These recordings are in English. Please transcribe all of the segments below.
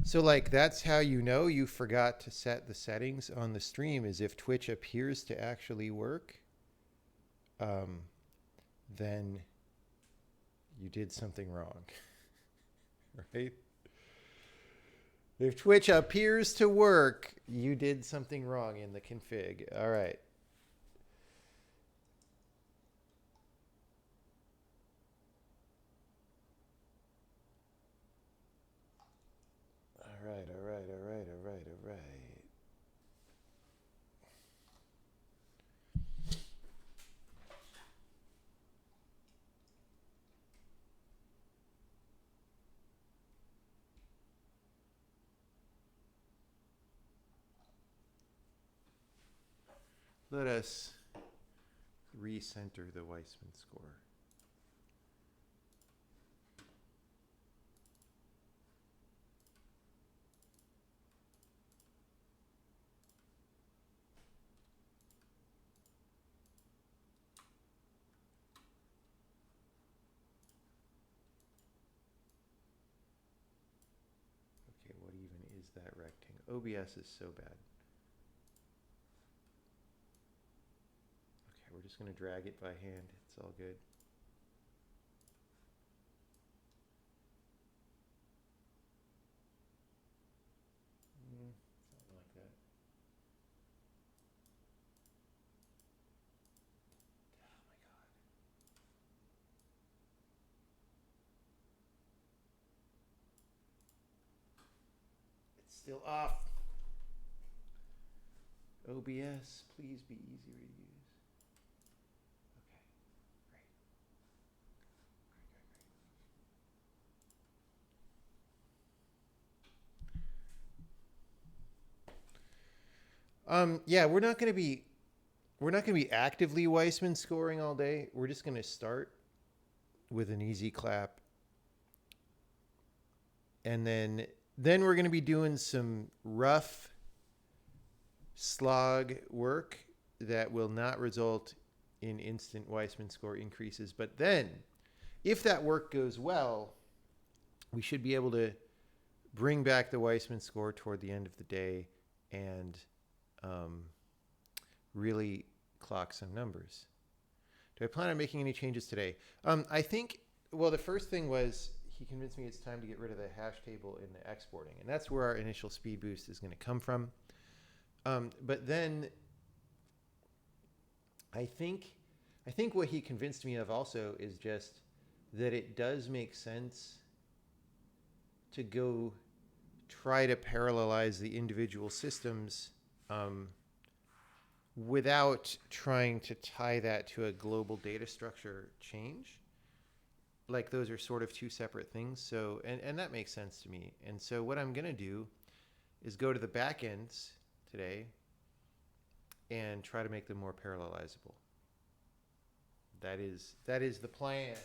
So like that's how you know you forgot to set the settings on the stream is if Twitch appears to actually work, um, then you did something wrong, right? If Twitch appears to work, you did something wrong in the config. All right. All right, all right, all right, all right, all right. Let us recenter the Weissman score. Okay, what even is that rectangle? OBS is so bad. Okay, we're just going to drag it by hand. It's all good. Something like that. Oh my god. It's still off. OBS, please be easier to use. Okay, great. Yeah, we're not gonna be actively Weissman scoring all day. We're just gonna start with an easy clap, and then we're gonna be doing some rough slog work that will not result in instant Weissman score increases. But then, if that work goes well, we should be able to bring back the Weissman score toward the end of the day and um, really clock some numbers. Do I plan on making any changes today? I think, well, the first thing was he convinced me it's time to get rid of the hash table in the exporting. And that's where our initial speed boost is going to come from. But then I think what he convinced me of also is just that it does make sense to go try to parallelize the individual systems without trying to tie that to a global data structure change. Like those are sort of two separate things. So, and that makes sense to me. And so what I'm going to do is go to the backends today and try to make them more parallelizable. That is the plan.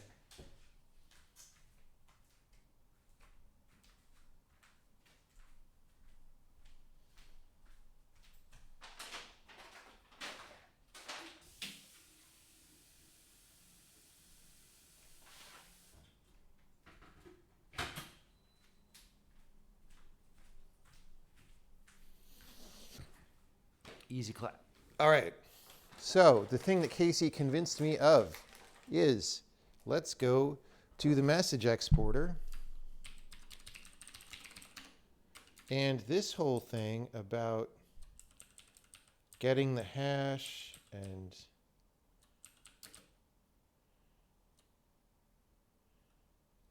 Easy clap. All right. So the thing that Casey convinced me of is let's go to the message exporter. And this whole thing about getting the hash and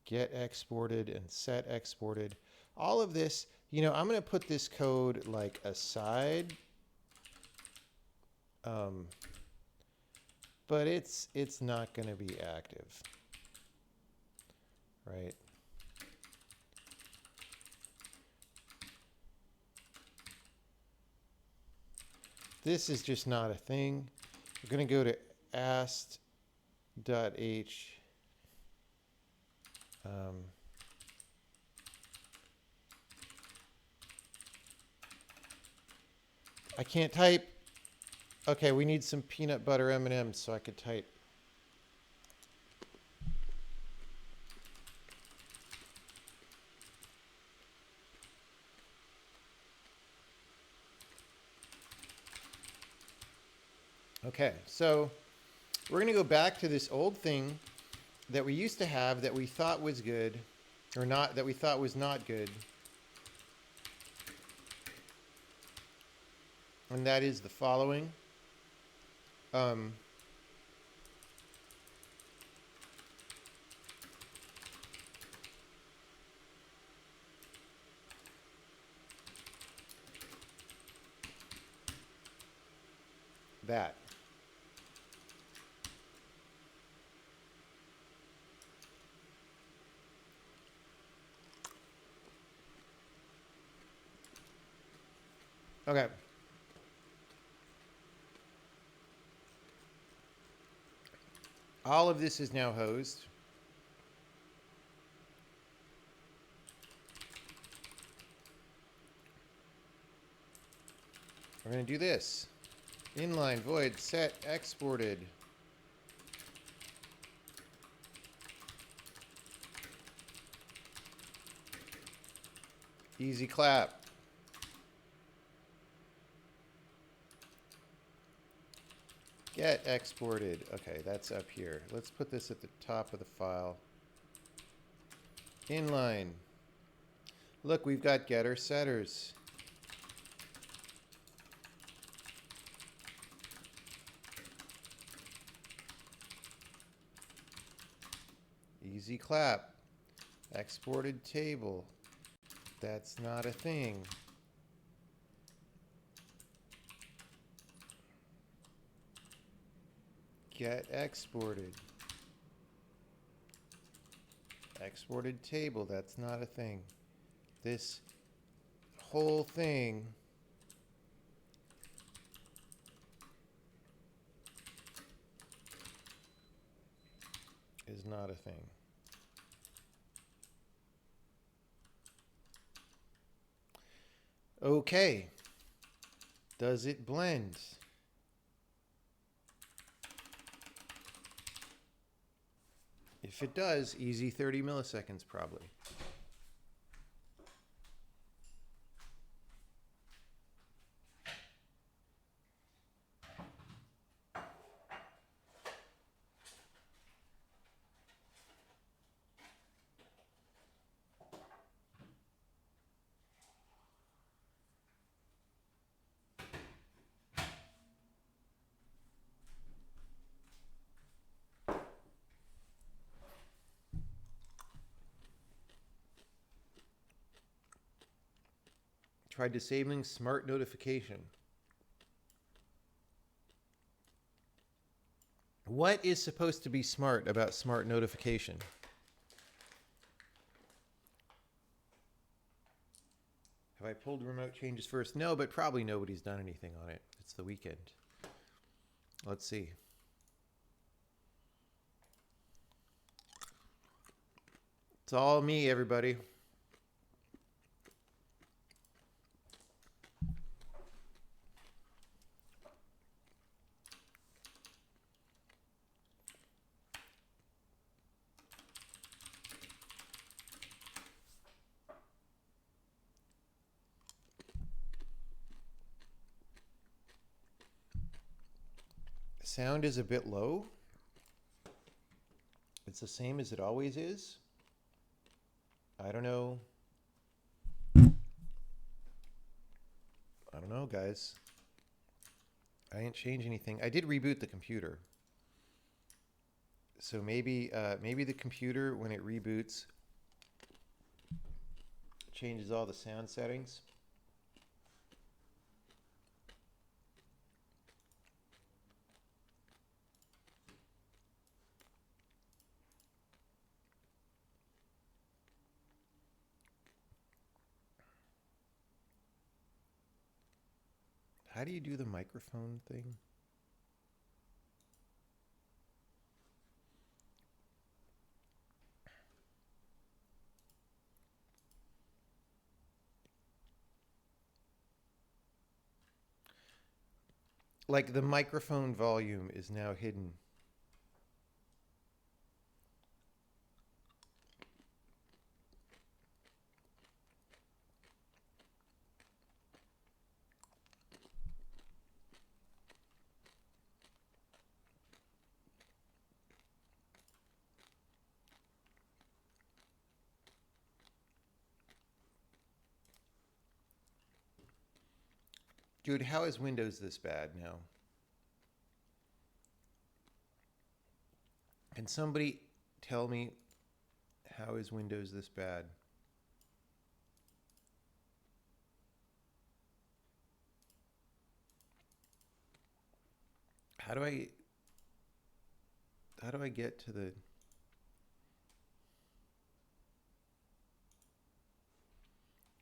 get exported and set exported, all of this, I'm going to put this code like aside. But it's not going to be active, right? This is just not a thing. We're going to go to ast.h. I can't type. Okay, we need some peanut butter M&Ms so I could type. Okay, so we're going to go back to this old thing that we used to have that we thought was good, or not, that we thought was not good. And that is the following. That. Okay. All of this is now hosed. We're going to do this. Inline void set exported. Easy clap. Get exported. Okay, that's up here. Let's put this at the top of the file. Inline. Look, we've got getter setters. Easy clap. Exported table. That's not a thing. Get exported. Exported table. That's not a thing. This whole thing is not a thing. Okay. Does it blend? If it does, easy 30 milliseconds probably. Try disabling smart notification. What is supposed to be smart about smart notification? Have I pulled remote changes first? No, but probably nobody's done anything on it. It's the weekend. Let's see. It's all me, everybody. Sound is a bit low. It's the same as it always is. I don't know. I don't know, guys. I didn't change anything. I did reboot the computer. So maybe the computer, when it reboots, changes all the sound settings. How do you do the microphone thing? Like the microphone volume is now hidden. Dude, how is Windows this bad now? Can somebody tell me how is Windows this bad? How do I get to the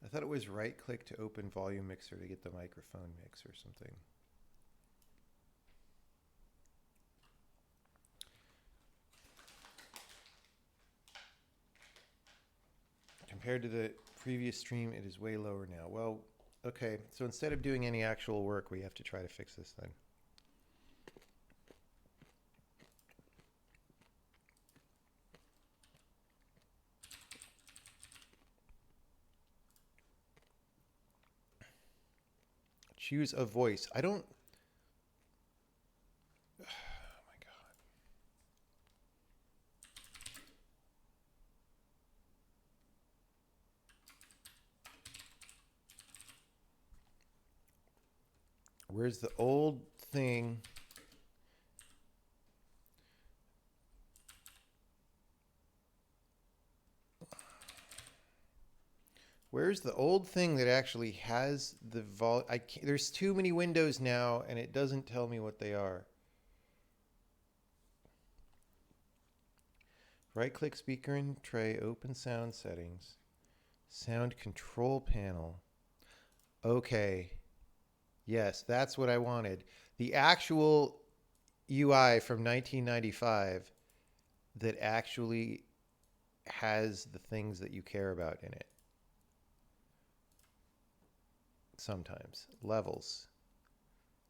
I thought it was right click to open volume mixer to get the microphone mix or something. Compared to the previous stream, it is way lower now. Well, okay, so instead of doing any actual work, we have to try to fix this then. Choose a voice. I don't... Oh my God. Where's the old thing? Where's the old thing that actually has the vol? There's too many windows now, and it doesn't tell me what they are. Right-click speaker and tray, open sound settings, sound control panel. Okay. Yes, that's what I wanted. The actual UI from 1995 that actually has the things that you care about in it. Sometimes. Levels.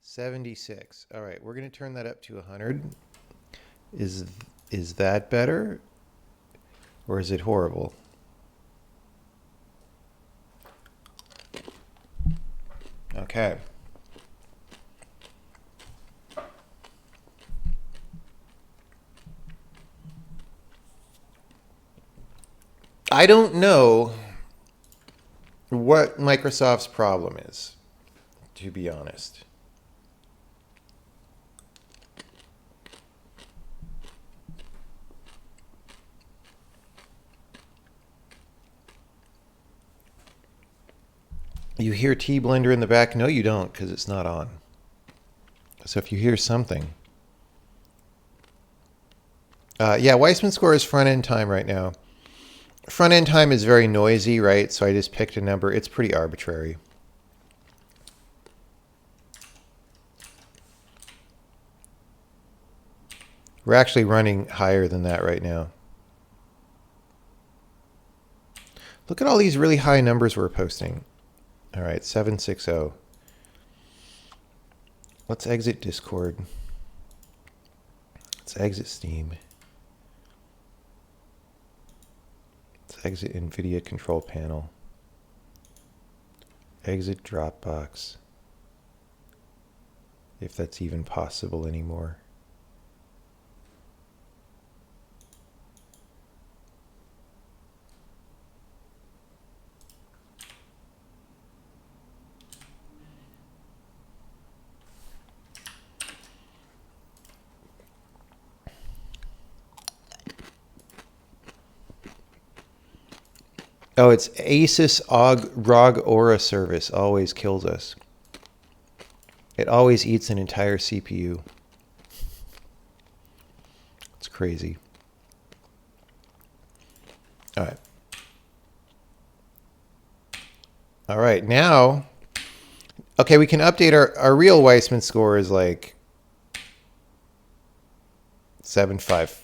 76. All right, we're going to turn that up to 100. Is that better? Or is it horrible? Okay. I don't know what Microsoft's problem is, to be honest. You hear T-Blender in the back? No, you don't, because it's not on. So if you hear something... yeah, Weissman score is front-end time right now. Front-end time is very noisy, right? So I just picked a number. It's pretty arbitrary. We're actually running higher than that right now. Look at all these really high numbers we're posting. All right, 760. Let's exit Discord. Let's exit Steam. Let's exit NVIDIA control panel. Exit Dropbox. If that's even possible anymore. Oh, it's Asus ROG Aura service always kills us. It always eats an entire CPU. It's crazy. All right. All right, now, okay, we can update our real Weissman score is like 750,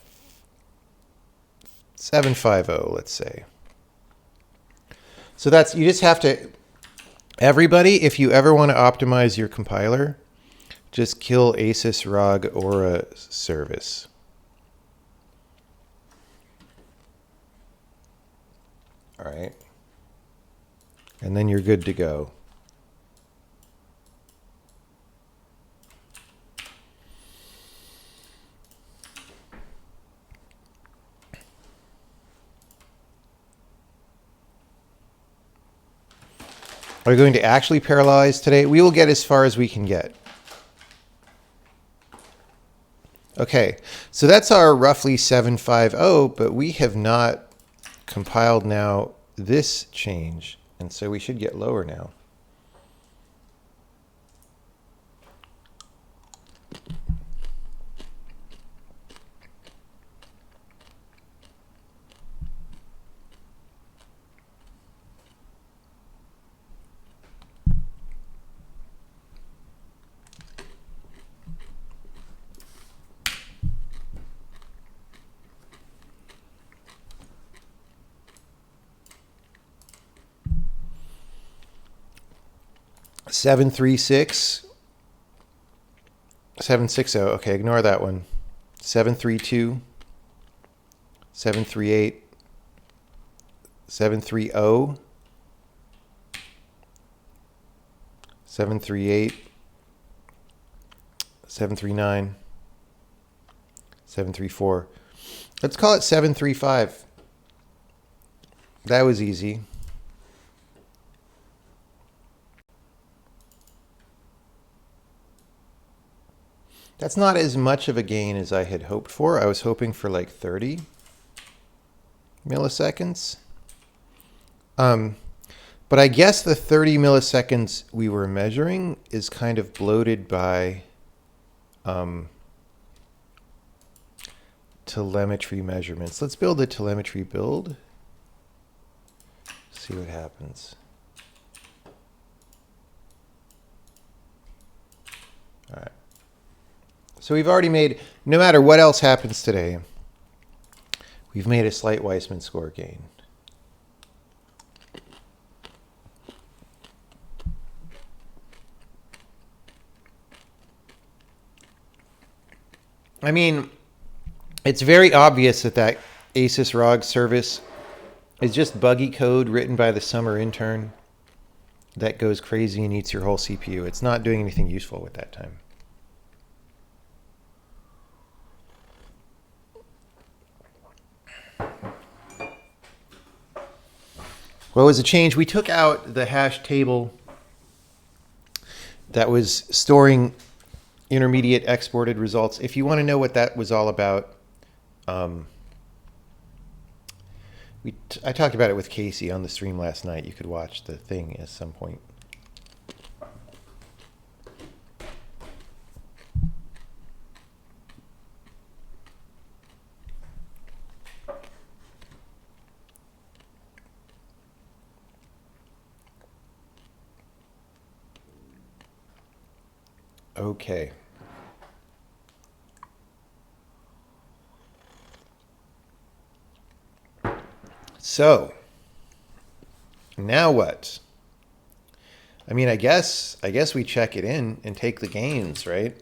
let's say. So that's, you just have to, everybody, if you ever want to optimize your compiler, just kill Asus ROG Aura service. All right. And then you're good to go. are going to actually parallelize today. We will get as far as we can get. Okay, so that's our roughly 750, but we have not compiled now this change, and so we should get lower now. Seven, 760. Okay, ignore that one. 732. 738. 730. 738. 739. 734. Let's call it 735. That was easy. That's not as much of a gain as I had hoped for. I was hoping for like 30 milliseconds. But I guess the 30 milliseconds we were measuring is kind of bloated by telemetry measurements. Let's build a telemetry build. See what happens. All right. So we've already made, no matter what else happens today, we've made a slight Weissman score gain. I mean, it's very obvious that that ASUS ROG service is just buggy code written by the summer intern that goes crazy and eats your whole CPU. It's not doing anything useful with that time. What was the change? We took out the hash table that was storing intermediate exported results. If you want to know what that was all about, I talked about it with Casey on the stream last night. You could watch the thing at some point. Okay. So, now what? I mean, I guess we check it in and take the gains, right?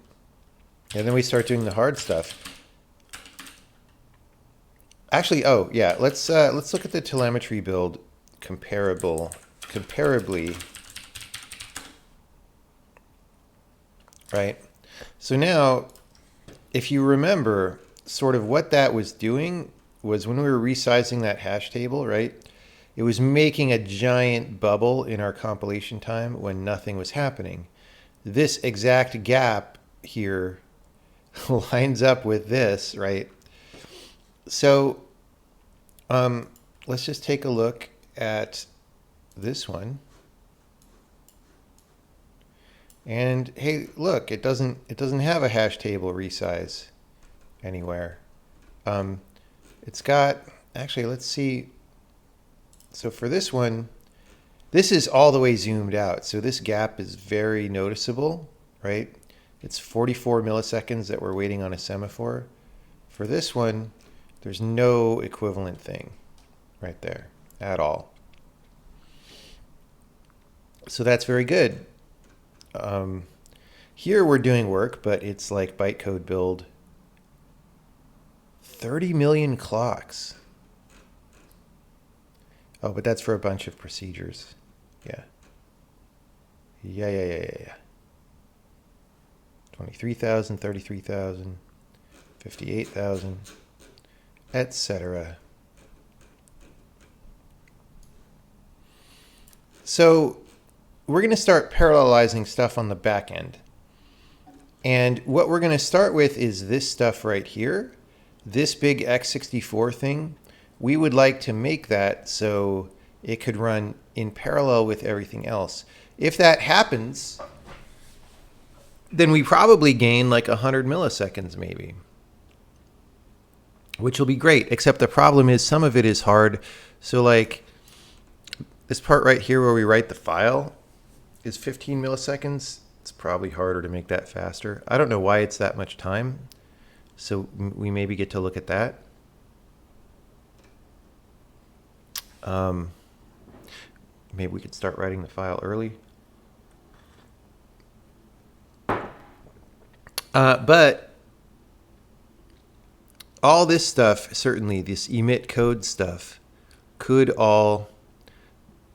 And then we start doing the hard stuff. Actually, oh yeah, let's look at the telemetry build comparably. Right? So now, if you remember, sort of what that was doing was when we were resizing that hash table, right? It was making a giant bubble in our compilation time when nothing was happening. This exact gap here lines up with this, right? So let's just take a look at this one. And hey, look, it doesn't have a hash table resize anywhere. It's got, actually, let's see. So for this one, this is all the way zoomed out. So this gap is very noticeable, right? It's 44 milliseconds that we're waiting on a semaphore. For this one, there's no equivalent thing right there at all. So that's very good. Here we're doing work, but it's like bytecode build. 30 million clocks. Oh, but that's for a bunch of procedures. Yeah. 23,000, 33,000, 58,000, etc. So we're going to start parallelizing stuff on the back end. And what we're going to start with is this stuff right here. This big x64 thing. We would like to make that so it could run in parallel with everything else. If that happens, then we probably gain like 100 milliseconds maybe, which will be great. Except the problem is some of it is hard. So like this part right here where we write the file is 15 milliseconds. It's probably harder to make that faster. I don't know why it's that much time. So we maybe get to look at that. Maybe we could start writing the file early. But all this stuff, certainly this emit code stuff, could all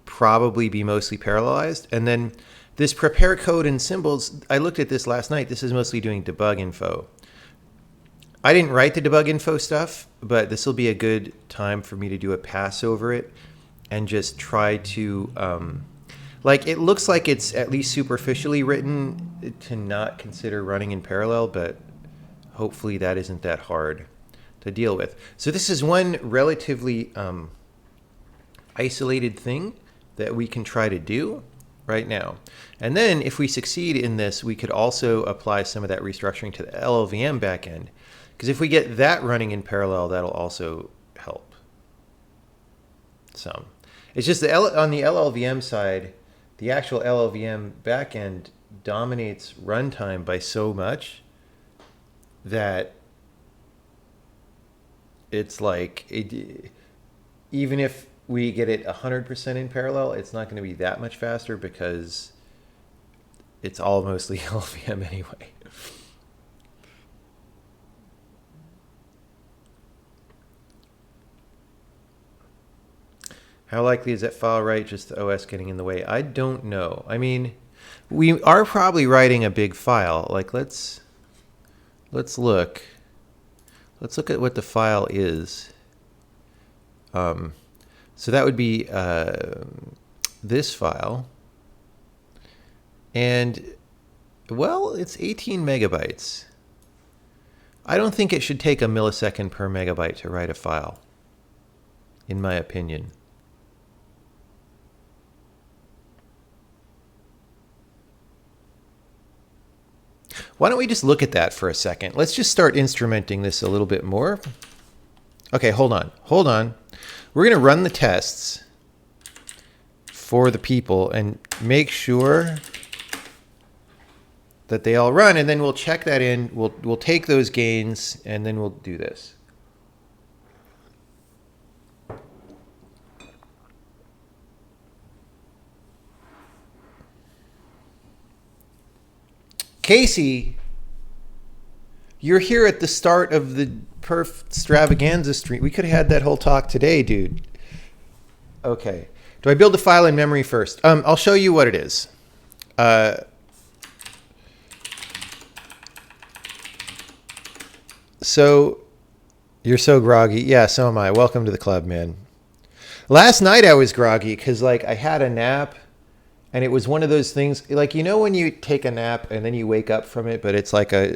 probably be mostly parallelized. And then this prepare code and symbols, I looked at this last night. This is mostly doing debug info. I didn't write the debug info stuff, but this will be a good time for me to do a pass over it and just try to, like, it looks like it's at least superficially written to not consider running in parallel, but hopefully that isn't that hard to deal with. So this is one relatively isolated thing that we can try to do right now. And then if we succeed in this, we could also apply some of that restructuring to the LLVM backend. Because if we get that running in parallel, that'll also help some. It's just on the LLVM side, the actual LLVM backend dominates runtime by so much that it's like, even if we get it 100% in parallel, it's not going to be that much faster because it's all mostly LLVM anyway. How likely is that file write just the OS getting in the way? I don't know. I mean, we are probably writing a big file. Like let's look. Let's look at what the file is. So that would be this file. And well, it's 18 megabytes. I don't think it should take a millisecond per megabyte to write a file, in my opinion. Why don't we just look at that for a second? Let's just start instrumenting this a little bit more. Okay, hold on. Hold on. We're going to run the tests for the people and make sure that they all run, and then we'll check that in. We'll take those gains, and then we'll do this. Casey, you're here at the start of the Perf Extravaganza stream. We could have had that whole talk today, dude. Okay. Do I build the file in memory first? I'll show you what it is. So, you're so groggy. Yeah, so am I. Welcome to the club, man. Last night I was groggy because, like, I had a nap. And it was one of those things, like, you know when you take a nap and then you wake up from it, but it's like a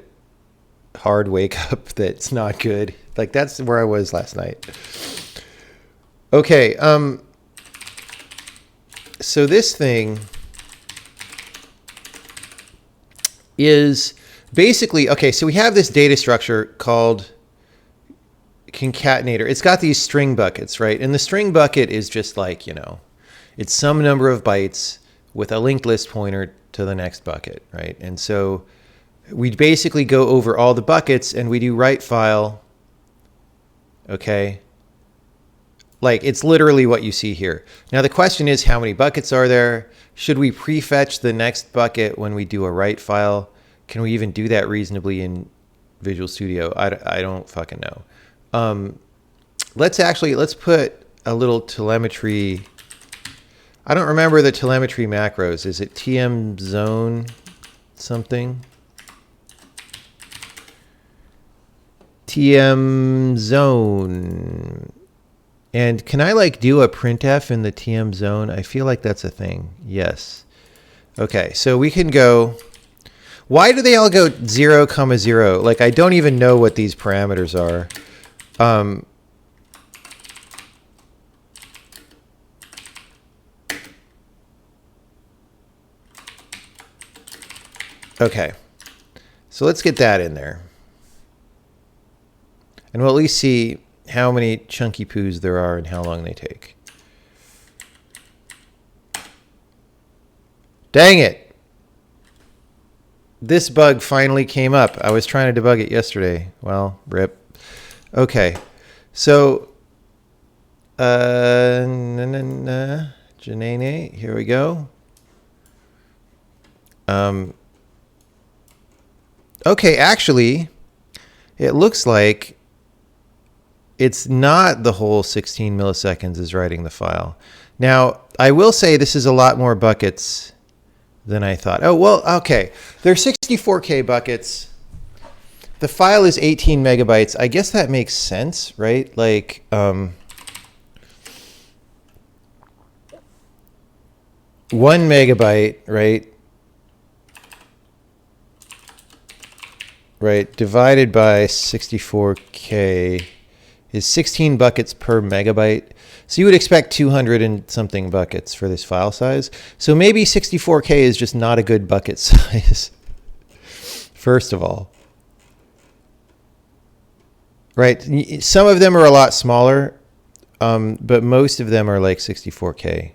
hard wake up that's not good. Like, that's where I was last night. Okay, so this thing is basically, okay, so we have this data structure called concatenator. It's got these string buckets, right? And the string bucket is just like, you know, it's some number of bytes with a linked list pointer to the next bucket, right? And so we basically go over all the buckets and we do write file, okay? Like, it's literally what you see here. Now the question is, how many buckets are there? Should we prefetch the next bucket when we do a write file? Can we even do that reasonably in Visual Studio? I don't fucking know. Let's put a little telemetry. I don't remember the telemetry macros. Is it TM zone something? TM zone. And can I like do a printf in the TM zone? I feel like that's a thing. Yes. Okay, so we can go. Why do they all go 0, 0? Like, I don't even know what these parameters are. Okay, so let's get that in there. And we'll at least see how many chunky poos there are and how long they take. Dang it! This bug finally came up. I was trying to debug it yesterday. Well, rip. Okay, so Janene, here we go. Okay, actually, it looks like it's not the whole 16 milliseconds is writing the file. Now, I will say this is a lot more buckets than I thought. Oh, well, okay. They're 64K buckets. The file is 18 megabytes. I guess that makes sense, right? Like, 1 megabyte, right? Right, divided by 64K is 16 buckets per megabyte. So you would expect 200 and something buckets for this file size. So maybe 64K is just not a good bucket size, first of all. Right, some of them are a lot smaller, but most of them are like 64K.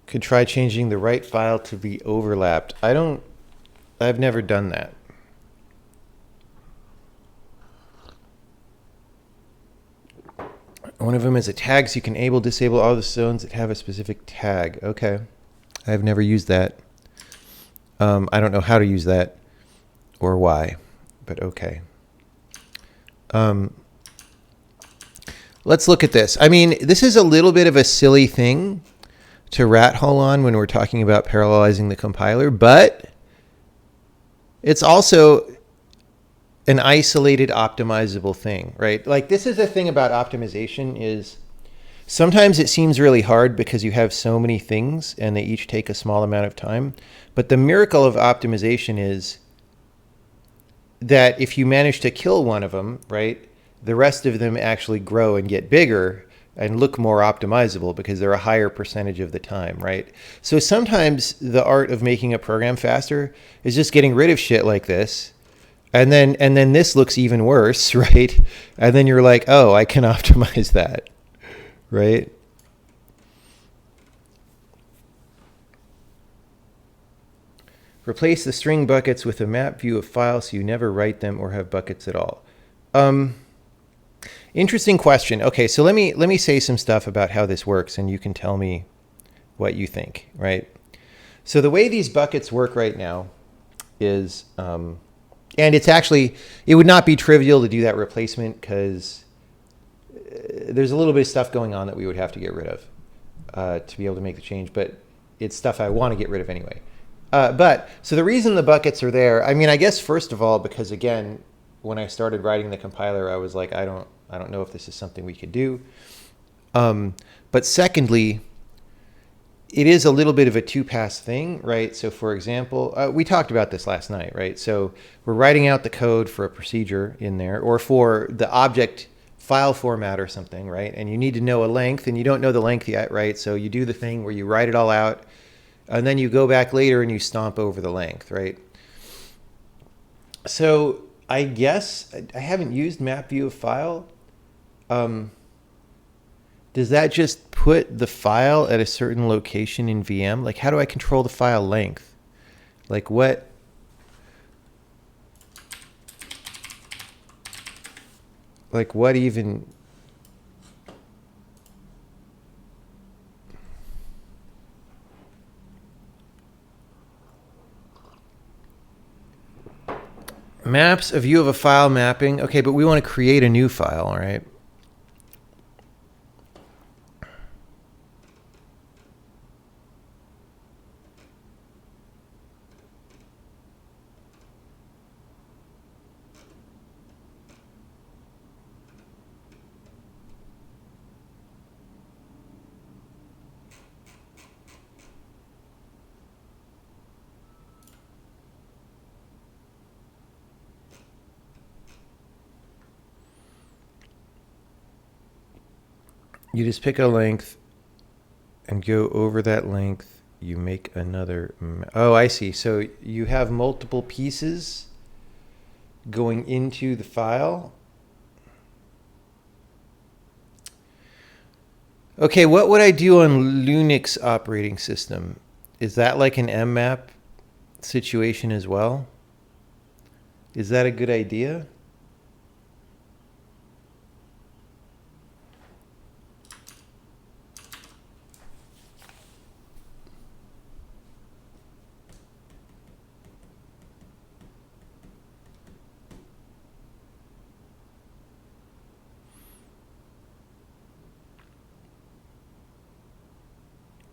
Could try changing the right file to be overlapped. I've never done that. One of them is a tag, so you can enable, disable all the zones that have a specific tag. Okay. I've never used that. I don't know how to use that or why, but okay. Let's look at this. I mean, this is a little bit of a silly thing to rat hole on when we're talking about parallelizing the compiler, but it's also an isolated optimizable thing, right? Like, this is the thing about optimization is sometimes it seems really hard because you have so many things and they each take a small amount of time. But the miracle of optimization is that if you manage to kill one of them, right, the rest of them actually grow and get bigger and look more optimizable because they're a higher percentage of the time, right? So sometimes the art of making a program faster is just getting rid of shit like this. And then this looks even worse, right? And then you're like, oh, I can optimize that, right? Replace the string buckets with a map view of files so you never write them or have buckets at all. Interesting question. Okay, so let me say some stuff about how this works, and you can tell me what you think, right? So the way these buckets work right now is, and it's actually, it would not be trivial to do that replacement because there's a little bit of stuff going on that we would have to get rid of to be able to make the change, but it's stuff I want to get rid of anyway. So the reason the buckets are there, I mean, I guess first of all, because again, when I started writing the compiler, I was like, I don't know if this is something we could do. But secondly, it is a little bit of a two-pass thing, right? So for example, we talked about this last night, right? So we're writing out the code for a procedure in there or for the object file format or something, right? And you need to know a length and you don't know the length yet, right? So you do the thing where you write it all out and then you go back later and you stomp over the length, right? So I guess I haven't used map view of file. Does that just put the file at a certain location in VM? Like, how do I control the file length? Like what? Like what even? Maps, a view of a file mapping. Okay, but we want to create a new file, right? You just pick a length and go over that length. You make another. Oh, I see. So you have multiple pieces going into the file. Okay, what would I do on Linux operating system? Is that like an mmap situation as well? Is that a good idea?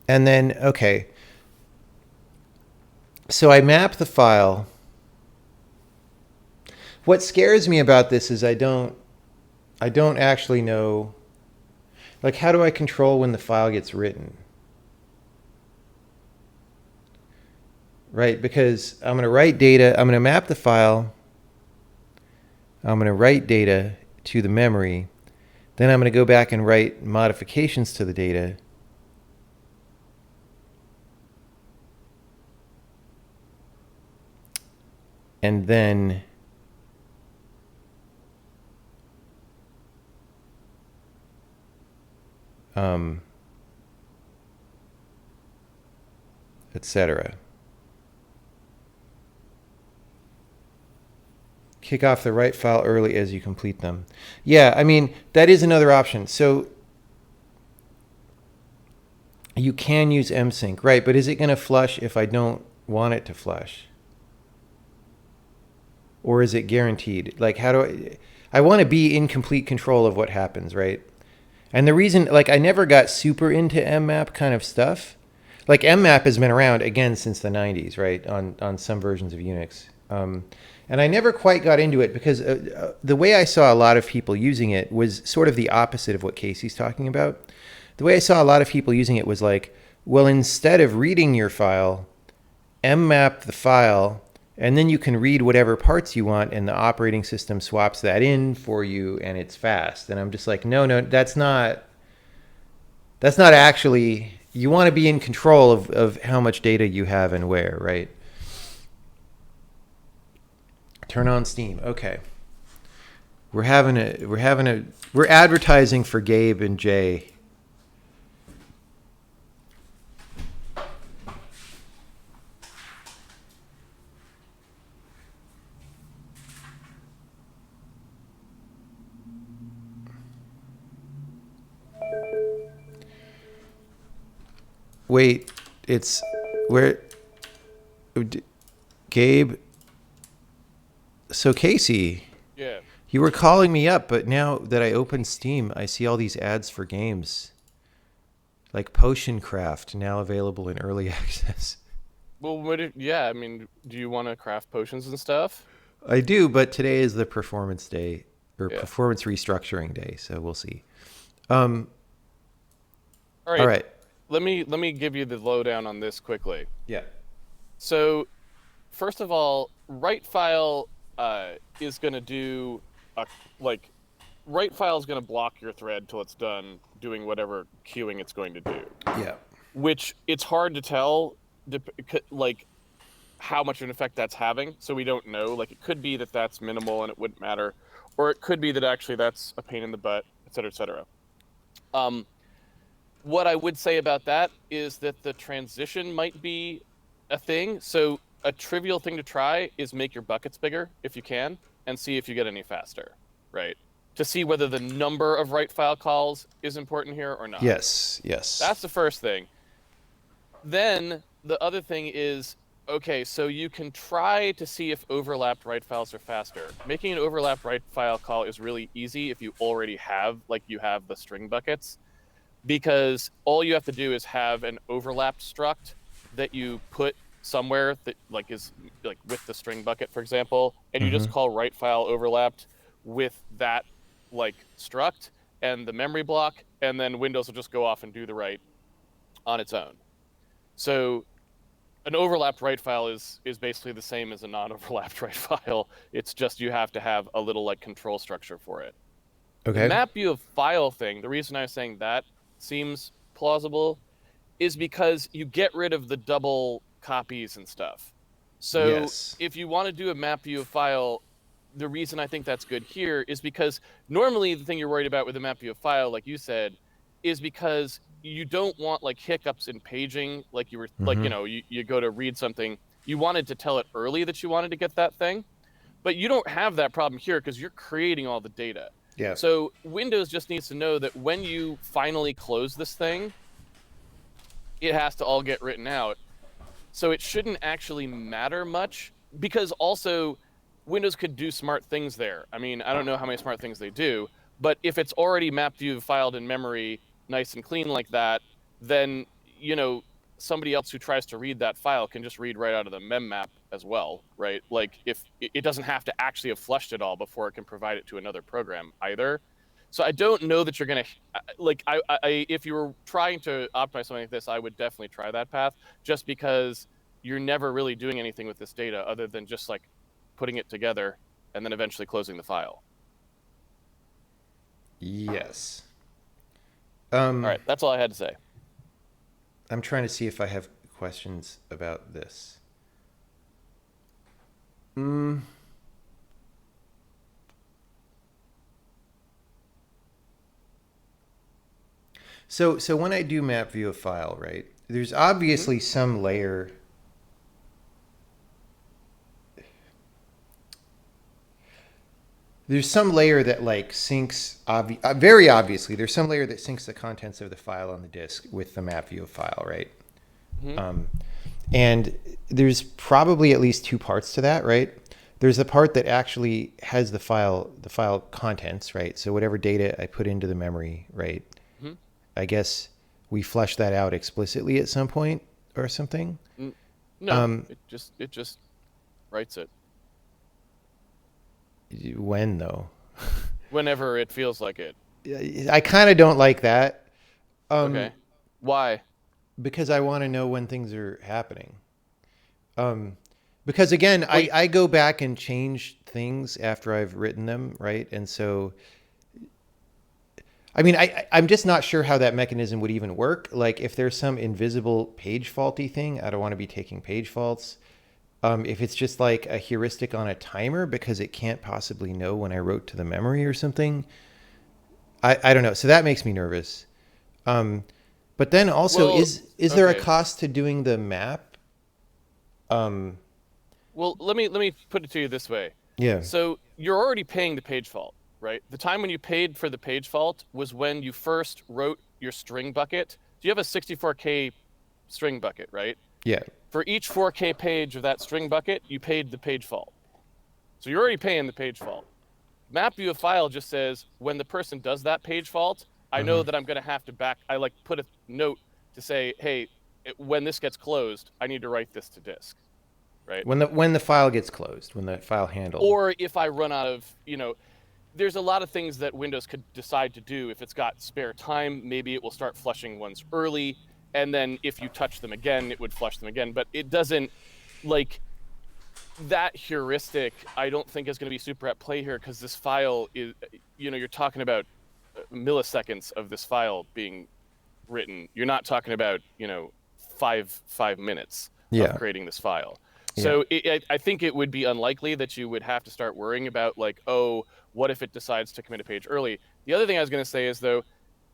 And then, okay. So I map the file. What scares me about this is I don't actually know, like, how do I control when the file gets written? Right? Because I'm going to write data, I'm going to map the file, I'm going to write data to the memory, then I'm going to go back and write modifications to the data. And then etc. Kick off the write file early as you complete them. Yeah, I mean, that is another option. So you can use msync, right? But is it going to flush if I don't want it to flush? Or is it guaranteed? Like, how do I want to be in complete control of what happens, right? And the reason, like, I never got super into mmap kind of stuff. Like, mmap has been around, again, since the 90s, right? On some versions of Unix. And I never quite got into it because the way I saw a lot of people using it was sort of the opposite of what Casey's talking about. The way I saw a lot of people using it was like, well, instead of reading your file, mmap the file, and then you can read whatever parts you want, and the operating system swaps that in for you, and it's fast. And I'm just like, no, that's not actually. You want to be in control of how much data you have and where, right? Turn on Steam. Okay. We're advertising for Gabe and Jay. Wait, it's where Gabe. So Casey, Yeah. you were calling me up, but now that I open Steam, I see all these ads for games like Potion Craft now available in early access. Well, yeah, I mean, do you want to craft potions and stuff? I do, but today is the performance day or Yeah. performance restructuring day, so we'll see. Um, All all right. right. Let me give you the lowdown on this quickly. Yeah. So, first of all, write file is going to do a like write file is going to block your thread till it's done doing whatever queuing it's going to do, Yeah. which it's hard to tell like how much of an effect that's having, so we don't know. Like, it could be that that's minimal and it wouldn't matter, or it could be that actually that's a pain in the butt, et cetera, et cetera. Um, what I would say about that is that the transition might be a thing. So a trivial thing to try is make your buckets bigger if you can, and see if you get any faster, right? To see whether the number of write file calls is important here or not. Yes. Yes. That's the first thing. Then the other thing is, okay, so you can try to see if overlapped write files are faster. Making an overlapped write file call is really easy if you already have, like, you have the string buckets, because all you have to do is have an overlapped struct that you put somewhere that, like, is like with the string bucket, for example, and you Mm-hmm. just call write file overlapped with that, like, struct and the memory block, and then Windows will just go off and do the write on its own. So an overlapped write file is basically the same as a non-overlapped write file. It's just you have to have a little, like, control structure for it. The Okay. map view of file thing, the reason I was saying that seems plausible is because you get rid of the double copies and stuff. So Yes. if you want to do a map view of file, the reason I think that's good here is because normally the thing you're worried about with a map view of file, like you said, is because you don't want like hiccups in paging, like you were like, Mm-hmm. you go to read something, you wanted to tell it early that you wanted to get that thing, but you don't have that problem here because you're creating all the data. Yeah. So Windows just needs to know that when you finally close this thing, it has to all get written out. So it shouldn't actually matter much because also Windows could do smart things there. I mean, I don't know how many smart things they do, but if it's already map view filed in memory nice and clean like that, then, somebody else who tries to read that file can just read right out of the mem map as well, right? Like if it doesn't have to actually have flushed it all before it can provide it to another program either. So I don't know that you're gonna like if you were trying to optimize something like this, I would definitely try that path just because you're never really doing anything with this data other than just like putting it together and then eventually closing the file. Yes. All right, that's all I had to say. I'm trying to see if I have questions about this. So when I do map view a file, right? There's Mm-hmm. obviously some layer. There's some layer that like syncs. Very obviously, there's some layer that syncs the contents of the file on the disk with the map view file, right? Mm-hmm. And there's probably at least two parts to that, right? There's the part that actually has the file contents, right? So whatever data I put into the memory, right? Mm-hmm. I guess we flesh that out explicitly at some point or something. No, it just writes it When though? whenever it feels like it. I kind of don't like that Okay. Why? because I want to know when things are happening. Um, because again, Wait. I go back and change things after I've written them, right? And so, I mean, I'm just not sure how that mechanism would even work. Like, if there's some invisible page faulty thing, I don't want to be taking page faults. If it's just like a heuristic on a timer because it can't possibly know when I wrote to the memory or something, I don't know. So that makes me nervous. Um, but then also, Well, is there a okay. cost to doing the map? Um, Well, let me put it to you this way. yeah, So you're already paying the page fault, right? The time when you paid for the page fault was when you first wrote your string bucket. So you have a 64K string bucket, right? yeah. For each 4K page of that string bucket, you paid the page fault. So you're already paying the page fault. Map view of file just says when the person does that page fault, I Uh-huh. know that I'm going to have to I like put a note to say, hey, when this gets closed, I need to write this to disk, right? When the file gets closed, when the file handle. Or if I run out of, there's a lot of things that Windows could decide to do. If it's got spare time, maybe it will start flushing ones early. And then if you touch them again, it would flush them again. But it doesn't like that heuristic, I don't think is going to be super at play here because this file is, you're talking about milliseconds of this file being written. You're not talking about, 5 minutes of Yeah, creating this file. yeah. So I think it would be unlikely that you would have to start worrying about like, oh, what if it decides to commit a page early? The other thing I was going to say is though,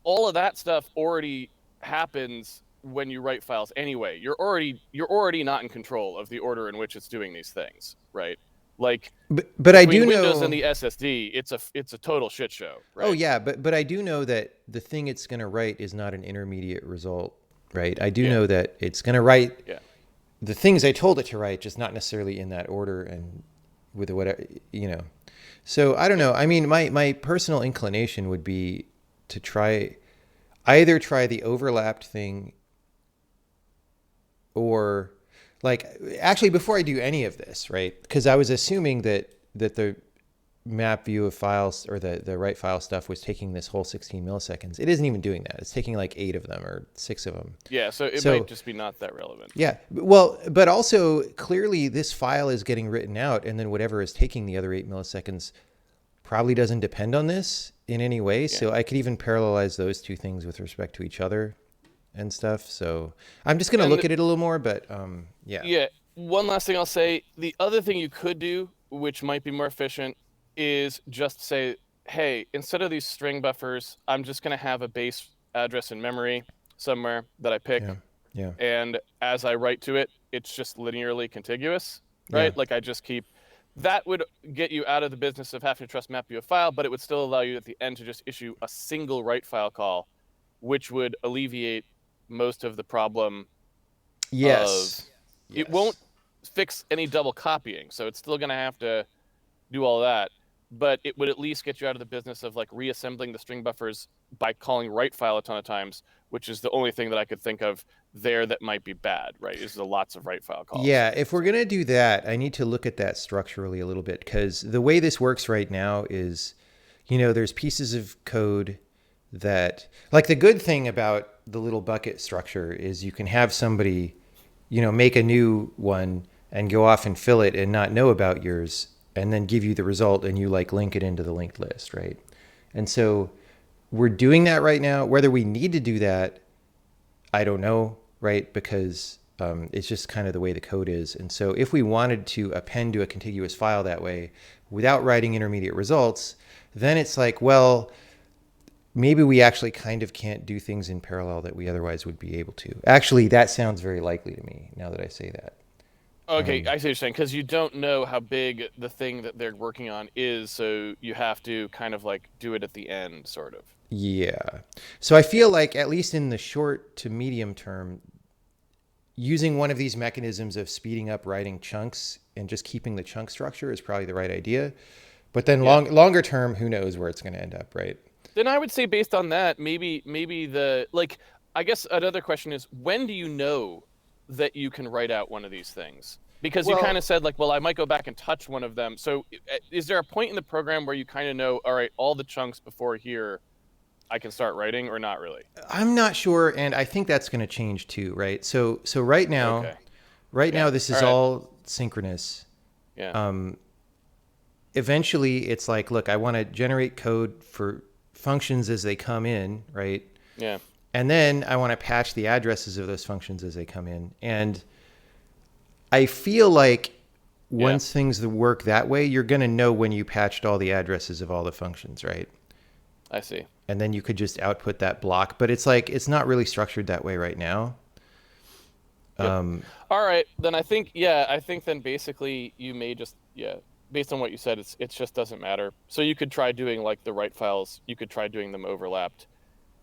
all of that stuff already happens when you write files anyway. You're already not in control of the order in which it's doing these things, right? Like But I between do Windows and know. the SSD, it's a total shit show, Oh right? yeah, but I do know that the thing it's going to write is not an intermediate result, right? I do Yeah, know that it's going to write yeah. the things I told it to write, just not necessarily in that order and with whatever, you know. So I don't Yep. know. I mean, my personal inclination would be to either try the overlapped thing or like actually before I do any of this, right? Because I was assuming that the map view of files or the write file stuff was taking this whole 16 milliseconds. It isn't even doing that. It's taking like 8 of them or 6 of them. Yeah, so it might So just be not that relevant. yeah, well, but also clearly this file is getting written out, and then whatever is taking the other 8 milliseconds probably doesn't depend on this in any way. Yeah. So I could even parallelize those two things with respect to each other and stuff. So I'm just going to And look at it a little more, but yeah. yeah, one last thing I'll say. The other thing you could do, which might be more efficient, is just say, hey, instead of these string buffers, I'm just going to have a base address in memory somewhere that I Yeah. pick. Yeah. And as I write to it, it's just linearly contiguous, Yeah. right? Like I just keep. That would get you out of the business of having to trust map you a file, but it would still allow you at the end to just issue a single write file call, which would alleviate most of the problem of Yes. it Yes. won't fix any double copying, so it's still going to have to do all that, but it would at least get you out of the business of like reassembling the string buffers by calling write file a ton of times, which is the only thing that I could think of there that might be bad, right? Is the lots of write file calls. Yeah, if we're going to do that, I need to look at that structurally a little bit, because the way this works right now is, there's pieces of code that, like, the good thing about the little bucket structure is you can have somebody, make a new one and go off and fill it and not know about yours, and then give you the result, and you like link it into the linked list, right? And so we're doing that right now. Whether we need to do that, I don't know, right? Because it's just kind of the way the code is. And so if we wanted to append to a contiguous file that way without writing intermediate results, then it's like, well, maybe we actually kind of can't do things in parallel that we otherwise would be able to. Actually, that sounds very likely to me now that I say that. Okay, I see what you're saying, because you don't know how big the thing that they're working on is, so you have to kind of like do it at the end, sort of. Yeah. So I feel like, at least in the short to medium term, using one of these mechanisms of speeding up writing chunks and just keeping the chunk structure is probably the right idea. But then longer term, who knows where it's going to end up, right? Then I would say based on that, maybe the like I guess another question is when do you know that you can write out one of these things? Because you kind Well, of said like, well, I might go back and touch one of them. So is there a point in the program where you kind of know, all right, all the chunks before here I can start writing or not really? I'm not sure, and I think that's going to change too, right? So right now, Okay. right Yeah. now this All is right. all synchronous. Yeah. Eventually, it's like, look, I want to generate code for functions as they come in, right? Yeah. And then I want to patch the addresses of those functions as they come in. And I feel like Yeah. once things work that way, you're going to know when you patched all the addresses of all the functions, right? I see. And then you could just output that block. But it's like, it's not really structured that way right now. Yep. All right, then I think then basically you may just based on what you said, it just doesn't matter. So you could try doing like the write files, you could try doing them overlapped,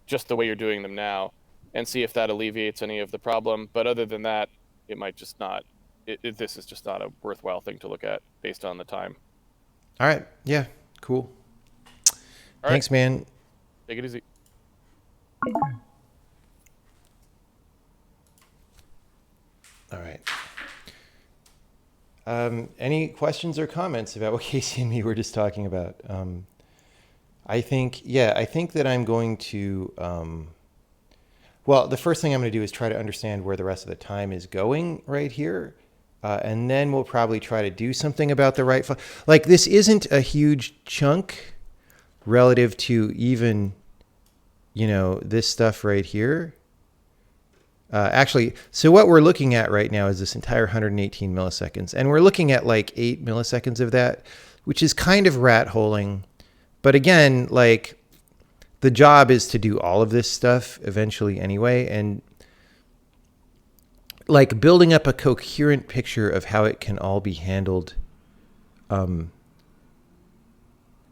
just the way you're doing them now, and see if that alleviates any of the problem. But other than that, it might just not. This is just not a worthwhile thing to look at based on the time. All right. Yeah. Cool. All right, Thanks, man. take it easy. All right. Any questions or comments about what Casey and me were just talking about? I think that I'm going to, well, the first thing I'm going to do is try to understand where the rest of the time is going right here. And then we'll probably try to do something about the right file. Like, this isn't a huge chunk relative to even, this stuff right here. Actually, so what we're looking at right now is this entire 118 milliseconds. And we're looking at like 8 milliseconds of that, which is kind of rat holing. But again, like, the job is to do all of this stuff eventually anyway. And like building up a coherent picture of how it can all be handled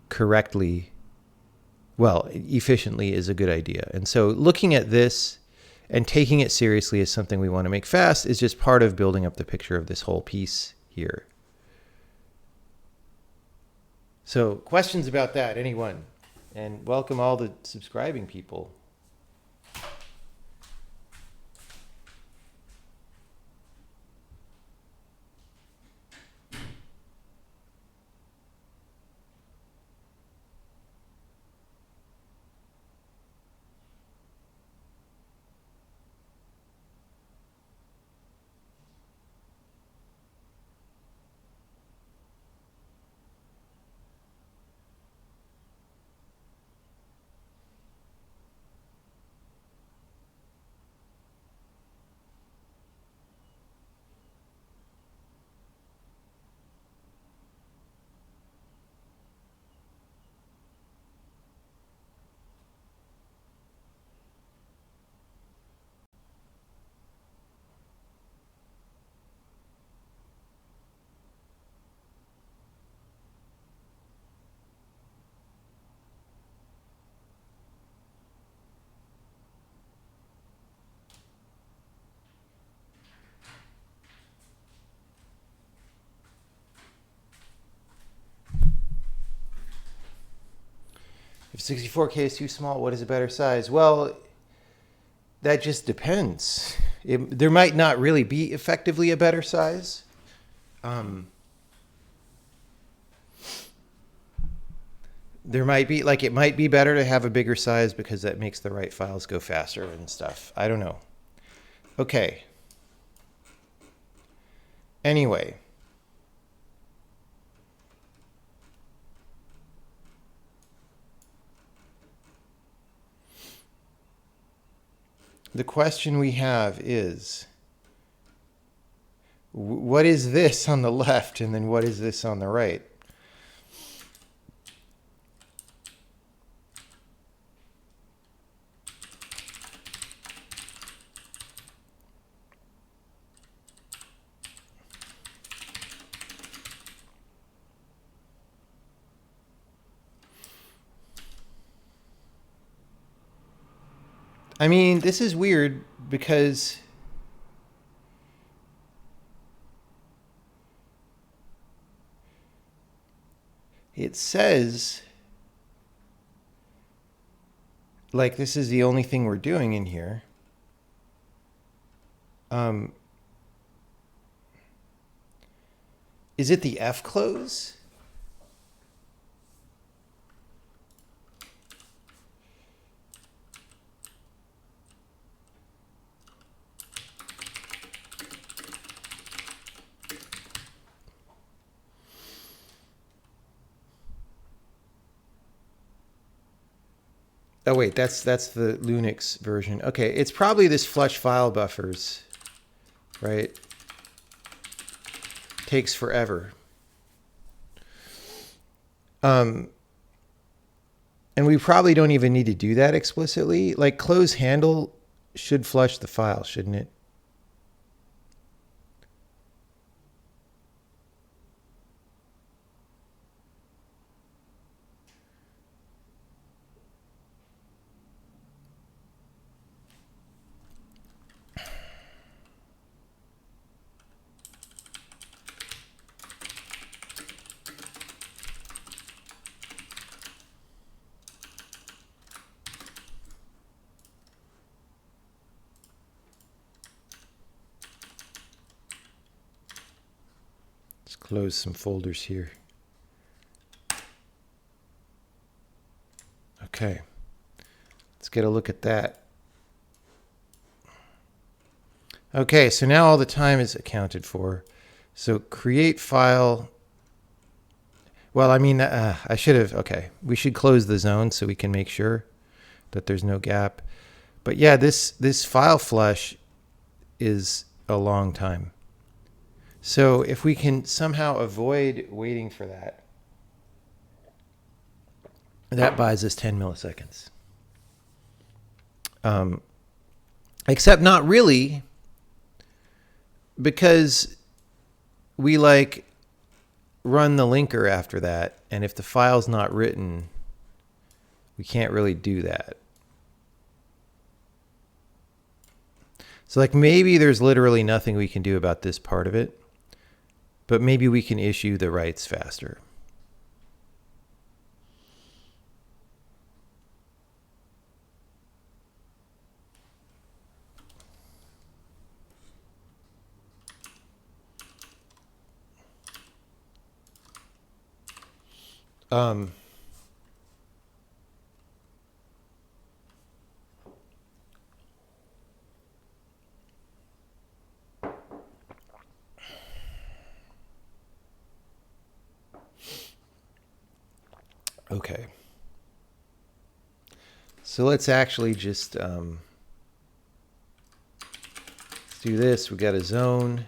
correctly, well, efficiently, is a good idea. And so looking at this and taking it seriously as something we want to make fast is just part of building up the picture of this whole piece here. So questions about that, anyone? And welcome all the subscribing people. If 64K is too small, what is a better size? Well, that just depends. There might not really be effectively a better size. There might be, like, it might be better to have a bigger size because that makes the write files go faster and stuff. I don't know. Okay. Anyway. The question we have is, what is this on the left and then what is this on the right? I mean, this is weird because it says, like, this is the only thing we're doing in here. Is it the F close? Oh wait, that's the Linux version. Okay, it's probably this flush file buffers, right? Takes forever. And we probably don't even need to do that explicitly. Like, close handle should flush the file, shouldn't it? Let's close some folders here. Okay, let's get a look at that. Okay, so now all the time is accounted for. So create file. Well, I mean, I should have, okay. We should close the zone so we can make sure that there's no gap. But yeah, this file flush is a long time. So if we can somehow avoid waiting for that, that buys us 10 milliseconds. Except not really, because we like run the linker after that, and if the file's not written, we can't really do that. So like maybe there's literally nothing we can do about this part of it, but maybe we can issue the writes faster. Okay. So let's actually just let's do this. We got a zone.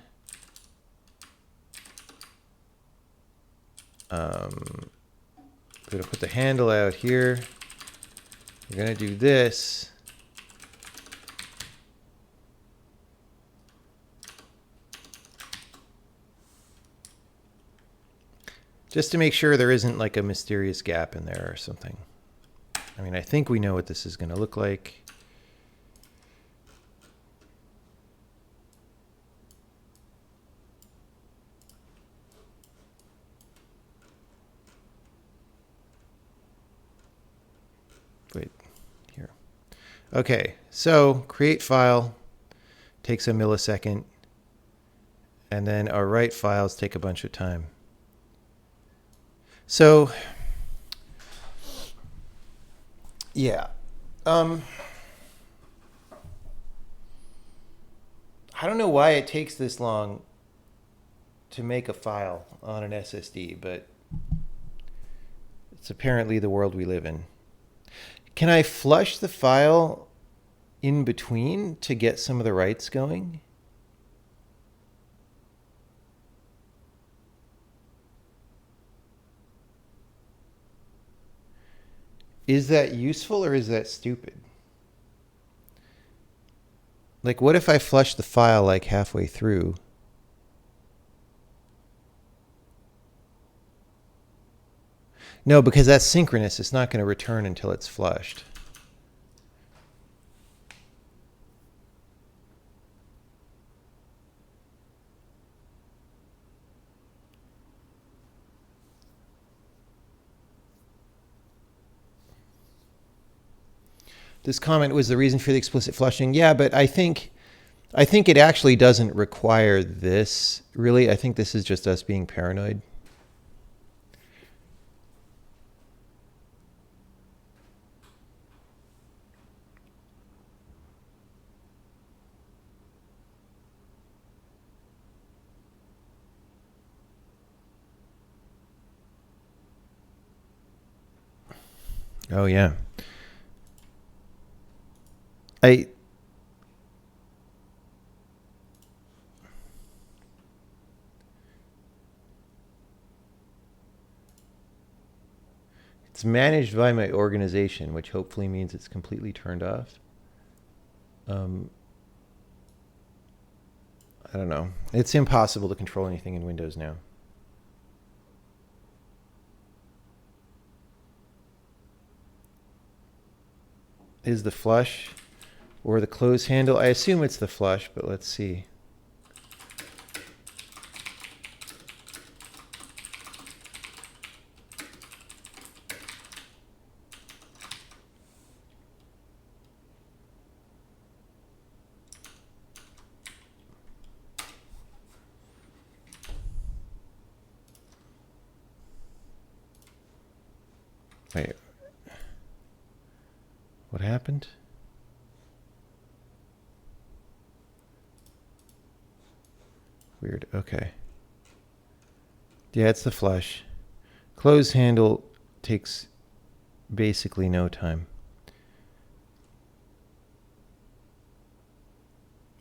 We're going to put the handle out here. We're going to do this. Just to make sure there isn't like a mysterious gap in there or something. I mean, I think we know what this is going to look like. Okay, so create file takes a millisecond, and then our write files take a bunch of time. So, yeah. I don't know why it takes this long to make a file on an SSD, but it's apparently the world we live in. Can I flush the file in between to get some of the writes going? Is that useful or is that stupid? Like, what if I flush the file like halfway through? No, because that's synchronous. It's not going to return until it's flushed. This comment was the reason for the explicit flushing. Yeah, but I think it actually doesn't require this, really. I think this is just us being paranoid. Oh, yeah. It's managed by my organization, which hopefully means it's completely turned off. I don't know. It's impossible to control anything in Windows now. Is the flush or the close handle? I assume it's the flush, but let's see. Wait. What happened? Weird. Okay. Yeah, it's the flush. Close handle takes basically no time.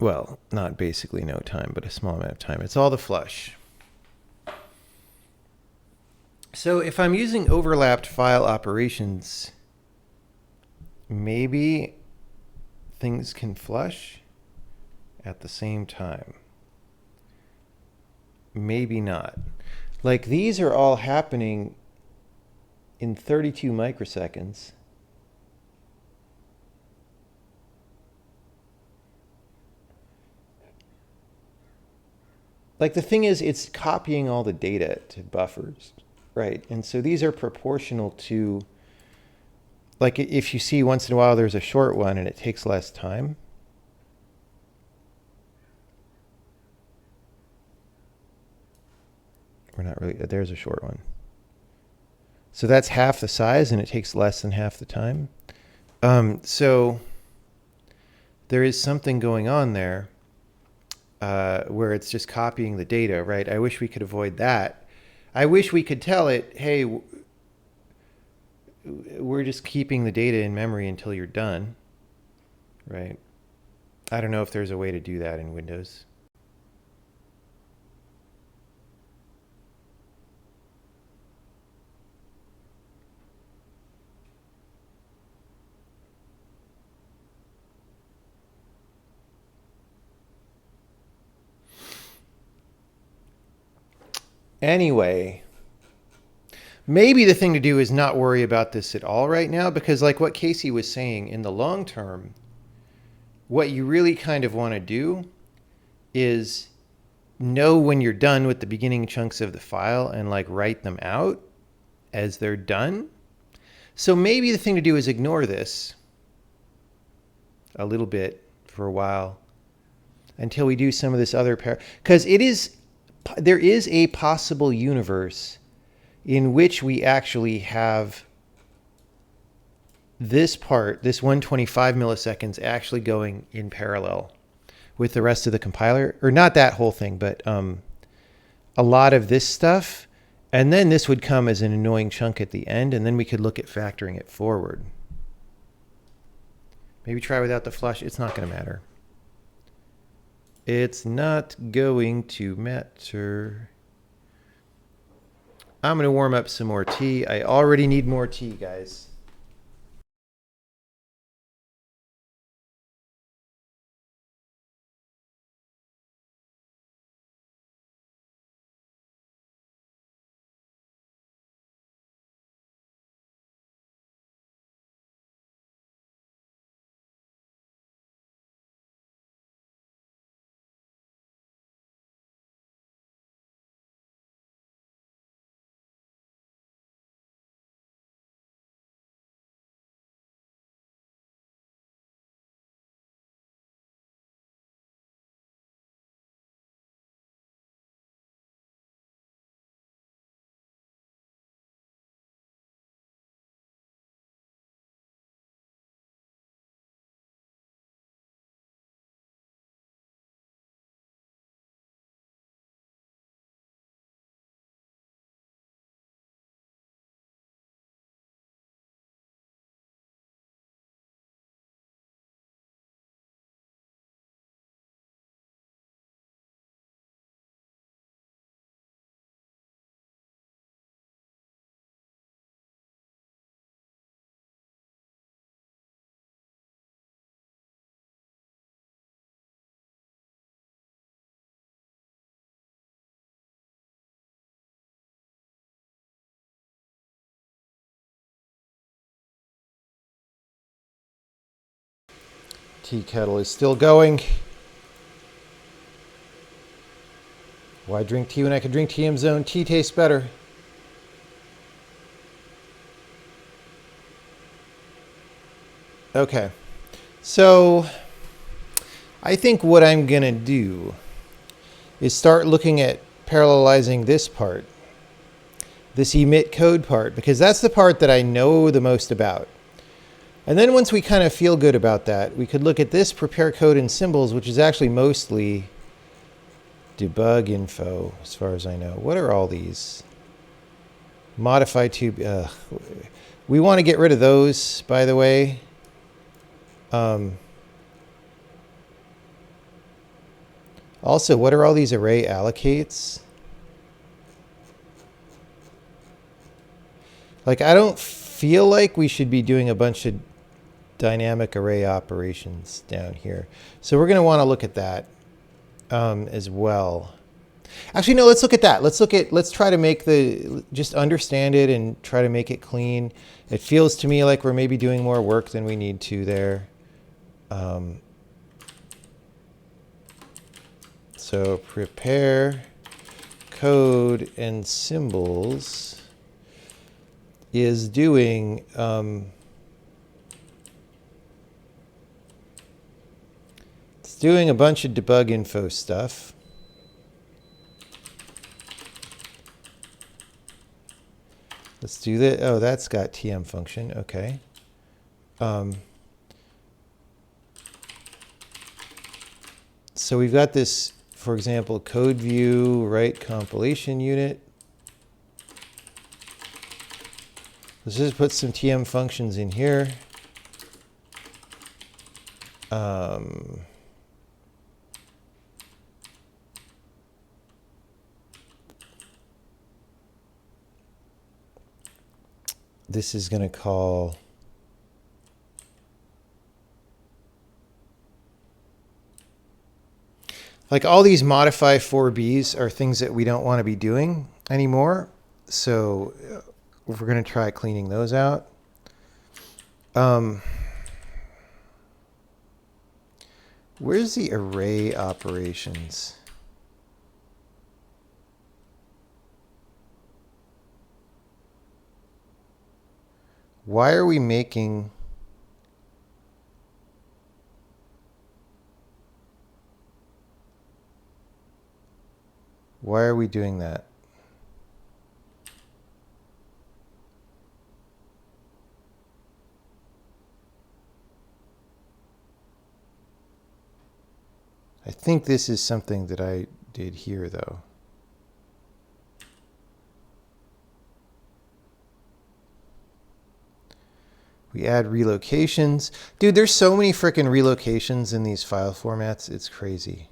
Well, not basically no time, but a small amount of time. It's all the flush. So if I'm using overlapped file operations, maybe things can flush at the same time. Maybe not. Like, these are all happening in 32 microseconds. Like, the thing is, it's copying all the data to buffers, right? And so these are proportional to, like, if you see once in a while there's a short one and it takes less time. We're not really, there's a short one. So that's half the size and it takes less than half the time. So there is something going on there where it's just copying the data, right? I wish we could avoid that. I wish we could tell it, hey, we're just keeping the data in memory until you're done, right? I don't know if there's a way to do that in Windows. Anyway, maybe the thing to do is not worry about this at all right now, because like what Casey was saying, in the long term, what you really kind of want to do is know when you're done with the beginning chunks of the file and like write them out as they're done. So maybe the thing to do is ignore this a little bit for a while until we do some of this other because there is a possible universe in which we actually have this part, this 125 milliseconds, actually going in parallel with the rest of the compiler, or not that whole thing, but a lot of this stuff. And then this would come as an annoying chunk at the end, and then we could look at factoring it forward. Maybe try without the flush. It's not going to matter. It's not going to matter. I'm going to warm up some more tea. I already need more tea, guys. Tea kettle is still going. Why drink tea when I could drink TM Zone? Tea tastes better. Okay. So I think what I'm going to do is start looking at parallelizing this part, this emit code part, because that's the part that I know the most about. And then once we kind of feel good about that, we could look at this prepare code and symbols, which is actually mostly debug info, as far as I know. What are all these? Modify tube. We want to get rid of those, by the way. Also, what are all these array allocates? Like, I don't feel like we should be doing a bunch of dynamic array operations down here. So we're going to want to look at that as well. Actually, no, let's look at that. Let's try to just understand it and try to make it clean. It feels to me like we're maybe doing more work than we need to there. So prepare code and symbols is doing it's doing a bunch of debug info stuff. Let's do that. Oh, that's got TM function. Okay. So we've got this, for example, code view, write compilation unit. Let's just put some TM functions in here. This is going to call like all these modify 4Bs are things that we don't want to be doing anymore. So we're going to try cleaning those out. Where's the array operations? Why are we making... Why are we doing that? I think this is something that I did here, though. We add relocations. Dude, there's so many freaking relocations in these file formats. It's crazy.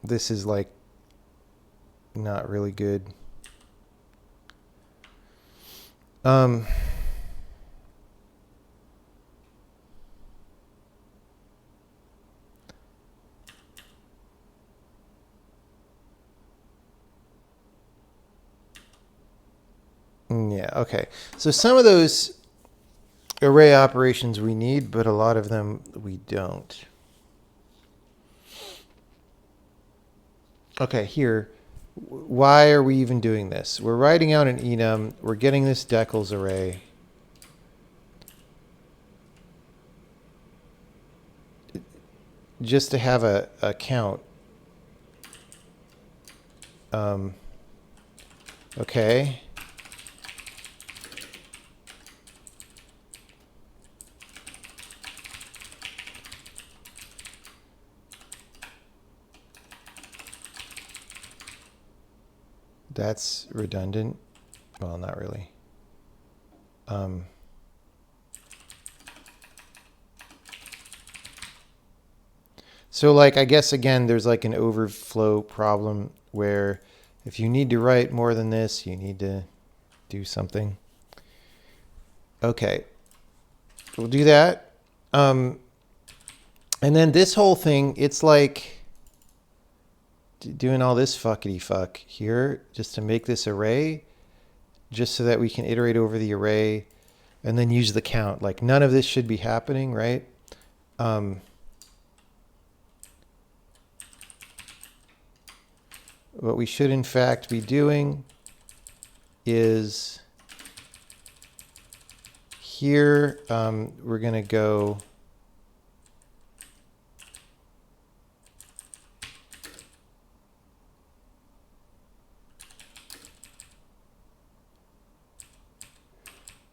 This is like not really good. Yeah, okay. So some of those array operations we need, but a lot of them we don't. Okay, here. Why are we even doing this? We're writing out an enum. We're getting this decals array. Just to have a count. Okay. That's redundant. Well, not really. So like, I guess again, there's like an overflow problem where if you need to write more than this, you need to do something. Okay, we'll do that. And then this whole thing, it's like doing all this fuckity fuck here just to make this array, just so that we can iterate over the array and then use the count. Like none of this should be happening, right? What we should in fact be doing is here, we're going to go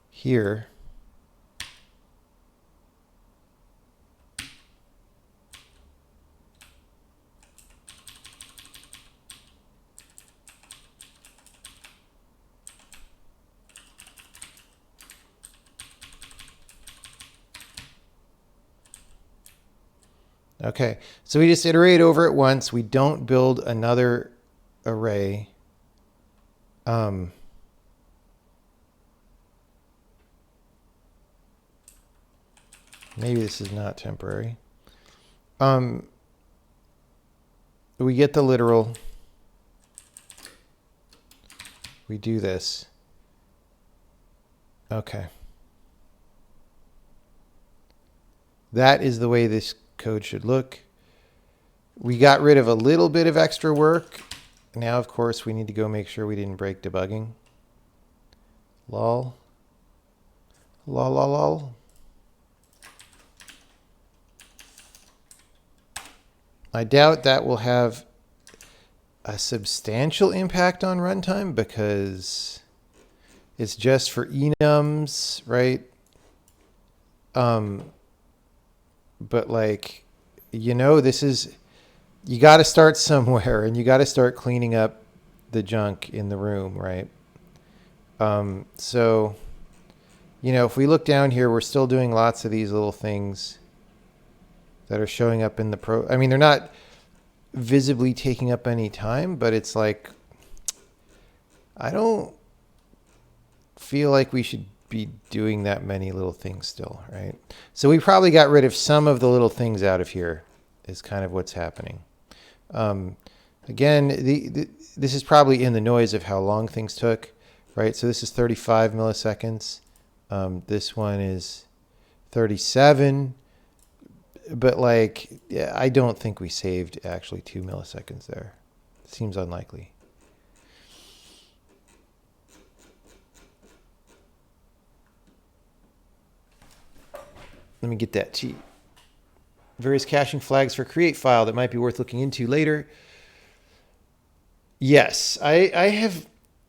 here. Okay, so we just iterate over it once. We don't build another array. Maybe this is not temporary. We get the literal. We do this. Okay. That is the way this code should look. We got rid of a little bit of extra work. Now, of course, we need to go make sure we didn't break debugging. Lol. Lol, lol, lol. I doubt that will have a substantial impact on runtime because it's just for enums, right? But like, you know, this is, you got to start somewhere and you got to start cleaning up the junk in the room, right? So, you know, if we look down here, we're still doing lots of these little things that are showing up in the I mean, they're not visibly taking up any time, but it's like, I don't feel like we should be doing that many little things still, right? So we probably got rid of some of the little things out of here is kind of what's happening. Again, this is probably in the noise of how long things took, right? So this is 35 milliseconds. This one is 37. But like, yeah, I don't think we saved actually 2 milliseconds there. Seems unlikely. Let me get that to you. Various caching flags for create file that might be worth looking into later. Yes, I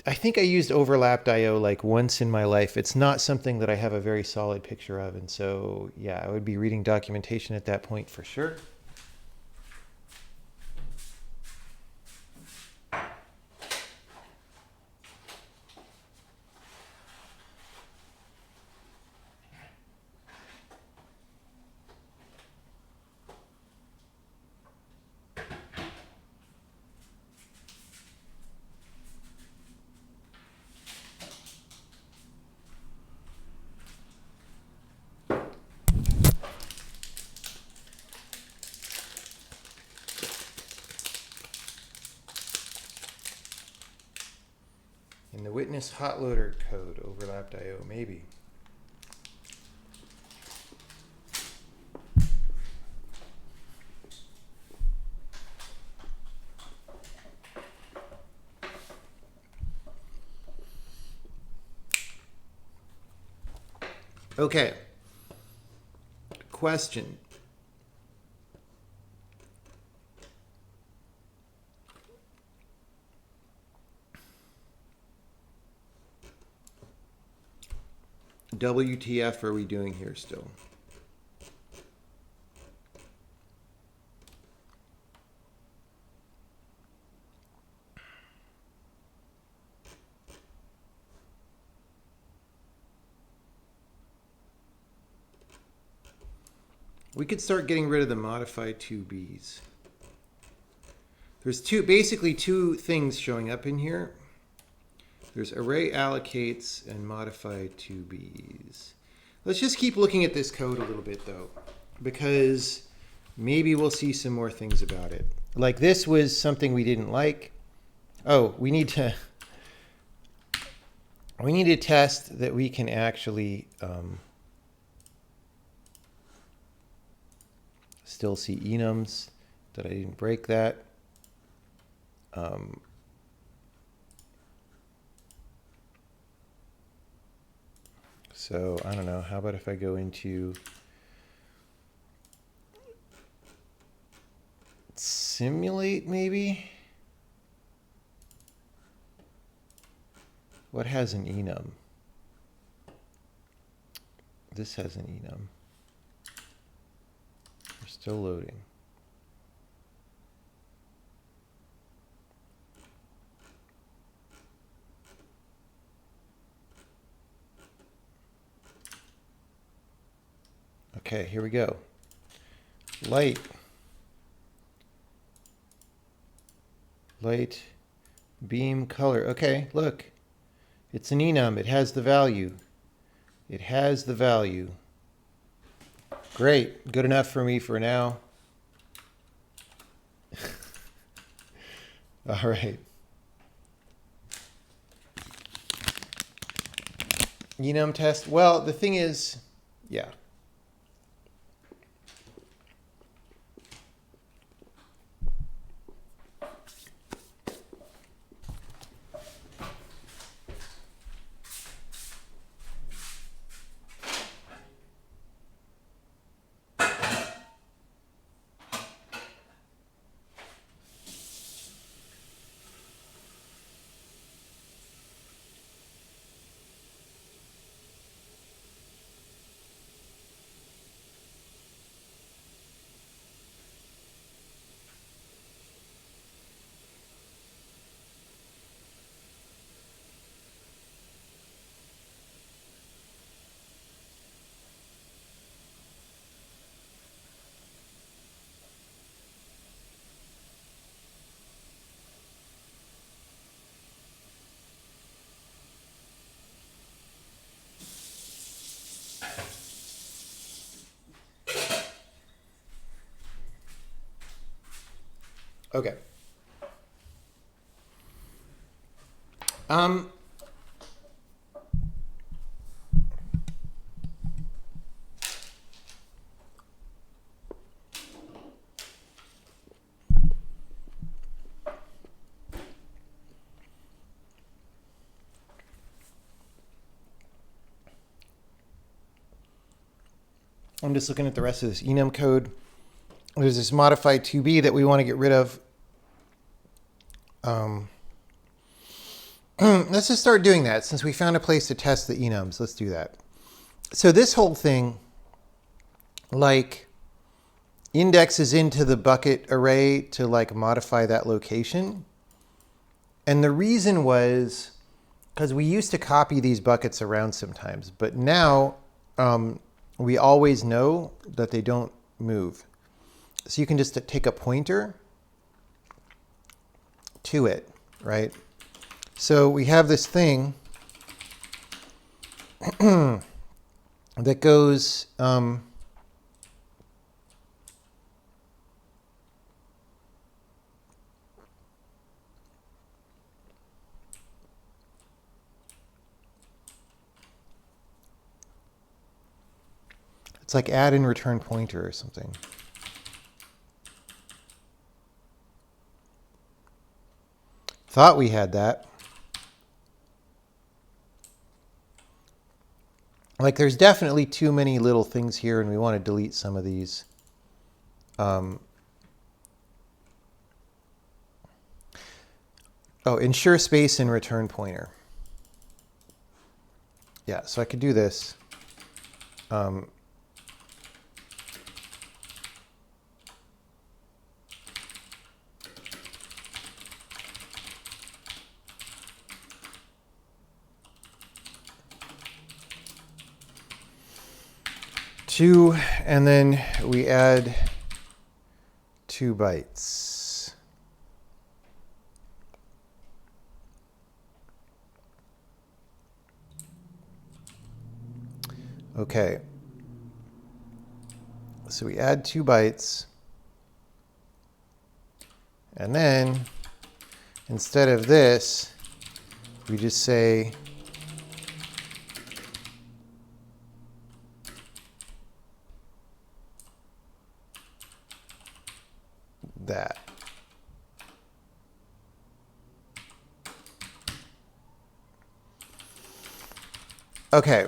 think I used overlap.io like once in my life. It's not something that I have a very solid picture of. And so, yeah, I would be reading documentation at that point for sure. In the witness hotloader code, overlap.io, maybe. Okay. Question. WTF are we doing here still? We could start getting rid of the modified 2Bs. There's basically two things showing up in here. There's array allocates and modified 2Bs. Let's just keep looking at this code a little bit though, because maybe we'll see some more things about it. Like this was something we didn't like. Oh, we need to test that we can actually still see enums, that I didn't break that. So I don't know, how about if I go into simulate maybe? What has an enum? This has an enum. We're still loading. Okay, here we go. Light, beam, color. Okay, look. It's an enum. It has the value. It has the value. Great. Good enough for me for now. All right. Enum test. Well, the thing is, yeah. Okay. Um, I'm just looking at the rest of this enum code. There's this modified 2b that we want to get rid of. Let's just start doing that since we found a place to test the enums. Let's do that. So this whole thing, like, indexes into the bucket array to like modify that location. And the reason was because we used to copy these buckets around sometimes, but now we always know that they don't move. So you can just take a pointer to it, right? So we have this thing that goes it's like add and return pointer or something. Thought we had that. Like there's definitely too many little things here and we want to delete some of these. Oh, ensure space and return pointer. Yeah, so I could do this. Two, and then we add 2 bytes. Okay. So we add 2 bytes. And then instead of this, we just say that. Okay.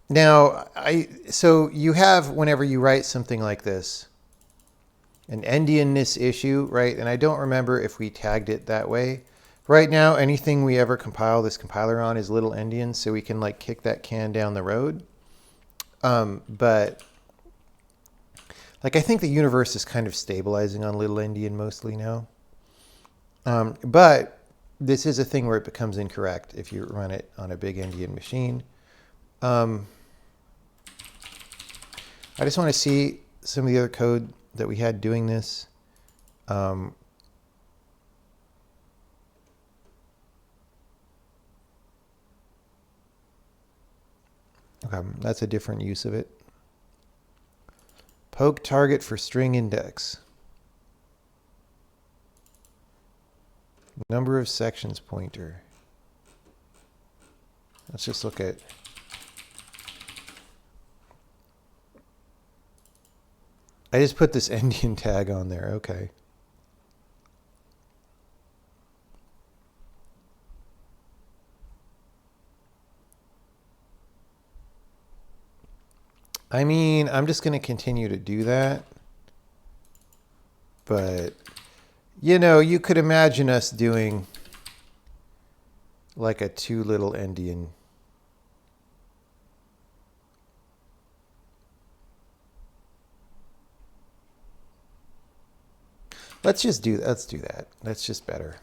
Now, so you have, whenever you write something like this, an endianness issue, right? And I don't remember if we tagged it that way. Right now, anything we ever compile this compiler on is little endian, so we can like kick that can down the road. But like I think the universe is kind of stabilizing on little endian mostly now. But this is a thing where it becomes incorrect if you run it on a big endian machine. I just want to see some of the other code that we had doing this. Okay, that's a different use of it. Poke target for string index. Number of sections pointer. Let's just look at. I just put this endian tag on there. Okay. I mean, I'm just going to continue to do that. But, you know, you could imagine us doing like a 2 little endian. Let's do that. That's just better.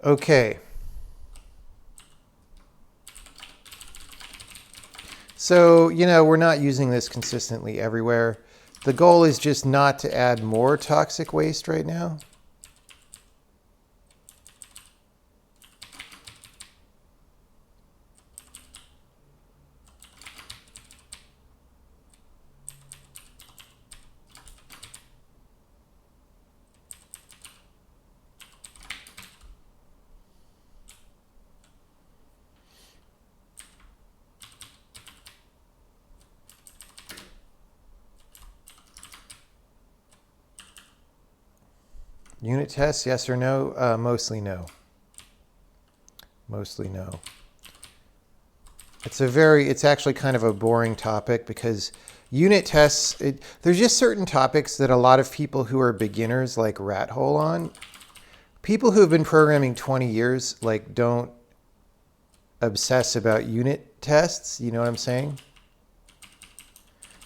Okay. So, we're not using this consistently everywhere. The goal is just not to add more toxic waste right now. Unit tests, yes or no? Mostly no. Mostly no. It's actually kind of a boring topic because unit tests, there's just certain topics that a lot of people who are beginners like rat hole on. People who have been programming 20 years like don't obsess about unit tests, you know what I'm saying?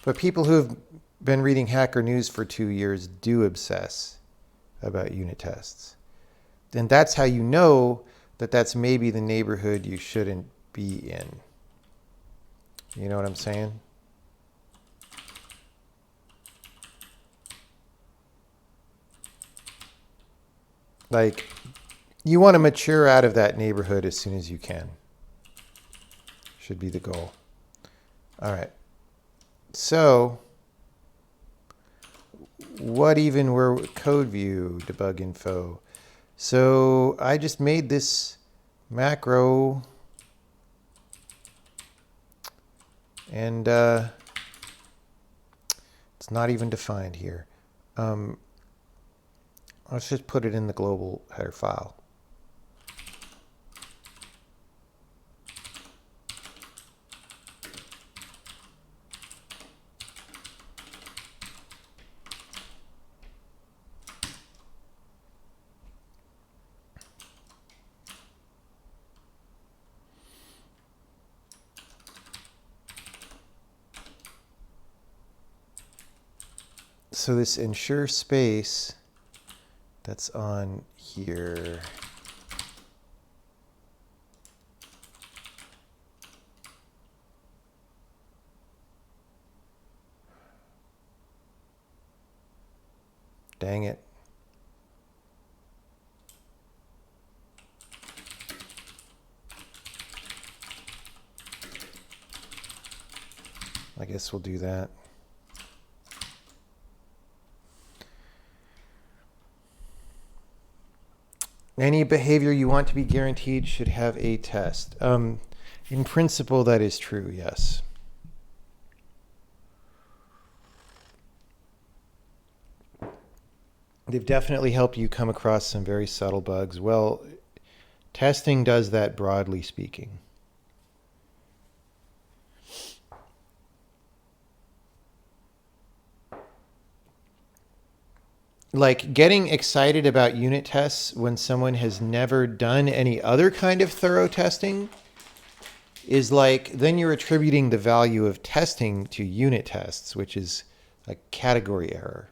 But people who have been reading Hacker News for 2 years do obsess about unit tests. And that's how you know that that's maybe the neighborhood you shouldn't be in. You know what I'm saying? Like, you want to mature out of that neighborhood as soon as you can. Should be the goal. All right. So, what even were code view, debug info? So, I just made this macro and it's not even defined here. Let's just put it in the global header file. So this ensure space that's on here. Dang it. I guess we'll do that. Any behavior you want to be guaranteed should have a test. In principle, that is true, yes. They've definitely helped you come across some very subtle bugs. Well, testing does that broadly speaking. Like getting excited about unit tests when someone has never done any other kind of thorough testing is like, then you're attributing the value of testing to unit tests, which is a category error.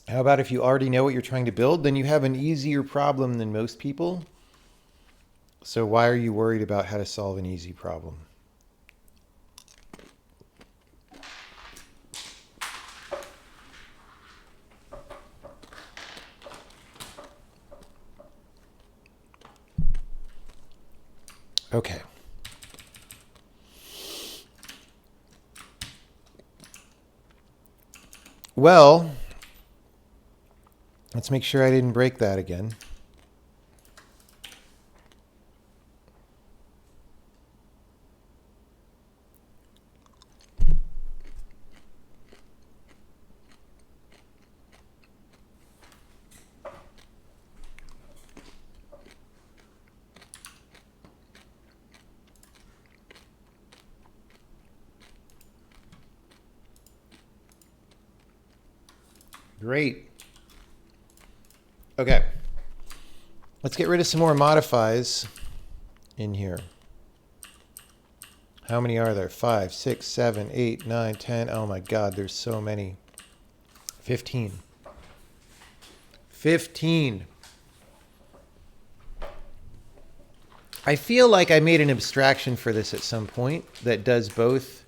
How about if you already know what you're trying to build, then you have an easier problem than most people. So why are you worried about how to solve an easy problem? Okay. Well, let's make sure I didn't break that again. Great. Okay. Let's get rid of some more modifies in here. How many are there? 5, 6, 7, 8, 9, 10. Oh my God, there's so many. 15. 15. I feel like I made an abstraction for this at some point that does both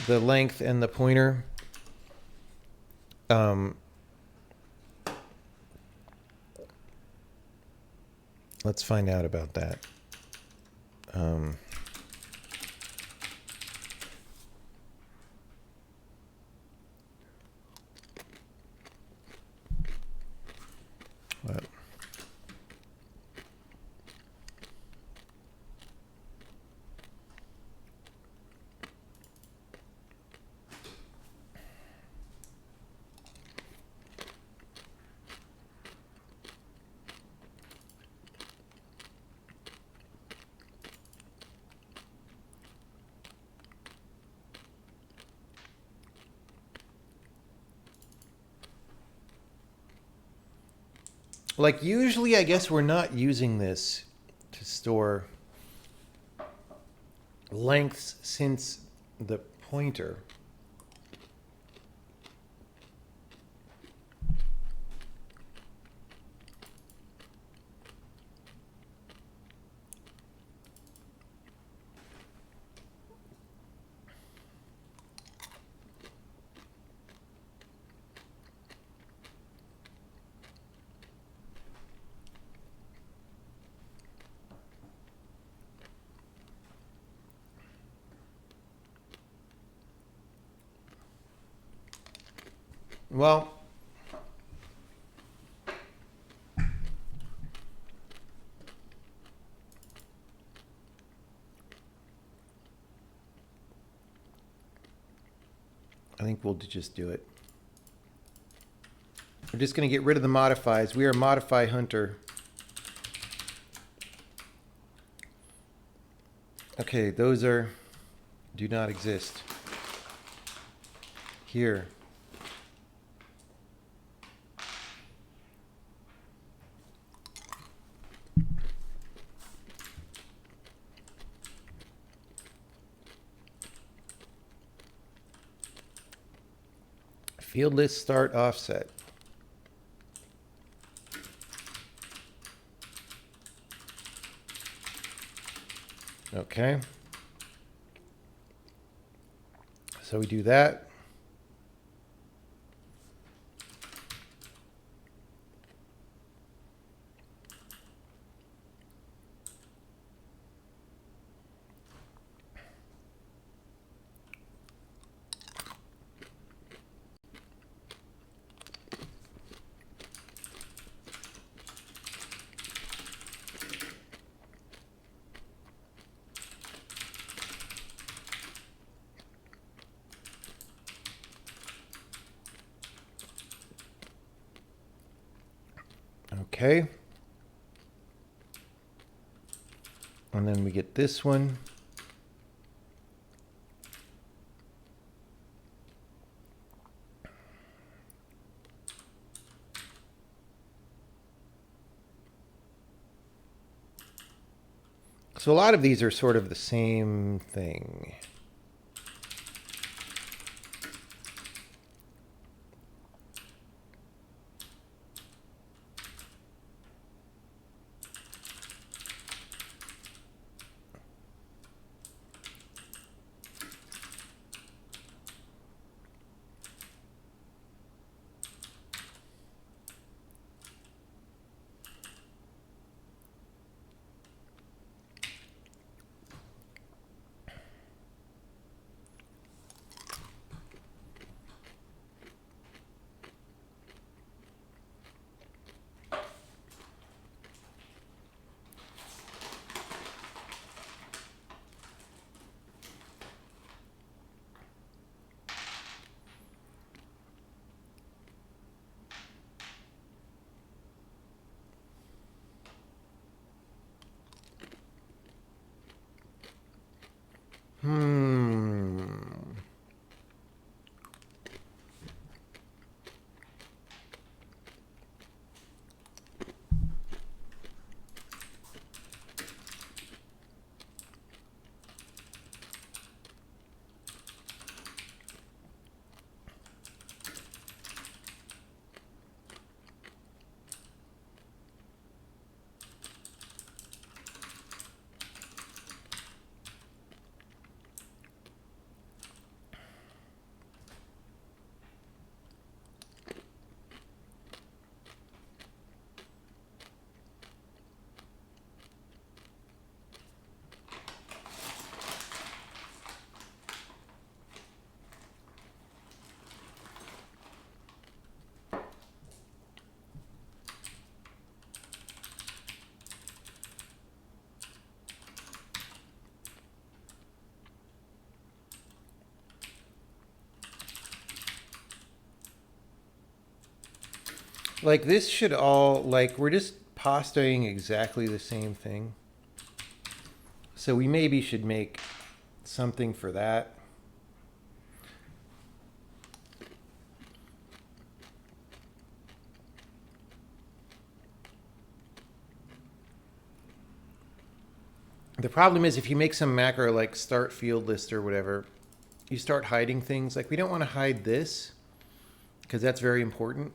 the length and the pointer. Let's find out about that. What? Like usually, I guess we're not using this to store lengths since the pointer. Well, I think we'll just do it. We're just going to get rid of the modifies. We are modify hunter. Okay, those do not exist. Here. Field list start offset. Okay. So we do that. Okay. And then we get this one. So a lot of these are sort of the same thing. Like this should all, like we're just pastaing exactly the same thing. So we maybe should make something for that. The problem is if you make some macro like start field list or whatever, you start hiding things. Like we don't want to hide this because that's very important.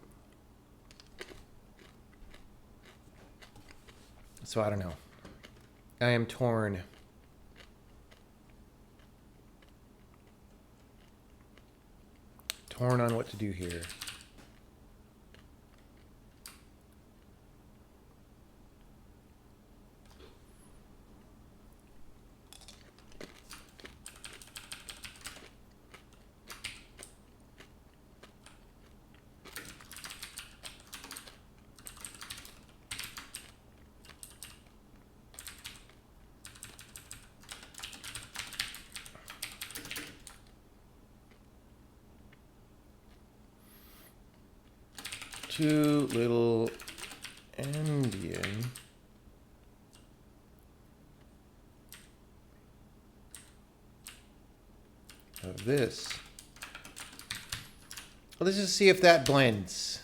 So I don't know. I am torn. Torn on what to do here. Too little endian. Of this. Well, let's just see if that blends.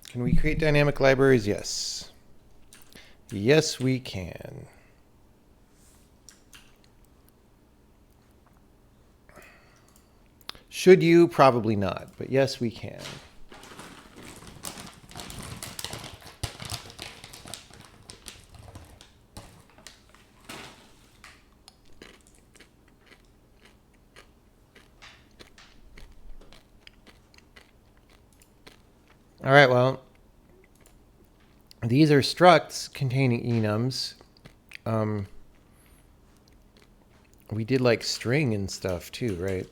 Can we create dynamic libraries? Yes. Yes, we can. Should you? Probably not, but yes, we can. All right, well, these are structs containing enums. We did like string and stuff too, right?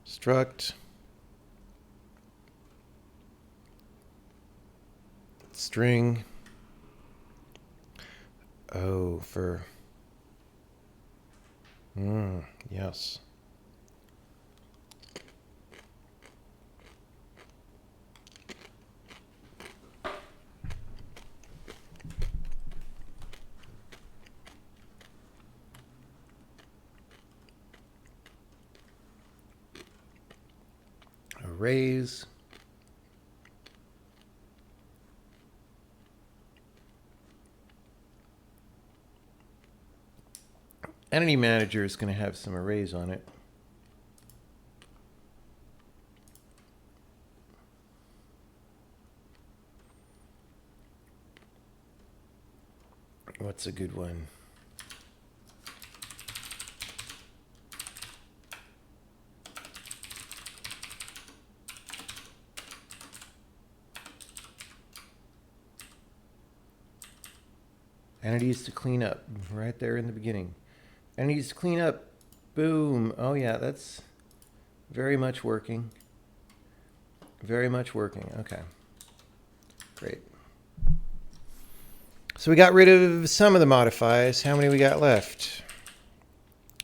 Struct. String. Oh, for. Yes. Arrays. Entity manager is going to have some arrays on it. What's a good one? Entities to clean up, right there in the beginning. Entities to clean up, boom. Oh yeah, that's very much working. Very much working, okay. Great. So we got rid of some of the modifiers. How many we got left?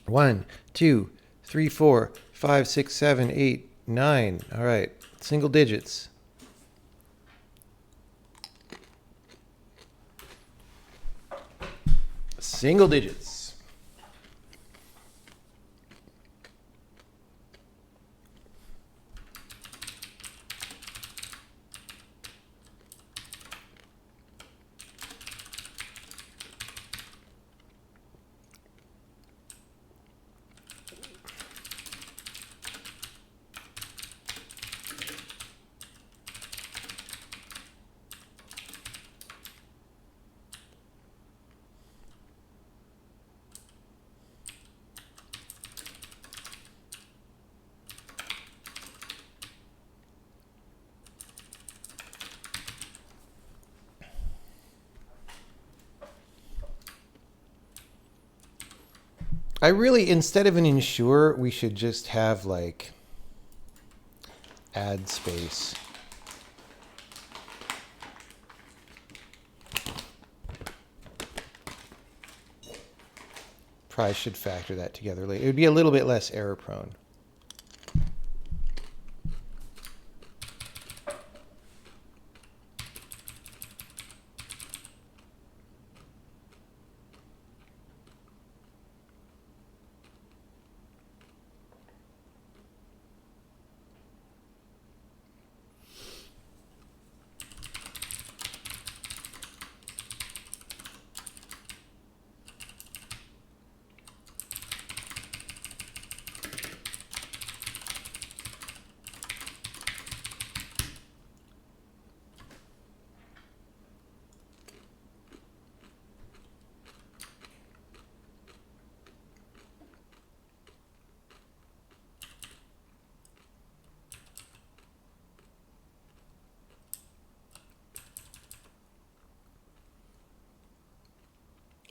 1, 2, 3, 4, 5, 6, 7, 8, 9. All right, single digits. Single digits. I really, instead of an ensure, we should just have like add space. probably should factor that together later. It would be a little bit less error prone.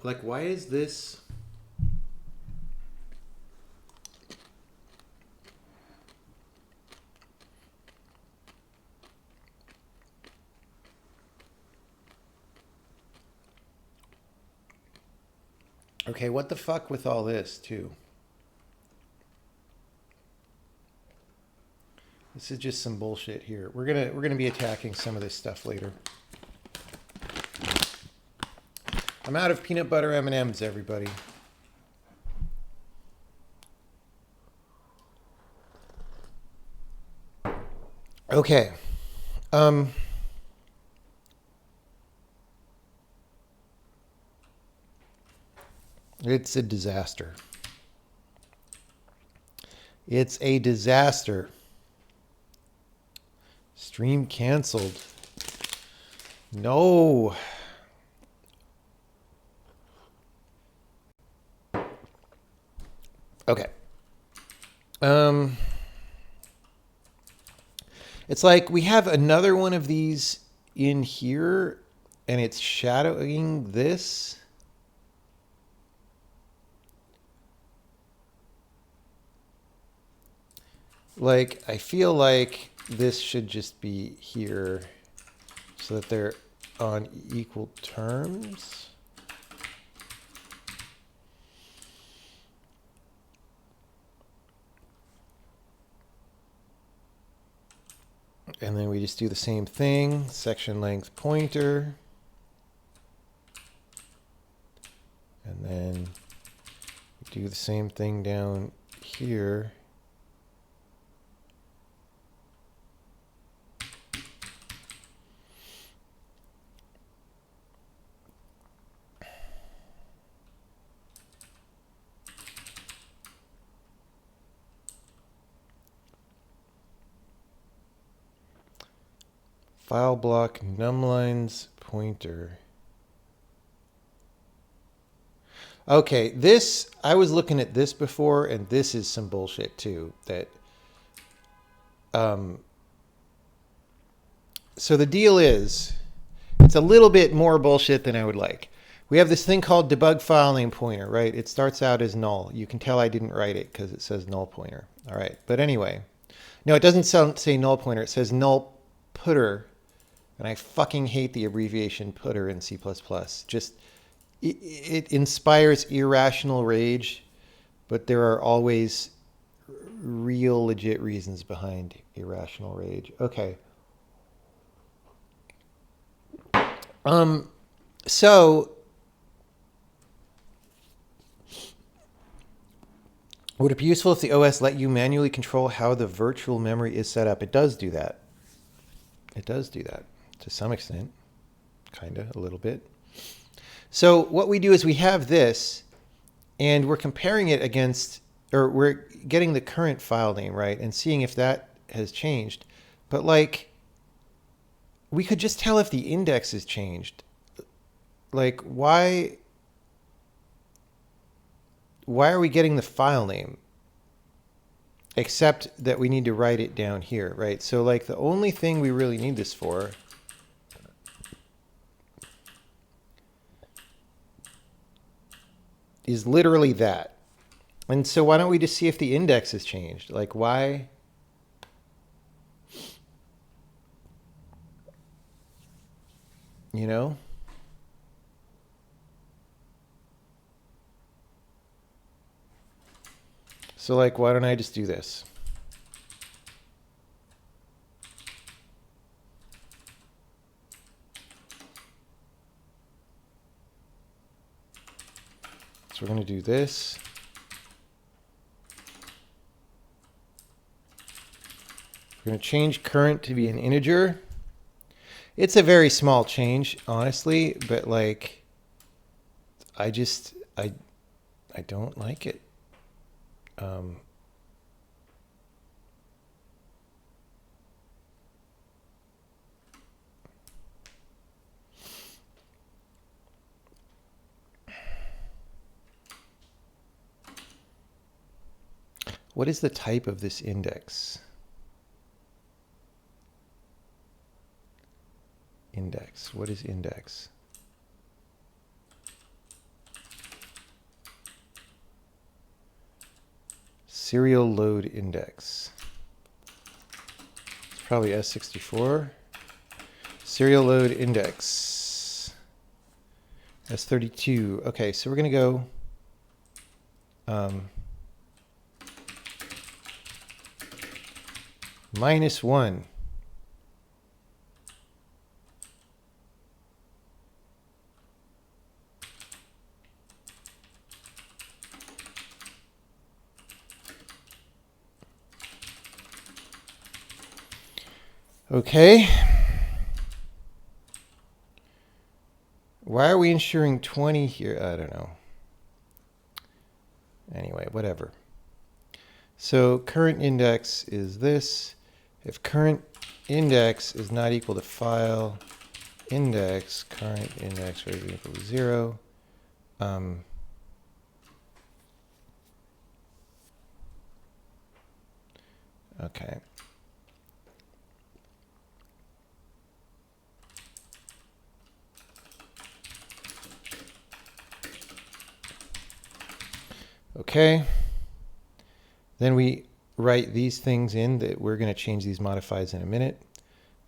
Like, why is this? Okay, what the fuck with all this, too? This is just some bullshit here. We're gonna be attacking some of this stuff later. I'm out of peanut butter M&Ms, everybody. Okay. It's a disaster. It's a disaster. Stream canceled. No. Okay. It's like we have another one of these in here and it's shadowing this. Like, I feel like this should just be here so that they're on equal terms. And then we just do the same thing, section length pointer. And then we do the same thing down here. File block numlines pointer. Okay, this, I was looking at this before, and this is some bullshit too. That, so the deal is, it's a little bit more bullshit than I would like. We have this thing called debug file name pointer, right? It starts out as null. You can tell I didn't write it because it says null pointer. All right, but anyway, no, it doesn't say null pointer. It says null putter. And I fucking hate the abbreviation putter in C++. Just, it inspires irrational rage, but there are always real legit reasons behind irrational rage. Okay. So would it be useful if the OS let you manually control how the virtual memory is set up? It does do that. It does do that to some extent, kind of, a little bit. So what we do is we have this, and we're comparing it against, or we're getting the current file name, right, and seeing if that has changed. But like, we could just tell if the index has changed. Like, why are we getting the file name? Except that we need to write it down here, right? So like, the only thing we really need this for is literally that. And so why don't we just see if the index has changed? Like, why? You know? So like, why don't I just do this? So we're going to do this. We're going to change current to be an integer. It's a very small change, honestly, but like, I don't like it. What is the type of this index? Index. What is index? Serial load index. It's probably S64. Serial load index. S32. Okay, so we're going to go -1. Okay. Why are we ensuring 20 here? I don't know. Anyway, whatever. So current index is this. If current index is not equal to file index, current index greater than or equal to 0. Okay. Okay. Then we write these things in that we're going to change these modifieds in a minute.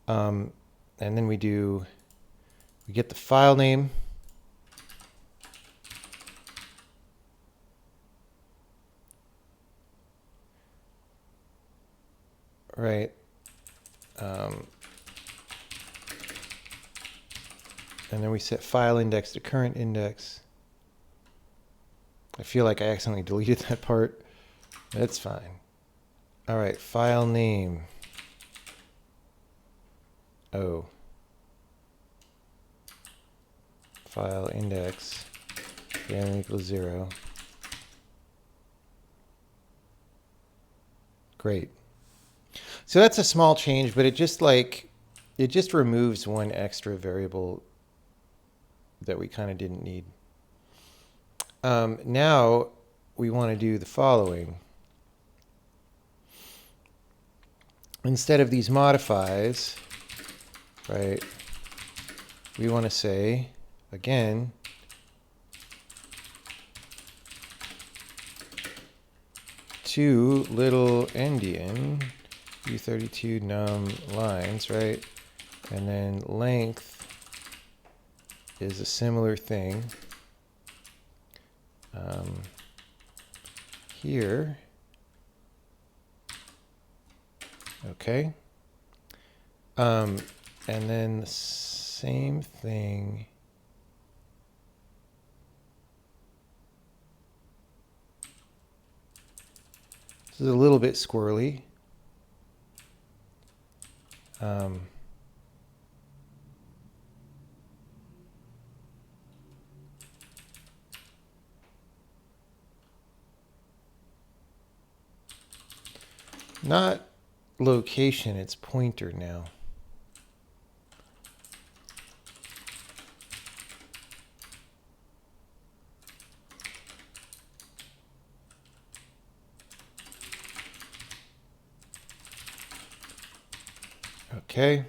And then we get the file name. Right. And then we set file index to current index. I feel like I accidentally deleted that part. That's fine. All right, file name. Oh. File index greater than or equal to 0. Great. So that's a small change, but it just removes one extra variable that we kind of didn't need. Now we want to do the following. Instead of these modifies, right, we want to say, again, two little endian, U32 num lines, right? And then length is a similar thing. Here. Okay. And then the same thing. This is a little bit squirrely. Not location, it's pointer now. Okay.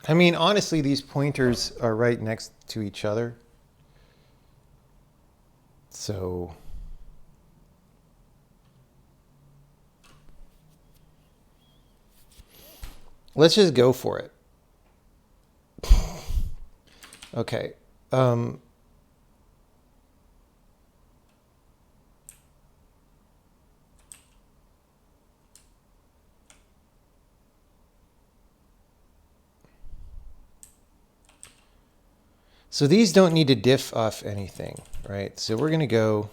I mean, honestly, these pointers are right next to each other. So let's just go for it. Okay. So these don't need to diff off anything, right? So we're going to go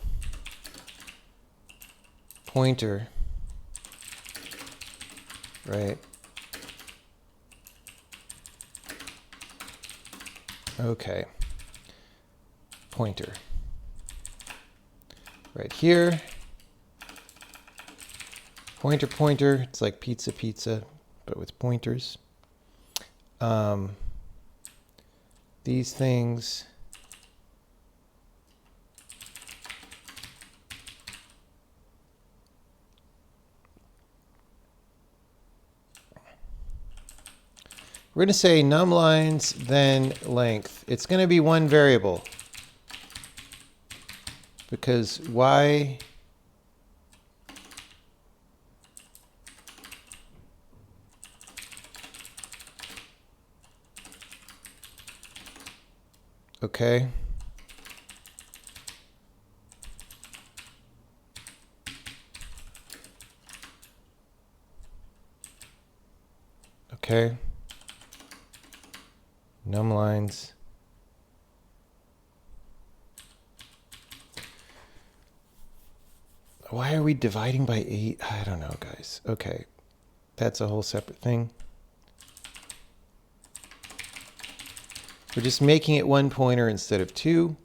pointer, right? Okay. Pointer. Right here. Pointer, pointer. It's like pizza, pizza, but with pointers. These things. We're going to say num lines, then length. It's going to be one variable because y okay. Okay. Num lines. Why are we dividing by 8? I don't know, guys. Okay. That's a whole separate thing. We're just making it one pointer instead of two.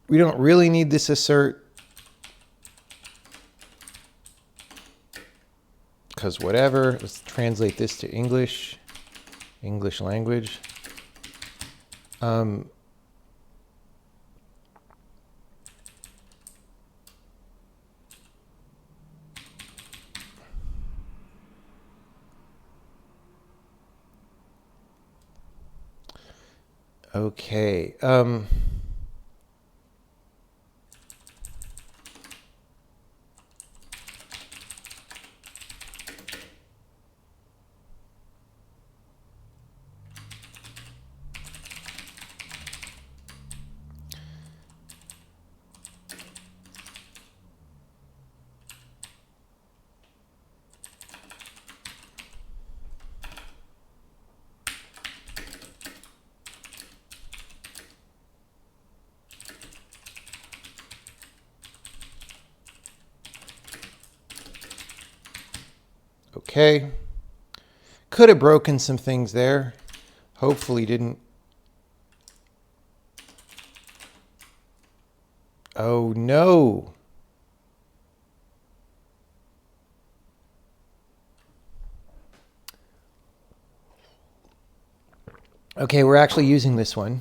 We don't really need this assert because whatever. Let's translate this to English language. Okay. Okay. Could have broken some things there. Hopefully didn't. Oh no. Okay, we're actually using this one.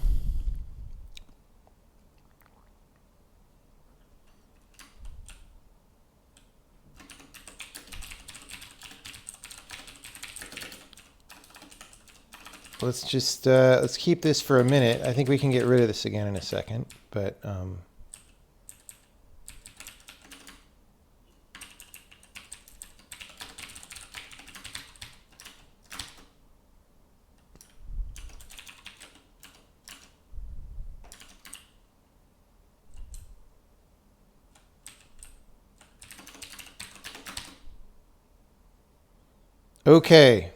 Let's just let's keep this for a minute. I think we can get rid of this again in a second, but okay.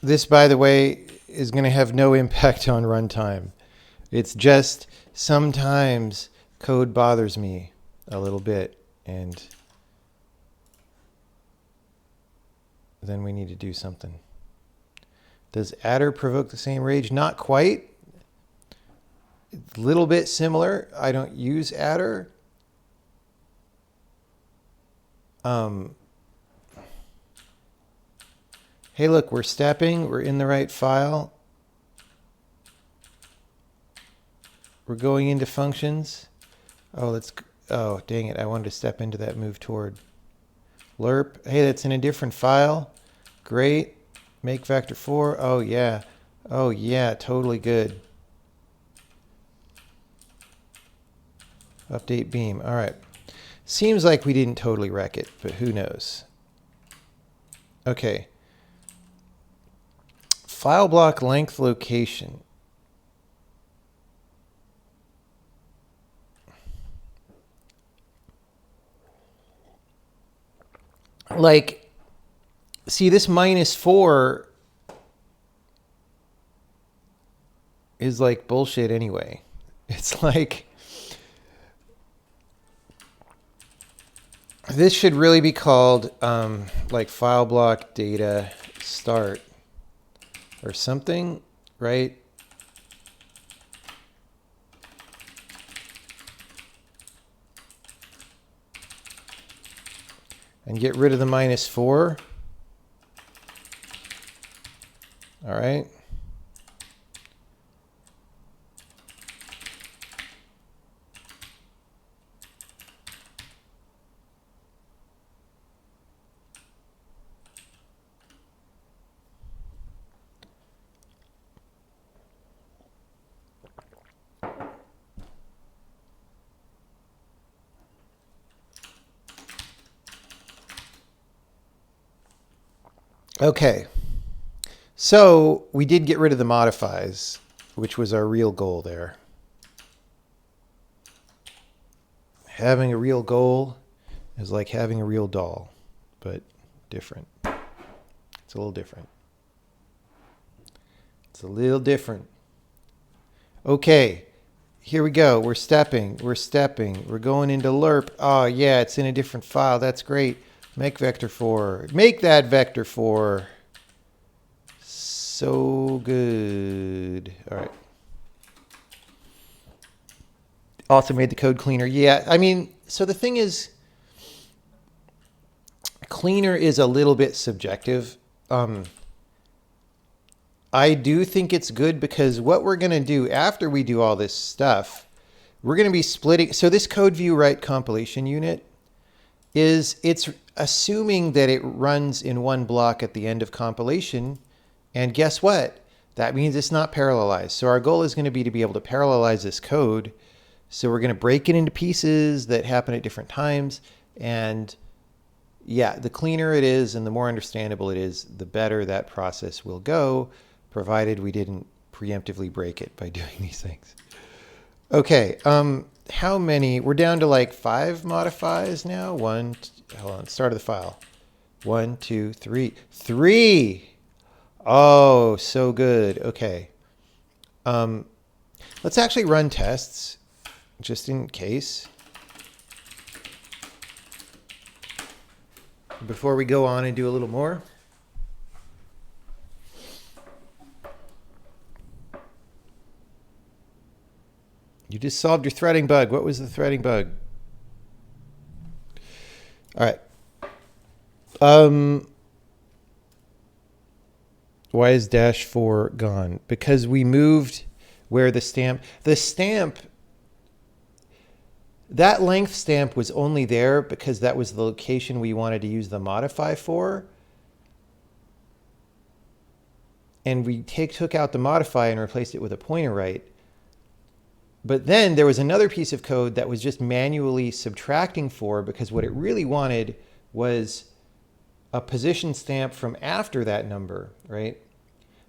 This, by the way, is going to have no impact on runtime. It's just sometimes code bothers me a little bit, and then we need to do something. Does adder provoke the same rage? Not quite. A little bit similar. I don't use adder. Hey, look, we're stepping. We're in the right file. We're going into functions. Oh, oh, dang it. I wanted to step into that move toward lerp. Hey, that's in a different file. Great. Make vector 4. Oh, yeah. Oh, yeah. Totally good. Update beam. All right. Seems like we didn't totally wreck it, but who knows? Okay. File block length location. like, see, this -4 is like bullshit anyway. It's like, this should really be called like file block data start or something, right? And get rid of the -4. All right. Okay. So we did get rid of the modifies, which was our real goal there. Having a real goal is like having a real doll, but different. It's a little different. It's a little different. Okay, here we go. We're stepping. We're going into lerp. Oh, yeah, it's in a different file. That's great. Make vector 4. Make that vector 4. So good. All right. Also made the code cleaner. Yeah, I mean, so the thing is, cleaner is a little bit subjective. I do think it's good because what we're going to do after we do all this stuff, we're going to be splitting. So this code view write compilation unit it's assuming that it runs in one block at the end of compilation. And guess what? That means it's not parallelized. So our goal is going to be able to parallelize this code. So we're going to break it into pieces that happen at different times. And yeah, the cleaner it is and the more understandable it is, the better that process will go, provided we didn't preemptively break it by doing these things. Okay, how many? We're down to like 5 modifies now. Hold on, start of the file. 1, 2, 3. 3! Oh, so good. Okay. Let's actually run tests, just in case. Before we go on and do a little more. You just solved your threading bug. What was the threading bug? All right. Why is -4 gone? Because we moved where the stamp, that length stamp was only there because that was the location we wanted to use the modify for. And we took out the modify and replaced it with a pointer right. But then there was another piece of code that was just manually subtracting 4 because what it really wanted was a position stamp from after that number, right?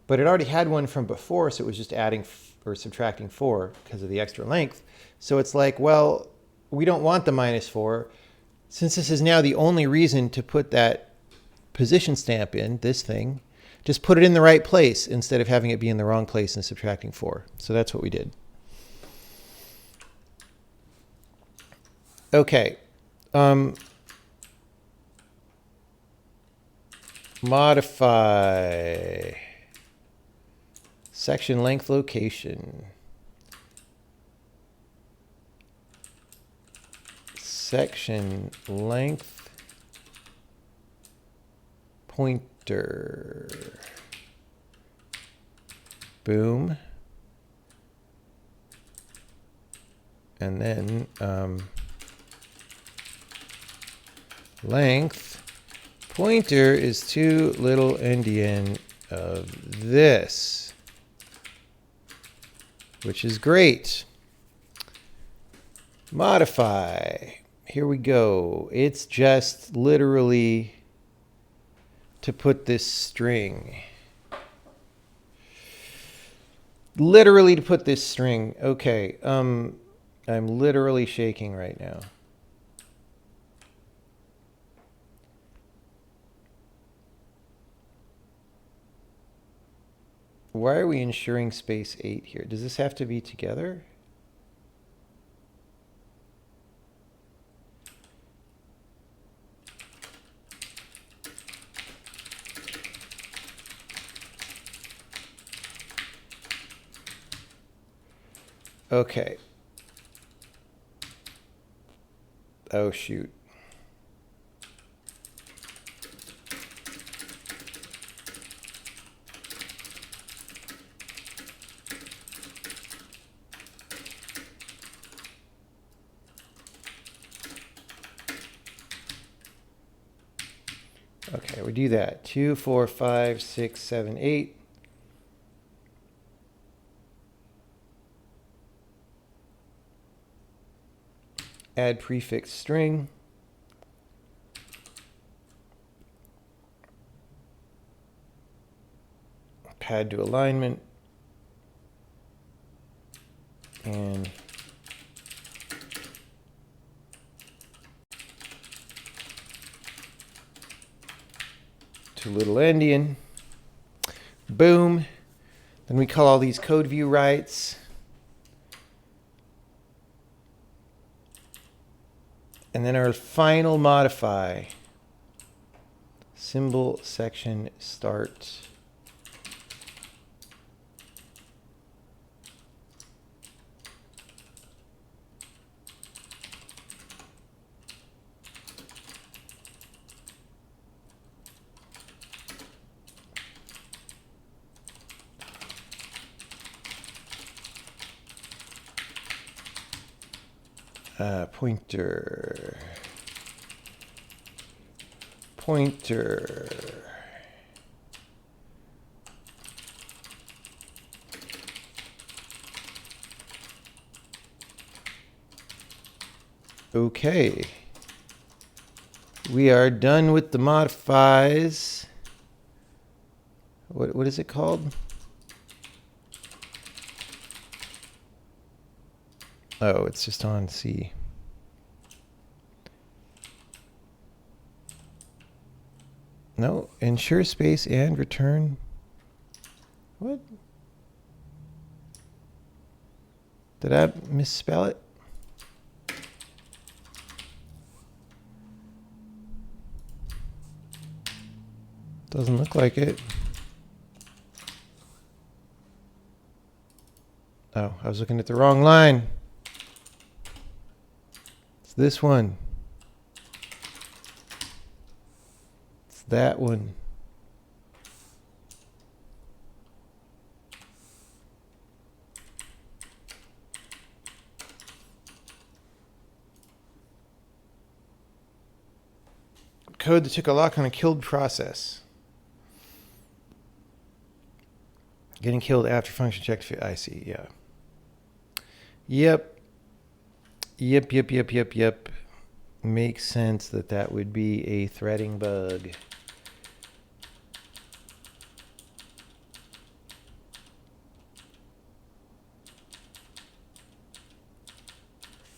But it already had one from before, so it was just adding or subtracting 4 because of the extra length. So it's like, well, we don't want the -4. Since this is now the only reason to put that position stamp in, this thing, just put it in the right place instead of having it be in the wrong place and subtracting 4. So that's what we did. Okay. Modify section length location. Section length pointer. Boom. And then length pointer is to little endian of this, which is great. Modify. Here we go. It's just literally to put this string. Literally to put this string. Okay. I'm literally shaking right now. Why are we ensuring space 8 here? Does this have to be together? Okay. Oh, shoot. Okay, we do that. 2, 4, 5, 6, 7, 8. Add prefix string. Pad to alignment. And to little endian. Boom. Then we call all these code view rights. And then our final modify. Symbol section start. Pointer. Pointer. Okay. We are done with the modifies. What is it called? Oh, it's just on C. No, ensure space and return. What? Did I misspell it? Doesn't look like it. Oh, I was looking at the wrong line. It's this one. It's that one. Code that took a lock on a killed process. Getting killed after function check. I see, yeah. Yep. Yep. Makes sense that that would be a threading bug.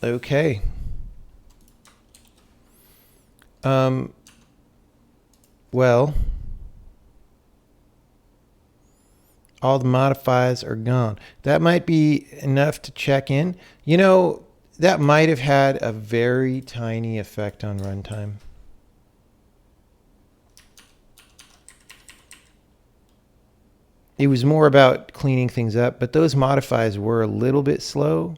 Okay. Well, all the modifiers are gone. That might be enough to check in. You know, that might have had a very tiny effect on runtime. It was more about cleaning things up, but those modifiers were a little bit slow.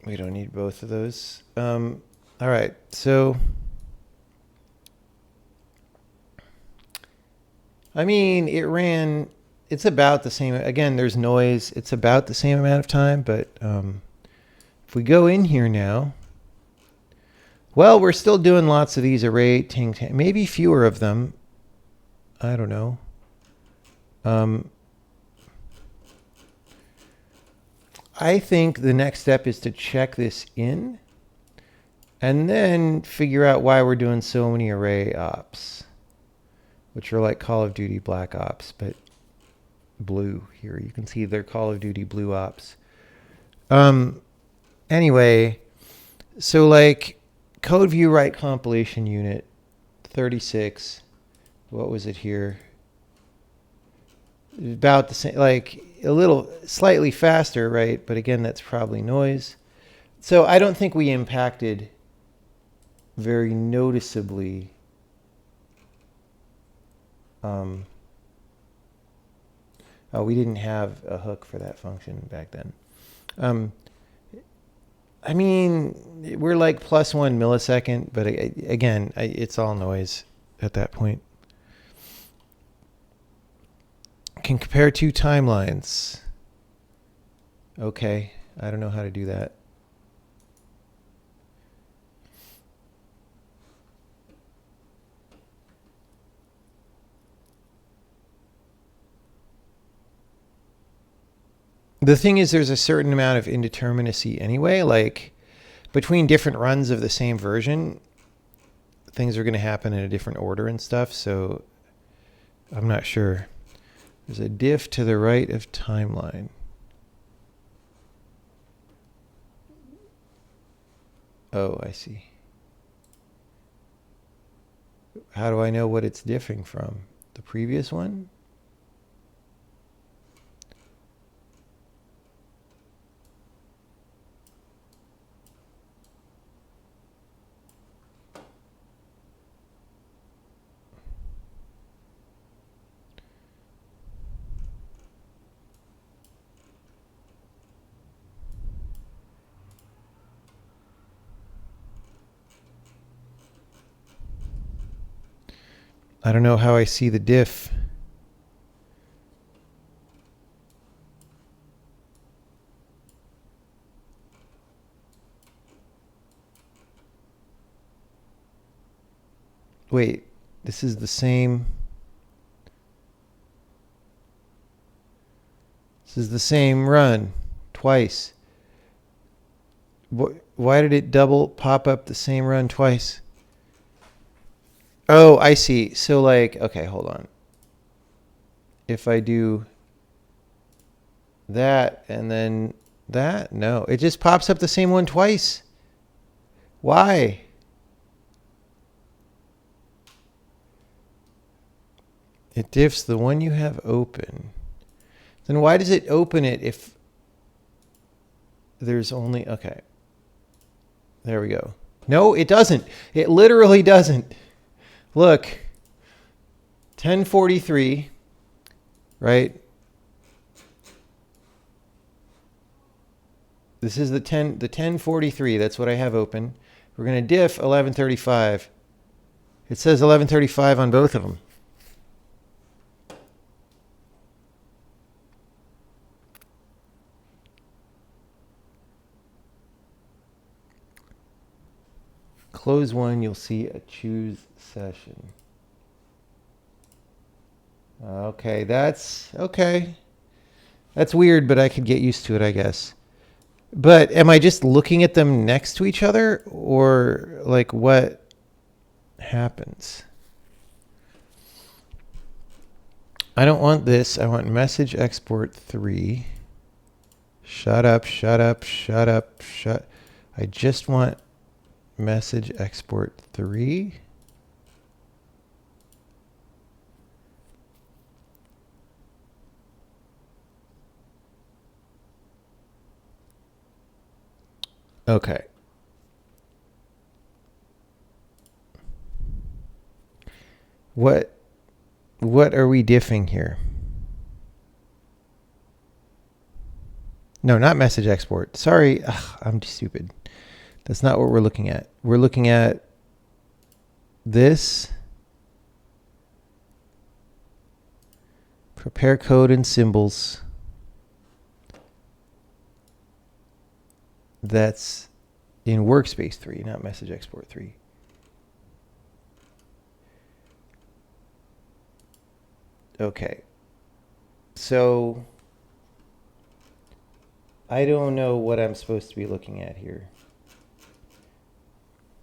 We don't need both of those. All right, so I mean, it's about the same. Again, there's noise. It's about the same amount of time, but if we go in here now, well, we're still doing lots of these array, ting, ting, maybe fewer of them. I don't know. I think the next step is to check this in. And then figure out why we're doing so many array ops, which are like Call of Duty Black Ops, but blue here. You can see they're Call of Duty Blue Ops. Anyway, so like code view write compilation unit 36. What was it here? About the same, like a little slightly faster, right? But again, that's probably noise. So I don't think we impacted very noticeably. Oh, we didn't have a hook for that function back then. I mean, we're like plus 1 millisecond, but again, it's all noise at that point. Can compare two timelines. Okay, I don't know how to do that. The thing is, there's a certain amount of indeterminacy anyway. Like between different runs of the same version, things are going to happen in a different order and stuff. So I'm not sure. There's a diff to the right of timeline. Oh, I see. How do I know what it's diffing from? The previous one? I don't know how I see the diff. Wait, this is the same. This is the same run twice. Why did it double pop up the same run twice? Oh, I see. So like, okay, hold on. If I do that and then that, no, it just pops up the same one twice. Why? It diffs the one you have open. Then why does it open it if there's only, okay. There we go. No, it doesn't. It literally doesn't. Look, 1043, right? This is the 1043. That's what I have open. We're going to diff 1135. It says 1135 on both of them. Close one, you'll see a choose session. Okay, that's okay. That's weird, but I could get used to it, I guess. But am I just looking at them next to each other, or like what happens? I don't want this. I want message export 3. Shut up, shut up, shut up, shut. I just want message export 3. Okay. What are we diffing here? No, not message export. Sorry, I'm stupid. That's not what we're looking at. We're looking at this. Prepare code and symbols. That's in workspace 3, not message export 3. Okay. So I don't know what I'm supposed to be looking at here.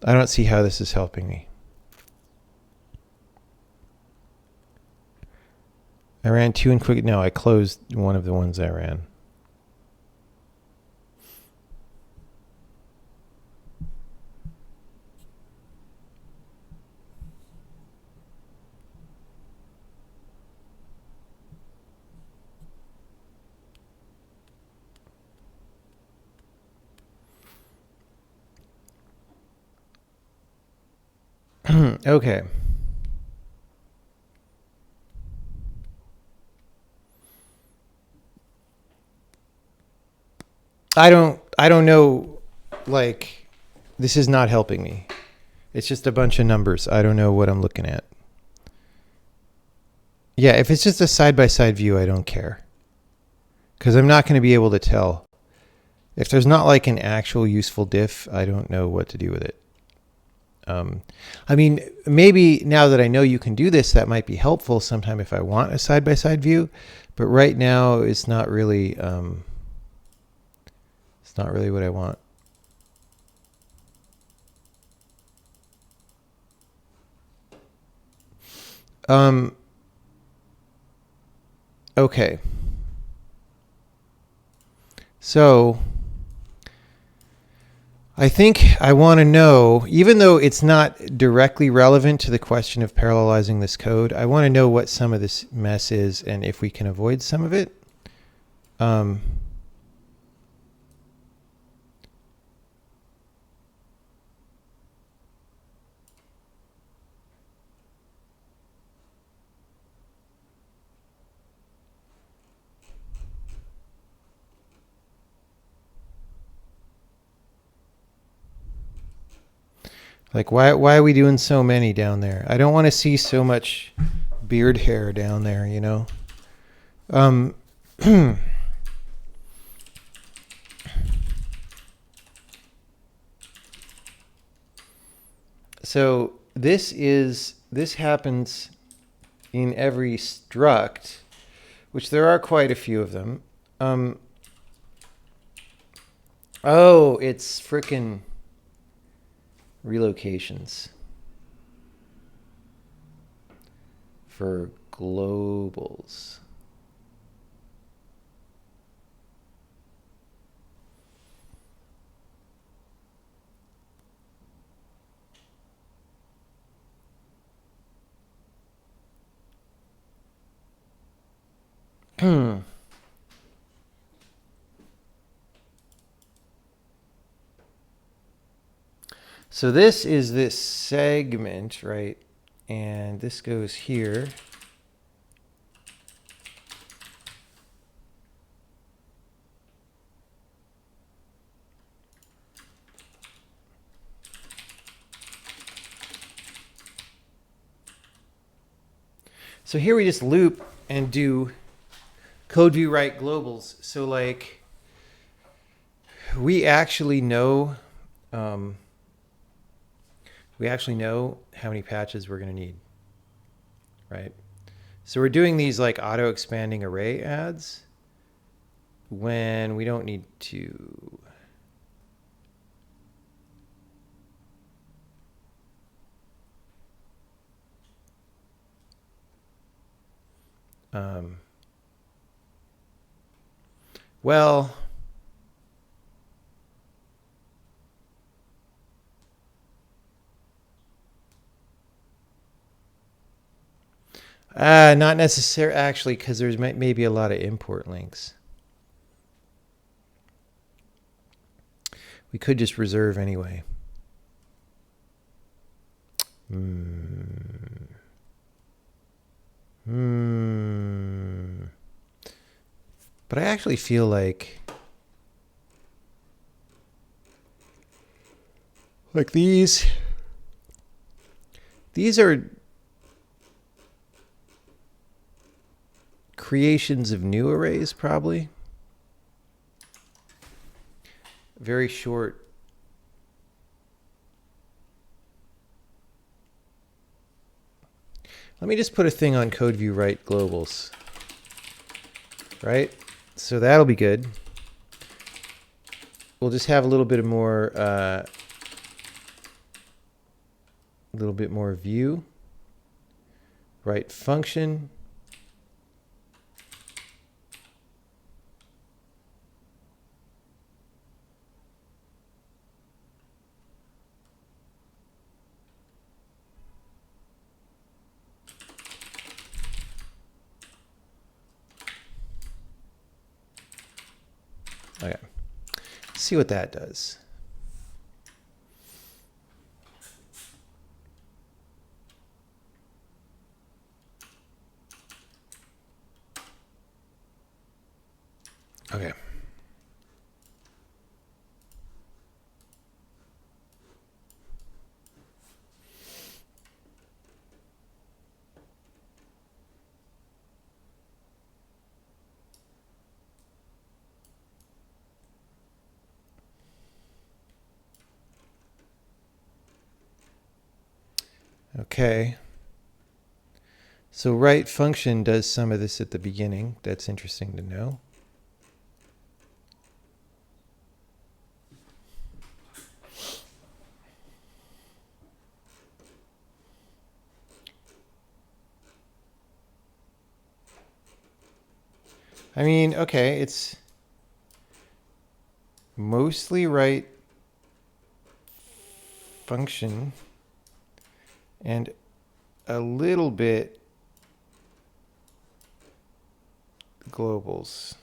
I don't see how this is helping me. I ran 2 in quick. No, I closed one of the ones I ran. Okay. I don't know, like, this is not helping me. It's just a bunch of numbers. I don't know what I'm looking at. Yeah, if it's just a side-by-side view, I don't care. Because I'm not going to be able to tell. If there's not like an actual useful diff, I don't know what to do with it. I mean, maybe now that I know you can do this, that might be helpful sometime if I want a side-by-side view. But right now, it's not really what I want. Okay. So I think I want to know, even though it's not directly relevant to the question of parallelizing this code, I want to know what some of this mess is and if we can avoid some of it. Like, why are we doing so many down there? I don't want to see so much beard hair down there, you know? So this happens in every struct, which there are quite a few of them. Oh, it's frickin' relocations for globals. So this is this segment, right? And this goes here. So here we just loop and do code view write globals. So like we actually know how many patches we're going to need, right? So we're doing these like auto expanding array adds when we don't need to. Well, not necessarily, actually, because there's maybe a lot of import links. We could just reserve anyway. But I actually feel like these are creations of new arrays, probably. Very short. Let me just put a thing on code view write globals. Right? So that'll be good. We'll just have a little bit of more a little bit more view. Write function. Okay. See what that does. Okay. Okay. So write function does some of this at the beginning. That's interesting to know. I mean, okay, it's mostly write function and a little bit globals.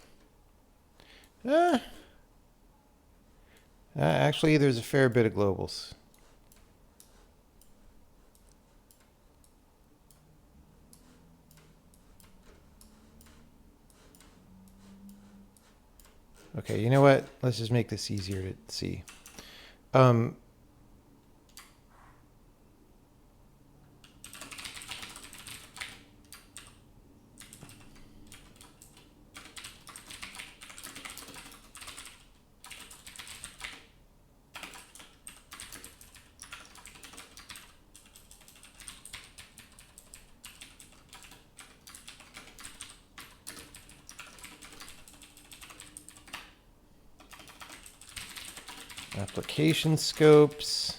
Actually, there's a fair bit of globals. Okay, you know what? Let's just make this easier to see. Application scopes,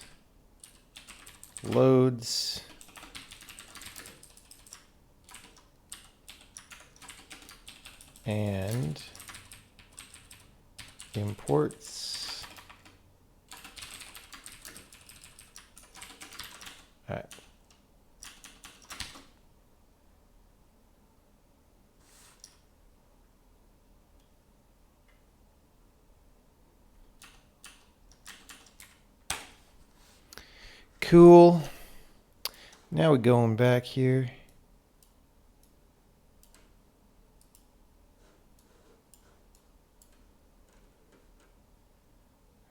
loads, and imports. All right. Cool. Now we're going back here.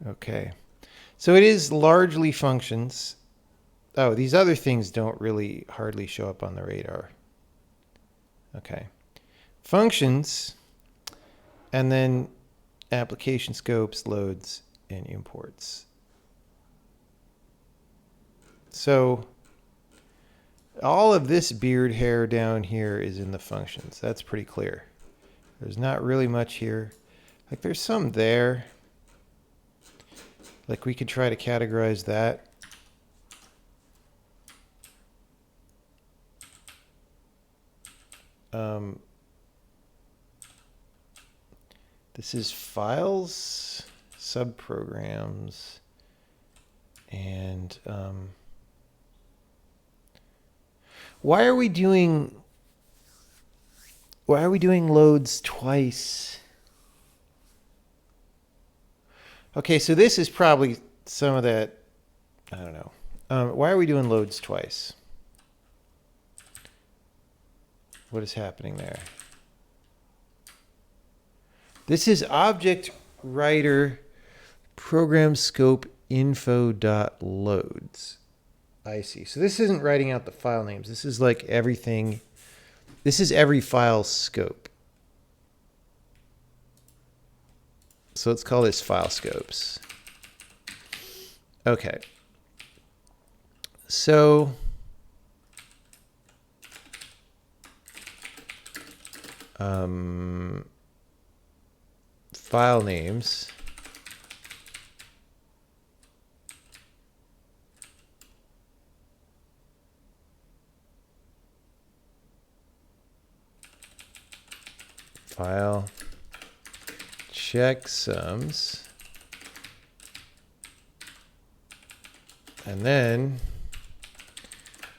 Okay. So it is largely functions. Oh, these other things don't really hardly show up on the radar. Okay. Functions, and then application scopes, loads, and imports. So all of this beard hair down here is in the functions. That's pretty clear. There's not really much here. Like there's some there. Like we could try to categorize that. This is files, subprograms, and why are we doing loads twice? Okay, so this is probably some of that, I don't know. Why are we doing loads twice? What is happening there? This is object writer program scope info.loads. I see. So this isn't writing out the file names. This is like everything. This is every file scope. So let's call this file scopes. Okay. So file names. file checksums, and then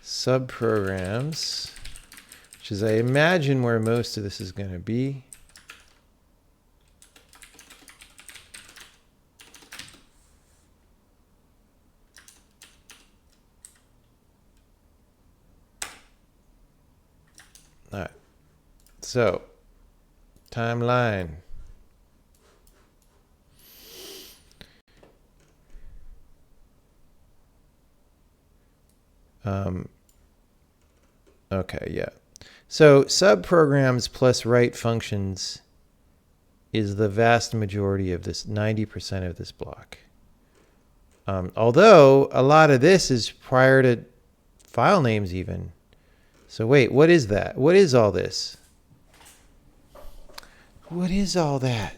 subprograms, which is, I imagine, where most of this is going to be. All right. So, timeline. Okay, yeah. So subprograms plus write functions is the vast majority of this, 90% of this block. Although a lot of this is prior to file names even. So wait, what is that? What is all this? What is all that?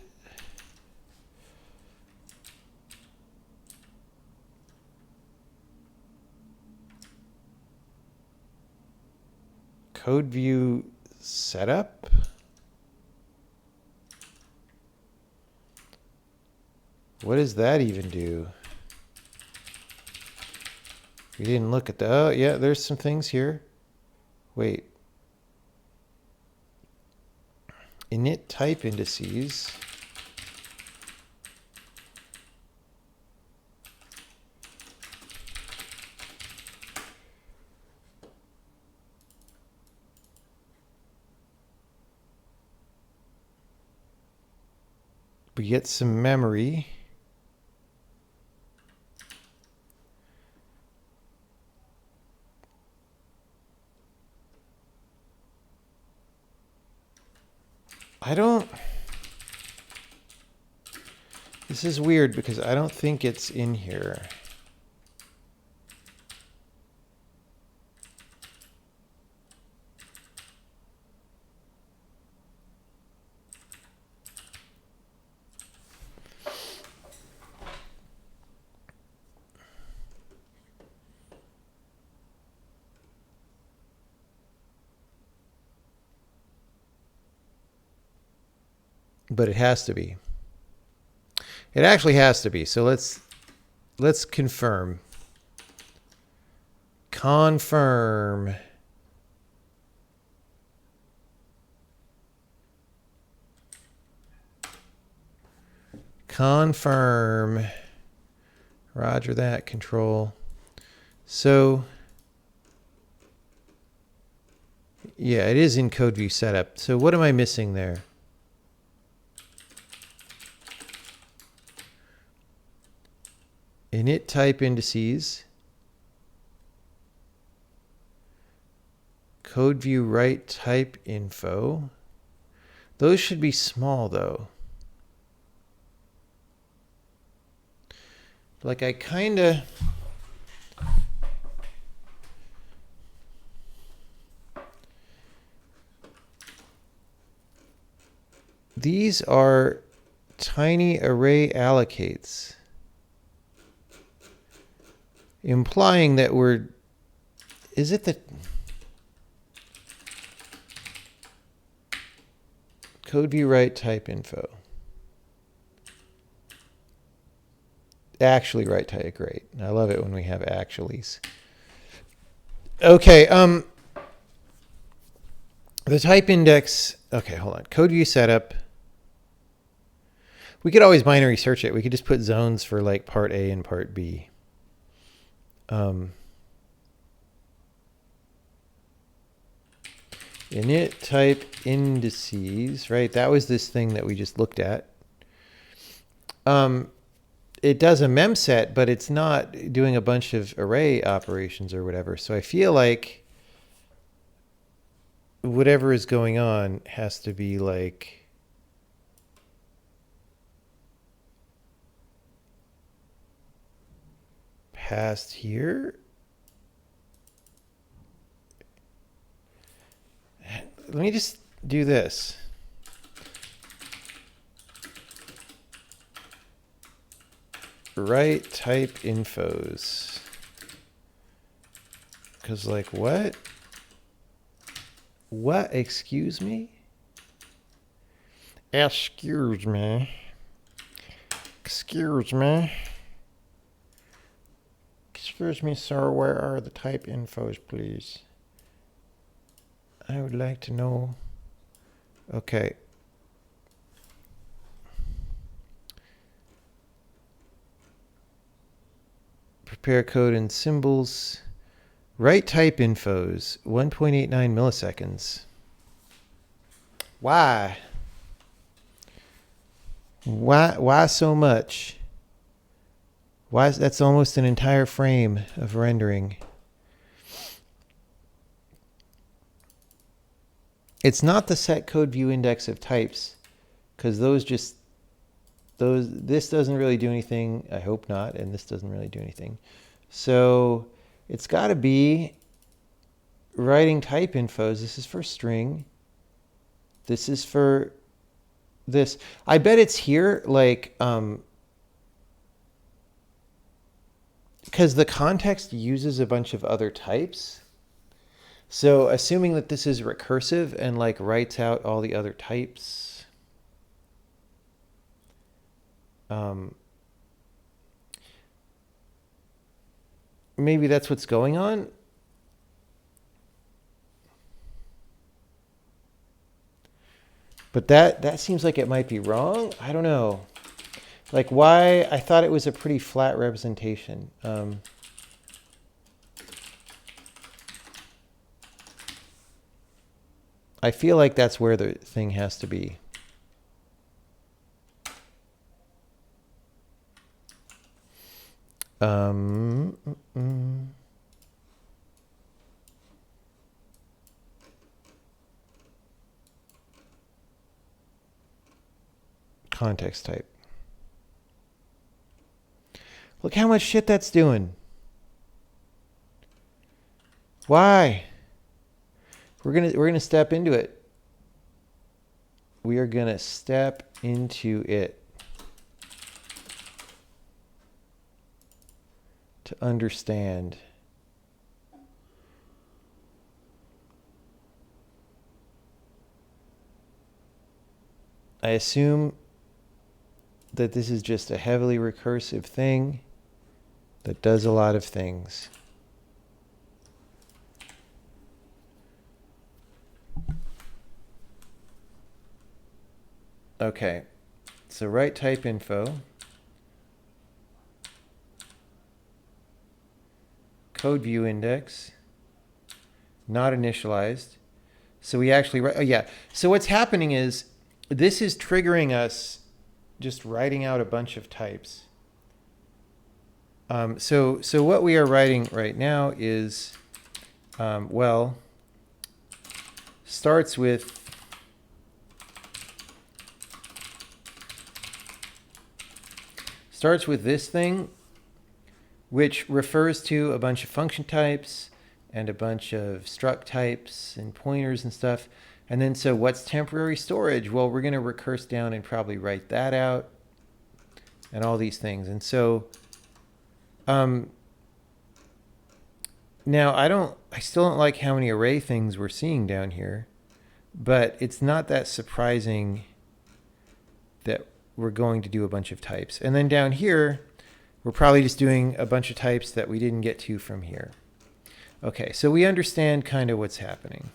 Code view setup? What does that even do? We didn't look at the, oh yeah, there's some things here. Wait. Init type indices. We get some memory. This is weird because I don't think it's in here. But it has to be. It actually has to be. So let's confirm. Confirm. Confirm. Roger that, control. So yeah, it is in code view setup. So what am I missing there? Init type indices, code view write type info. Those should be small though. Like I kind of, these are tiny array allocates, implying that we're, is it the code view write type info? Actually write type, great. I love it when we have actuallys. Okay, the type index, okay, hold on. Code view setup. We could always binary search it. We could just put zones for like part A and part B. Init type indices, right? That was this thing that we just looked at. It does a memset, but it's not doing a bunch of array operations or whatever. So I feel like whatever is going on has to be like passed here. Let me just do this. Write type infos. Because like what? What? Excuse me? Excuse me. Excuse me. Excuse me, sir. Where are the type infos, please? I would like to know. Okay. Prepare code and symbols. Write type infos. 1.89 milliseconds. Why? Why so much? Why is that's almost an entire frame of rendering? It's not the set code view index of types, because this doesn't really do anything. I hope not, and this doesn't really do anything. So it's got to be writing type infos. This is for string. This is for this. I bet it's here, like, because the context uses a bunch of other types. So assuming that this is recursive and like writes out all the other types, maybe that's what's going on. But that seems like it might be wrong. I don't know. Like, why? I thought it was a pretty flat representation. I feel like that's where the thing has to be. Context type. Look how much shit that's doing. Why? We're gonna step into it. We are gonna step into it to understand. I assume that this is just a heavily recursive thing that does a lot of things. Okay, so write type info. Code view index. Not initialized. So we actually write, oh yeah. So what's happening is this is triggering us just writing out a bunch of types. So what we are writing right now is, well, starts with this thing, which refers to a bunch of function types and a bunch of struct types and pointers and stuff. And then, so what's temporary storage? Well, we're going to recurse down and probably write that out and all these things. And so now I still don't like how many array things we're seeing down here, but it's not that surprising that we're going to do a bunch of types. And then down here, we're probably just doing a bunch of types that we didn't get to from here. Okay, so we understand kind of what's happening.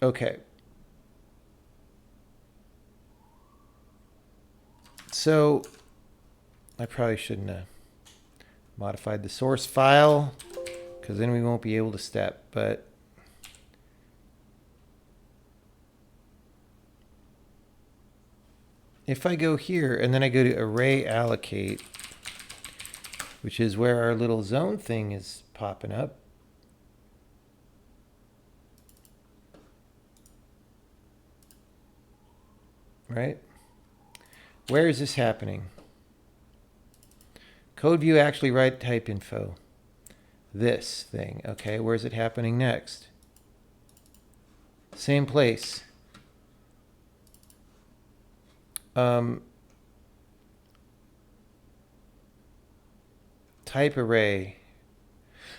Okay. So I probably shouldn't have modified the source file, because then we won't be able to step. But if I go here and then I go to array allocate, which is where our little zone thing is popping up, right? Where is this happening? Code view actually write type info. This thing. Okay, where's it happening next? Same place. Type array.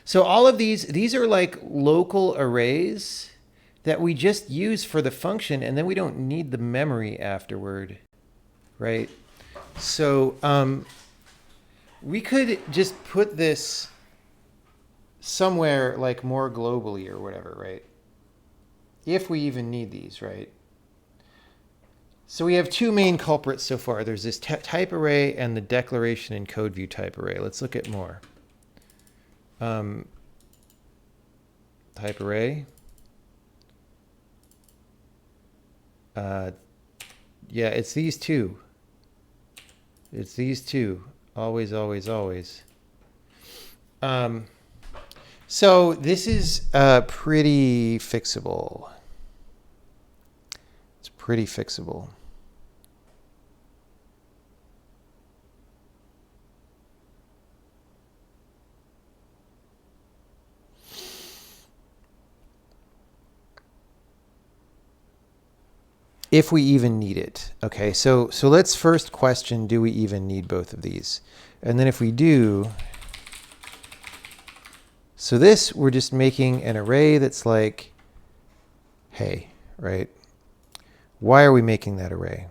So all of these are like local arrays that we just use for the function, and then we don't need the memory afterward, right? So we could just put this somewhere like more globally or whatever, right? If we even need these, right? So we have two main culprits so far. There's this type array and the declaration and code view type array. Let's look at more. Type array. Yeah, it's these two. It's these two. Always, always, always. So this is pretty fixable. It's pretty fixable. If we even need it. Okay, so let's first question, do we even need both of these? And then if we do, so this, we're just making an array that's like, hey, right? Why are we making that array?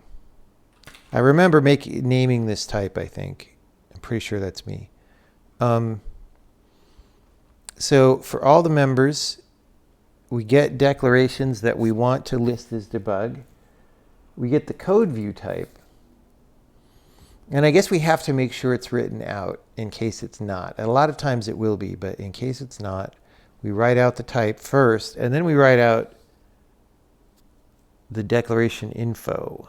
I remember naming this type, I think. I'm pretty sure that's me. So for all the members, we get declarations that we want to list as debug. We get the code view type. And I guess we have to make sure it's written out in case it's not. And a lot of times it will be, but in case it's not, we write out the type first, and then we write out the declaration info.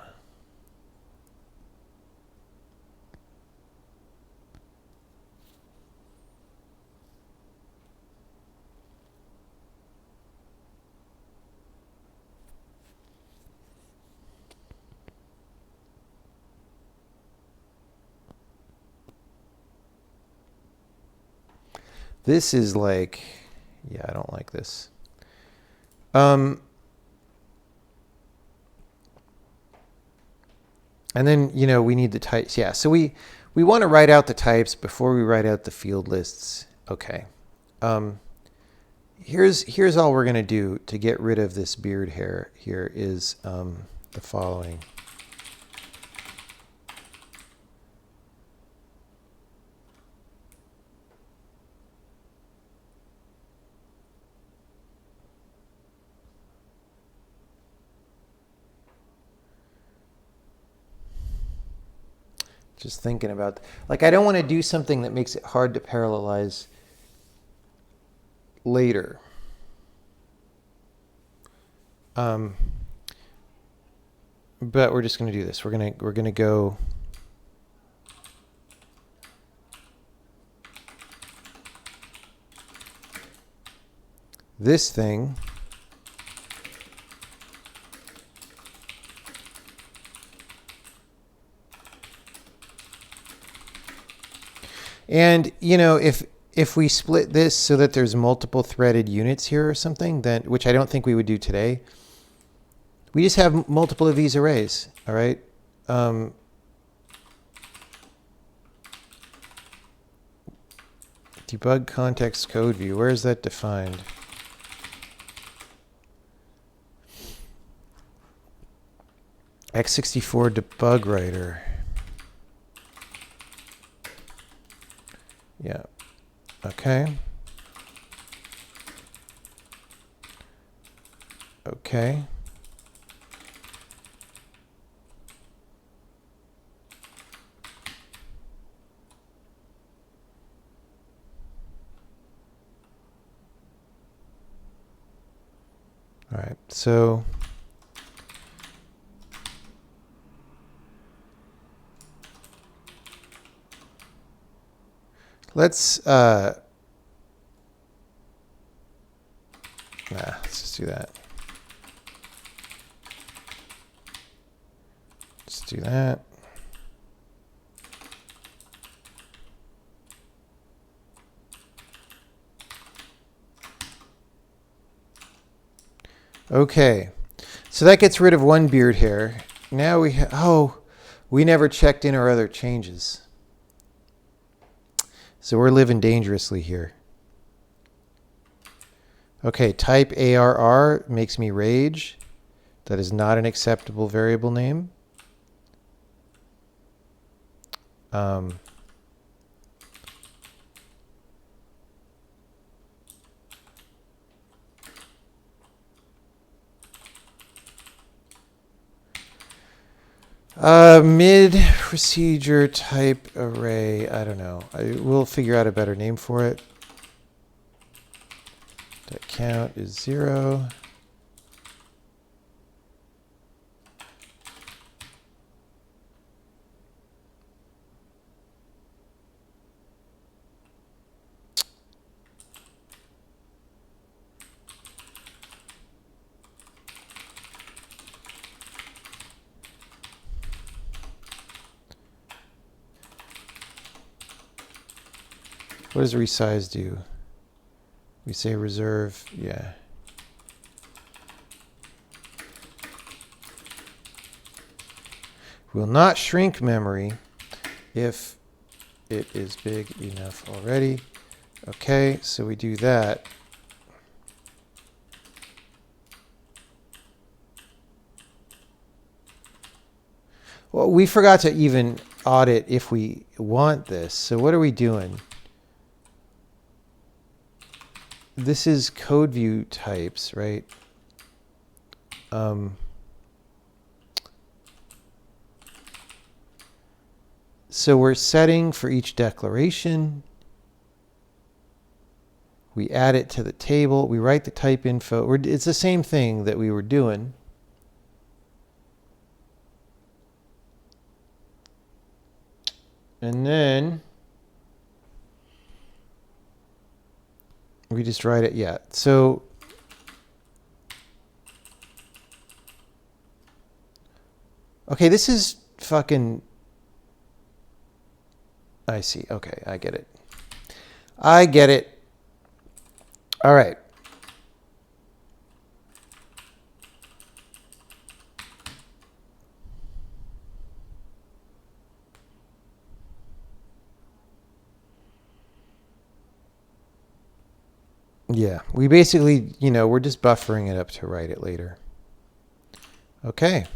This is like, yeah, I don't like this. And then, you know, we need the types. Yeah, so we want to write out the types before we write out the field lists. Okay. Here's all we're going to do to get rid of this beard hair here is the following. Just thinking about, like, I don't want to do something that makes it hard to parallelize later. But we're just going to do this. We're going to go this thing. And, you know, if we split this so that there's multiple threaded units here or something, then, which I don't think we would do today, we just have multiple of these arrays, all right? Debug context code view, where is that defined? x64 debug writer. Yeah. Okay. Okay. All right. So let's let's just do that. Let's do that. Okay. So that gets rid of one beard hair. Now we never checked in our other changes. So we're living dangerously here. Okay, type ARR makes me rage. That is not an acceptable variable name. Mid procedure type array. I don't know. We'll figure out a better name for it. That count is 0. What does resize do? We say reserve, yeah. Will not shrink memory if it is big enough already. Okay, so we do that. Well, we forgot to even audit if we want this. So what are we doing? This is code view types, right? So we're setting for each declaration. We add it to the table. We write the type info. It's the same thing that we were doing. And then we just write it. Yeah. So okay, this is fucking. I see. Okay, I get it. I get it. All right. Yeah, we basically, we're just buffering it up to write it later. Okay.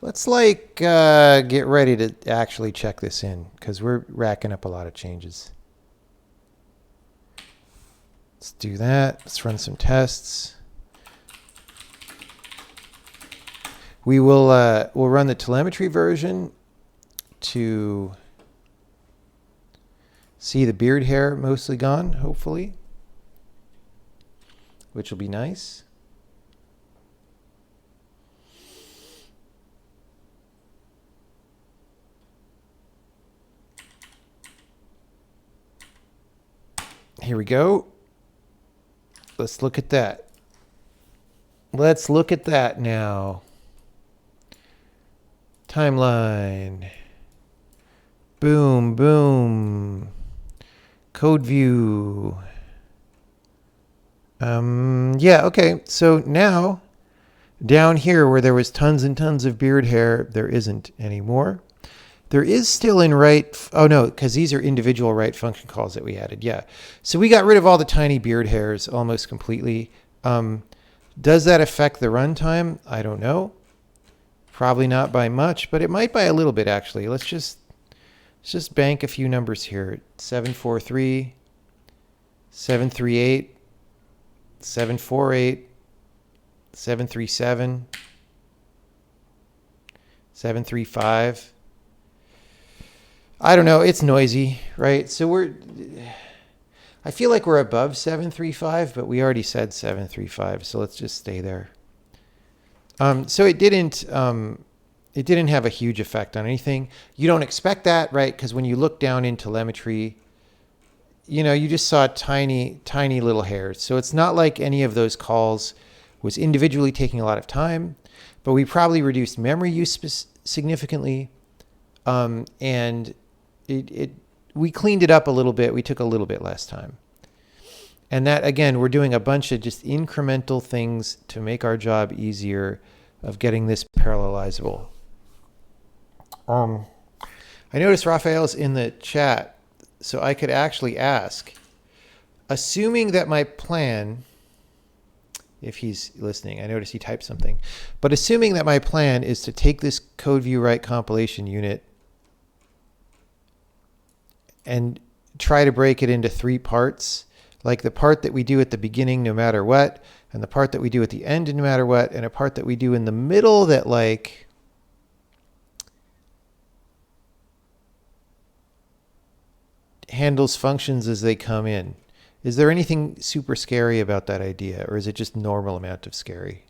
Let's get ready to actually check this in because we're racking up a lot of changes. Let's do that. Let's run some tests. We'll run the telemetry version to see the beard hair mostly gone, hopefully, which will be nice. Here we go. Let's look at that. Let's look at that now. Timeline. Boom, boom. Code view. Yeah, okay. So now, down here where there was tons and tons of beard hair, there isn't anymore. There is still in write. Oh, no, because these are individual write function calls that we added. Yeah. So we got rid of all the tiny beard hairs almost completely. Does that affect the runtime? I don't know. Probably not by much, but it might by a little bit, actually. Let's just bank a few numbers here. 743, 738, 748, 737, 735. I don't know. It's noisy, right? So I feel like we're above 735, but we already said 735. So let's just stay there. So it didn't have a huge effect on anything. You don't expect that, right? Because when you look down in telemetry, you just saw tiny, tiny little hairs. So it's not like any of those calls was individually taking a lot of time, but we probably reduced memory use significantly. And we cleaned it up a little bit. We took a little bit less time. And that, again, we're doing a bunch of just incremental things to make our job easier of getting this parallelizable. I noticed Raphael's in the chat, so I could actually ask, assuming that my plan, if he's listening, I noticed he typed something, but assuming that my plan is to take this code view write compilation unit and try to break it into 3 parts, like the part that we do at the beginning no matter what, and the part that we do at the end no matter what, and a part that we do in the middle that like handles functions as they come in. Is there anything super scary about that idea, or is it just normal amount of scary?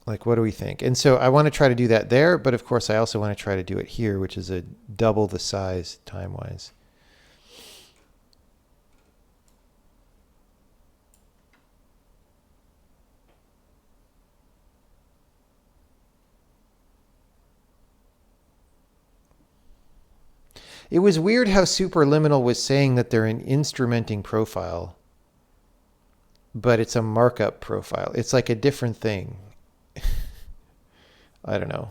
Like, what do we think? And so I want to try to do that there, but of course I also want to try to do it here, which is a double the size time-wise. It was weird how Superliminal was saying that they're an instrumenting profile, but it's a markup profile. It's like a different thing. I don't know.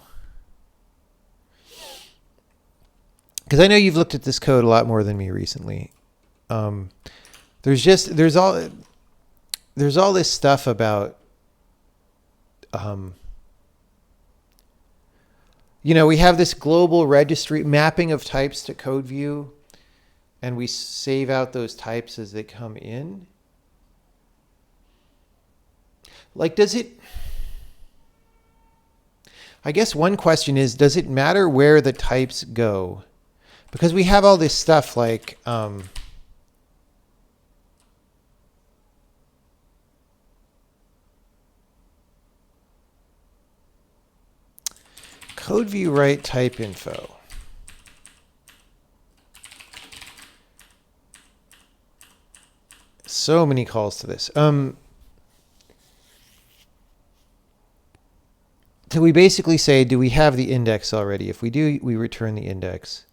Because I know you've looked at this code a lot more than me recently. There's all this stuff about we have this global registry mapping of types to code view, and we save out those types as they come in. Like, I guess one question is, does it matter where the types go? Because we have all this stuff like, code view write type info. So many calls to this. So we basically say, do we have the index already? If we do, we return the index.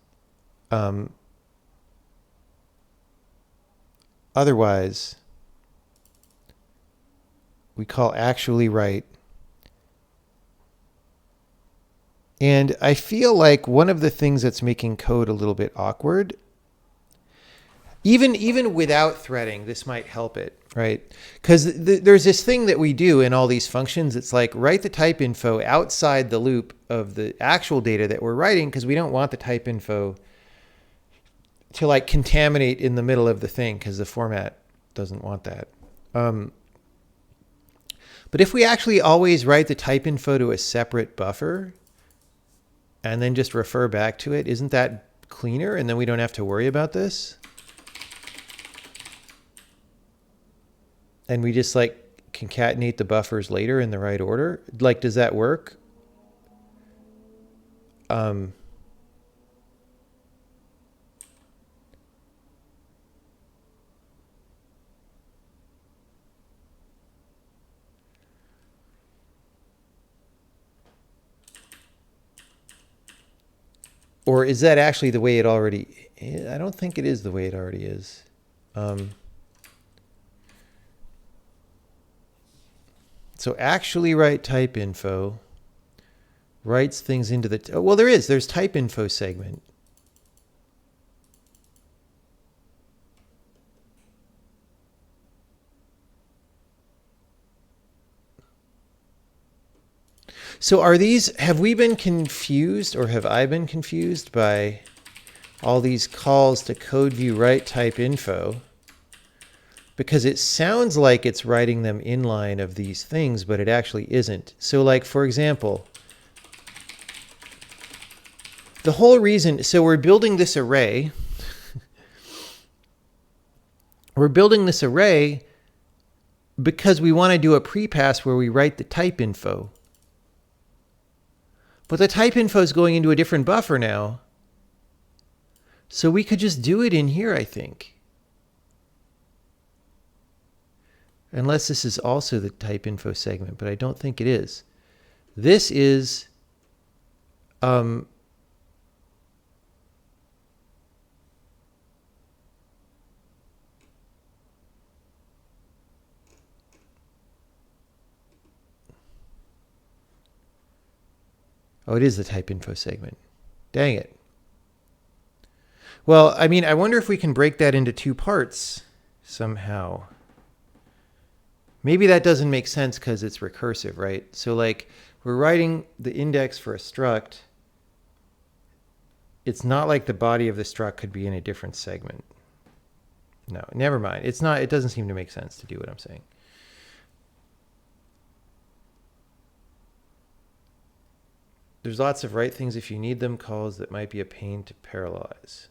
Otherwise, we call actually write. And I feel like one of the things that's making code a little bit awkward, even without threading, this might help it, right? Because there's this thing that we do in all these functions. It's like write the type info outside the loop of the actual data that we're writing, because we don't want the type info to like contaminate in the middle of the thing, because the format doesn't want that. But if we actually always write the type info to a separate buffer and then just refer back to it, isn't that cleaner? And then we don't have to worry about this. And we just like concatenate the buffers later in the right order. Like, does that work? Or is that actually the way it already is? I don't think it is the way it already is. So actually write type info writes things into the, well, there's type info segment. So have we been confused, or have I been confused by all these calls to code view write type info? Because it sounds like it's writing them inline of these things, but it actually isn't. So like, for example, the whole reason, so we're building this array. We're building this array because we want to do a prepass where we write the type info. But the type info is going into a different buffer now. So we could just do it in here, I think. Unless this is also the type info segment, but I don't think it is. This is Oh, it is the type info segment. Dang it. Well, I mean, I wonder if we can break that into two parts somehow. Maybe that doesn't make sense because it's recursive, right? So like we're writing the index for a struct. It's not like the body of the struct could be in a different segment. No, never mind. It's not, it doesn't seem to make sense to do what I'm saying. There's lots of right things if you need them calls that might be a pain to parallelize.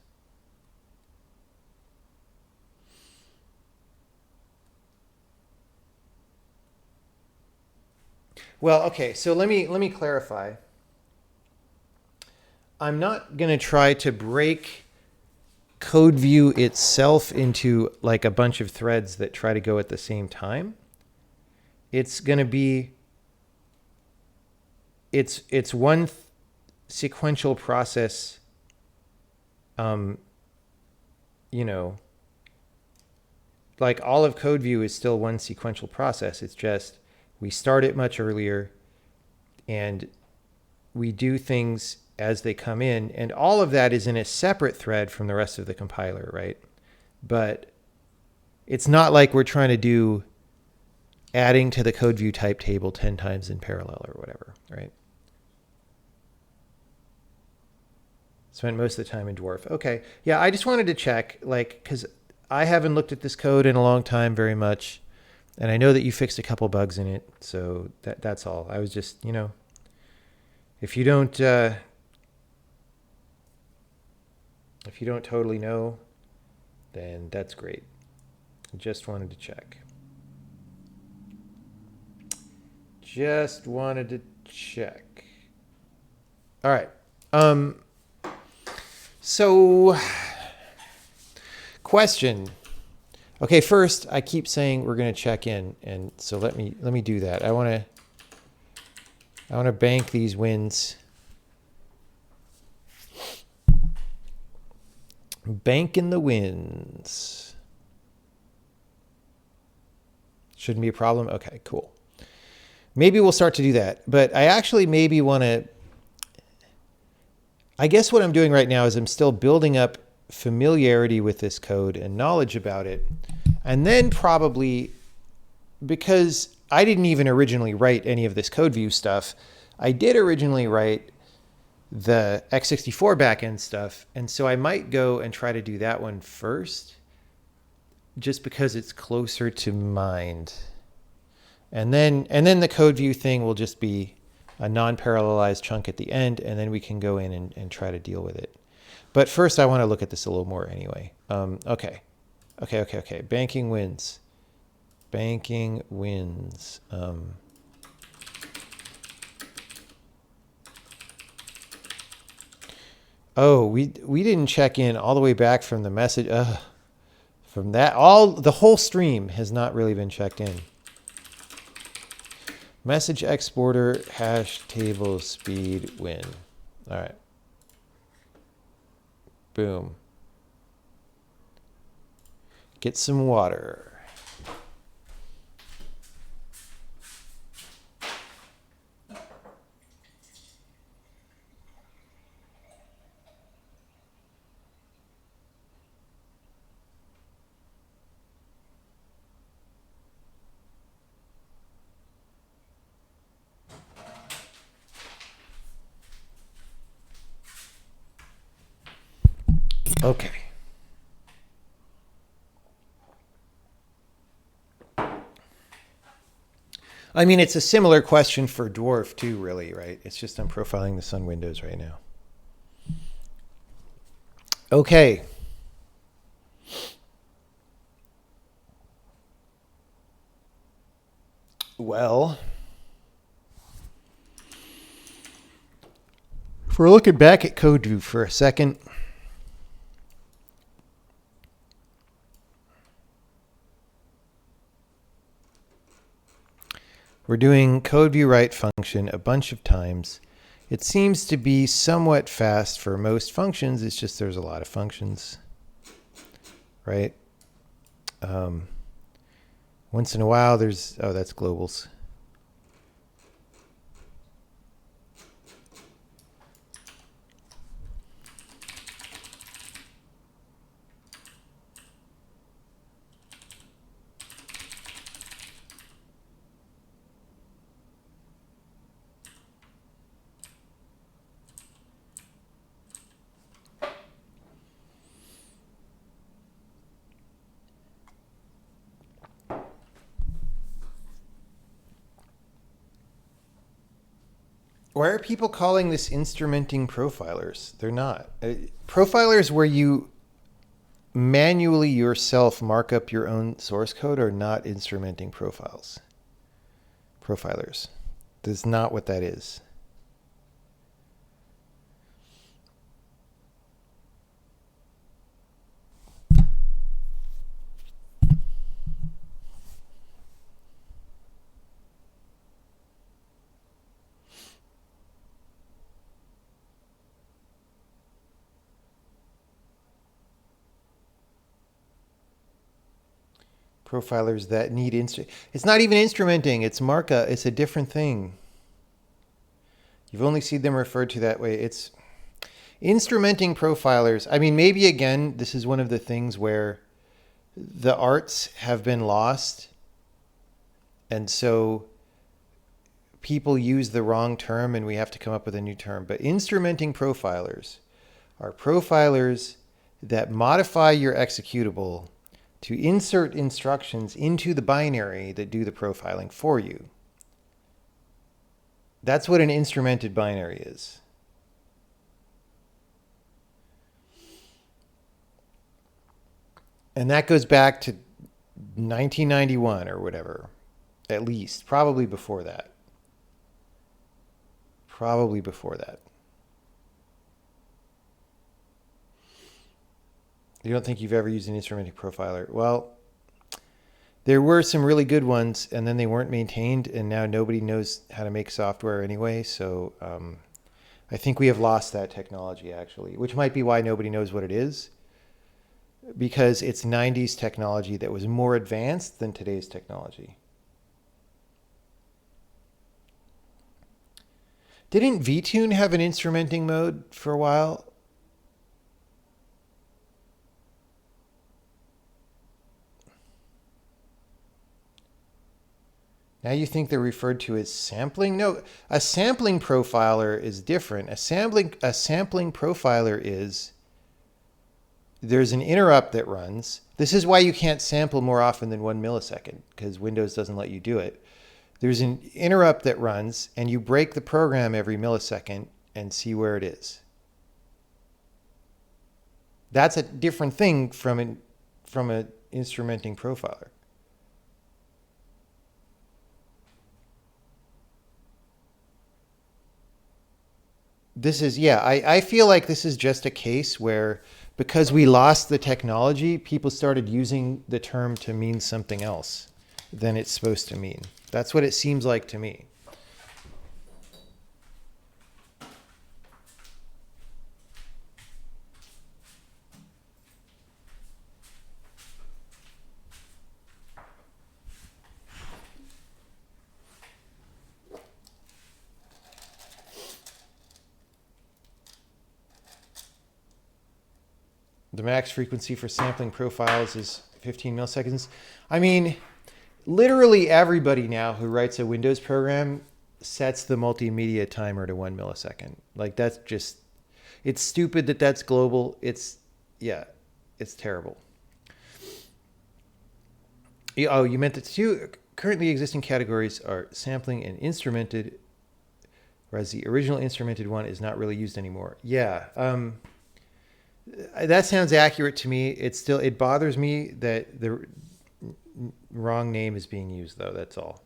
Well, okay, so let me clarify. I'm not going to try to break code view itself into like a bunch of threads that try to go at the same time. It's going to be it's one sequential process. You know, like all of code view is still one sequential process. It's just we start it much earlier and we do things as they come in, and all of that is in a separate thread from the rest of the compiler, right? But it's not like we're trying to do adding to the code view type table 10 times in parallel or whatever, right? Spent most of the time in Dwarf. Okay, yeah, I just wanted to check, like, because I haven't looked at this code in a long time very much, and I know that you fixed a couple bugs in it, so that's all. I was just, you know, if you don't totally know, then that's great. Just wanted to check. Just wanted to check. All right. So question. Okay, first I keep saying we're going to check in, and so let me do that. I want to bank these wins. Banking the wins. Shouldn't be a problem. Okay, cool. Maybe we'll start to do that, but I actually maybe want to, I guess what I'm doing right now is I'm still building up familiarity with this code and knowledge about it. And then probably, because I didn't even originally write any of this code view stuff, I did originally write the x64 backend stuff. And so I might go and try to do that one first, just because it's closer to mind. And then the code view thing will just be a non-parallelized chunk at the end, and then we can go in and try to deal with it. But first, I want to look at this a little more anyway. Okay. Banking wins. Banking wins. Oh, we didn't check in all the way back from the message. From that, the whole stream has not really been checked in. Message exporter hash table speed win. All right. Boom. Get some water. Okay. I mean, it's a similar question for Dwarf too, really, right? It's just I'm profiling the Sun windows right now. Okay. Well, if we're looking back at code view for a second, we're doing code view write function a bunch of times. It seems to be somewhat fast for most functions. It's just there's a lot of functions, right? Once in a while there's, oh, that's globals. Why are people calling this instrumenting profilers? They're not. Profilers where you manually yourself mark up your own source code are not instrumenting profilers. That's not what that is. Profilers that need it's not even instrumenting, it's markup. It's a different thing. You've only seen them referred to that way. It's instrumenting profilers. I mean, maybe again, this is one of the things where the arts have been lost. And so people use the wrong term and we have to come up with a new term. But instrumenting profilers are profilers that modify your executable to insert instructions into the binary that do the profiling for you. That's what an instrumented binary is. And that goes back to 1991 or whatever, at least. Probably before that. Probably before that. You don't think you've ever used an instrumenting profiler? Well, there were some really good ones, and then they weren't maintained, and now nobody knows how to make software anyway. So I think we have lost that technology, actually, which might be why nobody knows what it is, because it's 90s technology that was more advanced than today's technology. Didn't VTune have an instrumenting mode for a while? Now you think they're referred to as sampling? No, a sampling profiler is different. A sampling profiler is there's an interrupt that runs. This is why you can't sample more often than 1 millisecond, because Windows doesn't let you do it. There's an interrupt that runs, and you break the program every millisecond and see where it is. That's a different thing from an instrumenting profiler. This is, yeah, I feel like this is just a case where because we lost the technology, people started using the term to mean something else than it's supposed to mean. That's what it seems like to me. The max frequency for sampling profiles is 15 milliseconds. I mean, literally everybody now who writes a Windows program sets the multimedia timer to 1 millisecond. Like, that's just, it's stupid that that's global. It's, yeah, it's terrible. Oh, you meant that two currently existing categories are sampling and instrumented, whereas the original instrumented one is not really used anymore. Yeah. That sounds accurate to me. It bothers me that the wrong name is being used, though. That's all.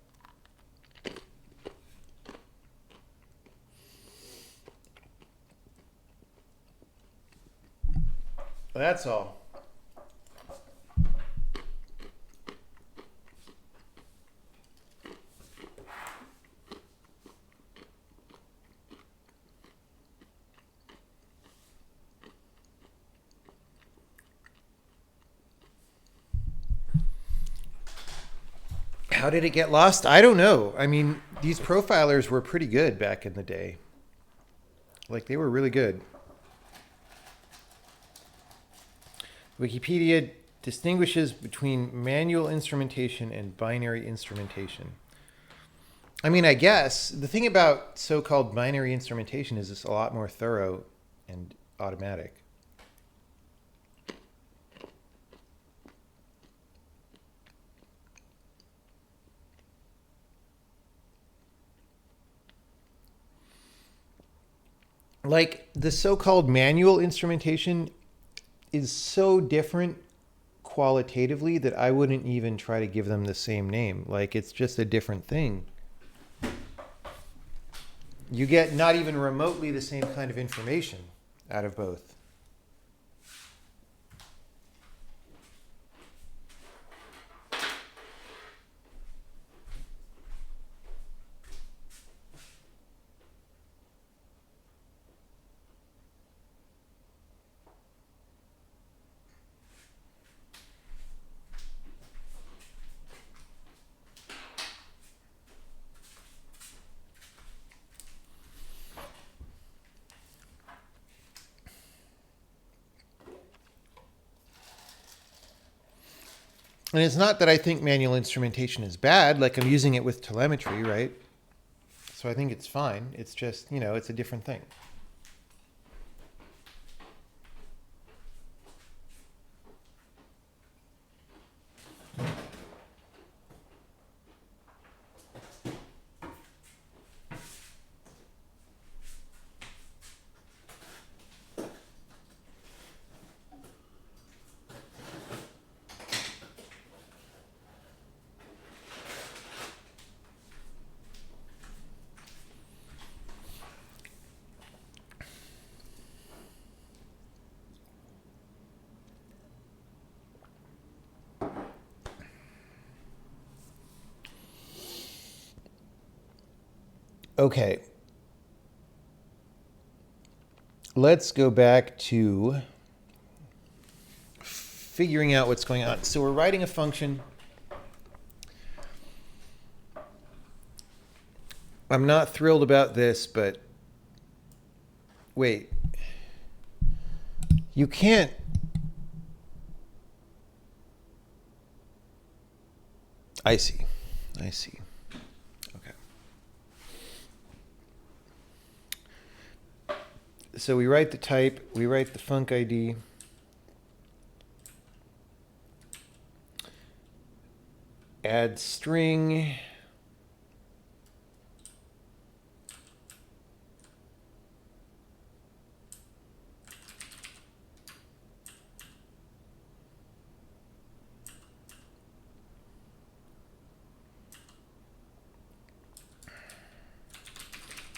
That's all. How did it get lost? I don't know. I mean, these profilers were pretty good back in the day. Like, they were really good. Wikipedia distinguishes between manual instrumentation and binary instrumentation. I mean, I guess the thing about so-called binary instrumentation is it's a lot more thorough and automatic. like the so-called manual instrumentation is so different qualitatively that I wouldn't even try to give them the same name. Like it's just a different thing. You get not even remotely the same kind of information out of both. And it's not that I think manual instrumentation is bad. Like I'm using it with telemetry, right? So I think it's fine. It's just, it's a different thing. Okay. Let's go back to figuring out what's going on. So we're writing a function. I'm not thrilled about this, but wait. You can't. I see. Okay. So we write the type, we write the func ID. Add string.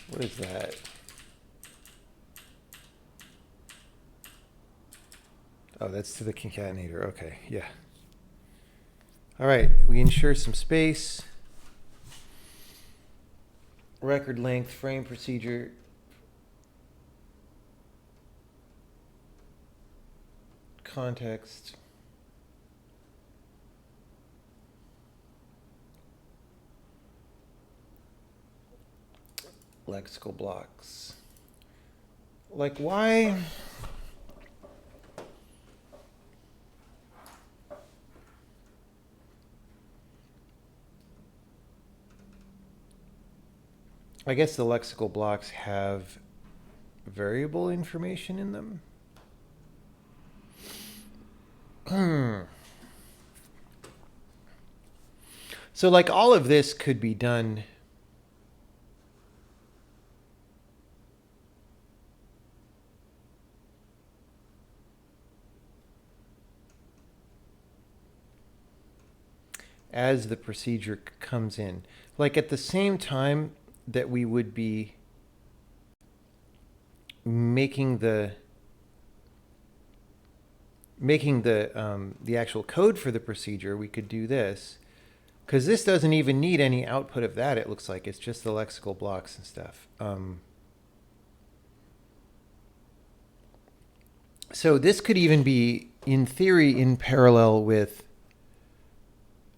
What is that? Oh, that's to the concatenator. Okay, yeah. All right, we ensure some space. Record length, frame procedure. Context. Lexical blocks. Like why? I guess the lexical blocks have variable information in them. So like all of this could be done as the procedure comes in. Like at the same time that we would be making the actual code for the procedure, we could do this. Because this doesn't even need any output of that, it looks like. It's just the lexical blocks and stuff. So this could even be, in theory, in parallel with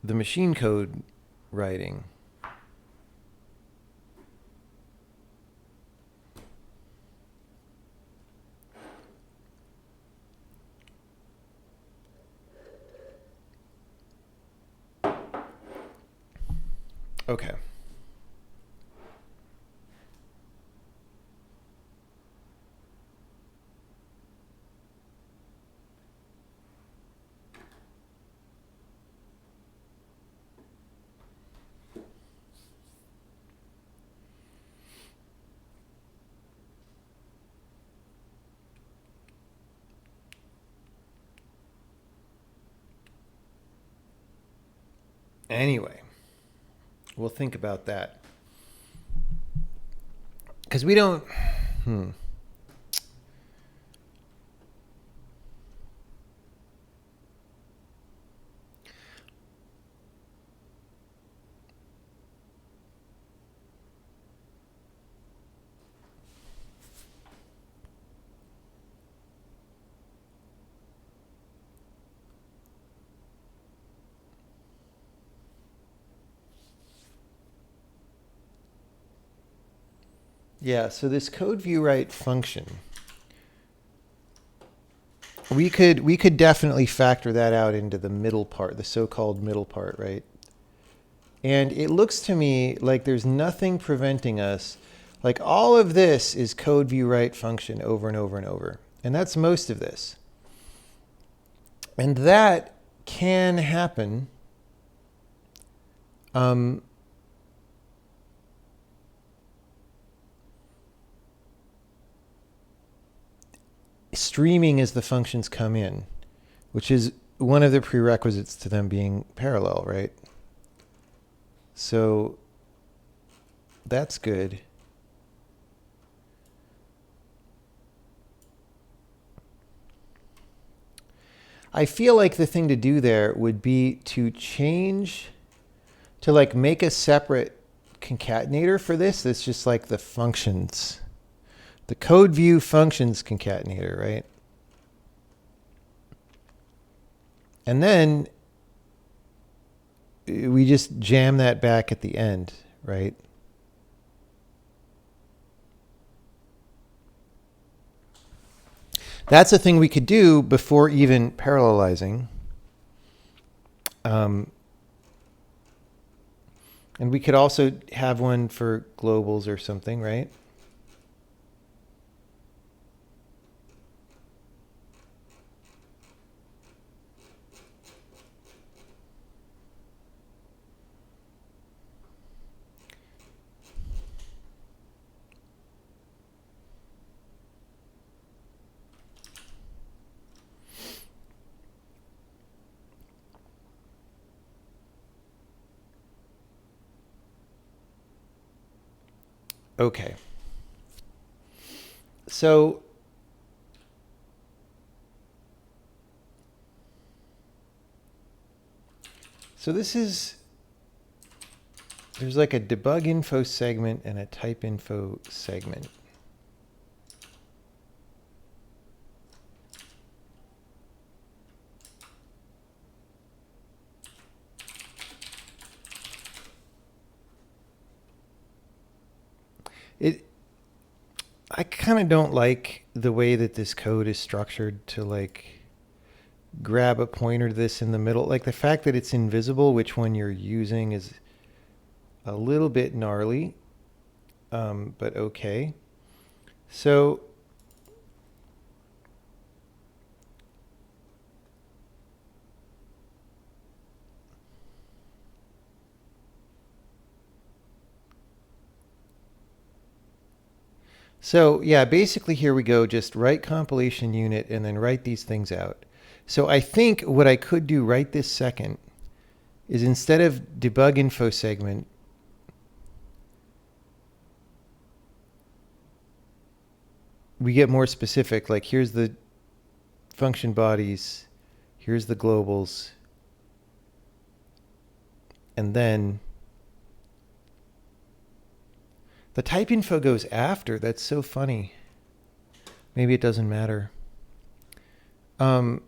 the machine code writing. Okay. Anyway, we'll think about that. Because we don't... Yeah, so this code view right function, we could definitely factor that out into the middle part, the so-called middle part, right? And it looks to me like there's nothing preventing us. Like all of this is code view right function over and over and over. And that's most of this. And that can happen. Streaming as the functions come in, which is one of the prerequisites to them being parallel, right? So that's good. I feel like the thing to do there would be to change, to like make a separate concatenator for this. That's just like the functions, the code view functions concatenator, right? And then we just jam that back at the end, right? That's a thing we could do before even parallelizing. And we could also have one for globals or something, right? Okay. So this is, there's like a debug info segment and a type info segment. I kind of don't like the way that this code is structured to like grab a pointer to this in the middle. Like the fact that it's invisible, which one you're using, is a little bit gnarly, but okay. So yeah, basically here we go, just write compilation unit and then write these things out. So I think what I could do right this second is instead of debug info segment, we get more specific. Like here's the function bodies, here's the globals, and then the type info goes after. That's so funny. Maybe it doesn't matter. Oh,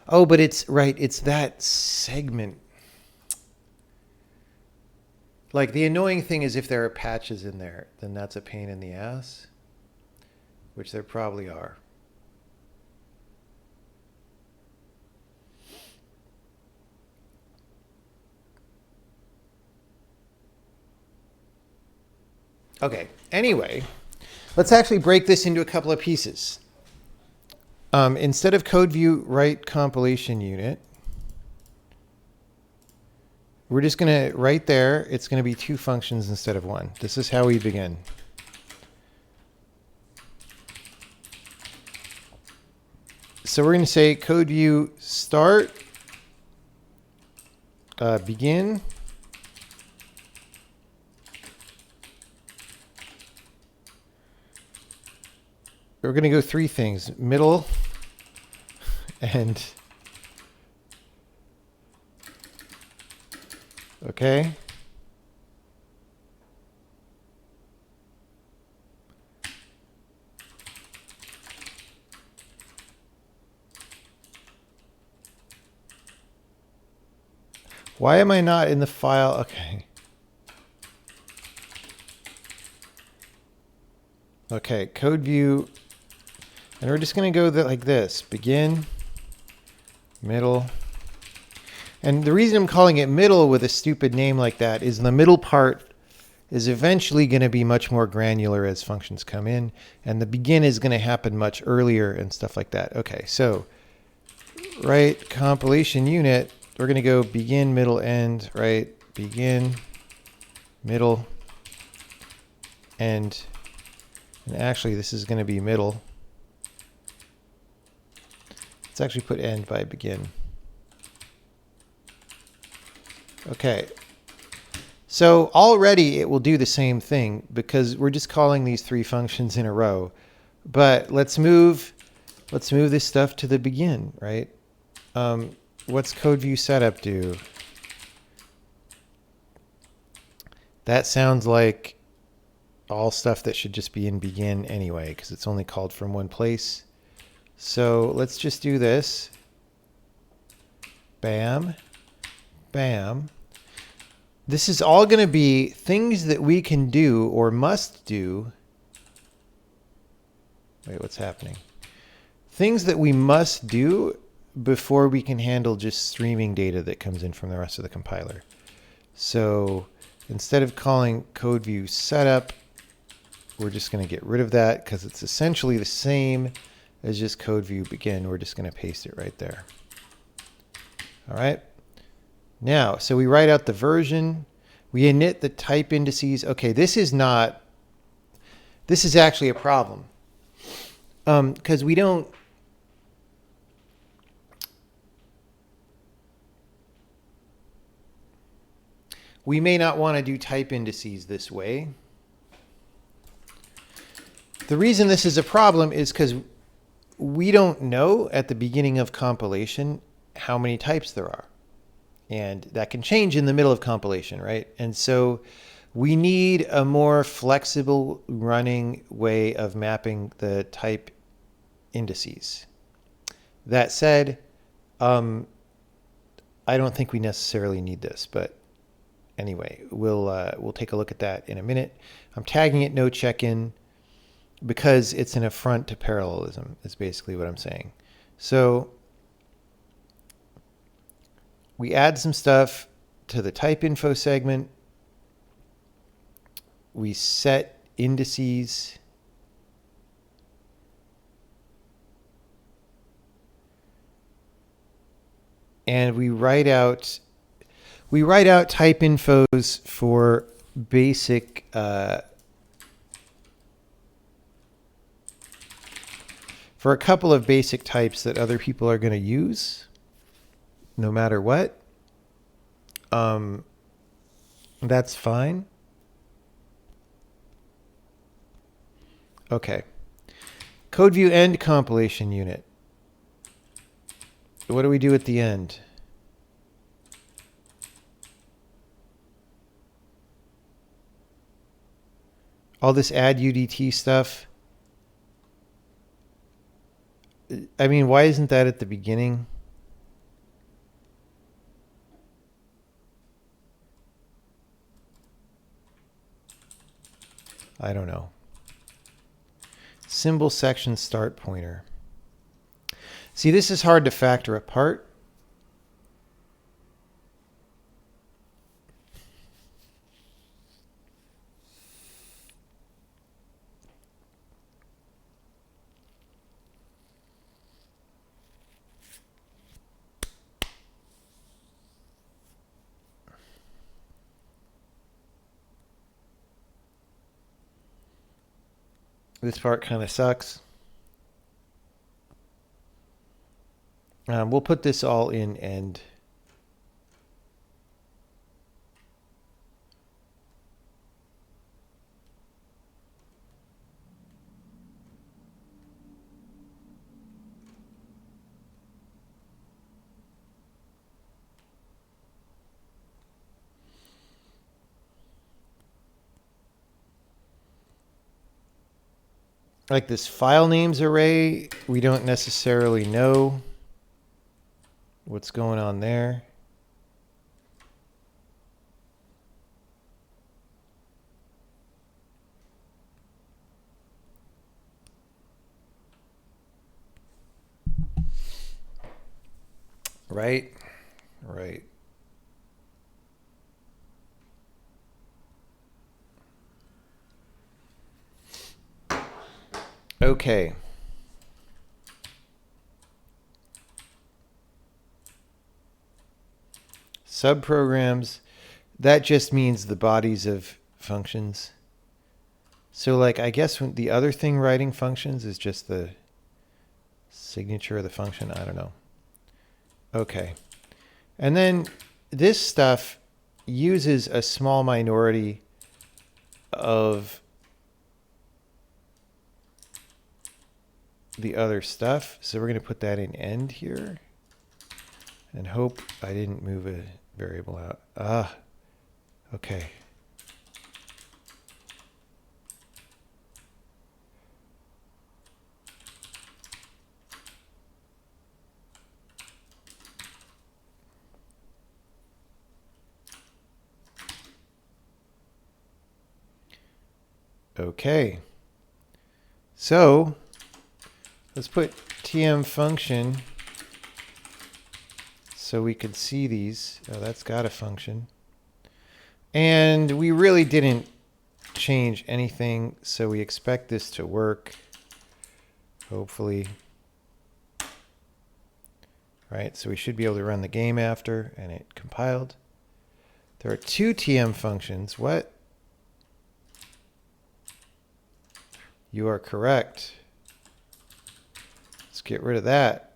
but it's right. It's that segment. Like the annoying thing is if there are patches in there, then that's a pain in the ass, which there probably are. Okay, anyway, let's actually break this into a couple of pieces. Instead of code view write compilation unit, we're just going to, right there, it's going to be two functions instead of one. This is how we begin. So we're going to say code view start, begin. We're going to go three things: middle, and okay. Why am I not in the file? Okay. Okay, code view. And we're just going to go like this: begin, middle. And the reason I'm calling it middle with a stupid name like that is the middle part is eventually going to be much more granular as functions come in, and the begin is going to happen much earlier and stuff like that. Okay, so right compilation unit, we're going to go begin, middle, end, right? Begin, middle, end. And actually, this is going to be middle. Let's actually put end by begin. Okay. So already it will do the same thing because we're just calling these three functions in a row. But let's move this stuff to the begin, right? What's code view setup do? That sounds like all stuff that should just be in begin anyway, because it's only called from one place. So let's just do this. Bam, bam. This is all going to be things that we can do or must do. Wait, what's happening? Things that we must do before we can handle just streaming data that comes in from the rest of the compiler. So instead of calling code view setup, we're just going to get rid of that because it's essentially the same as just code view begin. We're just going to paste it right there. All right. Now, so we write out the version. We init the type indices. Okay, this is actually a problem. Because we may not want to do type indices this way. The reason this is a problem is because we don't know at the beginning of compilation how many types there are. And that can change in the middle of compilation, right? And so we need a more flexible running way of mapping the type indices. That said, I don't think we necessarily need this, but anyway, we'll take a look at that in a minute. I'm tagging it no check-in because it's an affront to parallelism, is basically what I'm saying. So we add some stuff to the type info segment. We set indices. And we write out type infos for basic for a couple of basic types that other people are going to use no matter what. That's fine. Okay. Code view end compilation unit. What do we do at the end? All this add UDT stuff. I mean, why isn't that at the beginning? I don't know. Symbol section start pointer. See, this is hard to factor apart. This part kind of sucks. We'll put this all in end. Like this file names array, we don't necessarily know what's going on there. Right? Right. Okay. Subprograms, that just means the bodies of functions. So like, I guess when the other thing writing functions is just the signature of the function. I don't know. Okay. And then this stuff uses a small minority of the other stuff. So we're going to put that in end here and hope I didn't move a variable out. Ah, okay. Okay. So let's put tm function so we could see these. Oh, that's got a function. And we really didn't change anything, so we expect this to work, hopefully. Right, so we should be able to run the game after, and it compiled. There are two tm functions. What? You are correct. Let's get rid of that.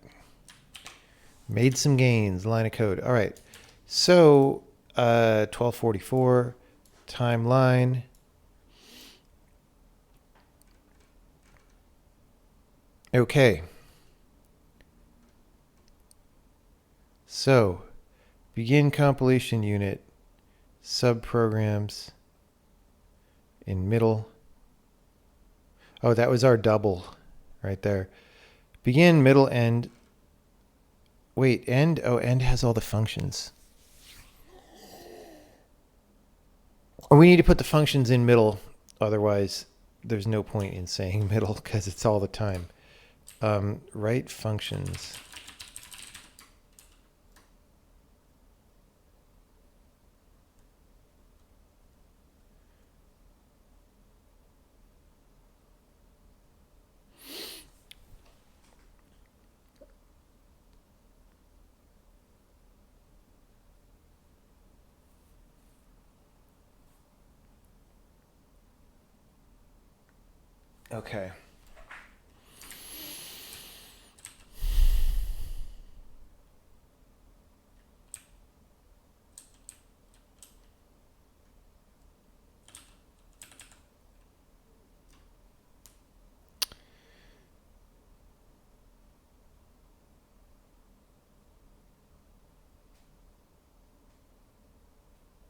Made some gains, line of code. All right, so 1244 timeline. Okay. So begin compilation unit, subprograms in middle. Oh, that was our double right there. Begin, middle, end. Wait, end? Oh, end has all the functions. Oh, we need to put the functions in middle. Otherwise, there's no point in saying middle because it's all the time. Write functions. Okay.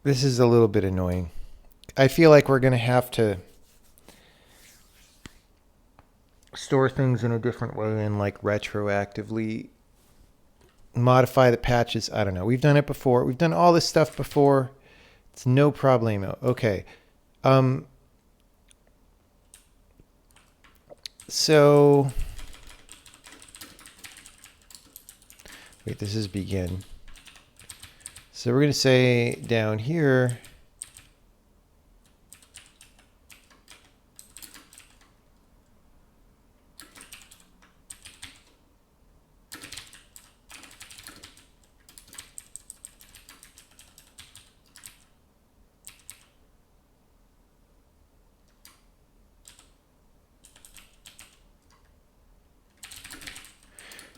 This is a little bit annoying. I feel like we're going to have to store things in a different way and like retroactively modify the patches. I don't know. We've done it before. We've done all this stuff before. It's no problemo. Okay. So wait, this is begin. So we're going to say down here,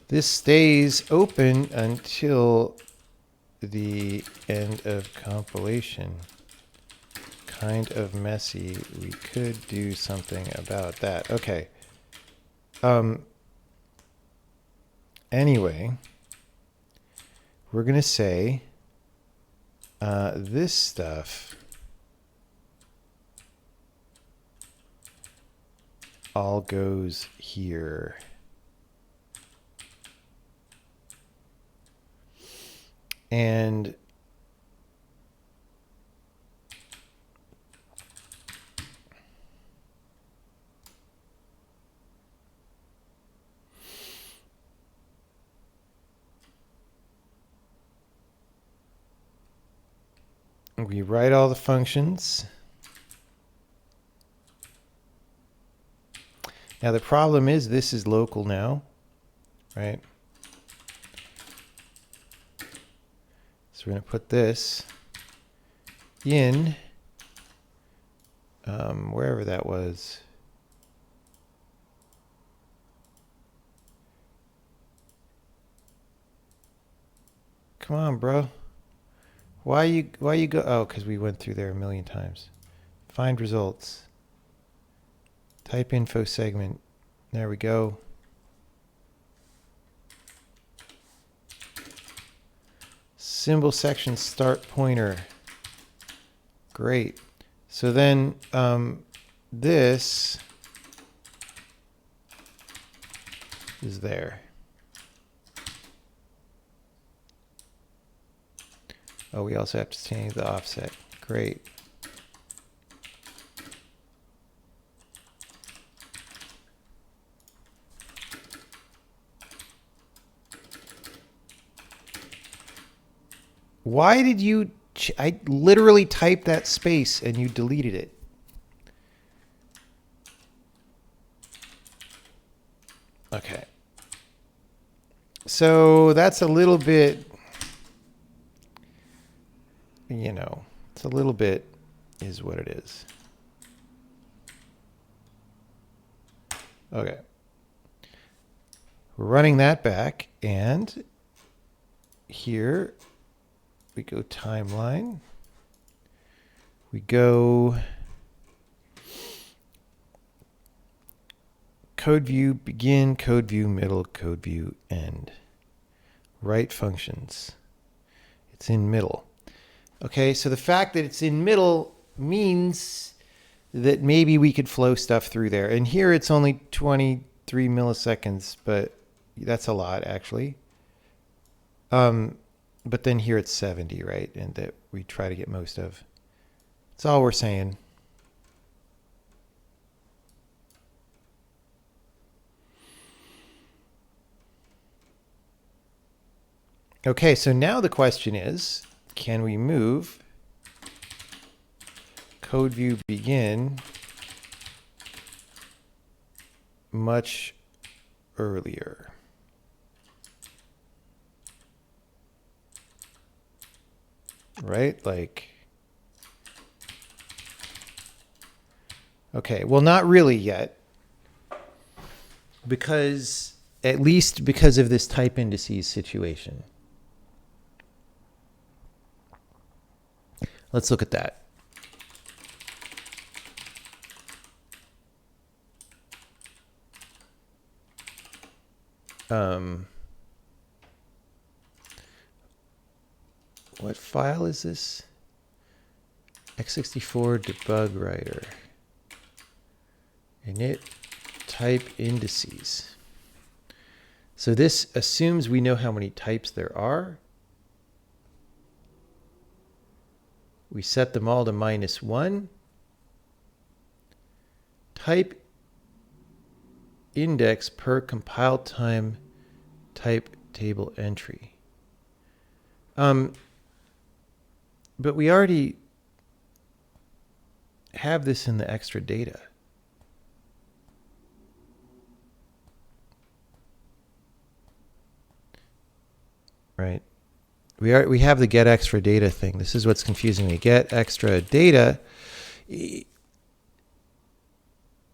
This stays open until the end of compilation. Kind of messy. We could do something about that. Okay. Anyway, we're going to say this stuff all goes here. And we write all the functions. Now the problem is this is local now, right? So we're going to put this in wherever that was. Come on, bro. Why you go? Oh, because we went through there a million times. Find results. Type info segment. There we go. Symbol section start pointer. Great. So then this is there. Oh, we also have to change the offset. Great. Why did you... I literally typed that space and you deleted it. Okay. So that's a little bit... You know, it's a little bit is what it is. Okay. We're running that back, and here we go timeline. We go code view begin, code view middle, code view end. Write functions. It's in middle. Okay, so the fact that it's in middle means that maybe we could flow stuff through there. And here it's only 23 milliseconds, but that's a lot actually. But then here it's 70, right? And that we try to get most of. That's all we're saying. Okay, so now the question is, can we move code view begin much earlier? Right? Like, okay, well, not really yet, because at least because of this type indices situation. Let's look at that. What file is this? x64 debug writer. Init type indices. So this assumes we know how many types there are. We set them all to -1. Type index per compile time type table entry. But we already have this in the extra data. Right? We have the get extra data thing. This is what's confusing me. Get extra data.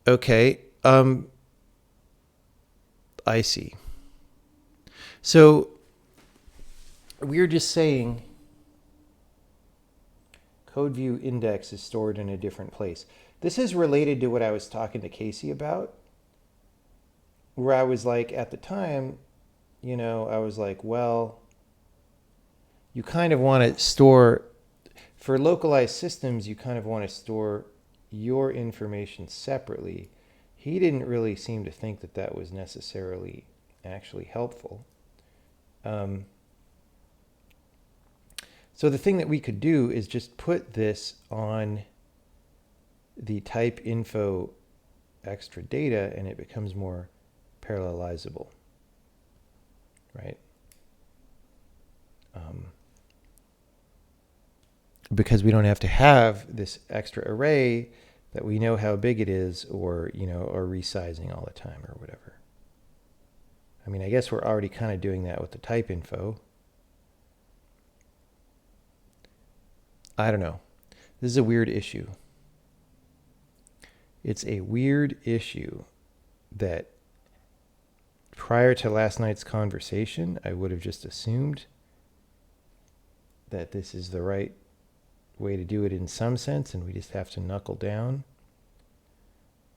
Okay. I see. So we're just saying code view index is stored in a different place. This is related to what I was talking to Casey about, where I was like, at the time, you know, I was like, well, you kind of want to store, for localized systems, you kind of want to store your information separately. He didn't really seem to think that that was necessarily actually helpful. So the thing that we could do is just put this on the type info extra data, and it becomes more parallelizable, right? Because we don't have to have this extra array that we know how big it is, or, you know, or resizing all the time or whatever. I mean, I guess we're already kind of doing that with the type info. I don't know. This is a weird issue. It's a weird issue that prior to last night's conversation, I would have just assumed that this is the right way to do it in some sense, and we just have to knuckle down.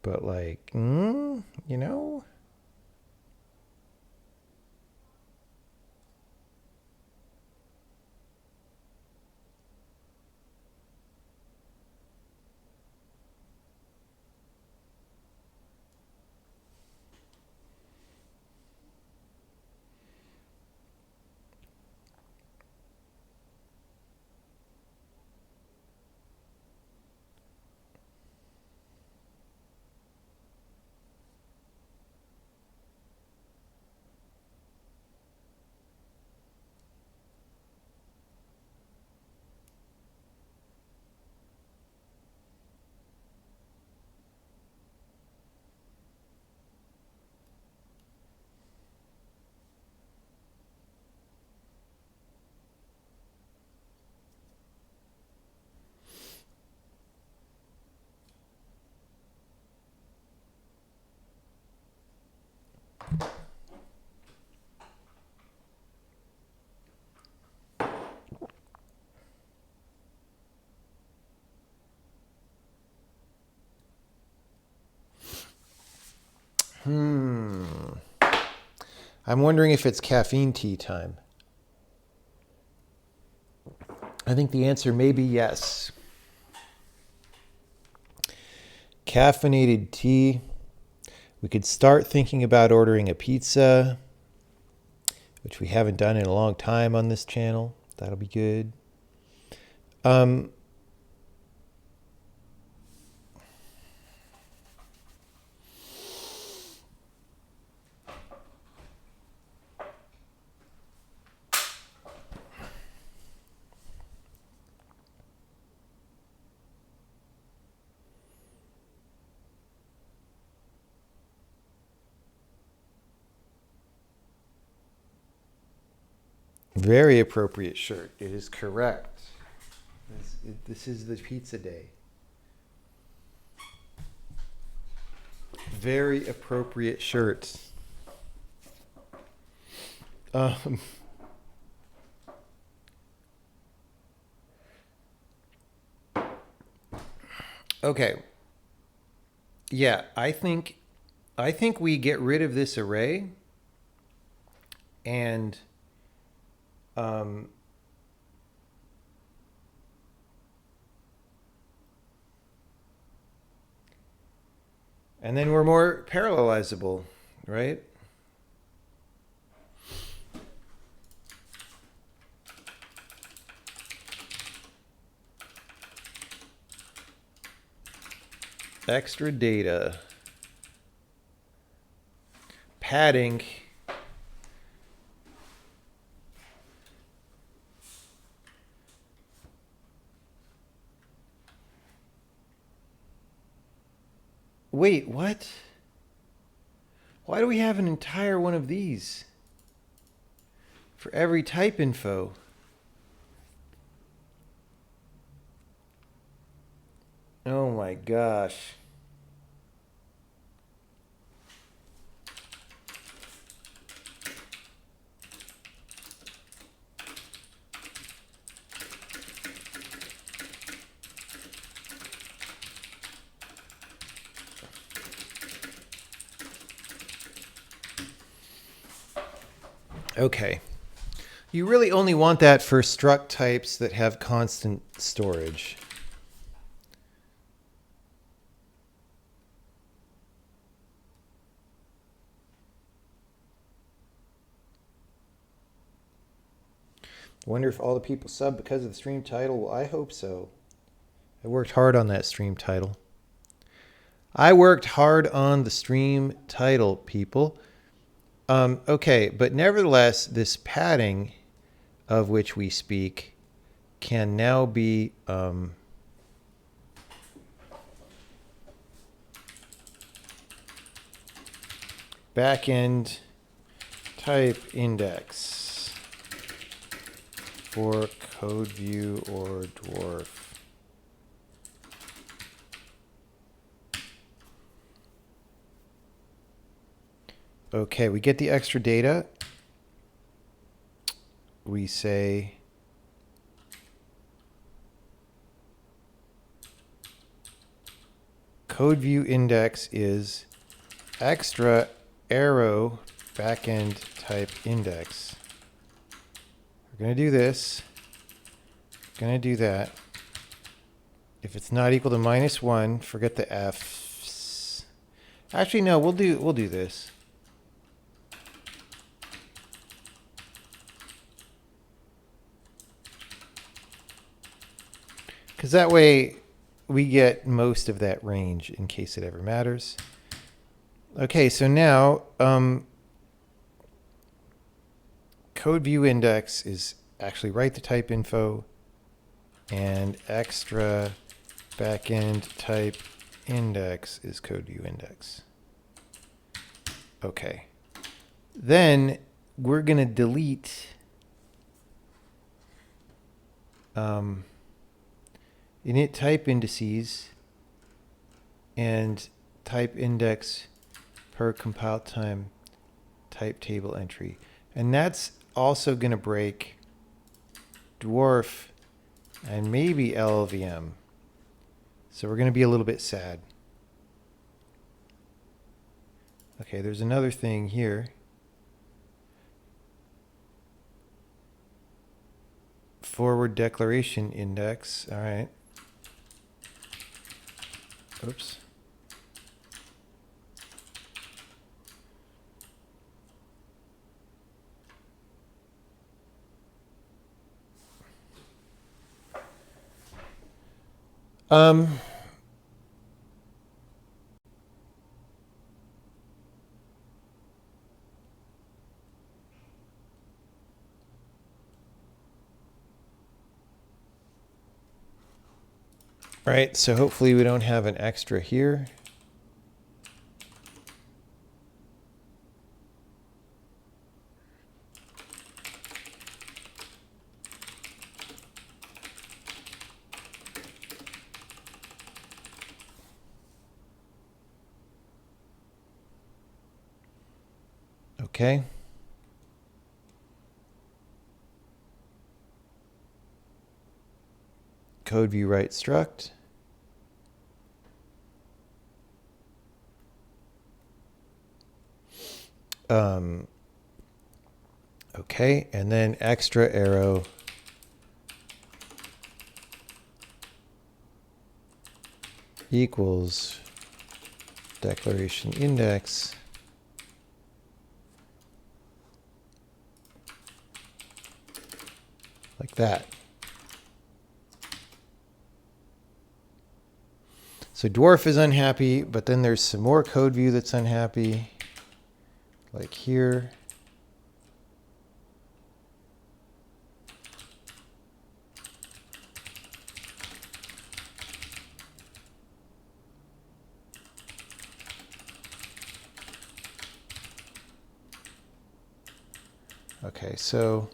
But like, you know, I'm wondering if it's caffeine tea time. I think the answer may be yes. Caffeinated tea. We could start thinking about ordering a pizza, which we haven't done in a long time on this channel. That'll be good. Very appropriate shirt. It is correct. This is the pizza day. Very appropriate shirt. Okay. Yeah, I think we get rid of this array, and and then we're more parallelizable, right? Extra data. Padding. Wait, what? Why do we have an entire one of these for every type info? Oh my gosh. Okay. You really only want that for struct types that have constant storage. Wonder if all the people sub because of the stream title. Well, I hope so. I worked hard on that stream title. I worked hard on the stream title, people. Okay, but nevertheless, this padding of which we speak can now be backend type index for code view or dwarf. Okay, we get the extra data. We say code view index is extra arrow backend type index. We're going to do this. We're going to do that. If it's not equal to -1, forget the F's. Actually, no, we'll do this. Because that way we get most of that range in case it ever matters. Okay, so now code view index is actually write the type info, and extra backend type index is code view index. Okay. Then we're going to delete init type indices and type index per compile time type table entry. And that's also going to break dwarf and maybe LLVM. So we're going to be a little bit sad. Okay, there's another thing here. Forward declaration index. All right. Oops. Right, so hopefully we don't have an extra here. Okay. Code view write struct. Okay, and then extra arrow equals declaration index like that. So dwarf is unhappy, but then there's some more code view that's unhappy, like here. Okay, so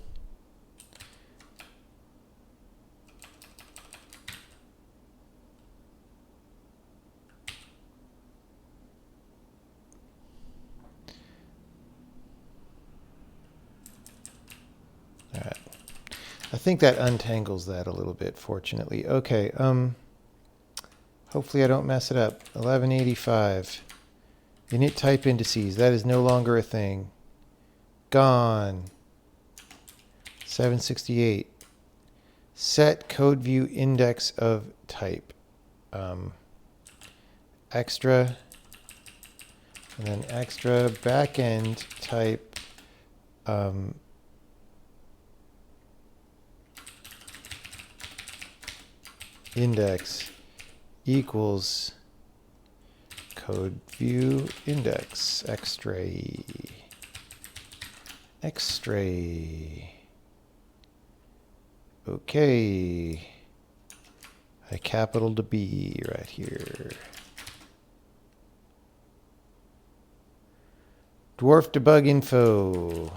all right. I think that untangles that a little bit, fortunately. Okay, hopefully I don't mess it up. 1185. Init type indices, that is no longer a thing. Gone. 768. Set code view index of type. Extra. And then extra backend type. Index equals code view index extra. Okay. I capital the B right here. Dwarf debug info.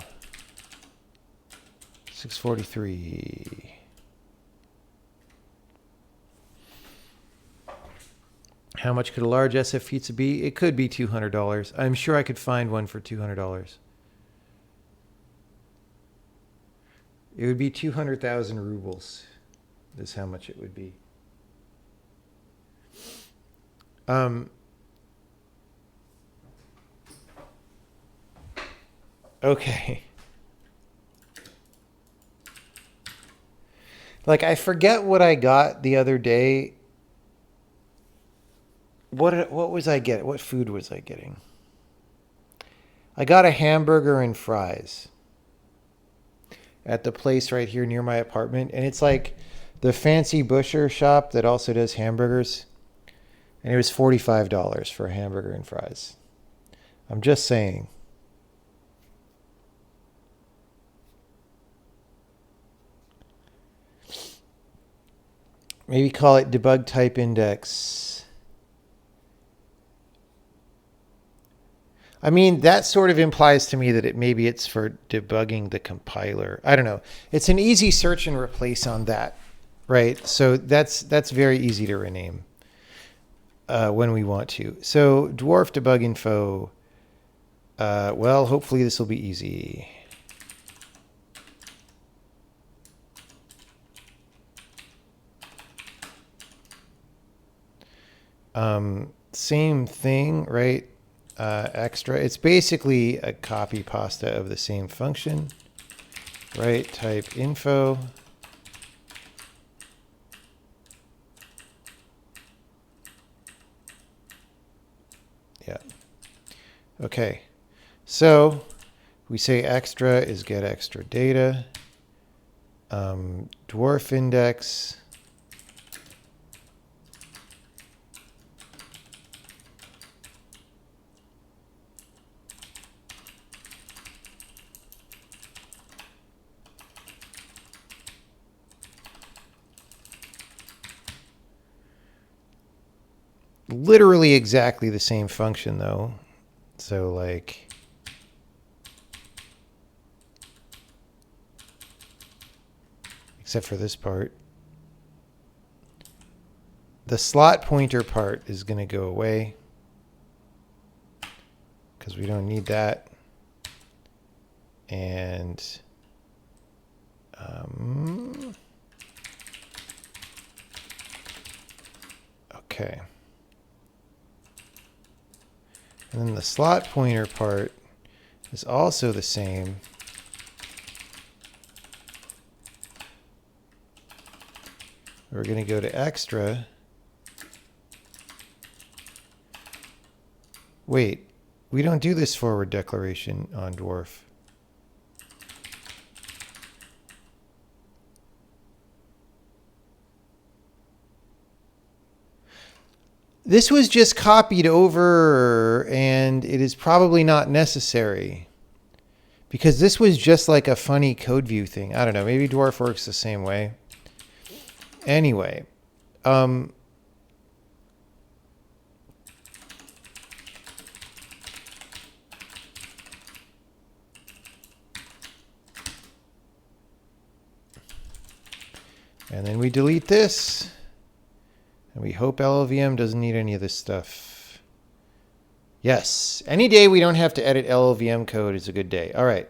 643. How much could a large SF pizza be? It could be $200. I'm sure I could find one for $200. It would be 200,000 rubles. Is how much it would be. Okay. Like, I forget what I got the other day. What was I getting? What food was I getting? I got a hamburger and fries at the place right here near my apartment. And it's like the fancy butcher shop that also does hamburgers. And it was $45 for a hamburger and fries. I'm just saying. Maybe call it debug type index. I mean, that sort of implies to me that maybe it's for debugging the compiler. I don't know. It's an easy search and replace on that, right? So that's very easy to rename when we want to. So dwarf debug info. Well, hopefully this will be easy. Same thing, right? Extra. It's basically a copy pasta of the same function, right? Type info. Yeah. Okay. So we say extra is get extra data. Dwarf index. Literally exactly the same function though. So like except for this part. The slot pointer part is going to go away because we don't need that. And okay. And then the slot pointer part is also the same. We're going to go to extra. Wait, we don't do this forward declaration on dwarf. This was just copied over and it is probably not necessary because this was just like a funny code view thing. I don't know. Maybe dwarf works the same way. Anyway, and then we delete this. And we hope LLVM doesn't need any of this stuff. Yes. Any day we don't have to edit LLVM code is a good day. All right.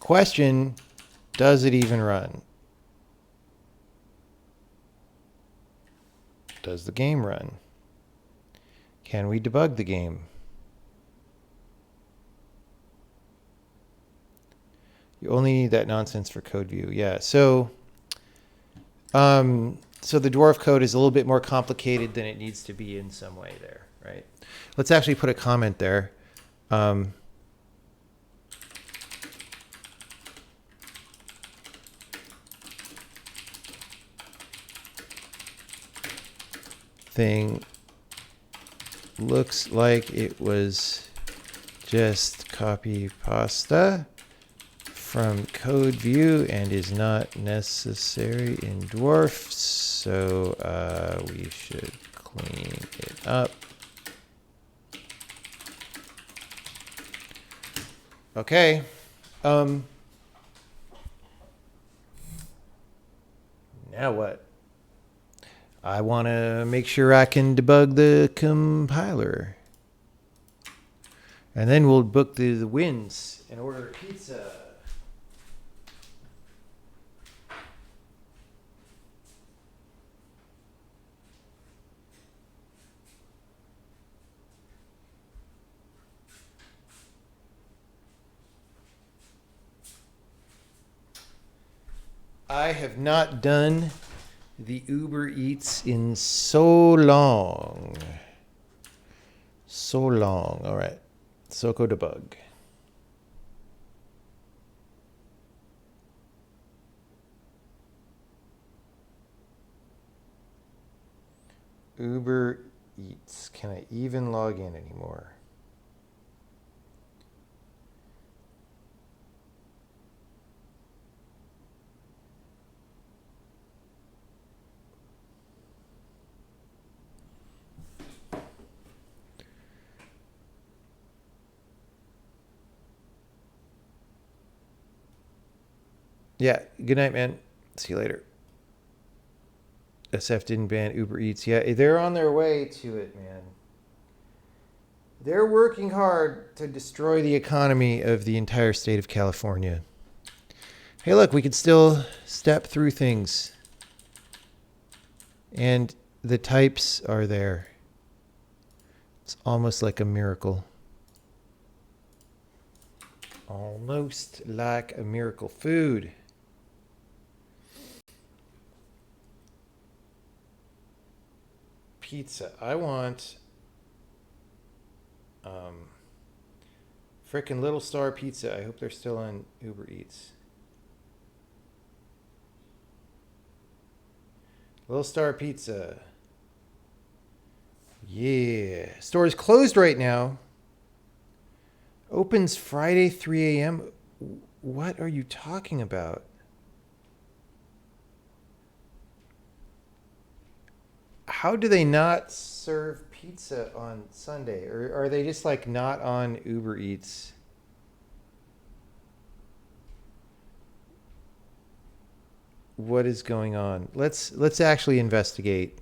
Question, does it even run? Does the game run? Can we debug the game? You only need that nonsense for code view. Yeah. So so the dwarf code is a little bit more complicated than it needs to be in some way there, right? Let's actually put a comment there. Thing looks like it was just copy pasta from code view and is not necessary in dwarf, so we should clean it up. Okay. Now what? I want to make sure I can debug the compiler. And then we'll book the wins and order pizza. I have not done the Uber Eats in so long. So long. All right. Soko debug. Uber Eats. Can I even log in anymore? Yeah. Good night, man. See you later. SF didn't ban Uber Eats. Yeah, they're on their way to it, man. They're working hard to destroy the economy of the entire state of California. Hey, look, we could still step through things. And the types are there. It's almost like a miracle. Almost like a miracle food. Pizza. I want frickin' Little Star Pizza. I hope they're still on Uber Eats. Little Star Pizza. Yeah. Store is closed right now. Opens Friday, 3 a.m. What are you talking about? How do they not serve pizza on Sunday? Or are they just like not on Uber Eats? What is going on? Let's actually investigate.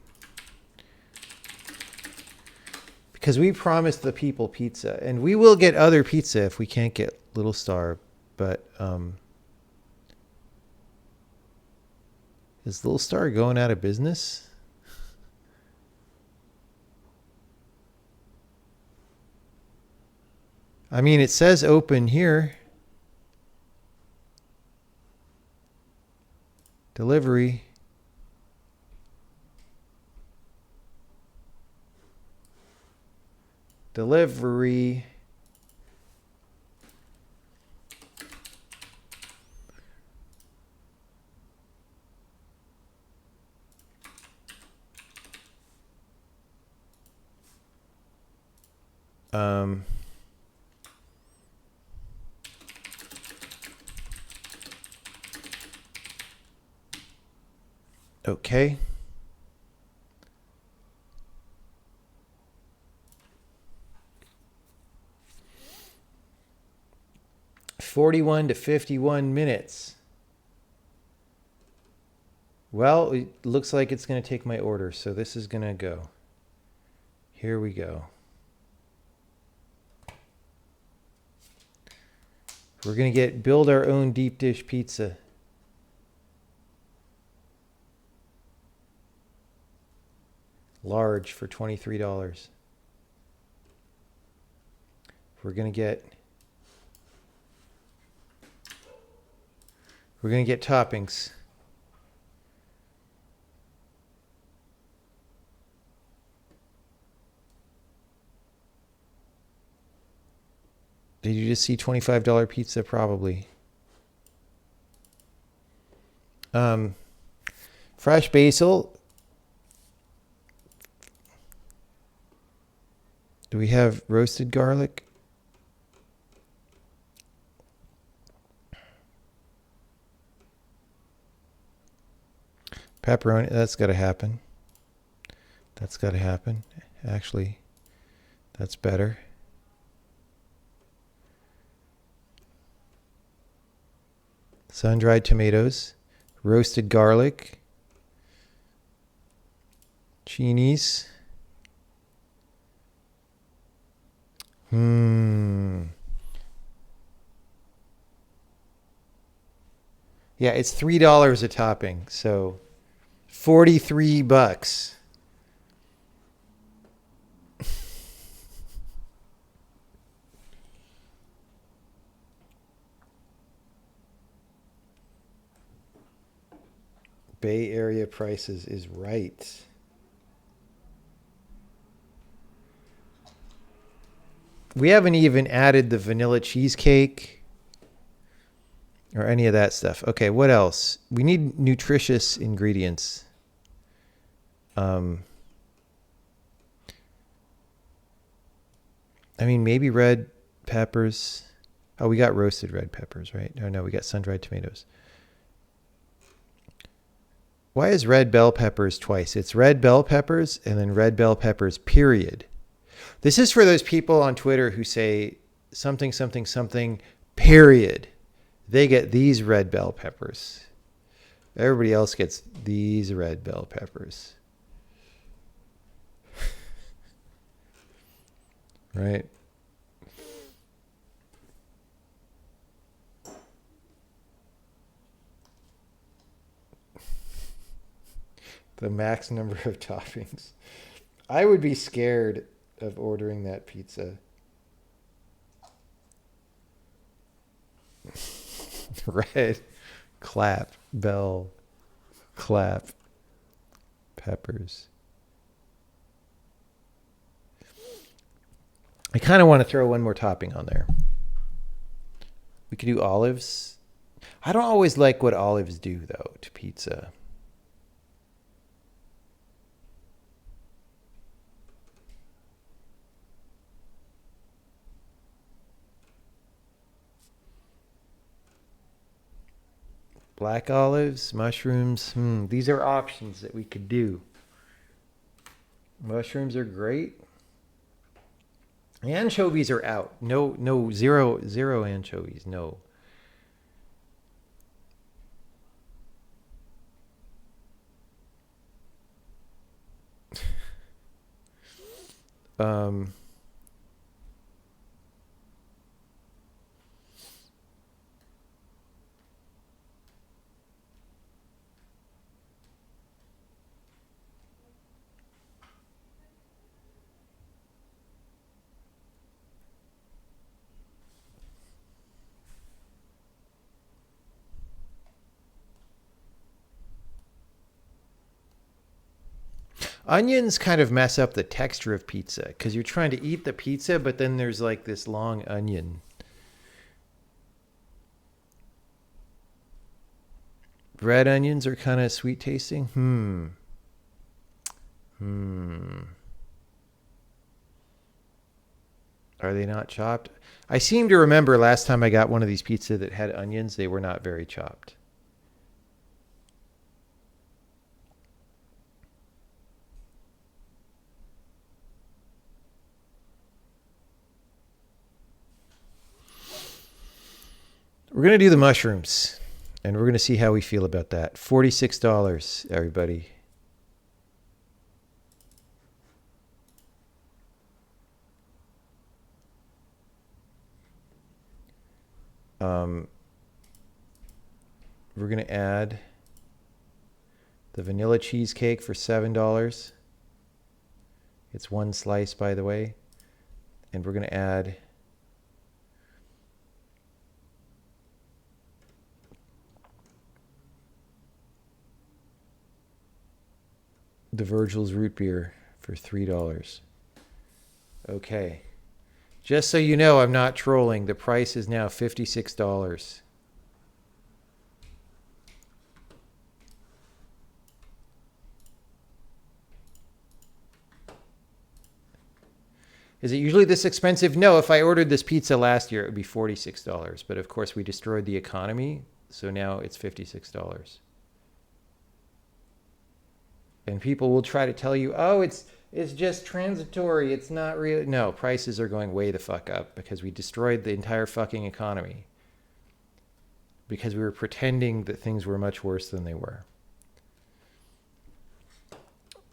Because we promised the people pizza, and we will get other pizza if we can't get Little Star, but is Little Star going out of business? I mean, it says open here. Delivery. Delivery. Okay. $41 to 51 minutes. Well, it looks like it's going to take my order, so this is going to go. Here we go. We're going to build our own deep dish pizza. Large for $23. We're going to get We're going to get toppings. Did you just see $25 pizza? Probably. Fresh basil. Do we have roasted garlic? Pepperoni. That's got to happen. That's got to happen. Actually, that's better. Sun-dried tomatoes, roasted garlic, cheenies. Yeah, it's $3 a topping, so $43. Bay Area prices is right. We haven't even added the vanilla cheesecake or any of that stuff. Okay, what else? We need nutritious ingredients. I mean, maybe red peppers. Oh, we got roasted red peppers, right? Oh, no, we got sun-dried tomatoes. Why is red bell peppers twice? It's red bell peppers and then red bell peppers, period. This is for those people on Twitter who say something, something, something, period. They get these red bell peppers. Everybody else gets these red bell peppers. Right? The max number of toppings. I would be scared of ordering that pizza. Red, clap, bell, clap, peppers. I kind of want to throw one more topping on there. We could do olives. I don't always like what olives do, though, to pizza. Black olives, mushrooms. These are options that we could do. Mushrooms are great. Anchovies are out. No, zero anchovies. No. Onions kind of mess up the texture of pizza because you're trying to eat the pizza, but then there's like this long onion. Red onions are kind of sweet tasting. Are they not chopped? I seem to remember last time I got one of these pizza that had onions, they were not very chopped. We're going to do the mushrooms, and we're going to see how we feel about that. $46, everybody. We're going to add the vanilla cheesecake for $7. It's one slice, by the way. And we're going to add the Virgil's root beer for $3. Okay. Just so you know, I'm not trolling. The price is now $56. Is it usually this expensive? No, if I ordered this pizza last year, it would be $46. But of course, we destroyed the economy, so now it's $56. And people will try to tell you, oh, it's just transitory. It's not real. No, prices are going way the fuck up because we destroyed the entire fucking economy. Because we were pretending that things were much worse than they were.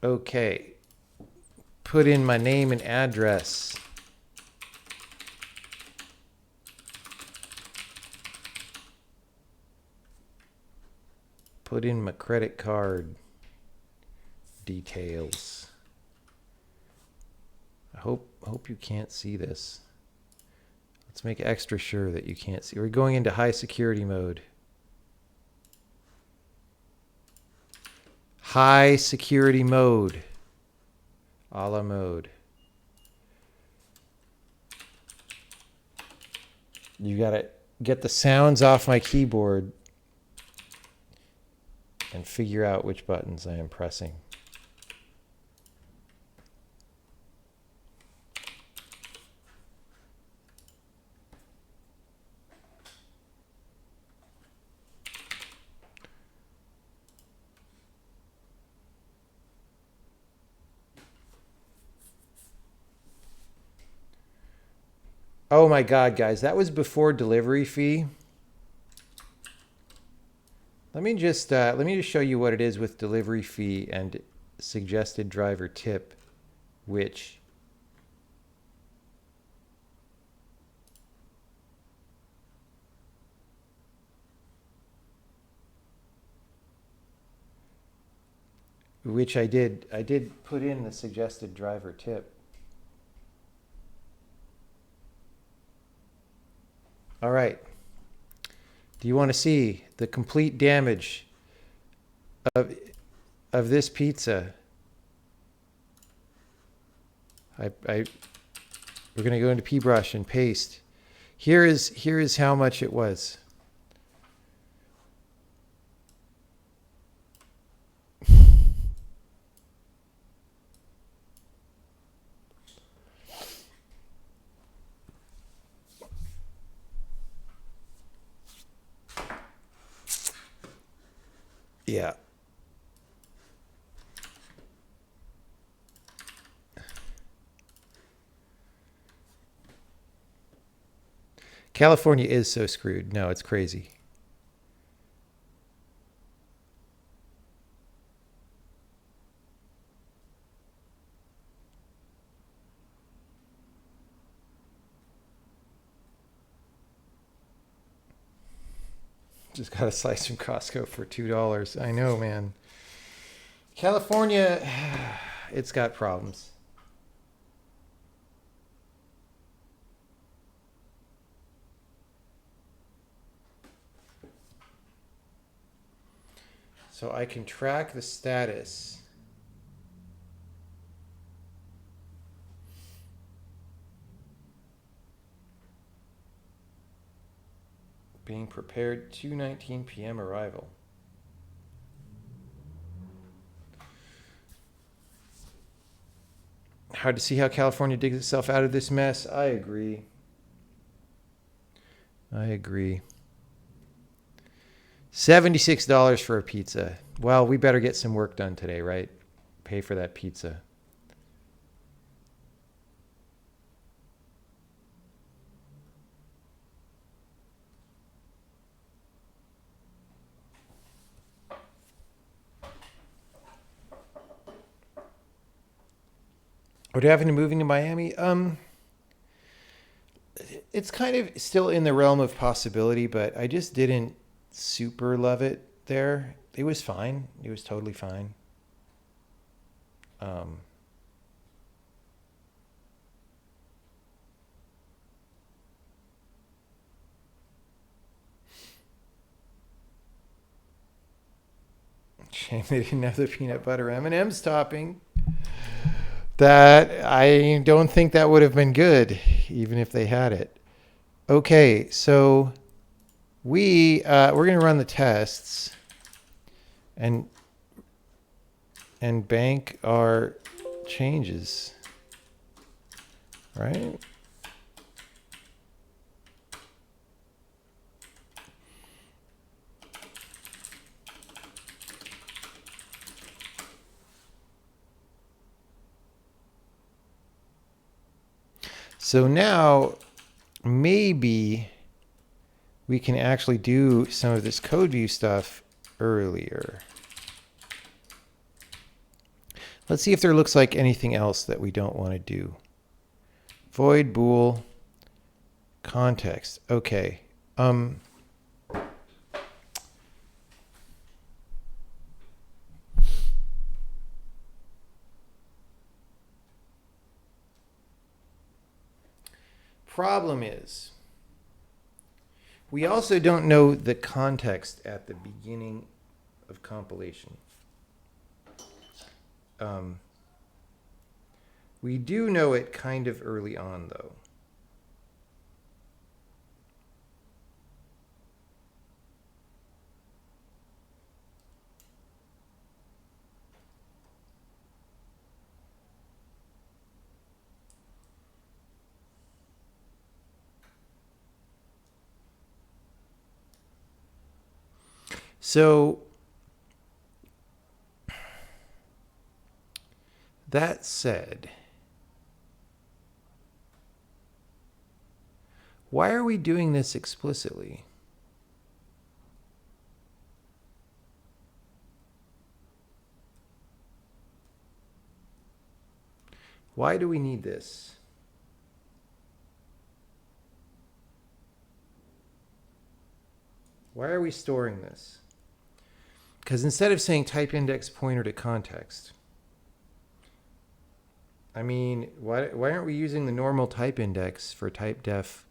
Okay. Put in my name and address. Put in my credit card details. I hope you can't see this. Let's make extra sure that you can't see. We're going into high security mode. High security mode. A la mode. You gotta get the sounds off my keyboard and figure out which buttons I am pressing. Oh my God, guys, that was before delivery fee. Let me just show you what it is with delivery fee and suggested driver tip, which I did put in the suggested driver tip. All right. Do you want to see the complete damage of this pizza? We're going to go into PBrush and paste. Here is how much it was. Yeah. California is so screwed. No, it's crazy. Just got a slice from Costco for $2. I know, man. California, it's got problems. So I can track the status. Being prepared, 2:19 p.m. arrival. Hard to see how California digs itself out of this mess. I agree. I agree. $76 for a pizza. Well, we better get some work done today, right? Pay for that pizza. What happened to moving to Miami? It's kind of still in the realm of possibility, but I just didn't super love it there. It was fine. It was totally fine. Shame they didn't have the peanut butter M&M's topping. That I don't think that would have been good, even if they had it. Okay, so we're going to run the tests and bank our changes, right? So now maybe we can actually do some of this code view stuff earlier. Let's see if there looks like anything else that we don't want to do. Void bool context. Okay. Problem is, we also don't know the context at the beginning of compilation. We do know it kind of early on, though. So that said, why are we doing this explicitly? Why do we need this? Why are we storing this? Because instead of saying type index pointer to context, I mean, why aren't we using the normal type index for type def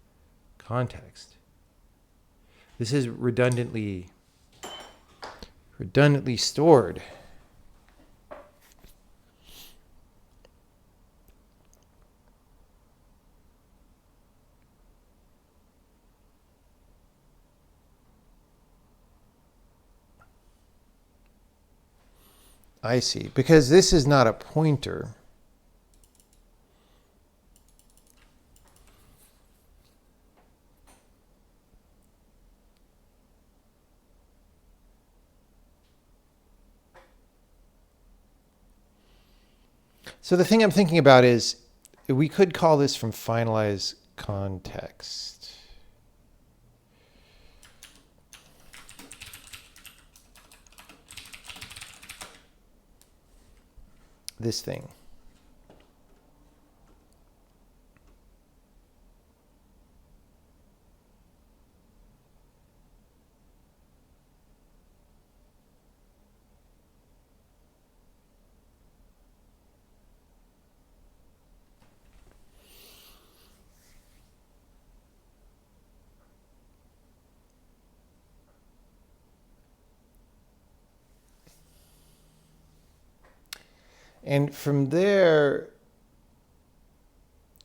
context? This is redundantly stored. I see. Because this is not a pointer. So the thing I'm thinking about is we could call this from finalize context. This thing. And from there,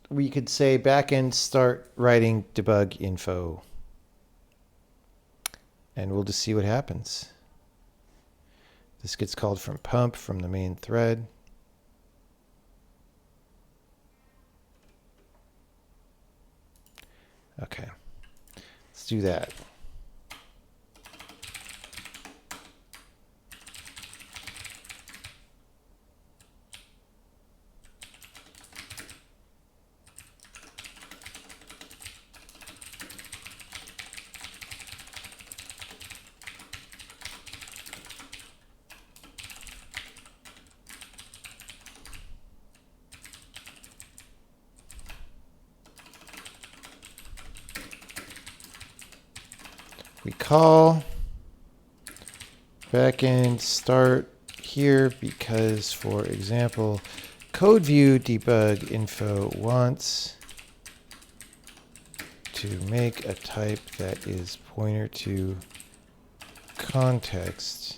we could say backend start writing debug info. And we'll just see what happens. This gets called from pump from the main thread. Okay, let's do that. We call backend start here because, for example, code view debug info wants to make a type that is pointer to context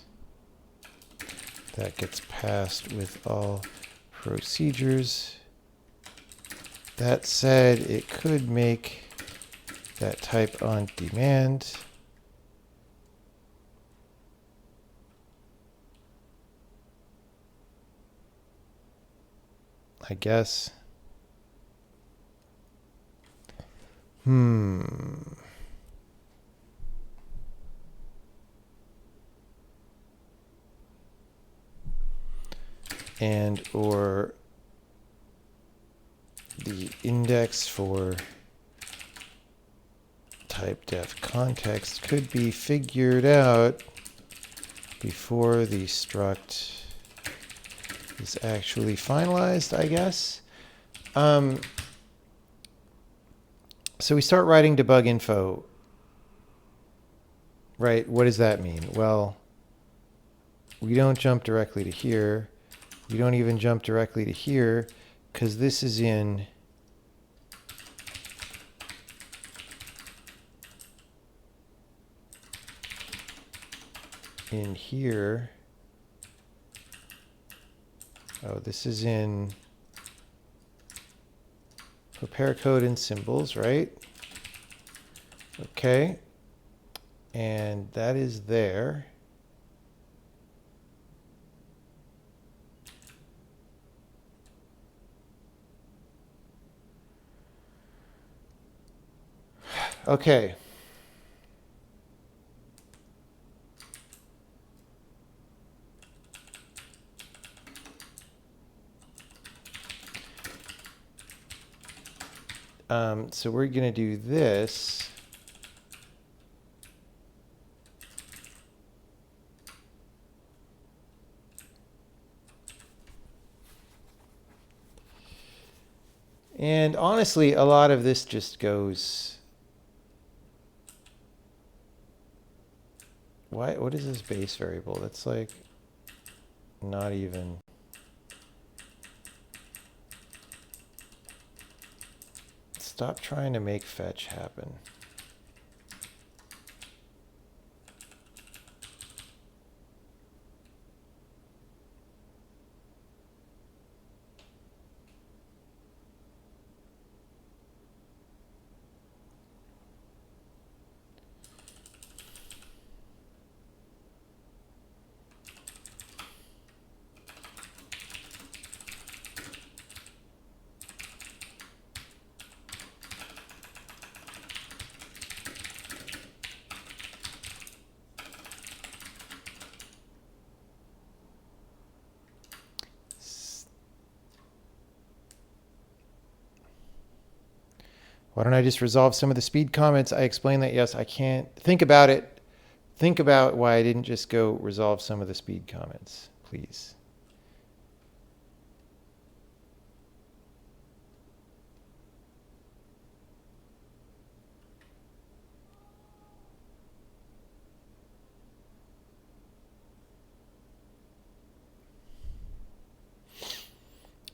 that gets passed with all procedures. That said, it could make that type on demand. I guess. And or the index for type def context could be figured out before the struct is actually finalized, I guess. So we start writing debug info, right? What does that mean? Well, we don't jump directly to here. We don't even jump directly to here because this is in here. Oh, this is in prepare code and symbols, right? Okay. And that is there. Okay. So we're going to do this. And honestly, a lot of this just goes... What is this base variable? That's like not even... Stop trying to make fetch happen. Why don't I just resolve some of the speed comments? I explained that, yes, I can't. Think about it. Think about why I didn't just go resolve some of the speed comments, please.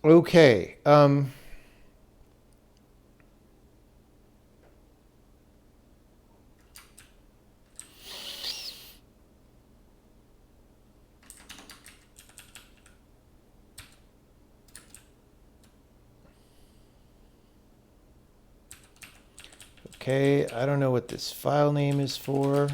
Okay. Okay, I don't know what this file name is for.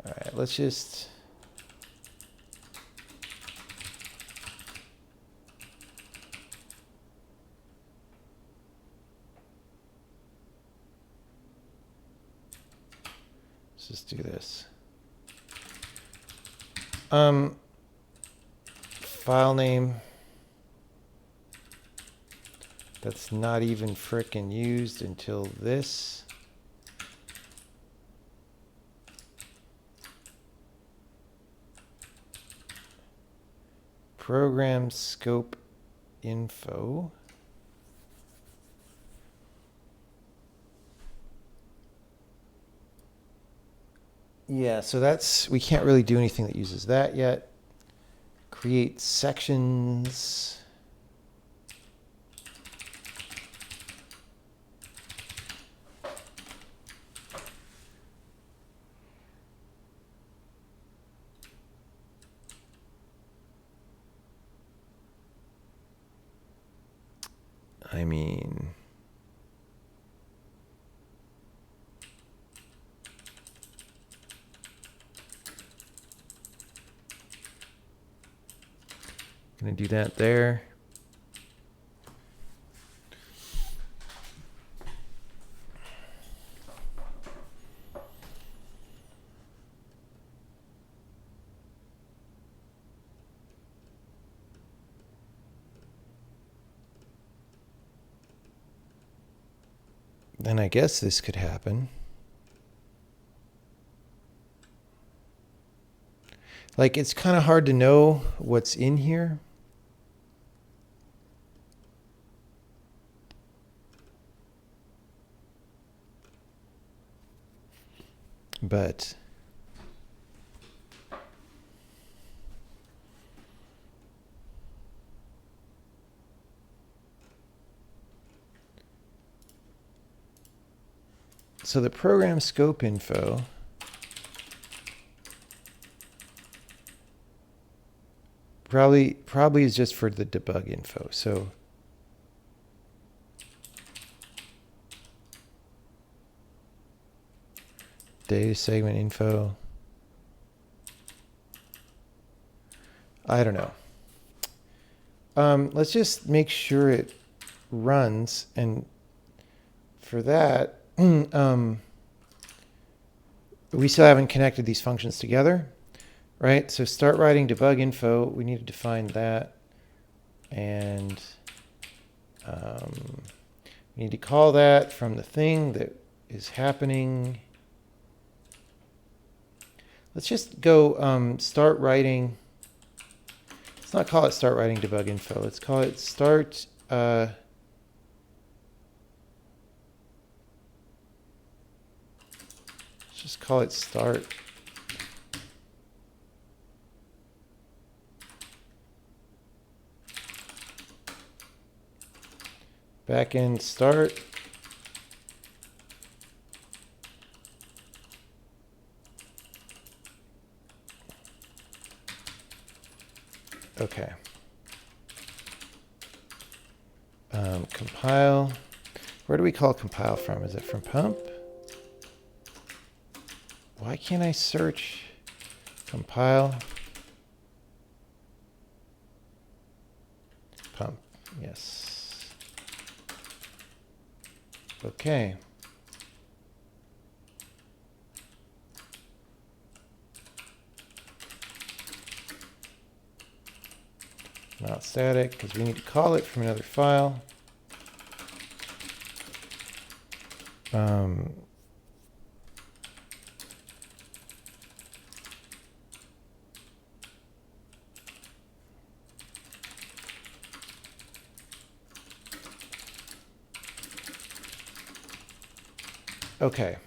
All right, let's just... Let's just do this. File name that's not even frickin' used until this. Program scope info. Yeah, so that's, we can't really do anything that uses that yet. Create sections. I mean, gonna do that there. Then I guess this could happen. Like, it's kind of hard to know what's in here. But so the program scope info probably is just for the debug info. So data segment info. I don't know. Let's just make sure it runs, and for that, we still haven't connected these functions together, right? So start writing debug info. We need to define that, and we need to call that from the thing that is happening. Let's just go start writing. Let's not call it start writing debug info. Let's call it start. Let's just call it start. Backend start. Okay. Compile. Where do we call compile from? Is it from pump? Why can't I search compile? Pump. Yes. Okay. Not static, because we need to call it from another file. Okay.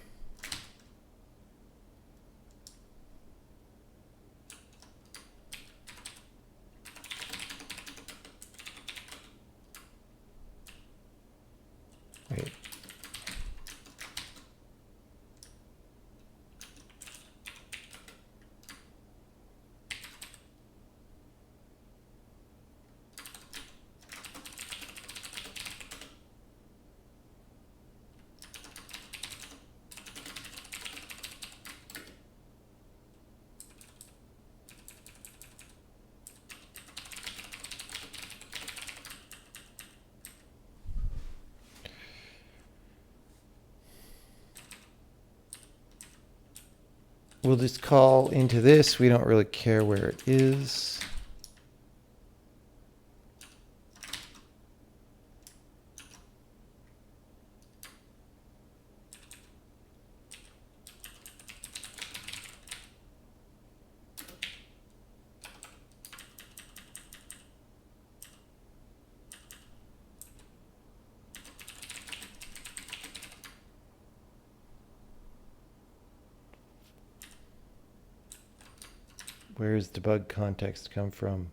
Wait. We'll just call into this. We don't really care where it is. Where's debug context come from?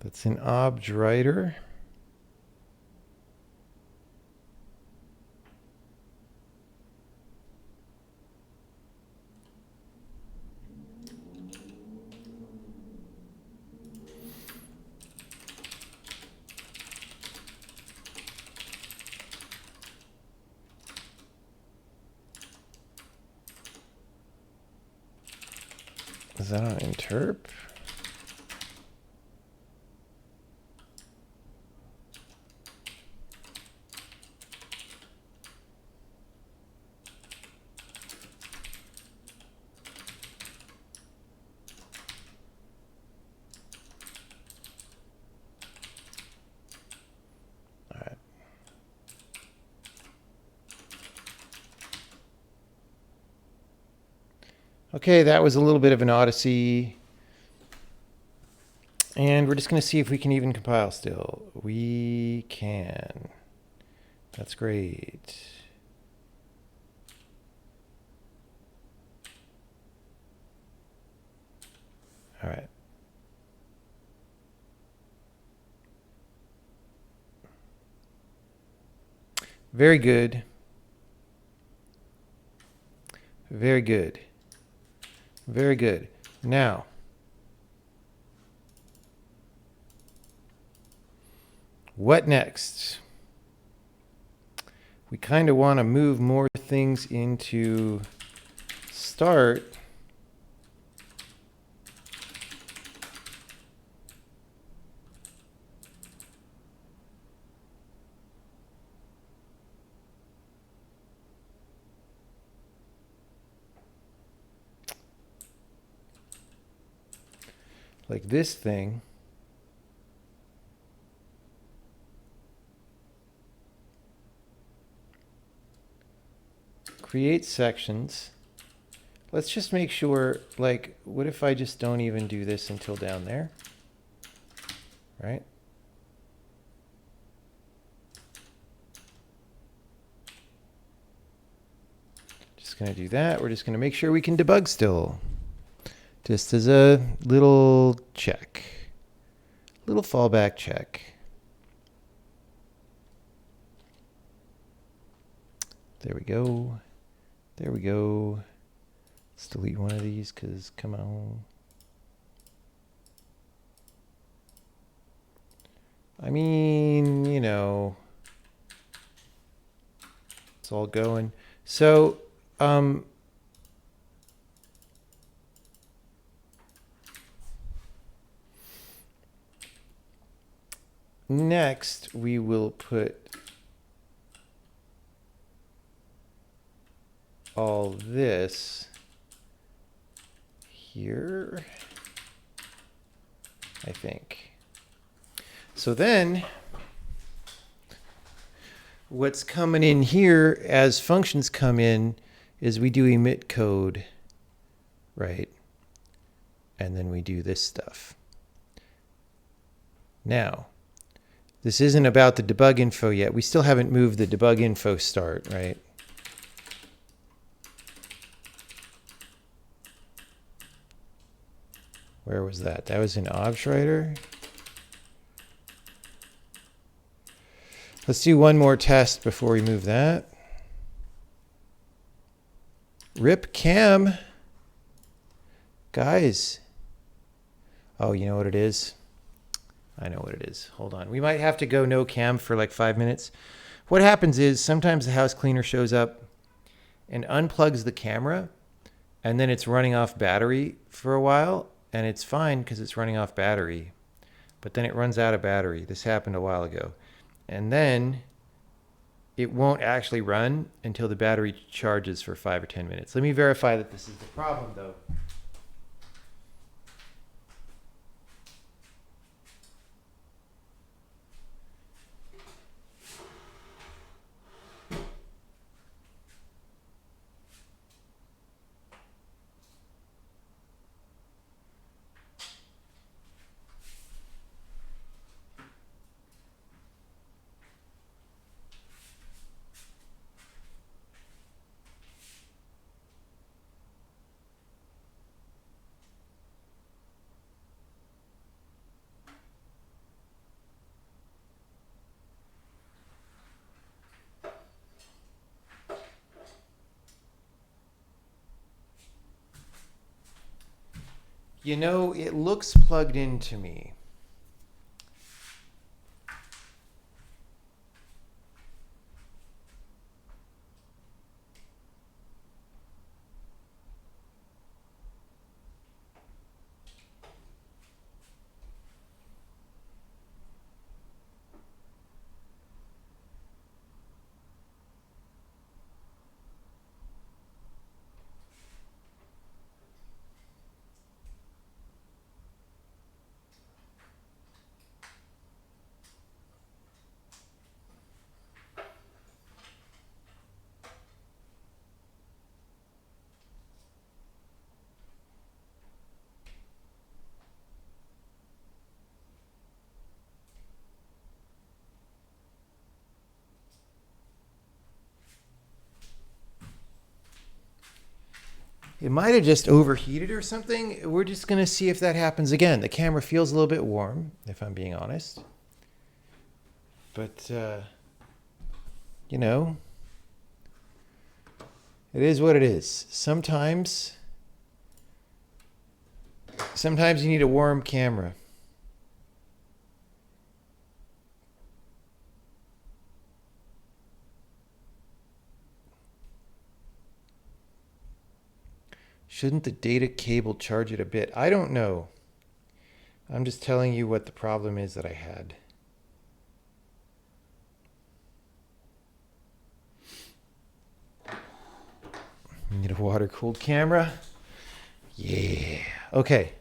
That's an obj writer. Is that on interp? All right. Okay, that was a little bit of an odyssey. And we're just going to see if we can even compile still. We can. That's great. All right. Very good. Very good. Very good. Now, what next? We kind of want to move more things into start. Like this thing. Create sections. Let's just make sure, like, what if I just don't even do this until down there? Right? Just going to do that. We're just going to make sure we can debug still. Just as a little check. Little fallback check. There we go. There we go. Let's delete one of these because, come on. I mean, you know, it's all going. So, next we will put all this here, I think. So then what's coming in here as functions come in is we do emit code, right? And then we do this stuff. Now, this isn't about the debug info yet. We still haven't moved the debug info start, right? Where was that? That was in obj writer. Let's do one more test before we move that. Rip cam. Guys. Oh, you know what it is? I know what it is. Hold on. We might have to go no cam for like 5 minutes. What happens is sometimes the house cleaner shows up and unplugs the camera, and then it's running off battery for a while, and it's fine because it's running off battery. But then it runs out of battery. This happened a while ago. And then it won't actually run until the battery charges for 5 or 10 minutes. Let me verify that this is the problem, though. You know, it looks plugged in to me. It might have just overheated or something. We're just going to see if that happens again. The camera feels a little bit warm, if I'm being honest. But, you know, it is what it is. Sometimes you need a warm camera. Shouldn't the data cable charge it a bit? I don't know. I'm just telling you what the problem is that I had. Need a water-cooled camera? Yeah. Okay.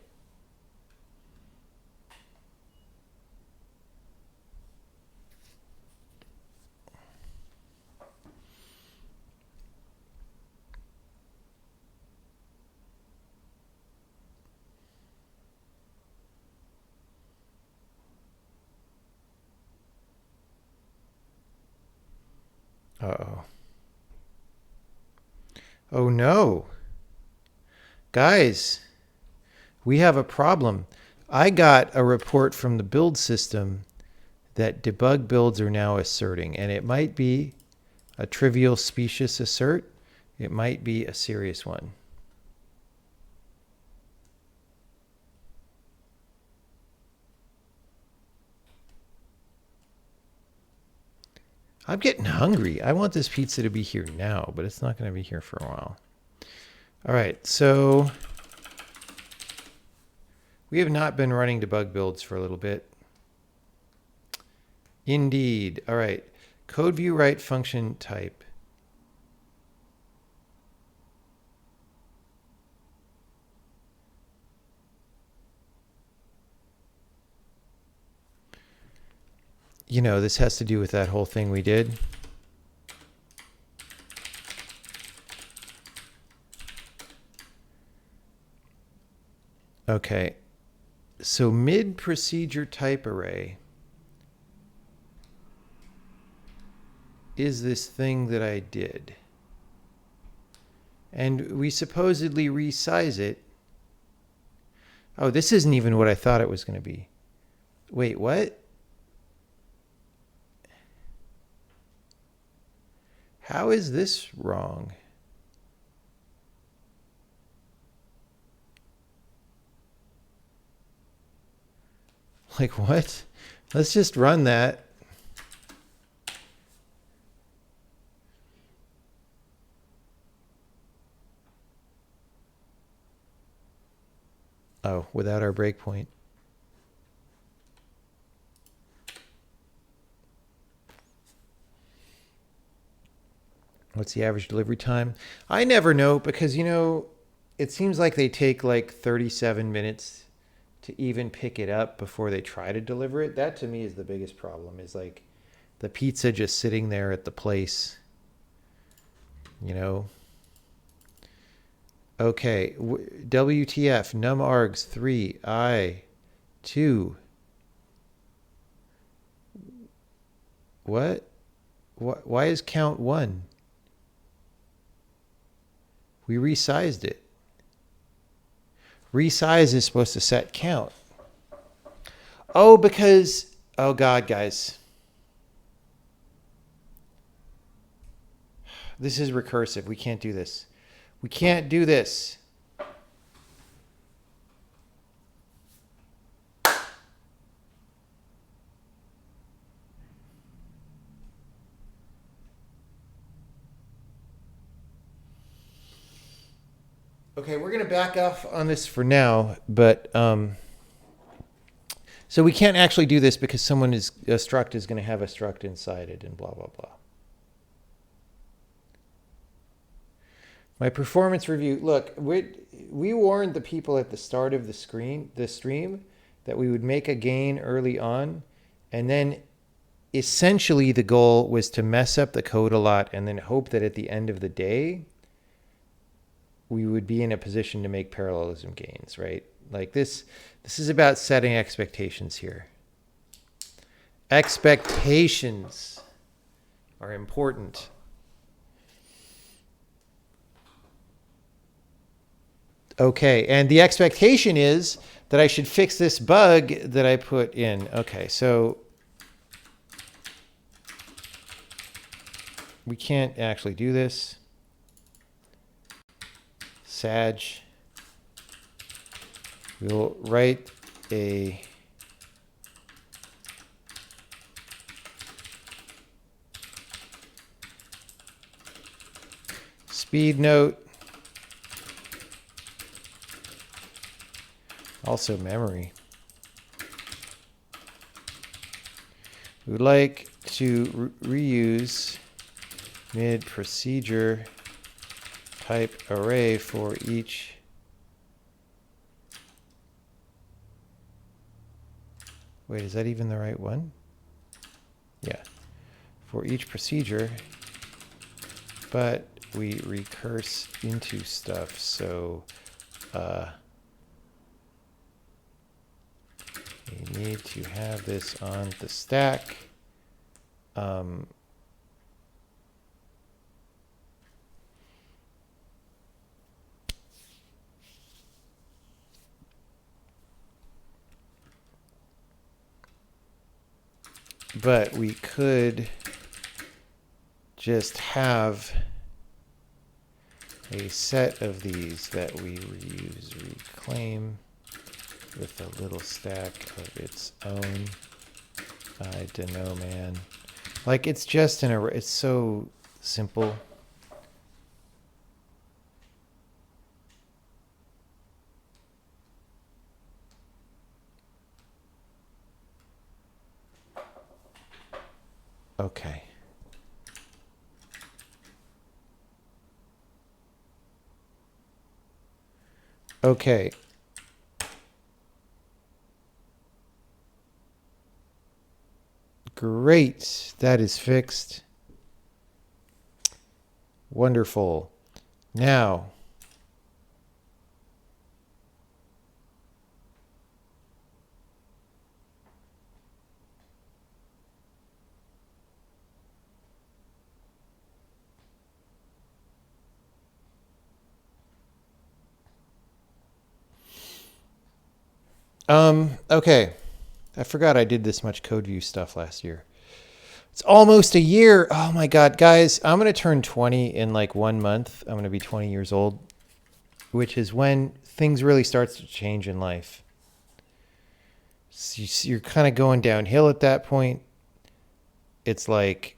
Uh-oh. Oh no. Guys, we have a problem. I got a report from the build system that debug builds are now asserting, and it might be a trivial specious assert. It might be a serious one. I'm getting hungry. I want this pizza to be here now, but it's not going to be here for a while. All right, so we have not been running debug builds for a little bit. Indeed. All right, code view write function type. You know, this has to do with that whole thing we did. Okay, so mid procedure type array is this thing that I did. And we supposedly resize it. Oh, this isn't even what I thought it was going to be. Wait, what? How is this wrong? Like what? Let's just run that. Oh, without our breakpoint. What's the average delivery time? I never know because, you know, it seems like they take like 37 minutes to even pick it up before they try to deliver it. That to me is the biggest problem, is like the pizza just sitting there at the place, you know. Okay, WTF, num args 3, I, 2. What? Why is count 1? We resized it. Resize is supposed to set count. Oh, because, oh God, guys. This is recursive. We can't do this. We can't do this. Okay, we're going to back off on this for now, but so we can't actually do this because a struct is going to have a struct inside it and blah, blah, blah. My performance review. Look, we warned the people at the start of the stream, that we would make a gain early on, and then essentially the goal was to mess up the code a lot and then hope that at the end of the day, we would be in a position to make parallelism gains, right? Like this is about setting expectations here. Expectations are important. Okay, and the expectation is that I should fix this bug that I put in. Okay, so we can't actually do this. Sag. We'll write a speed note. Also memory. We would like to reuse mid procedure type array for each wait, is that even the right one? Yeah. For each procedure, but we recurse into stuff, so we need to have this on the stack. But we could just have a set of these that we reuse, reclaim with a little stack of its own. I don't know, man. Like it's just an array. It's so simple. Okay. Okay. Great. That is fixed. Wonderful. Now, okay. I forgot I did this much code view stuff last year. It's almost a year. Oh my God, guys, I'm going to turn 20 in like 1 month. I'm going to be 20 years old, which is when things really starts to change in life. So you're kind of going downhill at that point. It's like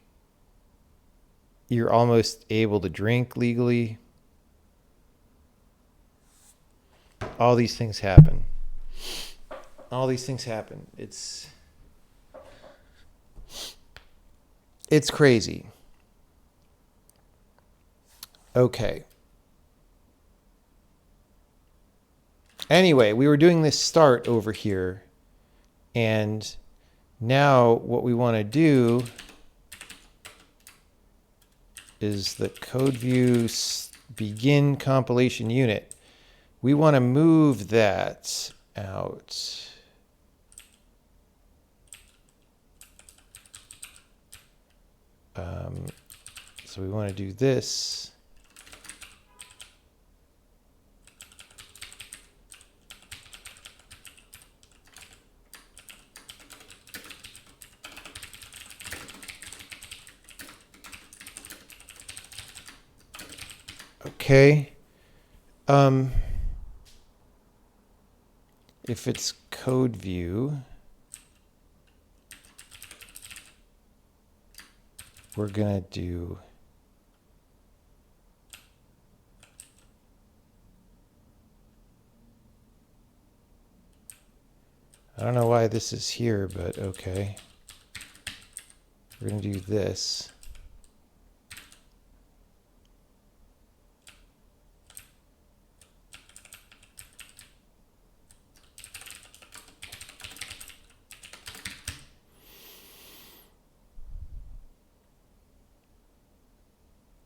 you're almost able to drink legally. All these things happen. All these things happen. It's crazy. Okay. Anyway, we were doing this start over here, and now what we want to do is the code view begin compilation unit. We want to move that out. So we want to do this. Okay. If it's code view, we're going to do I don't know why this is here, but okay. We're going to do this.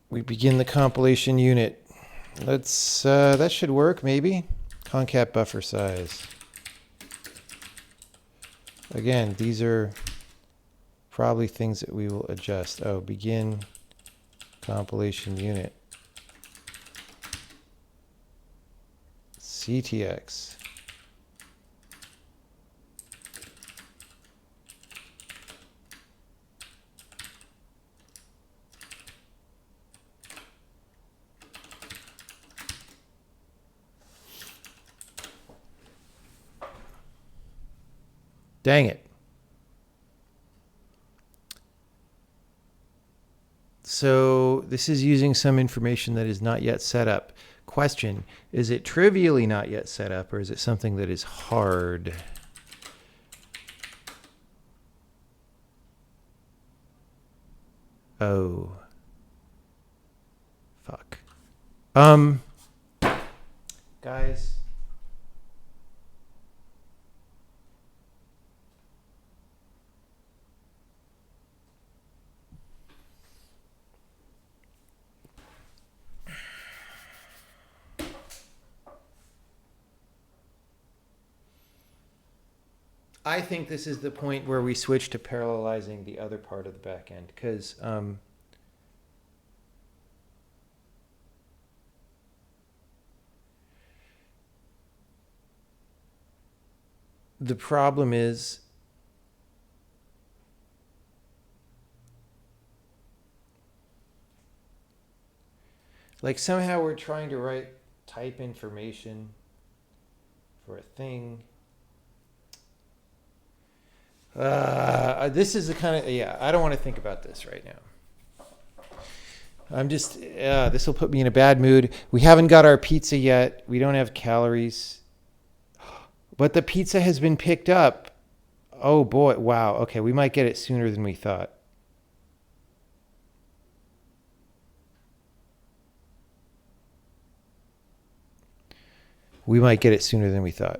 We begin the compilation unit. Let's, that should work, maybe. Concat buffer size. Again, these are probably things that we will adjust. Oh, begin compilation unit. CTX. Dang it. So this is using some information that is not yet set up. Question, is it trivially not yet set up, or is it something that is hard? Oh. Fuck. Guys. I think this is the point where we switch to parallelizing the other part of the back end, because the problem is like somehow we're trying to write type information for a thing. This is the kind of, yeah, I don't want to think about this right now. I'm just, this will put me in a bad mood. We haven't got our pizza yet. We don't have calories. But the pizza has been picked up. Oh boy, wow. Okay, we might get it sooner than we thought. We might get it sooner than we thought.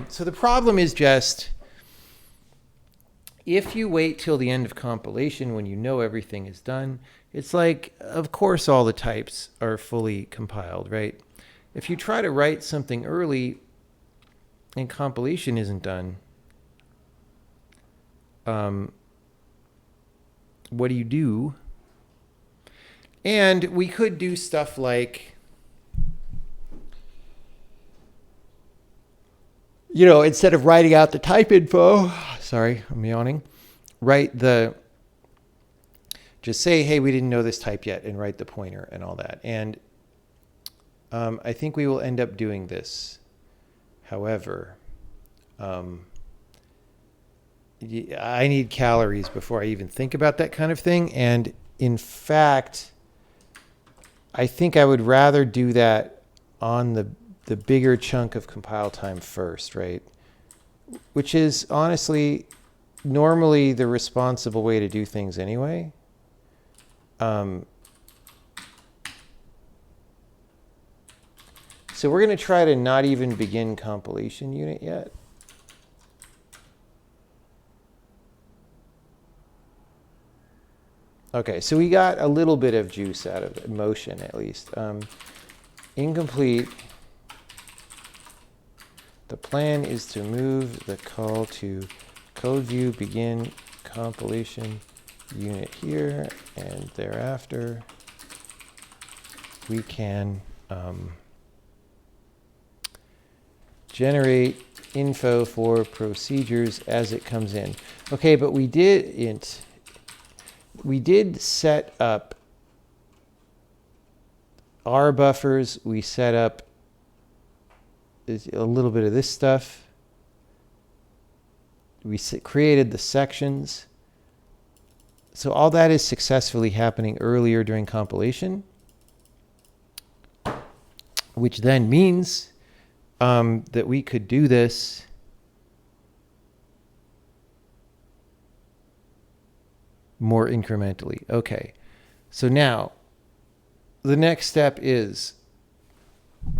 So the problem is just, if you wait till the end of compilation when you know everything is done, it's like, of course all the types are fully compiled, right? If you try to write something early and compilation isn't done, what do you do? And we could do stuff like, you know, instead of writing out the type info, sorry, I'm yawning, just say, hey, we didn't know this type yet, and write the pointer and all that. And I think we will end up doing this. However, I need calories before I even think about that kind of thing. And in fact, I think I would rather do that on the bigger chunk of compile time first, right? Which is honestly normally the responsible way to do things anyway. So we're going to try to not even begin compilation unit yet. Okay, so we got a little bit of juice out of it, motion at least. Incomplete. The plan is to move the call to code view begin compilation unit here, and thereafter we can generate info for procedures as it comes in. Okay, but we did set up our buffers. We set up a little bit of this stuff. We created the sections. So all that is successfully happening earlier during compilation, which then means that we could do this more incrementally. Okay. So now the next step is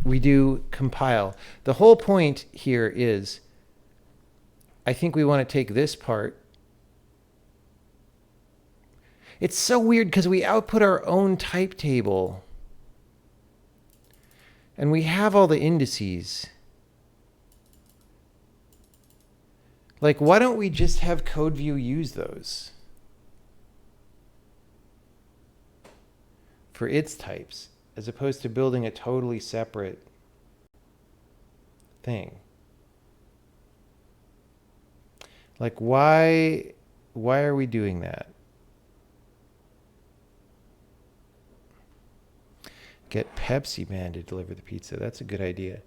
we do compile. The whole point here is I think we want to take this part. It's so weird because we output our own type table and we have all the indices. Like, why don't we just have CodeView use those for its types as opposed to building a totally separate thing? Like, why are we doing that? Get Pepsi Man to deliver the pizza. That's a good idea.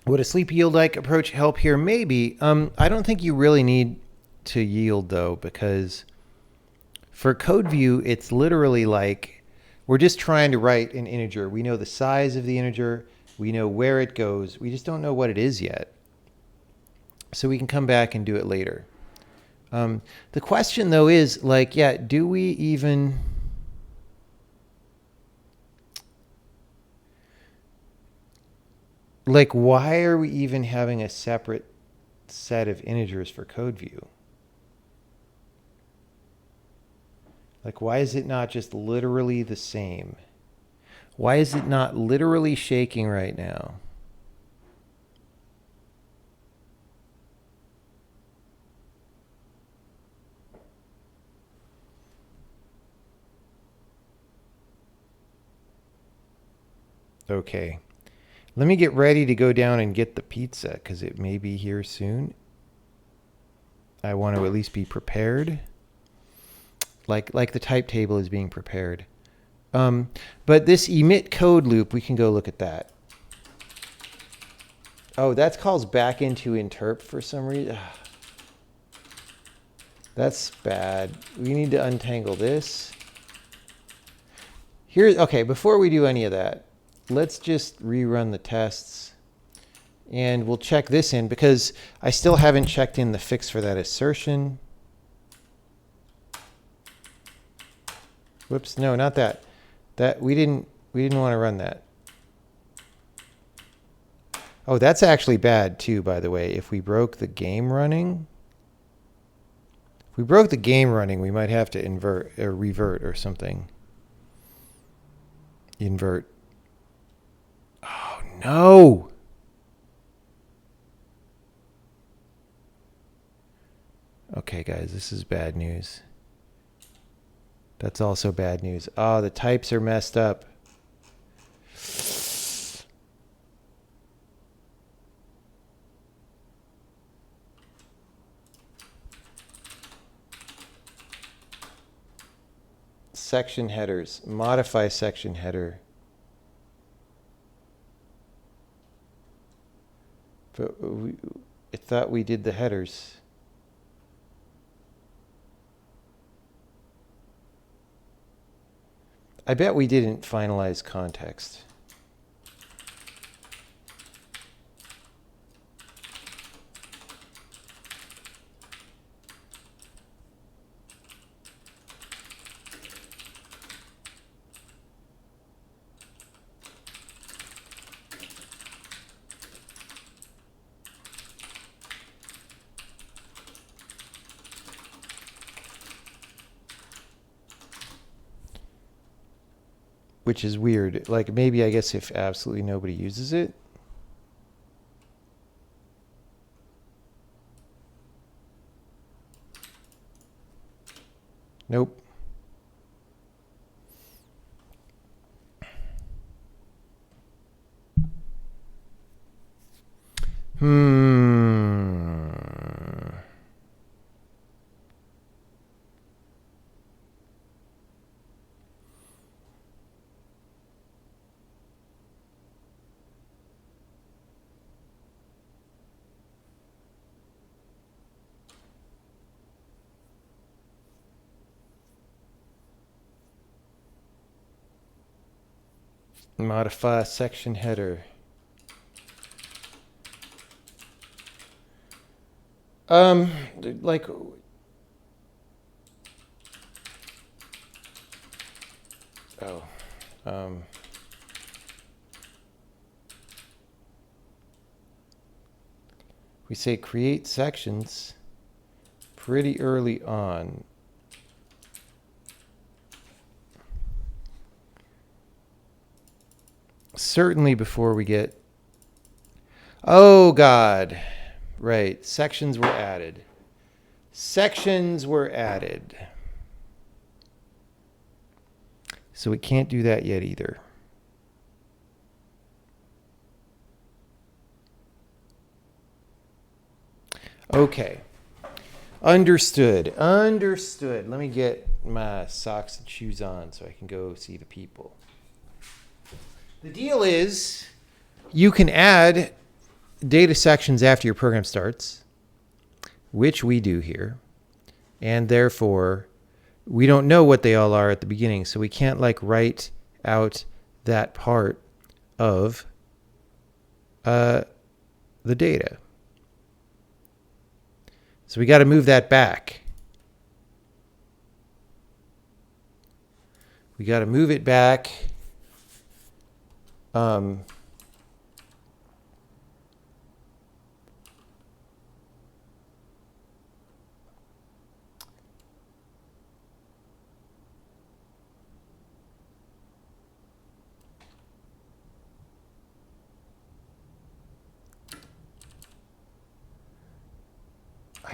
Would a sleep yield-like approach help here? Maybe. I don't think you really need to yield, though, because for CodeView, it's literally like we're just trying to write an integer. We know the size of the integer. We know where it goes. We just don't know what it is yet. So we can come back and do it later. The question, though, is like, yeah, do we even... Like, why are we even having a separate set of integers for CodeView? Like, why is it not just literally the same? Why is it not literally shaking right now? Okay. Let me get ready to go down and get the pizza because it may be here soon. I want to at least be prepared. Like the type table is being prepared. But this emit code loop, we can go look at that. Oh, that calls back into interp for some reason. That's bad. We need to untangle this. Here, okay, before we do any of that, let's just rerun the tests. And we'll check this in because I still haven't checked in the fix for that assertion. Whoops, no, not that. That we didn't want to run that. Oh, that's actually bad too, by the way. If we broke the game running, we might have to invert or revert or something. Invert. Oh no. Okay, guys, this is bad news. That's also bad news. Oh, the types are messed up. Section headers. Modify section header. But I thought we did the headers. I bet we didn't finalize context. Which is weird. Like, maybe, I guess, if absolutely nobody uses it. Nope. Modify section header. Like, we say create sections pretty early on. Certainly before we get... Oh, God. Right. Sections were added. Sections were added. So we can't do that yet either. Okay. Understood. Understood. Let me get my socks and shoes on so I can go see the people. The deal is you can add data sections after your program starts, which we do here. And therefore, we don't know what they all are at the beginning. So we can't like write out that part of the data. So we got to move that back. We got to move it back. I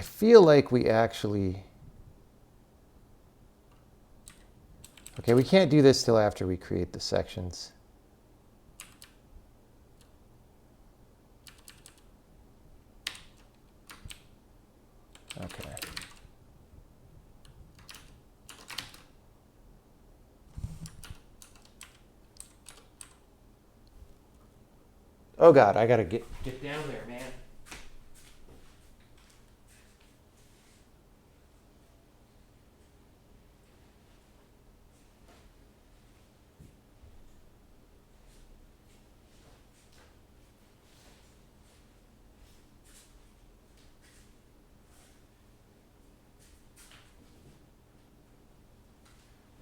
feel like we actually... Okay, we can't do this till after we create the sections. Okay. Oh God, I gotta get down there, man.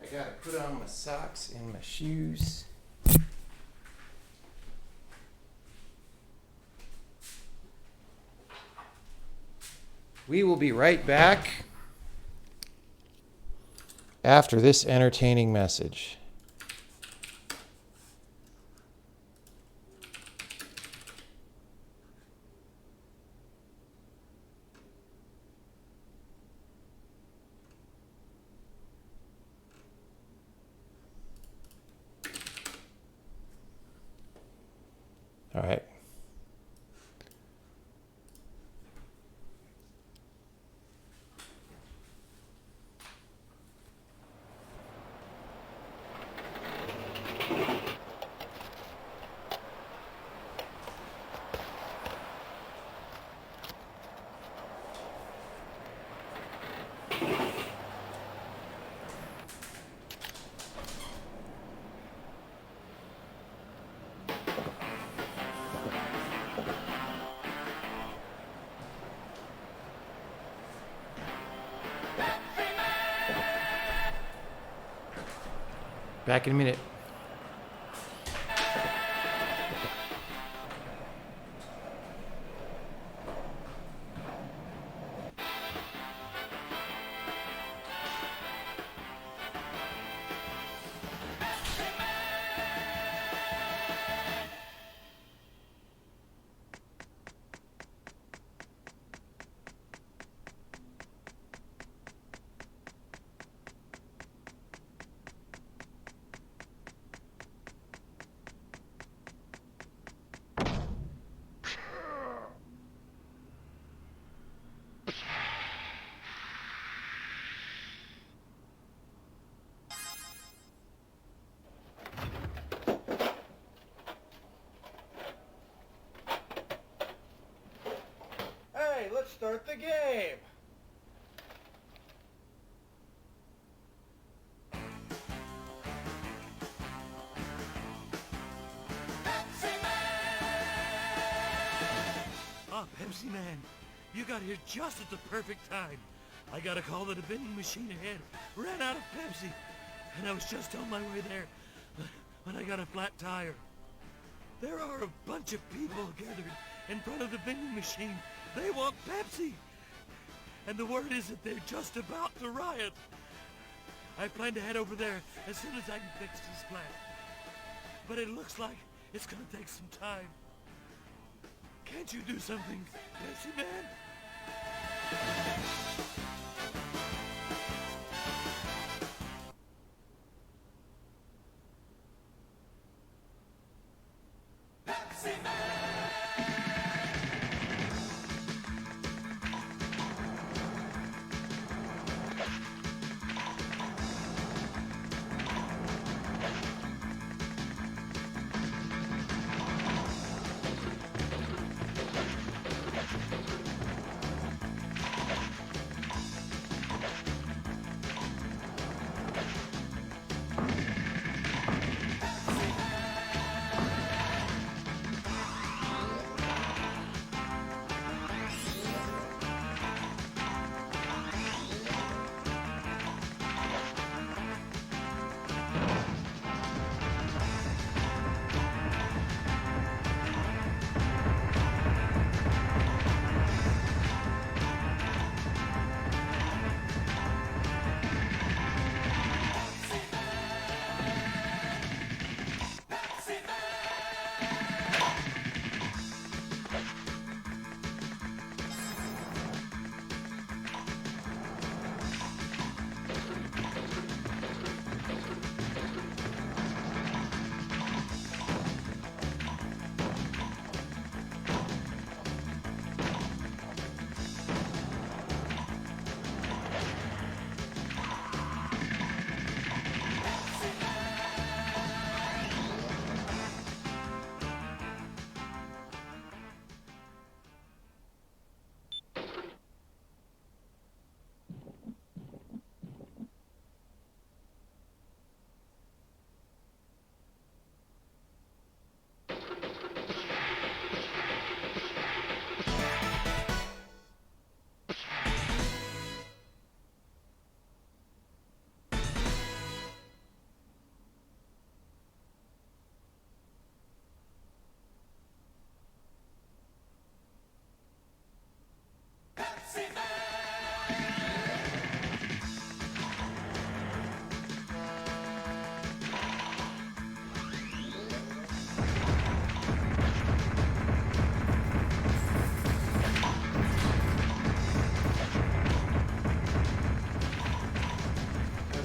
I gotta put on my socks and my shoes. We will be right back after this entertaining message. All right. Back in a minute. Hey, let's start the game. Ah, Pepsi Man. You got here just at the perfect time. I got a call that a vending machine ahead ran out of Pepsi, and I was just on my way there when I got a flat tire. There are a bunch of people gathered in front of the vending machine. They want Pepsi, and the word is that they're just about to riot. I plan to head over there as soon as I can fix this flat. But it looks like it's gonna take some time. Can't you do something, Pepsi Man?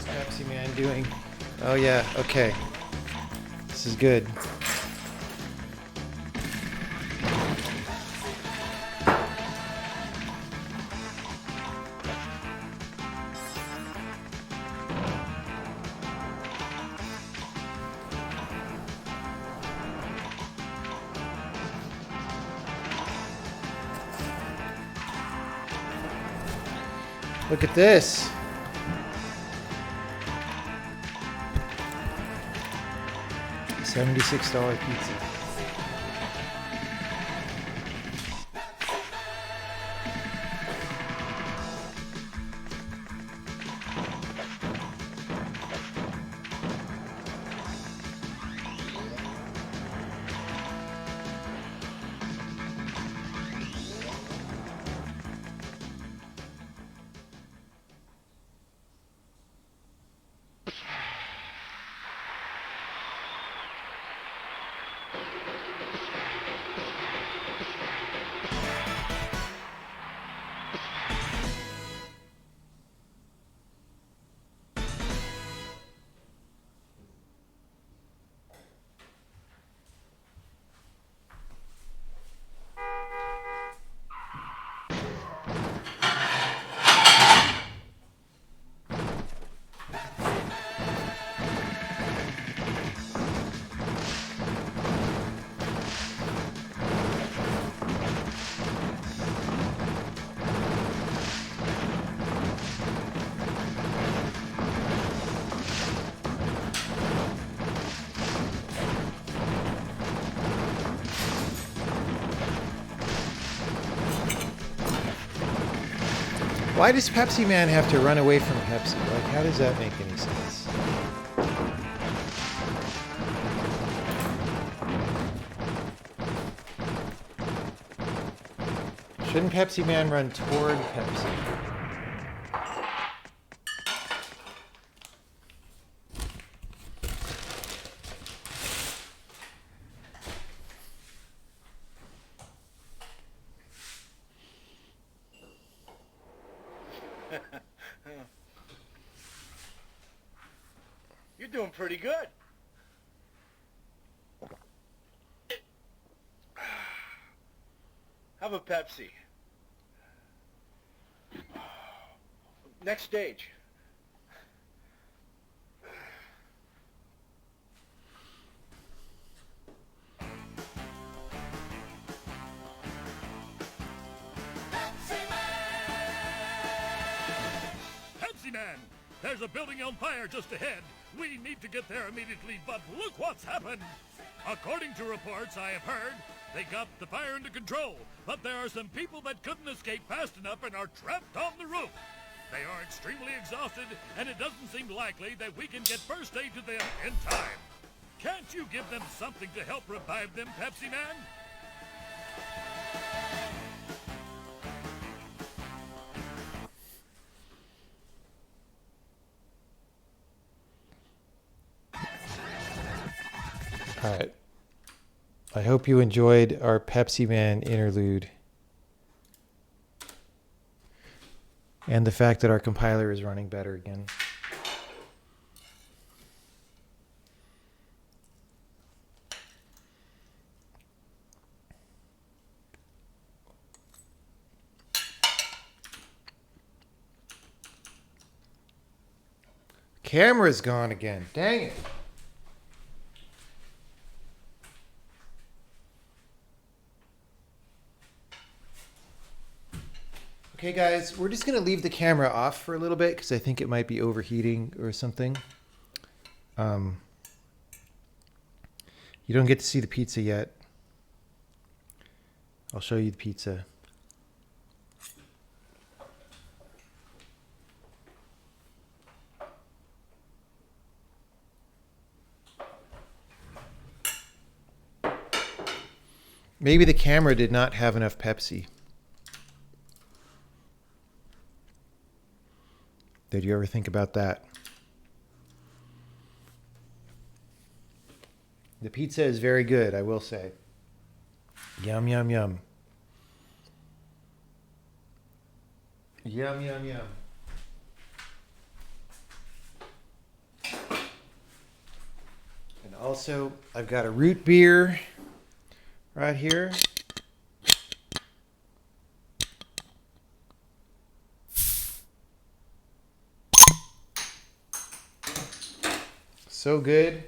What's Pepsi Man doing? Oh yeah, okay. This is good. Look at this. $76 pizza. Why does Pepsi Man have to run away from Pepsi? Like, how does that make any sense? Shouldn't Pepsi Man run toward Pepsi? You're doing pretty good. Have a Pepsi. Next stage. Pepsi Man! There's a building on fire just ahead. We need to get there immediately, but look what's happened! According to reports I have heard, they got the fire under control, but there are some people that couldn't escape fast enough and are trapped on the roof. They are extremely exhausted, and it doesn't seem likely that we can get first aid to them in time. Can't you give them something to help revive them, Pepsi Man? All right. I hope you enjoyed our Pepsi Man interlude. And the fact that our compiler is running better again. Camera's gone again. Dang it. Okay, guys, we're just going to leave the camera off for a little bit because I think it might be overheating or something. You don't get to see the pizza yet. I'll show you the pizza. Maybe the camera did not have enough Pepsi. Did you ever think about that? The pizza is very good, I will say. Yum, yum, yum. Yum, yum, yum. And also, I've got a root beer right here. So good.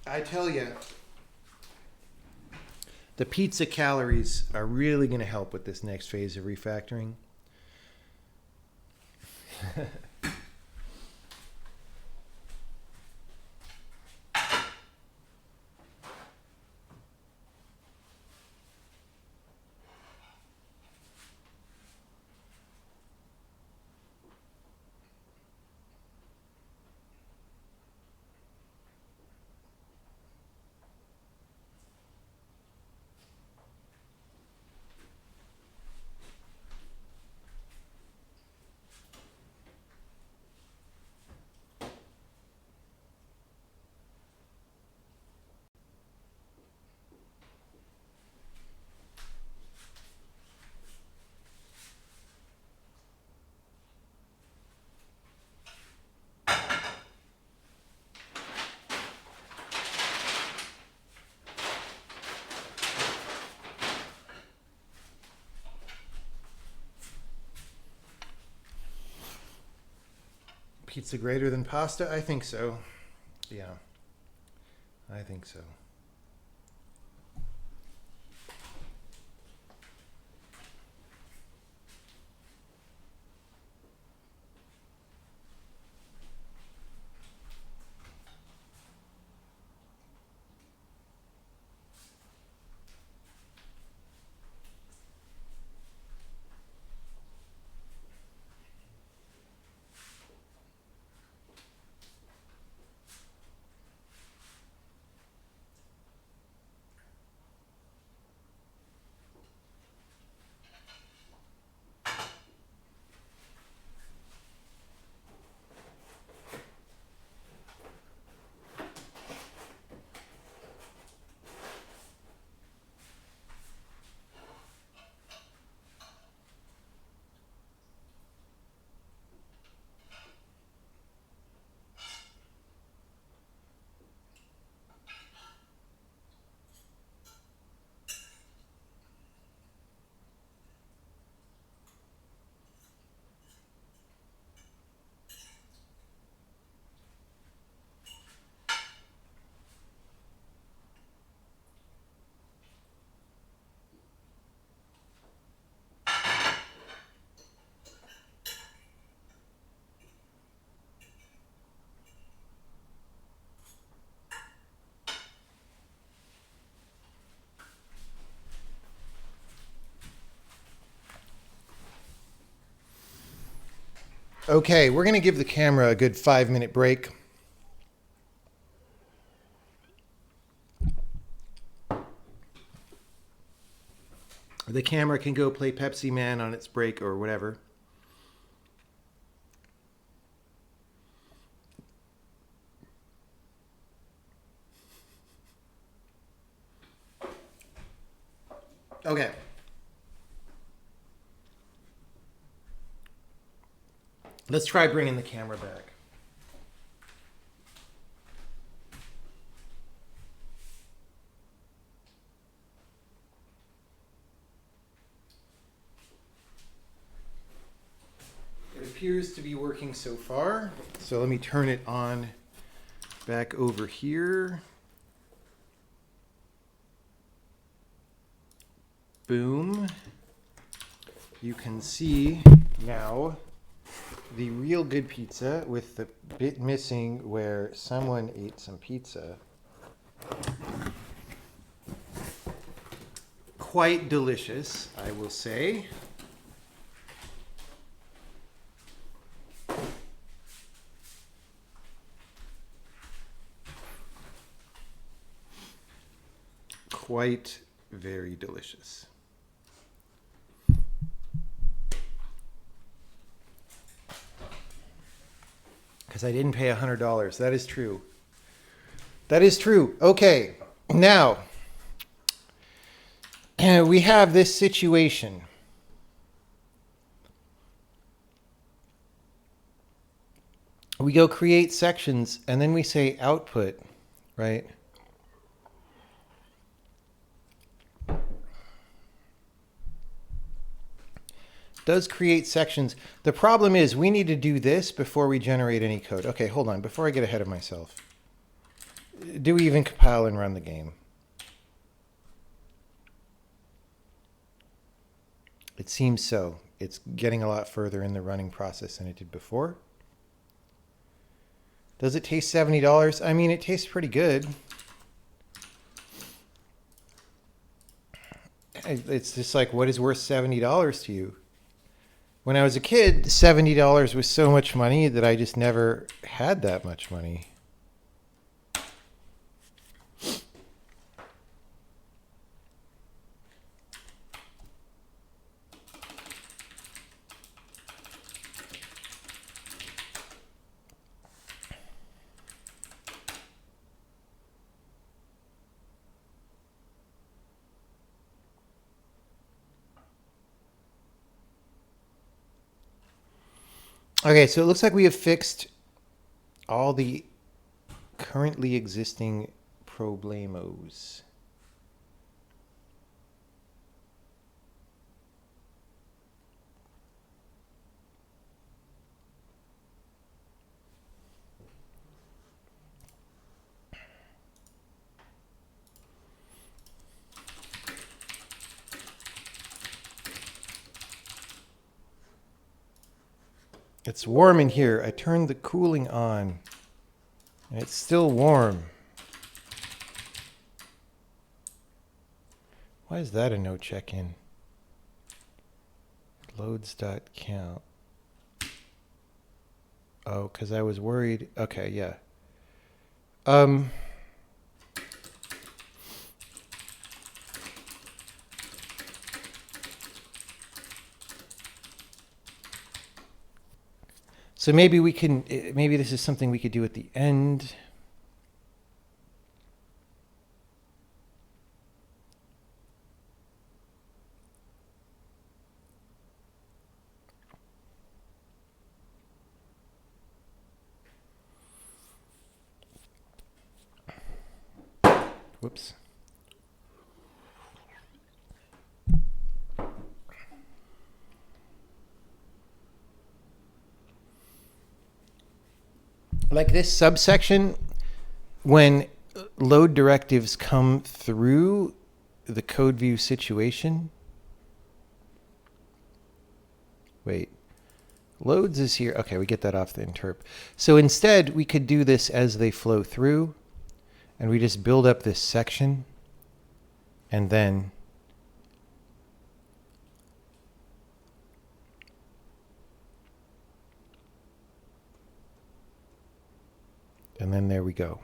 I tell you, the pizza calories are really going to help with this next phase of refactoring. Pizza greater than pasta? I think so. Yeah, I think so. Okay, we're going to give the camera a good 5-minute break. The camera can go play Pepsi Man on its break or whatever. Okay. Let's try bringing the camera back. It appears to be working so far. So let me turn it on back over here. Boom. You can see now the real good pizza with the bit missing where someone ate some pizza. Quite delicious, I will say. Quite very delicious. Because I didn't pay $100. That is true. That is true. Okay, now we have this situation. We go create sections and then we say output, right? Does create sections. The problem is we need to do this before we generate any code. Okay, hold on. Before I get ahead of myself. Do we even compile and run the game? It seems so. It's getting a lot further in the running process than it did before. Does it taste $70? I mean, it tastes pretty good. It's just like, what is worth $70 to you? When I was a kid, $70 was so much money that I just never had that much money. Okay, so it looks like we have fixed all the currently existing problemos. It's warm in here. I turned the cooling on, and it's still warm. Why is that a no check-in? Loads.count. Oh, because I was worried. Okay, yeah. So maybe we can, maybe this is something we could do at the end. Whoops. Like this subsection, when load directives come through the code view situation. Wait, loads is here. Okay, we get that off the interp. So instead, we could do this as they flow through, and we just build up this section, and then there we go.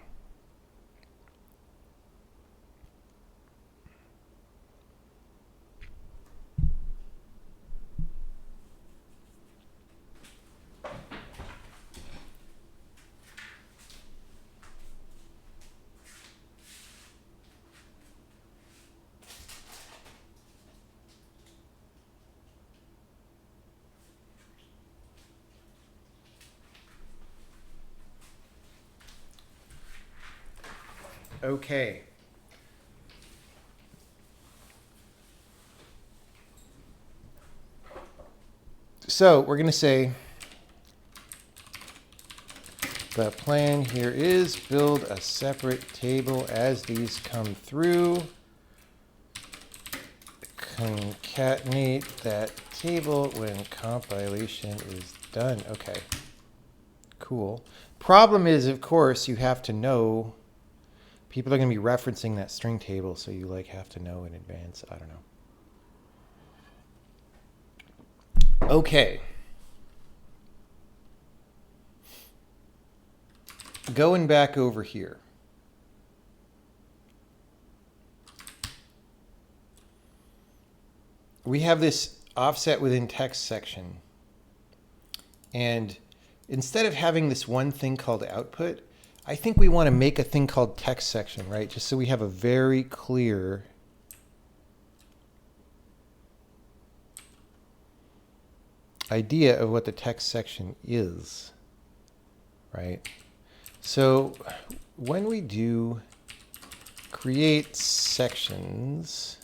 Okay. So we're going to say the plan here is build a separate table as these come through. Concatenate that table when compilation is done. Okay. Cool. Problem is, of course, you have to know. People are going to be referencing that string table, so you like have to know in advance. I don't know. Okay. Going back over here. We have this offset within text section. And instead of having this one thing called output, I think we want to make a thing called text section, right? Just so we have a very clear idea of what the text section is, right? So when we do create sections,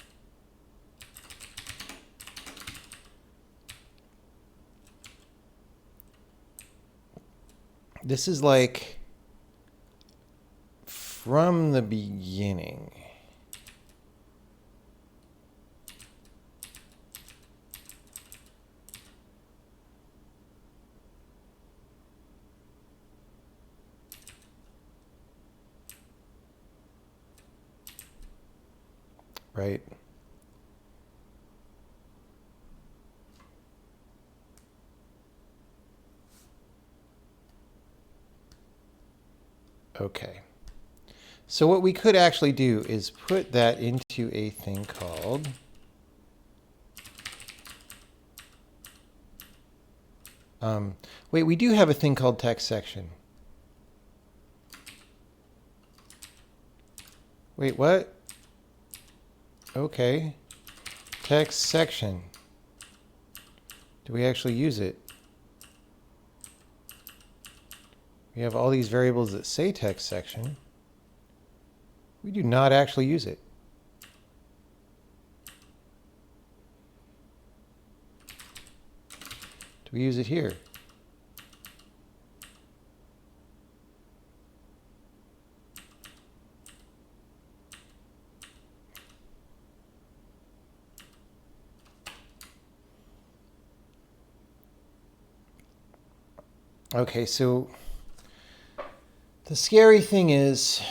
this is like from the beginning. Right? Okay. So what we could actually do is put that into a thing called wait, we do have a thing called text section. Wait, what? Okay. Text section. Do we actually use it? We have all these variables that say text section. We do not actually use it. Do we use it here? Okay, so the scary thing is,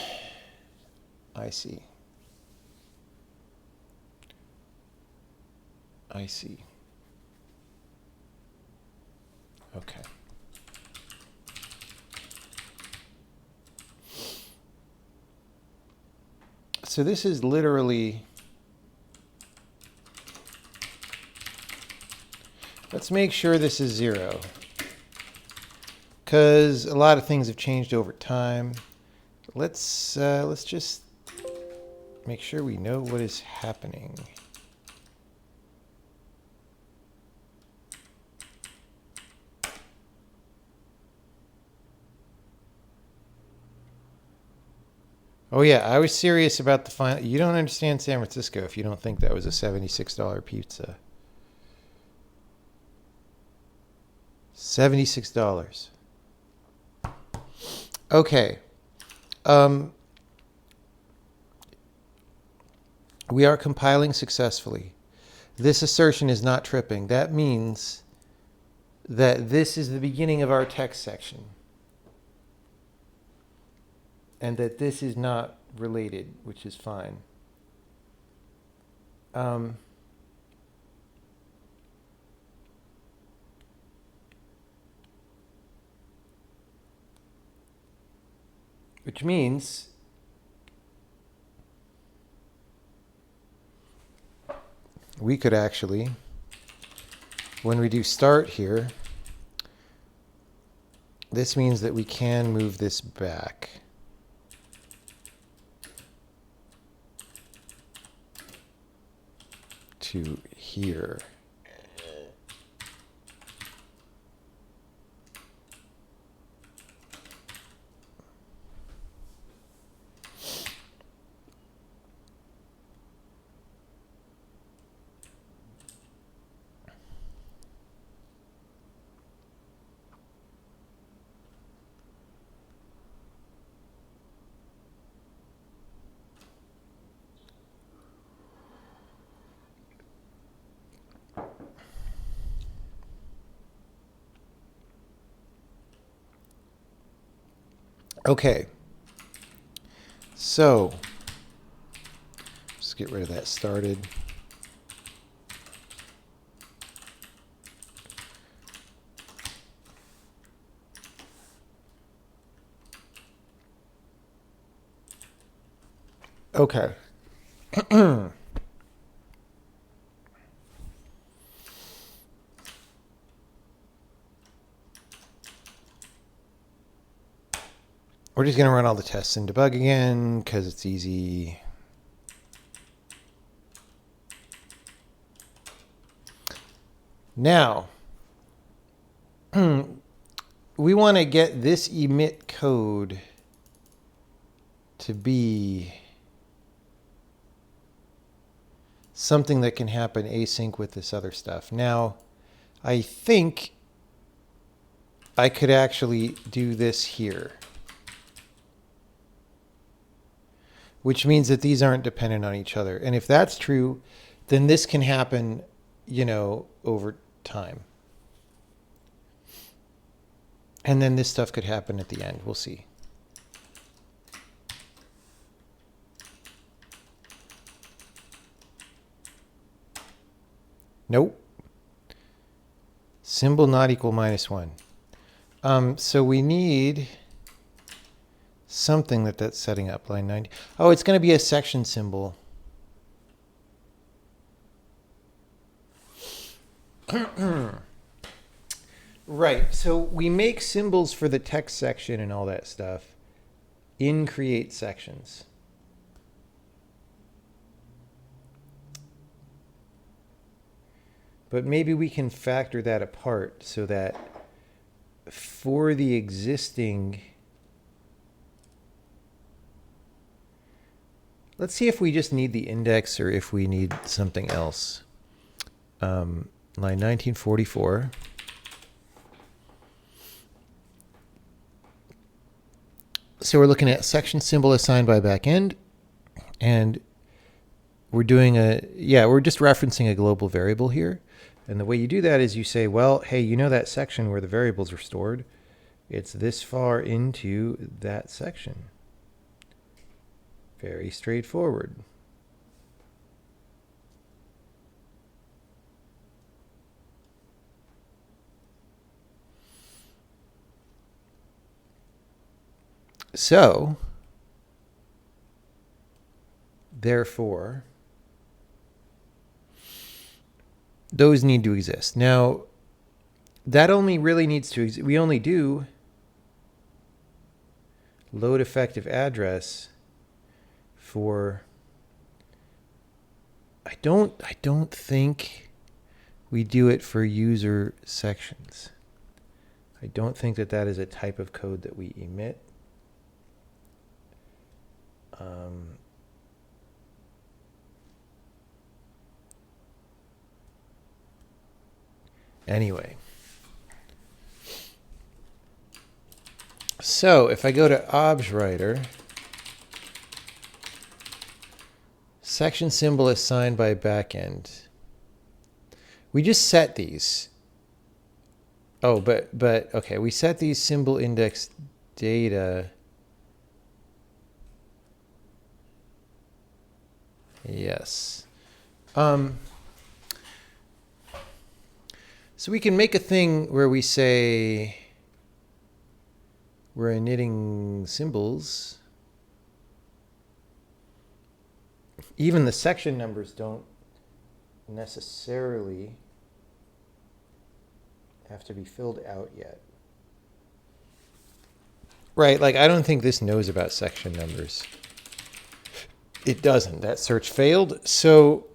I see. Okay. So this is literally, let's make sure this is 0. Because a lot of things have changed over time. Let's just make sure we know what is happening. Oh yeah, I was serious about the final. You don't understand San Francisco if you don't think that was a $76 pizza. $76. Okay. We are compiling successfully. This assertion is not tripping. That means that this is the beginning of our text section. And that this is not related, which is fine. Which means we could actually, when we do start here, this means that we can move this back. To here. Okay, so let's get rid of that started. Okay. We're just going to run all the tests and debug again because it's easy. Now, we want to get this emit code to be something that can happen async with this other stuff. Now, I think I could actually do this here, which means that these aren't dependent on each other. And if that's true, then this can happen, you know, over time. And then this stuff could happen at the end. We'll see. Nope. Symbol not equal -1. So we need something that's setting up line 90. Oh, it's going to be a section symbol. Right. So we make symbols for the text section and all that stuff in create sections. But maybe we can factor that apart so that for the existing, let's see if we just need the index or if we need something else. Line 1944. So we're looking at section symbol assigned by backend, and we're doing we're just referencing a global variable here. And the way you do that is you say, well, hey, you know that section where the variables are stored? It's this far into that section. Very straightforward. So, therefore, those need to exist. Now, that only really needs to exist. We only do load effective address for, I don't think we do it for user sections. I don't think that that is a type of code that we emit. Anyway. So if I go to objwriter, section symbol assigned by backend. We just set these. Oh, but okay, we set these symbol index data. Yes. So we can make a thing where we say we're initting symbols. Even the section numbers don't necessarily have to be filled out yet. Right, like I don't think this knows about section numbers. It doesn't. That search failed. So,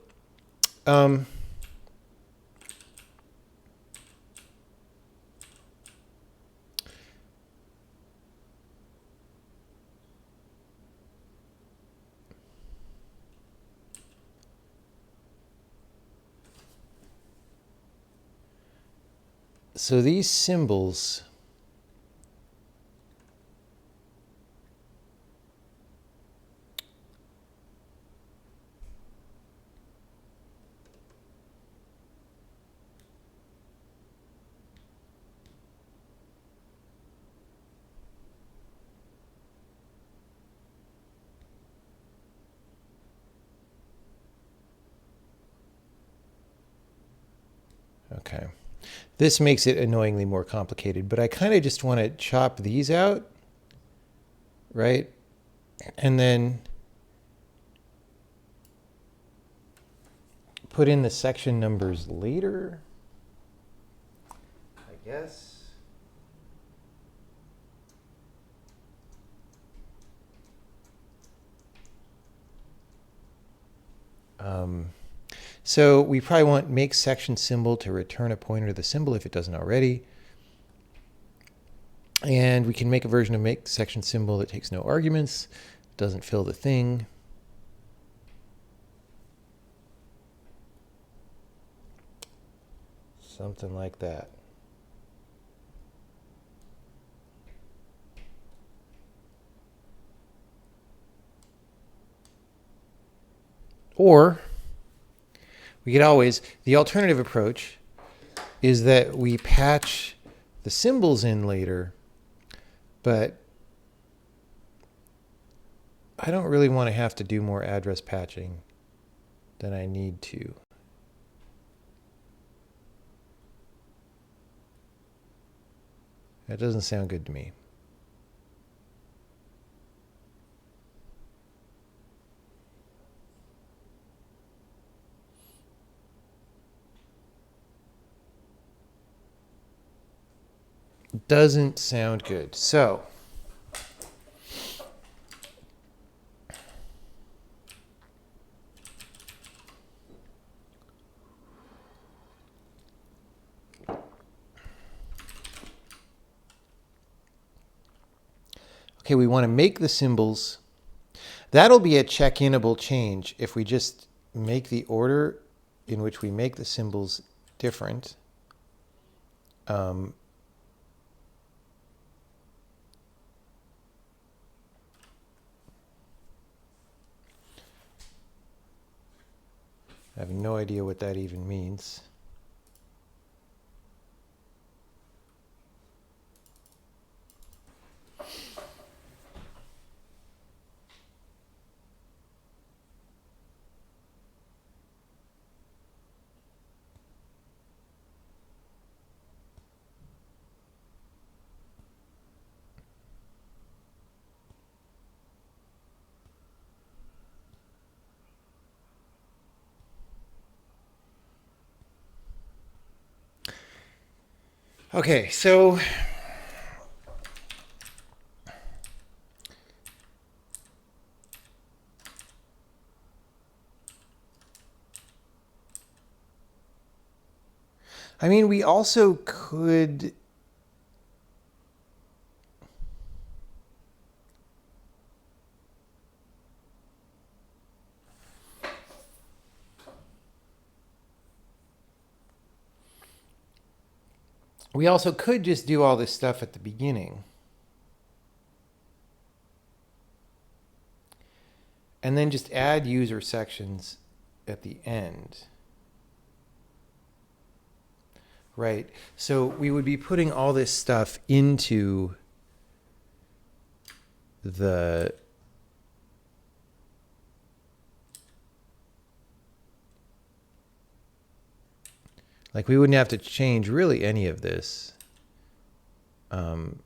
so these symbols okay. This makes it annoyingly more complicated, but I kind of just want to chop these out, right? And then put in the section numbers later, I guess. So we probably want make section symbol to return a pointer to the symbol if it doesn't already. And we can make a version of make section symbol that takes no arguments, doesn't fill the thing. Something like that. Or we could always, the alternative approach is that we patch the symbols in later, but I don't really want to have to do more address patching than I need to. That doesn't sound good to me. Doesn't sound good. So okay, we want to make the symbols. That'll be a check-inable change if we just make the order in which we make the symbols different. I have no idea what that even means. Okay, so I mean, we also could. We also could just do all this stuff at the beginning. And then just add user sections at the end. Right. So we would be putting all this stuff into the like we wouldn't have to change really any of this. The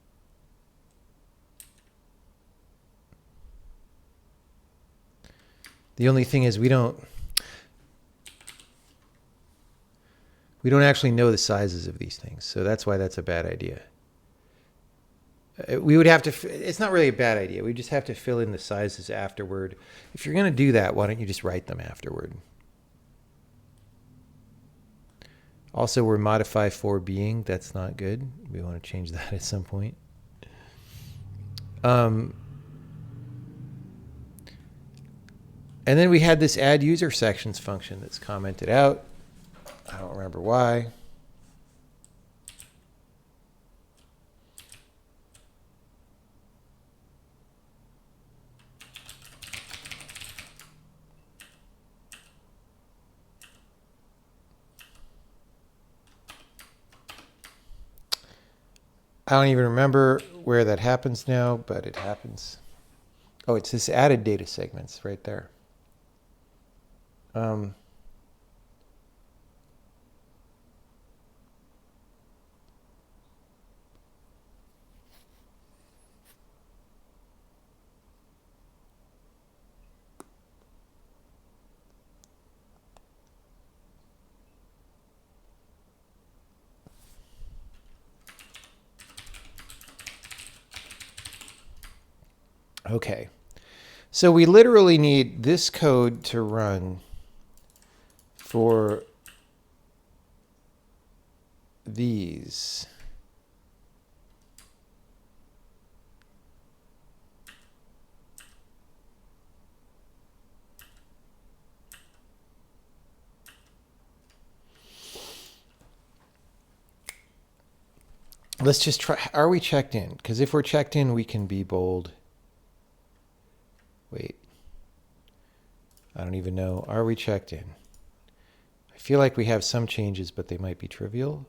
only thing is we don't actually know the sizes of these things, so that's why that's a bad idea. We would have to. It's not really a bad idea. We just have to fill in the sizes afterward. If you're going to do that, why don't you just write them afterward? Also, we're modify for being. That's not good. We want to change that at some point. And then we had this add user sections function that's commented out. I don't remember why. I don't even remember where that happens now, but it happens. Oh, it's this added data segments right there. Okay. So we literally need this code to run for these. Let's just try. Are we checked in? Because if we're checked in, we can be bold. Wait. I don't even know. Are we checked in? I feel like we have some changes, but they might be trivial.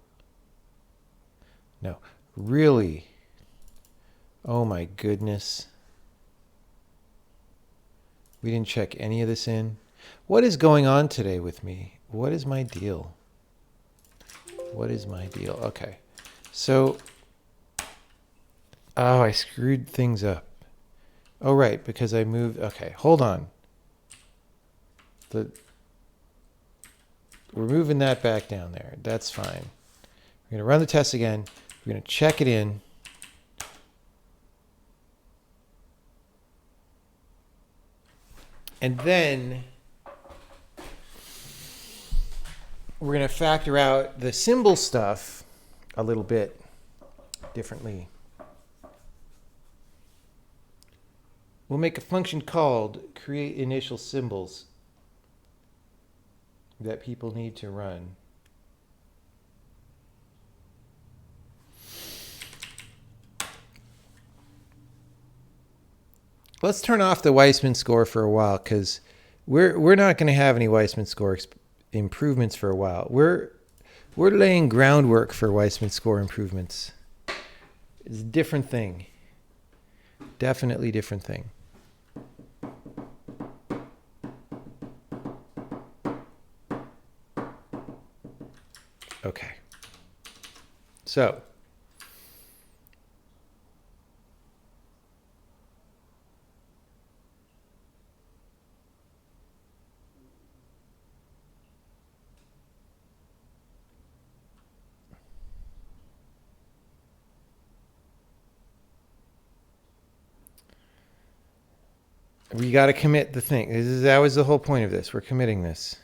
No. Really? Oh my goodness. We didn't check any of this in. What is going on today with me? What is my deal? What is my deal? Okay. So, oh, I screwed things up. Oh, right, because I moved. Okay, hold on. We're moving that back down there. That's fine. We're going to run the test again. We're going to check it in. And then we're going to factor out the symbol stuff a little bit differently. We'll make a function called create initial symbols that people need to run. Let's turn off the Weissman score for a while because we're not going to have any Weissman score improvements for a while. We're laying groundwork for Weissman score improvements. It's a different thing. Definitely different thing. Okay. So We got to commit the thing. That was the whole point of this. We're committing this.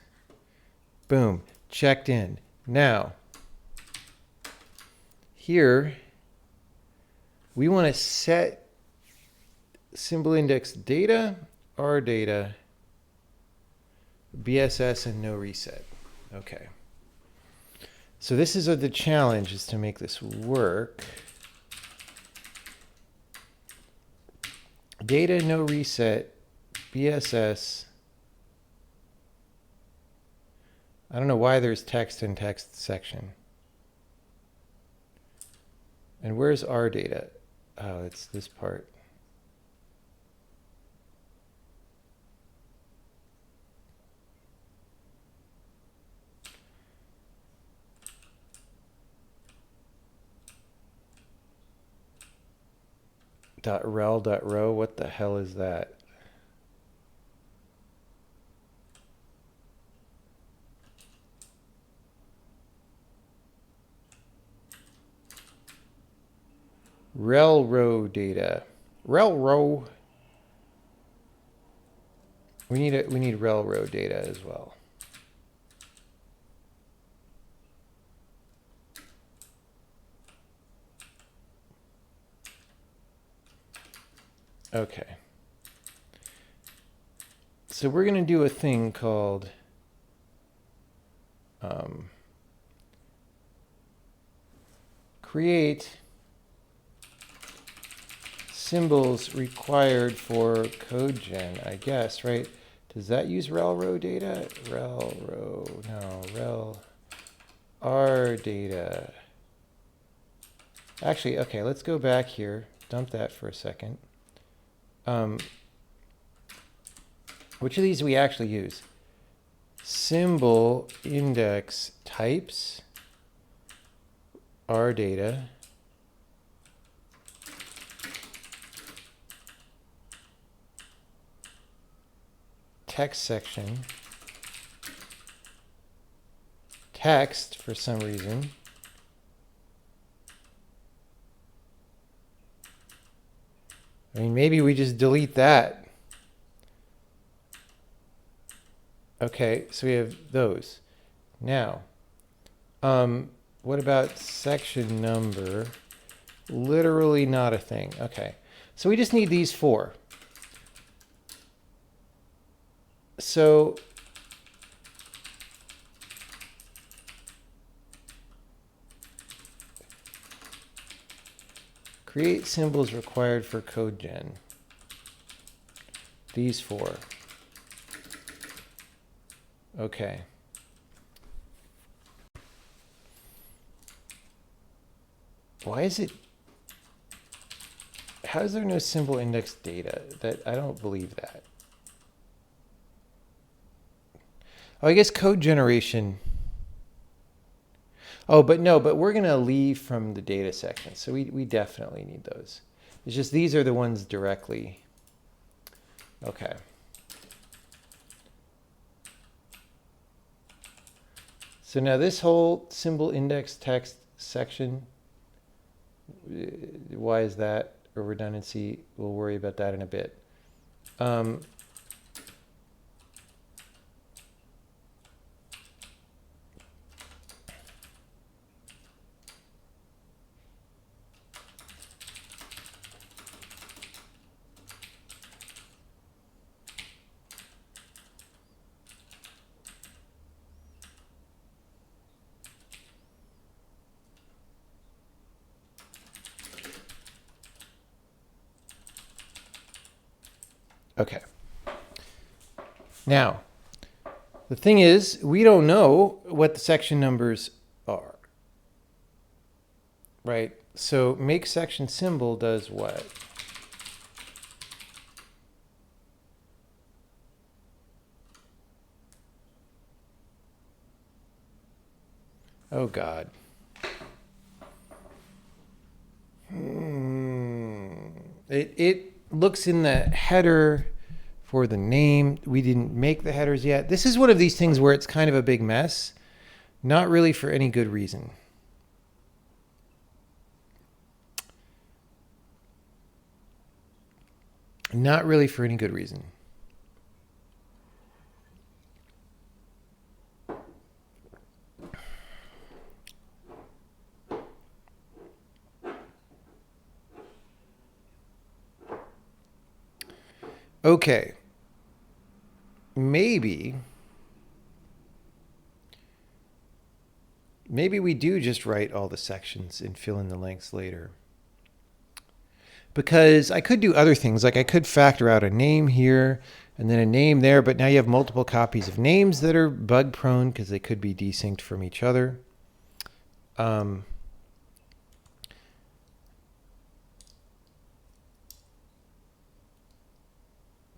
Boom. Checked in. Now, here, we want to set symbol index data, R data, BSS, and no reset. Okay. So this is the challenge, is to make this work. Data, no reset, BSS. I don't know why there's text in text section. And where's our data? Oh, it's this part. .rel.row, what the hell is that? Rel row data. Rel row. We need rel row data as well. Okay. So we're going to do a thing called create symbols required for code gen, I guess, right? Does that use rel row data? Rel row, no, rel r data. Actually, okay, let's go back here. Dump that for a second. Which of these we actually use? Symbol index types, R data, text section, text for some reason, I mean, maybe we just delete that. Okay, so we have those. Now, what about section number? Literally not a thing. Okay, so we just need these four. So create symbols required for code gen. These four. Okay. Why is it? How is there no symbol index data? That I don't believe that. Oh, I guess code generation. Oh, but no, but we're going to leave from the data section. So we definitely need those. It's just these are the ones directly. Okay. So now this whole symbol index text section, why is that a redundancy? We'll worry about that in a bit. Okay. Now, the thing is, we don't know what the section numbers are, right? So make section symbol does what? Oh, God. It looks in the header for the name. We didn't make the headers yet. This is one of these things where it's kind of a big mess, not really for any good reason. Not really for any good reason. Okay. Maybe we do just write all the sections and fill in the lengths later. Because I could do other things, like I could factor out a name here and then a name there, but now you have multiple copies of names that are bug prone because they could be desynced from each other.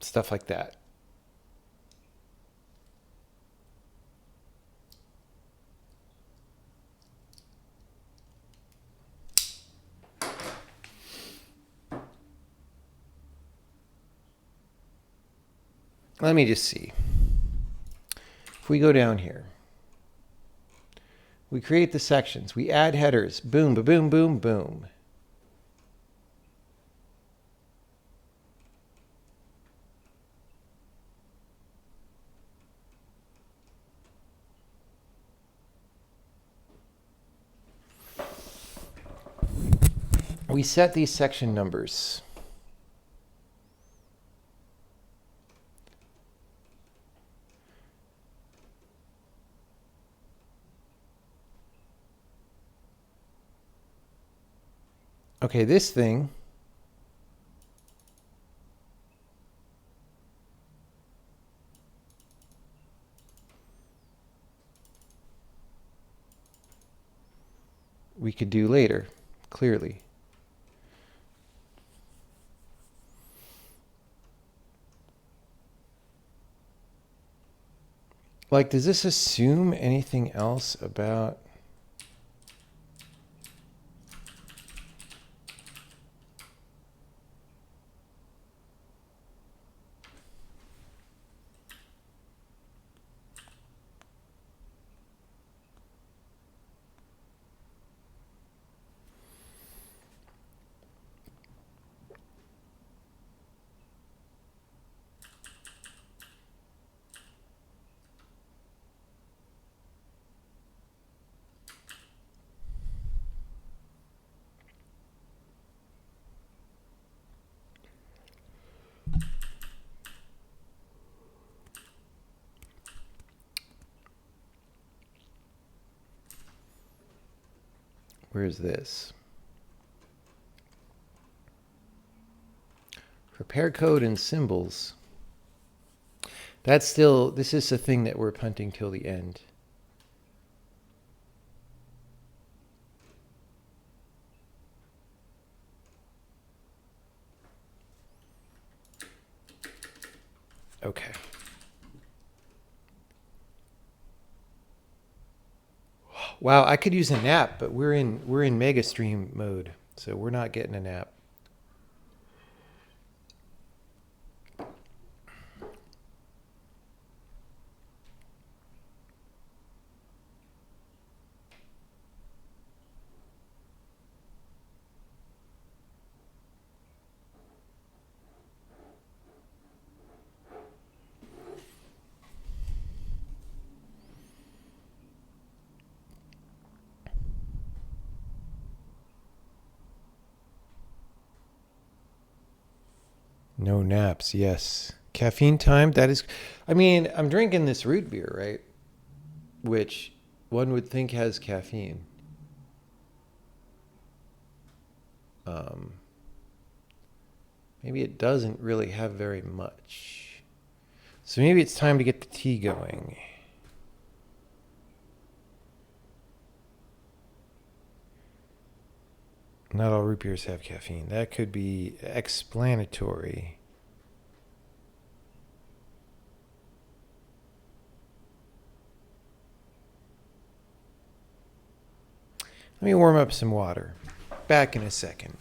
Stuff like that. Let me just see. If we go down here, we create the sections, we add headers, boom, ba boom, boom, boom. We set these section numbers. Okay, this thing we could do later, clearly. Like, does this assume anything else about... Where is this? Prepare code and symbols. That's still, this is a thing that we're punting till the end. Okay. Wow, I could use a nap, but we're in mega stream mode, so we're not getting a nap. No naps, yes. Caffeine time, that is... I mean, I'm drinking this root beer, right? Which one would think has caffeine. Maybe it doesn't really have very much. So maybe it's time to get the tea going. Not all root beers have caffeine. That could be explanatory. Let me warm up some water. Back in a second.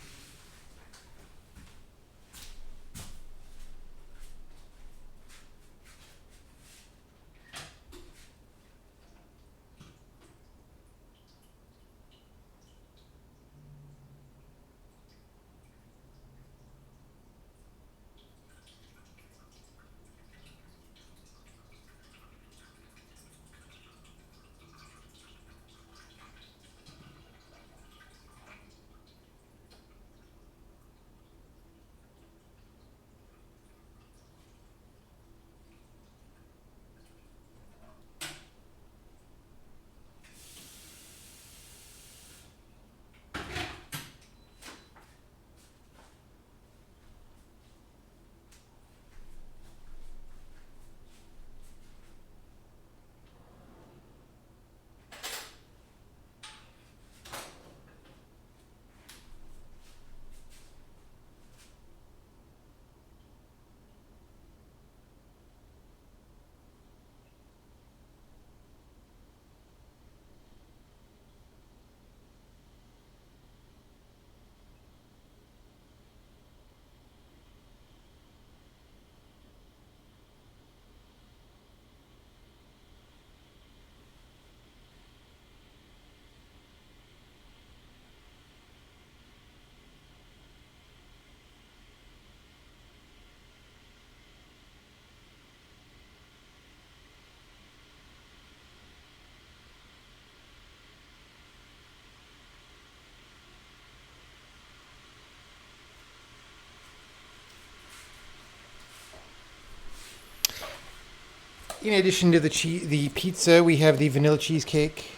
In addition to the pizza, we have the vanilla cheesecake.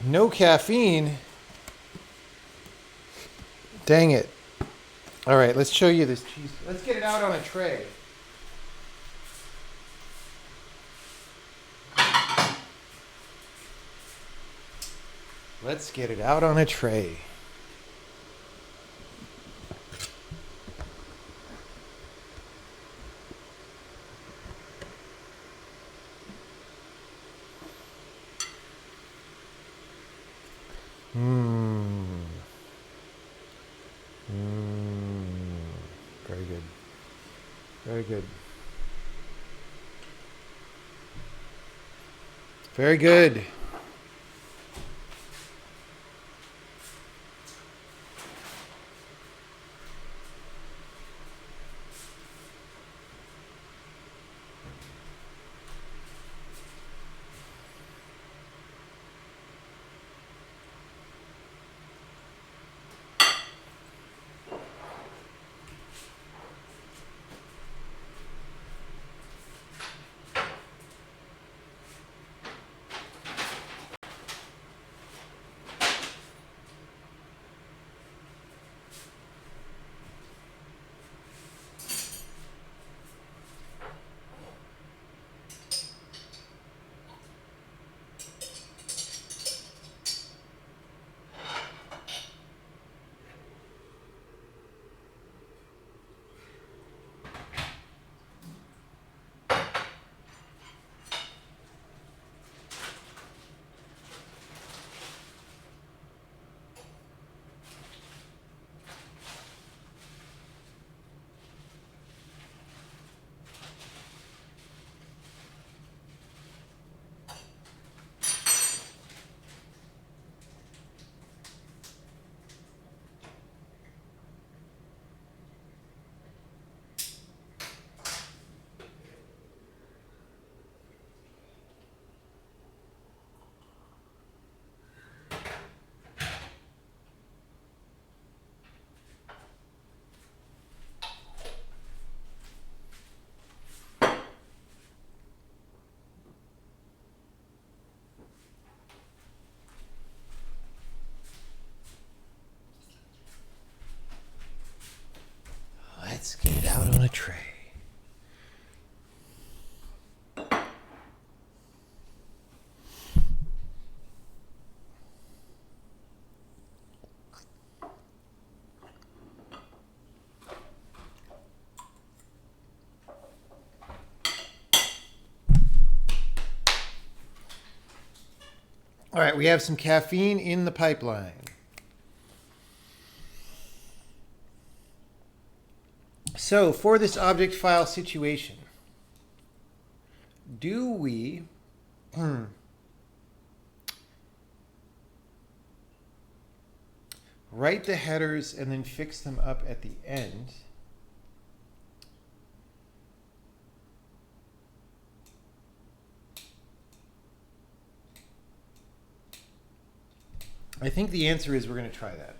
No caffeine. Dang it. All right, let's show you this cheese. Let's get it out on a tray. Let's get it out on a tray. Very good. Very good. Very good. Let's get it out on a tray. All right, we have some caffeine in the pipeline. So for this object file situation, do we write the headers and then fix them up at the end? I think the answer is we're going to try that.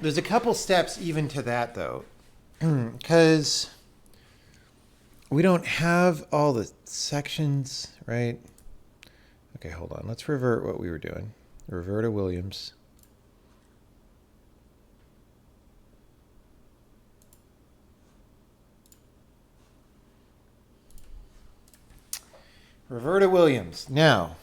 There's a couple steps even to that, though, because we don't have all the sections, right? Okay, hold on. Let's revert what we were doing. Revert to Williams. Revert to Williams. Now,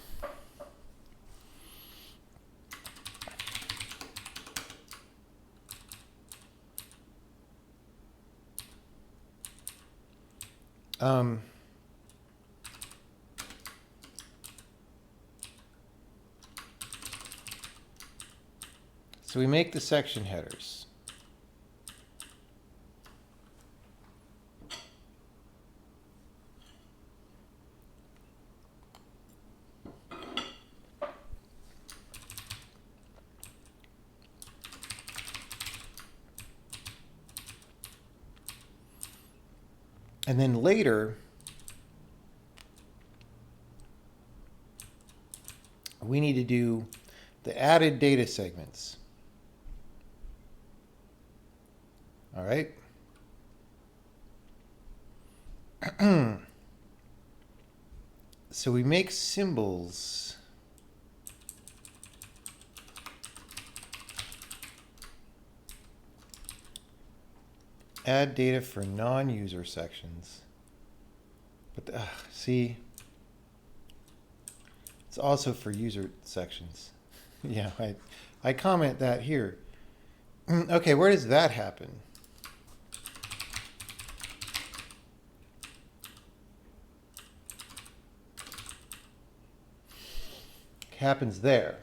so we make the section headers. And then later, we need to do the added data segments. All right. So we make symbols. Add data for non-user sections. But see, it's also for user sections. Yeah, I comment that here. Okay, where does that happen? Happens there.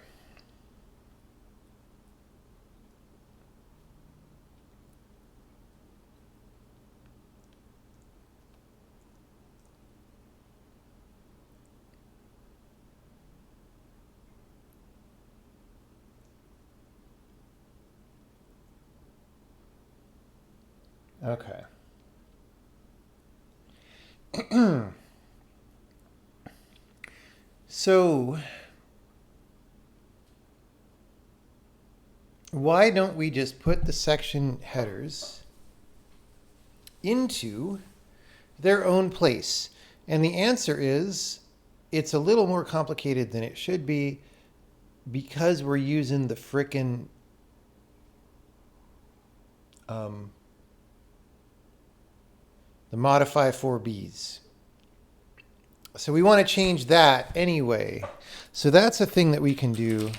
Okay. So why don't we just put the section headers into their own place? And the answer is it's a little more complicated than it should be because we're using the frickin' the modify 4Bs. So we want to change that anyway. So that's a thing that we can do.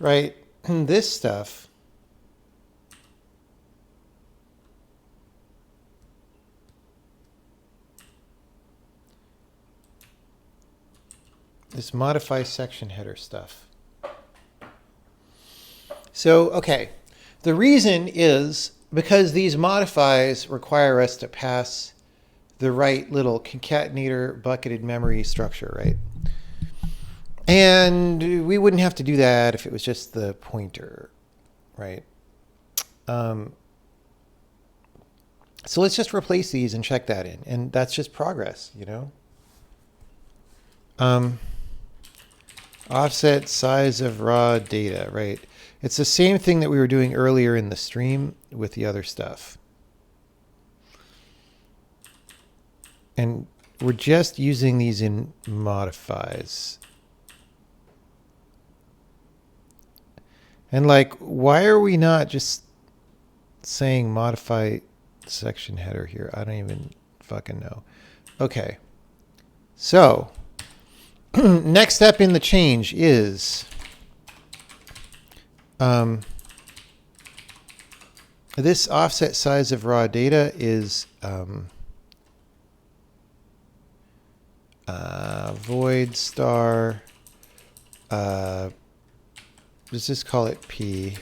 Right? And this stuff. This modify section header stuff. So, okay. The reason is because these modifies require us to pass the right little concatenator bucketed memory structure, right? And we wouldn't have to do that if it was just the pointer, right? So let's just replace these and check that in. And that's just progress, you know? Offset size of raw data, right? It's the same thing that we were doing earlier in the stream with the other stuff. And we're just using these in modifies. And like, why are we not just saying modify section header here? I don't even fucking know. Okay. So, next step in the change is this offset size of raw data is void star, let's just call it P.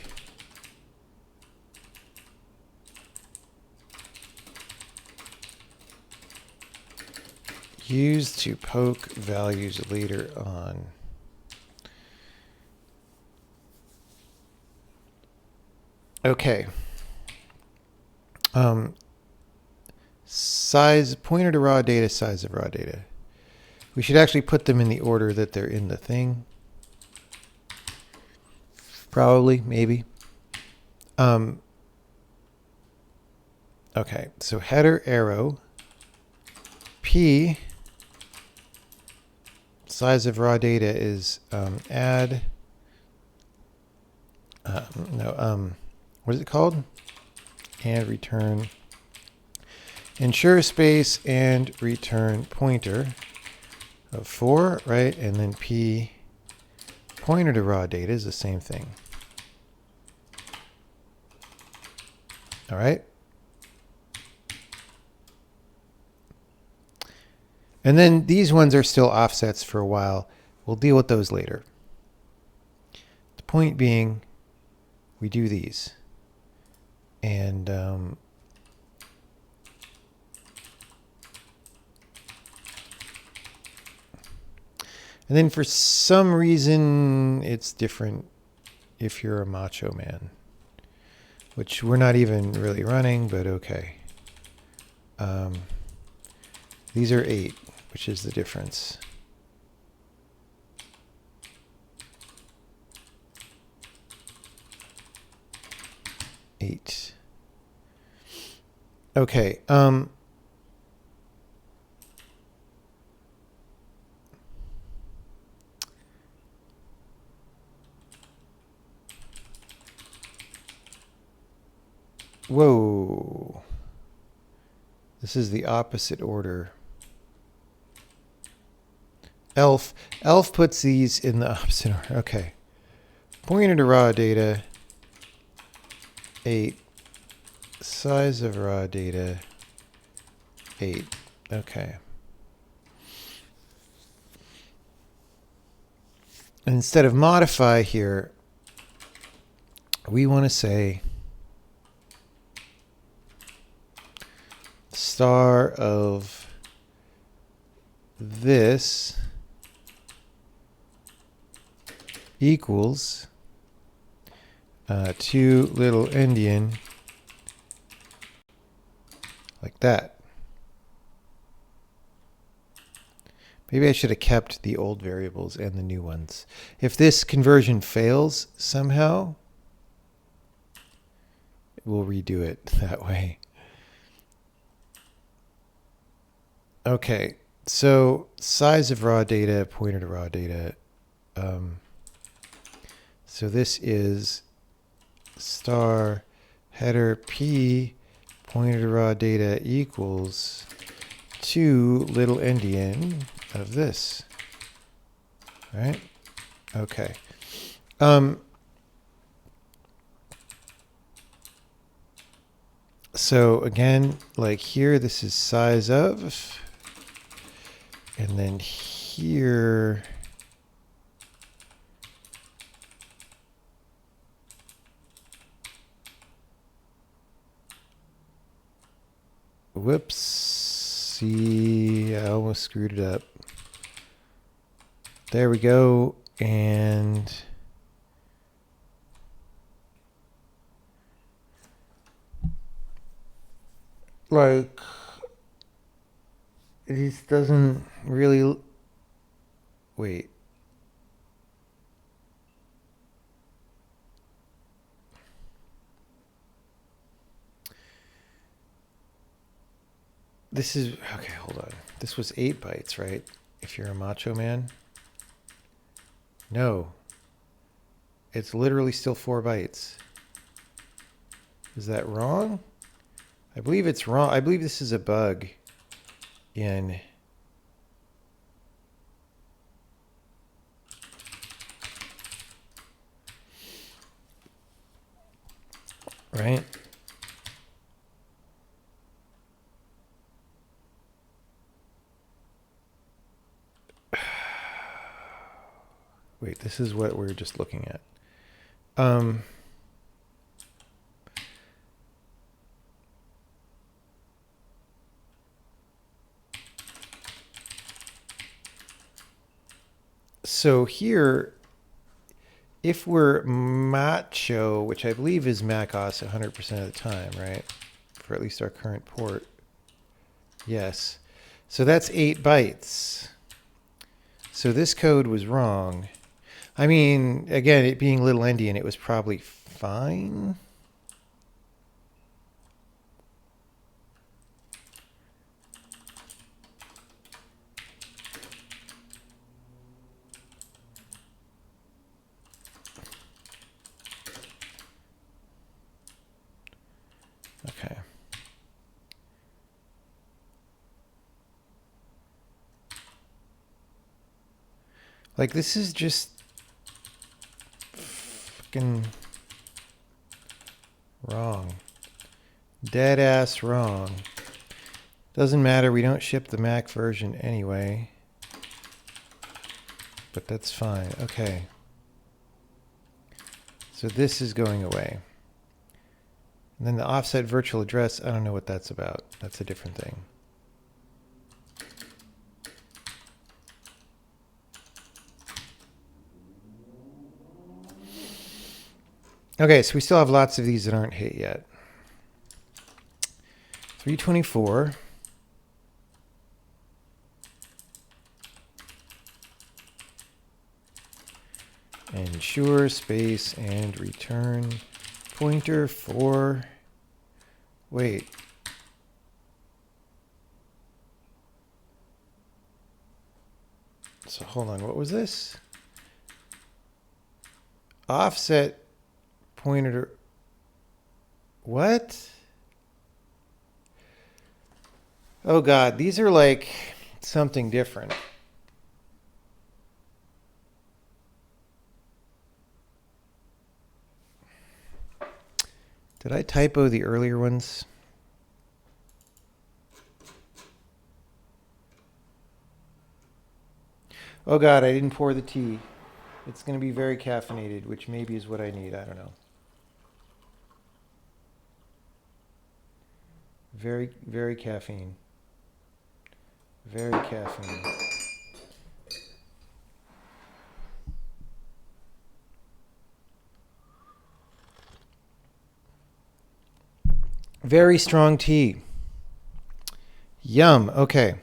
Used to poke values later on. Okay. Size, pointer to raw data, size of raw data. We should actually put them in the order that they're in the thing. Probably, maybe. Okay, so header arrow, P, size of raw data is add, what is it called? And return ensure space and return pointer of 4, right? And then P pointer to raw data is the same thing. All right. And then these ones are still offsets for a while. We'll deal with those later. The point being, we do these. And then for some reason, it's different if you're a macho man, which we're not even really running, but okay. These are 8, which is the difference. 8. Okay. Whoa. This is the opposite order. Elf puts these in the opposite order. Okay. Pointer to raw data. 8. Size of raw data. 8. Okay. And instead of modify here, we want to say star of this equals 2 little endian, like that. Maybe I should have kept the old variables and the new ones. If this conversion fails somehow, we'll redo it that way. Okay, so size of raw data, pointer to raw data. So this is star header P pointer to raw data equals 2 little endian of this. Right? Okay. So again, like here, this is size of, and then here, whoops, see, I almost screwed it up. There we go, and like, it just doesn't really, wait. This is, okay, hold on. This was 8 bytes, right? If you're a macho man. No. It's literally still 4 bytes. Is that wrong? I believe it's wrong. I believe this is a bug in right? Wait, this is what we're just looking at. So here, if we're macho, which I believe is macOS 100% of the time, right? For at least our current port. Yes. So that's 8 bytes. So this code was wrong. I mean, again, it being little endian, it was probably fine. Okay. Like, this is just fucking wrong. Dead ass wrong. Doesn't matter, we don't ship the Mac version anyway. But that's fine. Okay. So this is going away. And then the offset virtual address, I don't know what that's about. That's a different thing. Okay, so we still have lots of these that aren't hit yet. 324. Ensure space and return pointer 4. Wait. So hold on, what was this? Offset pointer. What? Oh God, these are like something different. Did I typo the earlier ones? Oh God, I didn't pour the tea. It's going to be very caffeinated, which maybe is what I need. I don't know. Very, very caffeine. Very caffeine. Very strong tea. Yum. Okay.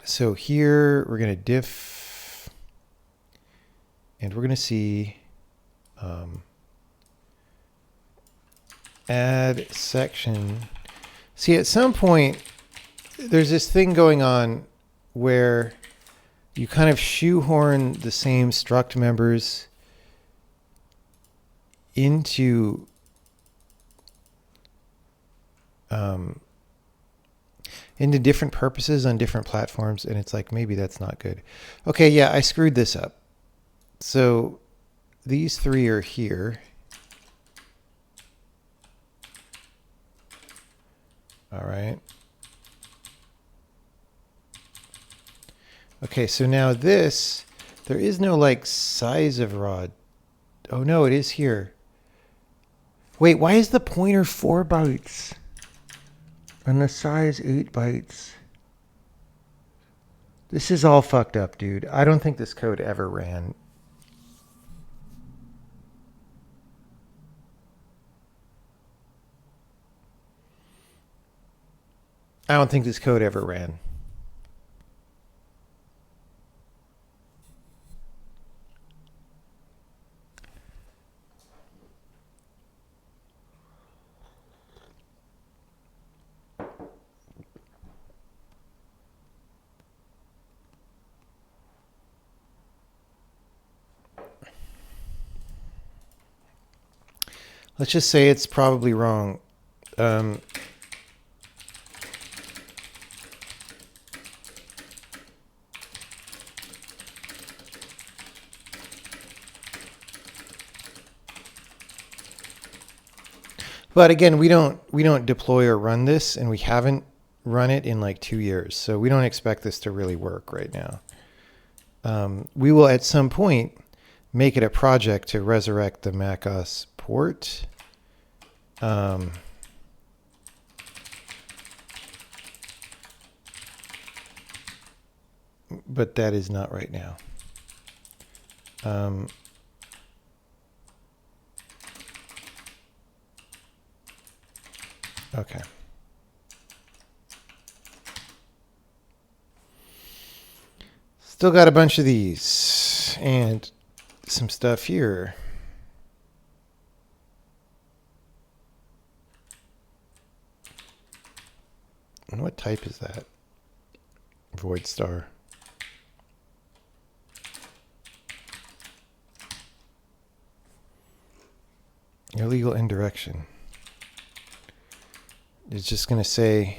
So here we're going to diff, and we're going to see add section. See, at some point, there's this thing going on where you kind of shoehorn the same struct members into different purposes on different platforms, and it's like, maybe that's not good. Okay, yeah, I screwed this up. So these three are here. All right. Okay, so now this, there is no like size of rod. Oh no, it is here. Wait, why is the pointer 4 bytes? And the size 8 bytes. This is all fucked up, dude. I don't think this code ever ran. I don't think this code ever ran. Let's just say it's probably wrong. But again, we don't deploy or run this, and we haven't run it in like 2 years, so we don't expect this to really work right now. We will at some point make it a project to resurrect the macOS port. But that is not right now. Okay. Still got a bunch of these and some stuff here. And what type is that? Void star. Illegal indirection. It's just going to say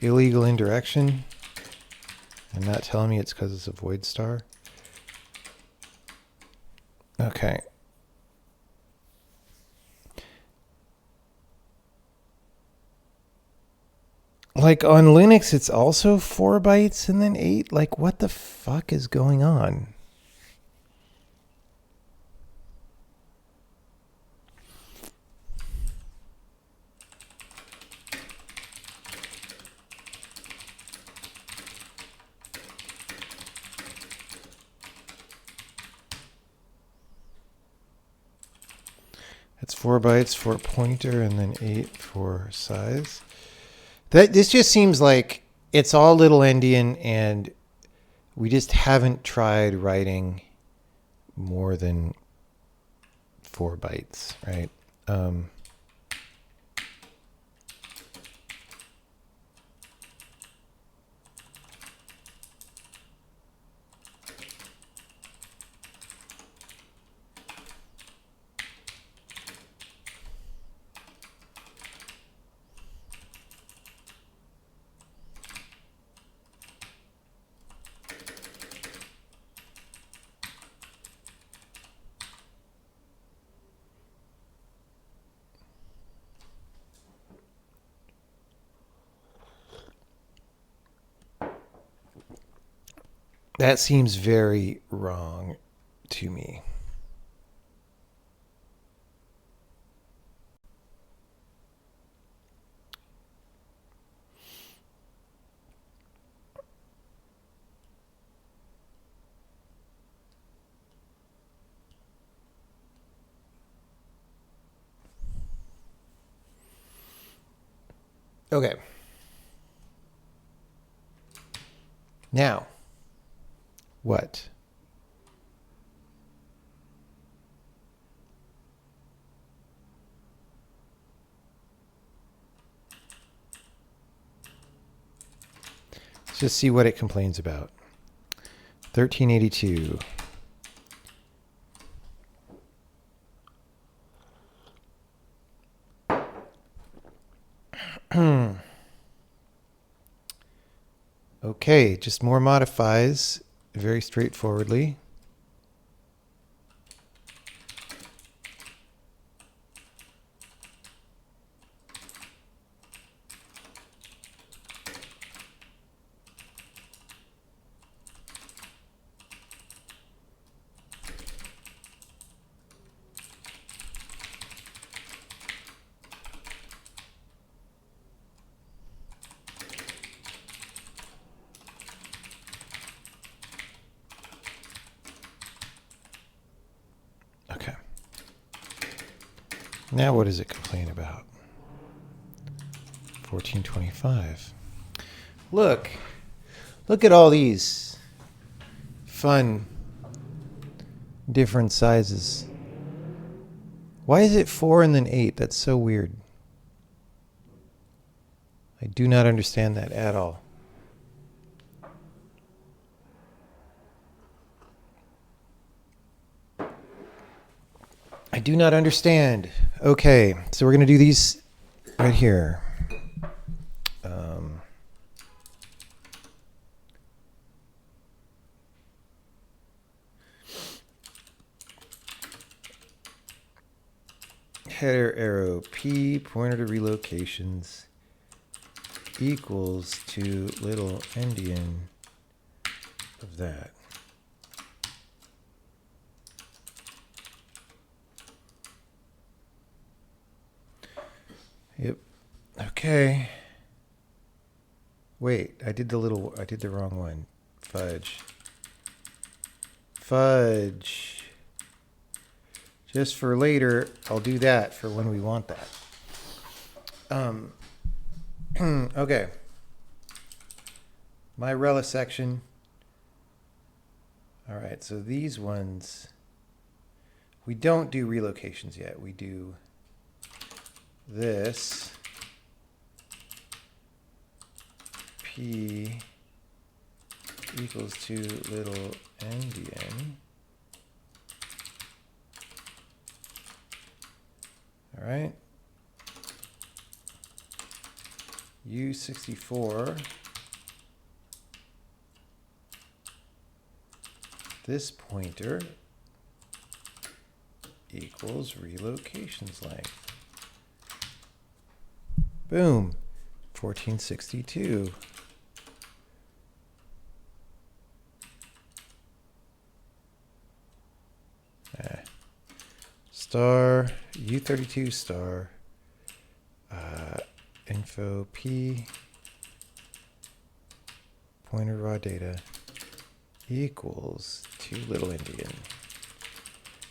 illegal indirection and not telling me it's because it's a void star. Okay. Like on Linux, it's also 4 bytes and then 8. Like, what the fuck is going on? It's 4 bytes for pointer and then 8 for size. This just seems like it's all little endian, and we just haven't tried writing more than 4 bytes, right? That seems very wrong to me. Okay. Now, what? Let's just see what it complains about. 1382. Okay, just more modifies very straightforwardly. Okay. Now what does it complain about? 1425. Look at all these fun different sizes. Why is it 4 and then 8? That's so weird. I do not understand that at all. I do not understand. Okay, so we're going to do these right here. Header arrow P pointer to relocations equals to little endian of that. Yep. Okay. Wait, I did the wrong one. Fudge. Just for later, I'll do that for when we want that. Okay. My rela section. All right, so these ones, we don't do relocations yet. We do this. P equals to little endian. All right. U64. This pointer equals relocations length. Boom. 1462. Star U32 star info P pointer raw data equals to little endian.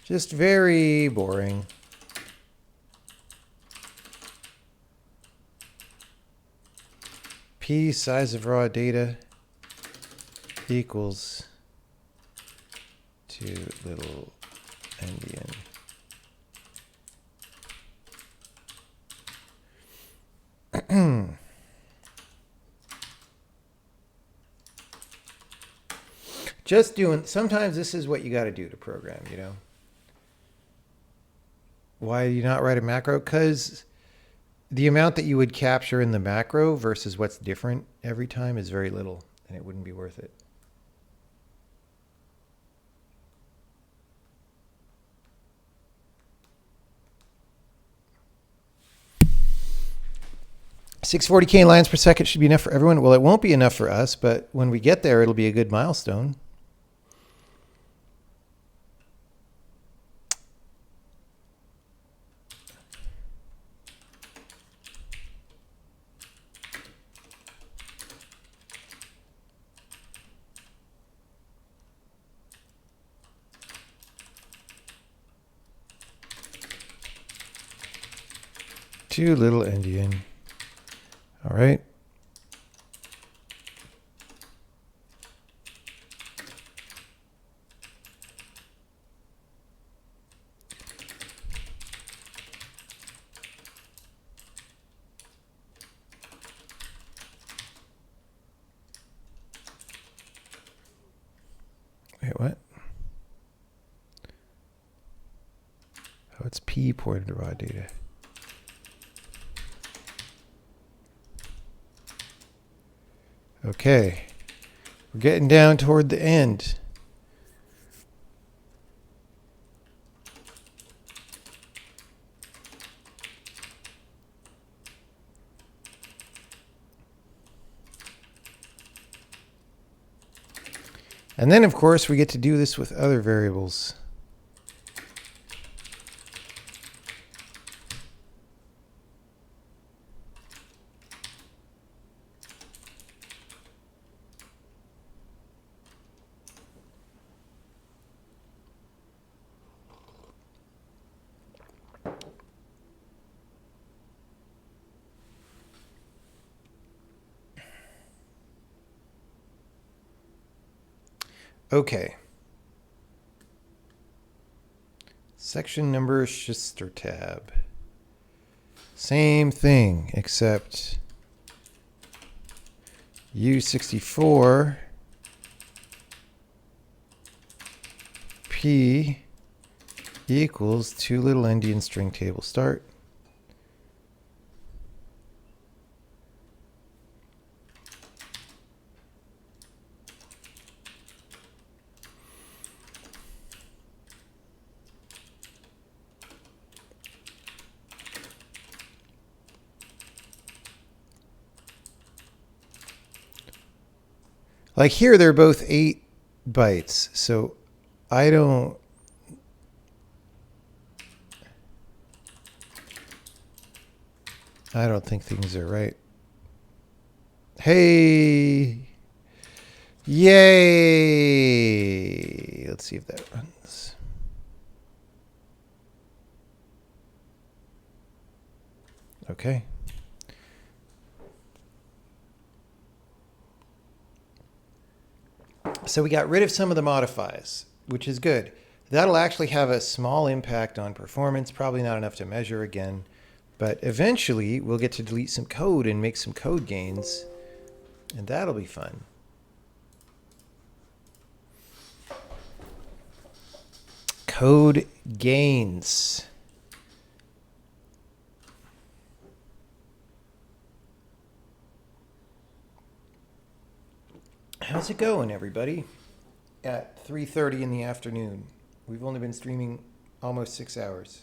Just very boring. P size of raw data equals to little endian. Just doing, sometimes this is what you got to do to program, you know. Why do you not write a macro? Because the amount that you would capture in the macro versus what's different every time is very little, and it wouldn't be worth it. $640K lines per second should be enough for everyone. Well, it won't be enough for us, but when we get there, it'll be a good milestone. Too little endian. All right. Wait, what? Oh, it's P pointed to raw data. Okay, we're getting down toward the end. And then, of course, we get to do this with other variables. Okay. Section number Schuster tab. Same thing, except U64 P equals too little endian string table start. Like here, they're both 8 bytes, so I don't think things are right. Hey, yay! Let's see if that runs. Okay. So we got rid of some of the modifies, which is good. That'll actually have a small impact on performance, probably not enough to measure again, but eventually we'll get to delete some code and make some code gains, and that'll be fun. Code gains. How's it going, everybody? At 3:30 in the afternoon. We've only been streaming almost 6 hours.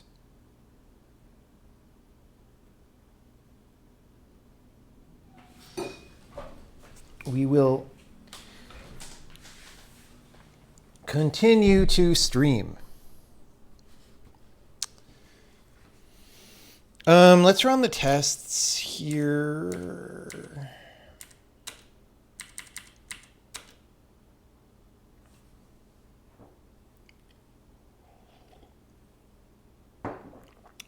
We will continue to stream. Let's run the tests here.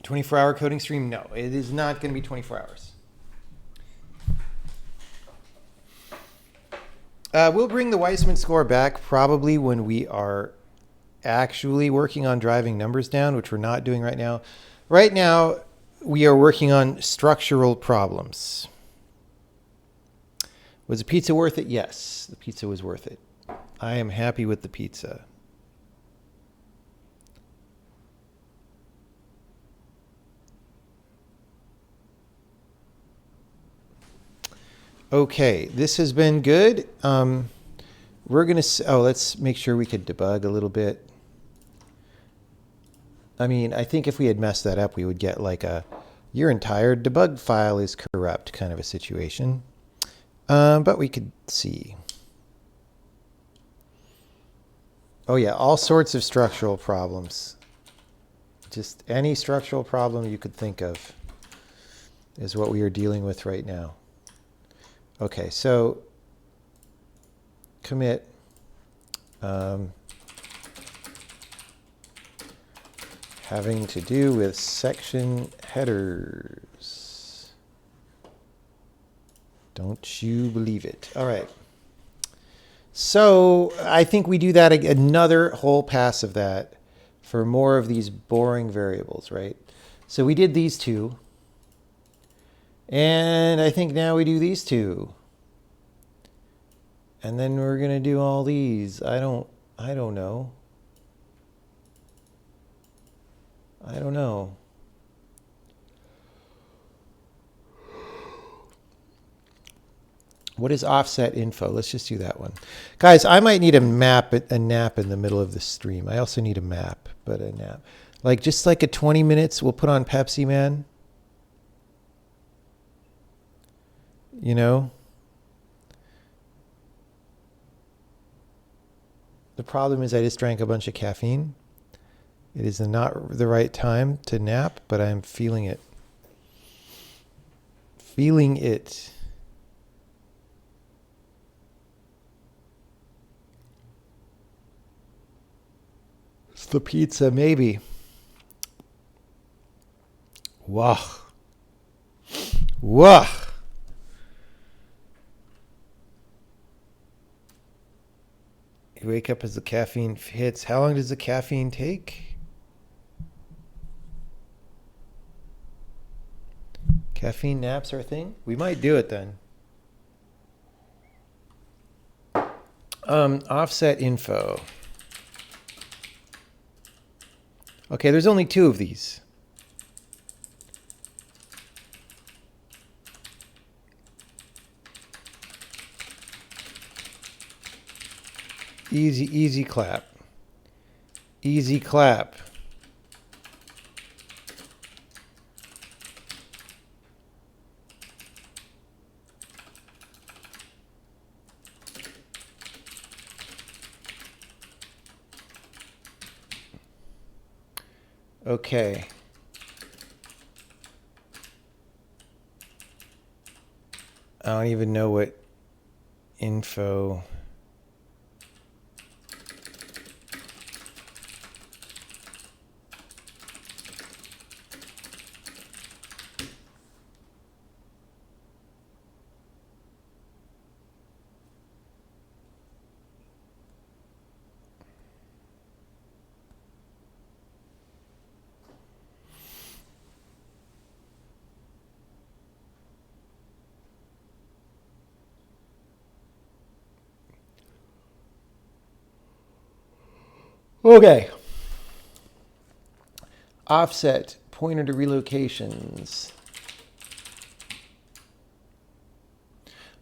$24-hour coding stream? No, it is not going to be 24 hours. We'll bring the Weissman score back probably when we are actually working on driving numbers down, which we're not doing right now. Right now, we are working on structural problems. Was the pizza worth it? Yes, the pizza was worth it. I am happy with the pizza. Okay, this has been good. We're going to, let's make sure we could debug a little bit. I mean, I think if we had messed that up, we would get like a, your entire debug file is corrupt kind of a situation. But we could see. Oh yeah, all sorts of structural problems. Just any structural problem you could think of is what we are dealing with right now. Okay, so commit. Having to do with section headers. Don't you believe it? All right. So I think we do that another whole pass of that for more of these boring variables, right? So we did these two. And I think now we do these two. And then we're going to do all these. I don't know. I don't know. What is offset info? Let's just do that one. Guys, I might need a nap in the middle of the stream. I also need a map, but a nap. Like just like a 20 minutes, we'll put on Pepsi Man. You know? The problem is I just drank a bunch of caffeine. It is not the right time to nap, but I'm feeling it. Feeling it. It's the pizza, maybe. Wah. Wah. You wake up as the caffeine hits. How long does the caffeine take? Caffeine naps are a thing? We might do it then. Offset info. Okay, there's only two of these. Easy clap. Easy clap. Okay. I don't even know what info. Okay. Offset, pointer to relocations.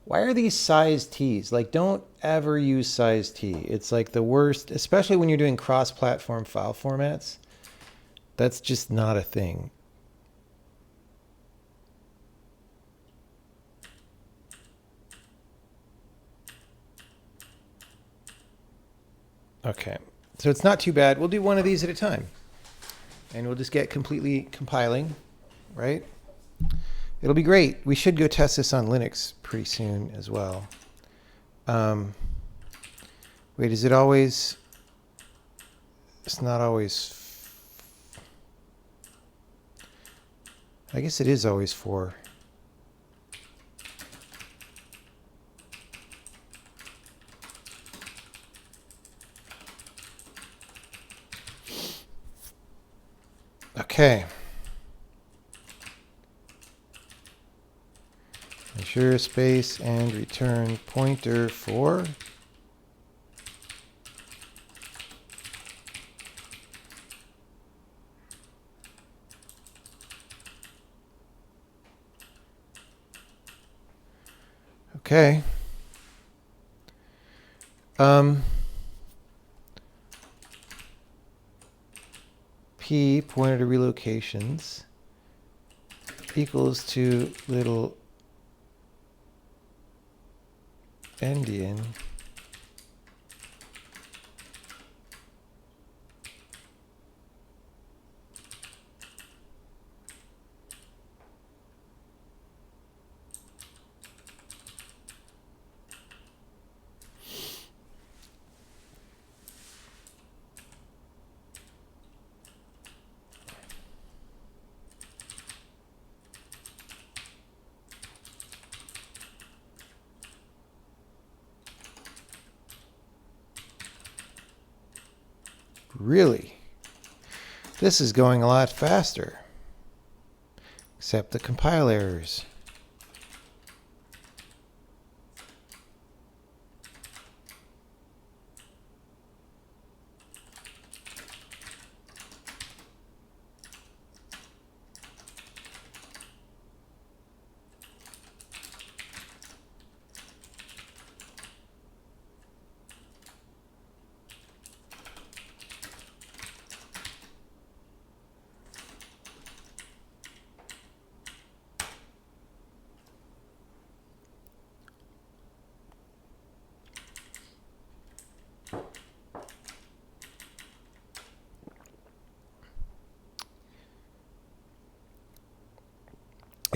Why are these size T's? Like, don't ever use size T. It's like the worst, especially when you're doing cross-platform file formats. That's just not a thing. Okay. So it's not too bad. We'll do one of these at a time. And we'll just get completely compiling, right? It'll be great. We should go test this on Linux pretty soon as well. Wait, is it always... It's not always... I guess it is always 4. Okay. Ensure space and return pointer for. Okay. P pointer to relocations equals to little endian Really? This is going a lot faster. Except the compile errors.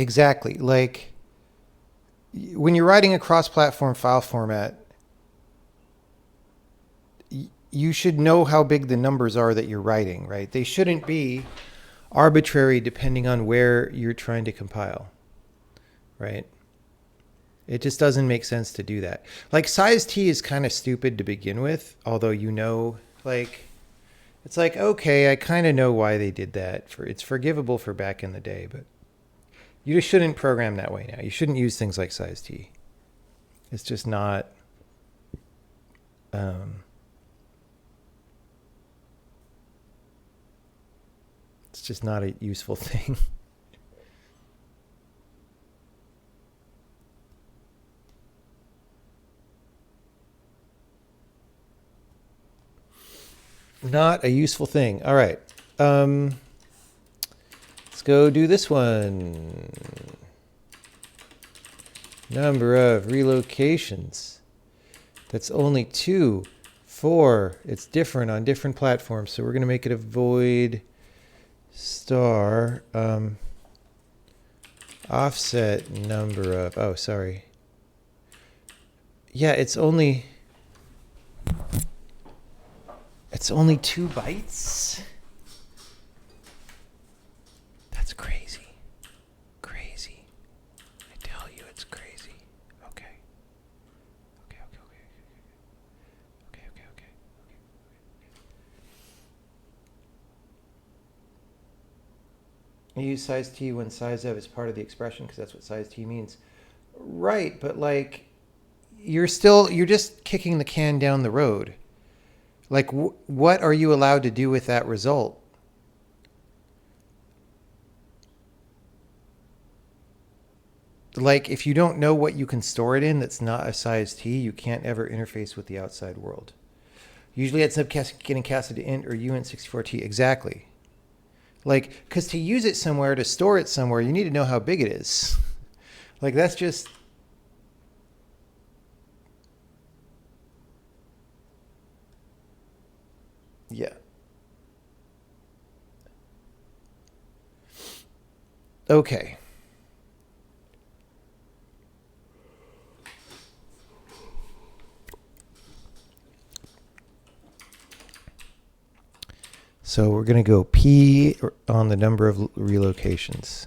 Exactly. Like when you're writing a cross-platform file format, you should know how big the numbers are that you're writing, right? They shouldn't be arbitrary depending on where you're trying to compile, right? It just doesn't make sense to do that. Like size T is kind of stupid to begin with, although like it's like, okay, I kind of know why they did that. It's forgivable for back in the day, but you just shouldn't program that way now. You shouldn't use things like size T. It's just not it's just not a useful thing. Not a useful thing. All right. Let's go do this one. Number of relocations. That's only 2, 4. It's different on different platforms. So we're going to make it a void star offset number of. Oh, sorry. Yeah, it's only 2 bytes. That's crazy. Crazy. I tell you, it's crazy. Okay. I use size T when size of is part of the expression because that's what size T means. Right, but like you're just kicking the can down the road. Like, what are you allowed to do with that result? Like, if you don't know what you can store it in that's not a size T, you can't ever interface with the outside world. Usually it ends up getting casted to int or uint64t. Exactly. Like, because to use it somewhere, to store it somewhere, you need to know how big it is. Like, that's just... Yeah. Okay. So we're going to go P on the number of relocations.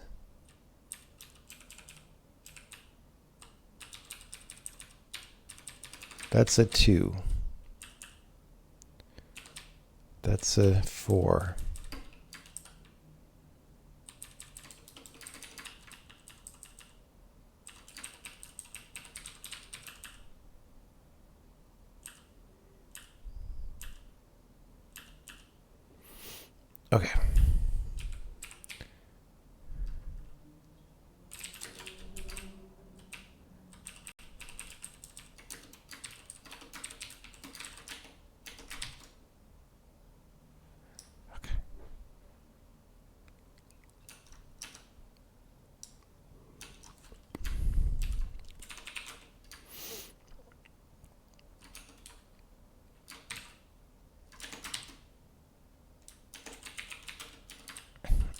That's a 2. That's a 4. Okay.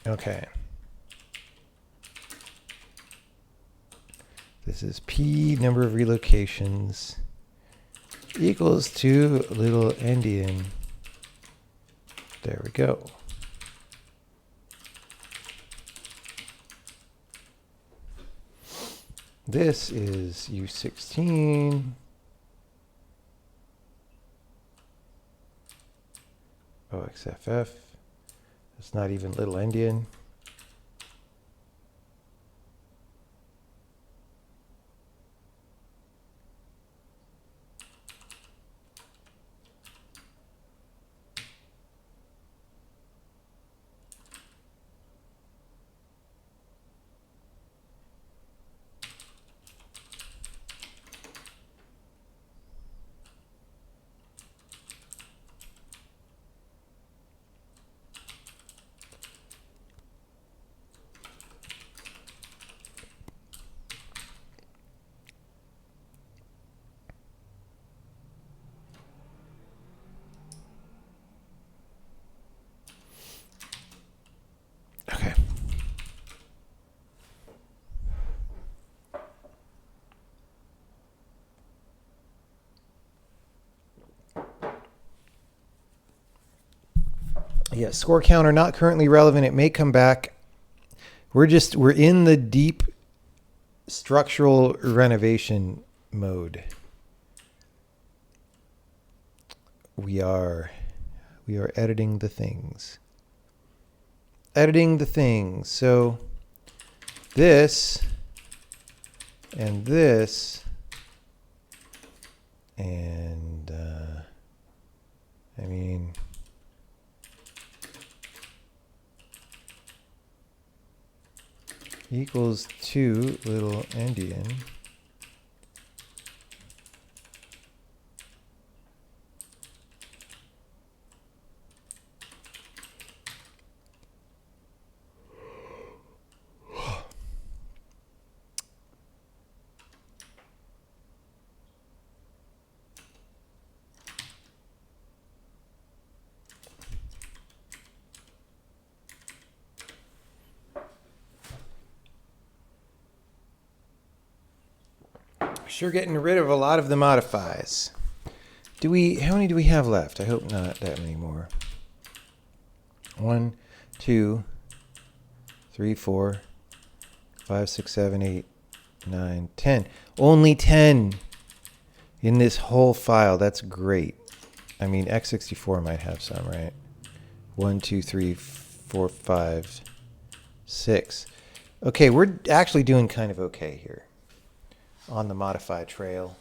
Okay. This is P, number of relocations, equals to little endian. There we go. This is U16. OXFF. It's not even little endian. Okay. Yeah, score counter not currently relevant. It may come back. We're in the deep structural renovation mode. We are editing the things. Editing the things. So this and this and I mean equals 2 little endian. Sure getting rid of a lot of the modifies. How many do we have left? I hope not that many more. 1, 2, 3, 4, 5, 6, 7, 8, 9, 10. Only 10 in this whole file. That's great. I mean, x64 might have some, right? 1, 2, 3, 4, 5, 6. Okay, we're actually doing kind of okay here on the modified trail.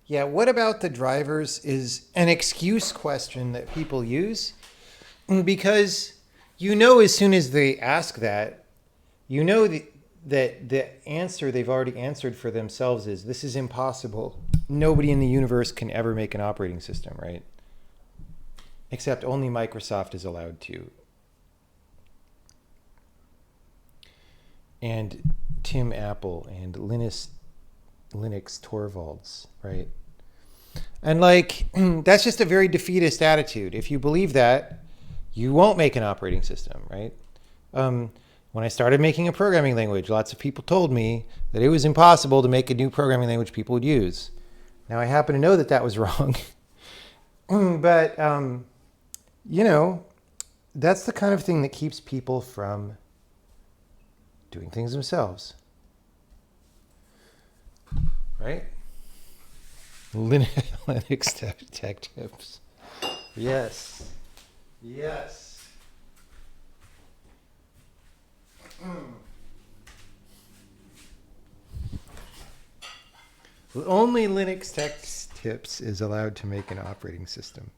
Yeah, what about the drivers is an excuse question that people use, because as soon as they ask that, that the answer they've already answered for themselves is, this is impossible. Nobody in the universe can ever make an operating system, right? Except only Microsoft is allowed to. And Tim Apple and Linus Torvalds, right? And that's just a very defeatist attitude. If you believe that, you won't make an operating system, right? When I started making a programming language, lots of people told me that it was impossible to make a new programming language people would use. Now I happen to know that that was wrong. But, that's the kind of thing that keeps people from doing things themselves. Right? Linux tech tips. Yes. Yes. Only Linux Tech Tips is allowed to make an operating system.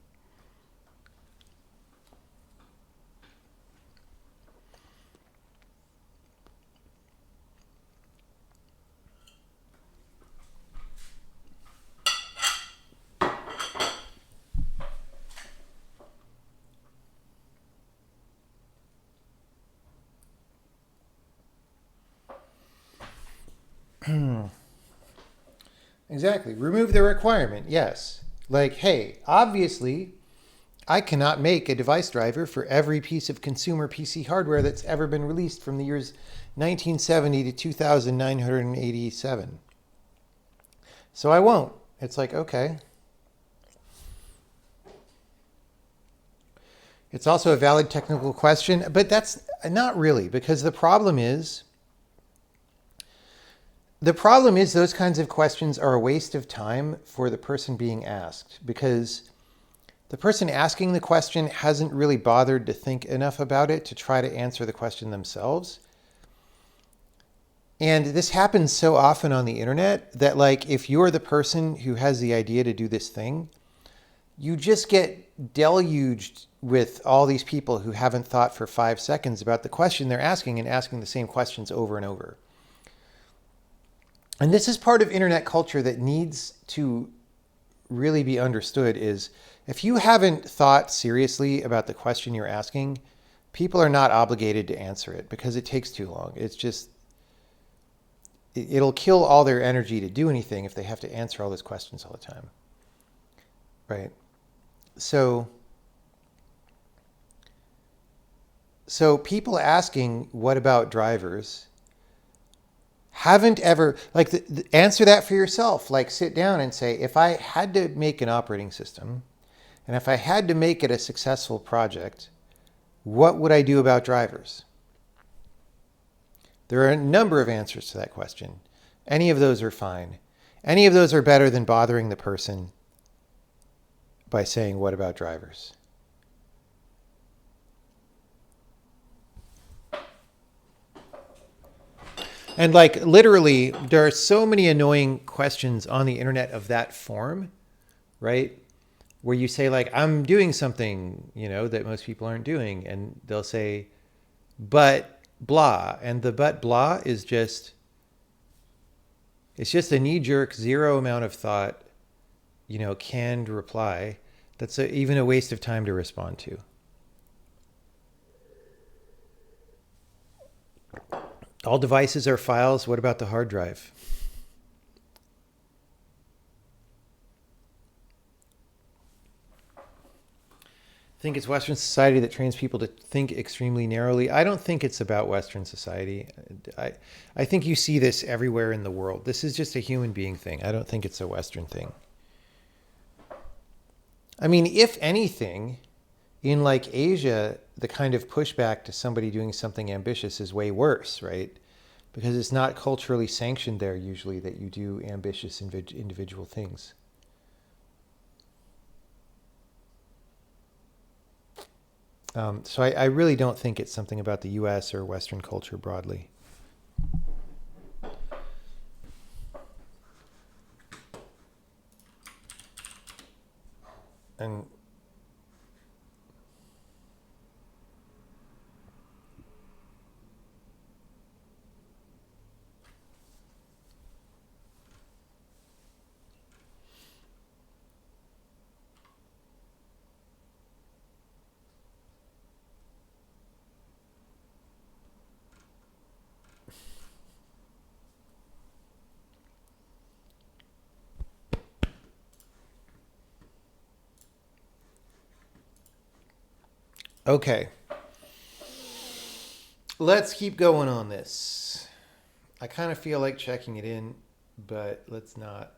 Exactly. Remove the requirement. Yes. Like, hey, obviously, I cannot make a device driver for every piece of consumer PC hardware that's ever been released from the years 1970 to 2987. So I won't. It's like, okay. It's also a valid technical question, but that's not really, because the problem is those kinds of questions are a waste of time for the person being asked, because the person asking the question hasn't really bothered to think enough about it to try to answer the question themselves. And this happens so often on the internet that, like, if you're the person who has the idea to do this thing, you just get deluged with all these people who haven't thought for 5 seconds about the question they're asking and asking the same questions over and over. And this is part of internet culture that needs to really be understood, is if you haven't thought seriously about the question you're asking, people are not obligated to answer it because it takes too long. It's just, it'll kill all their energy to do anything if they have to answer all those questions all the time. Right? So people asking, what about drivers, haven't ever, like, answer that for yourself. Like, sit down and say, if I had to make an operating system and if I had to make it a successful project, what would I do about drivers? There are a number of answers to that question. Any of those are fine. Any of those are better than bothering the person by saying, what about drivers? And, like, literally, there are so many annoying questions on the internet of that form, right? Where you say, like, I'm doing something, that most people aren't doing. And they'll say, but blah. And the but blah is just, it's just a knee-jerk, zero amount of thought, canned reply. That's even a waste of time to respond to. All devices are files. What about the hard drive? I think it's Western society that trains people to think extremely narrowly. I don't think it's about Western society. I think you see this everywhere in the world. This is just a human being thing. I don't think it's a Western thing. I mean, if anything, in, like, Asia, the kind of pushback to somebody doing something ambitious is way worse, right? Because it's not culturally sanctioned there usually that you do ambitious individual things. So I really don't think it's something about the US or Western culture broadly. And okay. Let's keep going on this. I kind of feel like checking it in, but let's not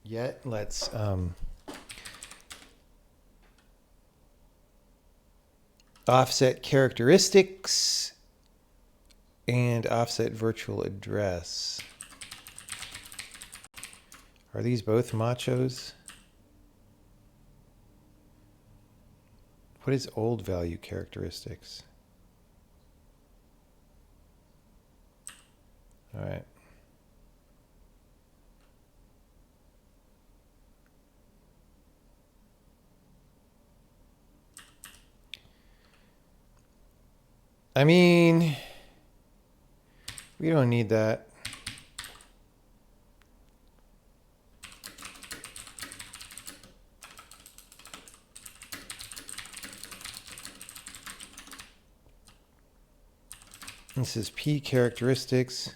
yet. Let's offset characteristics and offset virtual address. Are these both machos? What is old value characteristics? All right. I mean, we don't need that. This is P characteristics.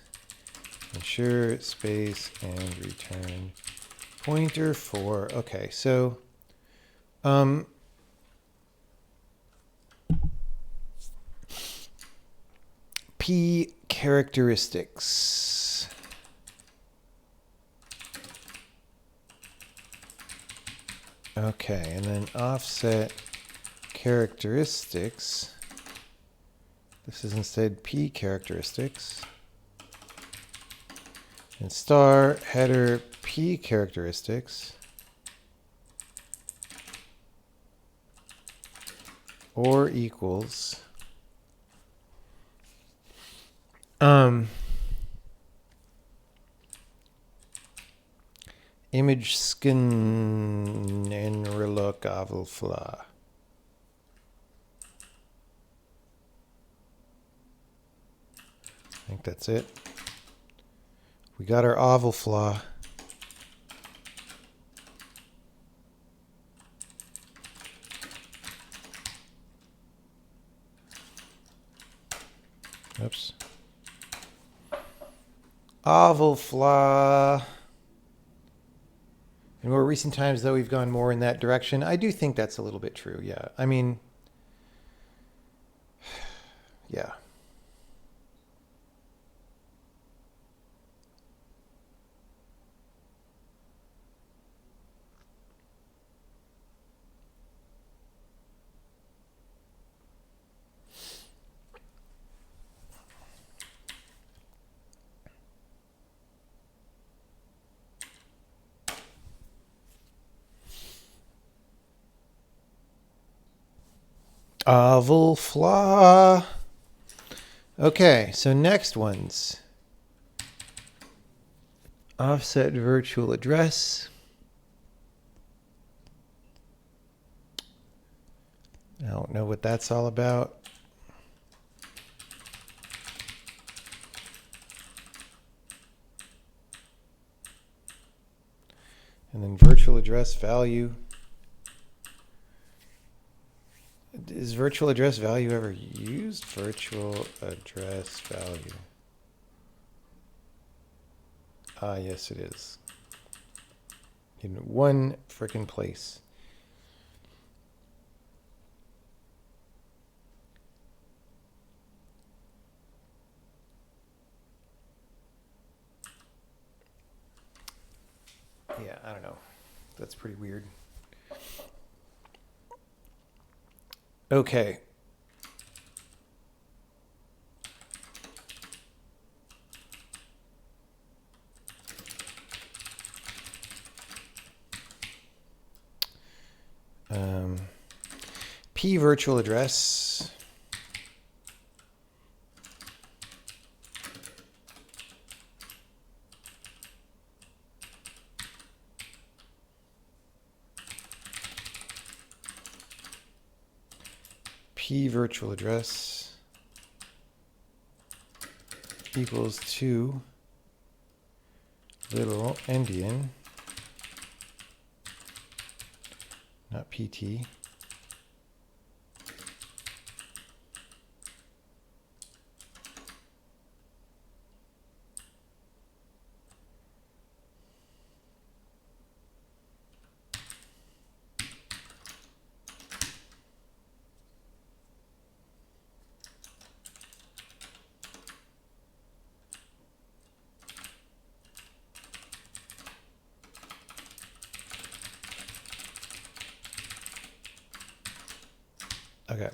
Ensure space and return pointer for. Okay, so P characteristics. Okay, and then offset characteristics. This is instead P characteristics. And star header P characteristics. Or equals. Image skin and relook avlfla. I think that's it. We got our avlfla. Oops. Avlfla. In more recent times, though, we've gone more in that direction. I do think that's a little bit true, yeah. I mean, yeah. Avlfla. Okay, so next ones. Offset virtual address. I don't know what that's all about. And then virtual address value. Is virtual address value ever used? Virtual address value. Ah, yes, it is. In one frickin' place. Yeah, I don't know. That's pretty weird. Okay. P virtual address. P virtual address equals to little endian, not PT. Okay.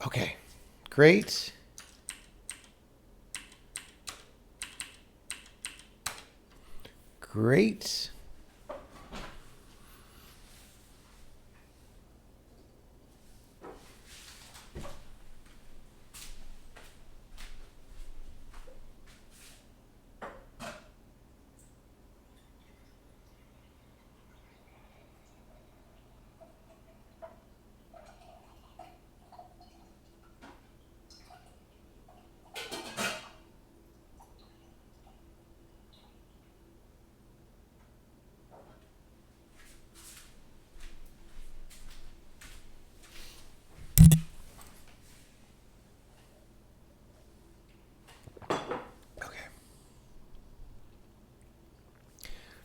Okay, great. Great.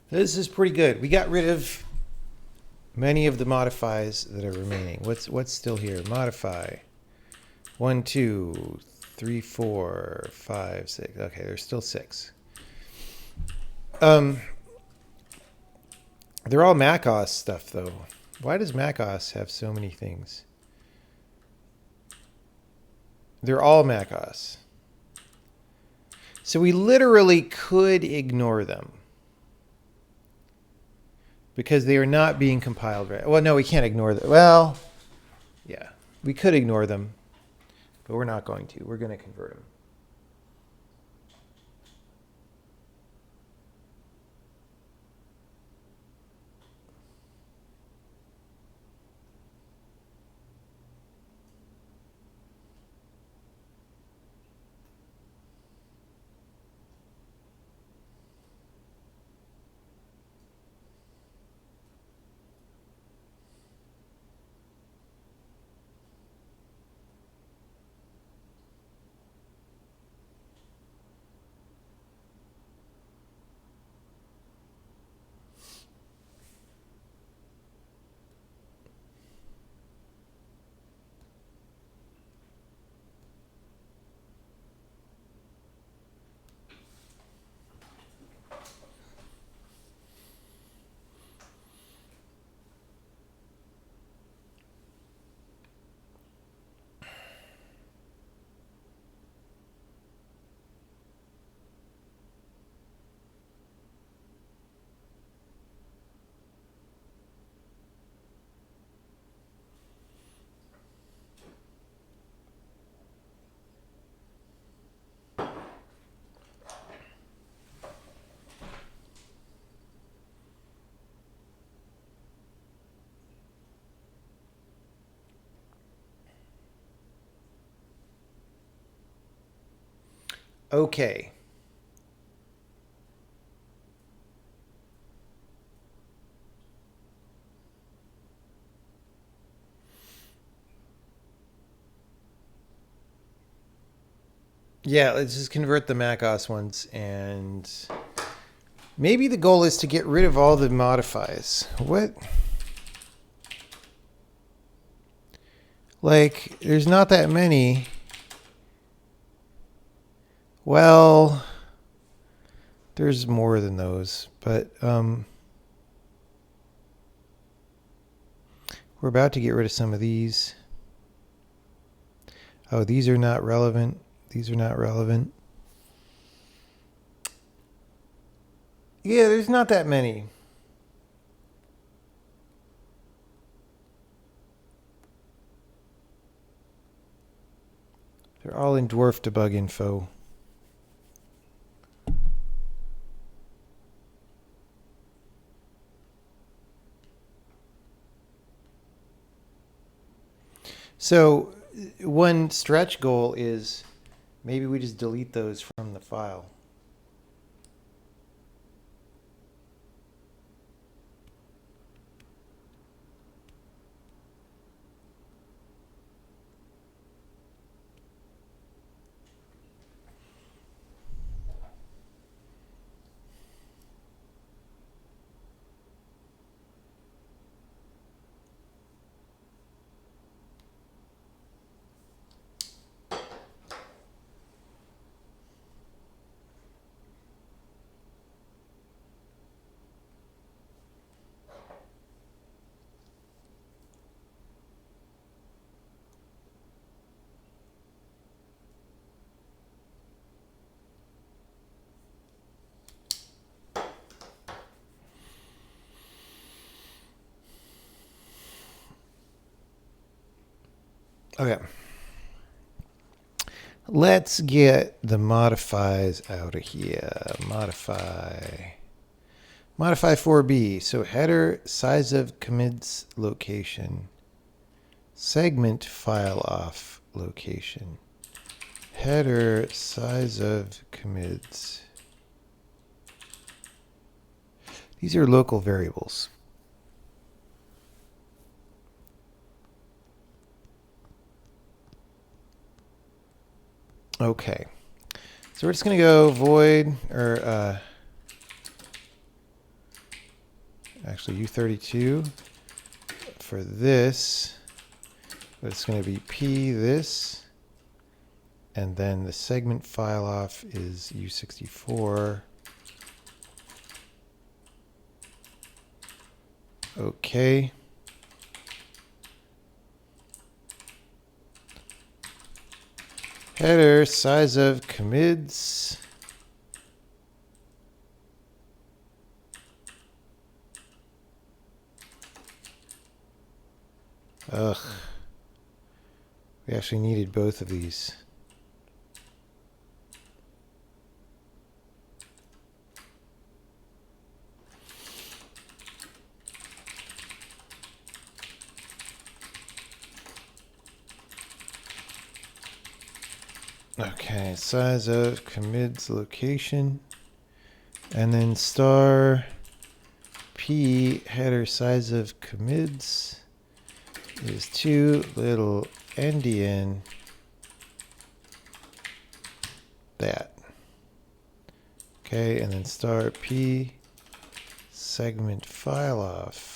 This is pretty good. We got rid of many of the modifies that are remaining. What's still here? Modify. 1, 2, 3, 4, 5, 6. Okay, there's still 6. They're all macOS stuff though. Why does macOS have so many things? They're all macOS. So we literally could ignore them, because they are not being compiled right. Well, no, we can't ignore them. Well, yeah, we could ignore them, but we're not going to. We're going to convert them. Okay. Yeah, let's just convert the macOS ones, and maybe the goal is to get rid of all the modifies. What? Like, there's not that many. Well, there's more than those, but we're about to get rid of some of these. Oh, these are not relevant. These are not relevant. Yeah, there's not that many. They're all in dwarf debug info. So one stretch goal is maybe we just delete those from the file. Okay. Let's get the modifies out of here. Modify 4B. So header, size of commits location. Segment file off location. Header, size of commits. These are local variables. Okay. So we're just going to go void, or actually U32 for this. But it's going to be P this. And then the segment file off is U64. Okay. Header, size of commits. Ugh. We actually needed both of these. Okay, size of commits location. And then star P header size of commits is 2 little endian that. Okay, and then star P segment file off.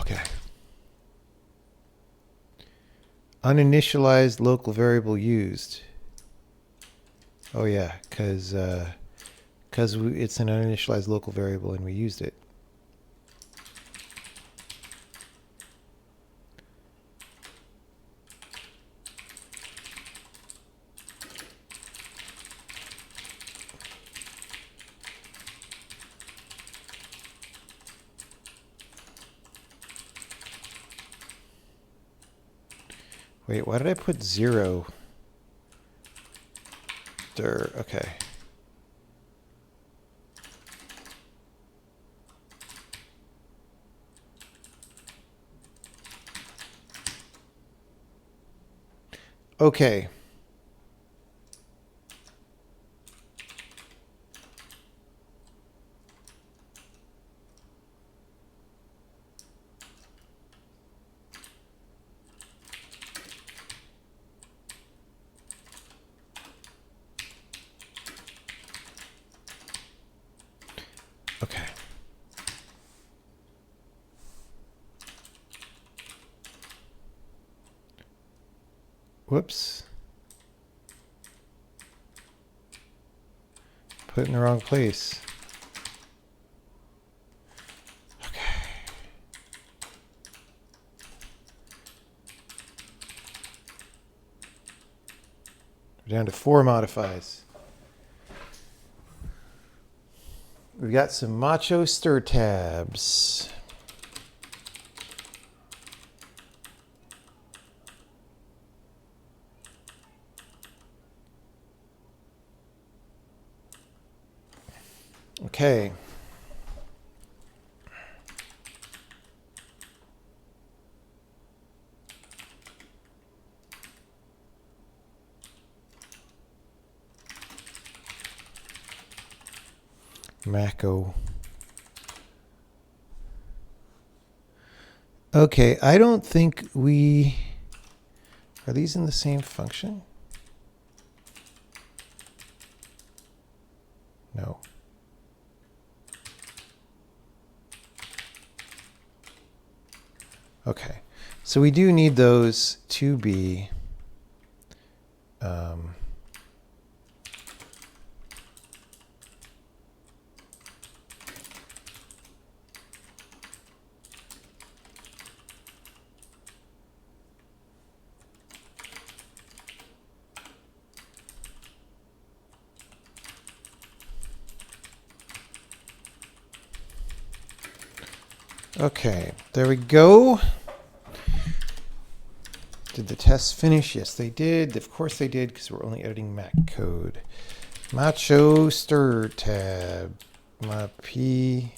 Okay. Uninitialized local variable used. Oh yeah, because it's an uninitialized local variable and we used it. Wait, why did I put 0? Okay. Okay. Okay. Whoops. Put it in the wrong place. Okay. We're down to 4 modifies. We've got some macho stir tabs. Okay. Mako. Okay, I don't think we... Are these in the same function? No. Okay, so we do need those to be Okay, there we go. Did the tests finish? Yes, they did. Of course they did, because we're only editing Mac code. Macho stir tab. My P,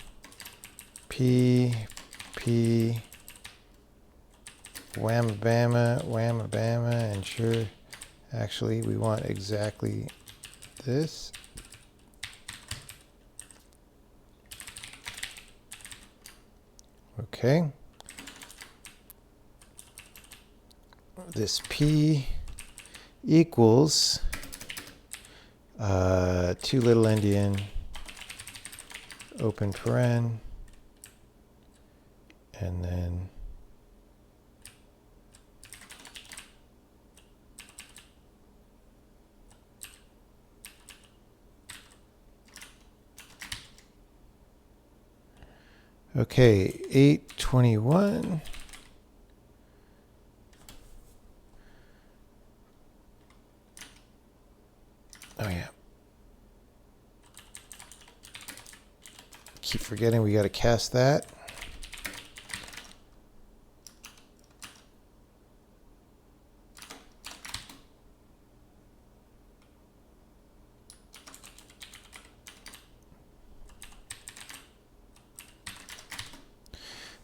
whamma-bama, and sure. Actually, we want exactly this. Okay. This P equals 2 little endian, open paren, and then okay, 821. Oh yeah. Keep forgetting we got to cast that.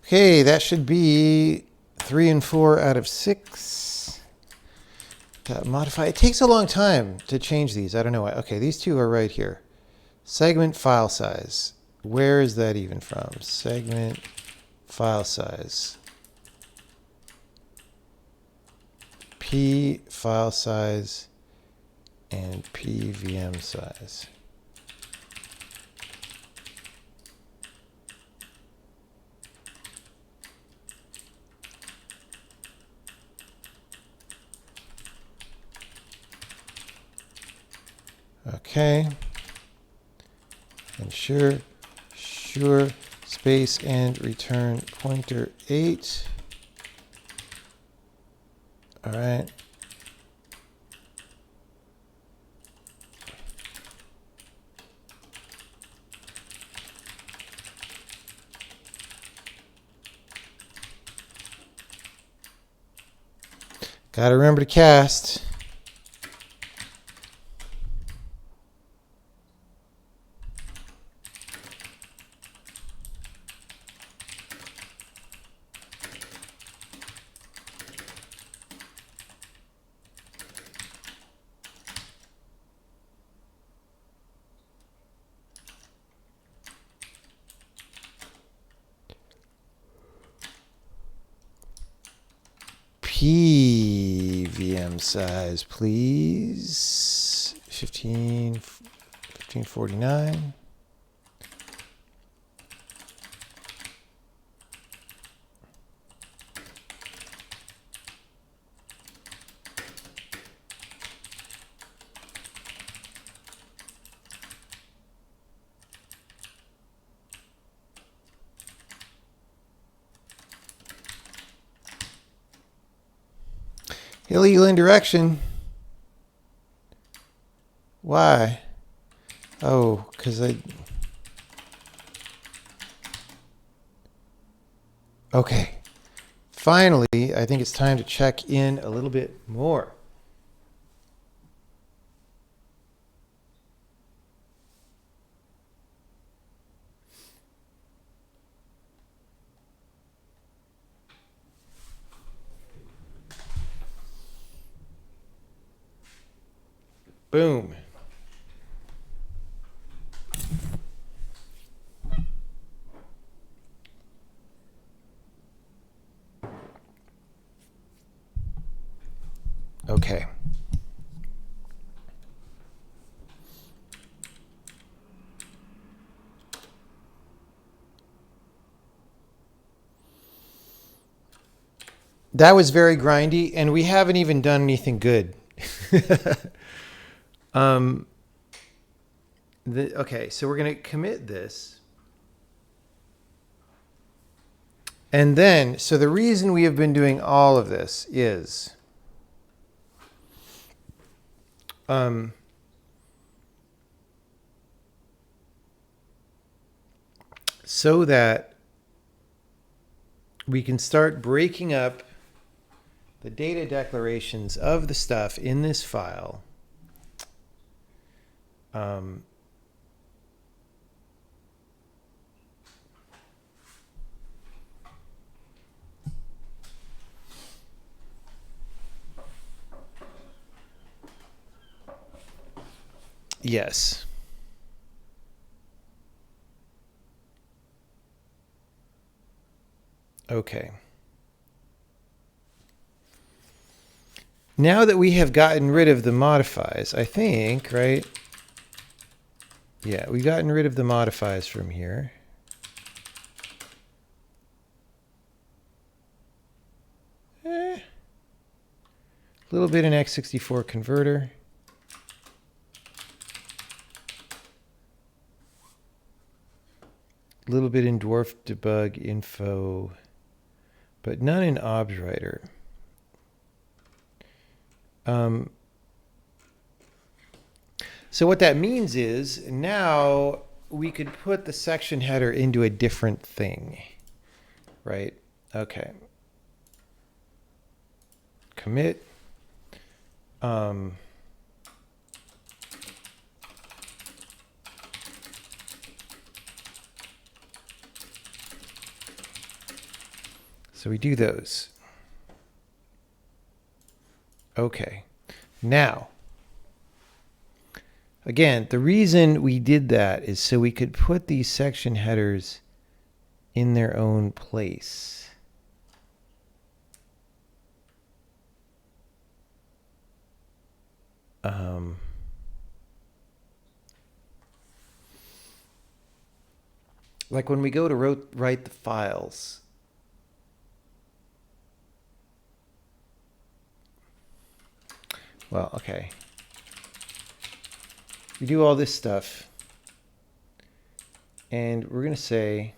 Okay, that should be 3 and 4 out of 6. Modify. It takes a long time to change these. I don't know why. Okay, these two are right here. Segment file size. Where is that even from? Segment file size. P file size and PVM size. Okay. And sure, space and return pointer 8. All right. Gotta remember to cast. PVM size, please. 1549. Illegal indirection. Why? Oh, because I... Okay. Finally, I think it's time to check in a little bit more. Boom. Okay. That was very grindy, and we haven't even done anything good. Okay, so we're going to commit this. And then, so the reason we have been doing all of this is so that we can start breaking up the data declarations of the stuff in this file. Yes. Okay. Now that we have gotten rid of the modifies, I think, right? Yeah, we've gotten rid of the modifies from here. A little bit in x64 converter. A little bit in dwarf debug info, but none in obj writer. So what that means is now we could put the section header into a different thing, right? Okay. Commit. So we do those. Okay. Now, again, the reason we did that is so we could put these section headers in their own place. Like when we go to write the files. Well, okay. We do all this stuff. And we're going to say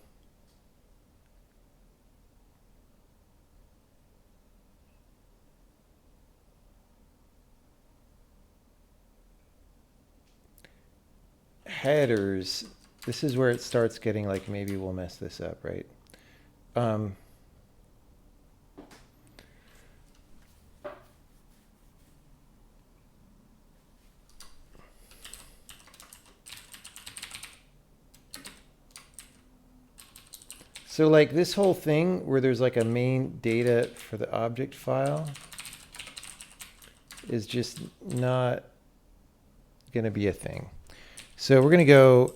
headers. This is where it starts getting like maybe we'll mess this up, right? So like this whole thing where there's like a main data for the object file is just not going to be a thing. So we're going to go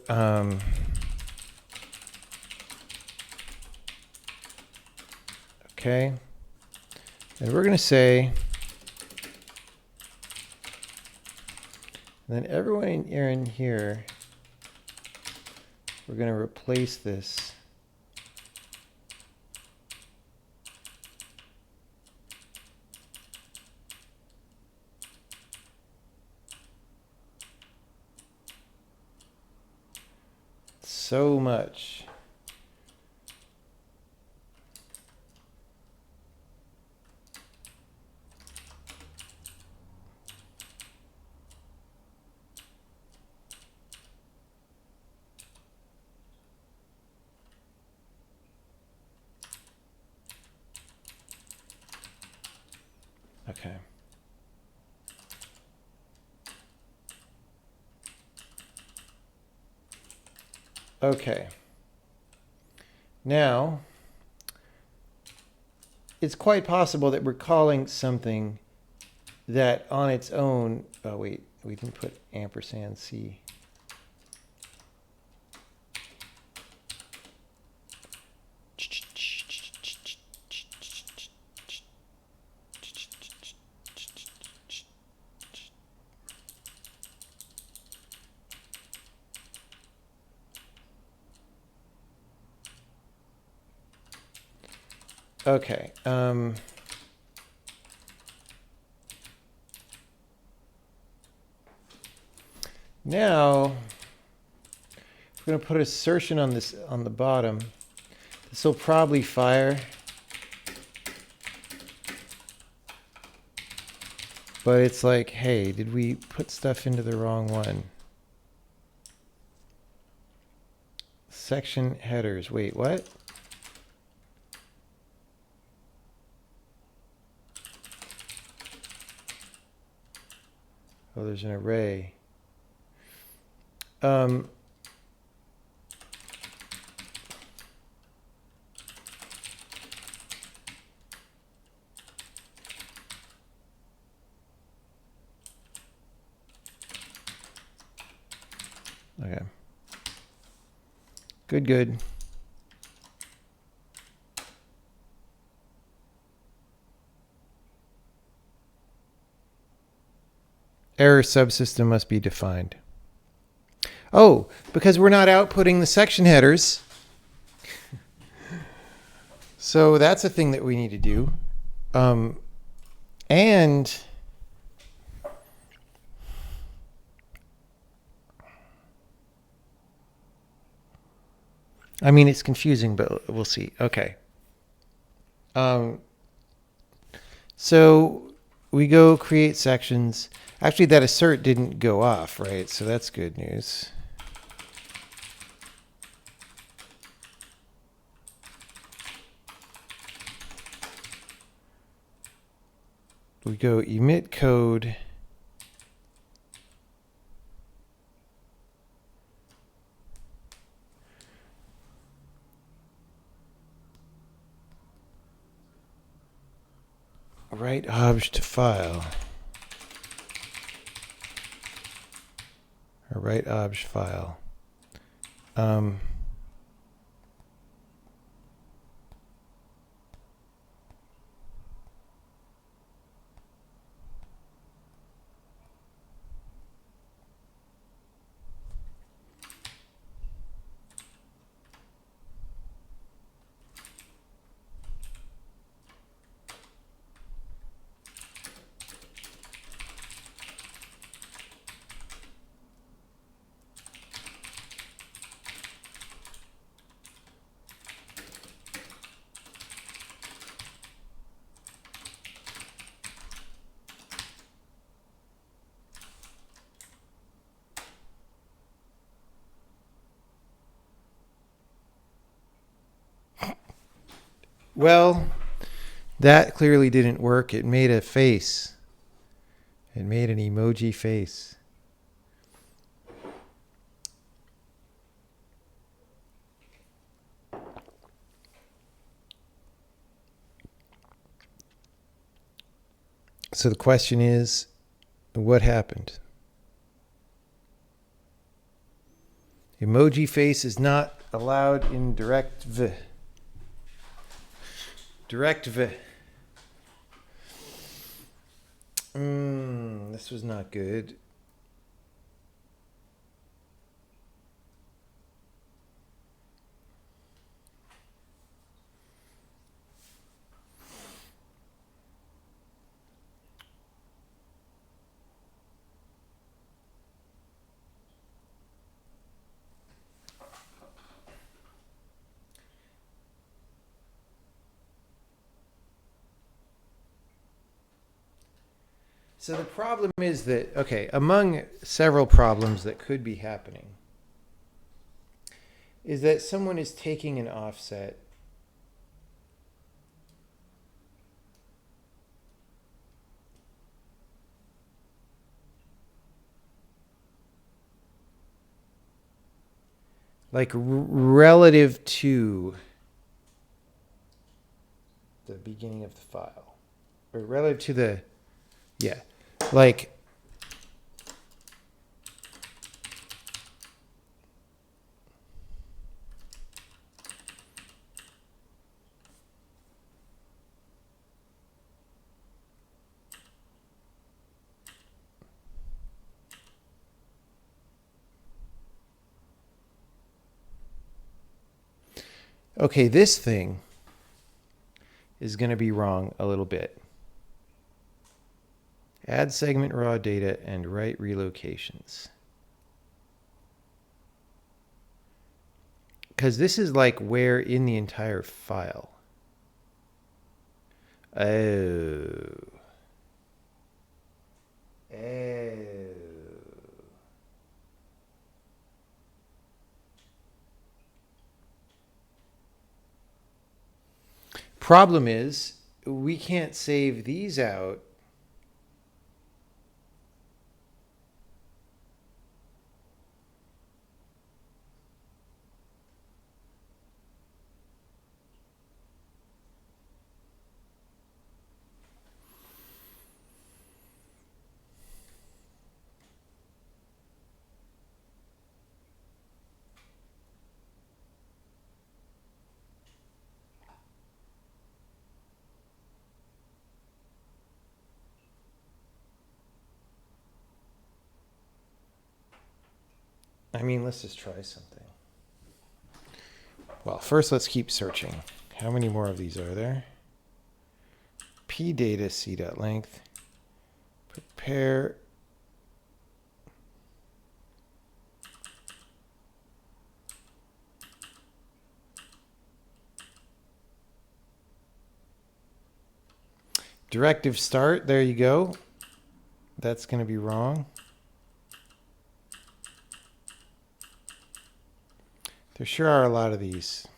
okay, and we're going to say, and then everyone in here, we're going to replace this. So much. Okay. Okay. Now, it's quite possible that we're calling something that on its own, oh wait, we didn't put ampersand C. Okay. Now we're going to put assertion on this on the bottom. This will probably fire. But it's like, hey, did we put stuff into the wrong one? Section headers. Wait, what? Oh, there's an array. Okay. Good. Error subsystem must be defined. Oh, because we're not outputting the section headers. So that's a thing that we need to do. And I mean, it's confusing, but we'll see. Okay. So we go create sections. Actually, that assert didn't go off, right? So that's good news. We go emit code. Write obj to file. Or write obj file. Well, that clearly didn't work. It made a face. It made an emoji face. So the question is, what happened? Emoji face is not allowed in DirectV. DirectV. This was not good. So the problem is that, okay, among several problems that could be happening, is that someone is taking an offset like relative to the beginning of the file, or relative to the, yeah, like okay, this thing is going to be wrong a little bit. Add segment raw data and write relocations. Because this is like where in the entire file. Oh. Problem is, we can't save these out I mean, let's just try something. Well, first let's keep searching. How many more of these are there? P data c.length. Prepare. Directive start. There you go. That's going to be wrong. There sure are a lot of these.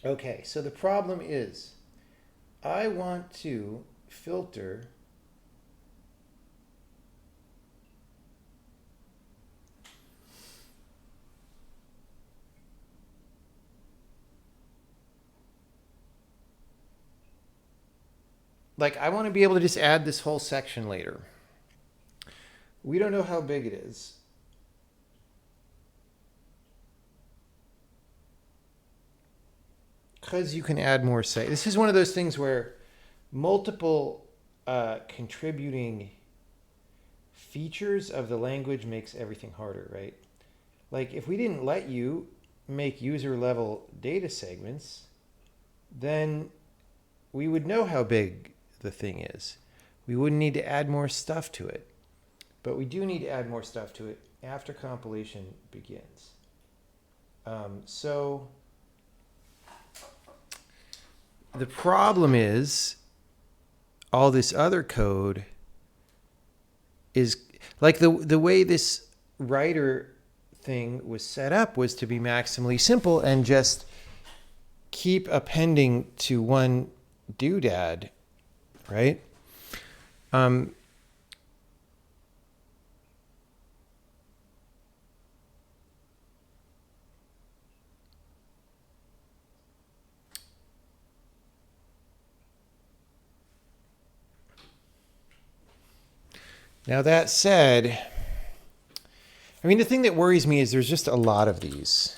Okay, so the problem is I want to filter like I want to be able to just add this whole section later. We don't know how big it is. Because you can add more say. This is one of those things where multiple contributing features of the language makes everything harder, right? Like if we didn't let you make user level data segments, then we would know how big the thing is. We wouldn't need to add more stuff to it. But we do need to add more stuff to it after compilation begins. So the problem is all this other code is like the way this writer thing was set up was to be maximally simple and just keep appending to one doodad, right? Now that said, I mean, the thing that worries me is there's just a lot of these.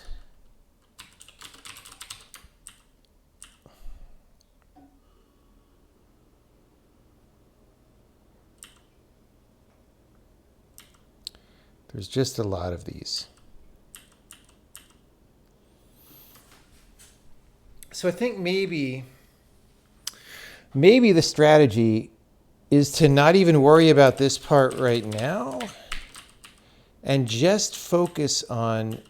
There's just a lot of these. So I think maybe the strategy is to not even worry about this part right now and just focus on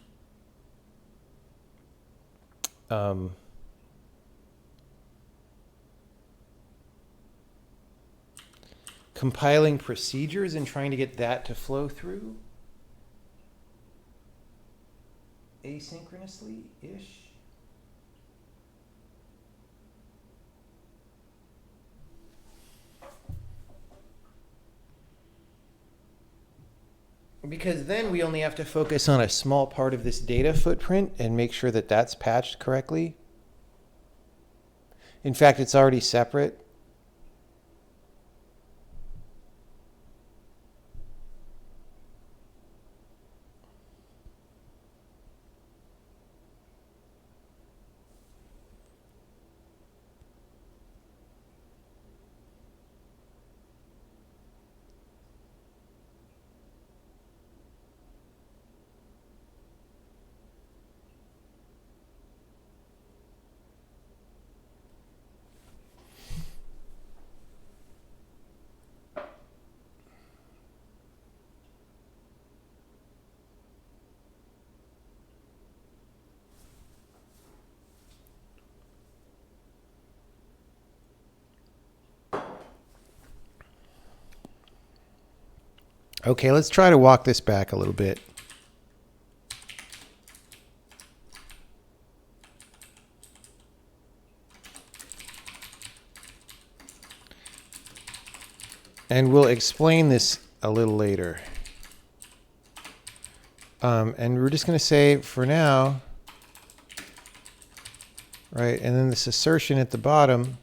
compiling procedures and trying to get that to flow through asynchronously-ish. Because then we only have to focus on a small part of this data footprint and make sure that that's patched correctly. In fact, it's already separate. Okay, let's try to walk this back a little bit. And we'll explain this a little later. And we're just going to say for now, right, and then this assertion at the bottom.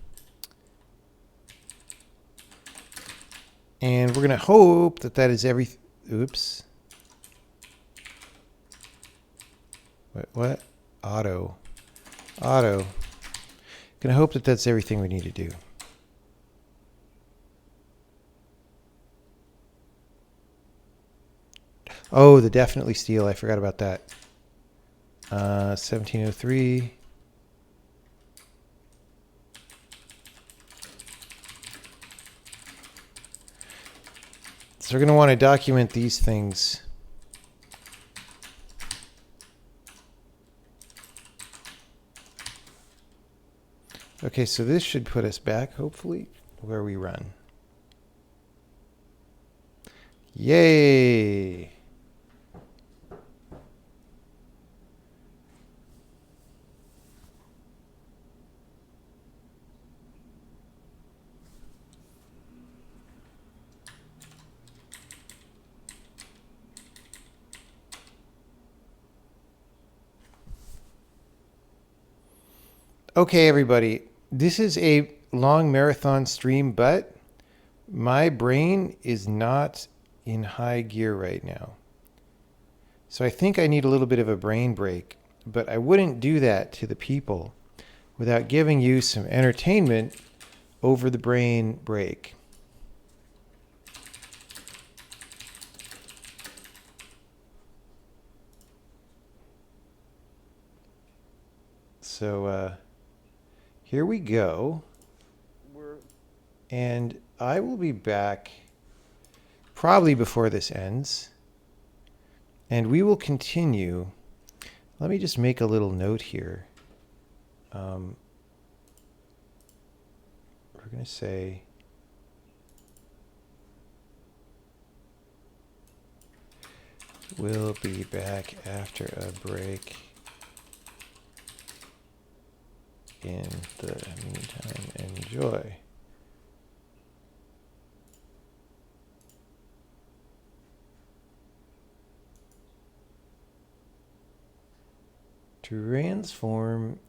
And we're going to hope that that is every, oops. What? Auto. Gonna hope that that's everything we need to do. Oh, the definitely steel. I forgot about that. 1703. So we're going to want to document these things. Okay, so this should put us back, hopefully, where we run. Yay! Okay, everybody, this is a long marathon stream, but my brain is not in high gear right now. So I think I need a little bit of a brain break, but I wouldn't do that to the people without giving you some entertainment over the brain break. So, here we go. And I will be back probably before this ends. And we will continue. Let me just make a little note here. We're going to say we'll be back after a break. In the meantime, enjoy. Transform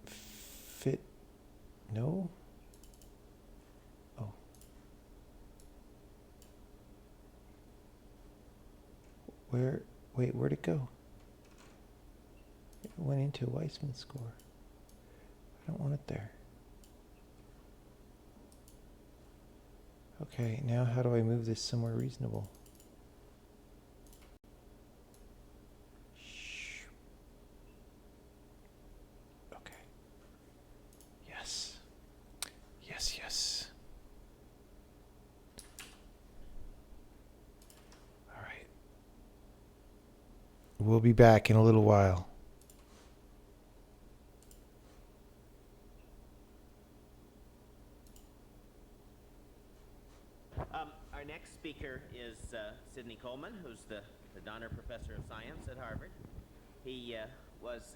fit. No? Oh. Where'd it go? It went into Weissman score. I don't want it there. Okay, now how do I move this somewhere reasonable? Okay. Yes. Yes. All right. We'll be back in a little while. Our next speaker is Sidney Coleman, who's the Donner Professor of Science at Harvard. He was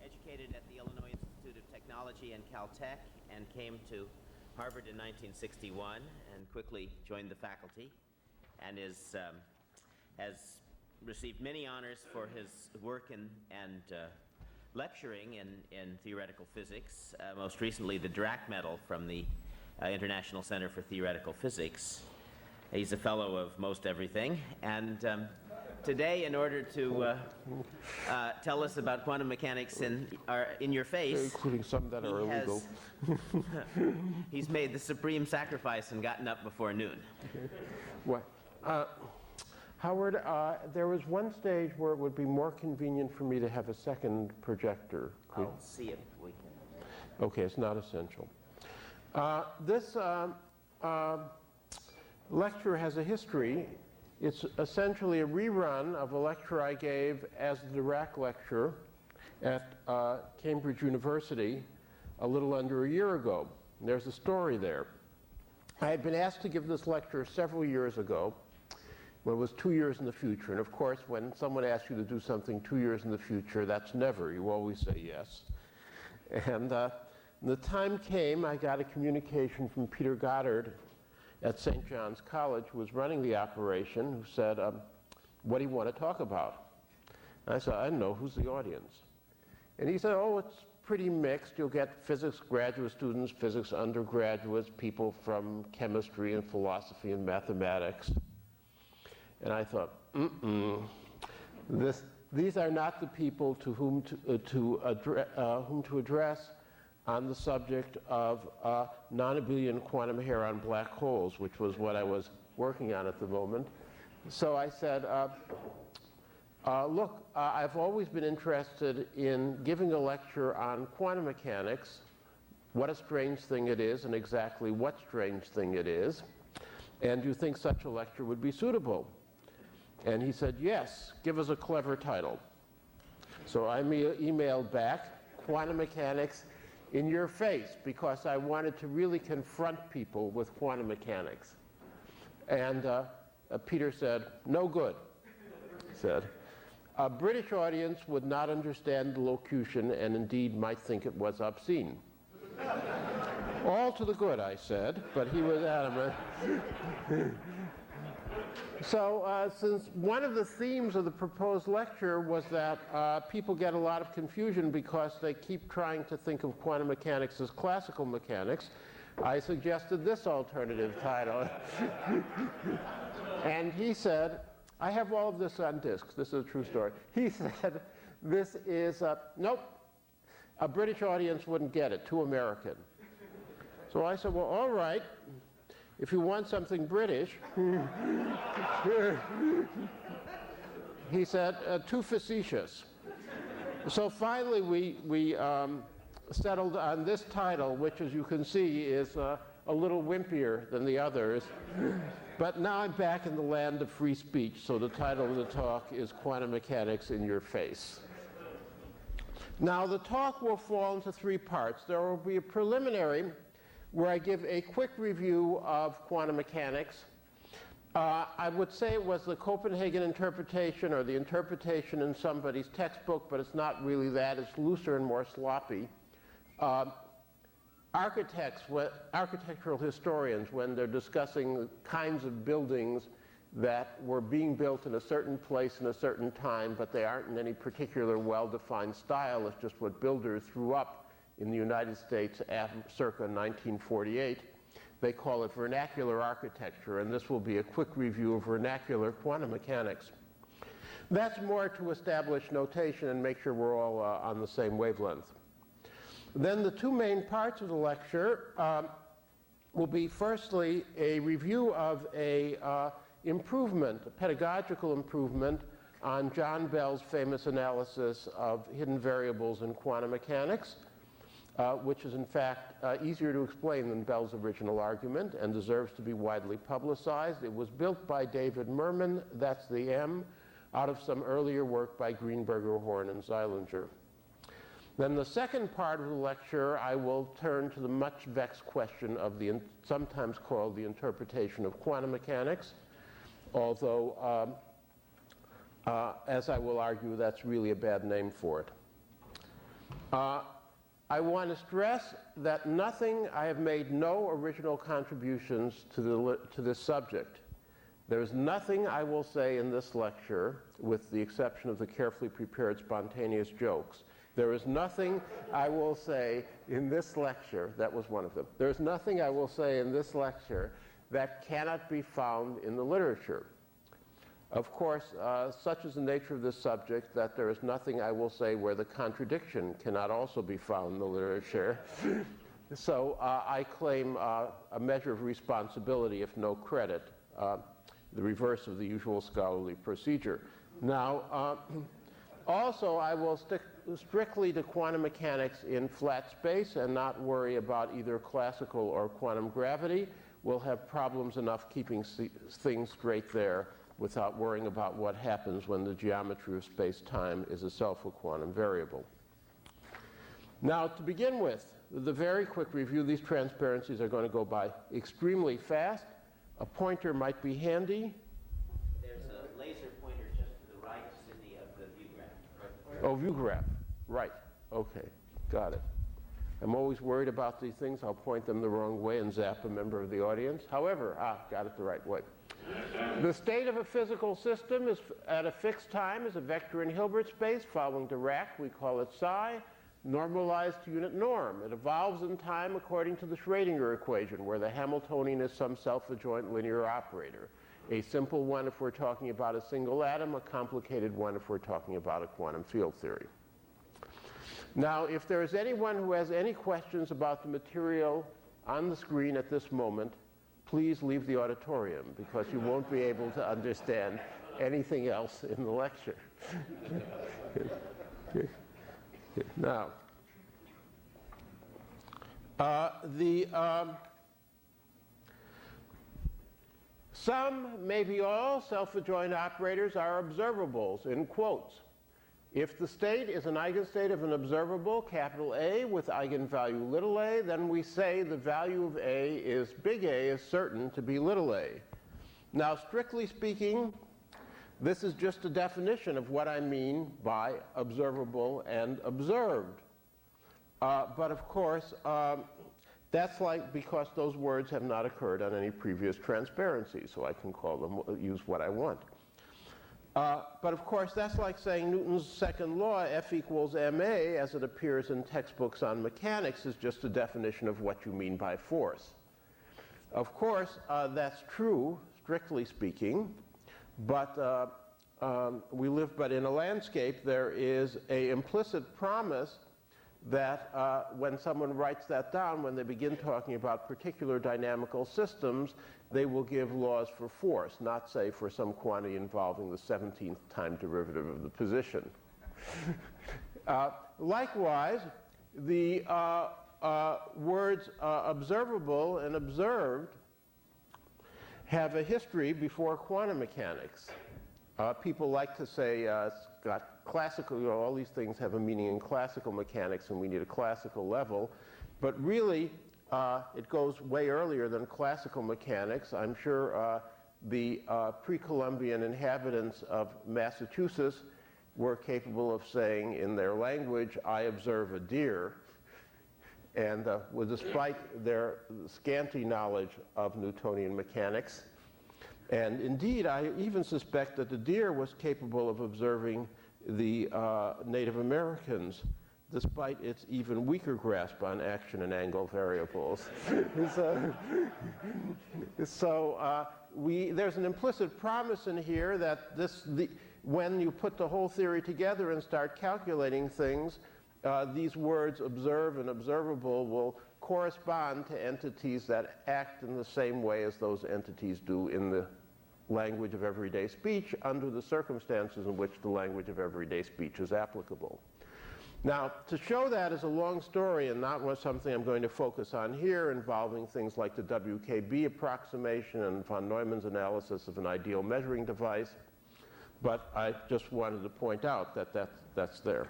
educated at the Illinois Institute of Technology and Caltech and came to Harvard in 1961 and quickly joined the faculty and has received many honors for his work and lecturing in theoretical physics, most recently the Dirac Medal from the International Center for Theoretical Physics. He's a fellow of most everything, and today, in order to tell us about quantum mechanics in your face, including some that are illegal, he's made the supreme sacrifice and gotten up before noon. What? Howard, there was one stage where it would be more convenient for me to have a second projector. I'll see if we can. Okay, it's not essential. This lecture has a history. It's essentially a rerun of a lecture I gave as the Dirac lecture at Cambridge University a little under a year ago. And there's a story there. I had been asked to give this lecture several years ago, when it was 2 years in the future. And of course, when someone asks you to do something 2 years in the future, that's never. You always say yes. And the time came, I got a communication from Peter Goddard at St. John's College, who was running the operation, who said, what do you want to talk about? And I said, I don't know, who's the audience? And he said, oh, it's pretty mixed. You'll get physics graduate students, physics undergraduates, people from chemistry and philosophy and mathematics. And I thought, these are not the people to whom to address on the subject of non-abelian quantum hadron black holes, which was what I was working on at the moment. So I said, look, I've always been interested in giving a lecture on quantum mechanics, what a strange thing it is, and exactly what strange thing it is. And do you think such a lecture would be suitable? And he said, yes, give us a clever title. So I emailed back, Quantum Mechanics in Your Face, because I wanted to really confront people with quantum mechanics. And Peter said, no good, he said. A British audience would not understand the locution and indeed might think it was obscene. All to the good, I said, but he was adamant. So since one of the themes of the proposed lecture was that people get a lot of confusion because they keep trying to think of quantum mechanics as classical mechanics, I suggested this alternative title. And he said, I have all of this on discs. This is a true story. He said, this is, nope, a British audience wouldn't get it, too American. So I said, well, all right, if you want something British, he said, too facetious. So finally we settled on this title, which, as you can see, is a little wimpier than the others. But now I'm back in the land of free speech, so the title of the talk is Quantum Mechanics in Your Face. Now, the talk will fall into three parts. There will be a preliminary where I give a quick review of quantum mechanics. I would say it was the Copenhagen interpretation or the interpretation in somebody's textbook, but it's not really that. It's looser and more sloppy. Architectural historians, when they're discussing kinds of buildings that were being built in a certain place in a certain time, but they aren't in any particular well-defined style, it's just what builders threw up in the United States circa 1948. They call it vernacular architecture, and this will be a quick review of vernacular quantum mechanics. That's more to establish notation and make sure we're all on the same wavelength. Then the two main parts of the lecture will be, firstly, a review of a improvement, a pedagogical improvement on John Bell's famous analysis of hidden variables in quantum mechanics, which is in fact easier to explain than Bell's original argument and deserves to be widely publicized. It was built by David Mermin, that's the M, out of some earlier work by Greenberger, Horn, and Zeilinger. Then the second part of the lecture, I will turn to the much vexed question of the sometimes called the interpretation of quantum mechanics, although, as I will argue, that's really a bad name for it. I want to stress that I have made no original contributions to this subject. There's nothing I will say in this lecture, with the exception of the carefully prepared spontaneous jokes. There is nothing I will say in this lecture, that was one of them. There's nothing I will say in this lecture that cannot be found in the literature. Of course, such is the nature of this subject that there is nothing I will say where the contradiction cannot also be found in the literature. So I claim a measure of responsibility, if no credit, the reverse of the usual scholarly procedure. Now, also I will stick strictly to quantum mechanics in flat space and not worry about either classical or quantum gravity. We'll have problems enough keeping things straight there without worrying about what happens when the geometry of space-time is itself a quantum variable. Now, to begin with the very quick review, these transparencies are going to go by extremely fast. A pointer might be handy. There's a laser pointer just to the right, Sydney, of the view graph. Oh, view graph. Right. Okay. Got it. I'm always worried about these things. I'll point them the wrong way and zap a member of the audience. However, got it the right way. The state of a physical system is at a fixed time is a vector in Hilbert space. Following Dirac, we call it psi, normalized to unit norm. It evolves in time according to the Schrödinger equation, where the Hamiltonian is some self-adjoint linear operator. A simple one if we're talking about a single atom, a complicated one if we're talking about a quantum field theory. Now, if there is anyone who has any questions about the material on the screen at this moment, please leave the auditorium, because you won't be able to understand anything else in the lecture. Now, some, maybe all, self-adjoint operators are observables, in quotes. If the state is an eigenstate of an observable, capital A, with eigenvalue little a, then we say the value of A is big A is certain to be little a. Now, strictly speaking, this is just a definition of what I mean by observable and observed. But of course, that's like because those words have not occurred on any previous transparency, so I can call them, use what I want. But of course, that's like saying Newton's second law, F equals ma, as it appears in textbooks on mechanics, is just a definition of what you mean by force. Of course, that's true, strictly speaking, but we live but in a landscape. There is an implicit promise that when someone writes that down, when they begin talking about particular dynamical systems, they will give laws for force, not say for some quantity involving the 17th time derivative of the position. Likewise, the words observable and observed have a history before quantum mechanics. People like to say classical, all these things have a meaning in classical mechanics and we need a classical level, but really it goes way earlier than classical mechanics. I'm sure the pre-Columbian inhabitants of Massachusetts were capable of saying in their language, I observe a deer, and despite their scanty knowledge of Newtonian mechanics. And indeed, I even suspect that the deer was capable of observing the Native Americans, despite its even weaker grasp on action and angle variables. There's an implicit promise in here that when you put the whole theory together and start calculating things, these words observe and observable will correspond to entities that act in the same way as those entities do in the language of everyday speech under the circumstances in which the language of everyday speech is applicable. Now, to show that is a long story and not something I'm going to focus on here, involving things like the WKB approximation and von Neumann's analysis of an ideal measuring device, but I just wanted to point out that that's there.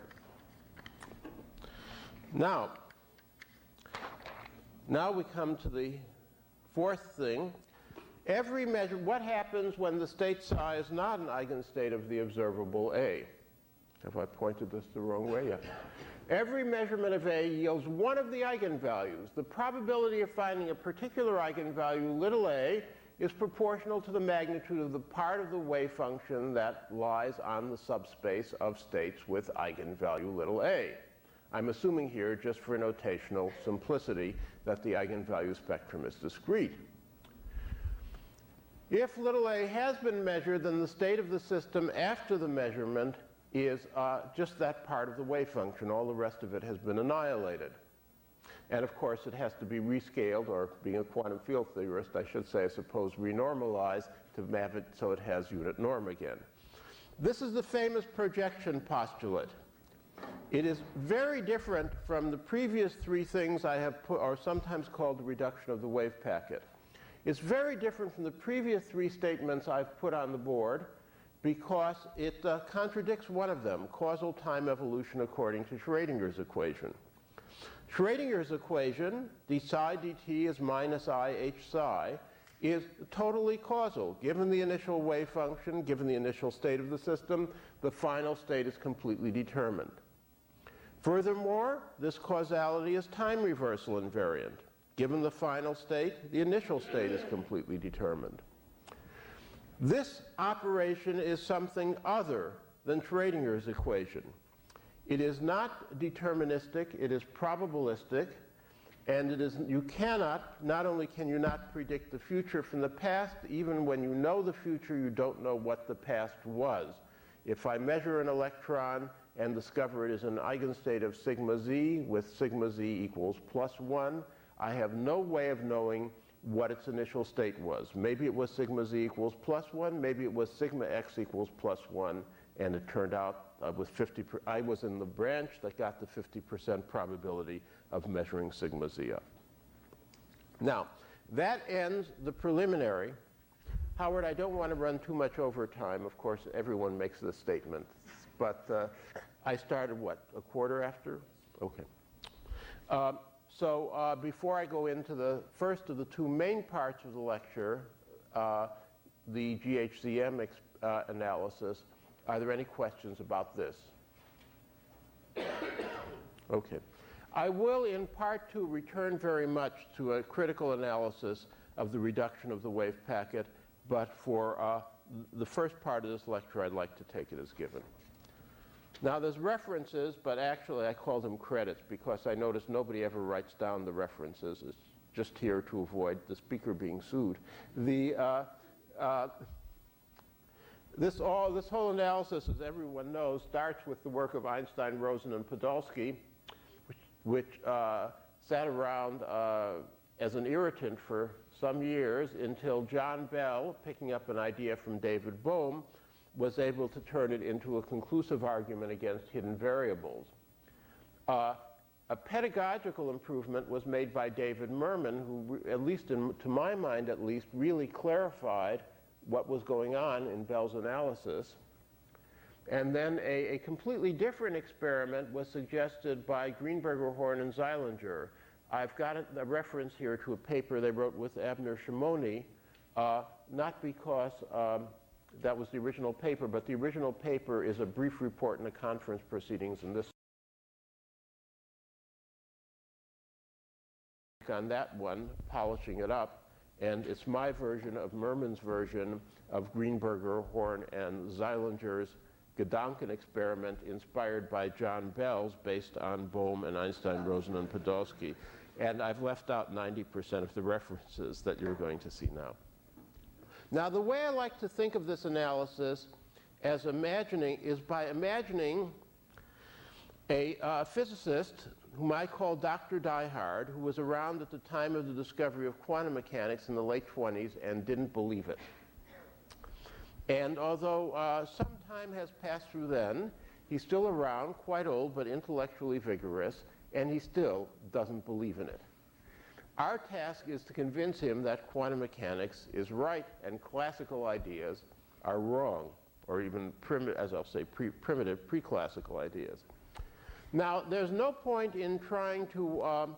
Now we come to the fourth thing. Every measure, what happens when the state psi is not an eigenstate of the observable A? Have I pointed this the wrong way yet? Every measurement of A yields one of the eigenvalues. The probability of finding a particular eigenvalue, little a, is proportional to the magnitude of the part of the wave function that lies on the subspace of states with eigenvalue, little a. I'm assuming here, just for notational simplicity, that the eigenvalue spectrum is discrete. If little a has been measured, then the state of the system after the measurement is just that part of the wave function. All the rest of it has been annihilated. And of course, it has to be rescaled, or being a quantum field theorist, I should say, I suppose, renormalized to have it so it has unit norm again. This is the famous projection postulate. It is very different from the previous three things I have put, or sometimes called the reduction of the wave packet. It's very different from the previous three statements I've put on the board because it contradicts one of them, causal time evolution according to Schrödinger's equation. Schrödinger's equation, d psi dt is minus I h psi, is totally causal. Given the initial wave function, given the initial state of the system, the final state is completely determined. Furthermore, this causality is time reversal invariant. Given the final state, the initial state is completely determined. This operation is something other than Schrödinger's equation. It is not deterministic, it is probabilistic, And it is, you cannot, not only can you not predict the future from the past, even when you know the future, you don't know what the past was. If I measure an electron and discover it is an eigenstate of sigma z with sigma z equals +1, I have no way of knowing what its initial state was. Maybe it was sigma z equals +1, maybe it was sigma x equals +1, and it turned out I was in the branch that got the 50% probability of measuring sigma z up. Now, that ends the preliminary. Howard, I don't want to run too much over time. Of course, everyone makes this statement. But I started, what, a quarter after? Okay. So before I go into the first of the two main parts of the lecture, the GHZM analysis, are there any questions about this? Okay. I will, in part two, return very much to a critical analysis of the reduction of the wave packet, but for the first part of this lecture, I'd like to take it as given. Now, there's references, but actually I call them credits because I notice nobody ever writes down the references. It's just here to avoid the speaker being sued. This whole analysis, as everyone knows, starts with the work of Einstein, Rosen, and Podolsky, which sat around as an irritant for some years until John Bell, picking up an idea from David Bohm, was able to turn it into a conclusive argument against hidden variables. A pedagogical improvement was made by David Mermin, who, at least to my mind at least, really clarified what was going on in Bell's analysis. And then a completely different experiment was suggested by Greenberger, Horn, and Zeilinger. I've got a reference here to a paper they wrote with Abner Shimoni, not because that was the original paper, but the original paper is a brief report in the conference proceedings, and this on that one, polishing it up, and it's my version of Mermin's version of Greenberger, Horn, and Zeilinger's Gedanken experiment inspired by John Bell's based on Bohm and Einstein, Rosen, and Podolsky. And I've left out 90% of the references that you're going to see now. Now, the way I like to think of this analysis as is by imagining a physicist whom I call Dr. Diehard, who was around at the time of the discovery of quantum mechanics in the late 20s and didn't believe it. And although some time has passed through then, he's still around, quite old, but intellectually vigorous, and he still doesn't believe in it. Our task is to convince him that quantum mechanics is right and classical ideas are wrong, or even, as I'll say, primitive, pre-classical ideas. Now, there's no point in trying to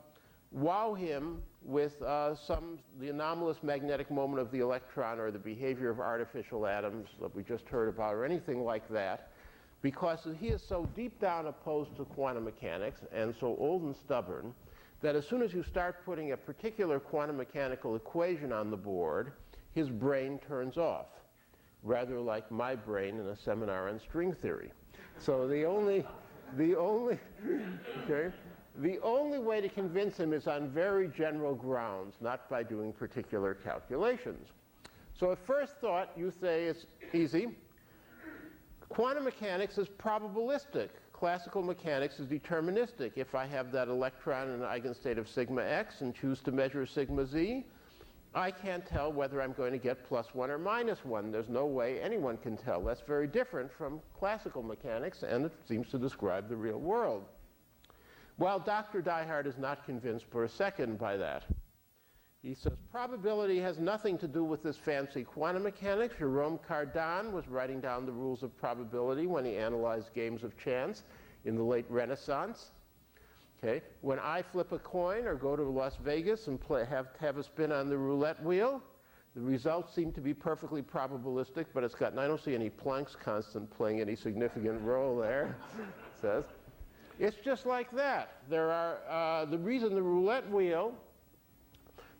wow him with the anomalous magnetic moment of the electron or the behavior of artificial atoms that we just heard about or anything like that, because he is so deep down opposed to quantum mechanics and so old and stubborn that as soon as you start putting a particular quantum mechanical equation on the board, his brain turns off, rather like my brain in a seminar on string theory. So the only way to convince him is on very general grounds, not by doing particular calculations. So at first thought, you say it's easy. Quantum mechanics is probabilistic. Classical mechanics is deterministic. If I have that electron in an eigenstate of sigma x and choose to measure sigma z, I can't tell whether I'm going to get +1 or -1. There's no way anyone can tell. That's very different from classical mechanics, and it seems to describe the real world. Well, Dr. Diehard is not convinced for a second by that. He says probability has nothing to do with this fancy quantum mechanics. Jerome Cardin was writing down the rules of probability when he analyzed games of chance in the late Renaissance. Okay. When I flip a coin or go to Las Vegas and have a spin on the roulette wheel, the results seem to be perfectly probabilistic, but I don't see any Planck's constant playing any significant role there, it says. It's just like that. The reason the roulette wheel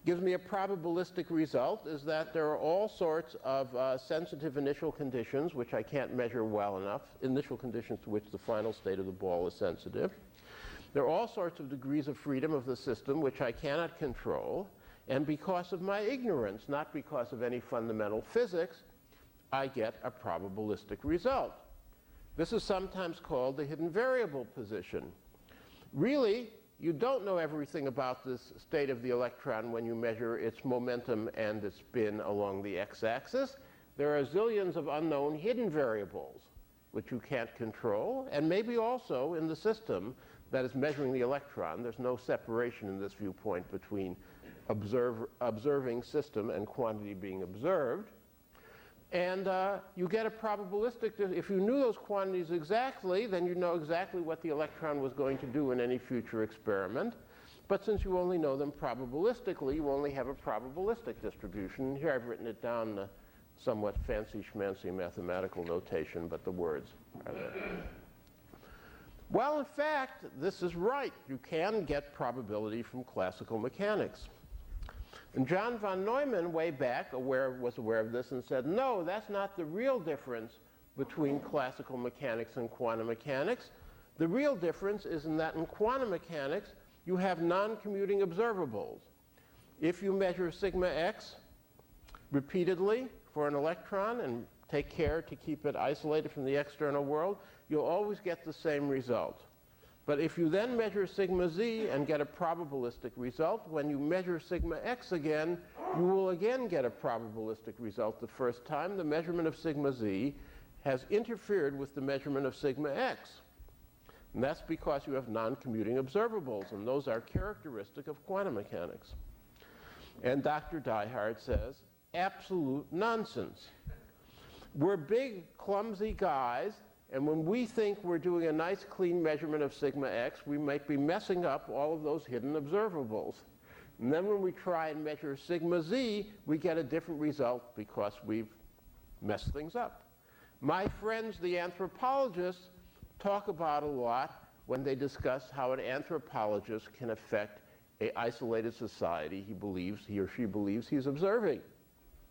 gives me a probabilistic result is that there are all sorts of sensitive initial conditions, which I can't measure well enough, initial conditions to which the final state of the ball is sensitive. There are all sorts of degrees of freedom of the system which I cannot control, and because of my ignorance, not because of any fundamental physics, I get a probabilistic result. This is sometimes called the hidden variable position. Really, you don't know everything about this state of the electron when you measure its momentum and its spin along the x-axis. There are zillions of unknown hidden variables which you can't control, and maybe also in the system that is measuring the electron. There's no separation in this viewpoint between observing system and quantity being observed. And you get a probabilistic, if you knew those quantities exactly, then you know exactly what the electron was going to do in any future experiment. But since you only know them probabilistically, you only have a probabilistic distribution. Here I've written it down in a somewhat fancy schmancy mathematical notation, but the words are there. Well, in fact, this is right. You can get probability from classical mechanics. And John von Neumann, way back, was aware of this and said, no, that's not the real difference between classical mechanics and quantum mechanics. The real difference is in that in quantum mechanics, you have non-commuting observables. If you measure sigma x repeatedly for an electron and take care to keep it isolated from the external world, you'll always get the same result. But if you then measure sigma z and get a probabilistic result, when you measure sigma x again, you will again get a probabilistic result the first time. The measurement of sigma z has interfered with the measurement of sigma x. And that's because you have non-commuting observables, and those are characteristic of quantum mechanics. And Dr. Diehard says, absolute nonsense. We're big, clumsy guys, and when we think we're doing a nice, clean measurement of sigma x, we might be messing up all of those hidden observables. And then when we try and measure sigma z, we get a different result because we've messed things up. My friends, the anthropologists, talk about a lot when they discuss how an anthropologist can affect an isolated society he or she believes he's observing.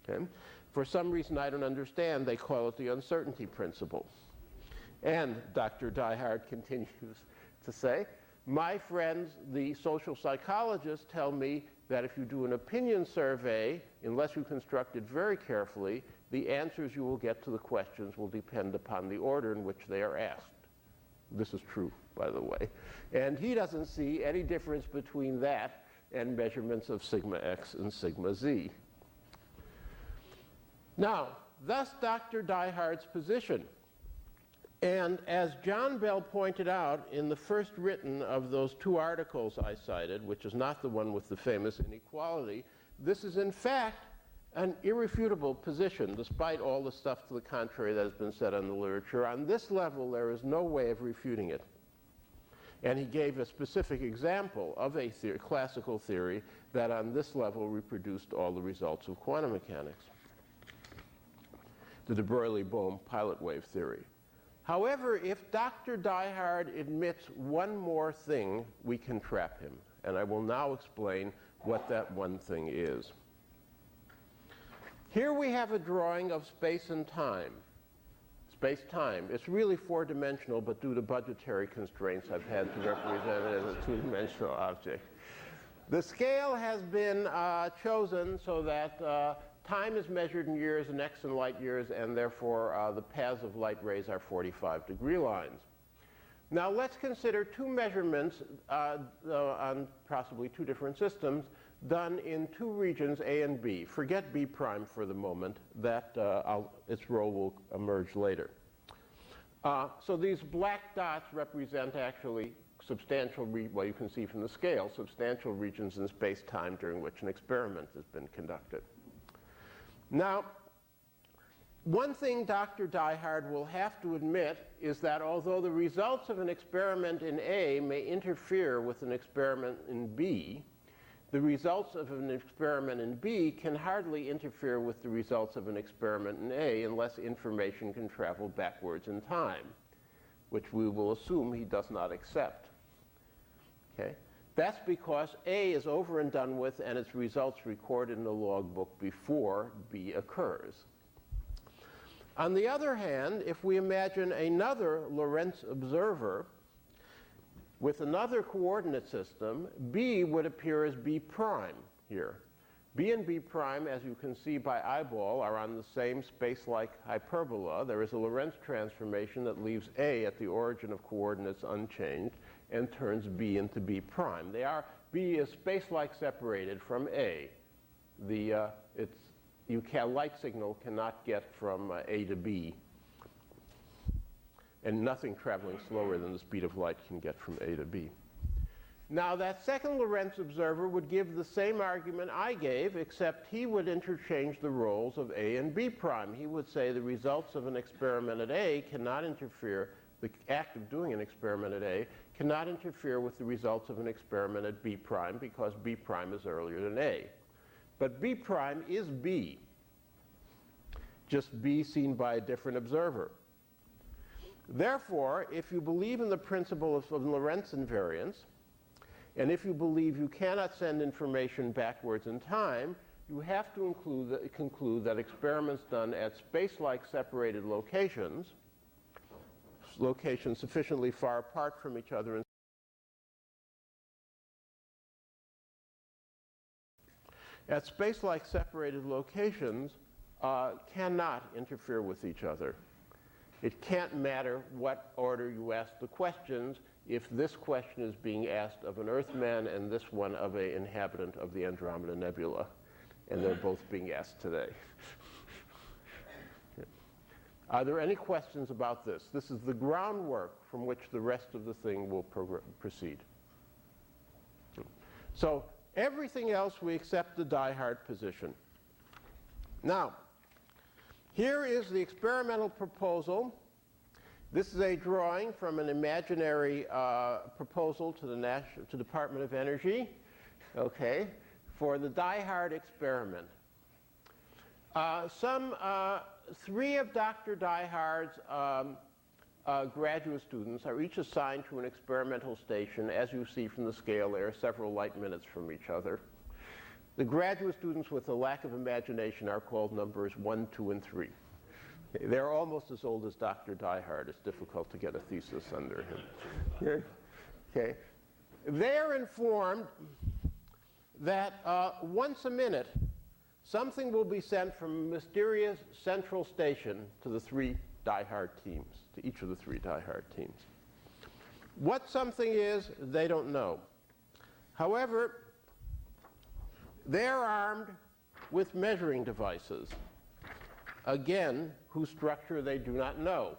Okay? For some reason I don't understand, they call it the uncertainty principle. And Dr. Diehard continues to say, my friends, the social psychologists, tell me that if you do an opinion survey, unless you construct it very carefully, the answers you will get to the questions will depend upon the order in which they are asked. This is true, by the way. And he doesn't see any difference between that and measurements of sigma x and sigma z. Now, thus Dr. Diehard's position. And as John Bell pointed out in the first written of those two articles I cited, which is not the one with the famous inequality, this is in fact an irrefutable position, despite all the stuff to the contrary that has been said on the literature. On this level, there is no way of refuting it. And he gave a specific example of a classical theory that on this level reproduced all the results of quantum mechanics, the de Broglie-Bohm pilot wave theory. However, if Dr. Diehard admits one more thing, we can trap him. And I will now explain what that one thing is. Here we have a drawing of space and time. Space-time. It's really four-dimensional, but due to budgetary constraints, I've had to represent it as a two-dimensional object. The scale has been chosen so that time is measured in years and x in light years, and therefore the paths of light rays are 45-degree lines. Now let's consider two measurements on possibly two different systems done in two regions, A and B. Forget B prime for the moment. That its role will emerge later. So these black dots represent actually substantial, well, you can see from the scale, substantial regions in space-time during which an experiment has been conducted. Now, one thing Dr. Diehard will have to admit is that although the results of an experiment in A may interfere with an experiment in B, the results of an experiment in B can hardly interfere with the results of an experiment in A unless information can travel backwards in time, which we will assume he does not accept. Okay? That's because A is over and done with and its results recorded in the logbook before B occurs. On the other hand, if we imagine another Lorentz observer, With another coordinate system, B would appear as B prime here. B and B prime, as you can see by eyeball, are on the same space-like hyperbola. There is a Lorentz transformation that leaves A at the origin of coordinates unchanged and turns B into B prime. B is space-like separated from A. Light signal cannot get from A to B, and nothing traveling slower than the speed of light can get from A to B. Now, that second Lorentz observer would give the same argument I gave, except he would interchange the roles of A and B prime. He would say the results of an experiment at A cannot interfere, the act of doing an experiment at A cannot interfere with the results of an experiment at B prime because B prime is earlier than A. But B prime is B, just B seen by a different observer. Therefore, if you believe in the principle of Lorentz invariance, and if you believe you cannot send information backwards in time, you have to conclude that experiments done at space-like separated locations sufficiently far apart from each other at space-like separated locations cannot interfere with each other. It can't matter what order you ask the questions if this question is being asked of an Earthman and this one of an inhabitant of the Andromeda Nebula. And they're both being asked today. Are there any questions about this? This is the groundwork from which the rest of the thing will proceed. So everything else we accept the die-hard position. Now, here is the experimental proposal. This is a drawing from an imaginary proposal to the Department of Energy, okay, for the die-hard experiment. Three of Dr. Die-Hard's graduate students are each assigned to an experimental station. As you see from the scale, they are several light minutes from each other. The graduate students with a lack of imagination are called numbers 1, 2, and 3. They're almost as old as Dr. Die-Hard. It's difficult to get a thesis under him. Okay. They're informed that once a minute, something will be sent from a mysterious central station to the three die-hard teams, to each of the three die-hard teams. What something is, they don't know. However, they're armed with measuring devices, again, whose structure they do not know.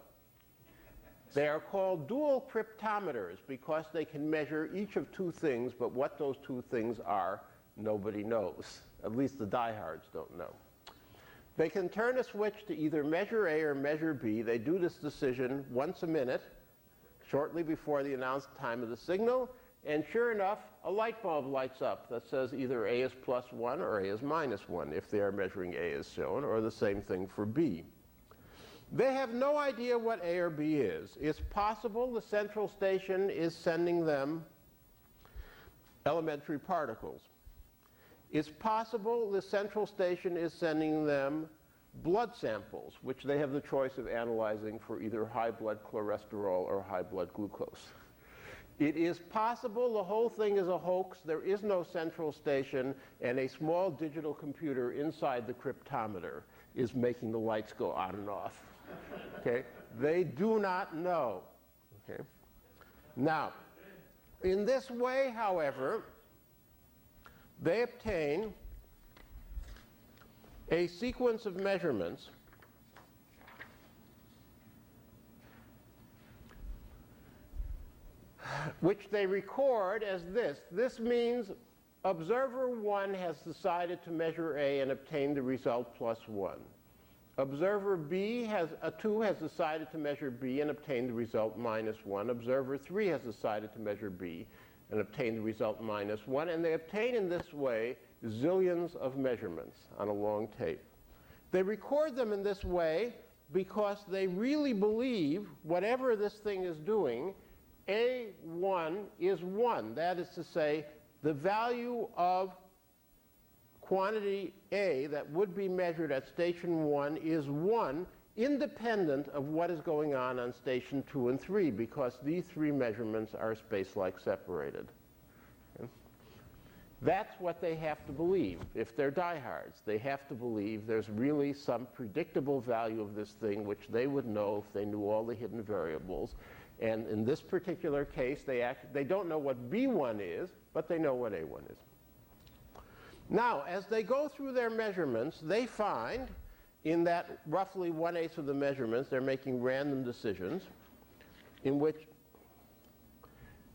They are called dual cryptometers because they can measure each of two things, but what those two things are, nobody knows. At least the diehards don't know. They can turn a switch to either measure A or measure B. They do this decision once a minute, shortly before the announced time of the signal, and sure enough, a light bulb lights up that says either A is +1 or A is -1 if they are measuring A as shown, or the same thing for B. They have no idea what A or B is. It's possible the central station is sending them elementary particles. It's possible the central station is sending them blood samples, which they have the choice of analyzing for either high blood cholesterol or high blood glucose. It is possible the whole thing is a hoax, there is no central station, and a small digital computer inside the cryptometer is making the lights go on and off. Okay? They do not know. Okay? Now, in this way, however, they obtain a sequence of measurements which they record as this. This means observer 1 has decided to measure A and obtain the result +1. Observer 2 has decided to measure B and obtain the result -1. Observer 3 has decided to measure B and obtain the result -1. And they obtain in this way zillions of measurements on a long tape. They record them in this way because they really believe whatever this thing is doing, A1 is 1. That is to say, the value of quantity A that would be measured at station 1 is 1 independent of what is going on station 2 and 3, because these three measurements are space-like separated. Okay? That's what they have to believe. If they're diehards, they have to believe there's really some predictable value of this thing which they would know if they knew all the hidden variables. And in this particular case, they don't know what B1 is, but they know what A1 is. Now, as they go through their measurements, they find in that roughly 1/8 of the measurements, they're making random decisions in which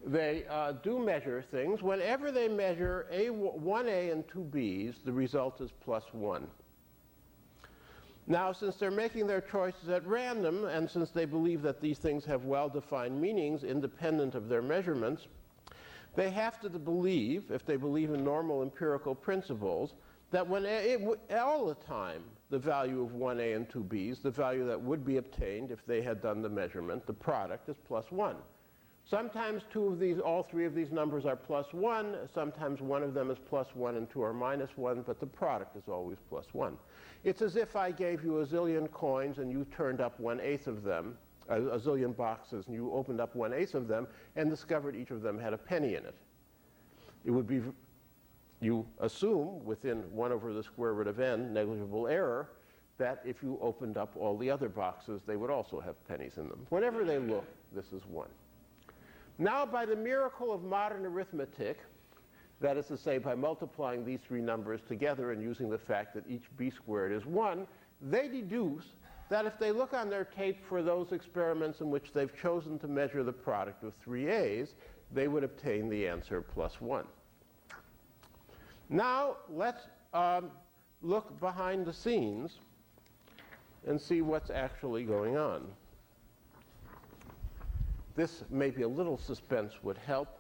they do measure things. Whenever they measure 1A and 2Bs, the result is +1. Now, since they're making their choices at random, and since they believe that these things have well-defined meanings independent of their measurements, they have to believe, if they believe in normal empirical principles, that all the time the value of 1A and 2Bs, the value that would be obtained if they had done the measurement, the product is +1. Sometimes all three of these numbers are +1. Sometimes one of them is +1 and two are -1, but the product is always +1. It's as if I gave you a zillion coins and you turned up 1/8 of them, a zillion boxes, and you opened up 1/8 of them and discovered each of them had a penny in it. It would be, you assume, within 1/√n, negligible error, that if you opened up all the other boxes, they would also have pennies in them. Whenever they look, this is 1. Now, by the miracle of modern arithmetic, that is to say, by multiplying these three numbers together and using the fact that each b squared is 1, they deduce that if they look on their tape for those experiments in which they've chosen to measure the product of three A's, they would obtain the answer +1. Now, let's look behind the scenes and see what's actually going on. This maybe a little suspense would help,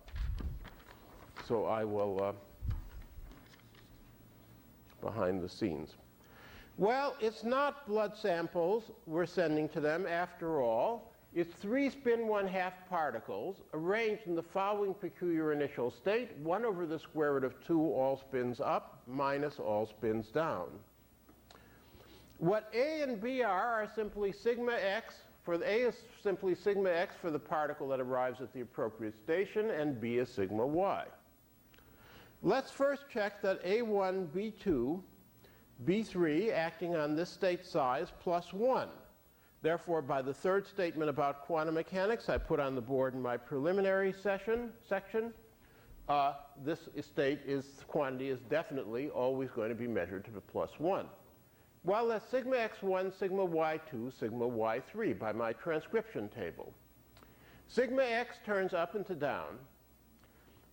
so I will behind the scenes. Well, it's not blood samples we're sending to them after all. It's 3 spin 1/2 particles arranged in the following peculiar initial state: 1/√2 all spins up minus all spins down. What A and B are simply sigma x. For the A is simply sigma x for the particle that arrives at the appropriate station, and B is sigma y. Let's first check that A1, B2, B3 acting on this state size +1. Therefore, by the third statement about quantum mechanics I put on the board in my preliminary section, this quantity is definitely always going to be measured to the +1. Well, that's sigma x1, sigma y2, sigma y3 by my transcription table. Sigma x turns up and to down.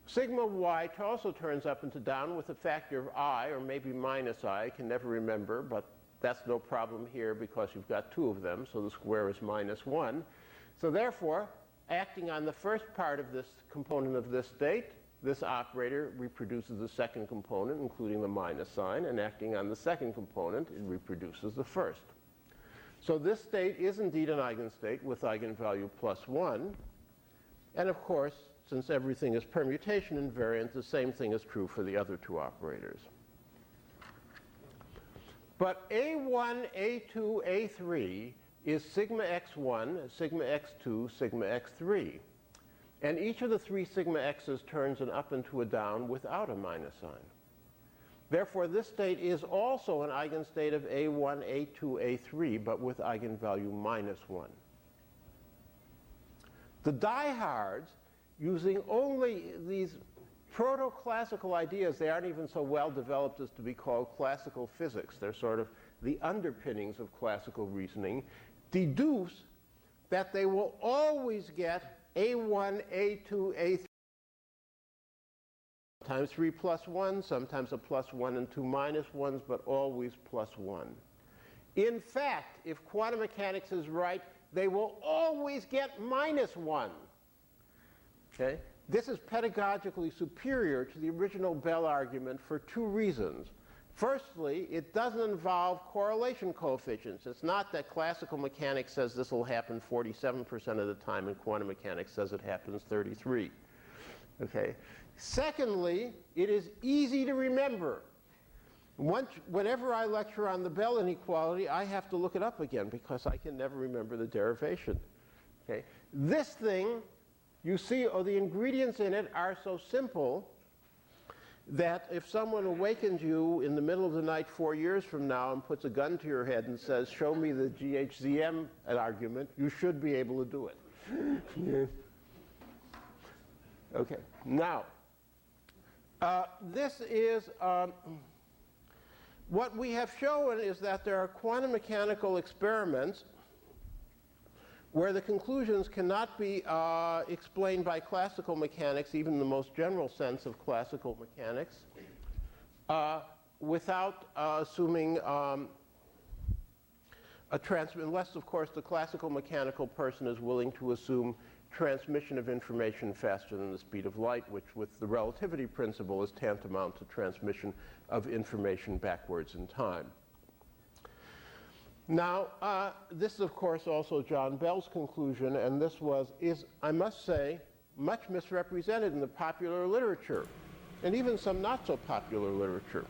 Sigma y also turns up and to down with a factor of I, or maybe minus I can never remember, but that's no problem here because you've got two of them, so the square is -1. So therefore, acting on the first part of this component of this state, this operator reproduces the second component, including the minus sign, and acting on the second component, it reproduces the first. So this state is indeed an eigenstate with eigenvalue +1. And of course, since everything is permutation invariant, the same thing is true for the other two operators. But A1, A2, A3 is sigma x1, sigma x2, sigma x3. And each of the three sigma x's turns an up and to a down without a minus sign. Therefore, this state is also an eigenstate of A1, A2, A3, but with eigenvalue -1. The diehards, using only these proto-classical ideas, they aren't even so well developed as to be called classical physics. They're sort of the underpinnings of classical reasoning, deduce that they will always get A1, A2, A3, sometimes 3 +1, sometimes a +1 and 2 -1s, but always +1. In fact, if quantum mechanics is right, they will always get -1. Okay? This is pedagogically superior to the original Bell argument for two reasons. Firstly, it doesn't involve correlation coefficients. It's not that classical mechanics says this will happen 47% of the time and quantum mechanics says it happens 33%. Okay? Secondly, it is easy to remember. Whenever I lecture on the Bell inequality, I have to look it up again because I can never remember the derivation. Okay? This thing, you see, the ingredients in it are so simple that if someone awakens you in the middle of the night 4 years from now and puts a gun to your head and says, show me the GHZM argument, you should be able to do it. Okay, now, this is, what we have shown is that there are quantum mechanical experiments where the conclusions cannot be explained by classical mechanics, even the most general sense of classical mechanics, without assuming unless, of course, the classical mechanical person is willing to assume transmission of information faster than the speed of light, which with the relativity principle is tantamount to transmission of information backwards in time. Now, this is, of course, also John Bell's conclusion, and this is, I must say, much misrepresented in the popular literature, and even some not so popular literature.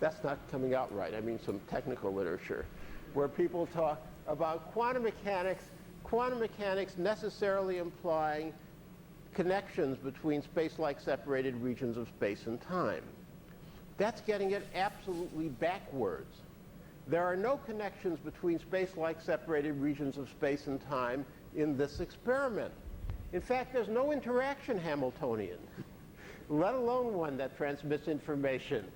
That's not coming out right. I mean some technical literature, where people talk about quantum mechanics necessarily implying connections between space-like separated regions of space and time. That's getting it absolutely backwards. There are no connections between space-like separated regions of space and time in this experiment. In fact, there's no interaction Hamiltonian, let alone one that transmits information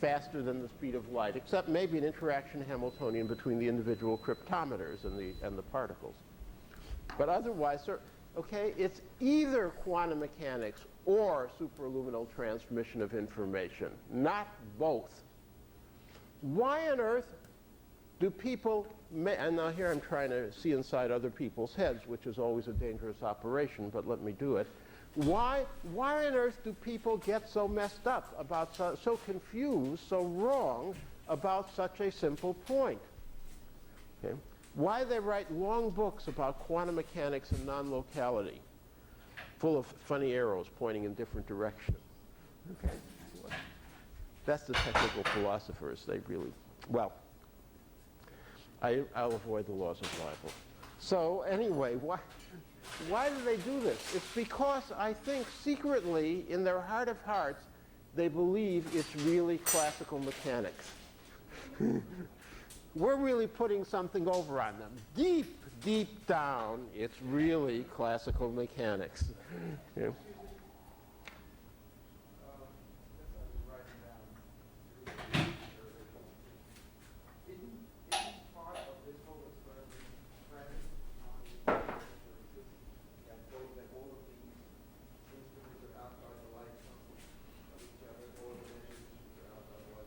faster than the speed of light, except maybe an interaction Hamiltonian between the individual cryptometers and the particles. But otherwise, okay, it's either quantum mechanics or superluminal transmission of information, not both. Why on earth do people, and now here I'm trying to see inside other people's heads, which is always a dangerous operation, but let me do it. Why on earth do people get so messed up about, so confused, so wrong about such a simple point? Okay. Why they write long books about quantum mechanics and non-locality, full of funny arrows pointing in different directions? Okay. That's the technical philosophers. They really, well, I'll avoid the laws of libel. So anyway, why do they do this? It's because I think secretly, in their heart of hearts, they believe it's really classical mechanics. We're really putting something over on them. Deep, deep down, it's really classical mechanics. Yeah.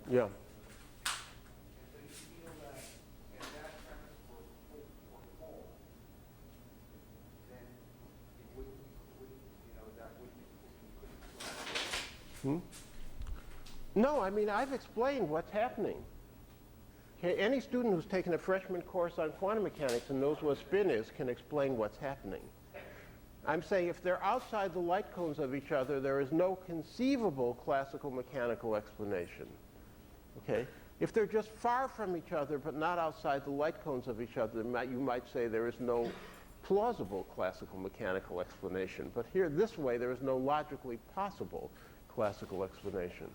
Yeah. No, I mean, I've explained what's happening. Okay, any student who's taken a freshman course on quantum mechanics and knows what spin is can explain what's happening. I'm saying if they're outside the light cones of each other, there is no conceivable classical mechanical explanation. Okay? If they're just far from each other but not outside the light cones of each other, you might say there is no plausible classical mechanical explanation. But here, this way, there is no logically possible classical explanation.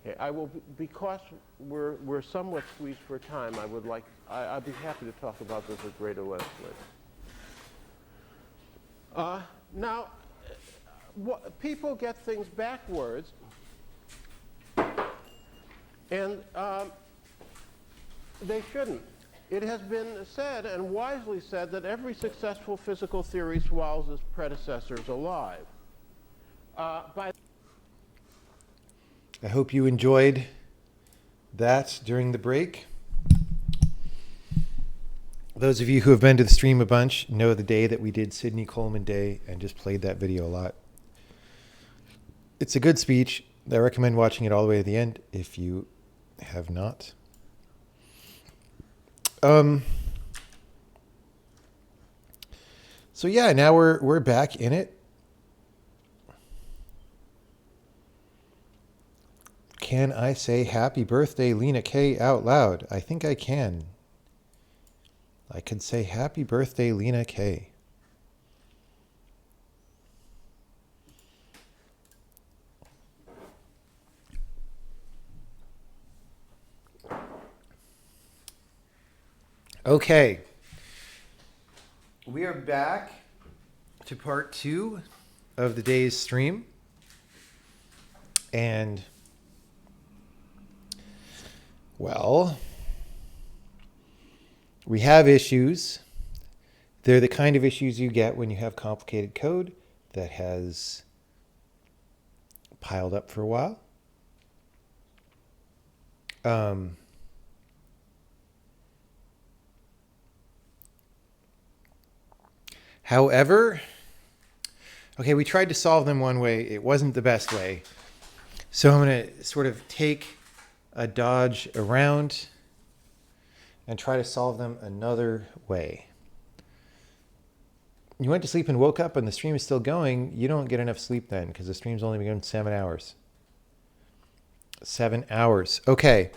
Okay, I will, because we're somewhat squeezed for time, I'd be happy to talk about this at greater length later. Now, people get things backwards, and they shouldn't. It has been said, and wisely said, that every successful physical theory swallows its predecessors alive. I hope you enjoyed that during the break. Those of you who have been to the stream a bunch know the day that we did Sidney Coleman Day and just played that video a lot. It's a good speech. I recommend watching it all the way to the end if you have not. So yeah, now we're back in it. can I say happy birthday, Lena K out loud? I think I can. I can say happy birthday, Lena K. Okay. We are back to part 2 of the day's stream. And, well, we have issues. They're the kind of issues you get when you have complicated code that has piled up for a while. However, okay, we tried to solve them one way. It wasn't the best way. So I'm going to sort of take a dodge around and try to solve them another way. You went to sleep and woke up and the stream is still going. You don't get enough sleep then because the stream's only been going 7 hours. 7 hours. Okay.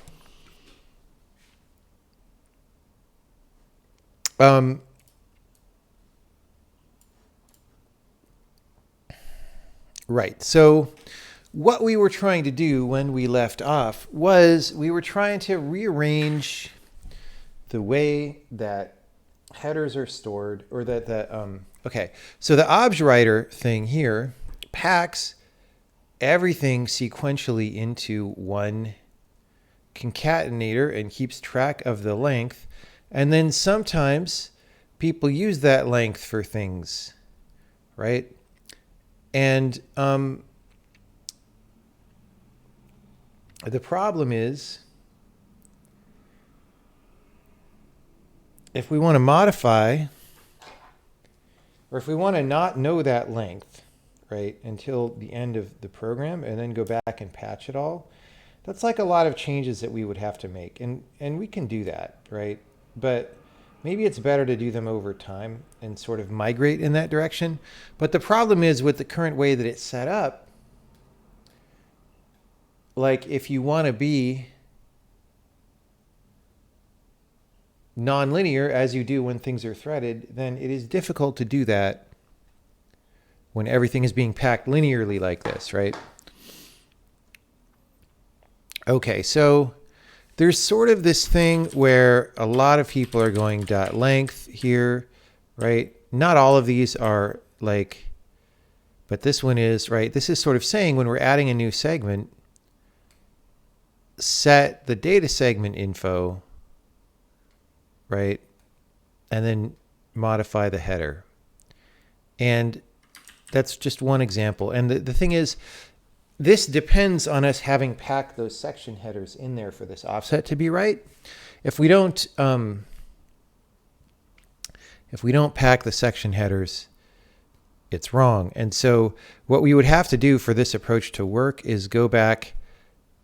Right. So what we were trying to do when we left off was we were trying to rearrange the way that headers are stored, or okay. So the objwriter thing here packs everything sequentially into one concatenator and keeps track of the length. And then sometimes people use that length for things, right? And the problem is, if we want to modify, or if we want to not know that length, right, until the end of the program and then go back and patch it all, that's like a lot of changes that we would have to make. And we can do that, right? But maybe it's better to do them over time and sort of migrate in that direction. But the problem is with the current way that it's set up, like if you want to be nonlinear as you do when things are threaded, then it is difficult to do that when everything is being packed linearly like this, right? Okay, so there's sort of this thing where a lot of people are going dot length here, right? Not all of these are like, but this one is, right? This is sort of saying when we're adding a new segment, set the data segment info, right? And then modify the header. And that's just one example. And the thing is, this depends on us having packed those section headers in there for this offset to be right. If we don't pack the section headers, it's wrong. And so what we would have to do for this approach to work is go back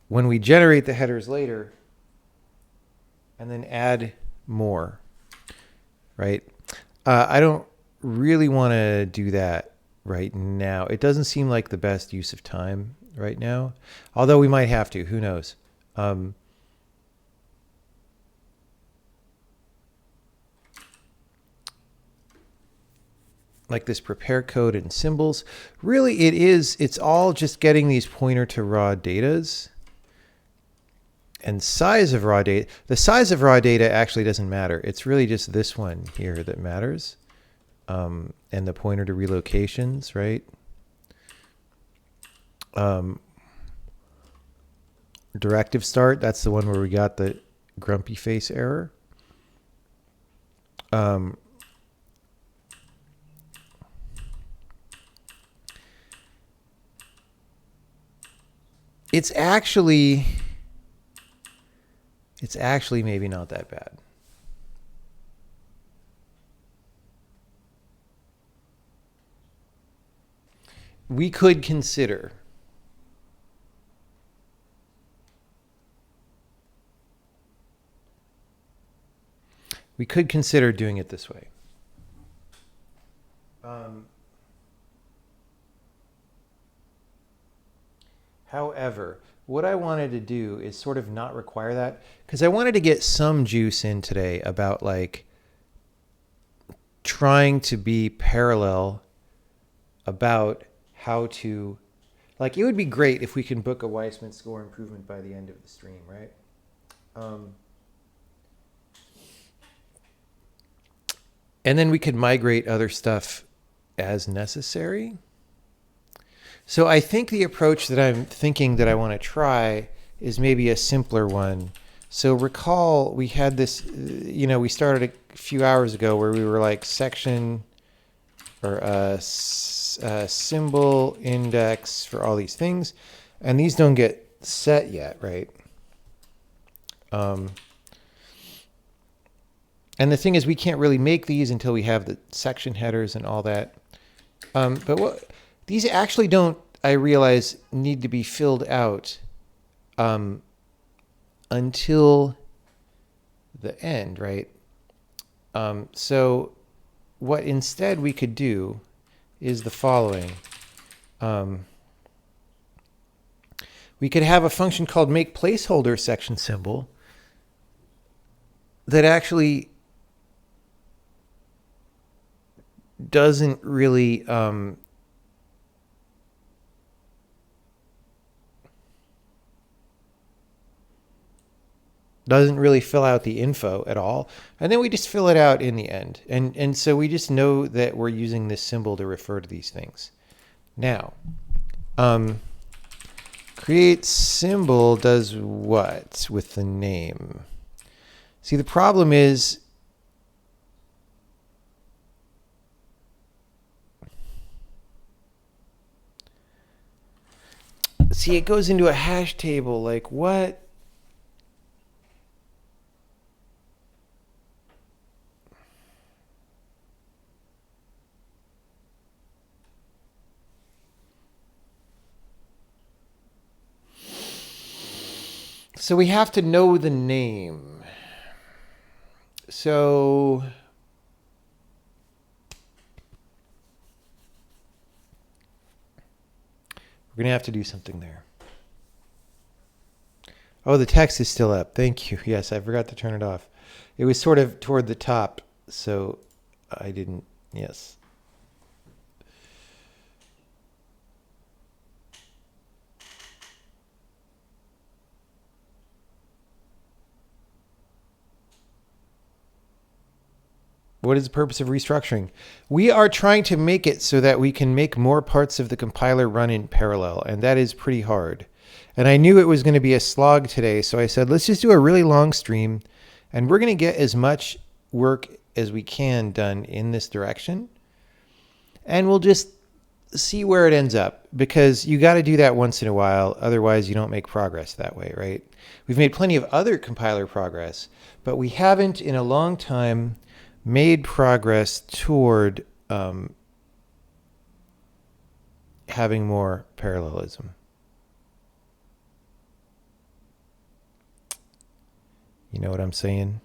when we generate the headers later and then add more, right? I don't really want to do that right now. It doesn't seem like the best use of time right now, although we might have to, who knows? Like this prepare code and symbols, really it's all just getting these pointer to raw datas and size of raw data. The size of raw data actually doesn't matter. It's really just this one here that matters. And the pointer to relocations, right? Directive start, that's the one where we got the grumpy face error. It's actually maybe not that bad. We could consider doing it this way. However, what I wanted to do is sort of not require that, because I wanted to get some juice in today about like trying to be parallel about how to, like, it would be great if we can book a Weissman score improvement by the end of the stream, right? And then we could migrate other stuff as necessary. So I think the approach that I'm thinking that I want to try is maybe a simpler one. So recall we had this, we started a few hours ago where we were like section or symbol index for all these things, and these don't get set yet, right? And the thing is, we can't really make these until we have the section headers and all that. But these actually don't, I realize, need to be filled out until the end, right? So what instead we could do is the following. We could have a function called make placeholder section symbol that actually doesn't really fill out the info at all, and then we just fill it out in the end, and so we just know that we're using this symbol to refer to these things. Now, create symbol does what with the name? See, the problem is it goes into a hash table. Like what? So we have to know the name. So we're going to have to do something there. Oh, the text is still up. Thank you. Yes, I forgot to turn it off. It was sort of toward the top, so I didn't. Yes. What is the purpose of restructuring? We are trying to make it so that we can make more parts of the compiler run in parallel, and that is pretty hard. And I knew it was going to be a slog today, so I said, let's just do a really long stream, and we're going to get as much work as we can done in this direction, and we'll just see where it ends up, because you got to do that once in a while, otherwise you don't make progress that way, right? We've made plenty of other compiler progress, but we haven't in a long time made progress toward having more parallelism. You know what I'm saying?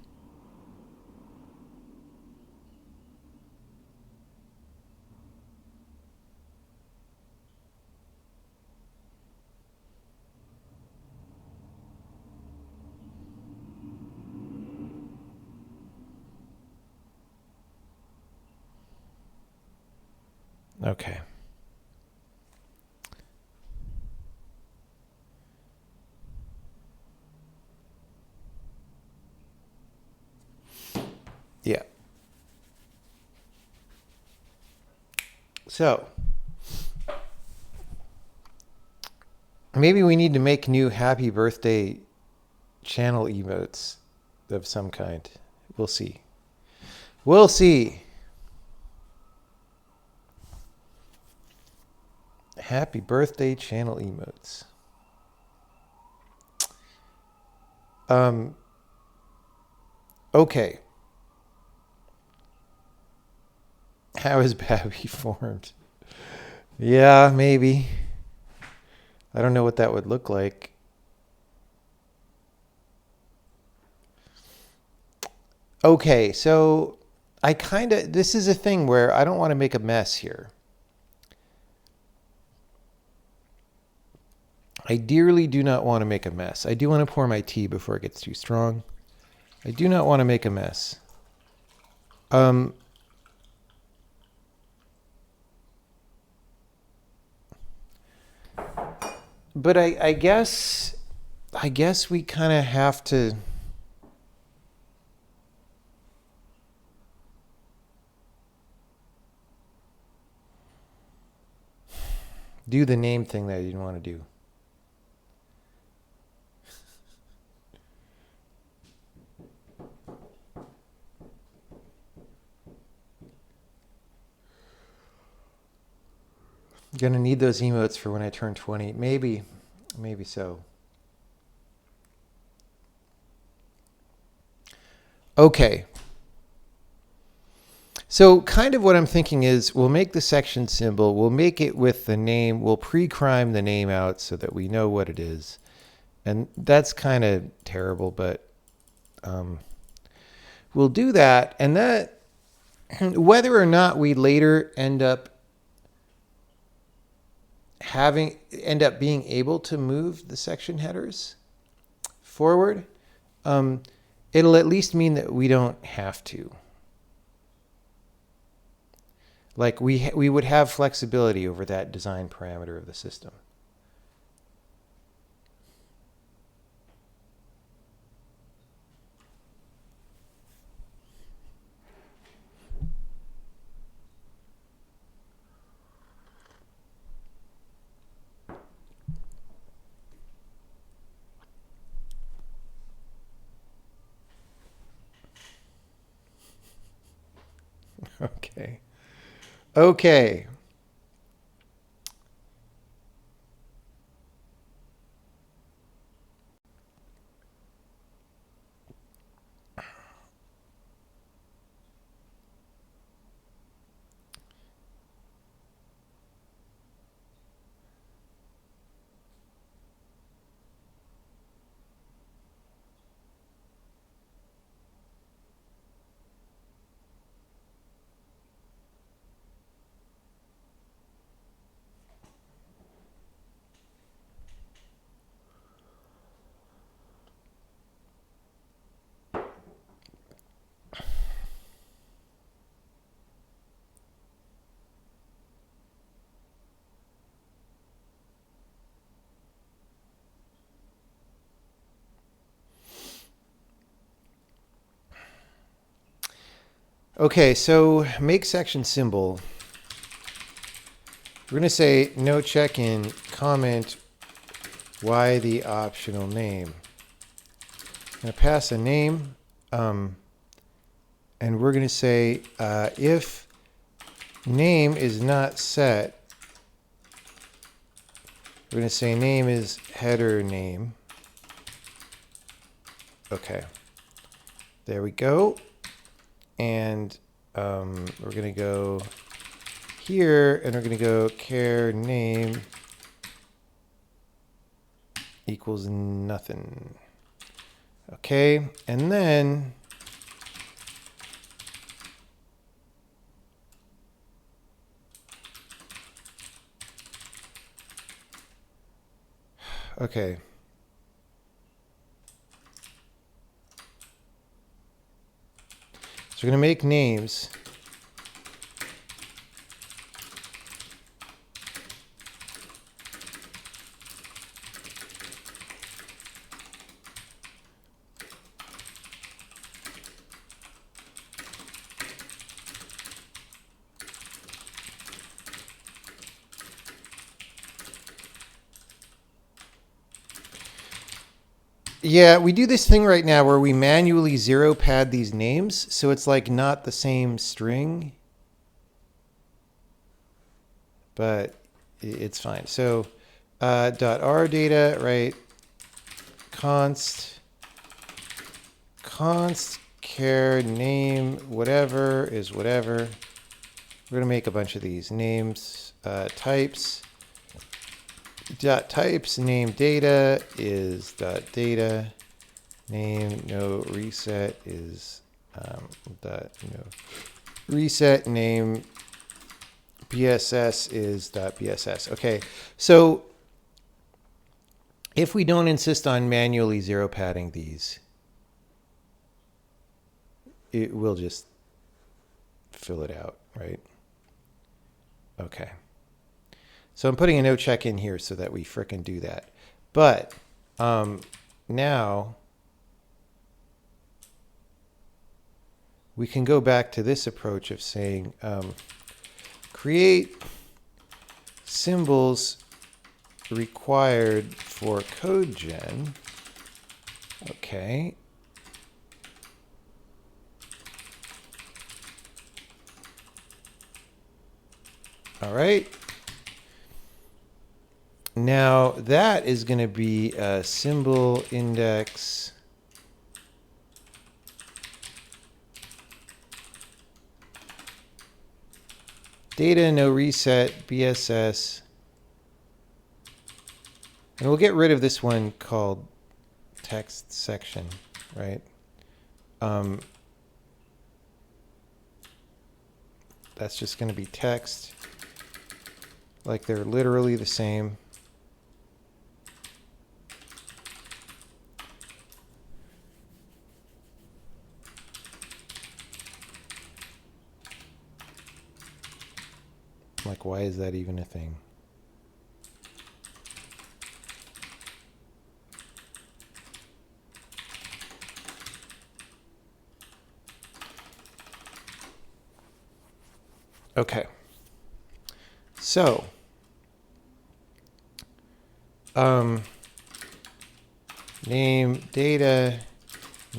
Okay. Yeah. So maybe we need to make new happy birthday channel emotes of some kind. We'll see. We'll see. Happy birthday channel emotes. Okay. How is Babby formed? Yeah, maybe. I don't know what that would look like. Okay, so this is a thing where I don't want to make a mess here. I dearly do not want to make a mess. I do want to pour my tea before it gets too strong. I do not want to make a mess. But I guess we kind of have to do the name thing that I didn't want to do. Gonna need those emotes for when I turn 20. Maybe so. Okay. So kind of what I'm thinking is we'll make the section symbol, we'll make it with the name, we'll pre-crime the name out so that we know what it is. And that's kind of terrible, but we'll do that. And that, whether or not we later end up being able to move the section headers forward, it'll at least mean that we don't have to. Like we would have flexibility over that design parameter of the system. Okay. Okay. Okay, so make section symbol. We're going to say no check-in, comment, why the optional name. I'm going to pass a name, and we're going to say if name is not set, we're going to say name is header name. Okay, there we go. And we're going to go here, and we're going to go char name equals nothing. Okay, and then okay. So we're going to make names. Yeah, we do this thing right now where we manually zero pad these names, so it's like not the same string, but it's fine. So .r data, right? Const char name whatever is whatever. We're gonna make a bunch of these names. Types. Dot types name data is dot data. Name no reset is dot no reset. Name BSS is dot BSS. Okay, so if we don't insist on manually zero padding these, it will just fill it out, right? Okay. So I'm putting a no check in here so that we frickin' do that. But now we can go back to this approach of saying create symbols required for code gen. Okay. All right. Now that is going to be a symbol index data no reset BSS, and we'll get rid of this one called text section, right? That's just going to be text, like they're literally the same. Like, why is that even a thing? Okay. So, name data,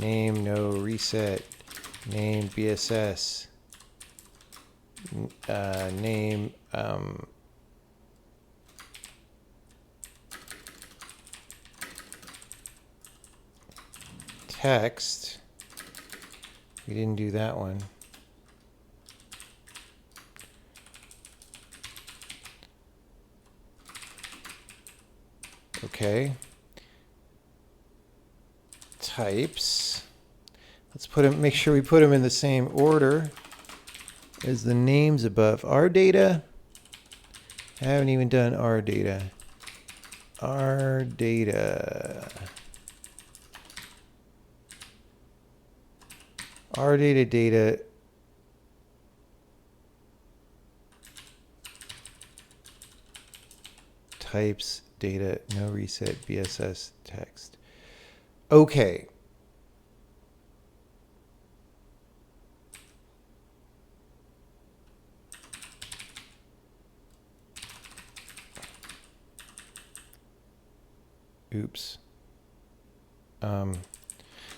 name no reset, name BSS, name text. We didn't do that one. Okay. Types. Let's put them, make sure we put them in the same order as the names above. Our data. I haven't even done our data. Our data. Our data. Types, data, no reset, BSS, text. Okay. Oops.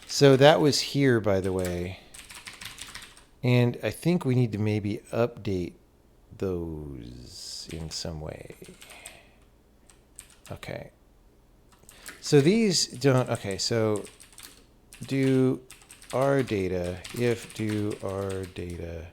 So that was here, by the way. And I think we need to maybe update those in some way. Okay. So these don't, okay, so do our data, if do our data.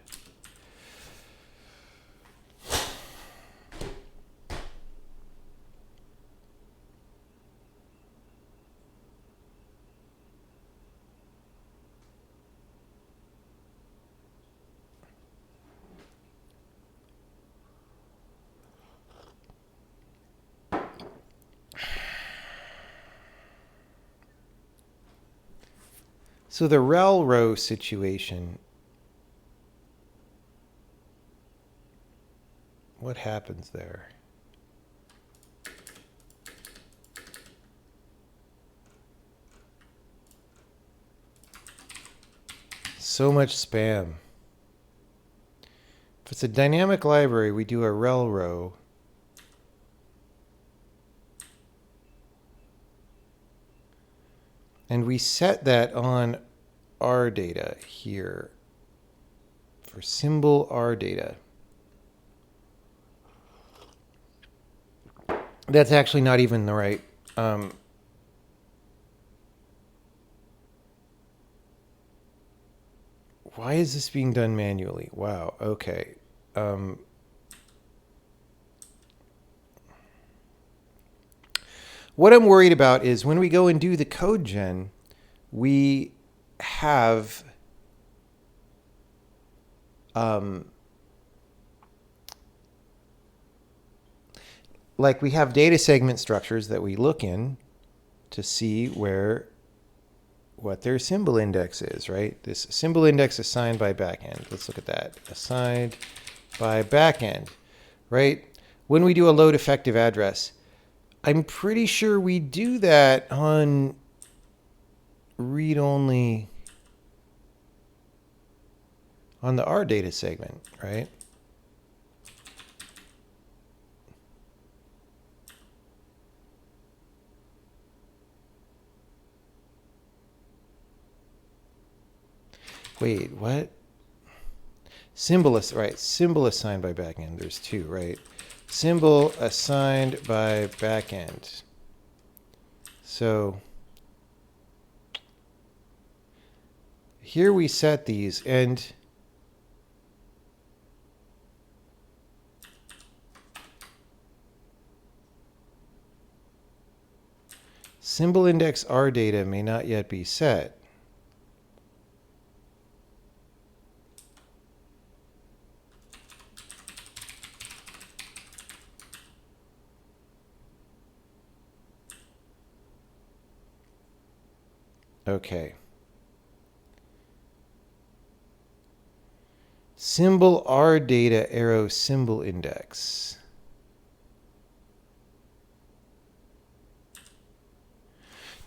So the rel row situation, what happens there? So much spam. If it's a dynamic library, we do a rel row. And we set that on our data here for symbol our data. That's actually not even the right. Why is this being done manually? Wow. Okay. What I'm worried about is when we go and do the code gen, we have like we have data segment structures that we look in, to see what their symbol index is, right? This symbol index assigned by backend. Let's look at that. Assigned by backend, right? When we do a load effective address, I'm pretty sure we do that on read-only on the R data segment, right? Wait, what? Symbol assigned by backend. There's two, right? Symbol assigned by backend. So here we set these, and symbol index R data may not yet be set. Okay. Symbol R data arrow symbol index.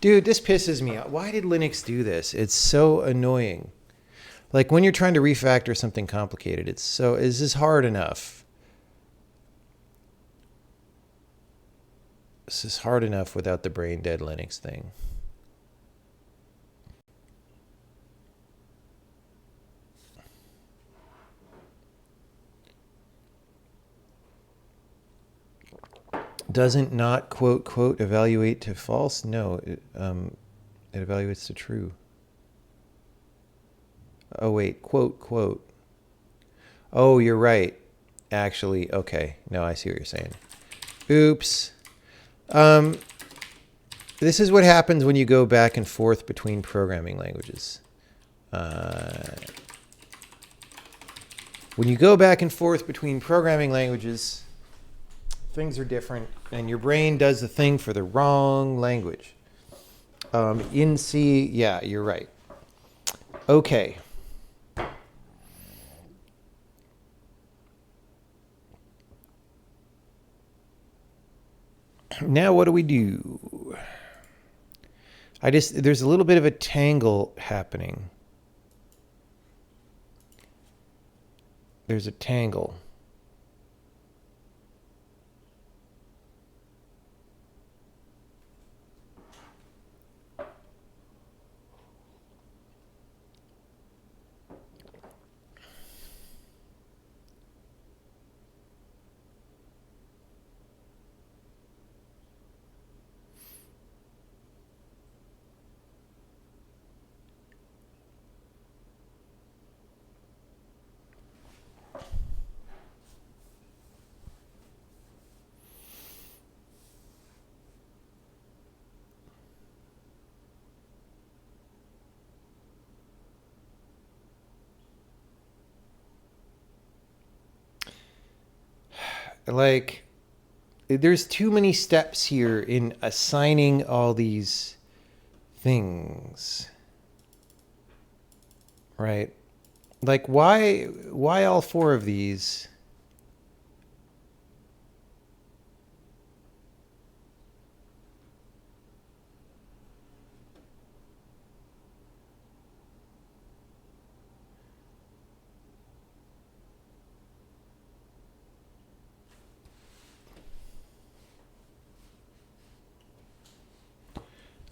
Dude, this pisses me off. Why did Linux do this? It's so annoying. Like when you're trying to refactor something complicated, is this hard enough? This is hard enough without the brain dead Linux thing. Doesn't not quote evaluate to false? No, it evaluates to true. Oh wait, quote. Oh, you're right. Actually, okay. No, I see what you're saying. Oops. This is what happens when you go back and forth between programming languages. When you go back and forth between programming languages, things are different, and your brain does the thing for the wrong language. In C, yeah, you're right. Okay. Now what do we do? There's a little bit of a tangle happening. There's a tangle. Like, there's too many steps here in assigning all these things, right? Like, why all four of these?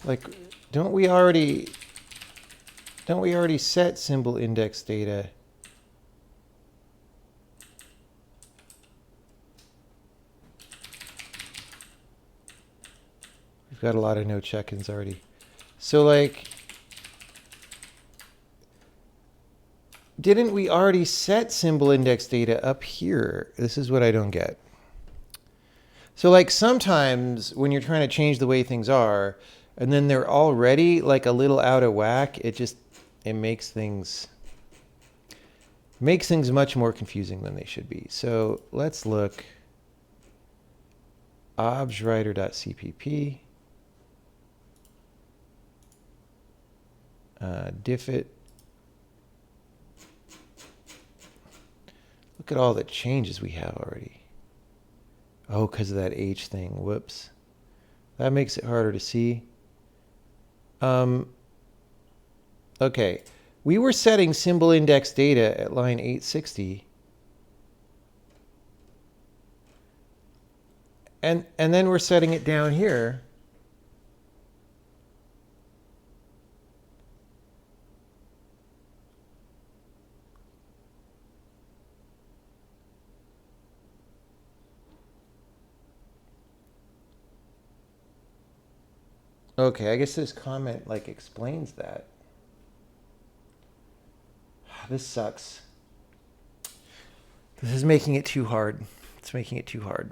Like, don't we already set symbol index data? We've got a lot of no check-ins already. So like, didn't we already set symbol index data up here? This is what I don't get. So like sometimes when you're trying to change the way things are, and then they're already like a little out of whack, it makes things much more confusing than they should be. So let's look. Obswriter.cpp. Diffit. Look at all the changes we have already. Oh, because of that H thing. Whoops. That makes it harder to see. Okay. We were setting symbol index data at line 860. And then we're setting it down here. Okay, I guess this comment like explains that. This sucks. This is making it too hard. It's making it too hard.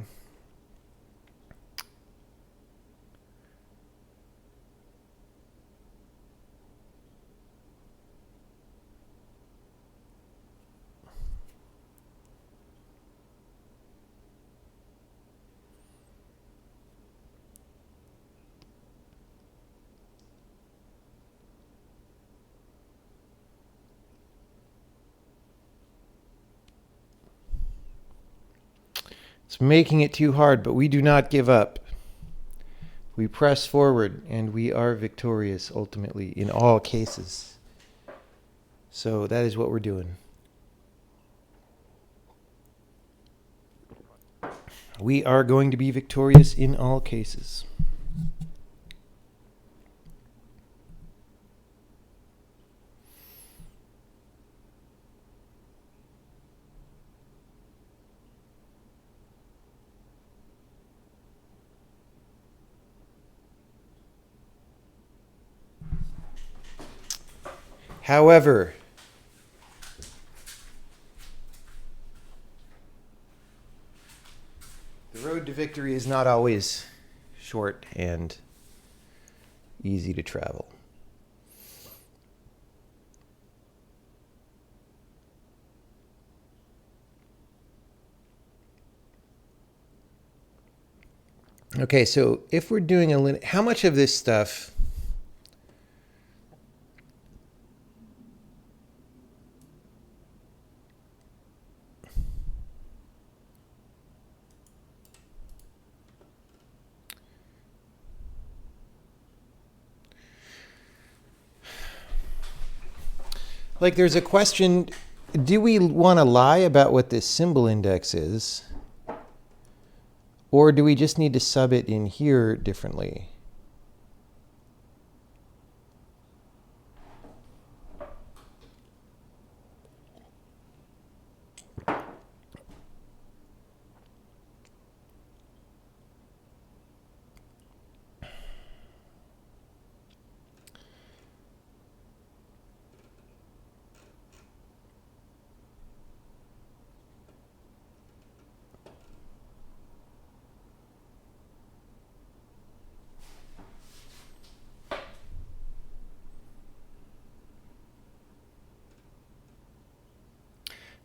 It's making it too hard, but we do not give up. We press forward, and we are victorious ultimately in all cases. So that is what we're doing. We are going to be victorious in all cases. However, the road to victory is not always short and easy to travel. Okay, so if we're doing how much of this stuff like there's a question, do we want to lie about what this symbol index is? Or do we just need to sub it in here differently?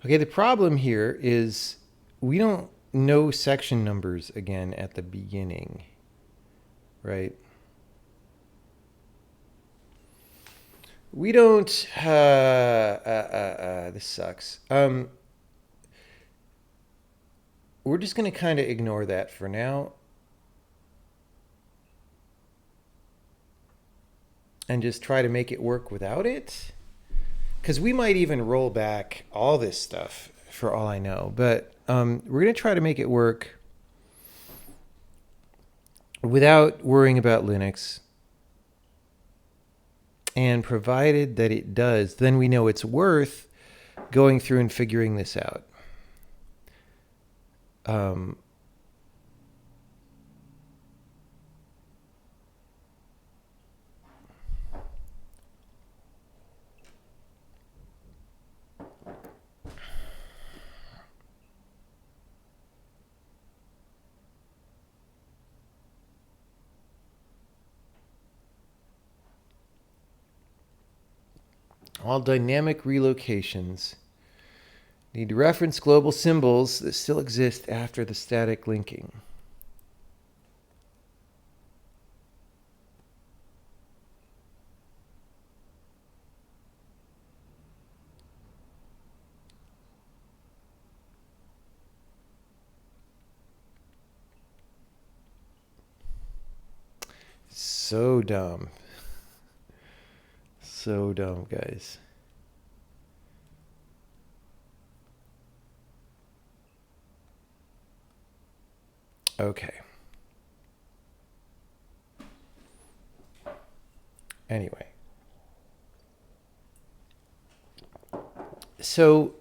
Okay, the problem here is we don't know section numbers again at the beginning, right? We don't, this sucks. We're just going to kind of ignore that for now. And just try to make it work without it. Because we might even roll back all this stuff for all I know. But we're going to try to make it work without worrying about Linux. And provided that it does, then we know it's worth going through and figuring this out. All dynamic relocations need to reference global symbols that still exist after the static linking. so dumb. So dumb, guys. Okay. Anyway. So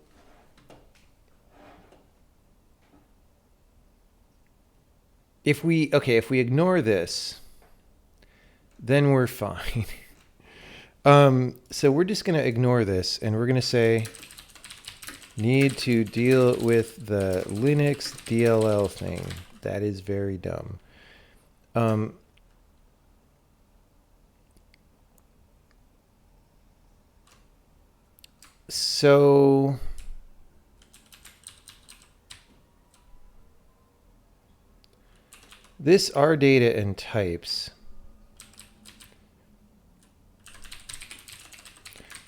if we ignore this, then we're fine. So we're just going to ignore this, and we're going to say need to deal with the Linux DLL thing. That is very dumb. So this R data and types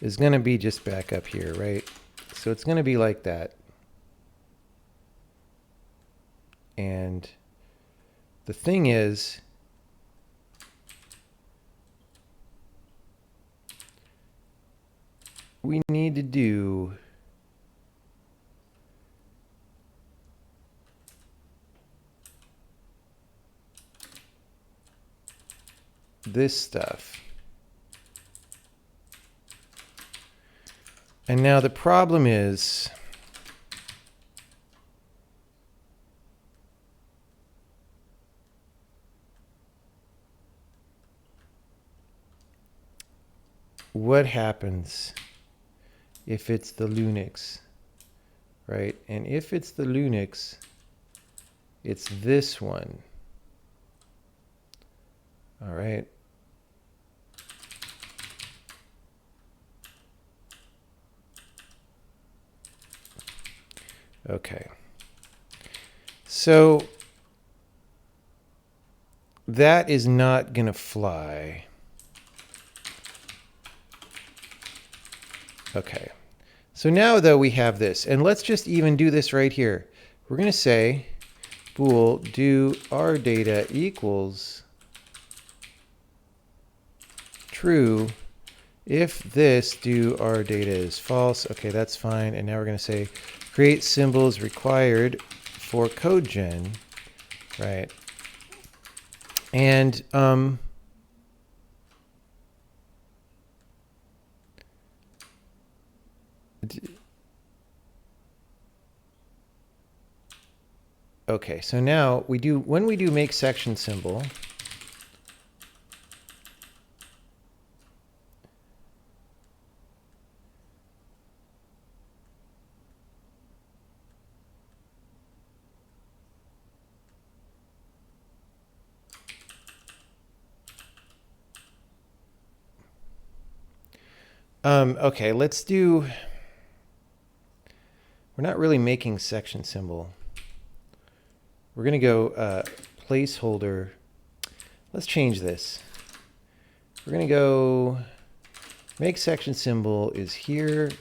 is going to be just back up here, right? So it's going to be like that. And the thing is, we need to do this stuff. And now the problem is what happens if it's the Linux, right? And if it's the Linux, it's this one. All right. Okay. So that is not going to fly. Okay. So now, though, we have this. And let's just even do this right here. We're going to say bool do our data equals true if this do our data is false. Okay, that's fine. And now we're going to say create symbols required for code gen, right? And okay, so now when we do make section symbol, okay, let's do, we're not really making section symbol. We're going to go placeholder. Let's change this. We're going to go make section symbol is here.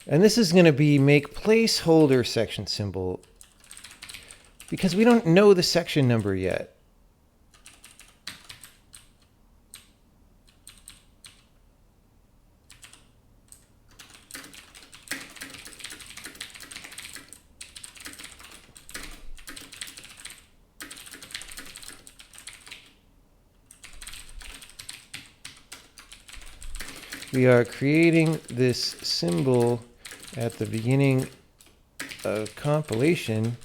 And this is going to be make placeholder section symbol because we don't know the section number yet. We are creating this symbol at the beginning of compilation,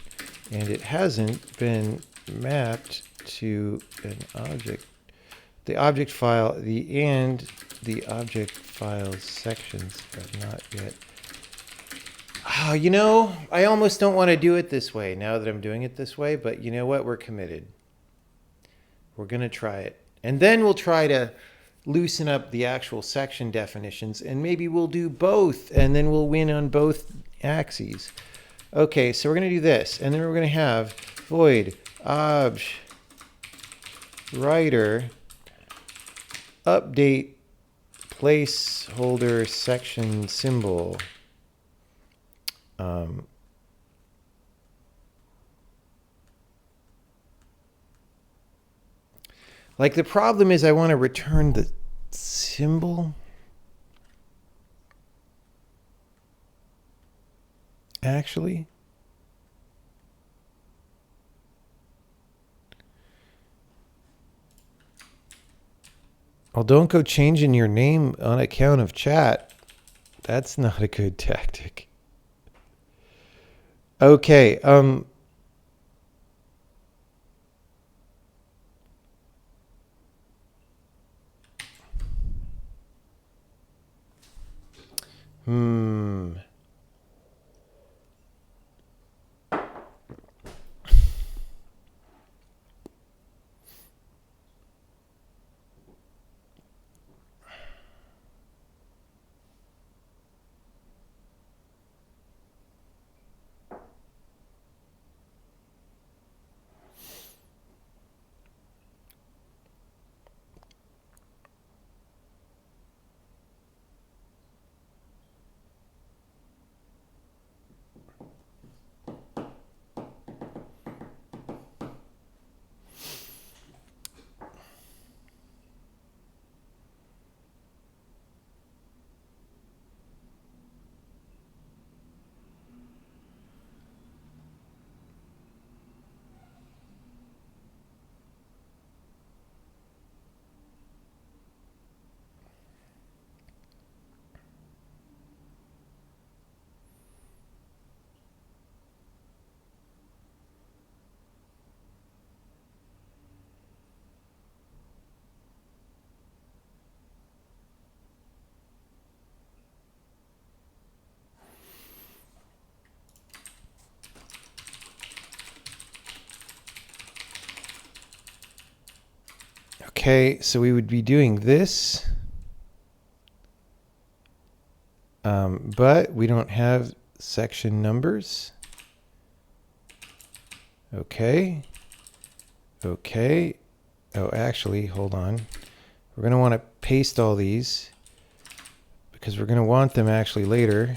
and it hasn't been mapped to an object. The object file, the object file sections have not yet. Oh, you know, I almost don't want to do it this way now that I'm doing it this way, but you know what? We're committed. We're going to try it. And then we'll try to loosen up the actual section definitions, and maybe we'll do both, and then we'll win on both axes. Okay, so we're going to do this, and then we're going to have void obj writer update placeholder section symbol. Like the problem is I want to return the symbol. Actually. Well, don't go changing your name on account of chat. That's not a good tactic. Okay, okay, so we would be doing this. But we don't have section numbers. Okay. Okay. Oh, actually, hold on. We're going to want to paste all these because we're going to want them actually later.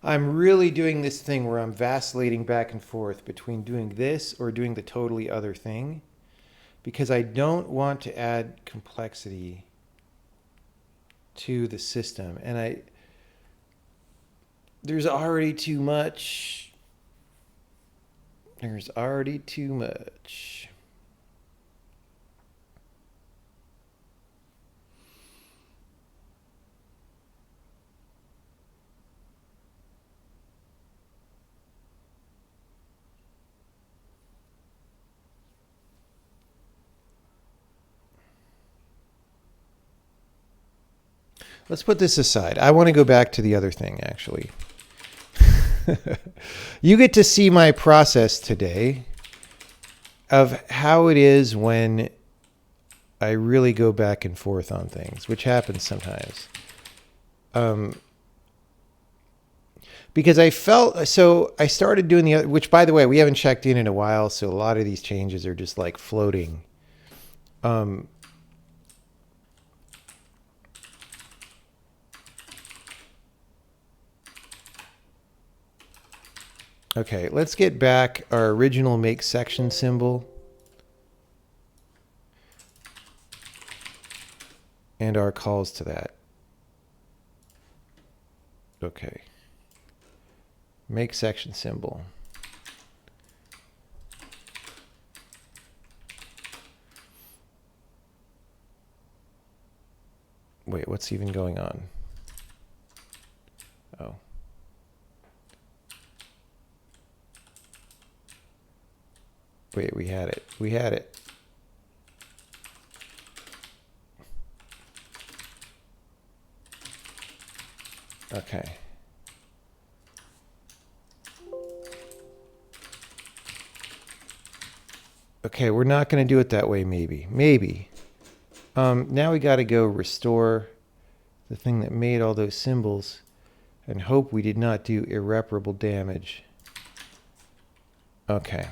I'm really doing this thing where I'm vacillating back and forth between doing this or doing the totally other thing because I don't want to add complexity to the system. And there's already too much. There's already too much. Let's put this aside. I want to go back to the other thing, actually. You get to see my process today of how it is when I really go back and forth on things, which happens sometimes. Because I felt, so I started doing the other, which by the way, we haven't checked in a while, so a lot of these changes are just like floating. Okay, let's get back our original make section symbol. And our calls to that. Okay. Make section symbol. Wait, what's even going on? Oh. Wait, we had it. We had it. Okay. Okay, we're not going to do it that way, maybe. Maybe. Now we got to go restore the thing that made all those symbols and hope we did not do irreparable damage. Okay.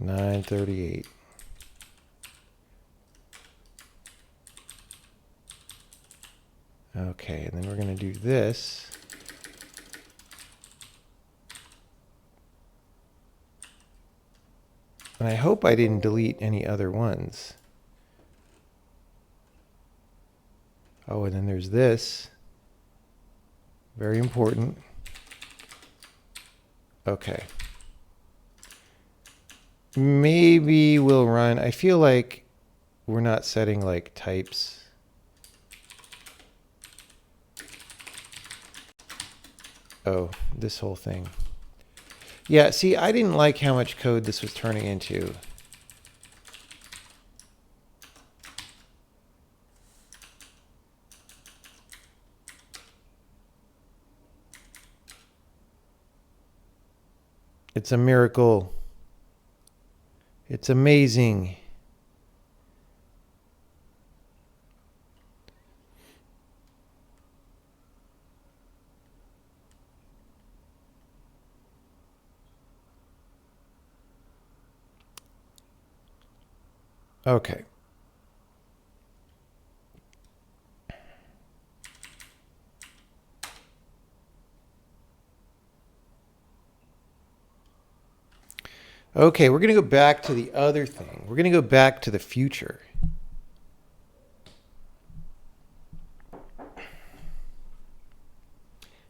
$9.38. Okay, and then we're going to do this. And I hope I didn't delete any other ones. Oh, and then there's this. Very important. Okay. Maybe we'll run. I feel like we're not setting like types. Oh, this whole thing. Yeah, see, I didn't like how much code this was turning into. It's a miracle. It's amazing. Okay. Okay, we're going to go back to the other thing. We're going to go back to the future.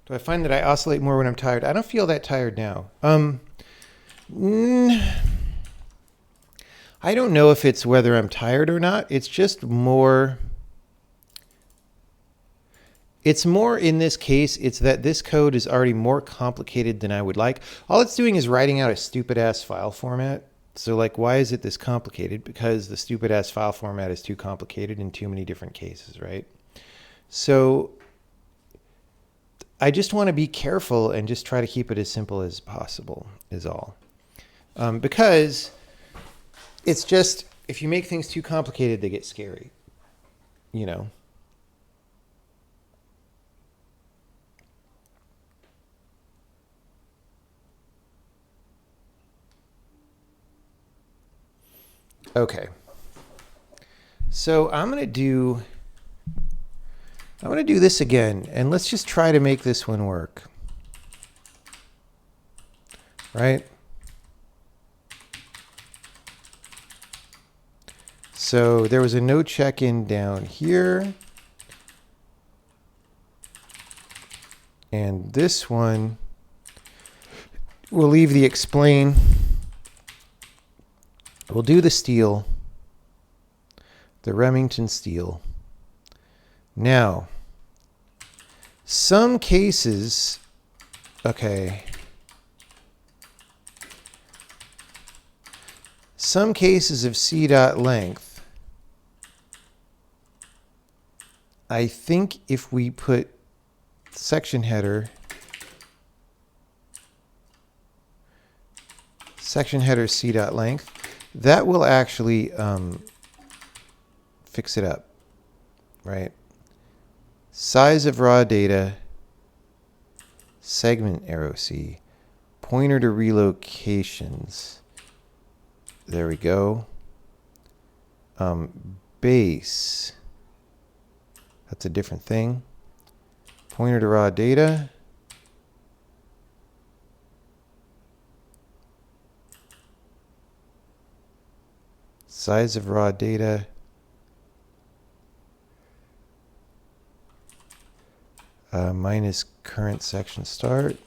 Do I find that I oscillate more when I'm tired? I don't feel that tired now. I don't know if it's whether I'm tired or not. It's just more... It's more in this case, it's that this code is already more complicated than I would like. All it's doing is writing out a stupid ass file format. So like, why is it this complicated? Because the stupid ass file format is too complicated in too many different cases, right? So I just want to be careful and just try to keep it as simple as possible is all. Because it's just, if you make things too complicated, they get scary, you know? Okay, so I'm gonna do this again, and let's just try to make this one work, right? So there was a no check-in down here, and this one we'll leave the explain. We'll do the steel, the Remington steel. Now, some cases, okay, some cases of C dot length, I think if we put section header C dot length, that will actually fix it up, right? Size of raw data, segment arrow C, pointer to relocations. There we go. Base, that's a different thing. Pointer to raw data. Size of raw data. Minus current section start.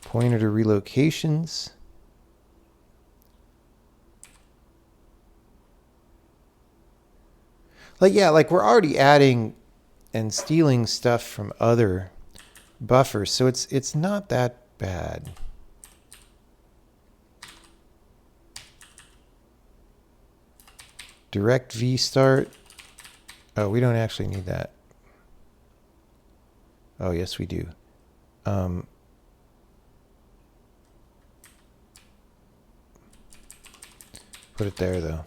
Pointer to relocations. Like, yeah, like we're already adding and stealing stuff from other buffers, so it's not that bad. Direct V start. Oh, we don't actually need that. Oh, yes, we do. Put it there, though.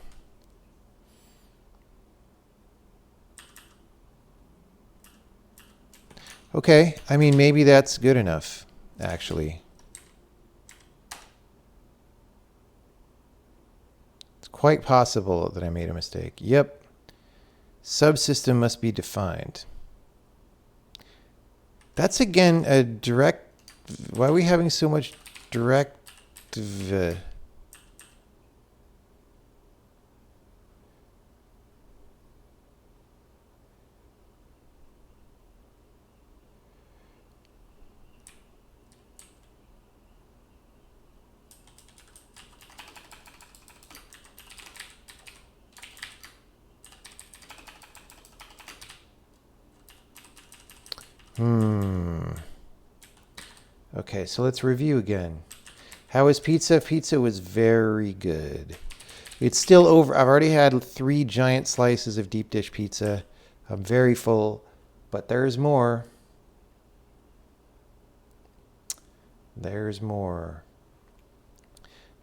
Okay, I mean, maybe that's good enough, actually. It's quite possible that I made a mistake. Yep. Subsystem must be defined. That's, again, a direct... Why are we having so much direct... Okay, so let's review again. How was pizza? Pizza was very good. It's still over. I've already had 3 giant slices of deep dish pizza. I'm very full, but there's more. There's more.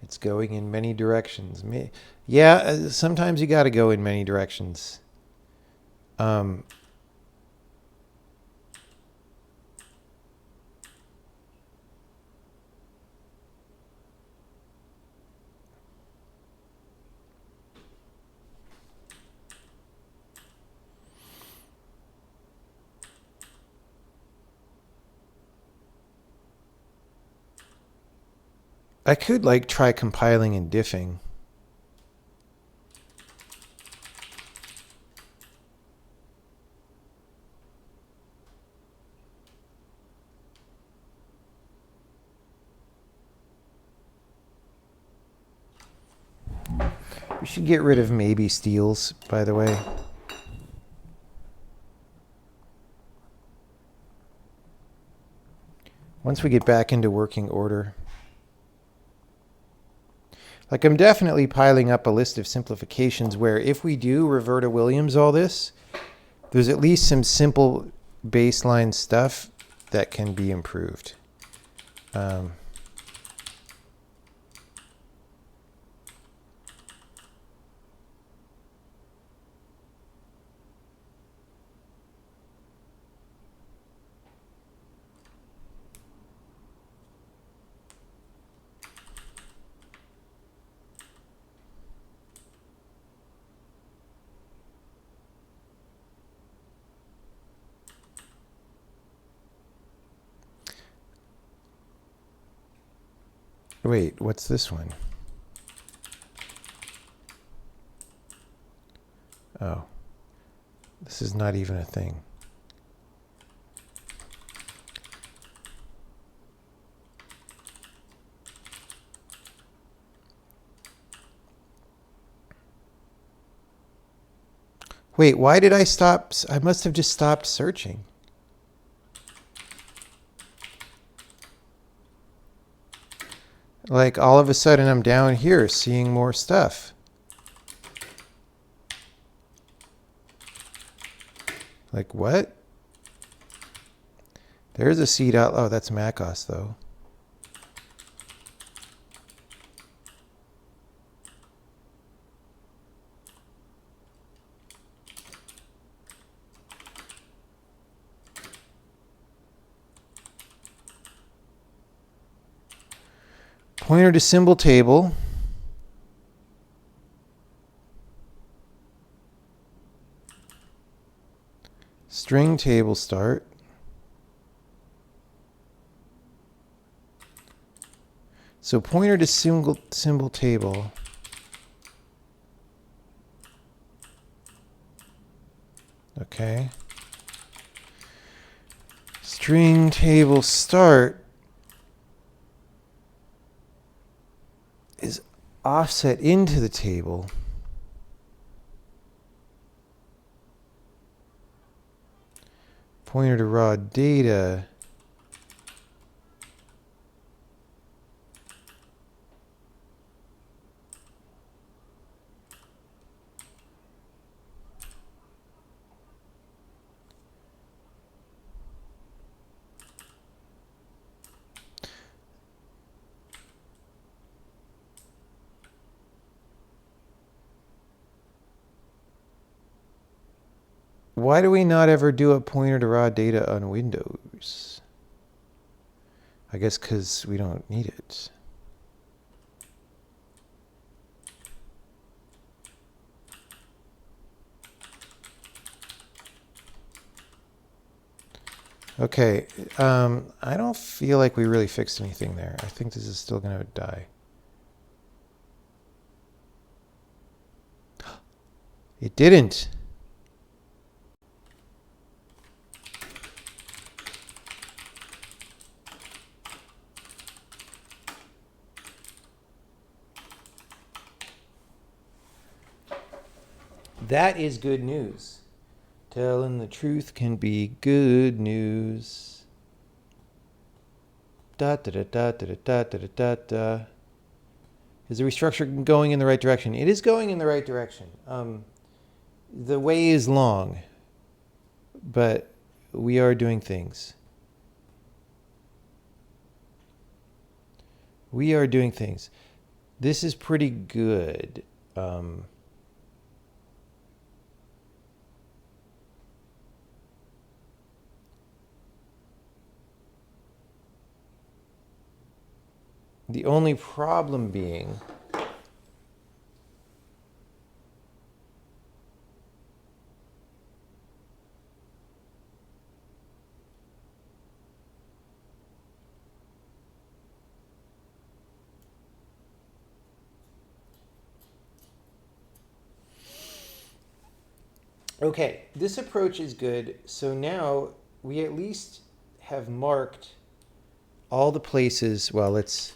It's going in many directions. Yeah, sometimes you got to go in many directions. I could like try compiling and diffing. We should get rid of maybe steals, by the way. Once we get back into working order. Like, I'm definitely piling up a list of simplifications where if we do Roberta Williams all this, there's at least some simple baseline stuff that can be improved. Wait, what's this one? Oh, this is not even a thing. Wait, why did I stop? I must have just stopped searching. Like, all of a sudden, I'm down here seeing more stuff. Like, what? There's a seed out. Oh, that's macOS, though. Pointer to symbol table. String table start. So pointer to symbol table. Okay. String table start is offset into the table. Pointer to raw data. Why do we not ever do a pointer to raw data on Windows? I guess because we don't need it. Okay, I don't feel like we really fixed anything there. I think this is still going to die. It didn't. That is good news. Telling the truth can be good news. Da da da da da da da da da da. Is the restructure going in the right direction? It is going in the right direction. The way is long, but we are doing things. We are doing things. This is pretty good. The only problem being okay, this approach is good. So now we at least have marked all the places. Well, let's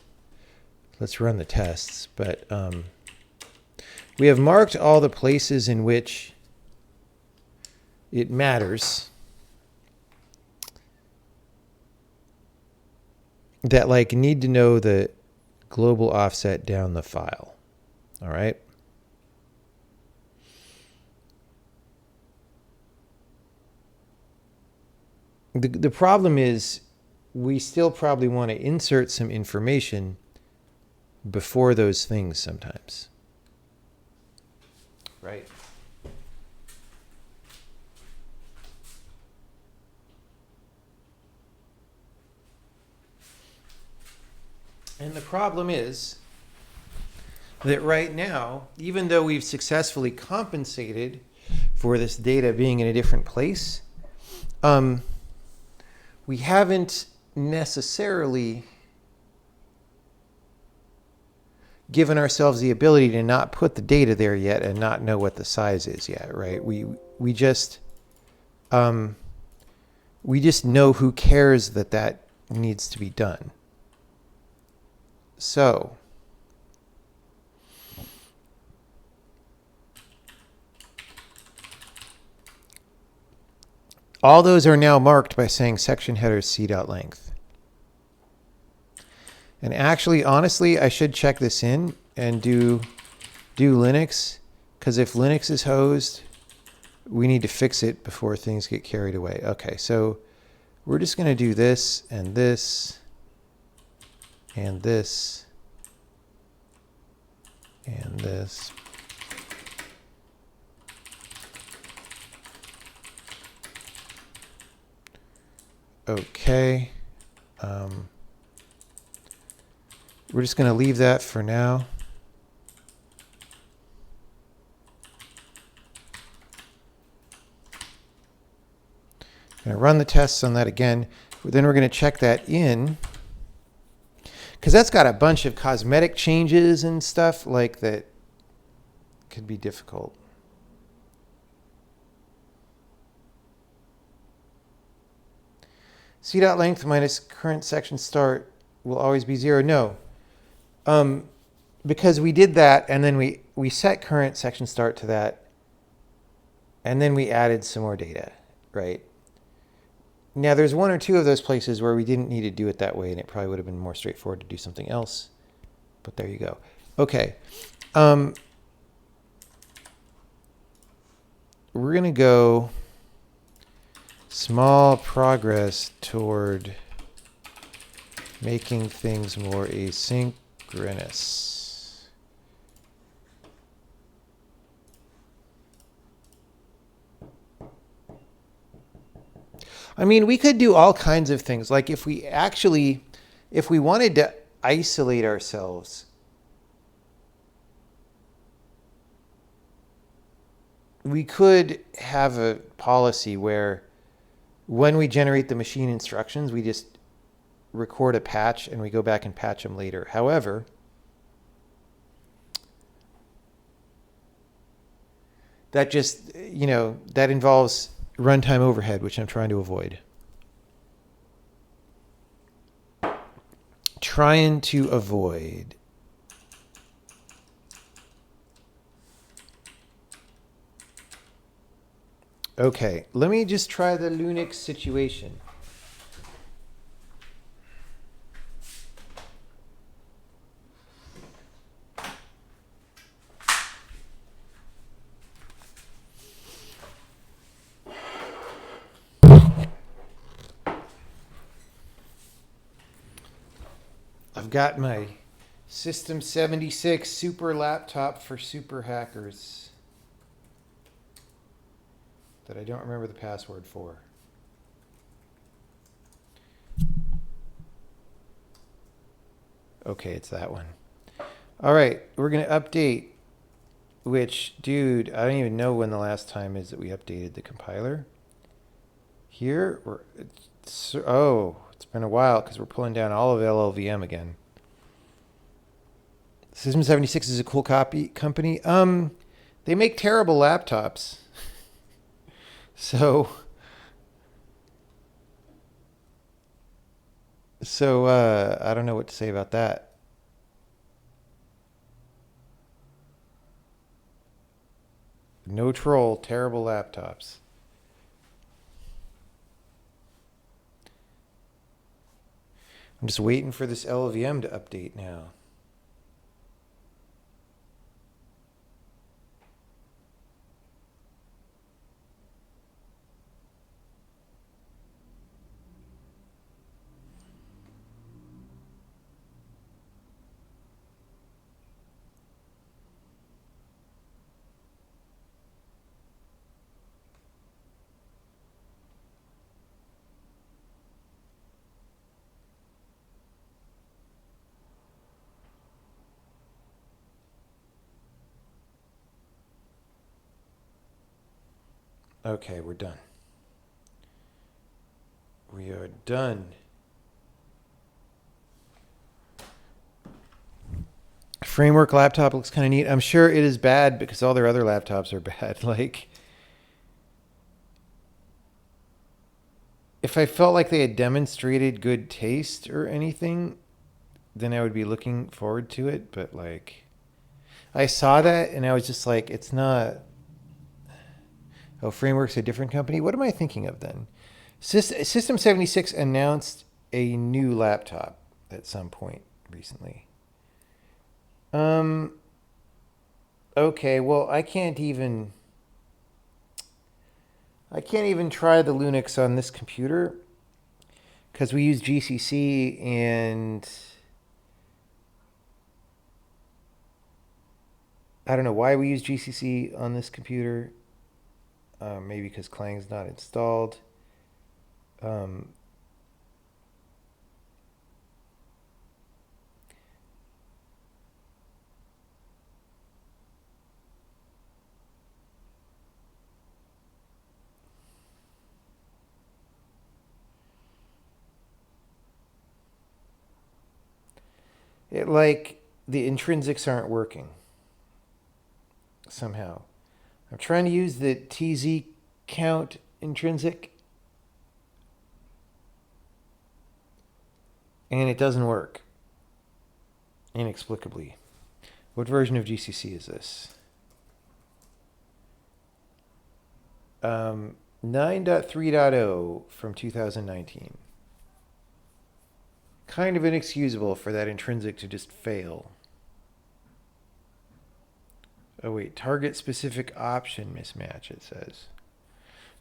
run the tests, but we have marked all the places in which it matters that like need to know the global offset down the file. All right. The problem is we still probably want to insert some information before those things sometimes. Right. And the problem is that right now, even though we've successfully compensated for this data being in a different place, we haven't necessarily given ourselves the ability to not put the data there yet and not know what the size is yet, right? We just know who cares that needs to be done. So all those are now marked by saying section headers c.length. And actually, honestly, I should check this in and do Linux, because if Linux is hosed, we need to fix it before things get carried away. Okay, so we're just going to do this and this and this and this. Okay. We're just going to leave that for now. Going to run the tests on that again. Then we're going to check that in, because that's got a bunch of cosmetic changes and stuff like that could be difficult. C.length minus current section start will always be 0. No. Because we did that, and then we set current section start to that, and then we added some more data, right? Now, there's one or two of those places where we didn't need to do it that way, and it probably would have been more straightforward to do something else. But there you go. Okay. We're going to go small progress toward making things more asynchronous. I mean, we could do all kinds of things. Like if we wanted to isolate ourselves, we could have a policy where when we generate the machine instructions, we just record a patch and we go back and patch them later. However, that just, that involves runtime overhead, which I'm trying to avoid. Okay, let me just try the Linux situation. I've got my System 76 super laptop for super hackers that I don't remember the password for. Okay, it's that one. All right, we're going to update, which, dude, I don't even know when the last time is that we updated the compiler. Here, it's been a while because we're pulling down all of LLVM again. System 76 is a cool company. They make terrible laptops. So I don't know what to say about that. No troll, terrible laptops. I'm just waiting for this LLVM to update now. Okay, we're done. We are done. Framework laptop looks kind of neat. I'm sure it is bad because all their other laptops are bad. Like, if I felt like they had demonstrated good taste or anything, then I would be looking forward to it. But like, I saw that and I was just like, it's not. Oh, Framework's a different company? What am I thinking of then? System 76 announced a new laptop at some point recently. Okay, well, I can't even try the Linux on this computer because we use GCC and I don't know why we use GCC on this computer. Maybe because Clang's not installed. The intrinsics aren't working somehow. I'm trying to use the TZ count intrinsic and it doesn't work inexplicably. What version of GCC is this? 9.3.0 from 2019. Kind of inexcusable for that intrinsic to just fail. Oh wait, target specific option mismatch, it says.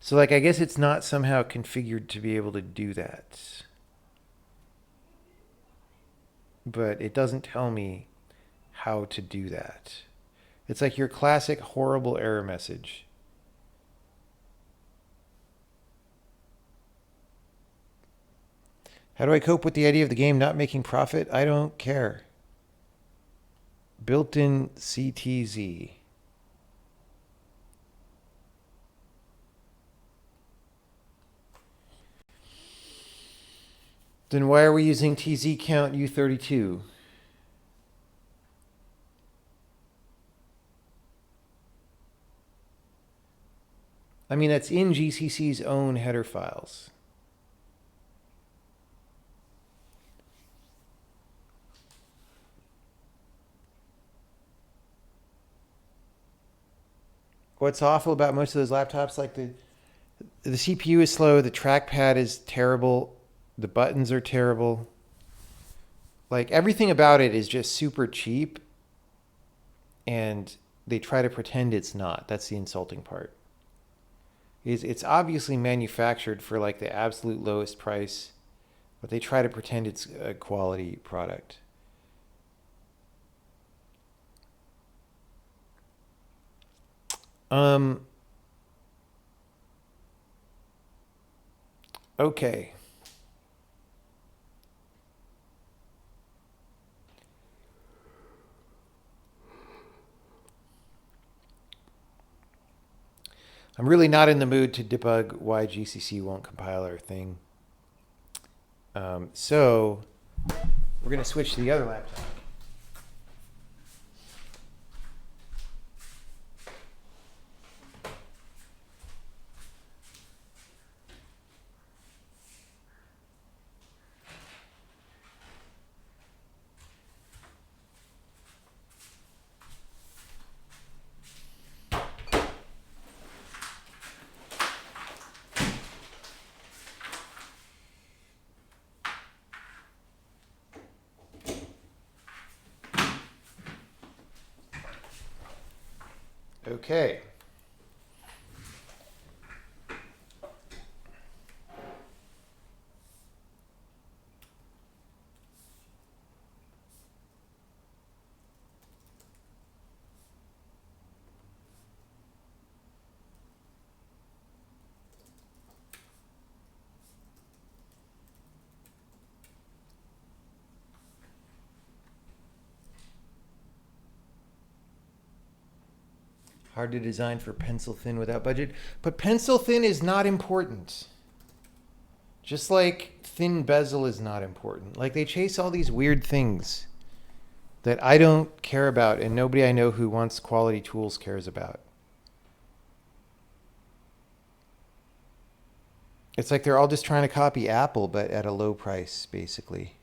So like, I guess it's not somehow configured to be able to do that. But it doesn't tell me how to do that. It's like your classic horrible error message. How do I cope with the idea of the game not making profit? I don't care. Built-in CTZ. Then why are we using TZ count U32? I mean, that's in GCC's own header files. What's awful about most of those laptops, like the CPU is slow, the trackpad is terrible, the buttons are terrible. Like everything about it is just super cheap, and they try to pretend it's not. That's the insulting part. It's obviously manufactured for like the absolute lowest price, but they try to pretend it's a quality product. Okay. I'm really not in the mood to debug why GCC won't compile our thing. So we're going to switch to the other laptop. Okay. Hard to design for pencil thin without budget. But pencil thin is not important. Just like thin bezel is not important. Like they chase all these weird things that I don't care about and nobody I know who wants quality tools cares about. It's like they're all just trying to copy Apple, but at a low price, basically.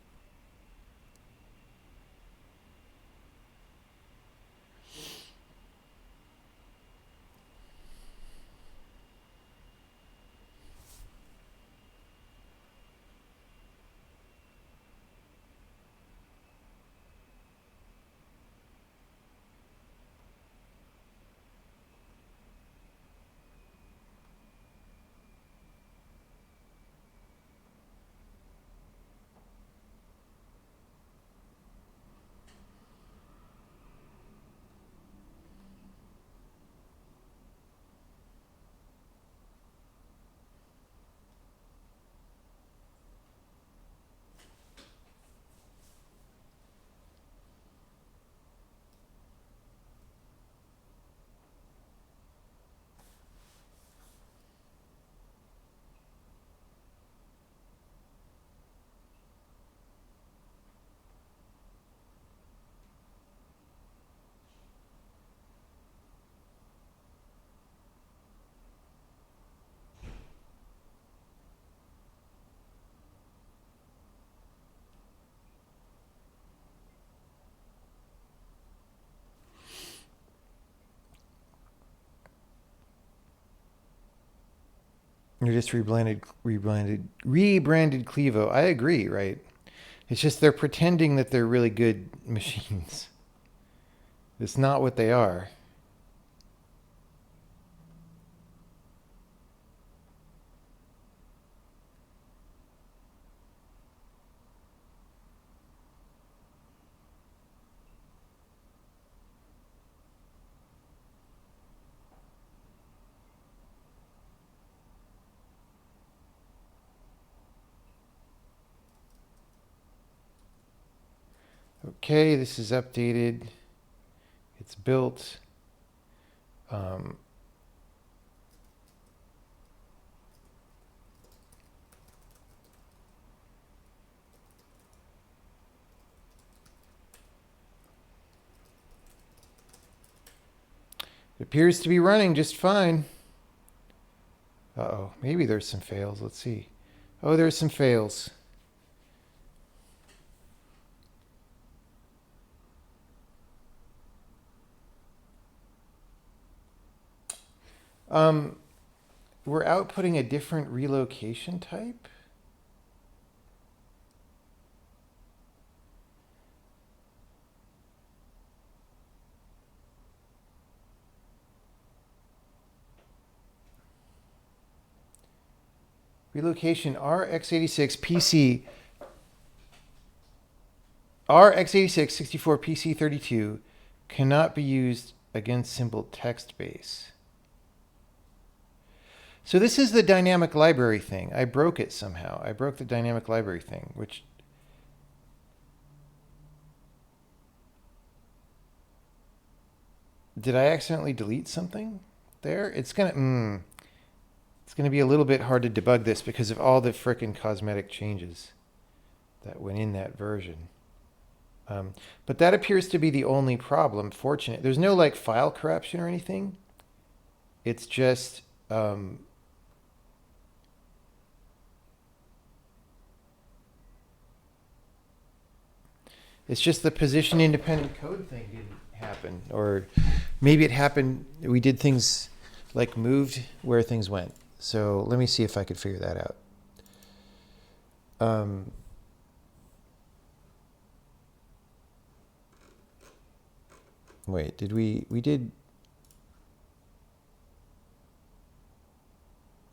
You're just rebranded Clevo. I agree, right? It's just they're pretending that they're really good machines. It's not what they are. Okay, this is updated. It's built. It appears to be running just fine. Uh-oh, maybe there's some fails. Let's see. Oh, there's some fails. We're outputting a different relocation type. Relocation RX86 PC. RX86 64 PC32 cannot be used against simple text base. So this is the dynamic library thing. I broke it somehow. I broke the dynamic library thing, which... Did I accidentally delete something there? It's gonna be a little bit hard to debug this because of all the frickin' cosmetic changes that went in that version. But that appears to be the only problem. Fortunate. There's no like file corruption or anything. It's just the position independent code thing didn't happen, or maybe it happened. We did things like moved where things went. So let me see if I could figure that out. Wait, did we did...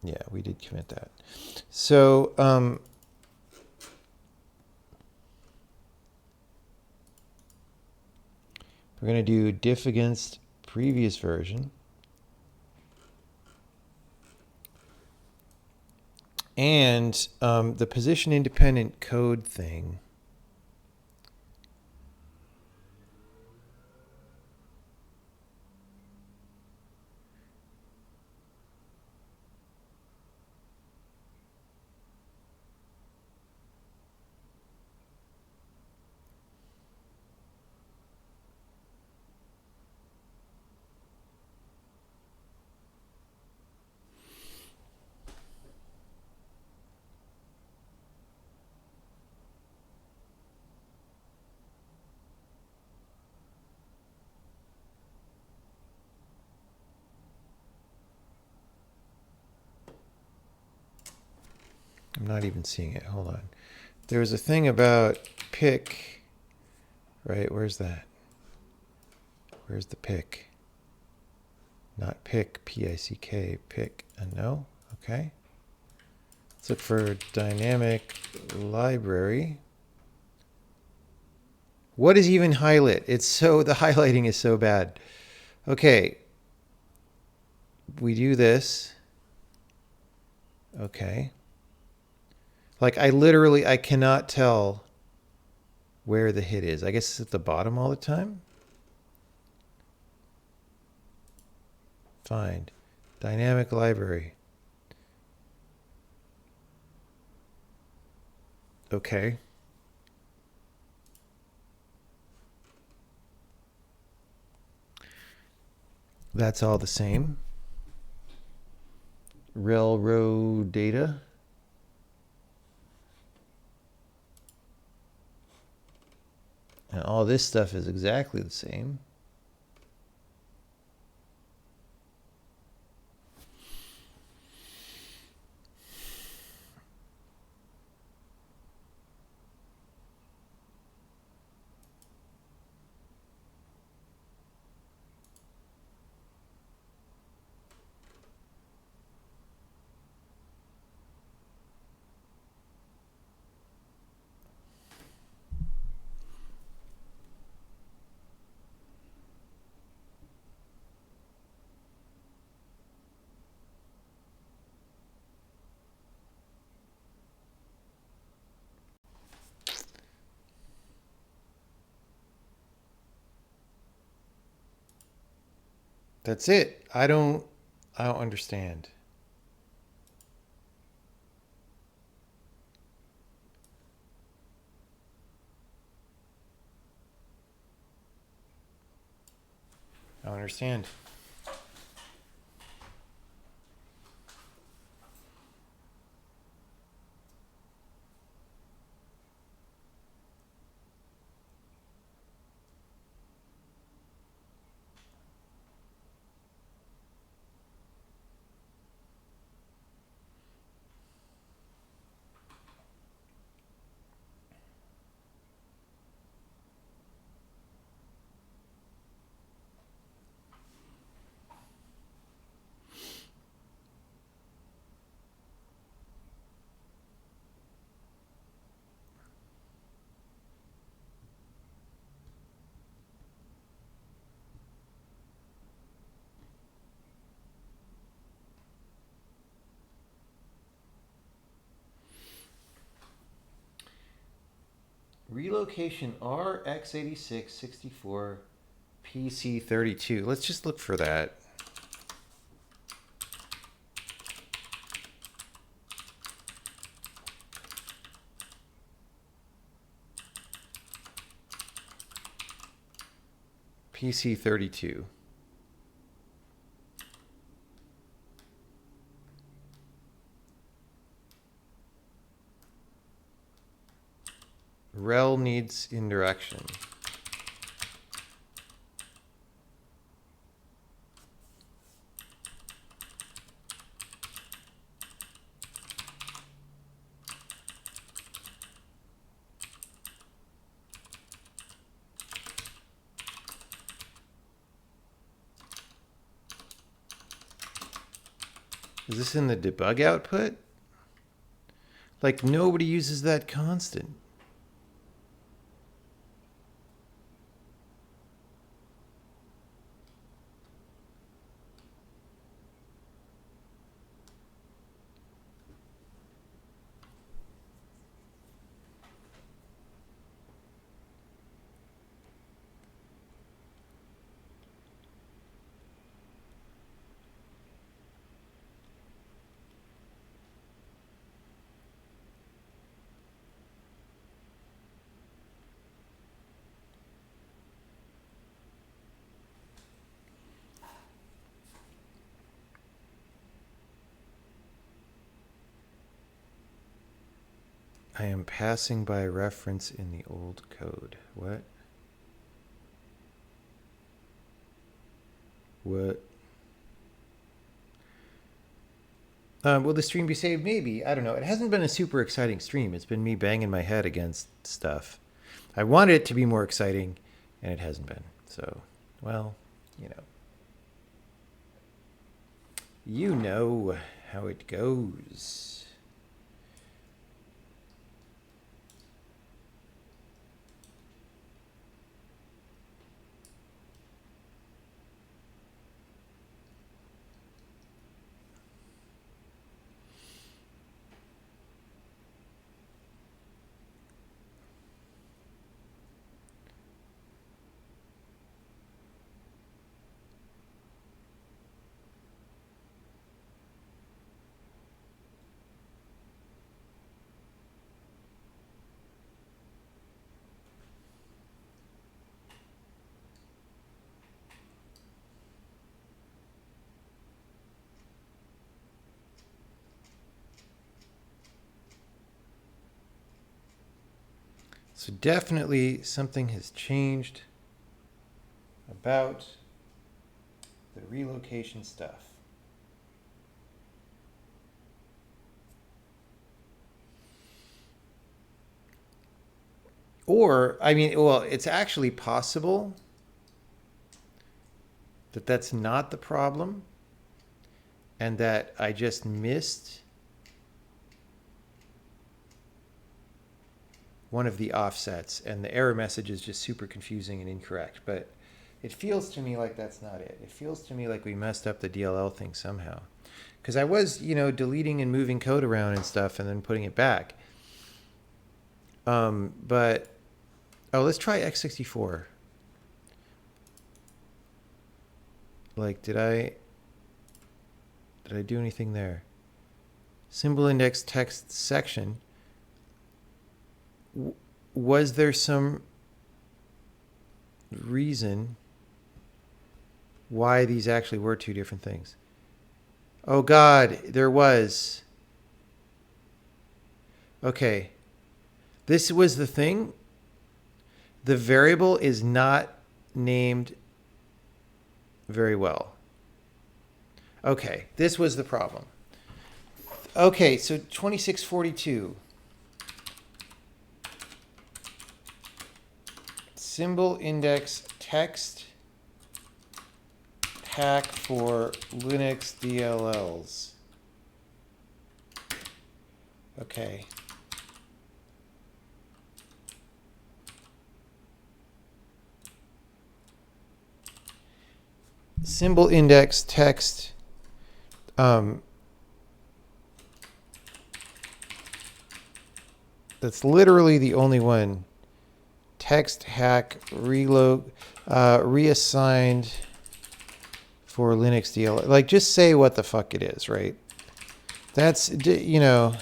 Yeah, we did commit that. So, we're going to do diff against previous version. And the position independent code thing. I'm not even seeing it. Hold on. There was a thing about pick, right? Where's that? Where's the pick? Not pick, P-I-C-K, pick. No? Okay. Let's look for dynamic library. What is even highlight? It's so, the highlighting is so bad. Okay. We do this. Okay. Like I cannot tell where the hit is. I guess it's at the bottom all the time. Find dynamic library. Okay. That's all the same. Railroad data. And all this stuff is exactly the same. That's it. I don't understand. I don't understand. Relocation RX86 64 PC32. Let's just look for that. PC32. Rel needs indirection. Is this in the debug output? Like, nobody uses that constant. I am passing by reference in the old code. What? What? Will the stream be saved? Maybe. I don't know. It hasn't been a super exciting stream. It's been me banging my head against stuff. I wanted it to be more exciting, and it hasn't been. So, well, you know. You know how it goes. So definitely something has changed about the relocation stuff. Or, I mean, well, it's actually possible that that's not the problem and that I just missed one of the offsets and the error message is just super confusing and incorrect. But it feels to me like that's not it. It feels to me like we messed up the DLL thing somehow. Because I was, you know, deleting and moving code around and stuff and then putting it back. But, oh, let's try x64. Like, did I do anything there? Symbol index text section. Was there some reason why these actually were two different things? Oh God, there was. Okay. This was the thing. The variable is not named very well. Okay, this was the problem. Okay, so 2642. Symbol index text hack for Linux DLLs. Okay. Symbol index text that's literally the only one. Text hack reassigned for Linux DLL. Like, just say what the fuck it is, right? That's, you know.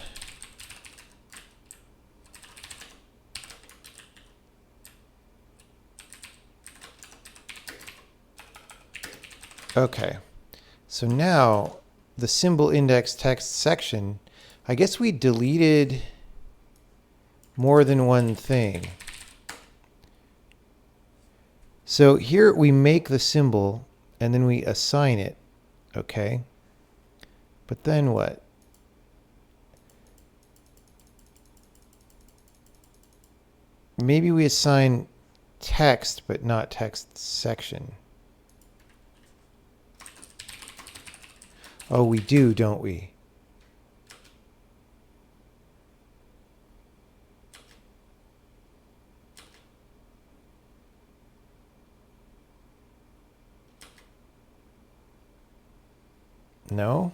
Okay. So now the symbol index text section, I guess we deleted more than one thing. So here we make the symbol and then we assign it, okay? But then what? Maybe we assign text but not text section. Oh, we do, don't we? No?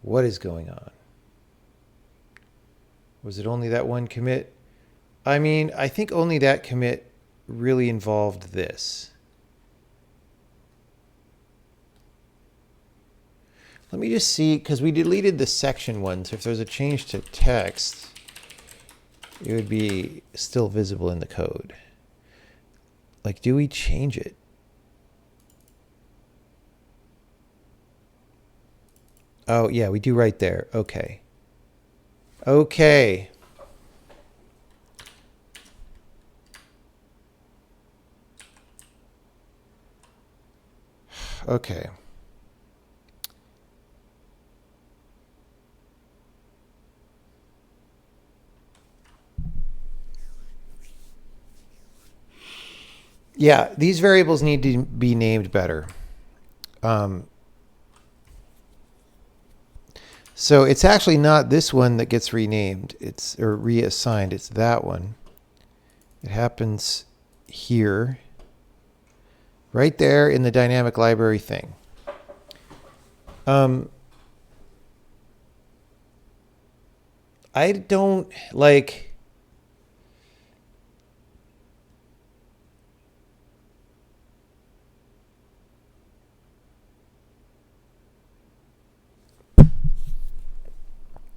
What is going on? Was it only that one commit? I mean, I think only that commit really involved this. Let me just see, because we deleted the section one, so if there's a change to text, it would be still visible in the code. Like, do we change it? Oh, yeah, we do right there. Okay. Okay. Okay. Yeah, these variables need to be named better. So it's actually not this one that gets renamed, or reassigned. It's that one. It happens here, right there in the dynamic library thing. I don't like.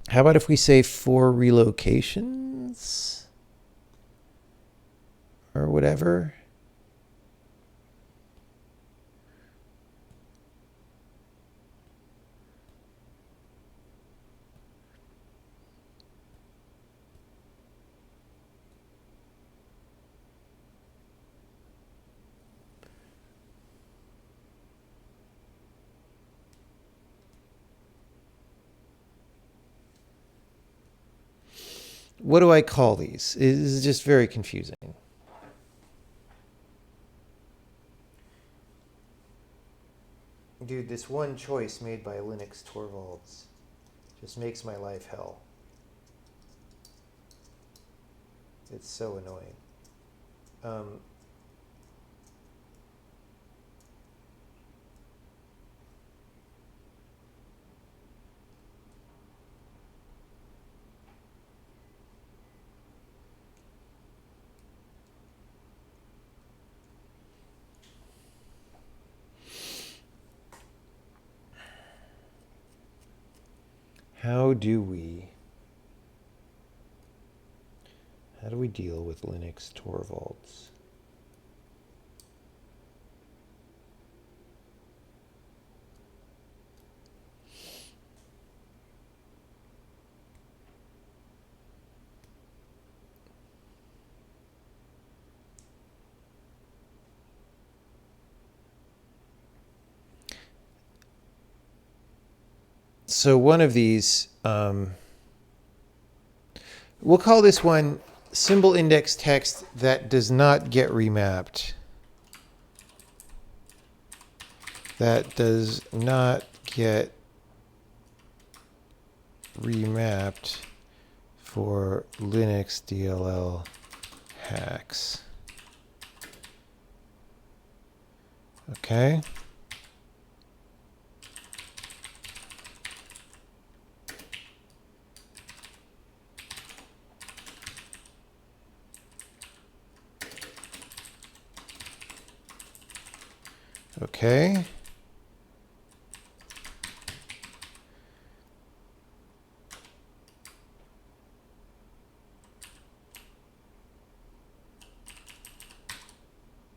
How about if we say 4 relocations or whatever? What do I call these? This is just very confusing. Dude, this one choice made by Linux Torvalds just makes my life hell. It's so annoying. How do we deal with Linux Torvalds? So one of these, we'll call this one symbol index text that does not get remapped. That does not get remapped for Linux DLL hacks. Okay. Okay.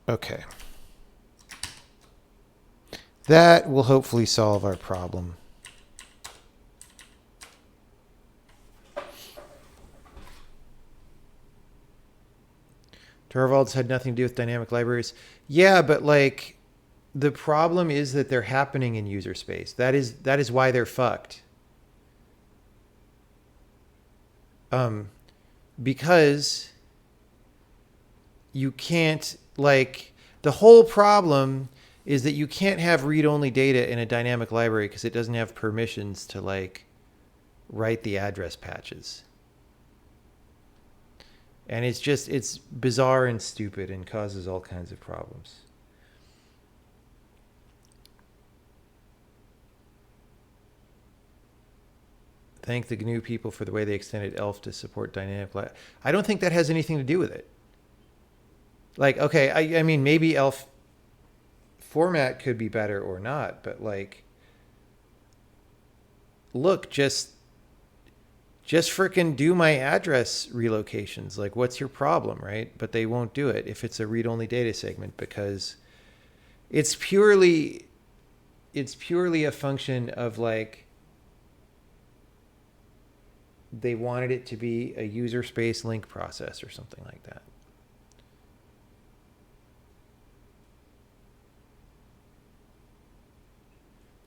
Okay. That will hopefully solve our problem. Torvalds had nothing to do with dynamic libraries. Yeah, but like the problem is that they're happening in user space. That is why they're fucked. Because you can't, like, the whole problem is that you can't have read-only data in a dynamic library because it doesn't have permissions to, like, write the address patches. And it's bizarre and stupid and causes all kinds of problems. Thank the GNU people for the way they extended ELF to support dynamic. I don't think that has anything to do with it. Like, okay, I mean, maybe ELF format could be better or not, but like, look, just frickin' do my address relocations. Like, what's your problem, right? But they won't do it if it's a read-only data segment because it's purely a function of like, they wanted it to be a user space link process or something like that.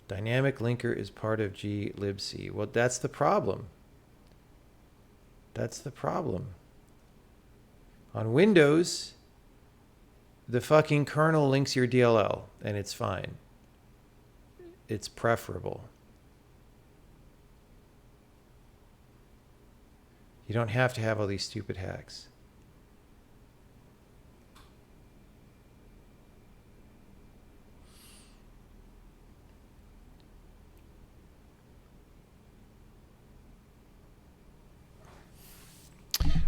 Dynamic linker is part of glibc. Well, that's the problem. That's the problem. On Windows, the fucking kernel links your DLL, and it's fine. It's preferable. You don't have to have all these stupid hacks.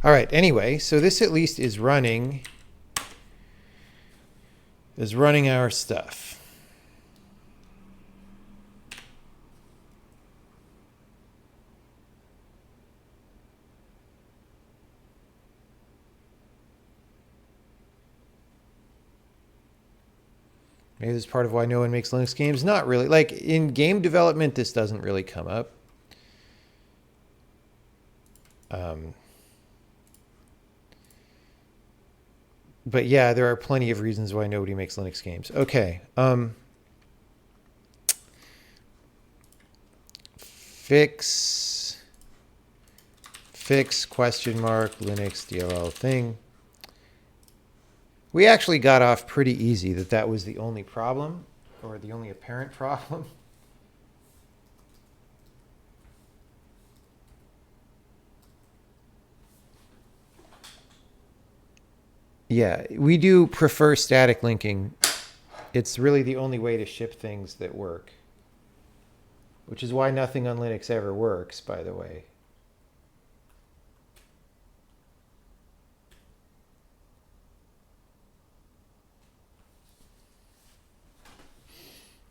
All right, anyway, so this at least is running our stuff. Maybe this is part of why no one makes Linux games. Not really. Like, in game development, this doesn't really come up. But yeah, there are plenty of reasons why nobody makes Linux games. Okay. Fix question mark Linux DLL thing. We actually got off pretty easy that was the only problem, or the only apparent problem. Yeah, we do prefer static linking. It's really the only way to ship things that work. Which is why nothing on Linux ever works, by the way.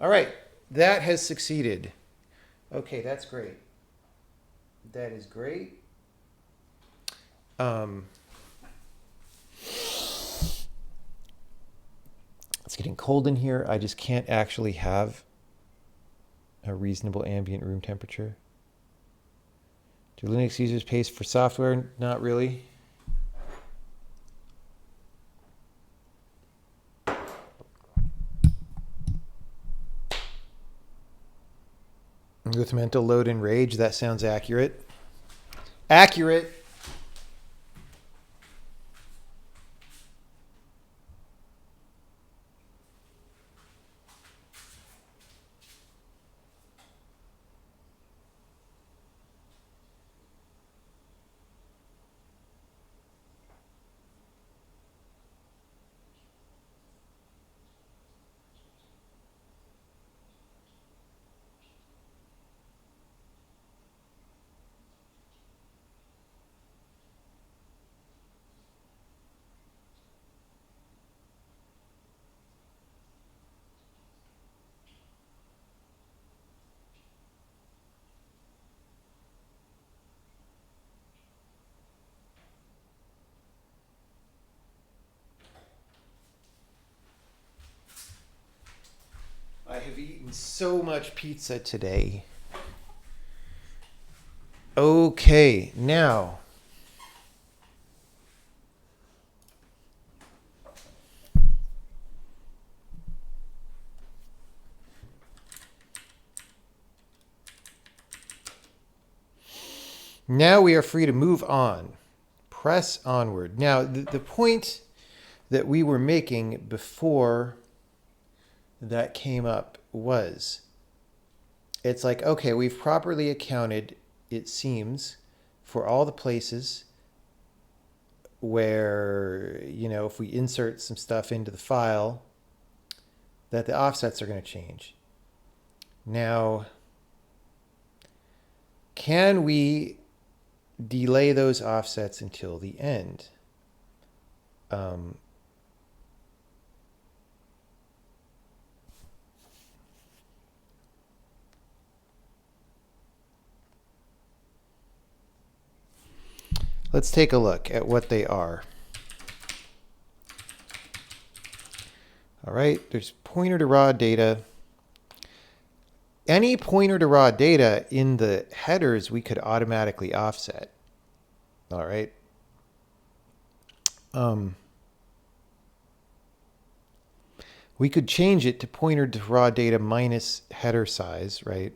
All right, that has succeeded. Okay, that's great. That is great. It's getting cold in here. I just can't actually have a reasonable ambient room temperature. Do Linux users pay for software? Not really. With mental load and rage, that sounds accurate. Accurate. I have eaten so much pizza today. Okay, now. Now we are free to move on. Press onward. Now, the point that we were making before that came up was, it's like, okay, we've properly accounted, it seems, for all the places where, you know, if we insert some stuff into the file, that the offsets are going to change. Now, can we delay those offsets until the end? Let's take a look at what they are. All right, there's pointer to raw data. Any pointer to raw data in the headers we could automatically offset. All right. We could change it to pointer to raw data minus header size, right?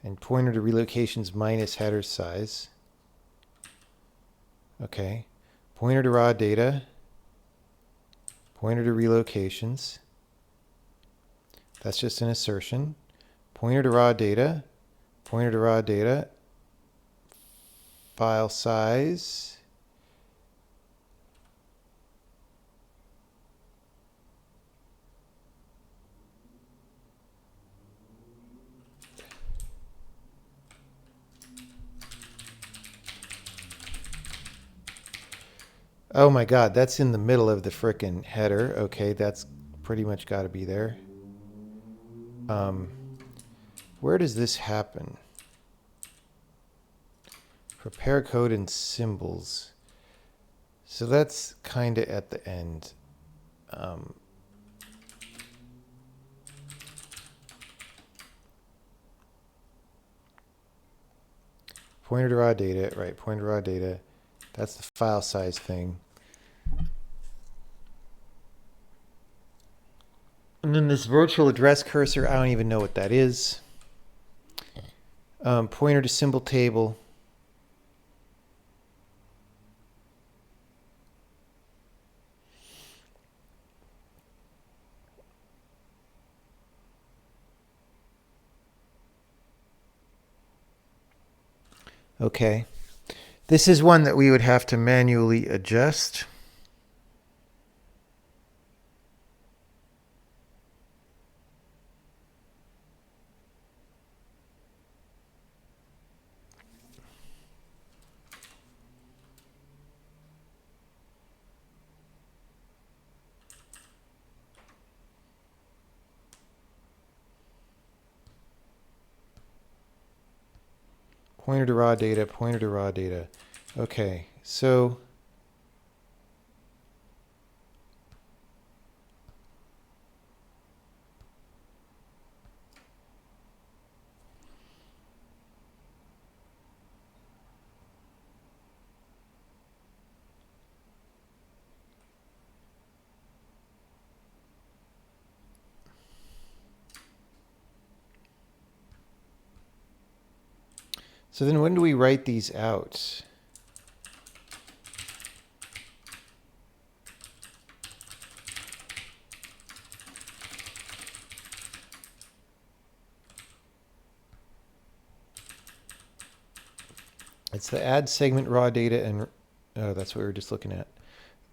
And pointer to relocations minus header size. Okay. Pointer to raw data. Pointer to relocations. That's just an assertion. Pointer to raw data. Pointer to raw data. File size. Oh my God, that's in the middle of the frickin' header. Okay, that's pretty much got to be there. Where does this happen? Prepare code and symbols. So that's kind of at the end. Pointer to raw data, right? Pointer to raw data. That's the file size thing. And then this virtual address cursor, I don't even know what that is. Pointer to symbol table. Okay. This is one that we would have to manually adjust. Pointer to raw data, pointer to raw data. Okay, so then when do we write these out? It's the add segment raw data and oh, that's what we were just looking at.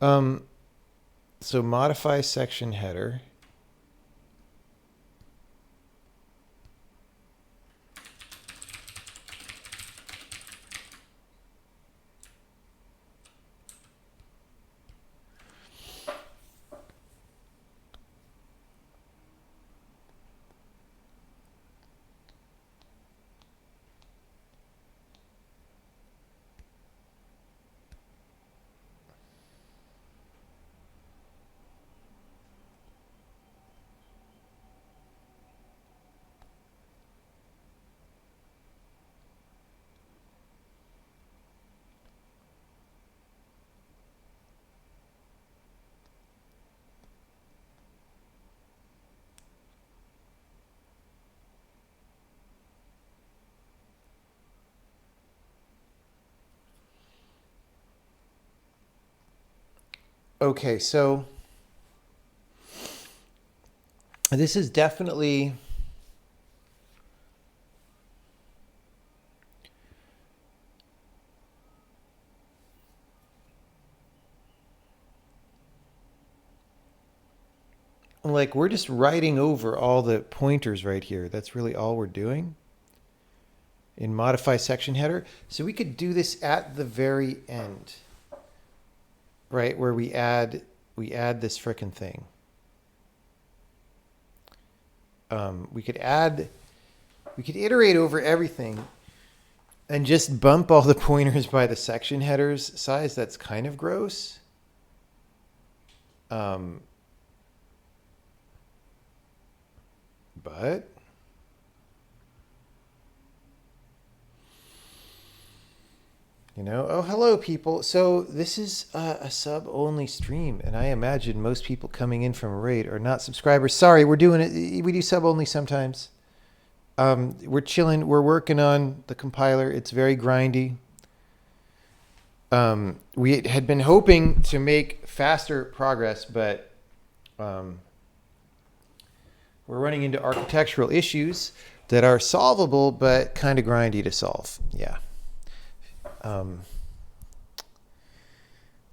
So modify section header. Okay, so this is definitely like we're just writing over all the pointers right here. That's really all we're doing in modify section header. So we could do this at the very end, right? Where we add this frickin' thing. We could iterate over everything and just bump all the pointers by the section headers size. That's kind of gross. But you know, oh, hello people. So this is a sub only stream, and I imagine most people coming in from Raid are not subscribers. Sorry, we're doing it. We do sub only sometimes. We're chilling. We're working on the compiler. It's very grindy. We had been hoping to make faster progress, but we're running into architectural issues that are solvable, but kind of grindy to solve. Yeah.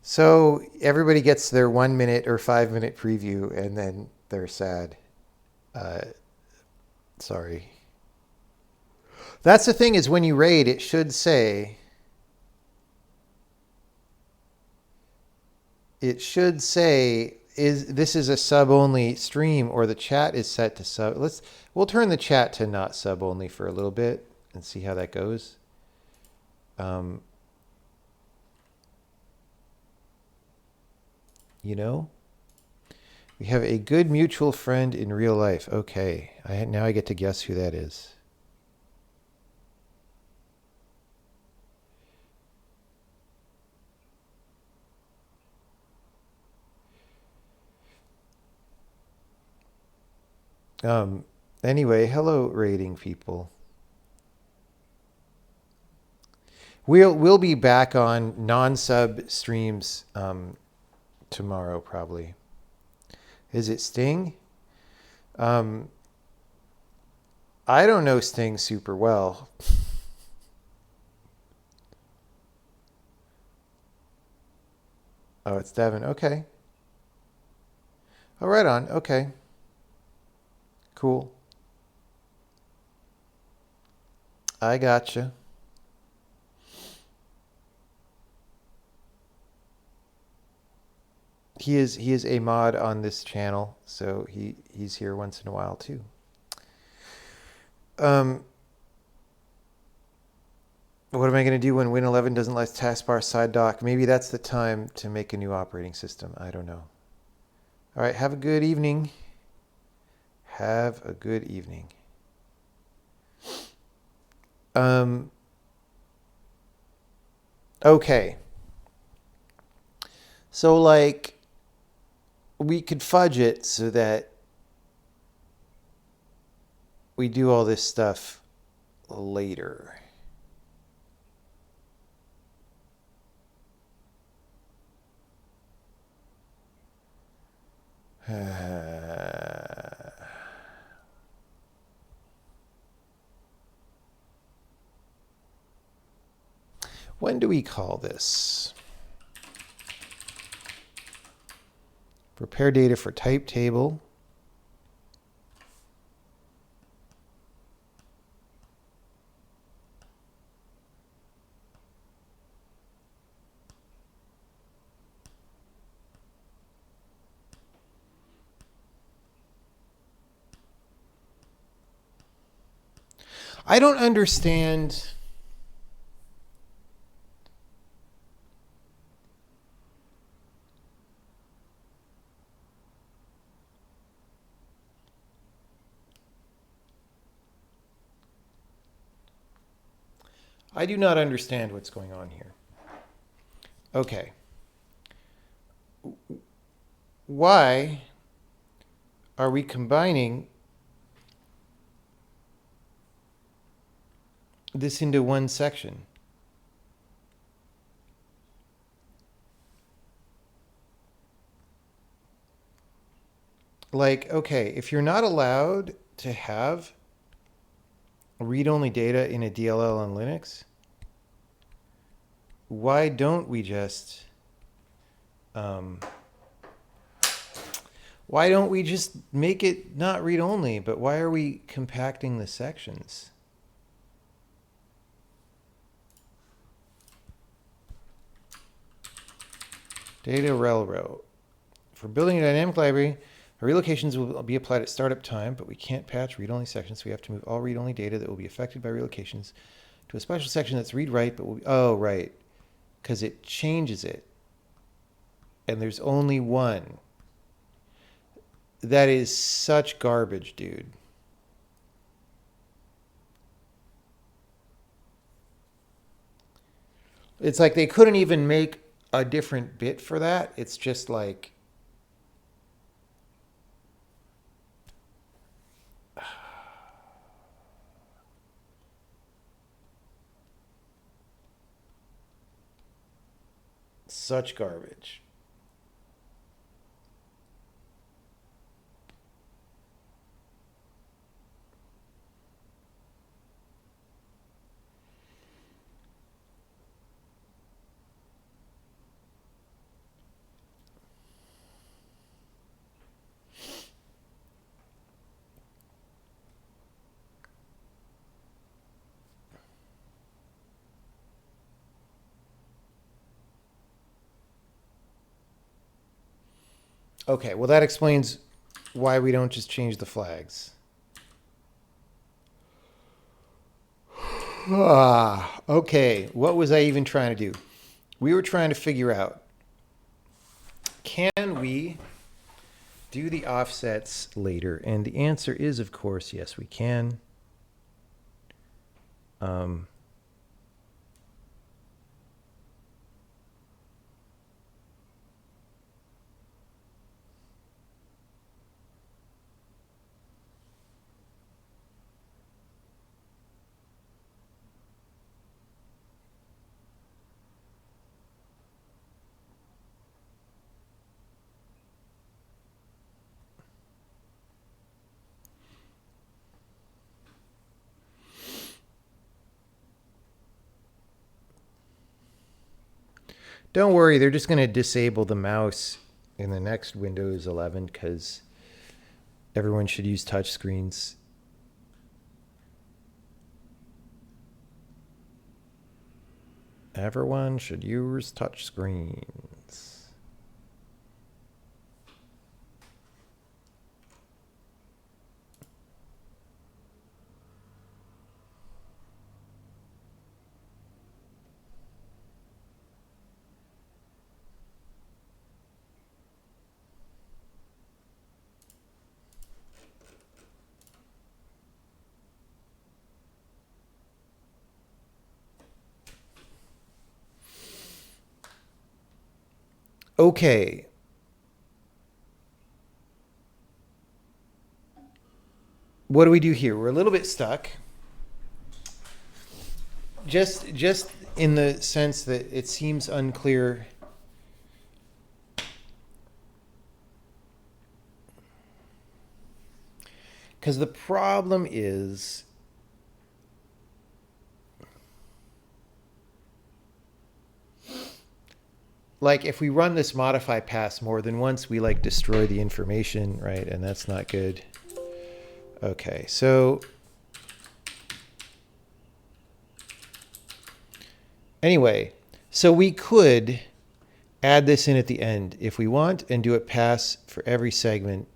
So everybody gets their 1 minute or 5 minute preview and then they're sad. Sorry. That's the thing is when you raid, it should say, this is a sub only stream or the chat is set to sub. We'll turn the chat to not sub only for a little bit and see how that goes. You know, we have a good mutual friend in real life. Okay, now I get to guess who that is. Anyway, hello raiding people. We'll be back on non-sub streams tomorrow probably. Is it Sting? I don't know Sting super well. Oh, it's Devin. Okay. Oh, right on. Okay. Cool. I gotcha. He is a mod on this channel, so he's here once in a while too. What am I going to do when Win 11 doesn't let taskbar side dock? Maybe that's the time to make a new operating system. I don't know. All right, have a good evening. Have a good evening. Okay. So, like, we could fudge it so that we do all this stuff later. When do we call this? Prepare data for type table. I don't understand. I do not understand what's going on here. Okay. Why are we combining this into one section? Like, okay, if you're not allowed to have read-only data in a DLL on Linux, why don't we just make it not read-only, but why are we compacting the sections? Data rel-row. For building a dynamic library, relocations will be applied at startup time, but we can't patch read-only sections, so we have to move all read-only data that will be affected by relocations to a special section that's read-write, but will be, oh, right, because it changes it. And there's only one. That is such garbage, dude. It's like they couldn't even make a different bit for that. It's just like, such garbage. Okay, well, that explains why we don't just change the flags. Okay, what was I even trying to do? We were trying to figure out, can we do the offsets later? And the answer is, of course, yes, we can. Don't worry, they're just going to disable the mouse in the next Windows 11 because everyone should use touch screens. Everyone should use touch screens. Okay. What do we do here? We're a little bit stuck. Just in the sense that it seems unclear. Because the problem is like if we run this modify pass more than once, we like destroy the information, right? And that's not good. Okay, so anyway, so we could add this in at the end if we want and do it pass for every segment.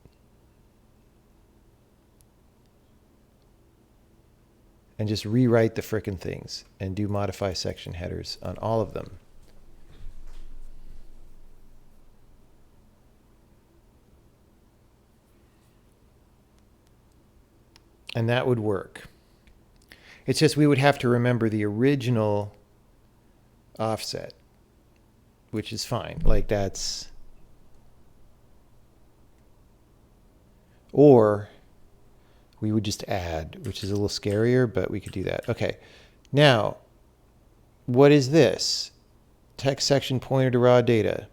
And just rewrite the frickin' things and do modify section headers on all of them. And that would work. It's just we would have to remember the original offset, which is fine. Like that's... Or we would just add, which is a little scarier, but we could do that. Okay. Now, what is this? Text section pointer to raw data.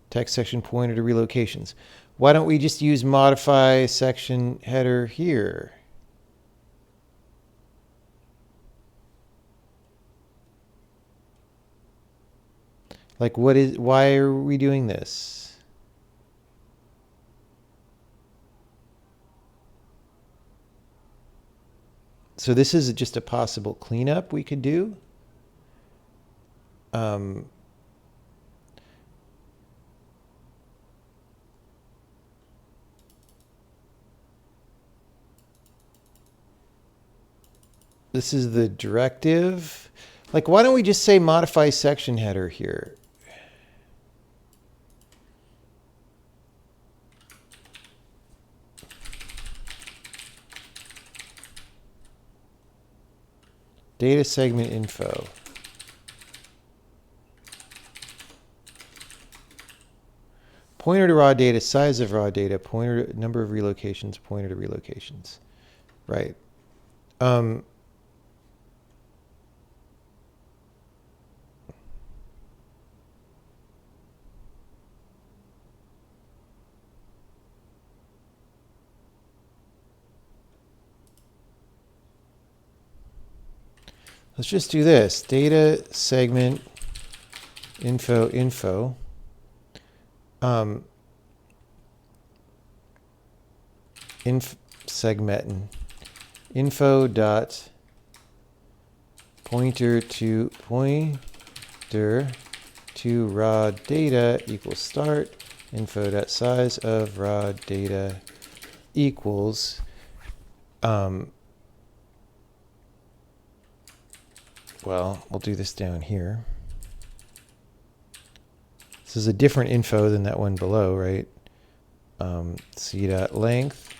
Text section pointer to relocations. Why don't we just use modify section header here? Like why are we doing this? So this is just a possible cleanup we could do. This is the directive. Like, why don't we just say modify section header here? Data segment info. Pointer to raw data, size of raw data, pointer to number of relocations, pointer to relocations. Right. Let's just do this. Data segment info. Segmentin. Info dot pointer to raw data equals start. Info dot size of raw data equals well, we'll do this down here. This is a different info than that one below, right? C dot length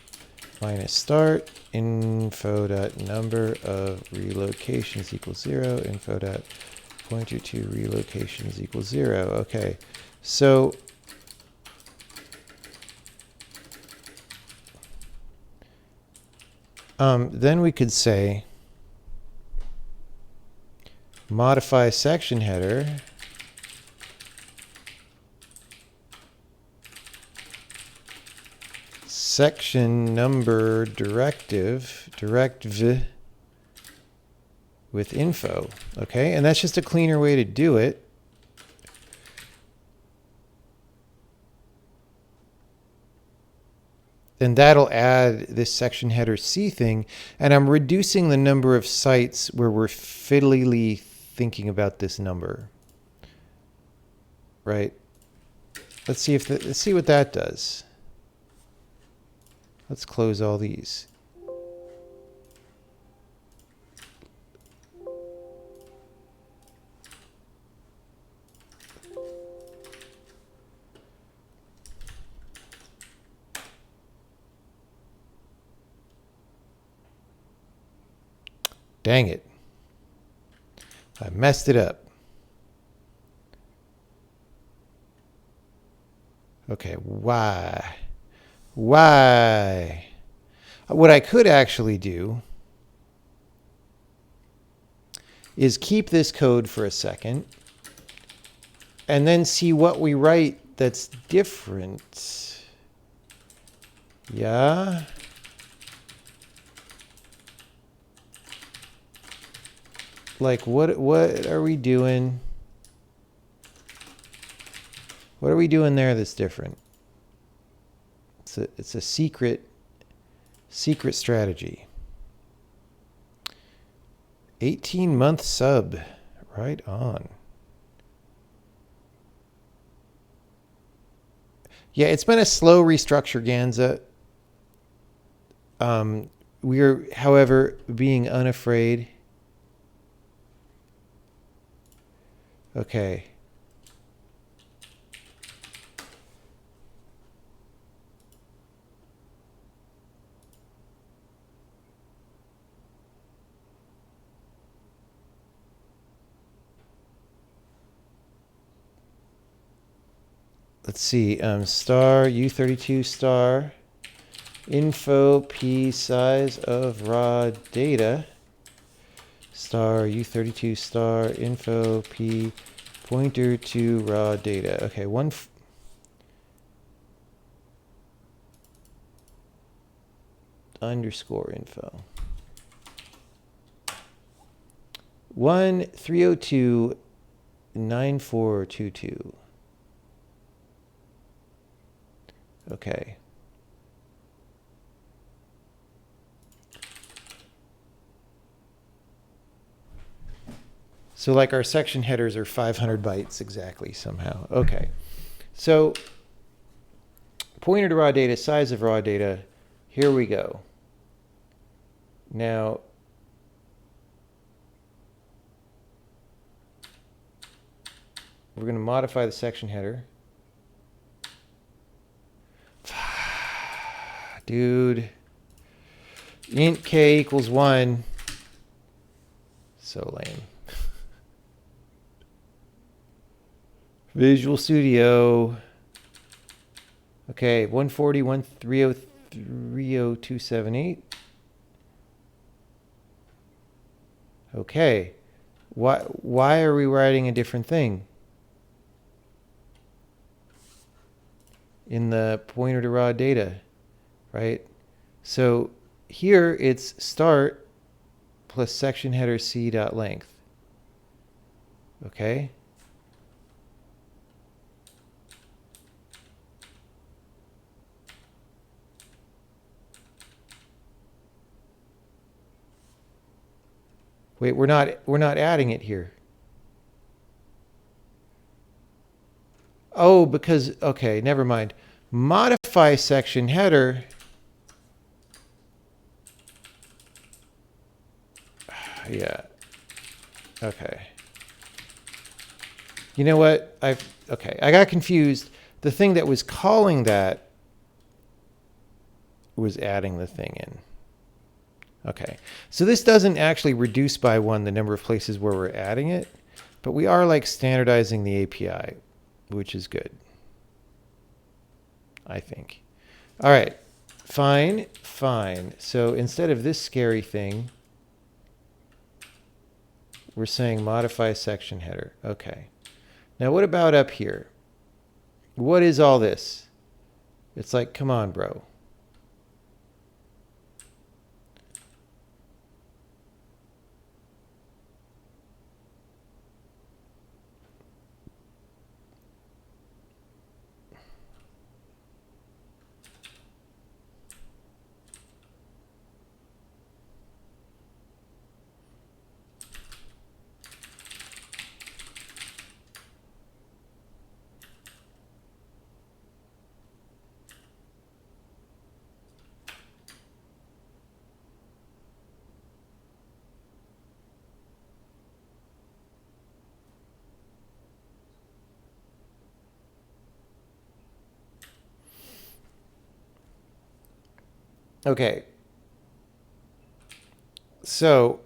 minus start. Info dot number of relocations equals 0. Info dot pointer to relocations equals 0. Okay, so then we could say modify section header section number directive with info. Okay, and that's just a cleaner way to do it. And that'll add this section header C thing, and I'm reducing the number of sites where we're fiddlily thinking about this number. Right? Let's see if let's see what that does. Let's close all these. Dang it. I messed it up. Okay, why? Why? What I could actually do is keep this code for a second and then see what we write that's different. Yeah. Like what are we doing? What are we doing there that's different? It's a secret strategy. 18-month sub. Right on. Yeah, it's been a slow Restructureganza. We're, however, being unafraid. Okay. Let's see, star U32 star info p size of raw data star U32 star info p pointer to raw data. Okay, underscore info 13029422. Okay. So like our section headers are 500 bytes exactly somehow. Okay. So pointer to raw data, size of raw data. Here we go. Now, we're going to modify the section header. Dude. Int k equals 1. So lame. Visual Studio. Okay, 140.130.30278. Okay. Why are we writing a different thing in the pointer to raw data, right? So here it's start plus section header c dot length. Okay. Wait, we're not adding it here. Oh, because, okay, never mind. Modify section header. Yeah. Okay. You know what? Okay, I got confused. The thing that was calling that was adding the thing in. Okay, so this doesn't actually reduce by 1 the number of places where we're adding it, but we are like standardizing the API, which is good, I think. All right, fine. So instead of this scary thing, we're saying modify section header. Okay. Now what about up here? What is all this? It's like, come on, bro. Okay. So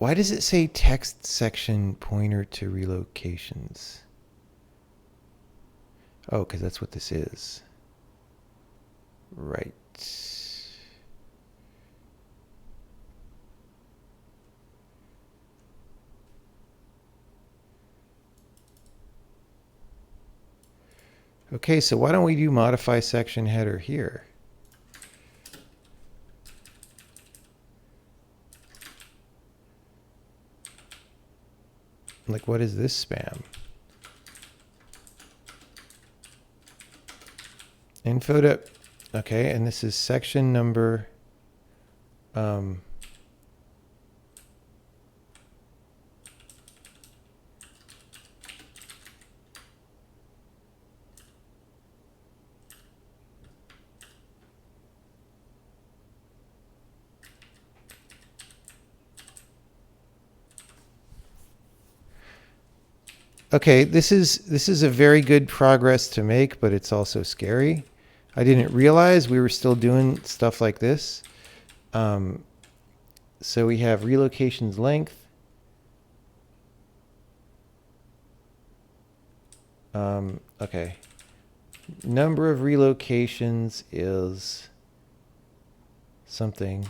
Why does it say text section pointer to relocations? Oh, because that's what this is. Right. Okay, so why don't we do modify section header here? Like, what is this spam? Info to, okay, and this is section number, okay, this is a very good progress to make, but it's also scary. I didn't realize we were still doing stuff like this. So we have relocations length. Okay. Number of relocations is something.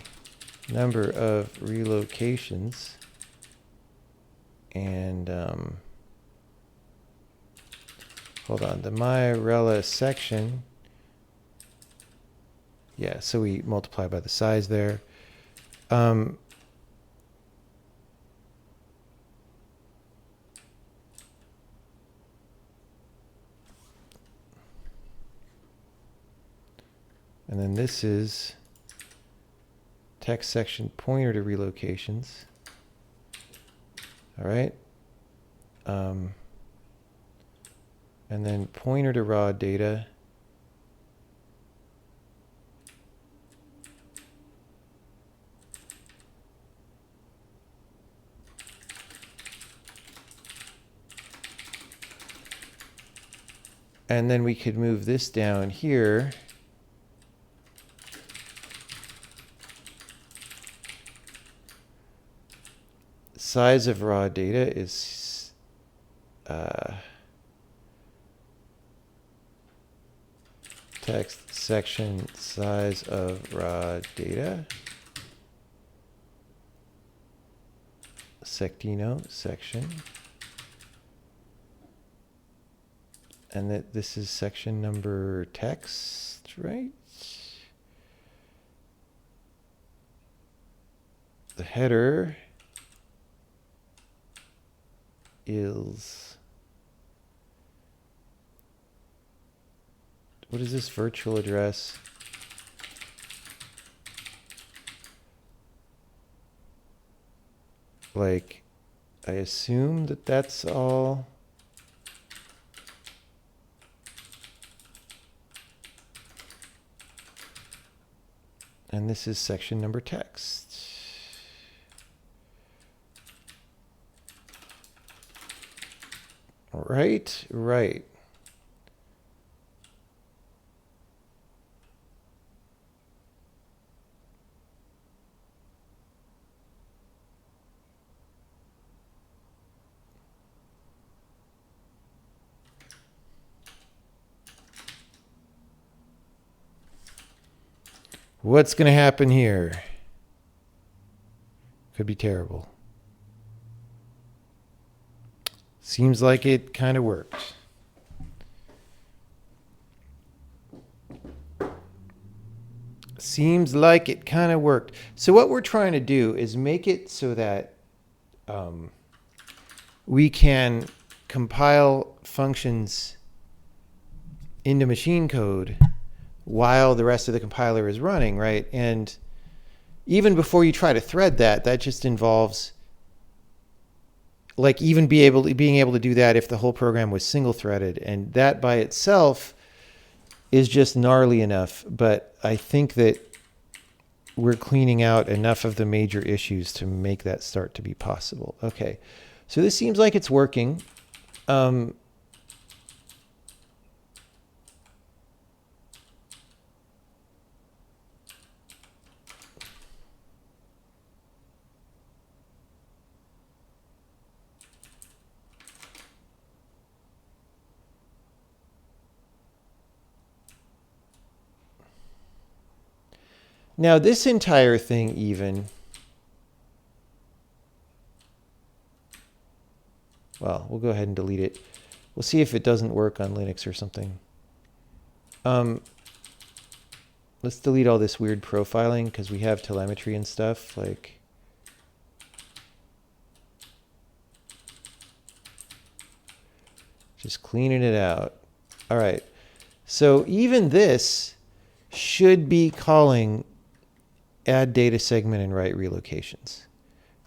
Number of relocations. And hold on, the MyRela section. Yeah, so we multiply by the size there. And then this is text section pointer to relocations. All right. And then pointer to raw data. And then we could move this down here. Size of raw data is text section size of raw data. Sectino section. And that this is section number text, right? The header is, what is this virtual address? Like, I assume that that's all. And this is section number text. Right, right. What's going to happen here? Could be terrible. Seems like it kind of worked. Seems like it kind of worked. So what we're trying to do is make it so that we can compile functions into machine code while the rest of the compiler is running, right? And even before you try to thread that, that just involves like even being able to do that if the whole program was single threaded, and that by itself is just gnarly enough. But I think that we're cleaning out enough of the major issues to make that start to be possible. Okay, so this seems like it's working. Now this entire thing even, well, we'll go ahead and delete it. We'll see if it doesn't work on Linux or something. Let's delete all this weird profiling because we have telemetry and stuff. Like, just cleaning it out. All right. So even this should be calling add data segment and write relocations.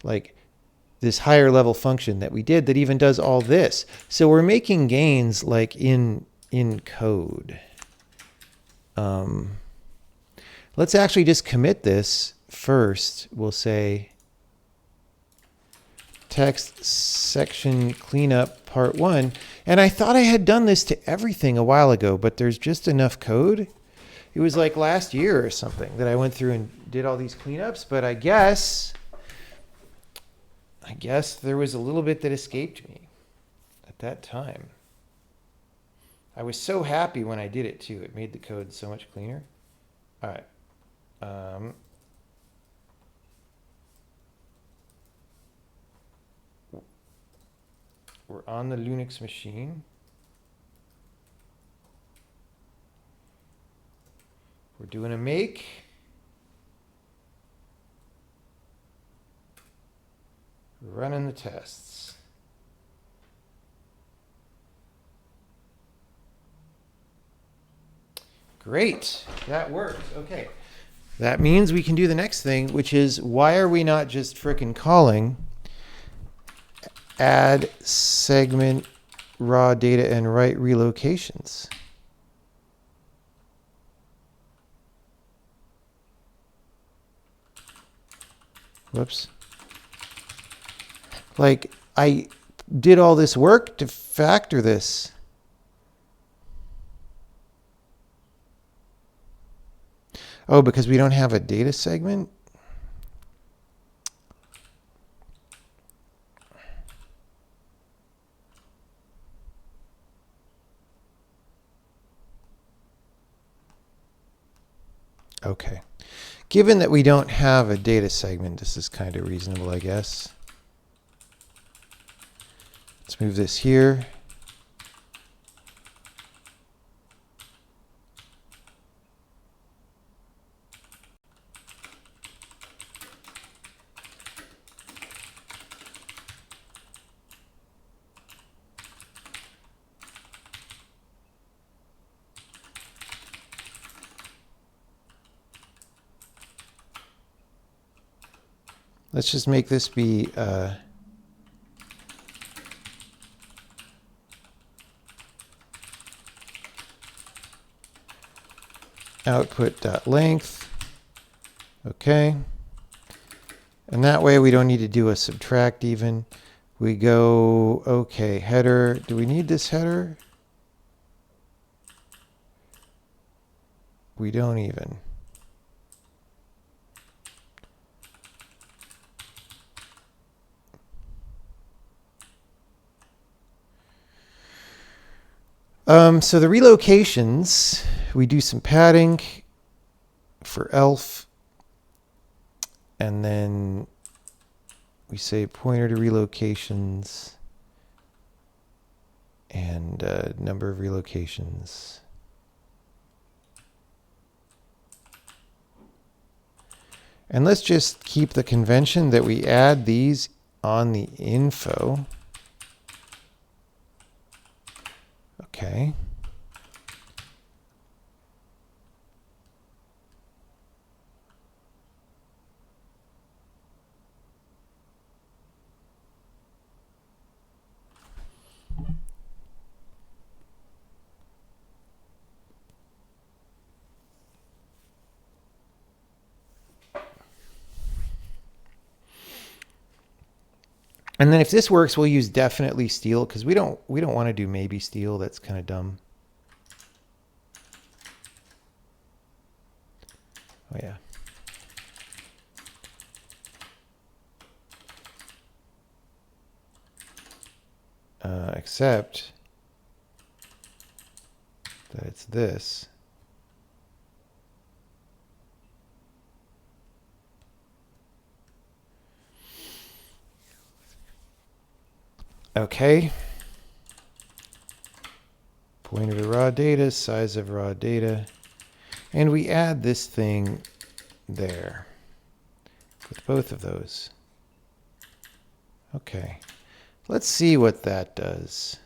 Like this higher level function that we did that even does all this. So we're making gains like in code. Let's actually just commit this first. We'll say text section cleanup part 1. And I thought I had done this to everything a while ago, but there's just enough code. It was like last year or something that I went through and did all these cleanups, but I guess there was a little bit that escaped me at that time. I was so happy when I did it too. It made the code so much cleaner. All right. We're on the Linux machine. We're doing a make. We're running the tests. Great, that works. Okay. That means we can do the next thing, which is why are we not just frickin' calling add segment raw data and write relocations? Whoops. Like, I did all this work to factor this. Oh, because we don't have a data segment? Okay. Given that we don't have a data segment, this is kind of reasonable, I guess. Let's move this here. Let's just make this be output.length. Okay. And that way we don't need to do a subtract even. We go, okay, header. Do we need this header? We don't even. So the relocations, we do some padding for elf, and then we say pointer to relocations and number of relocations. And let's just keep the convention that we add these on the info. Okay. And then if this works, we'll use definitely steal because we don't want to do maybe steal. That's kind of dumb. Oh yeah. Except that it's this. Okay. Pointer to raw data, size of raw data. And we add this thing there with both of those. Okay. Let's see what that does.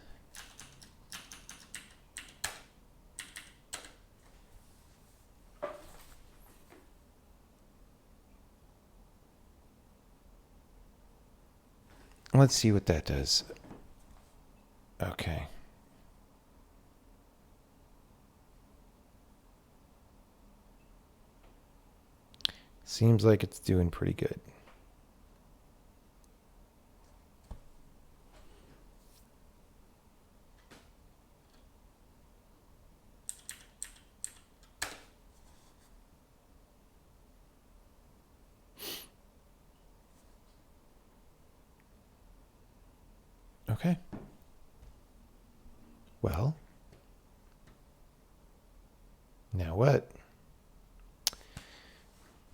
Let's see what that does. Okay. Seems like it's doing pretty good. Okay. Well, now what?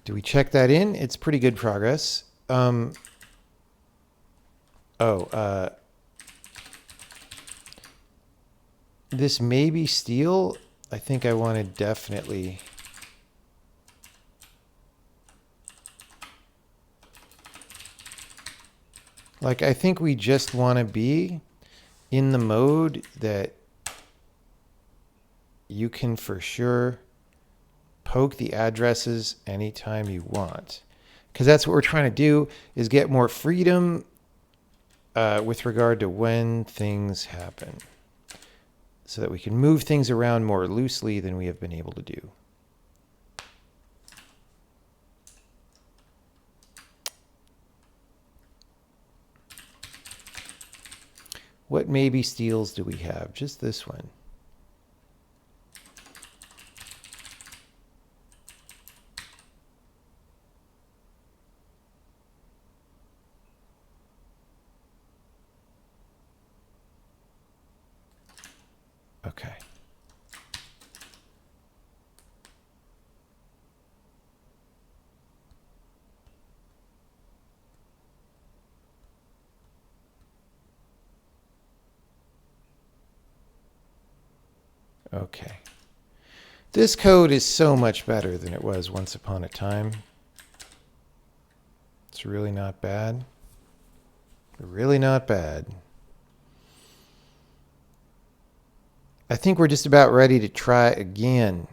Do we check that in? It's pretty good progress. This may be steel. I think I want to definitely... Like, I think we just want to be in the mode that you can for sure poke the addresses anytime you want. Because that's what we're trying to do, is get more freedom with regard to when things happen. So that we can move things around more loosely than we have been able to do. What maybe steals do we have? Just this one. Okay. Okay. This code is so much better than it was once upon a time. It's really not bad. Really not bad. I think we're just about ready to try again.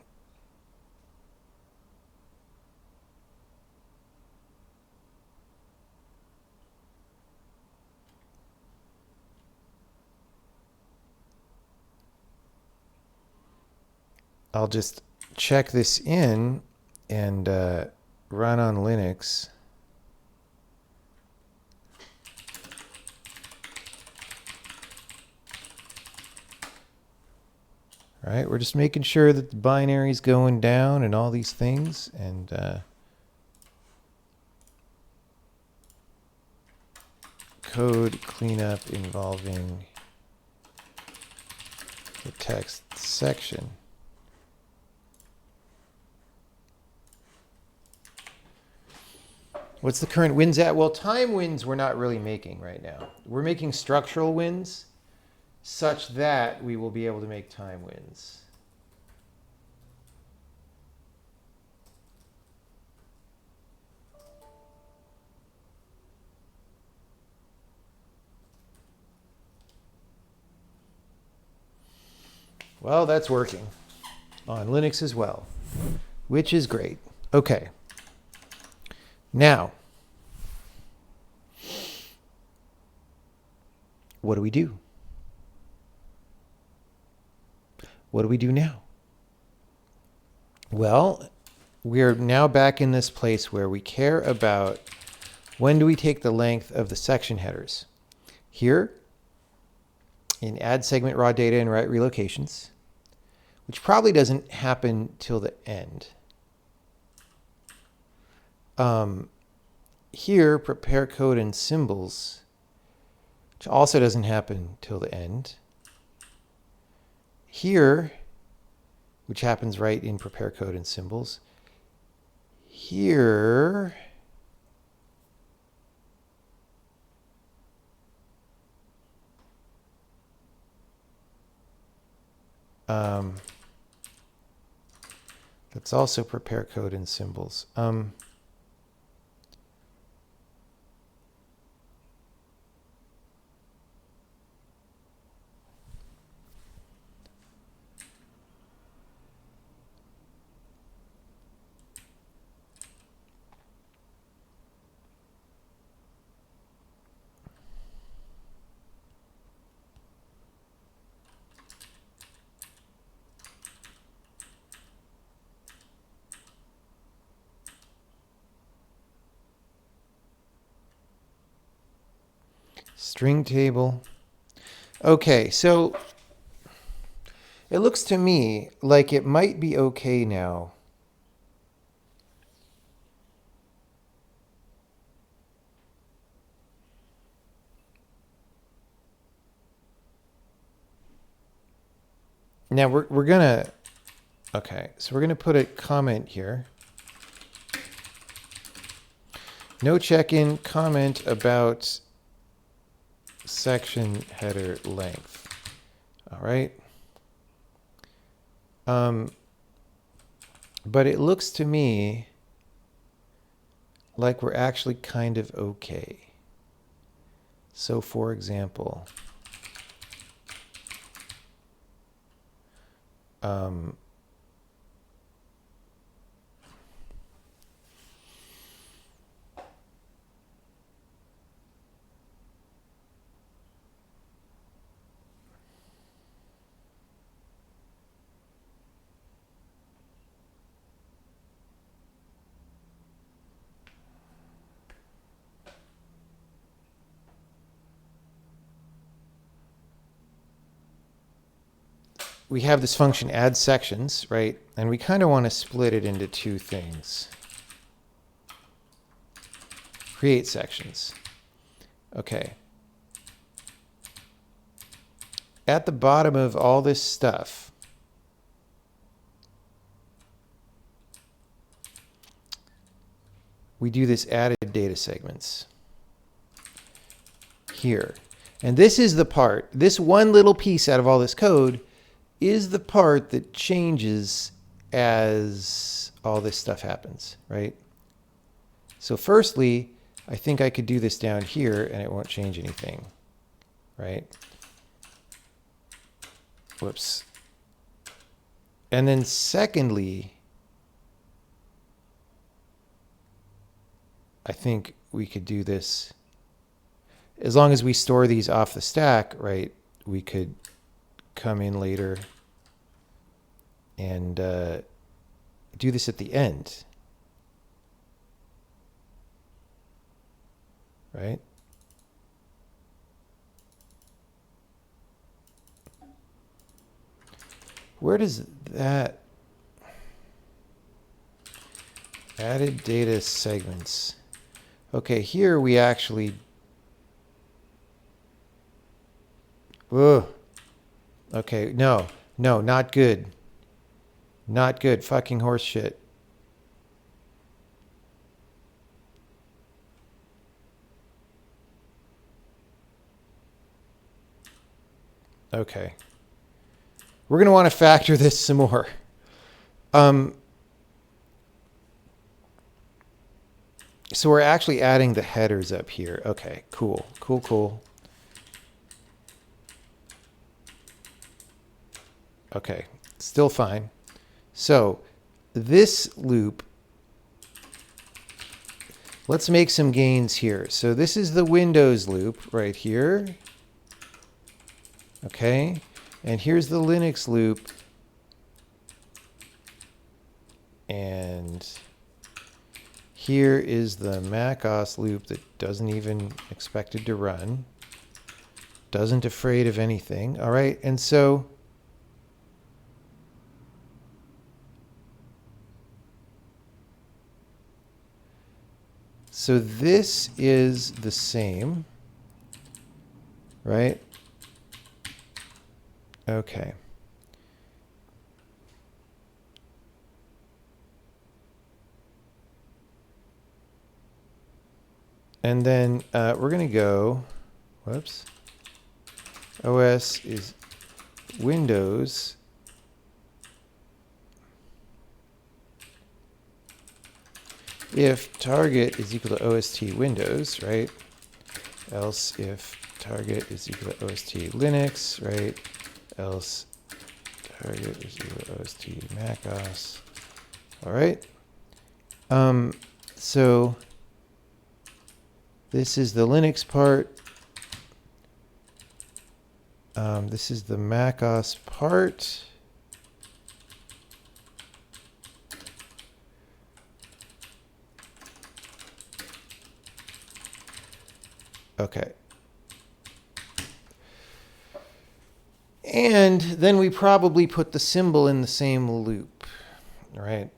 I'll just check this in and run on Linux. All right, we're just making sure that the binary's going down and all these things, and code cleanup involving the text section. What's the current wins at? Well, time wins we're not really making right now. We're making structural wins such that we will be able to make time wins. Well, that's working on Linux as well, which is great. Okay. Now, what do we do? What do we do now? Well, we're now back in this place where we care about when do we take the length of the section headers. Here, in add segment raw data and write relocations, which probably doesn't happen till the end. Here, prepare code and symbols, which also doesn't happen till the end. Here, which happens right in prepare code and symbols. Here, Let's also prepare code and symbols. String table. Okay, so it looks to me like it might be okay now. Now we're gonna, okay, so we're gonna put a comment here. No check-in comment about section header length. All right. But it looks to me like we're actually kind of okay. So for example, we have this function add sections, right? And we kind of want to split it into two things. Create sections. Okay. At the bottom of all this stuff, we do this added data segments here. And this is the part, this one little piece out of all this code is the part that changes as all this stuff happens, right? So firstly, I think I could do this down here and it won't change anything, right? Whoops. And then secondly, I think we could do this as long as we store these off the stack, right? We could come in later and do this at the end, right? Where does that added data segments? Okay, here we actually, whoa. Okay, no, not good. Not good, fucking horse shit. Okay. We're going to want to factor this some more. So we're actually adding the headers up here. Okay, cool. Okay, still fine. So this loop, let's make some gains here. So this is the Windows loop right here. Okay, and here's the Linux loop. And here is the Mac OS loop that doesn't even expect it to run. Doesn't afraid of anything. All right, and so this is the same, right? Okay. And then we're going to go, whoops, OS is Windows if target is equal to OST Windows, right? Else if target is equal to OST Linux, right? Else target is equal to OST macOS. All right. So this is the Linux part. This is the macOS part. Okay. And then we probably put the symbol in the same loop, right?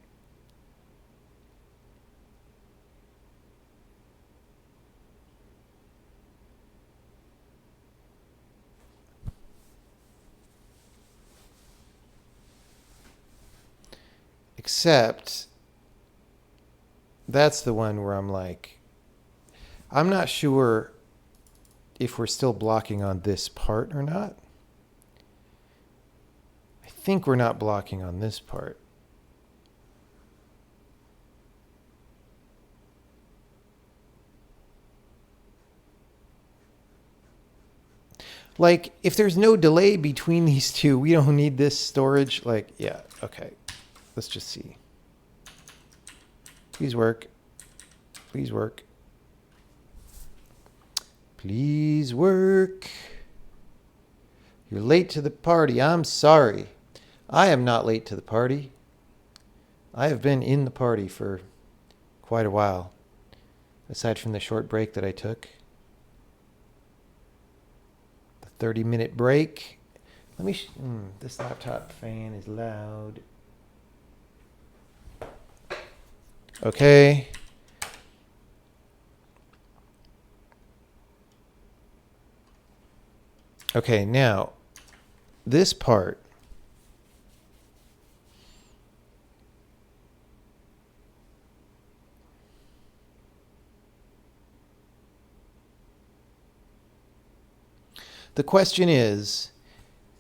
Except that's the one where I'm like, I'm not sure if we're still blocking on this part or not. I think we're not blocking on this part. Like, if there's no delay between these two, we don't need this storage. Like, yeah, okay. Let's just see. Please work. Please work. Please work. You're late to the party. I'm sorry. I am not late to the party. I have been in the party for quite a while, aside from the short break that I took. The 30-minute break. Let me. This laptop fan is loud. Okay. Okay, now, this part. The question is,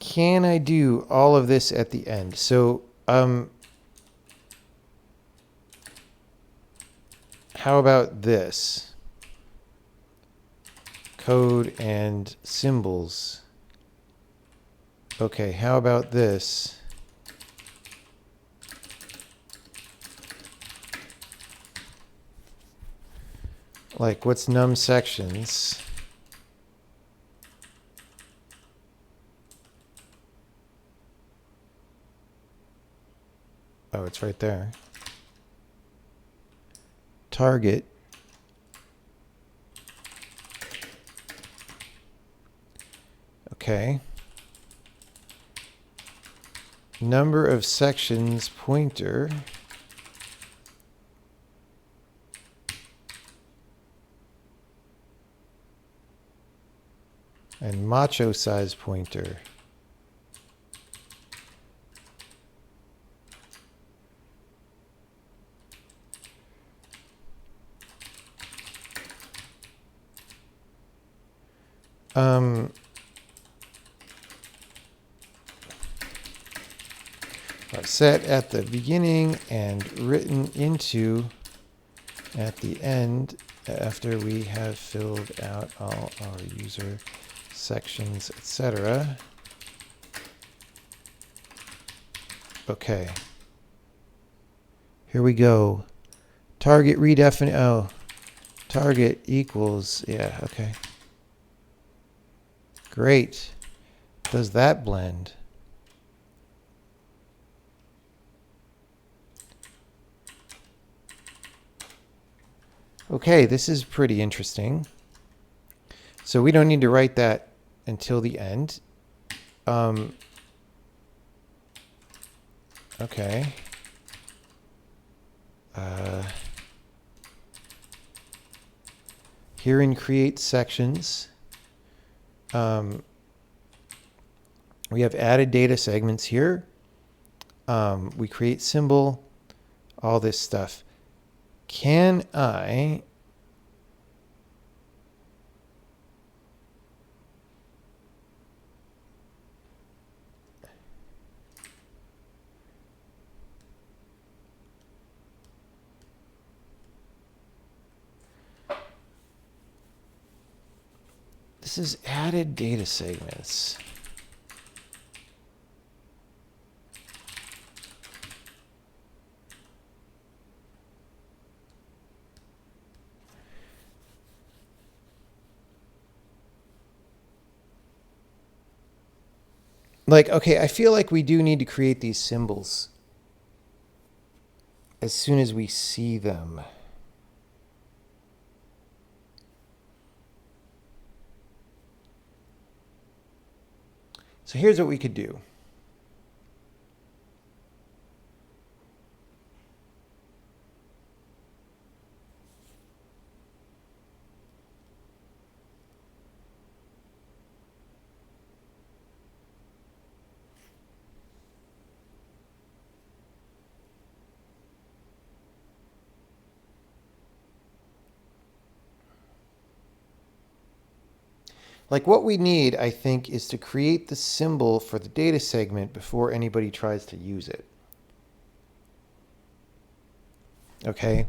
can I do all of this at the end? So, how about this? Code and symbols. Okay, how about this? Like, what's num sections? Oh, it's right there. Target. Okay. Number of sections pointer. And macho size pointer. Are set at the beginning and written into at the end after we have filled out all our user sections, etc. Okay. Here we go. Target redefine. Oh, target equals. Yeah, okay. Great. Does that blend? Okay, this is pretty interesting. So we don't need to write that until the end. Okay. Here in create sections, we have added data segments here. We create symbol, all this stuff. Can I This is added data segments. Like, okay, I feel like we do need to create these symbols as soon as we see them. So here's what we could do. Like what we need, I think, is to create the symbol for the data segment before anybody tries to use it. Okay,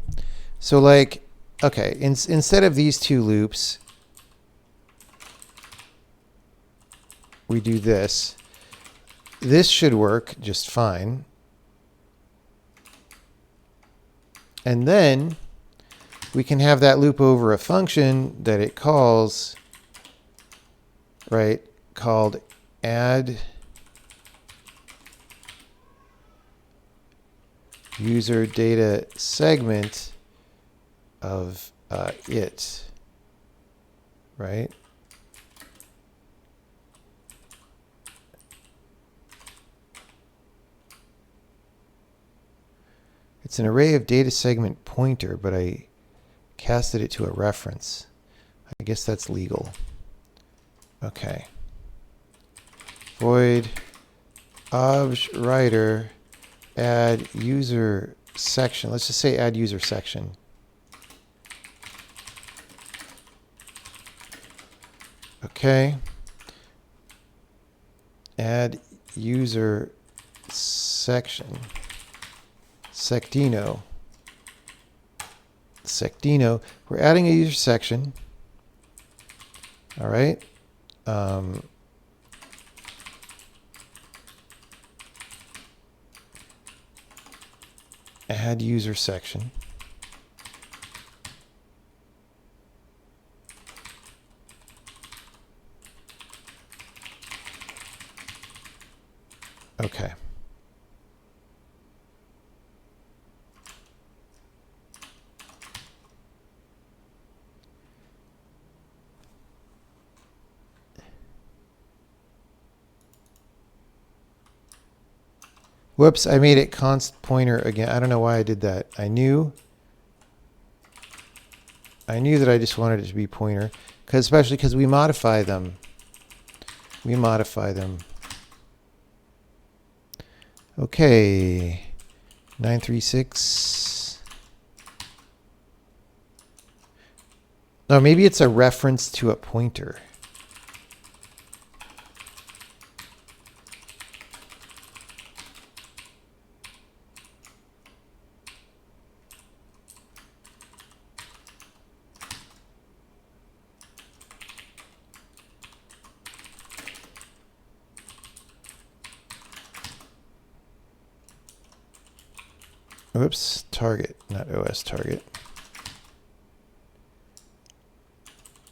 so like, okay, instead of these two loops, we do this. This should work just fine. And then we can have that loop over a function that it calls, right, called add user data segment of it, right? It's an array of data segment pointer, but I casted it to a reference. I guess that's legal. Okay. Void obj writer add user section. Let's just say add user section. Okay. Add user section. Sectino. Sectino. We're adding a user section. All right. Add user section. Okay. Whoops, I made it const pointer again. I don't know why I did that. I knew that I just wanted it to be pointer, especially because we modify them. We modify them. Okay. 936. No, maybe it's a reference to a pointer. Whoops, target, not OS target.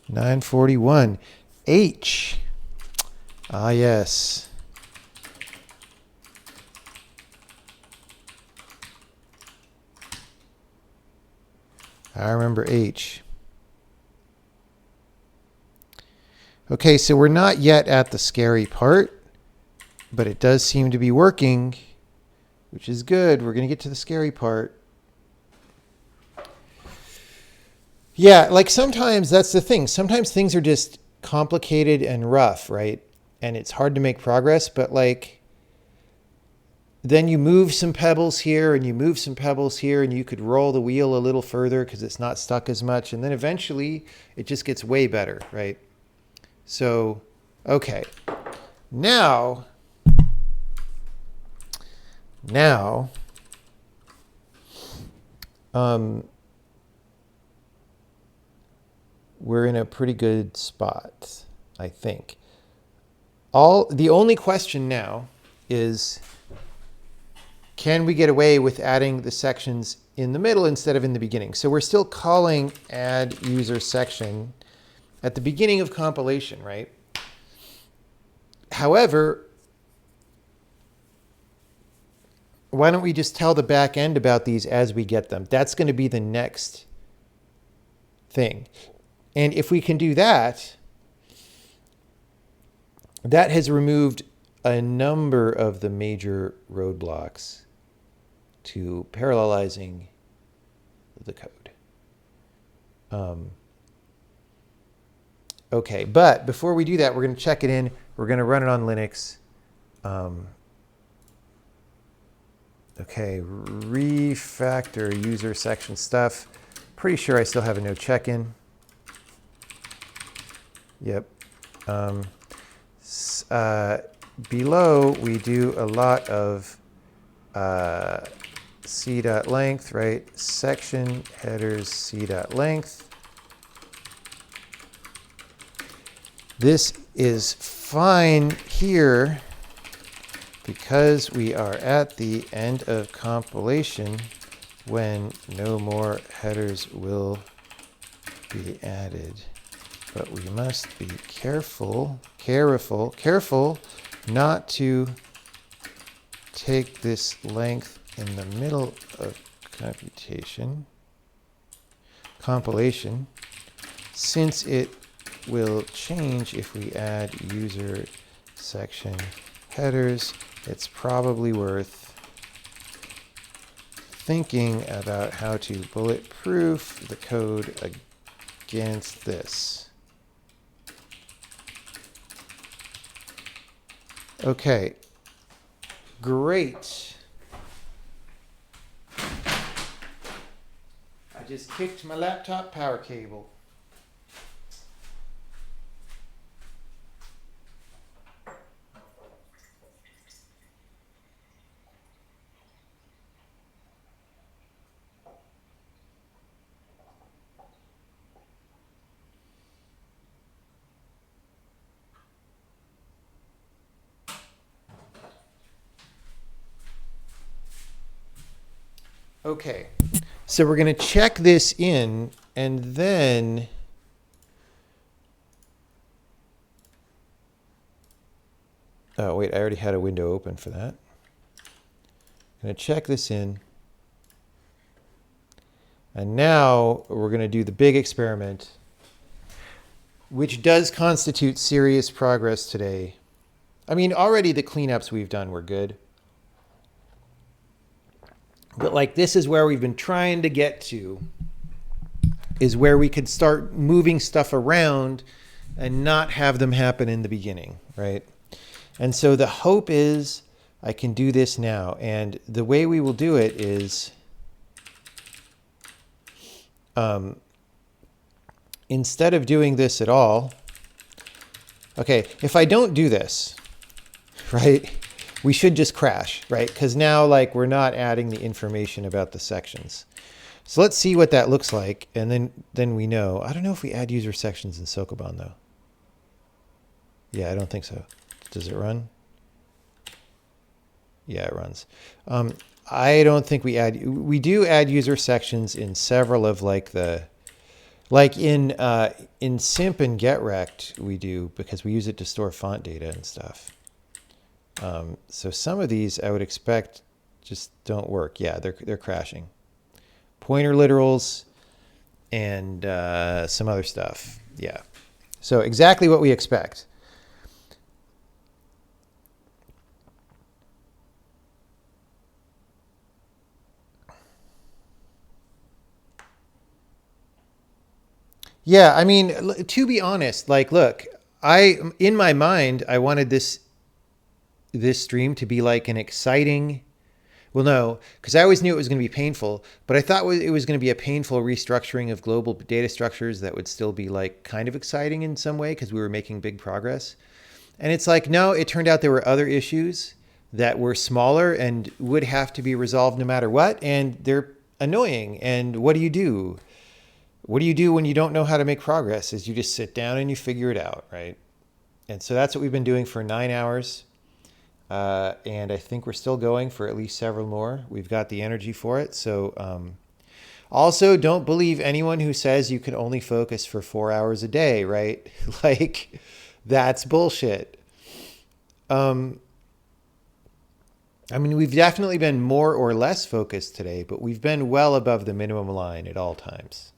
941. H. Ah, yes. I remember H. Okay, so we're not yet at the scary part, but it does seem to be working, which is good. We're going to get to the scary part. Yeah, like sometimes that's the thing. Sometimes things are just complicated and rough, right? And it's hard to make progress, but like then you move some pebbles here and you move some pebbles here and you could roll the wheel a little further because it's not stuck as much. And then eventually it just gets way better, right? So, okay. Now, we're in a pretty good spot. I think. The only question now is, can we get away with adding the sections in the middle instead of in the beginning? So we're still calling add user section at the beginning of compilation, right? However, why don't we just tell the back end about these as we get them? That's going to be the next thing. And if we can do that, that has removed a number of the major roadblocks to parallelizing the code. Okay, but before we do that, we're going to check it in. We're going to run it on Linux. Okay, refactor user section stuff. Pretty sure I still have a no check-in. Yep. Below, we do a lot of c.length, right? Section headers c.length. This is fine here because we are at the end of compilation when no more headers will be added. But we must be careful not to take this length in the middle of compilation, since it will change if we add user section headers. It's probably worth thinking about how to bulletproof the code against this. Okay, great. I just kicked my laptop power cable. Okay, so we're going to check this in, and then oh wait, I already had a window open for that. I'm going to check this in, and now we're going to do the big experiment, which does constitute serious progress today. I mean, already the cleanups we've done were good. But like, this is where we've been trying to get to, is where we could start moving stuff around and not have them happen in the beginning, right? And so the hope is I can do this now. And the way we will do it is, instead of doing this at all, okay, if I don't do this, right, we should just crash, right? Because now, like, we're not adding the information about the sections. So let's see what that looks like, and then we know. I don't know if we add user sections in Sokoban, though. Yeah, I don't think so. Does it run? Yeah, it runs. I don't think we add. We do add user sections in several of like in simp and getrect we do, because we use it to store font data and stuff. So some of these I would expect just don't work. Yeah, they're crashing. Pointer literals and some other stuff. Yeah. So exactly what we expect. Yeah, I mean, to be honest, like, look, in my mind, I wanted this stream to be like an exciting, well, no, because I always knew it was going to be painful, but I thought it was going to be a painful restructuring of global data structures that would still be like kind of exciting in some way because we were making big progress. And it's like, no, it turned out there were other issues that were smaller and would have to be resolved no matter what. And they're annoying. And what do you do? What do you do when you don't know how to make progress? Is you just sit down and you figure it out, right? And so that's what we've been doing for 9 hours. And I think we're still going for at least several more. We've got the energy for it. So also, don't believe anyone who says you can only focus for 4 hours a day, right? Like, that's bullshit. I mean, we've definitely been more or less focused today, but we've been well above the minimum line at all times.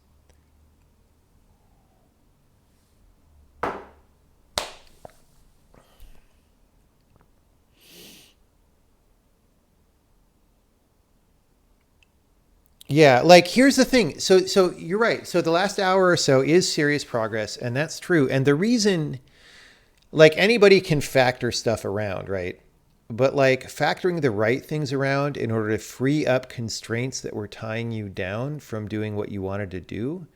Yeah, like here's the thing. So you're right. So the last hour or so is serious progress, and that's true. And the reason, like, anybody can factor stuff around, right? But like factoring the right things around in order to free up constraints that were tying you down from doing what you wanted to do,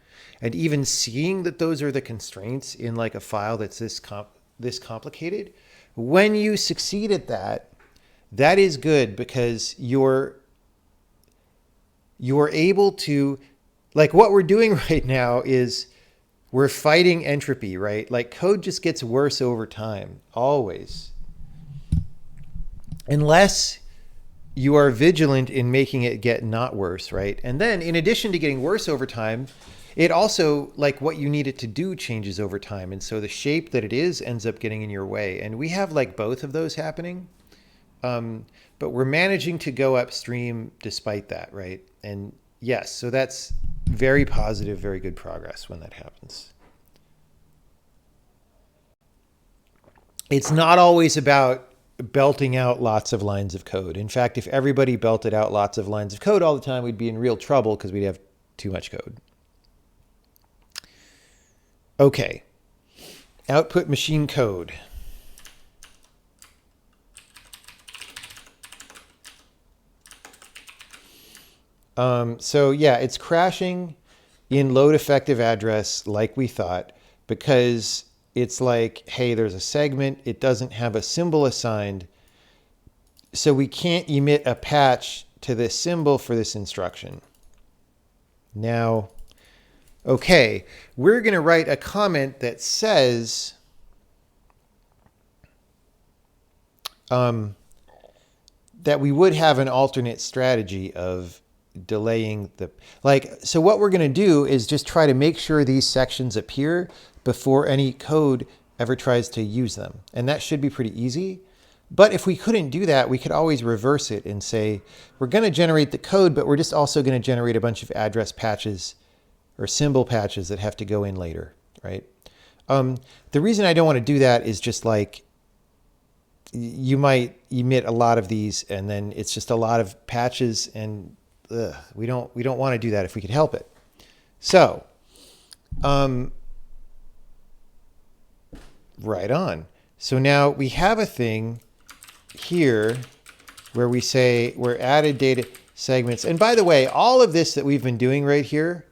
and even seeing that those are the constraints in like a file that's this complicated, when you succeed at that, that is good because you're able to, like, what we're doing right now is we're fighting entropy, right? Like, code just gets worse over time, always. Unless you are vigilant in making it get not worse, right? And then in addition to getting worse over time, it also, like, what you need it to do changes over time. And so the shape that it is ends up getting in your way. And we have like both of those happening. But we're managing to go upstream despite that, right? And yes, so that's very positive, very good progress when that happens. It's not always about belting out lots of lines of code. In fact, if everybody belted out lots of lines of code all the time, we'd be in real trouble because we'd have too much code. Okay, output machine code. So yeah, it's crashing in load effective address like we thought, because it's like, hey, there's a segment, it doesn't have a symbol assigned, so we can't emit a patch to this symbol for this instruction. Now, okay, we're going to write a comment that says that we would have an alternate strategy of delaying the, like, so what we're going to do is just try to make sure these sections appear before any code ever tries to use them. And that should be pretty easy. But if we couldn't do that, we could always reverse it and say, we're going to generate the code, but we're just also going to generate a bunch of address patches or symbol patches that have to go in later, right? The reason I don't want to do that is just like, you might emit a lot of these and then it's just a lot of patches, and we don't want to do that if we could help it. So, right on. So now we have a thing here where we say we're added data segments. And by the way, all of this that we've been doing right here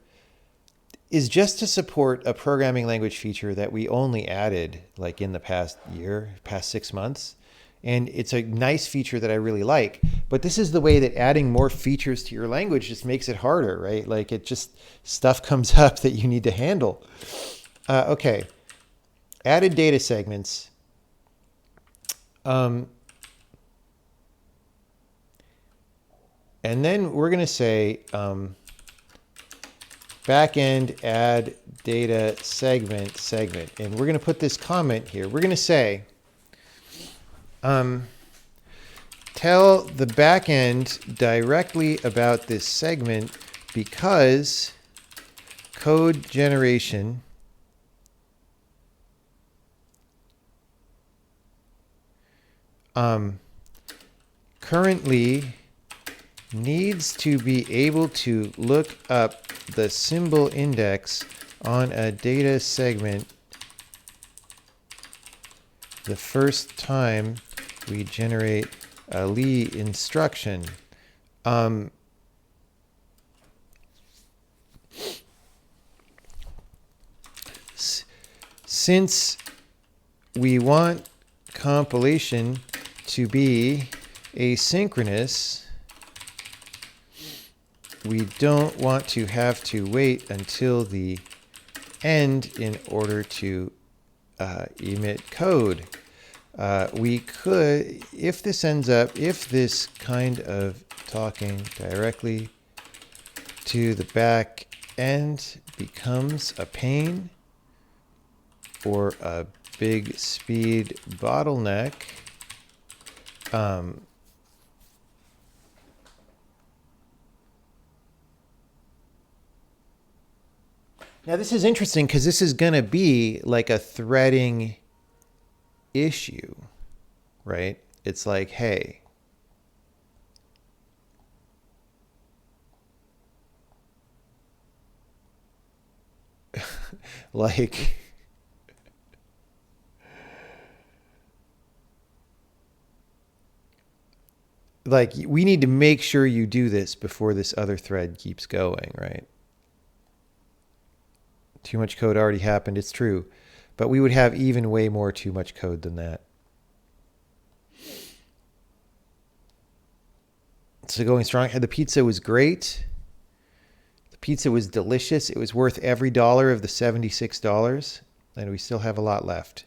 is just to support a programming language feature that we only added like in the past year, past 6 months. And it's a nice feature that I really like. But this is the way that adding more features to your language just makes it harder, right? Like, it just, stuff comes up that you need to handle. Okay. Added data segments. And then we're going to say backend add data segment. And we're going to put this comment here. We're going to say, tell the backend directly about this segment because code generation currently needs to be able to look up the symbol index on a data segment the first time we generate a Lee instruction. Since we want compilation to be asynchronous, we don't want to have to wait until the end in order to emit code. We could, if this kind of talking directly to the back end becomes a pain or a big speed bottleneck, now this is interesting because this is going to be like a threading issue, right? It's like, hey, like we need to make sure you do this before this other thread keeps going, right? Too much code already happened, it's true. But we would have even way more too much code than that. So going strong, the pizza was great. The pizza was delicious. It was worth every dollar of the $76, and we still have a lot left.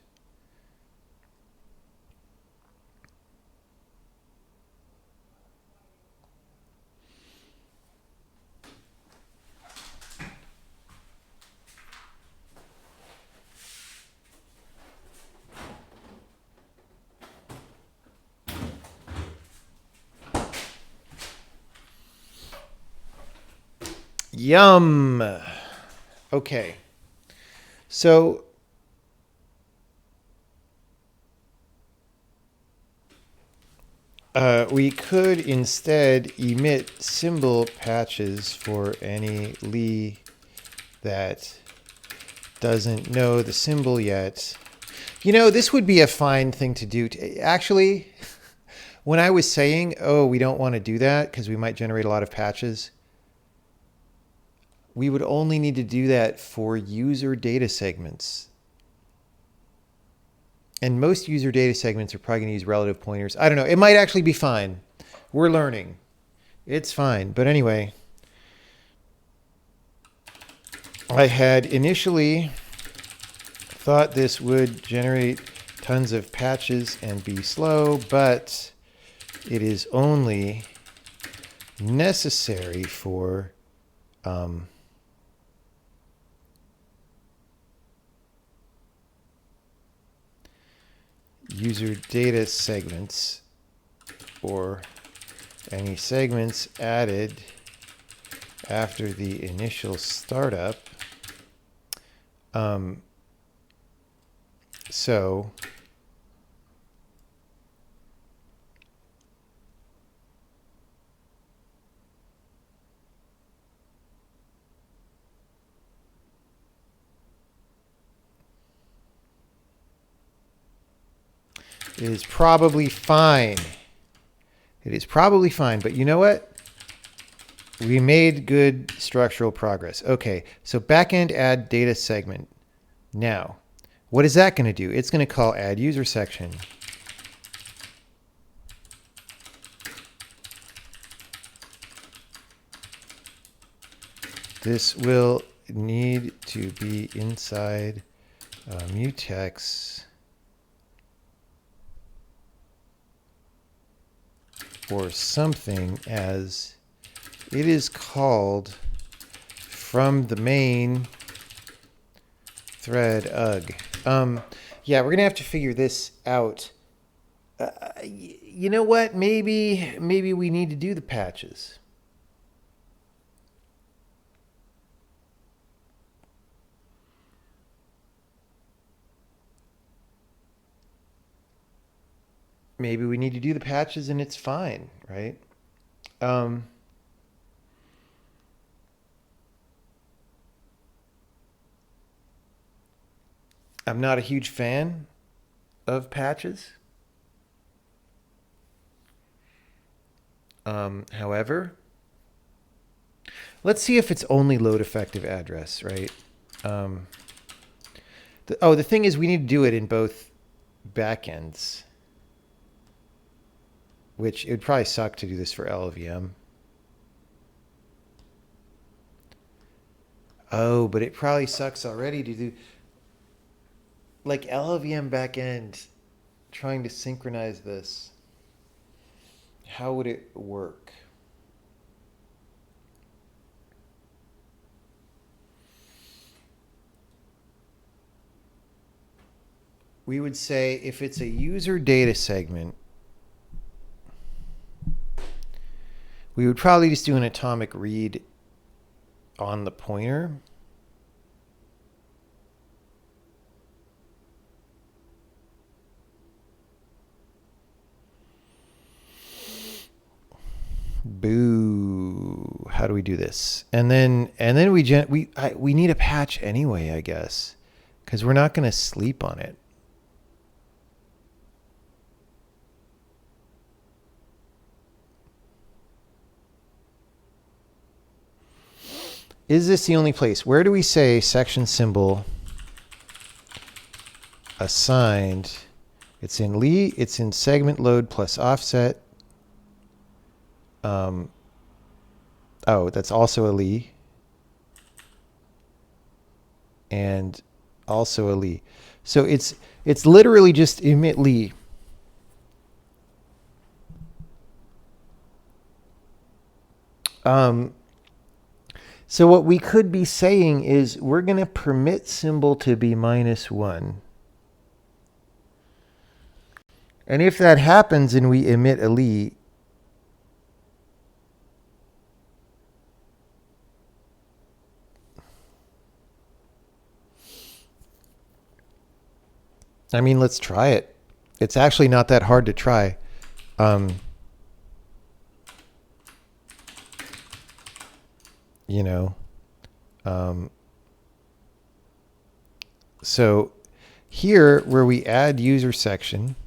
Yum. Okay. So we could instead emit symbol patches for any Lee that doesn't know the symbol yet. You know, this would be a fine thing to do. Actually, when I was saying, oh, we don't want to do that because we might generate a lot of patches, we would only need to do that for user data segments. And most user data segments are probably going to use relative pointers. I don't know. It might actually be fine. We're learning. It's fine. But anyway, I had initially thought this would generate tons of patches and be slow, but it is only necessary for user data segments or any segments added after the initial startup. So it is probably fine. It is probably fine, but you know what? We made good structural progress. Okay, so backend add data segment. Now, what is that going to do? It's going to call add user section. This will need to be inside mutex or something, as it is called from the main thread ugh. Yeah, we're gonna have to figure this out. You know what? Maybe we need to do the patches. Maybe we need to do the patches and it's fine, right? I'm not a huge fan of patches. However, let's see if it's only load effective address, right? The thing is we need to do it in both backends, which it would probably suck to do this for LLVM. Oh, but it probably sucks already to do. like LLVM backend trying to synchronize this, how would it work? We would say if it's a user data segment, we would probably just do an atomic read on the pointer. Boo. How do we do this? And then we need a patch anyway, I guess, because we're not going to sleep on it. Is this the only place? Where do we say section symbol assigned? It's in Lee. It's in segment load plus offset. Oh, that's also a Lee. And also a Lee. So it's literally just emit Lee. So what we could be saying is we're going to permit symbol to be -1. And if that happens and we emit a Lee, I mean, let's try it. It's actually not that hard to try. You know, so here where we add user section,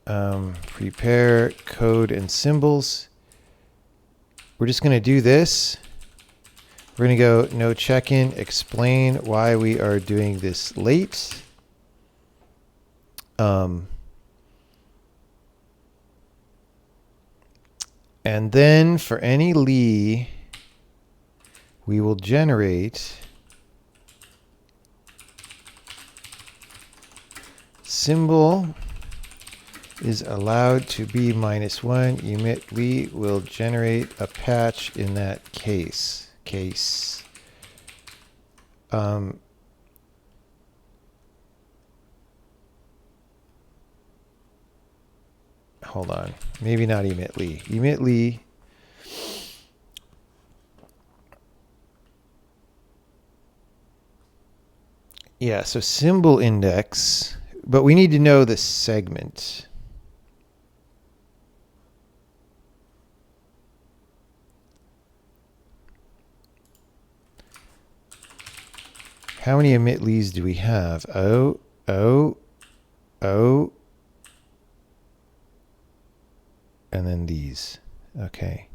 prepare code and symbols. We're just going to do this. We're going to go no check-in, explain why we are doing this late. And then for any Lee, we will generate symbol is allowed to be -1. Emit Lee will generate a patch in that case. Hold on. Maybe not emit Lee. Emit Lee. Yeah, so symbol index, but we need to know the segment. How many emit Lees do we have? Oh. And then these. Okay.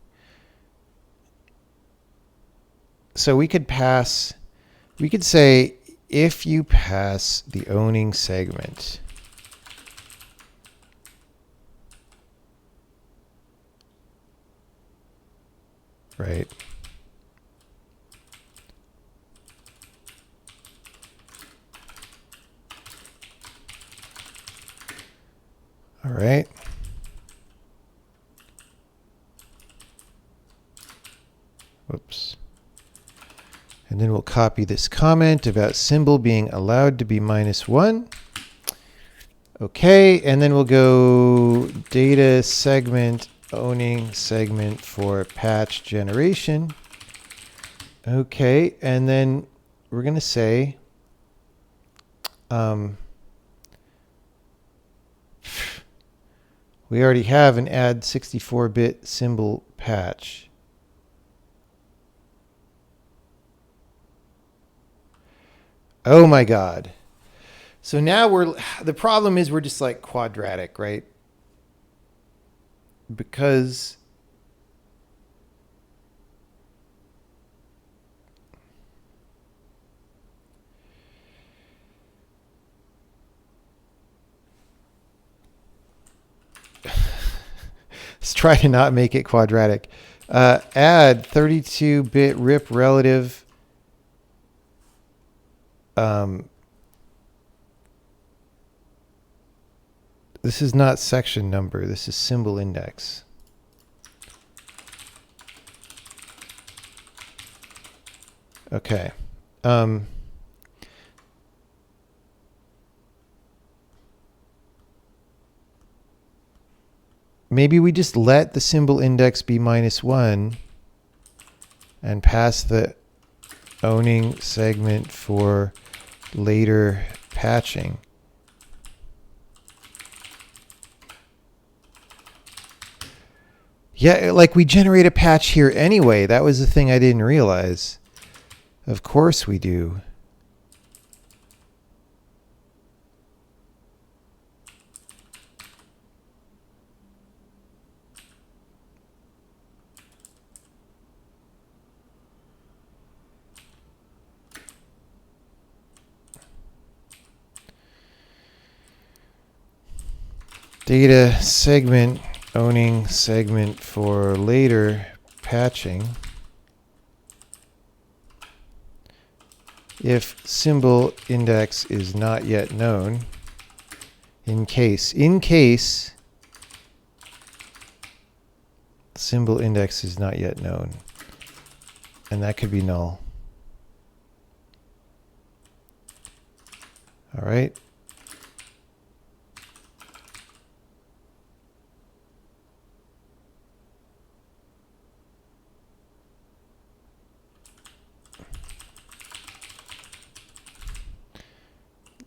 So we could say if you pass the owning segment, right? All right. Whoops. And then we'll copy this comment about symbol being allowed to be -1. Okay, and then we'll go data segment, owning segment for patch generation. Okay, and then we're going to say, we already have an add 64-bit symbol patch. Oh my God. So now the problem is we're just like quadratic, right? Because let's try to not make it quadratic. Add 32-bit rip relative. This is not section number. This is symbol index. Okay. Maybe we just let the symbol index be -1 and pass the owning segment for later patching. Yeah, like we generate a patch here anyway. That was the thing I didn't realize. Of course we do. Data segment owning segment for later patching. If symbol index is not yet known, in case symbol index is not yet known, and that could be null. All right.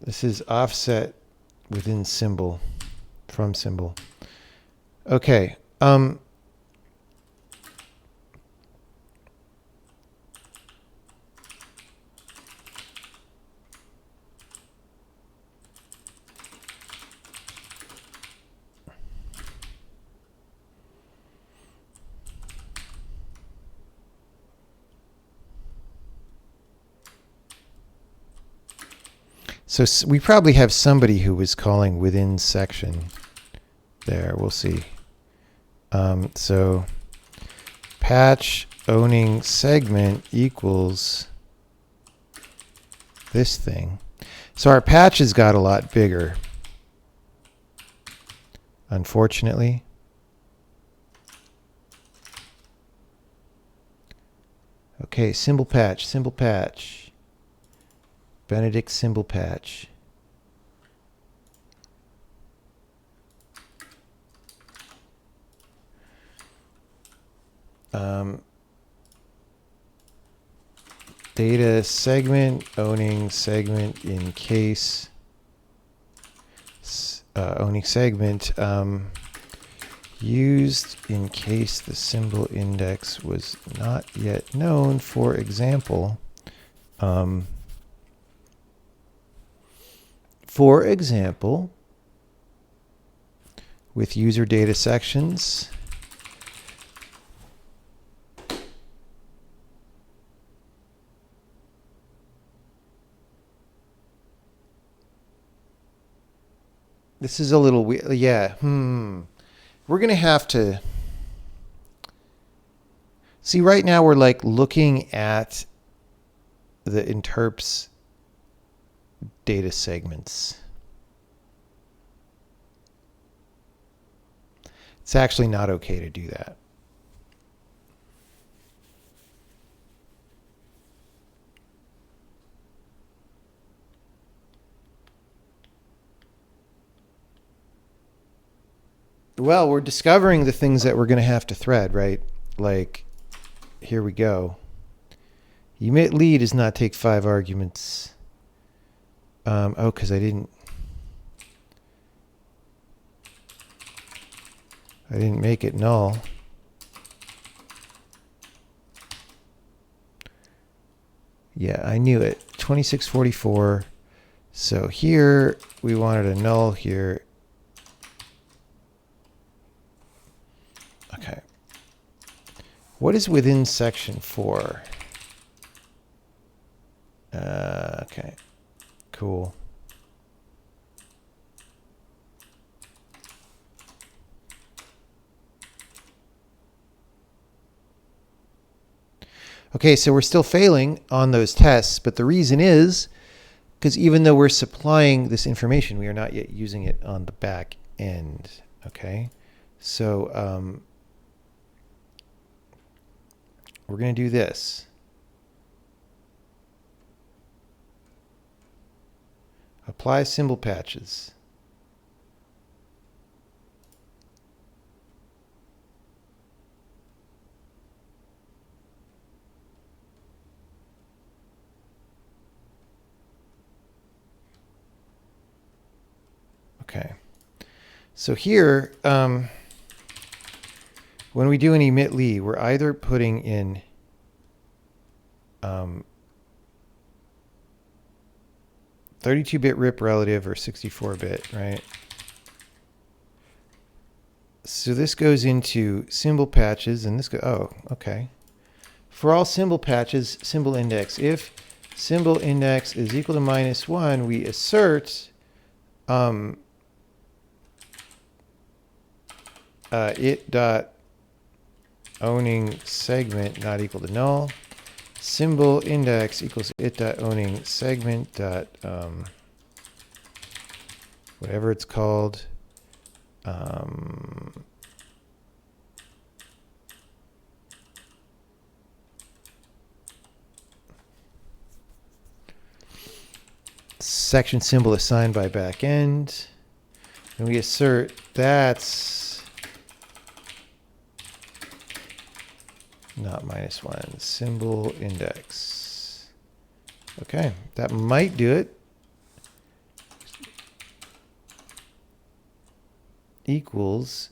This is offset within symbol, from symbol. Okay. So we probably have somebody who was calling within section there. We'll see. So patch owning segment equals this thing. So our patch has got a lot bigger, unfortunately. Okay, symbol patch, symbol patch. Benedict symbol patch. Data segment owning segment in case owning segment used in case the symbol index was not yet known. For example, with user data sections, this is a little weird. Yeah. We're going to have to see. Right now we're like looking at the interps data segments. It's actually not okay to do that. Well, we're discovering the things that we're going to have to thread, right? Like, here we go. Emit lead does not take 5 arguments. Oh, because I didn't make it null. Yeah, I knew it. 2644. So here we wanted a null here. Okay. What is within section 4? Okay. Cool. Okay, so we're still failing on those tests, but the reason is because even though we're supplying this information, we are not yet using it on the back end. Okay, so we're going to do this. Apply symbol patches. Okay. So here, when we do an emit lead, we're either putting in 32-bit RIP relative or 64-bit, right? So this goes into symbol patches, and this oh, okay. For all symbol patches, symbol index. If symbol index is equal to -1, we assert it dot owning segment not equal to null. Symbol index equals it dot owning segment dot whatever it's called. Section symbol assigned by backend. And we assert that's not -1. Symbol index. Okay, that might do it. Equals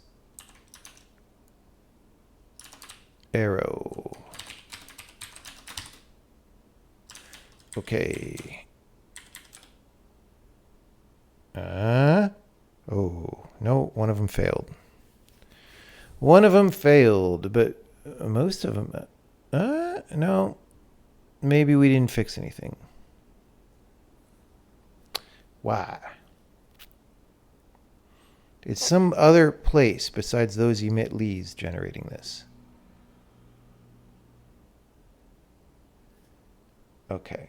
arrow. Okay. Oh, no, one of them failed. One of them failed, but most of them, no, maybe we didn't fix anything. Why? It's some other place besides those emit leads generating this. Okay.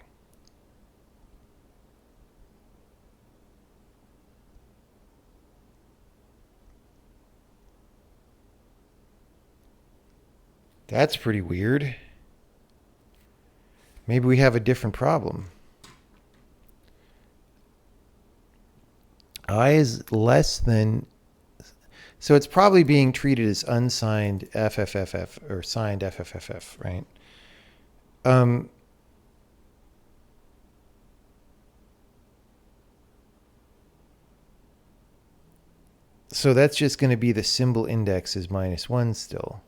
That's pretty weird. Maybe we have a different problem. I is less than, so it's probably being treated as unsigned FFFF or signed FFFF, right? So that's just going to be the symbol index is -1 still.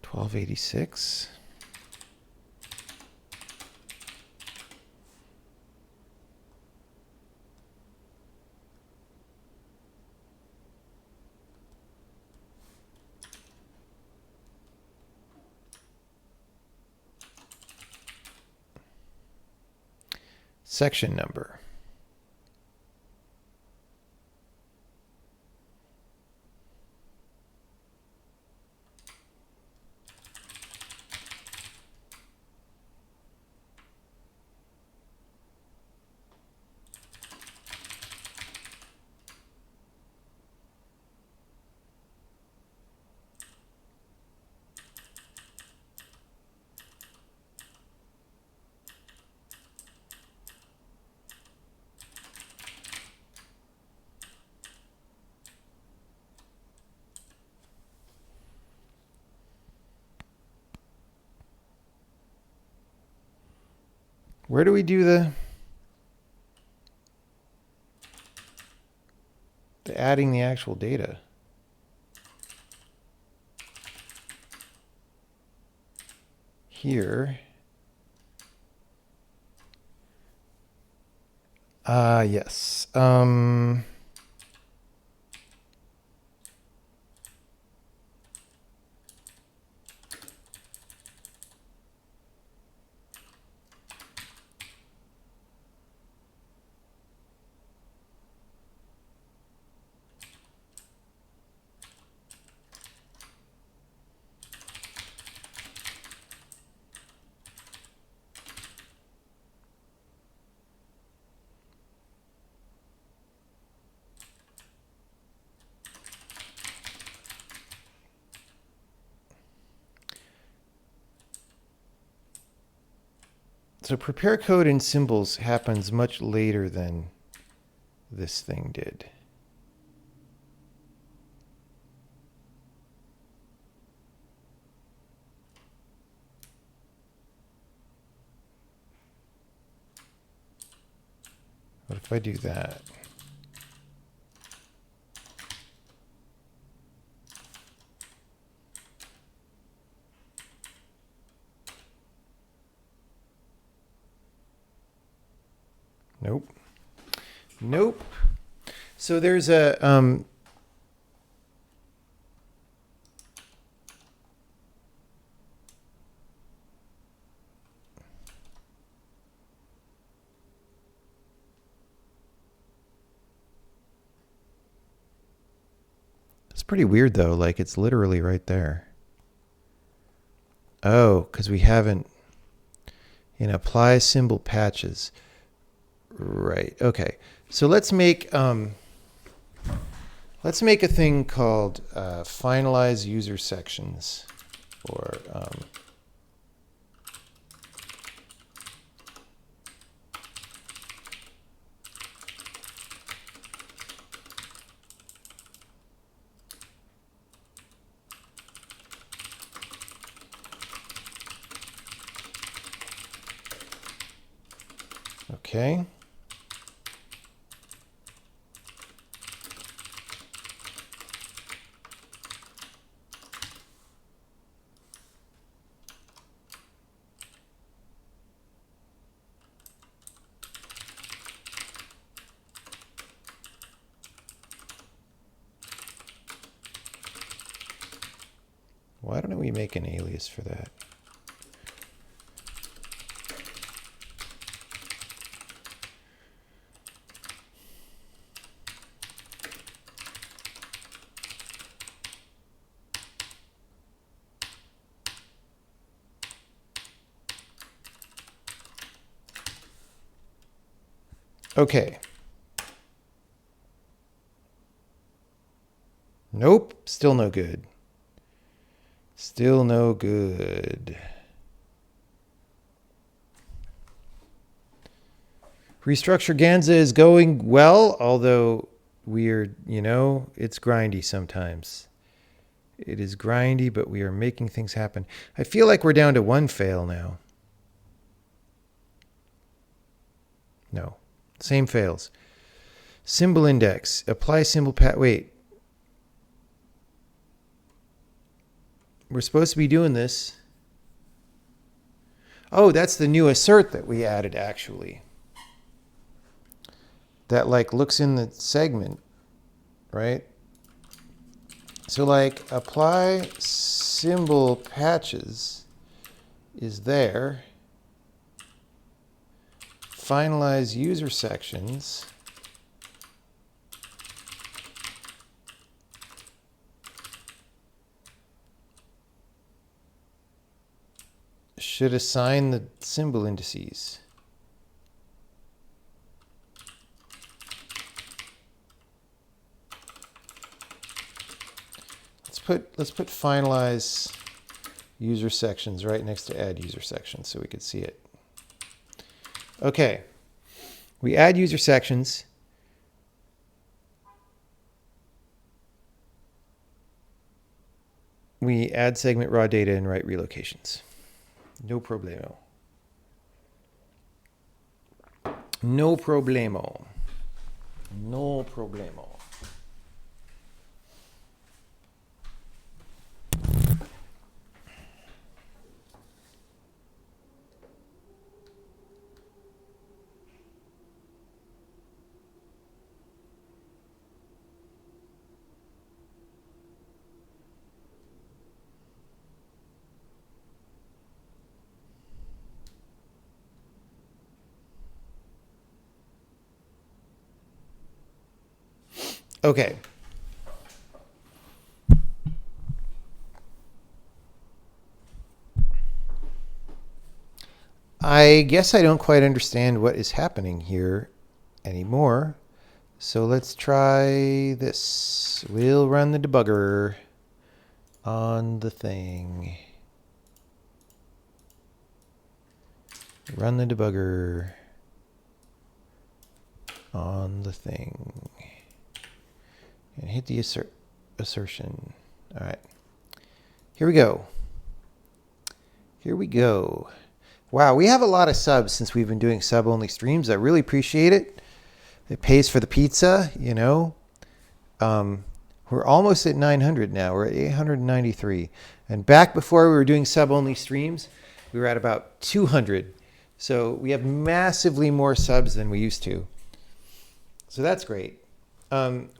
$12.86. Section number. Where do we do the adding the actual data? Here. Yes. So prepare code and symbols happens much later than this thing did. What if I do that? Nope. Nope. So there's a it's pretty weird though, like it's literally right there. Oh, because we haven't in apply symbol patches. Right. Okay. So let's make a thing called finalize user sections, or okay. Why don't we make an alias for that? Okay. Nope, still no good. Still no good. Restructureganza is going well, although we're, it's grindy sometimes. It is grindy, but we are making things happen. I feel like we're down to one fail now. No, same fails. Symbol index, apply symbol wait. We're supposed to be doing this. Oh, that's the new assert that we added actually. That like looks in the segment, right? So like apply symbol patches is there. Finalize user sections. Should assign the symbol indices. Let's put finalize user sections right next to add user sections so we could see it. Okay. We add user sections. We add segment raw data and write relocations. No problemo. No problemo. No problemo. Okay. I guess I don't quite understand what is happening here anymore. So let's try this. We'll run the debugger on the thing. Run the debugger on the thing. And hit the assertion. All right. Here we go. Here we go. Wow, we have a lot of subs since we've been doing sub-only streams. I really appreciate it. It pays for the pizza, you know. We're almost at 900 now. We're at 893. And back before we were doing sub-only streams, we were at about 200. So we have massively more subs than we used to. So that's great.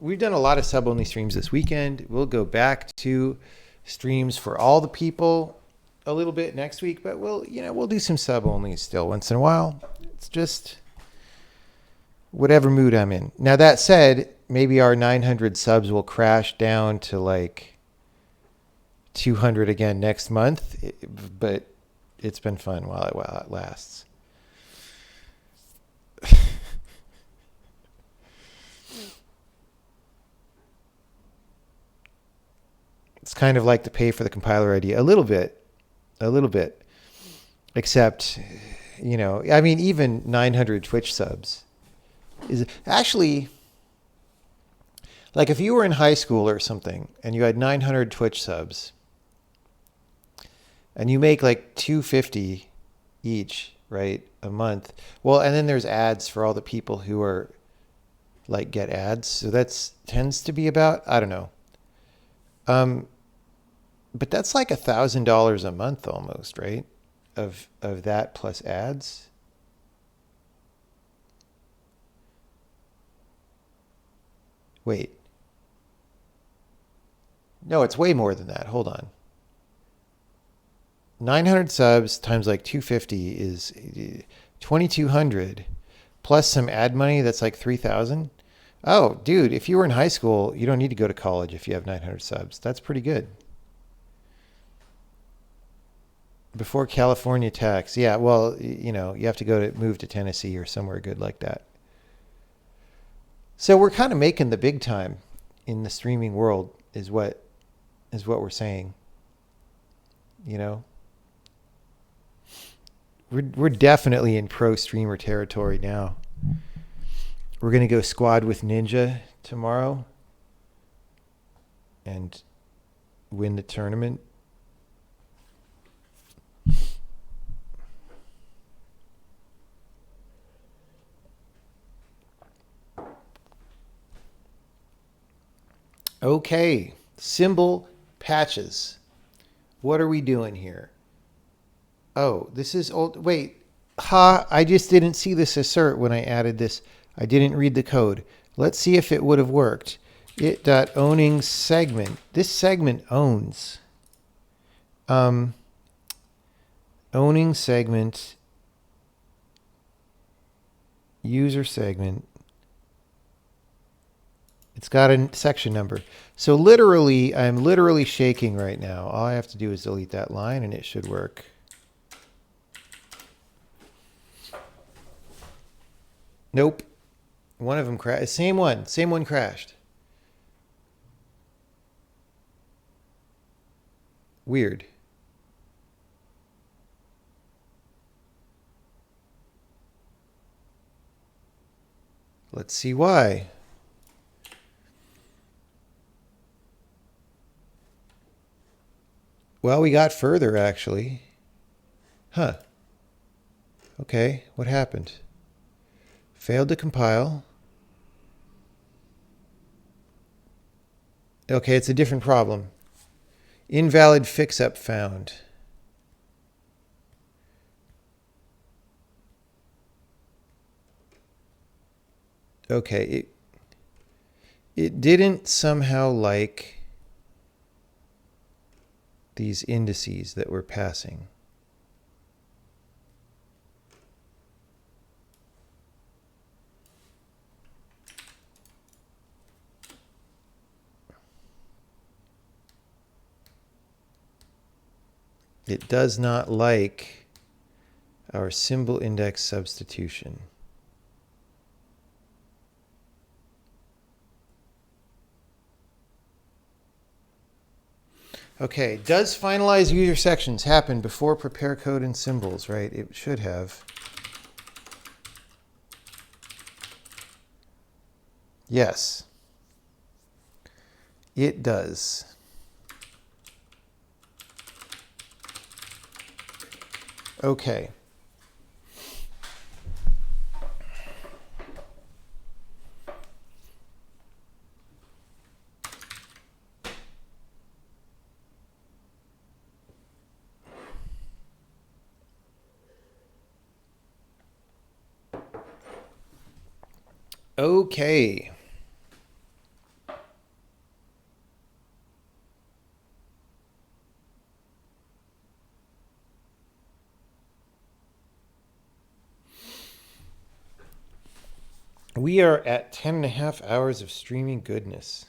We've done a lot of sub-only streams this weekend. We'll go back to streams for all the people a little bit next week, but we'll do some sub-only still once in a while. It's just whatever mood I'm in. Now that said, maybe our 900 subs will crash down to like 200 again next month, but it's been fun while it lasts. It's kind of like to pay for the compiler ID a little bit, except, you know, I mean, even 900 Twitch subs is actually, like if you were in high school or something and you had 900 Twitch subs and you make like $250 each, right, a month. Well, and then there's ads for all the people who are like get ads. So that's tends to be about, I don't know. But that's like $1,000 a month almost, right? Of that plus ads. Wait. No, it's way more than that. Hold on. 900 subs times like 250 is 2,200 plus some ad money. That's like 3,000. Oh, dude, if you were in high school, you don't need to go to college if you have 900 subs. That's pretty good. Before California tax. Yeah, well, you know, you have to move to Tennessee or somewhere good like that. So we're kind of making the big time in the streaming world is what we're saying. You know? We're definitely in pro streamer territory now. We're going to go squad with Ninja tomorrow and win the tournament. Okay, symbol patches. What are we doing here? Oh, this is old. Wait, I just didn't see this assert when I added this. I didn't read the code. Let's see if it would have worked. It.owning segment. This segment owns. Owning segment. User segment. It's got a section number. So literally, I'm literally shaking right now. All I have to do is delete that line and it should work. Nope. One of them crashed. Same one crashed. Weird. Let's see why. Well, we got further, actually. Huh. Okay, what happened? Failed to compile. Okay, it's a different problem. Invalid fix-up found. Okay, it didn't somehow like these indices that we're passing. It does not like our symbol index substitution. Okay, does finalize user sections happen before prepare code and symbols, right? It should have. Yes, it does. Okay. Okay. We are at 10.5 hours of streaming goodness.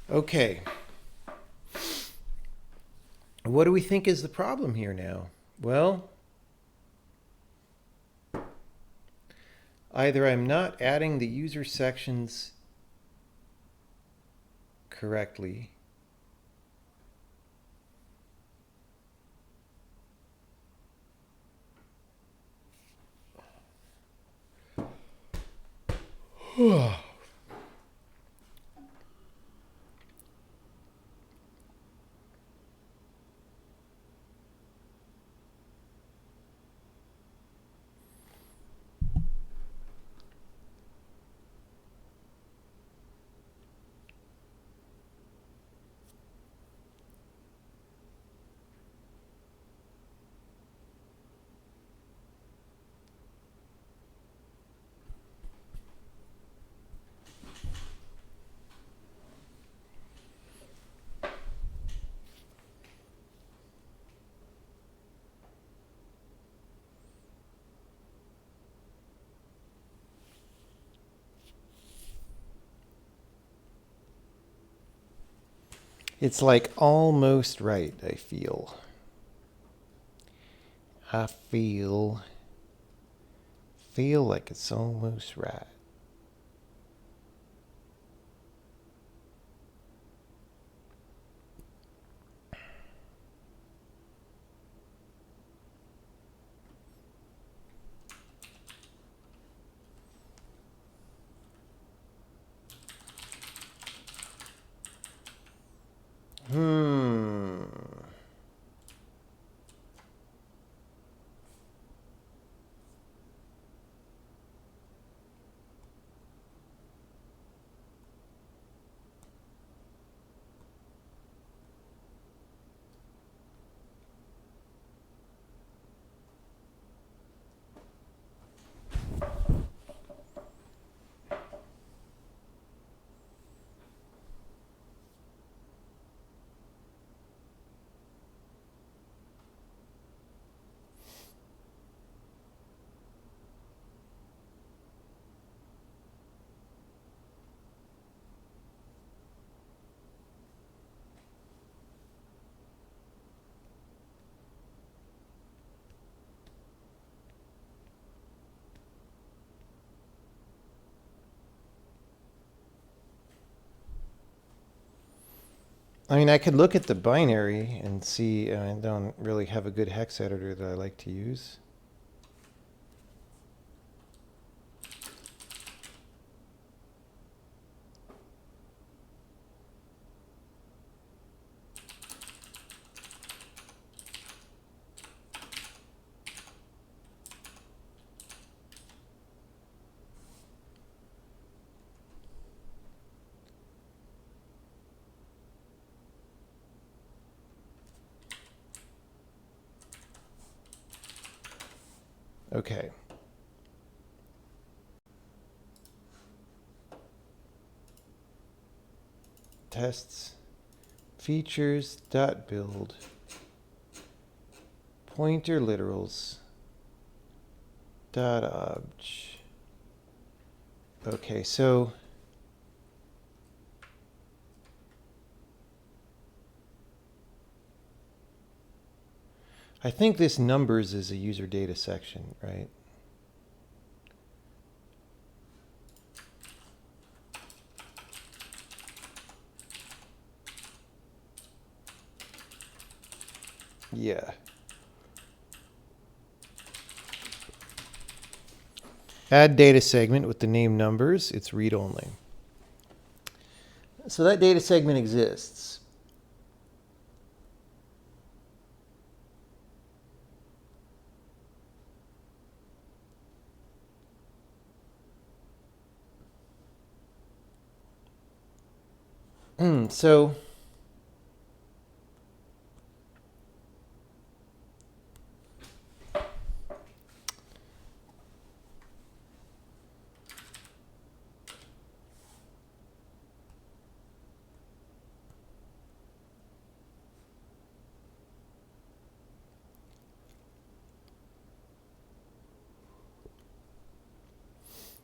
Okay. What do we think is the problem here now? Well, either I'm not adding the user sections correctly, it's like almost right, I feel. I feel like it's almost right. Hmm. I mean, I could look at the binary and see. I don't really have a good hex editor that I like to use. Okay. Tests, features, dot build, pointer literals, dot obj. Okay, so I think this numbers is a user data section, right? Yeah. Add data segment with the name numbers. It's read only. So that data segment exists. So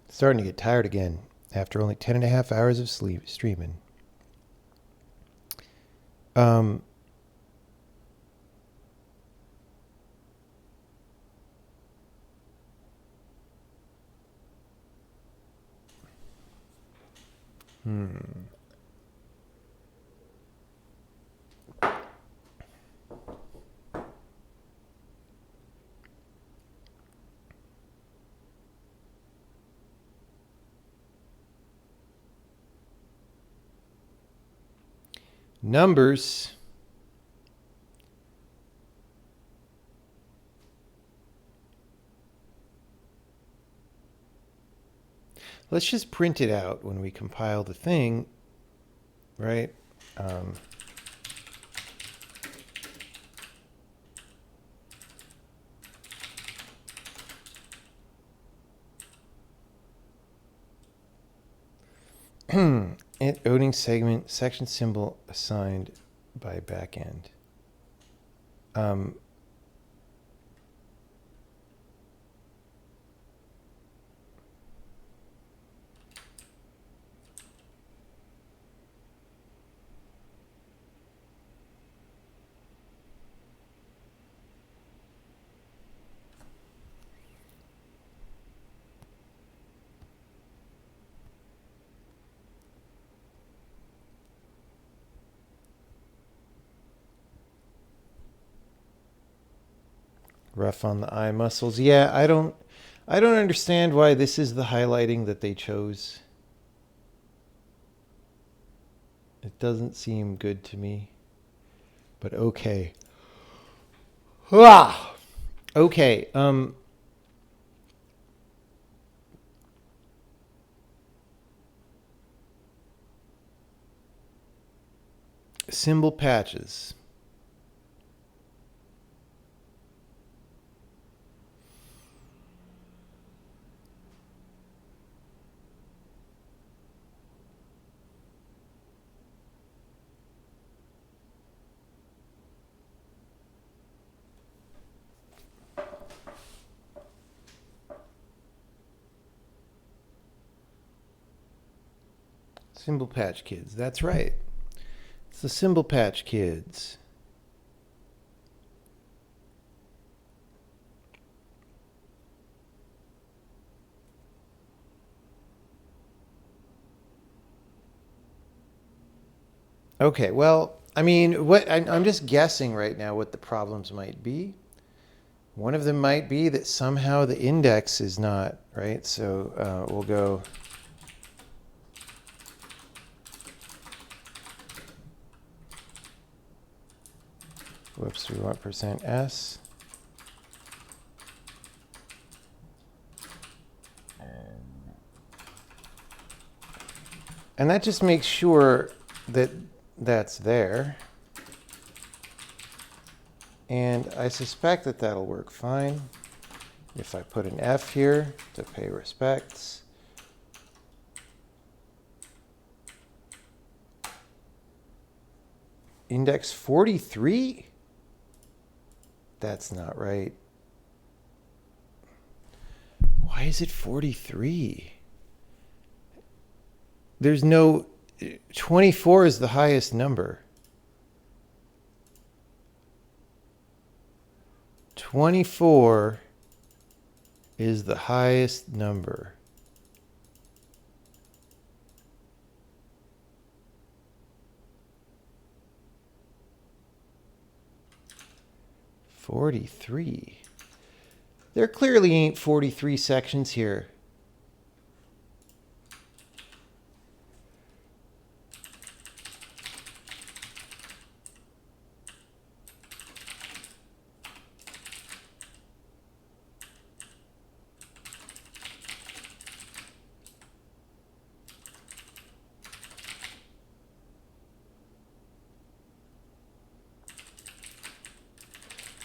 starting to get tired again after only 10 and a half hours of sleep streaming. Numbers. Let's just print it out when we compile the thing, right? Owning segment, section symbol assigned by backend. Rough on the eye muscles. Yeah, I don't understand why this is the highlighting that they chose. It doesn't seem good to me. But okay. Ah! Okay. Symbol patches. Symbol Patch Kids. That's right. It's the Symbol Patch Kids. Okay, well, I mean, I'm just guessing right now what the problems might be. One of them might be that somehow the index is not, right? So we'll go... Whoops, we want %s. And that just makes sure that that's there. And I suspect that that'll work fine. If I put an F here to pay respects, index 43? That's not right. Why is it 43? There's no... 24 is the highest number. 24 is the highest number. $43. There clearly ain't 43 sections here.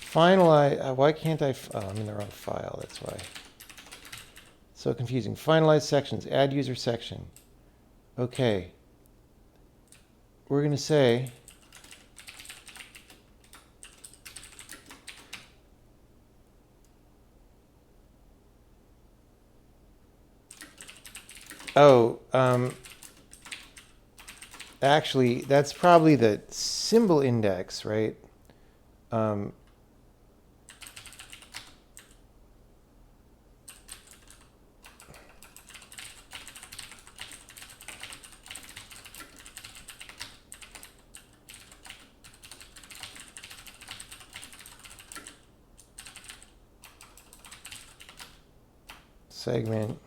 Finalize, why can't I, oh, I'm in the wrong file, that's why. So confusing. Finalize sections, add user section. Okay. We're going to say, actually, that's probably the symbol index, right? Segment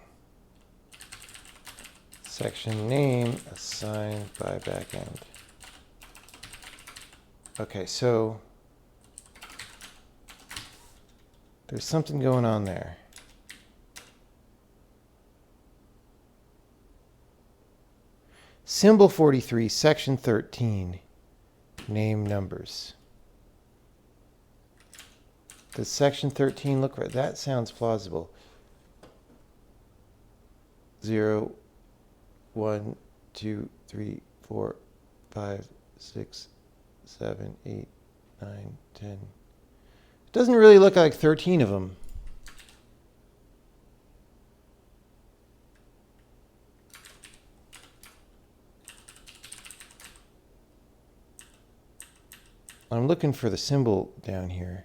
section name assigned by backend. Okay, so there's something going on there. Symbol 43, section 13, name numbers. Does section 13 look right? That sounds plausible. 0, 1, 2, 3, 4, 5, 6, 7, 8, 9, 10. It doesn't really look like 13 of them. I'm looking for the symbol down here.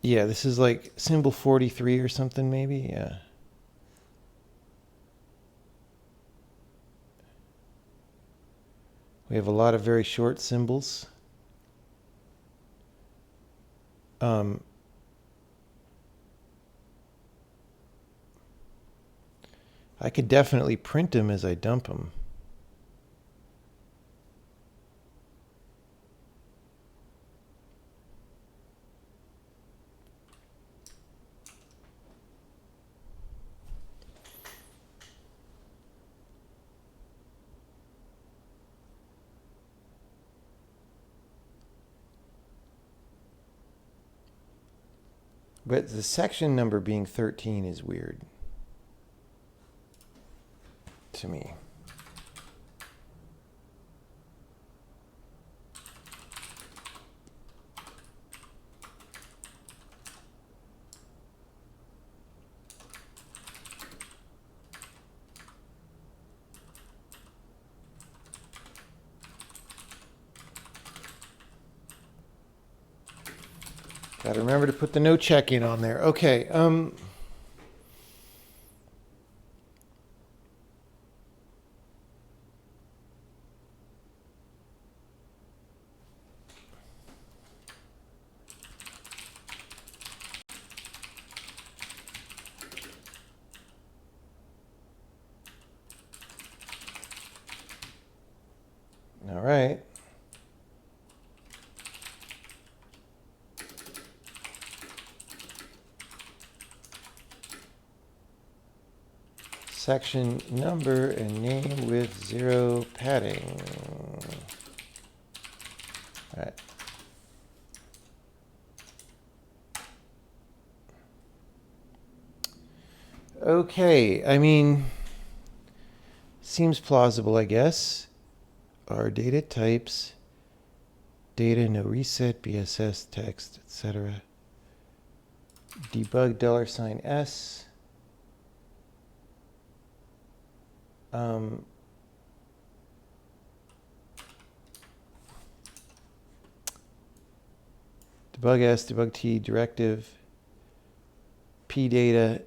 Yeah, this is like symbol 43 or something maybe, yeah. We have a lot of very short symbols. I could definitely print them as I dump them. But the section number being 13 is weird to me. Got to remember to put the no check in on there. Okay. All right. section number and name with 0 padding. All right. Okay, I mean, seems plausible, I guess. Our data types, data, no reset, BSS, text, etc. Debug $S. Debug S, debug T, directive, P data,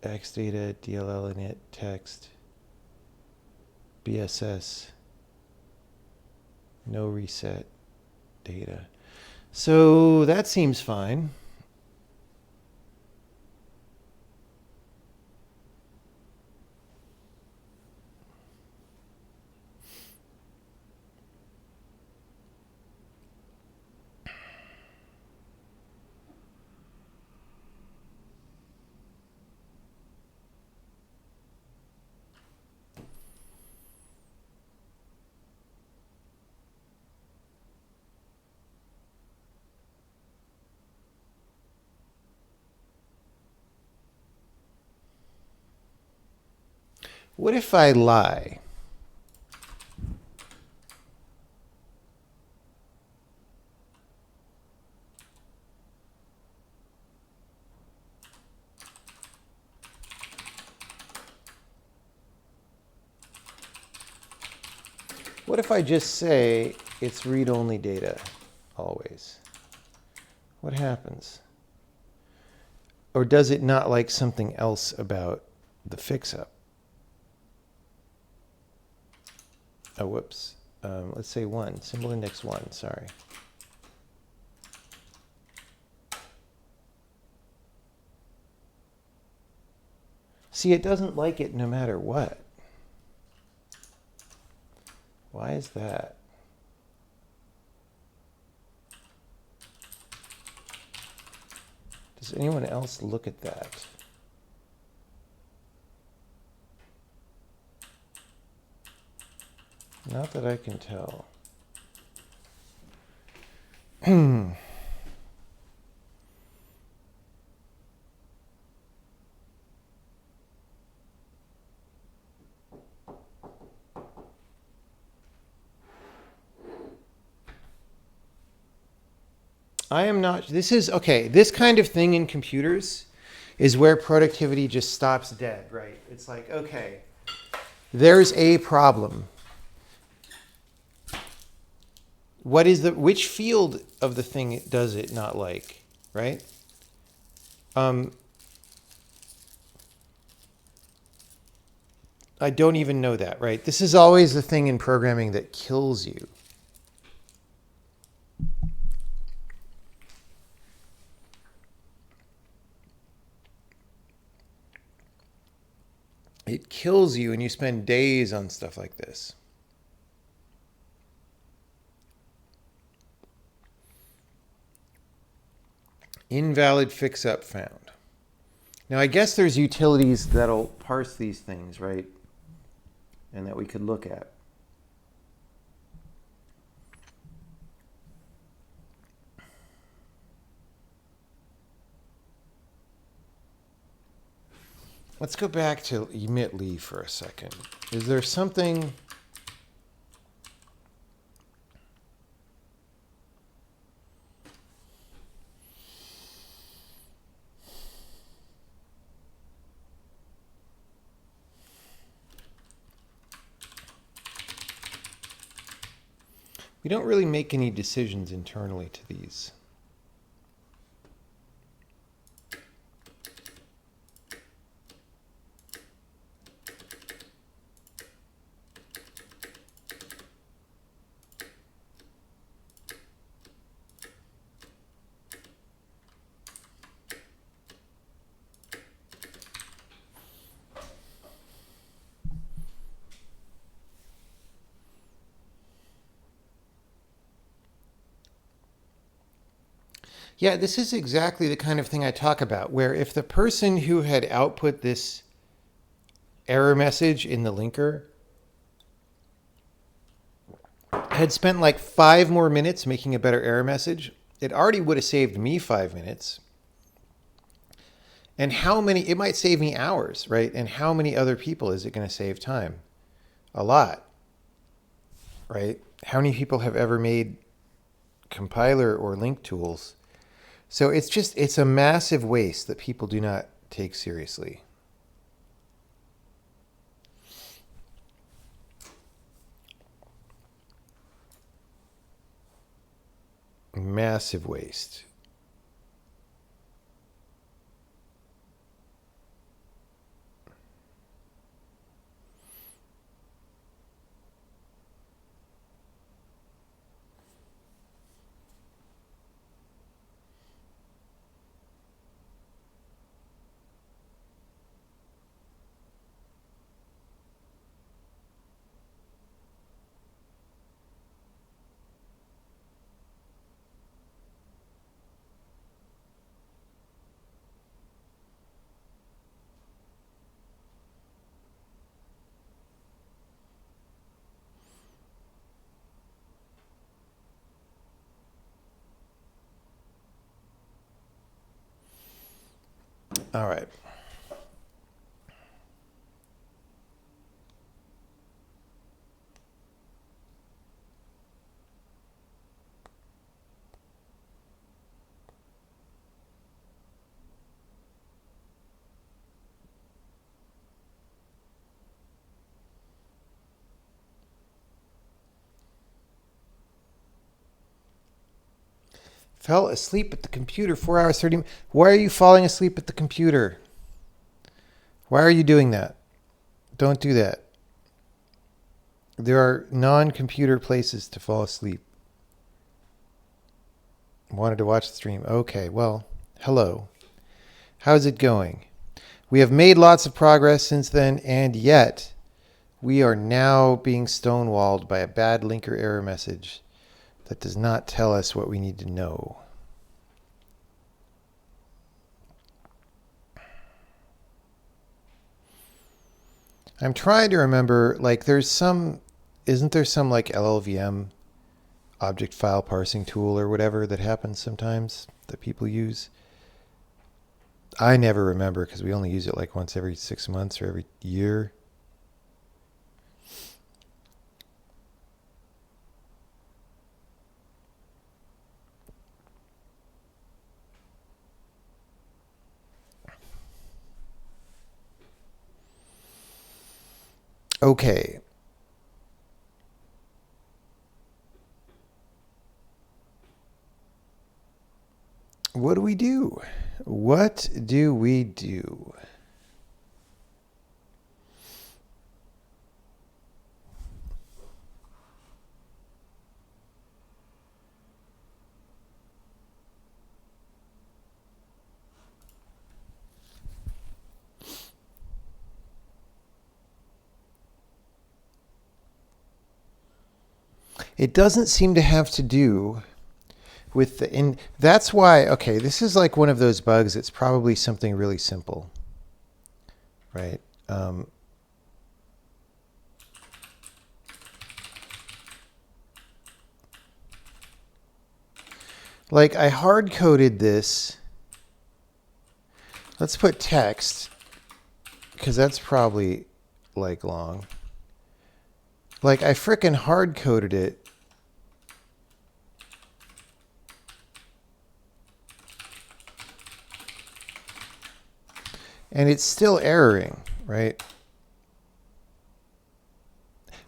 X data, DLL init, text, BSS, no reset, data. So that seems fine. What if I lie? What if I just say it's read-only data always? What happens? Or does it not like something else about the fix-up? Oh, whoops. Let's say 1, symbol index 1, sorry. See, it doesn't like it no matter what. Why is that? Does anyone else look at that? Not that I can tell. I am not, this is, okay, this kind of thing in computers is where productivity just stops dead, right? It's like, okay, there's a problem. What is which field of the thing does it not like, right? I don't even know that, right? This is always the thing in programming that kills you. It kills you and you spend days on stuff like this. Invalid fix-up found. Now, I guess there's utilities that'll parse these things, right? And that we could look at. Let's go back to emit leave for a second. Is there something... We don't really make any decisions internally to these. Yeah, this is exactly the kind of thing I talk about, where if the person who had output this error message in the linker, had spent like 5 more minutes making a better error message, it already would have saved me 5 minutes. And how many, it might save me hours, right? And how many other people is it going to save time? A lot, right? How many people have ever made compiler or link tools? So it's a massive waste that people do not take seriously. Massive waste. All right. Fell asleep at the computer 4 hours 30 minutes. Why are you falling asleep at the computer? Why are you doing that? Don't do that. There are non-computer places to fall asleep. Wanted to watch the stream. Okay, well, hello. How's it going? We have made lots of progress since then, and yet we are now being stonewalled by a bad linker error message that does not tell us what we need to know. I'm trying to remember, like, isn't there some like LLVM object file parsing tool or whatever that happens sometimes that people use? I never remember because we only use it like once every 6 months or every year. Okay. What do we do? What do we do? It doesn't seem to have to do with the, and that's why, okay, this is like one of those bugs. It's probably something really simple, right? Like I hard coded this. Let's put text because that's probably like long. Like I frickin' hard coded it. And it's still erroring, right?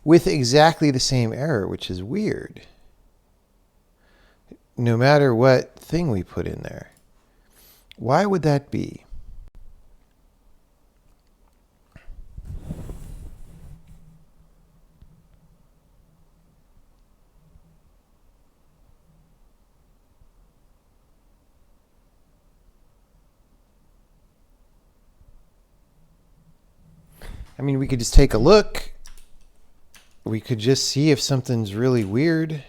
With exactly the same error, which is weird. No matter what thing we put in there. Why would that be? I mean, we could just take a look. We could just see if something's really weird.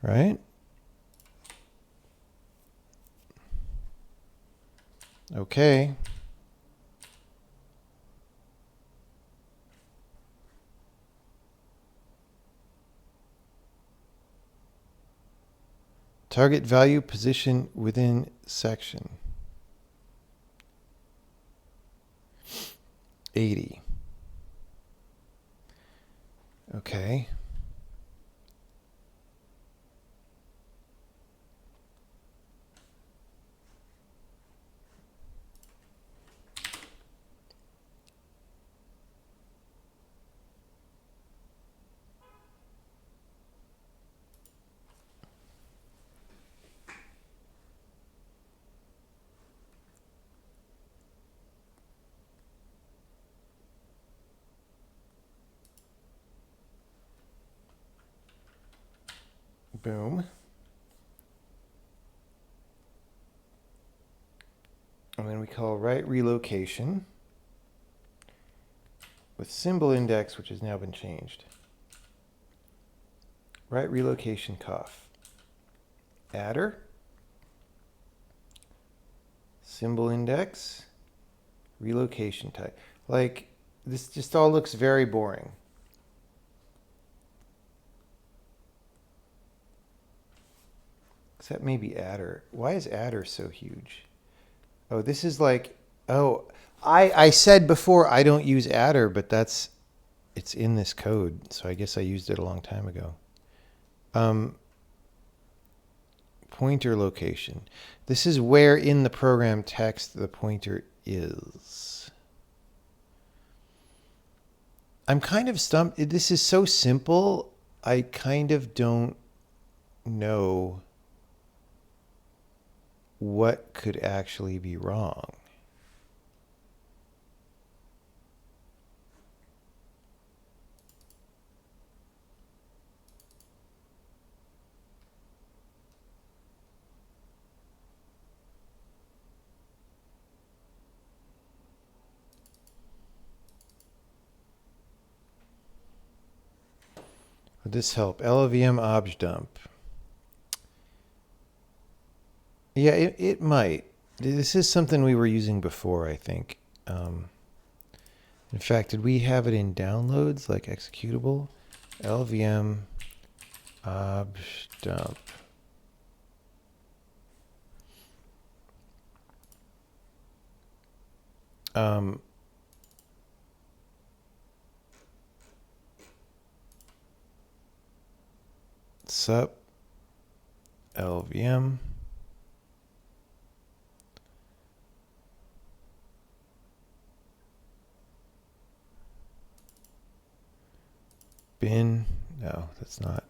Right? Okay. Target value position within section. 80. Okay. Boom. And then we call right relocation with symbol index, which has now been changed. Right relocation cough. Adder. Symbol index. Relocation type. Like, this just all looks very boring. Except maybe adder. Why is adder so huge? Oh, this is like, oh, I said before I don't use adder, but it's in this code. So I guess I used it a long time ago. Pointer location. This is where in the program text the pointer is. I'm kind of stumped. This is so simple. I kind of don't know what could actually be wrong. Would this help? LLVM obj dump. Yeah, it might. This is something we were using before, I think. In fact, did we have it in downloads, like executable? LLVM obj dump. Sup LVM bin. No, that's not.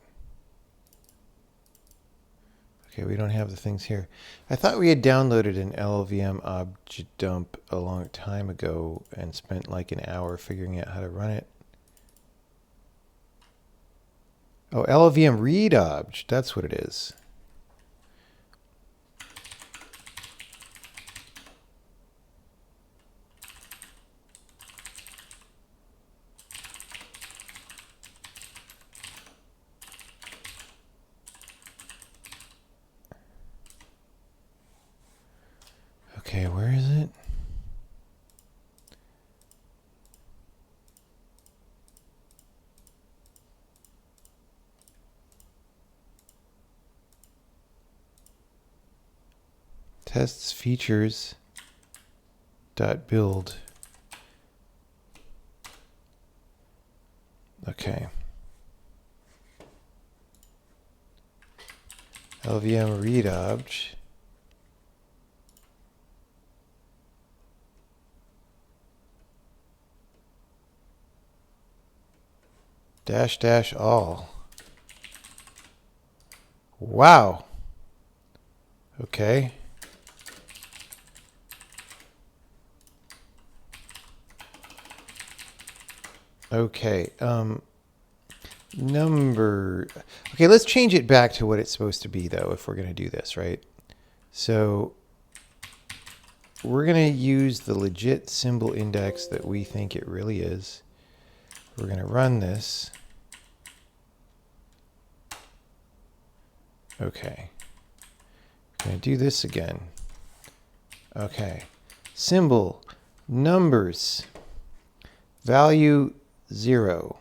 Okay, we don't have the things here. I thought we had downloaded an LLVM obj dump a long time ago and spent like an hour figuring out how to run it. Oh, LLVM read obj. That's what it is. Okay, where is it? Tests features dot build. Okay. LVM read obj. Dash dash all. Wow. Okay. Okay. Number. Okay, let's change it back to what it's supposed to be, though, if we're going to do this, right? So we're going to use the legit symbol index that we think it really is. We're going to run this. Okay. I'm going to do this again. Okay. symbol, numbers, value 0.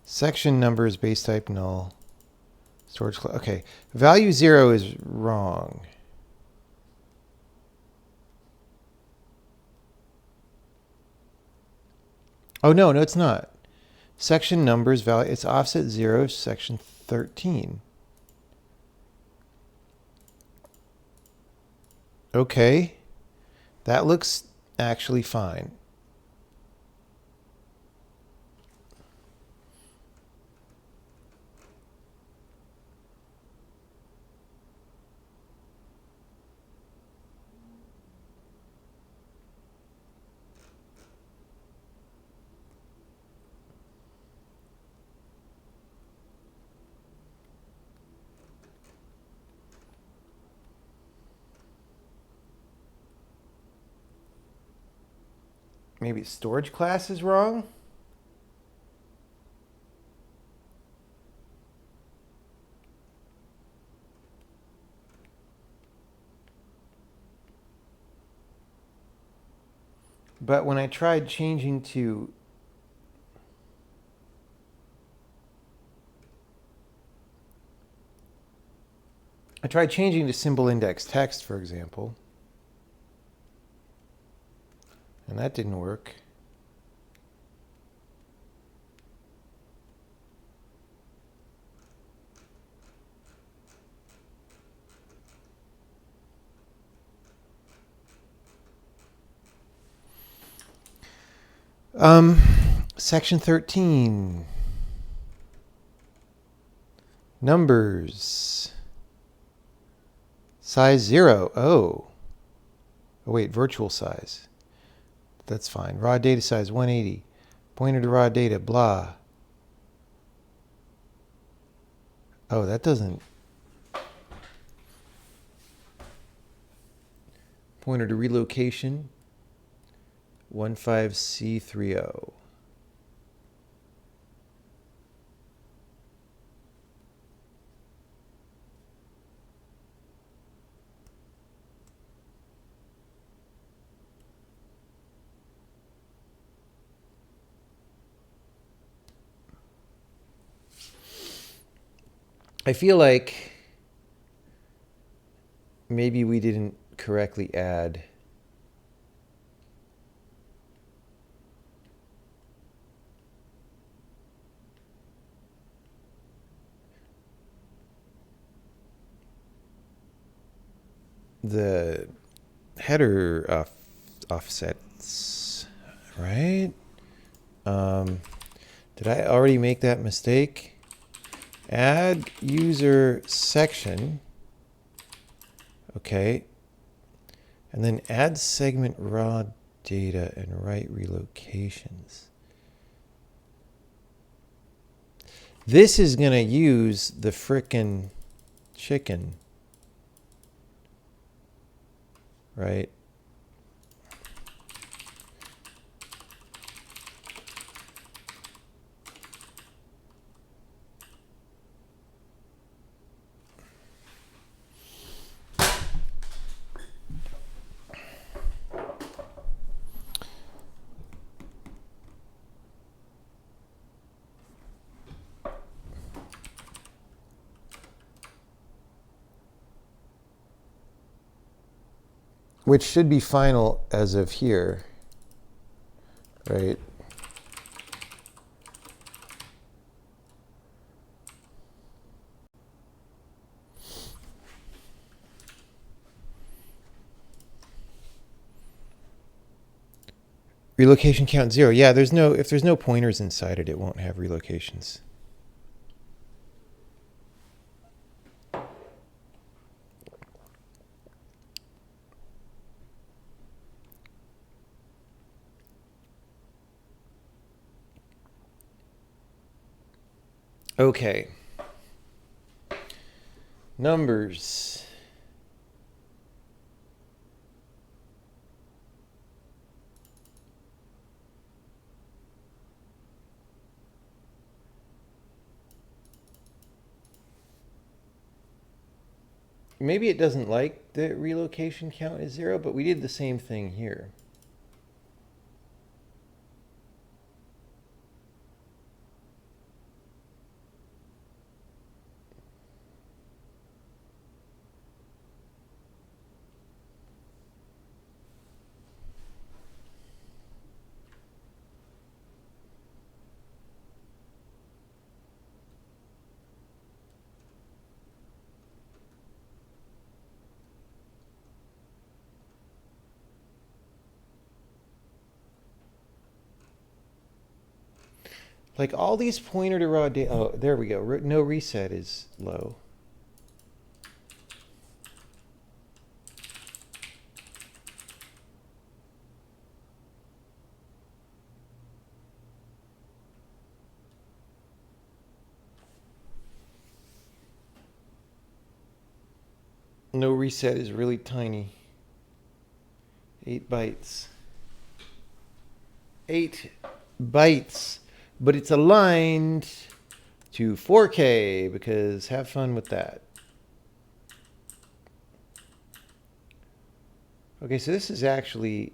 Section numbers, base type null. Storage class. Okay. Value 0 is wrong. Oh, no, it's not. Section numbers, value, it's offset 0, section 13. Okay. That looks actually fine. Maybe storage class is wrong? But when I tried changing to symbol index text, for example, and that didn't work. Section 13. Numbers. Size 0. Oh, wait, virtual size. That's fine. Raw data size 180. Pointer to raw data, blah. Oh, that doesn't. Pointer to relocation 15C30. I feel like maybe we didn't correctly add the header offsets, right? Did I already make that mistake? Add user section. Okay. And then add segment raw data and write relocations. This is going to use the frickin' chicken. Right? Which should be final as of here, right? Relocation count 0. Yeah, if there's no pointers inside it, it won't have relocations. Okay. Numbers. maybe it doesn't like the relocation count is 0, but we did the same thing here. Like all these pointer to raw data. Oh, there we go. No reset is low. No reset is really tiny. 8 bytes. 8 bytes. But it's aligned to 4K because have fun with that. Okay, so this is actually...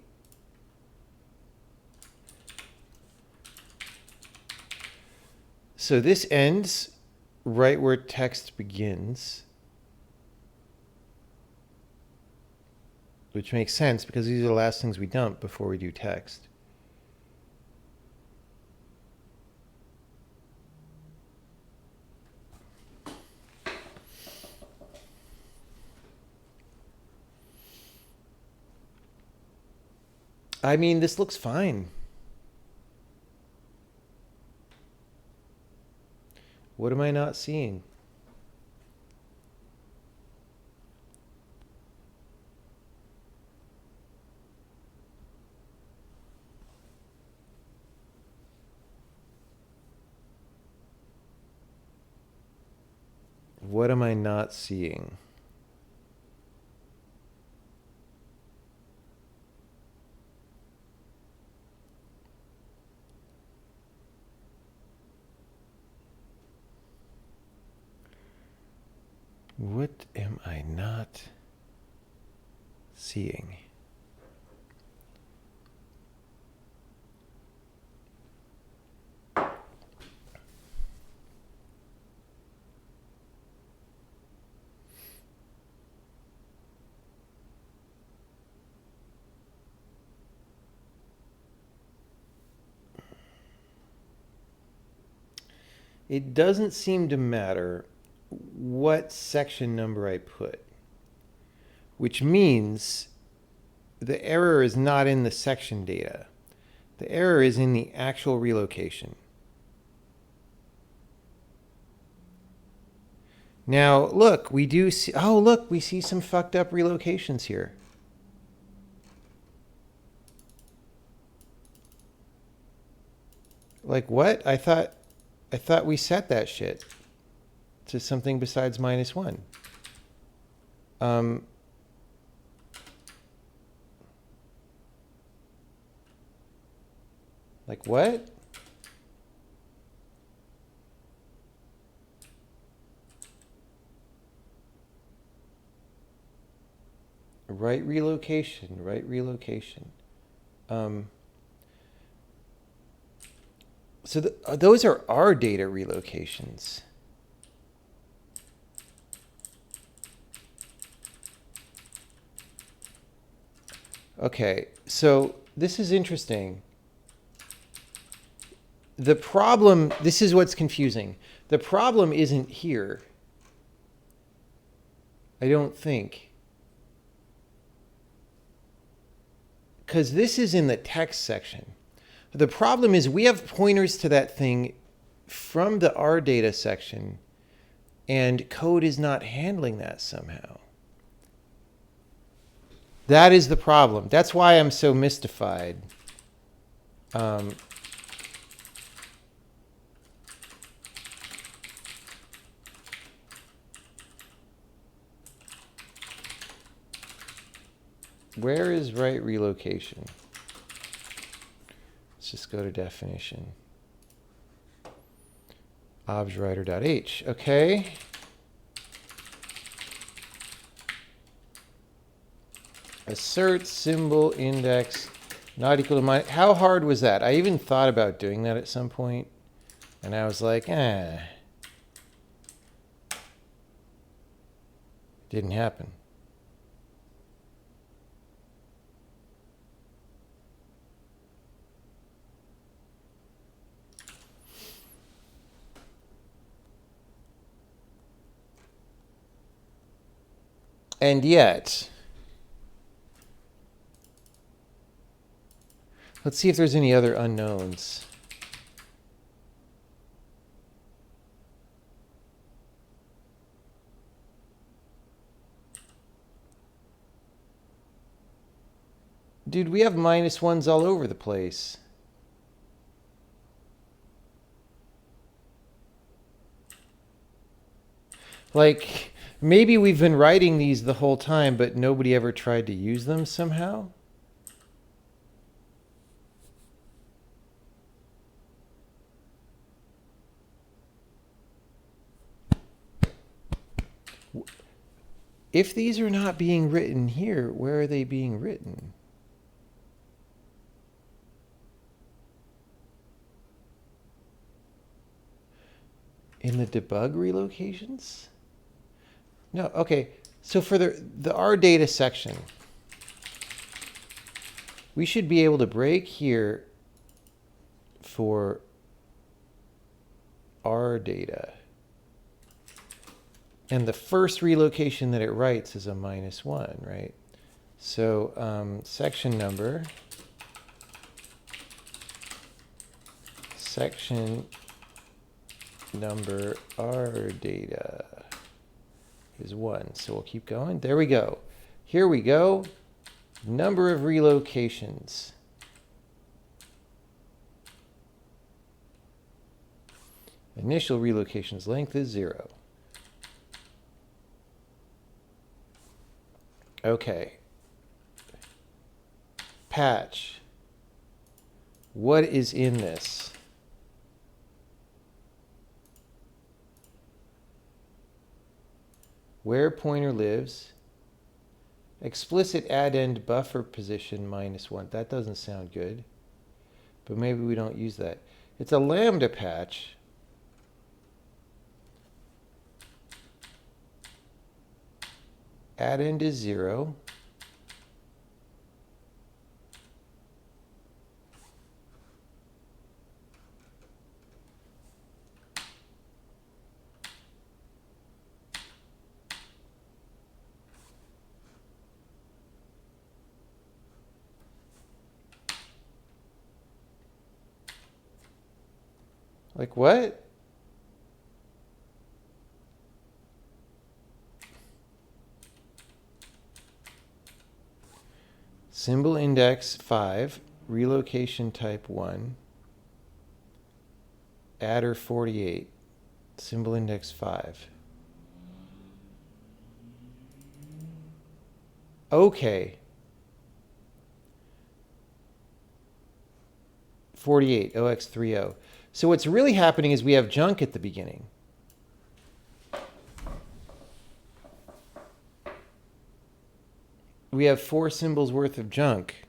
So this ends right where text begins. Which makes sense because these are the last things we dump before we do text. I mean, this looks fine. What am I not seeing? What am I not seeing? What am I not seeing? It doesn't seem to matter what section number I put, which means the error is not in the section data. The error is in the actual relocation. Now, look, we do see, oh, look, we see some fucked up relocations here. Like what? I thought we set that shit to something besides -1. Like what? Right relocation, right relocation. So those are our data relocations. Okay, so this is interesting. The problem, this is what's confusing. The problem isn't here, I don't think. Because this is in the text section. The problem is we have pointers to that thing from the R data section, and code is not handling that somehow. That is the problem. That's why I'm so mystified. Where is right relocation? Let's just go to definition. Objwriter.h. Okay. Assert symbol index not equal to minus. How hard was that? I even thought about doing that at some point, and I was like, didn't happen. And yet, let's see if there's any other unknowns. Dude, we have -1s all over the place. Like, maybe we've been writing these the whole time, but nobody ever tried to use them somehow. If these are not being written here, where are they being written? In the debug relocations? No, okay. So for the R data section, we should be able to break here for R data. And the first relocation that it writes is a -1, right? So section number, R data is 1. So we'll keep going. There we go. Here we go. Number of relocations. Initial relocations length is 0. Okay. Patch. What is in this? Where pointer lives. Explicit add-end buffer position -1. That doesn't sound good. But maybe we don't use that. It's a lambda patch. Add-end is 0. Like what? Symbol index 5, relocation type 1, adder 48, symbol index 5. Okay. 48, OX30. So what's really happening is we have junk at the beginning. We have 4 symbols worth of junk.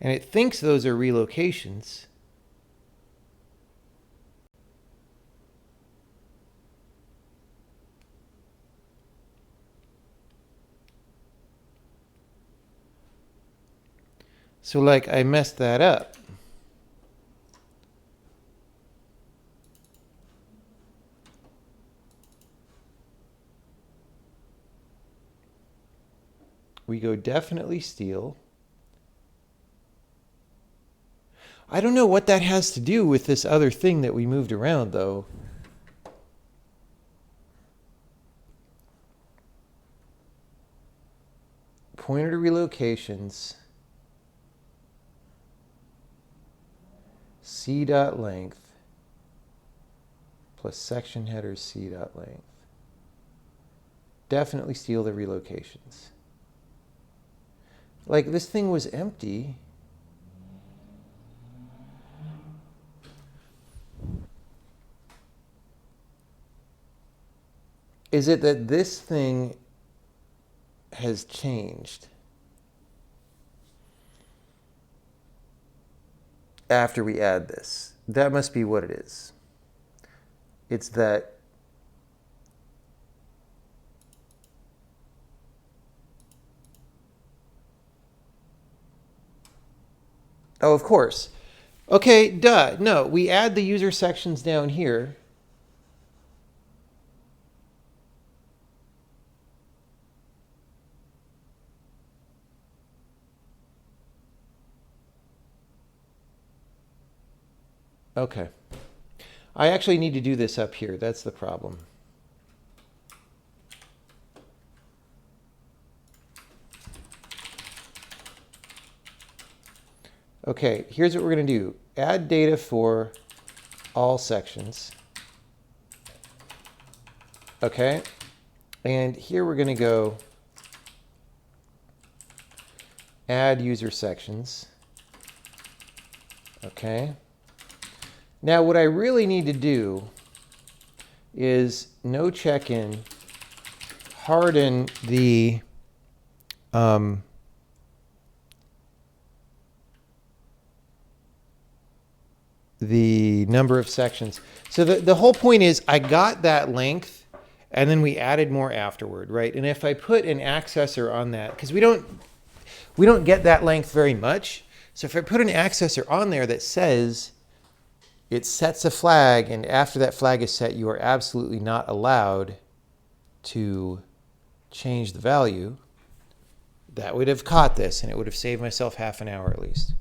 And it thinks those are relocations. So like I messed that up. We go definitely steal. I don't know what that has to do with this other thing that we moved around, though. Pointer to relocations. C.length plus section header C.length. Definitely steal the relocations. Like, this thing was empty. is it that this thing has changed after we add this? That must be what it is. It's that oh, of course. Okay, duh. No, we add the user sections down here. Okay. I actually need to do this up here. That's the problem. Okay, here's what we're going to do. Add data for all sections. Okay. And here we're going to go add user sections. Okay. Now what I really need to do is no check-in, harden the number of sections. So the whole point is I got that length and then we added more afterward, right? And if I put an accessor on that, because we don't get that length very much. So if I put an accessor on there that says it sets a flag, and after that flag is set, you are absolutely not allowed to change the value, that would have caught this, and it would have saved myself half an hour at least.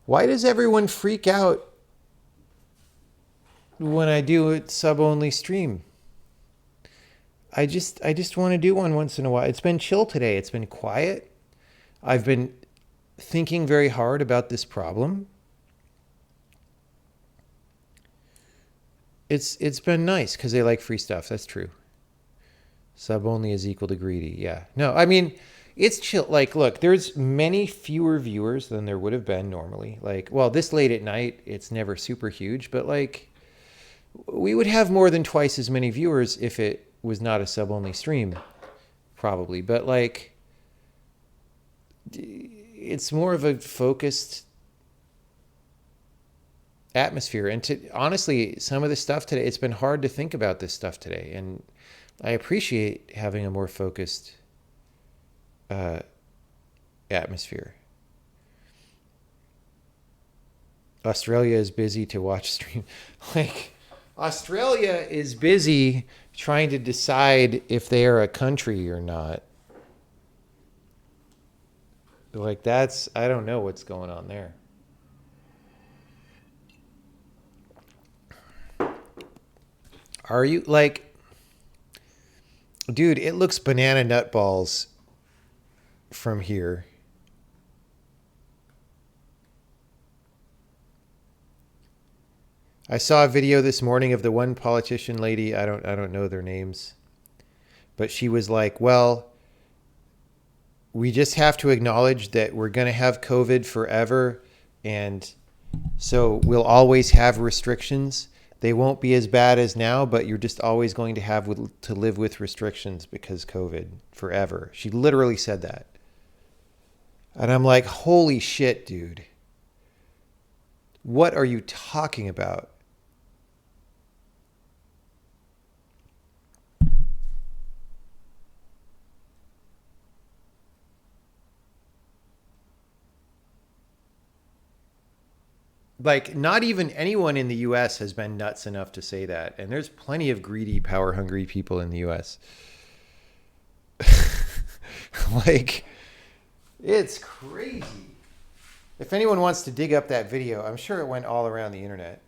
Why does everyone freak out when I do a sub-only stream? I just want to do one once in a while. It's been chill today. It's been quiet. I've been thinking very hard about this problem. It's been nice because they like free stuff. That's true. Sub-only is equal to greedy. Yeah. No, I mean, it's chill. Like, look, there's many fewer viewers than there would have been normally. Like, well, this late at night, it's never super huge, but like, we would have more than twice as many viewers if it was not a sub-only stream, probably. But like, it's more of a focused atmosphere. And honestly, some of the stuff today, it's been hard to think about this stuff today. And I appreciate having a more focused atmosphere. Australia is busy to watch stream. Like, Australia is busy trying to decide if they are a country or not. Like, I don't know what's going on there. Are you, like, dude, it looks banana nut balls from here. I saw a video this morning of the one politician lady, I don't know their names, but she was like, well, we just have to acknowledge that we're going to have COVID forever, and so we'll always have restrictions. They won't be as bad as now, but you're just always going to have to live with restrictions because COVID forever. She literally said that. And I'm like, holy shit, dude. What are you talking about? Like, not even anyone in the U.S. has been nuts enough to say that. And there's plenty of greedy, power-hungry people in the U.S. Like, it's crazy. If anyone wants to dig up that video, I'm sure it went all around the internet.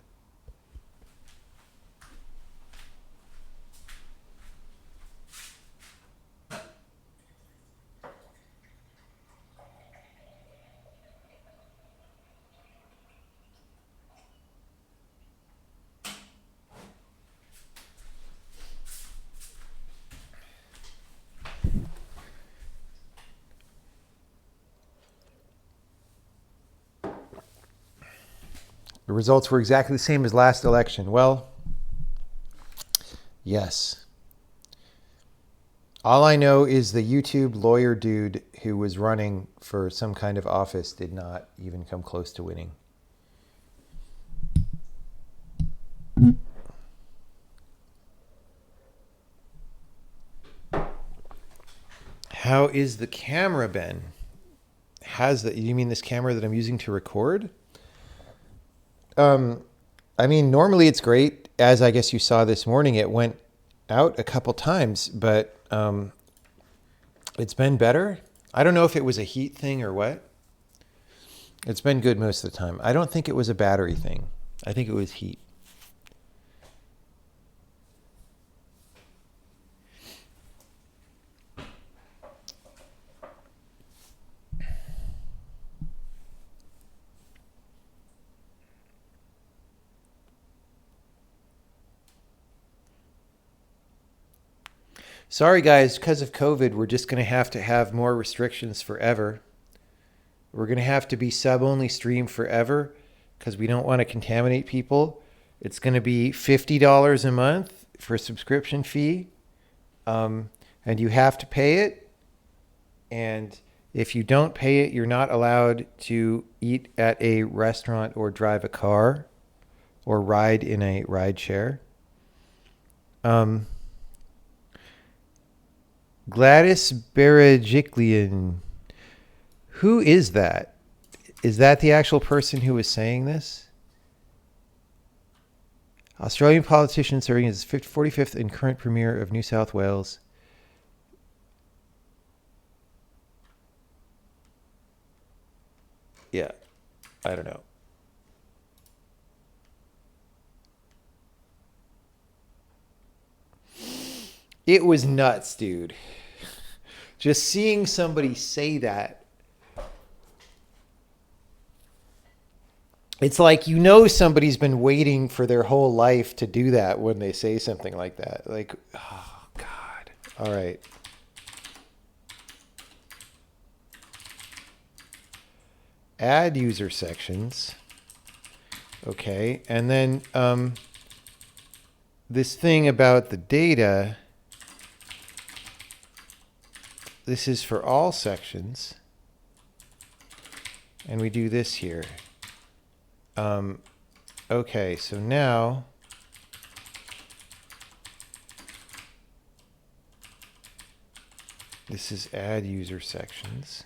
The results were exactly the same as last election. Well, yes. All I know is the YouTube lawyer dude who was running for some kind of office did not even come close to winning. How is the camera, Ben? You mean this camera that I'm using to record? I mean, normally it's great. As I guess you saw this morning, it went out a couple times, but it's been better. I don't know if it was a heat thing or what. It's been good most of the time. I don't think it was a battery thing. I think it was heat. Sorry, guys, because of COVID, we're just going to have more restrictions forever. We're going to have to be sub-only stream forever because we don't want to contaminate people. It's going to be $50 a month for a subscription fee, and you have to pay it. And if you don't pay it, you're not allowed to eat at a restaurant or drive a car or ride in a ride share. Gladys Berejiklian. Who is that? Is that the actual person who was saying this? Australian politician serving as 45th and current Premier of New South Wales. Yeah, I don't know. It was nuts, dude. Just seeing somebody say that. It's like, you know, somebody's been waiting for their whole life to do that when they say something like that. Like, oh, God. All right. Add user sections. Okay. And then this thing about the data. This is for all sections. And we do this here. Okay, so now this is add user sections.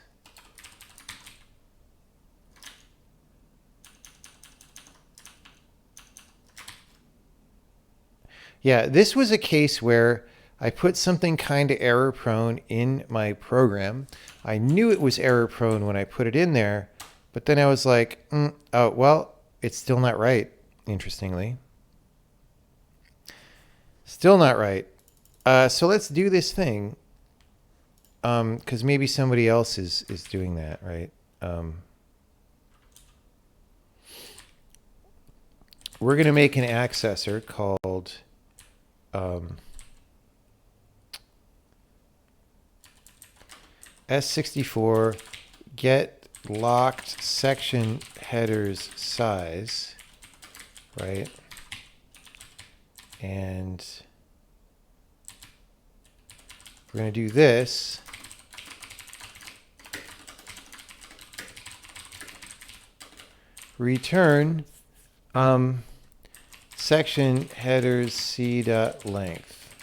Yeah, this was a case where I put something kind of error prone in my program. I knew it was error prone when I put it in there, but then I was like, oh, well, it's still not right, interestingly. Still not right. So let's do this thing, because maybe somebody else is doing that, right? We're going to make an accessor called S64 get locked section headers size, right? And we're going to do this. Return section headers c.length.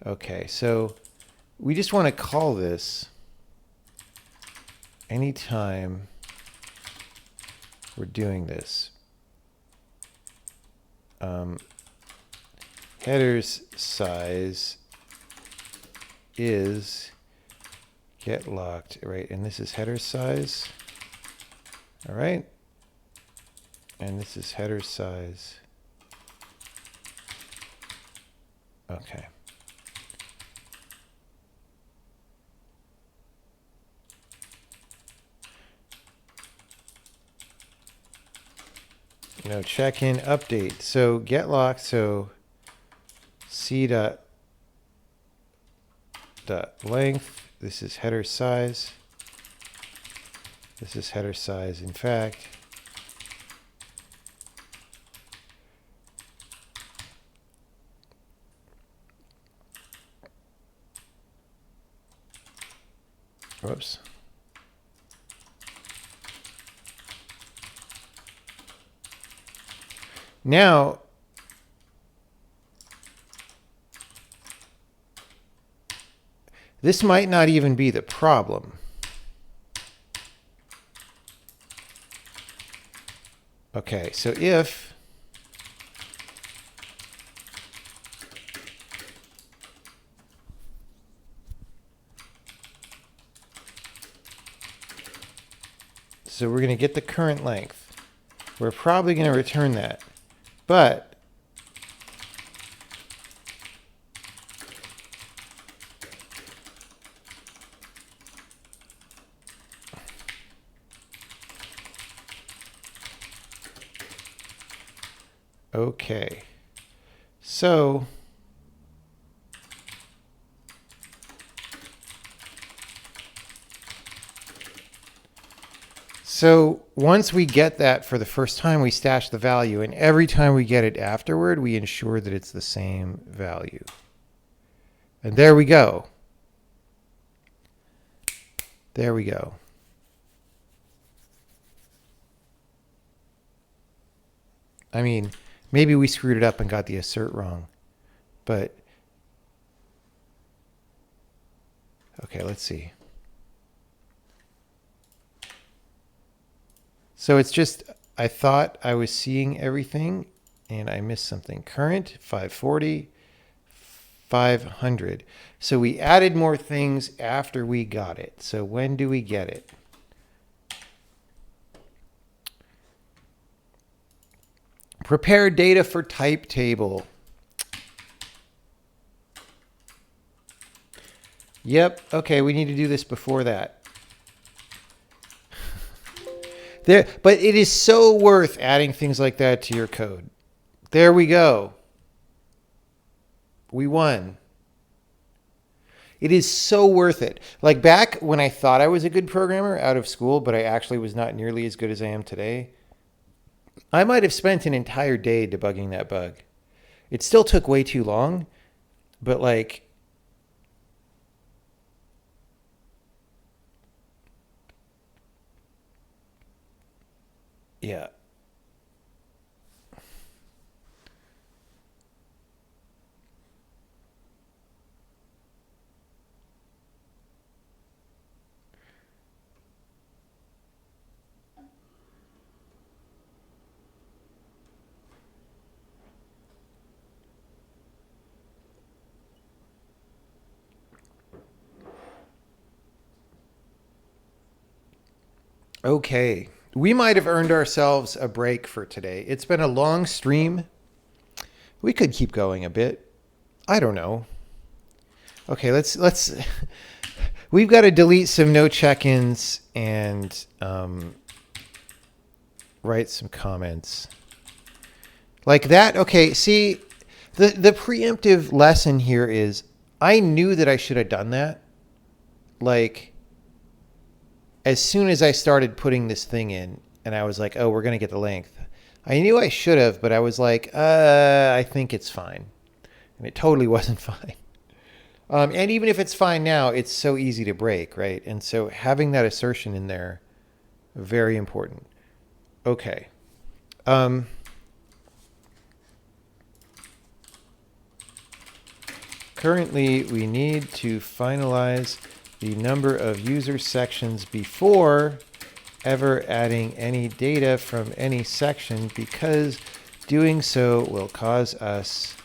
Okay, so we just want to call this anytime we're doing this. Headers size is get locked, right? And this is header size. All right. And this is header size. Okay. No, check in update. So get locked. So c dot length. This is header size. This is header size. In fact, Whoops. Now, this might not even be the problem. Okay, so if so we're going to get the current length. We're probably going to return that. But okay. So once we get that for the first time, we stash the value, and every time we get it afterward, we ensure that it's the same value. And there we go. There we go. I mean, maybe we screwed it up and got the assert wrong, but okay, let's see. So it's just, I thought I was seeing everything and I missed something. Current, 540, 500. So we added more things after we got it. So when do we get it? Prepare data for type table. Yep, okay, we need to do this before that. But it is so worth adding things like that to your code. There we go. We won. It is so worth it. Like back when I thought I was a good programmer out of school, but I actually was not nearly as good as I am today, I might have spent an entire day debugging that bug. It still took way too long, but like, yeah. Okay. We might have earned ourselves a break for today. It's been a long stream. We could keep going a bit. I don't know. Okay, let's we've got to delete some no check-ins and write some comments. Like that. Okay, see, the preemptive lesson here is I knew that I should have done that. Like as soon as I started putting this thing in and I was like, oh, we're going to get the length. I knew I should have, but I was like, I think it's fine. And it totally wasn't fine. And even if it's fine now, it's so easy to break, right? And so having that assertion in there, very important. Okay. Currently, we need to finalize the number of user sections before ever adding any data from any section, because doing so will cause us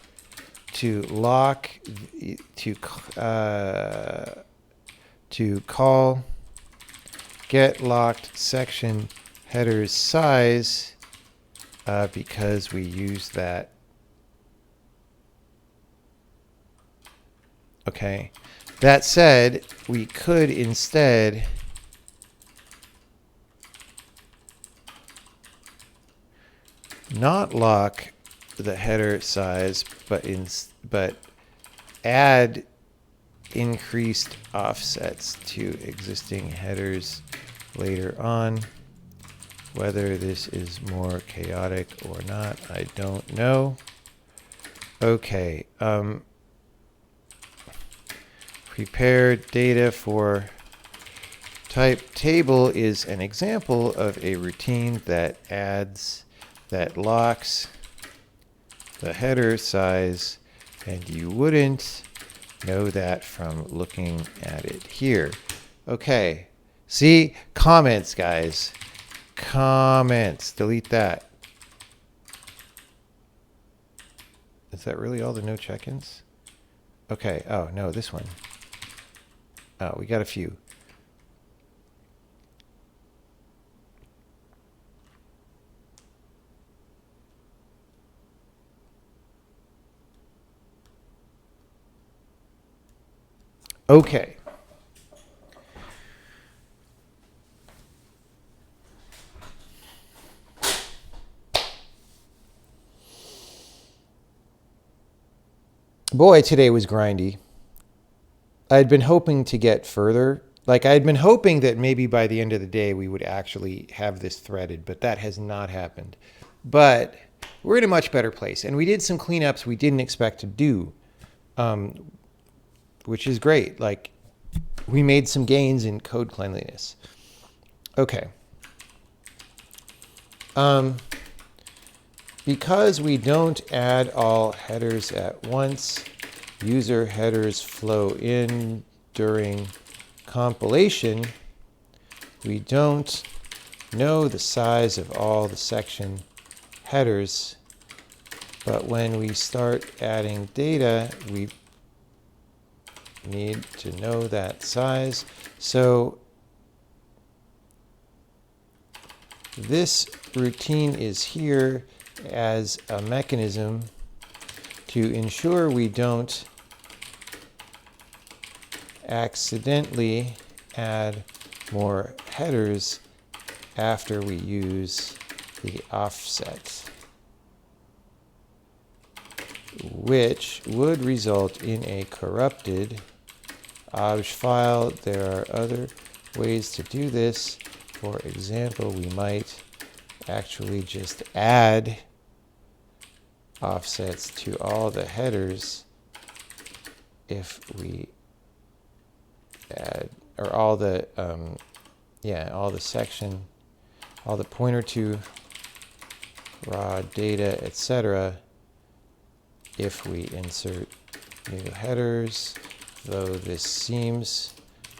to lock, to call get locked section headers size because we use that. Okay. That said, we could instead not lock the header size, but add increased offsets to existing headers later on. Whether this is more chaotic or not, I don't know. Okay. Prepare data for type table is an example of a routine that locks the header size, and you wouldn't know that from looking at it here. Okay. See? Comments, guys. Comments. Delete that. Is that really all the no check-ins? Okay. Oh, no, this one. Oh, we got a few. Okay. Boy, today was grindy. I'd been hoping to get further. Like, I'd been hoping that maybe by the end of the day we would actually have this threaded, but that has not happened. But we're in a much better place. And we did some cleanups we didn't expect to do, which is great. Like, we made some gains in code cleanliness. Okay. Because we don't add all headers at once, user headers flow in during compilation. We don't know the size of all the section headers, but when we start adding data, we need to know that size. So this routine is here as a mechanism to ensure we don't accidentally add more headers after we use the offset, which would result in a corrupted obj file. There are other ways to do this. For example, we might actually just add offsets to all the headers if we add, or all the section, all the pointer to raw data, etc. if we insert new headers, though this seems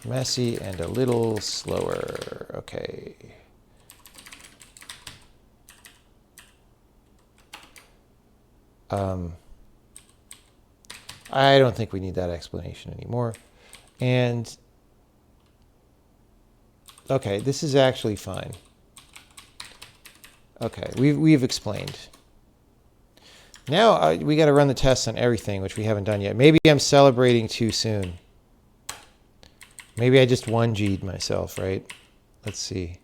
messy and a little slower. Okay. I don't think we need that explanation anymore. And okay, this is actually fine. Okay, we've explained. Now we got to run the tests on everything, which we haven't done yet. Maybe I'm celebrating too soon. Maybe I just 1G'd myself, right? Let's see.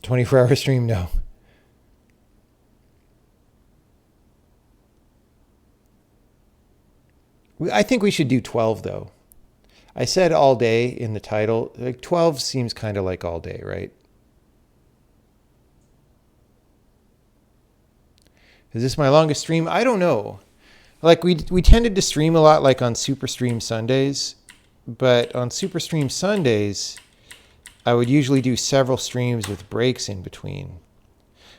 "24-hour stream?" No. I think we should do 12, though. I said all day in the title. Like 12 seems kind of like all day, right? Is this my longest stream? I don't know. Like we tended to stream a lot like on Super Stream Sundays, but on Super Stream Sundays, I would usually do several streams with breaks in between.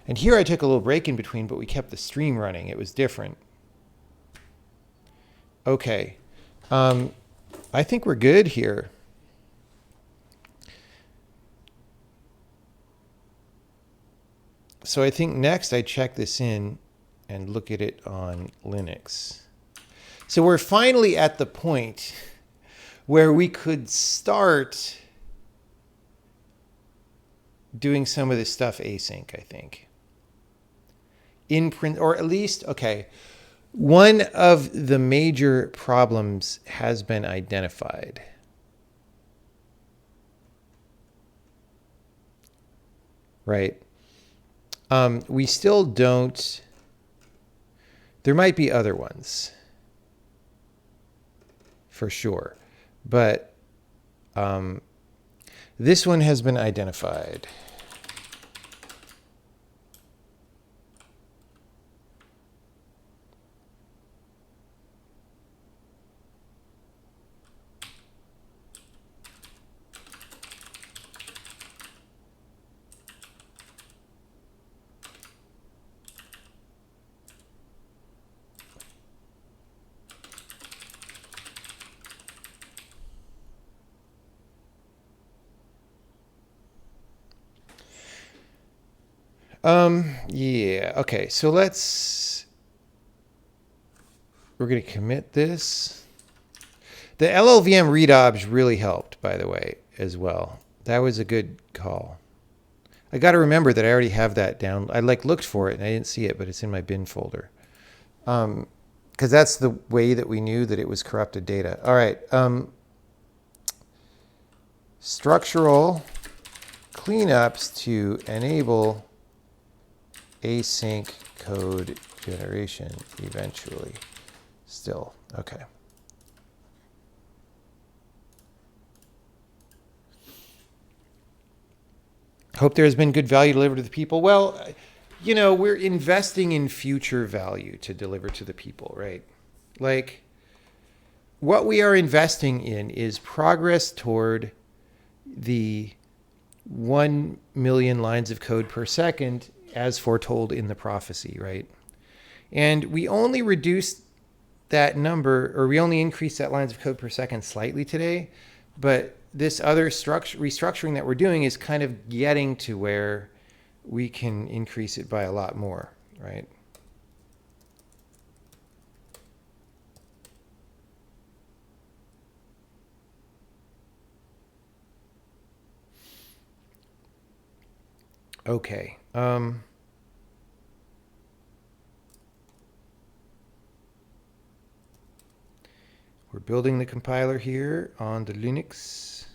And here I took a little break in between, but we kept the stream running. It was different. Okay. I think we're good here. So I think next I check this in and look at it on Linux. So we're finally at the point where we could start doing some of this stuff async, I think. In print, or at least, okay, one of the major problems has been identified. Right? We still don't, there might be other ones, for sure, but this one has been identified. Yeah. Okay. So we're going to commit this. The LLVM read obj really helped, by the way, as well. That was a good call. I got to remember that I already have that down. I looked for it and I didn't see it, but it's in my bin folder. Because that's the way that we knew that it was corrupted data. All right. Structural cleanups to enable async code generation eventually. Still, okay. Hope there has been good value delivered to the people. Well, we're investing in future value to deliver to the people, right? Like, what we are investing in is progress toward the 1 million lines of code per second as foretold in the prophecy, right? And we only reduced that number, or we only increased that lines of code per second slightly today, but this other restructuring that we're doing is kind of getting to where we can increase it by a lot more, right? Okay. We're building the compiler here on the Linux.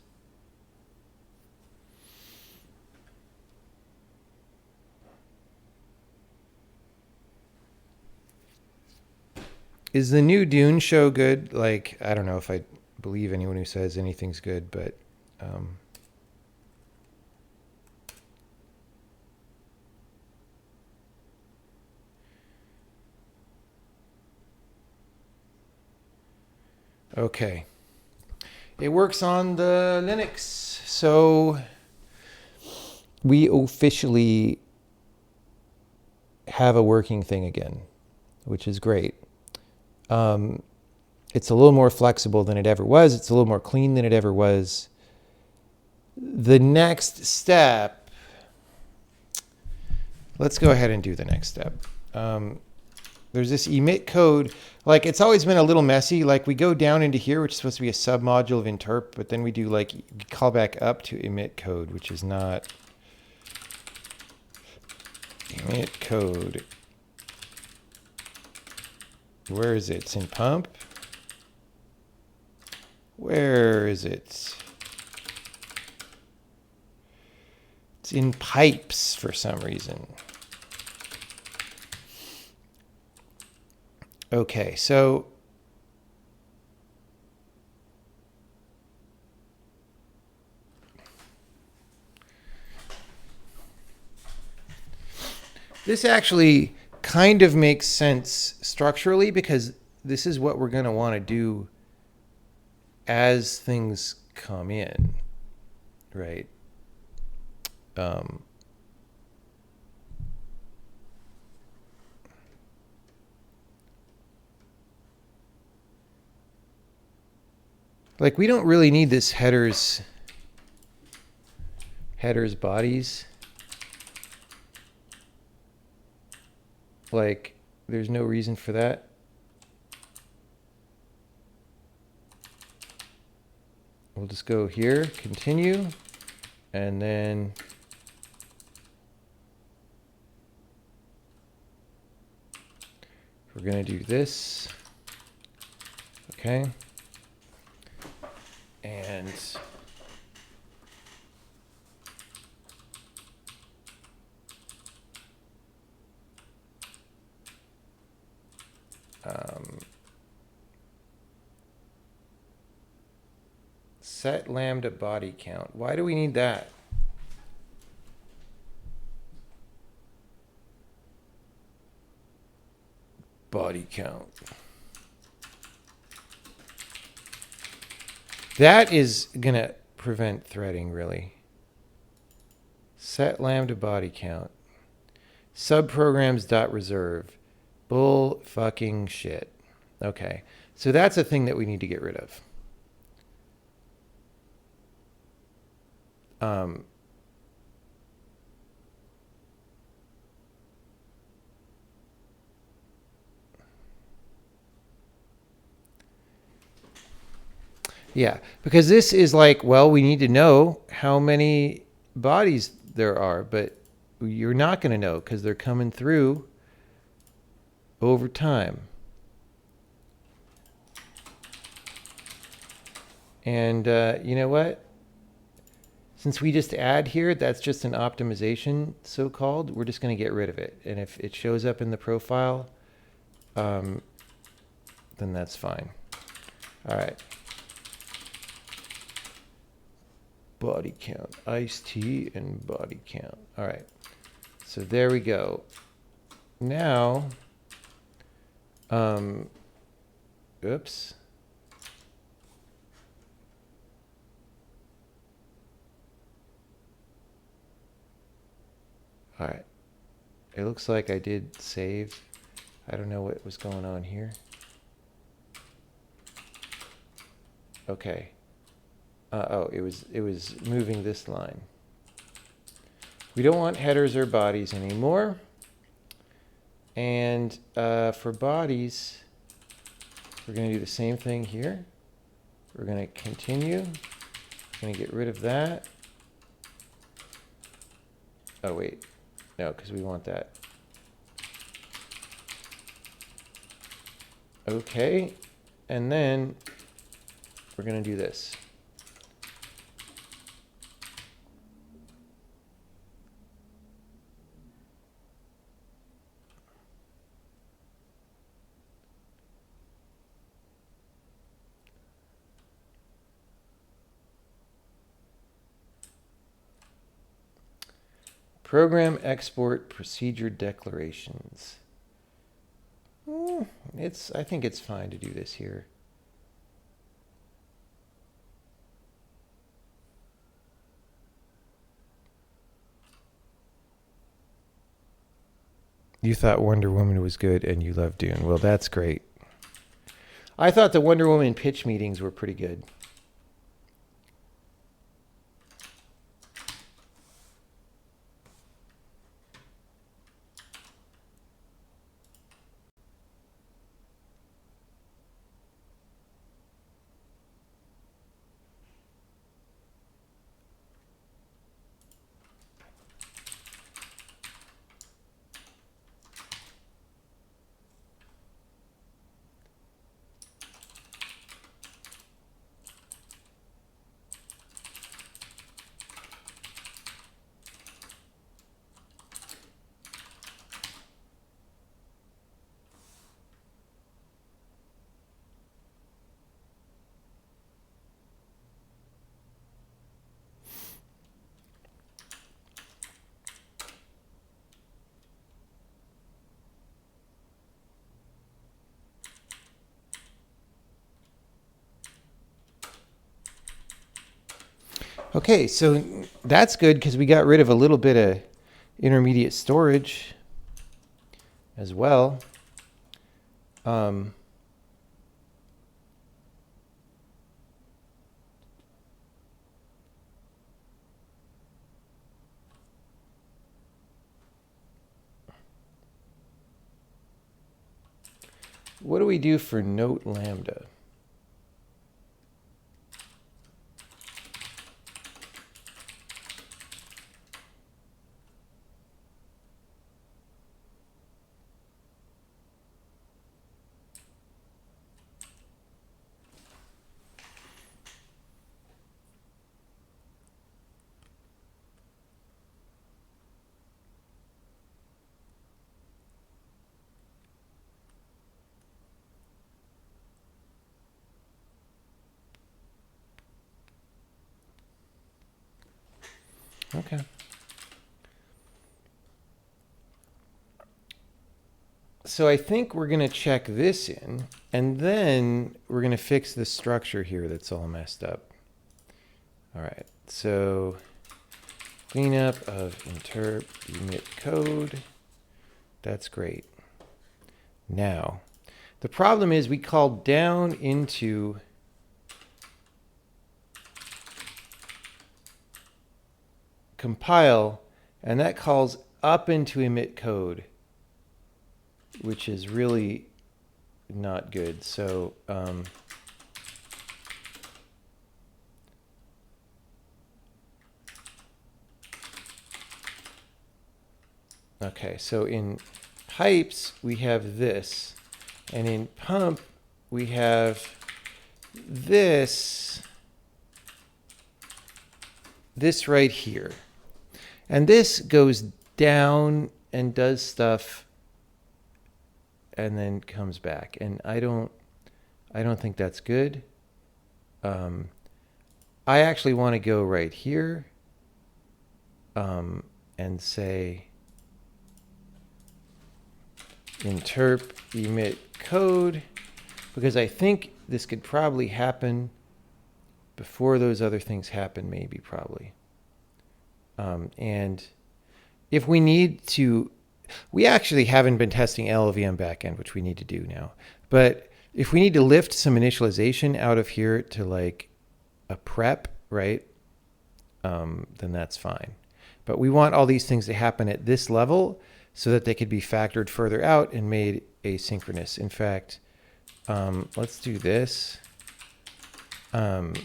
Is the new Dune show good? Like, I don't know if I believe anyone who says anything's good, but okay. It works on the Linux. So we officially have a working thing again, which is great. It's a little more flexible than it ever was. It's a little more clean than it ever was. The next step, let's go ahead and do the next step. There's this emit code. Like, it's always been a little messy. Like, we go down into here, which is supposed to be a submodule of interp, but then we do like call back up to emit code, which is not emit code. Where is it? It's in pump. Where is it? It's in pipes for some reason. Okay, so this actually kind of makes sense structurally, because this is what we're going to want to do as things come in, right? Like, we don't really need this headers bodies. Like, there's no reason for that. We'll just go here, continue, and then we're going to do this. Okay. And set lambda body count. Why do we need that? Body count. That is going to prevent threading, really. Set lambda body count. Subprograms.reserve. Bull fucking shit. Okay. So that's a thing that we need to get rid of. Yeah, because this is like, well, we need to know how many bodies there are, but you're not going to know because they're coming through over time. And you know what? Since we just add here, that's just an optimization, so-called. We're just going to get rid of it. And if it shows up in the profile, then that's fine. All right. Body count, iced tea and body count. All right. So there we go. Now, oops. All right. It looks like I did save. I don't know what was going on here. Okay. Oh, it was moving this line. We don't want headers or bodies anymore. And for bodies, we're going to do the same thing here. We're going to continue. We're going to get rid of that. Oh, wait. No, because we want that. Okay. And then we're going to do this. Program export procedure declarations. I think it's fine to do this here. You thought Wonder Woman was good and you love Dune. Well, that's great. I thought the Wonder Woman pitch meetings were pretty good. Okay, so that's good because we got rid of a little bit of intermediate storage as well. What do we do for note lambda? Okay. So I think we're going to check this in, and then we're going to fix the structure here that's all messed up. All right. So cleanup of interp emit code. That's great. Now, the problem is we called down into compile, and that calls up into emit code, which is really not good. So Okay, so in pipes, we have this. And in pump, we have this right here. And this goes down and does stuff and then comes back. And I don't think that's good. I actually want to go right here and say interp emit code, because I think this could probably happen before those other things happen, maybe, probably. And if we need to, we actually haven't been testing LLVM backend, which we need to do now. But if we need to lift some initialization out of here to like a prep, right, then that's fine. But we want all these things to happen at this level so that they could be factored further out and made asynchronous. In fact, let's do this. And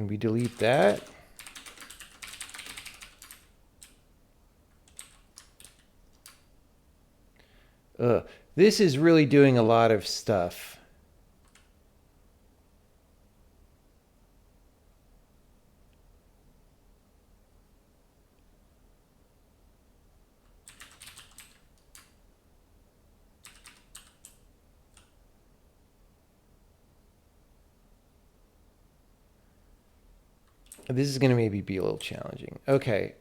we delete that. This is really doing a lot of stuff. This is going to maybe be a little challenging. Okay.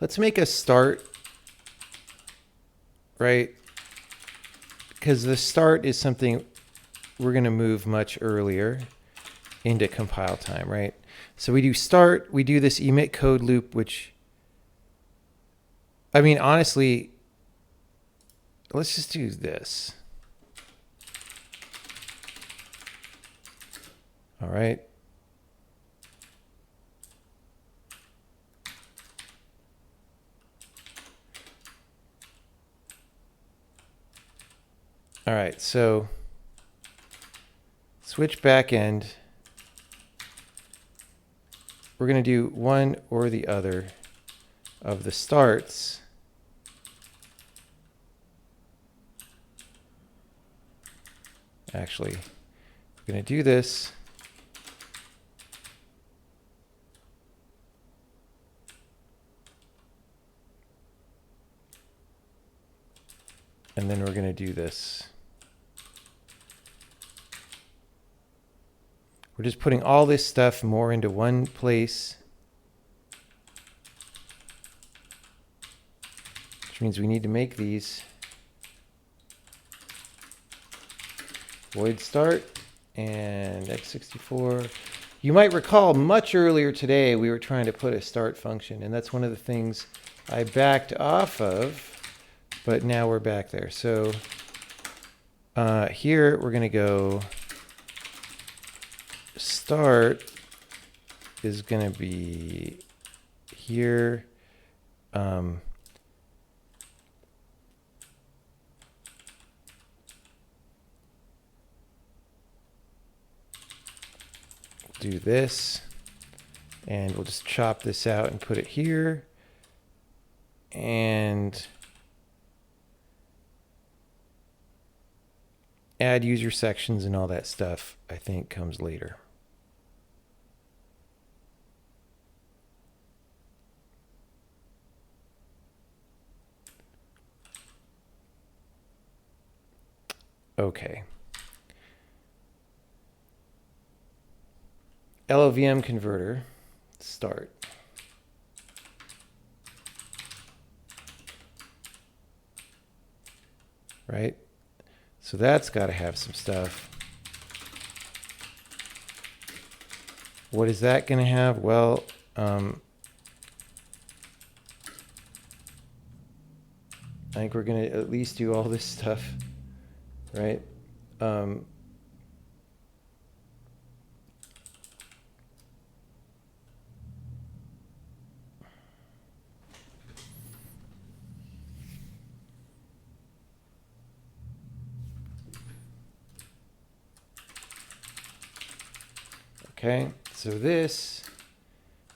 Let's make a start, right? Because the start is something we're going to move much earlier into compile time, right? So we do start, we do this emit code loop, which, I mean, honestly, let's just do this. All right. All right, so switch backend. We're going to do one or the other of the starts. Actually, we're going to do this. And then we're going to do this. We're just putting all this stuff more into one place, which means we need to make these void start and x64. You might recall much earlier today we were trying to put a start function, and that's one of the things I backed off of, but now we're back there. So here we're going to go start is going to be here. Do this, and we'll just chop this out and put it here. And add user sections and all that stuff, I think, comes later. Okay. LLVM converter, start. Right? So that's got to have some stuff. What is that going to have? Well, I think we're going to at least do all this stuff, right? Okay, so this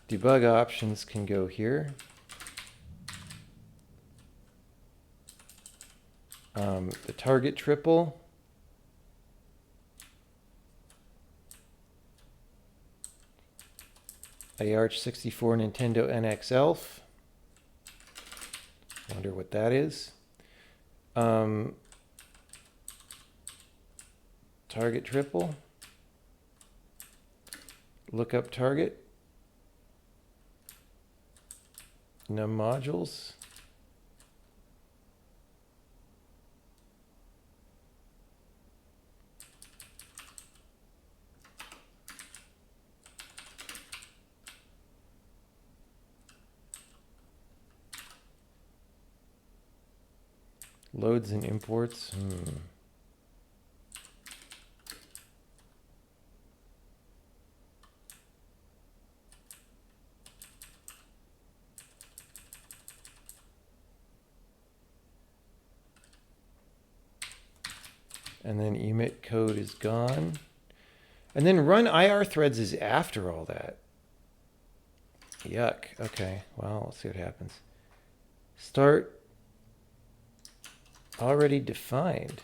debug options can go here. The target triple. ARch64 Nintendo NX Elf. Wonder what that is. Target triple. Lookup target. Num modules. Loads and imports. And then emit code is gone. And then run IR threads is after all that. Yuck. Okay. Well, let's see what happens. Start already defined.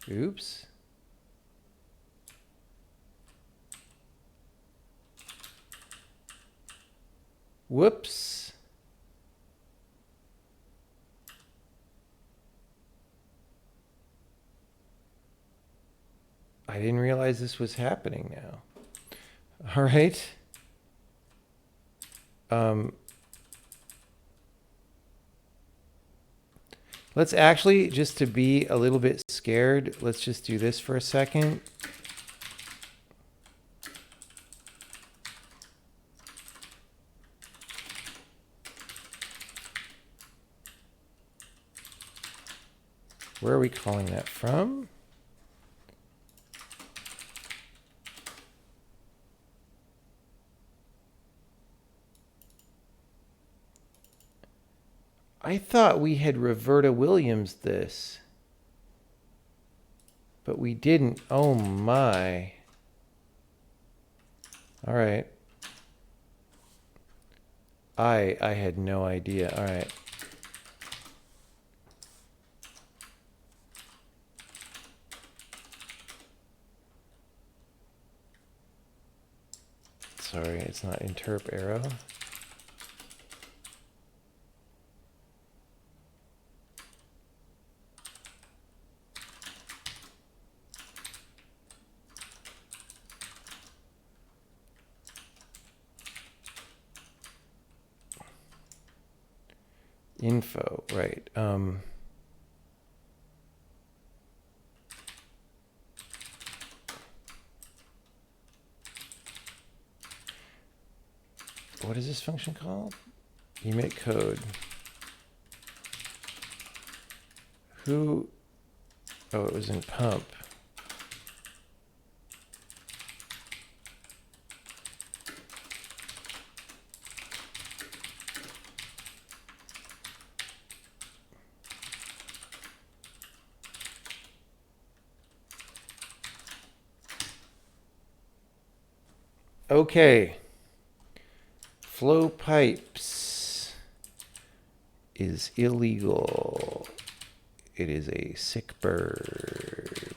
Oops. Whoops. I didn't realize this was happening now. All right. Let's actually, just to be a little bit scared, let's just do this for a second. Where are we calling that from? I thought we had Roberta Williams this, but we didn't. Oh my. All right. I had no idea. All right. Sorry, it's not interp arrow. Info, right. What is this function called? Emit code. Who? Oh, it was in pump. Okay. Flow pipes is illegal. It is a sick bird.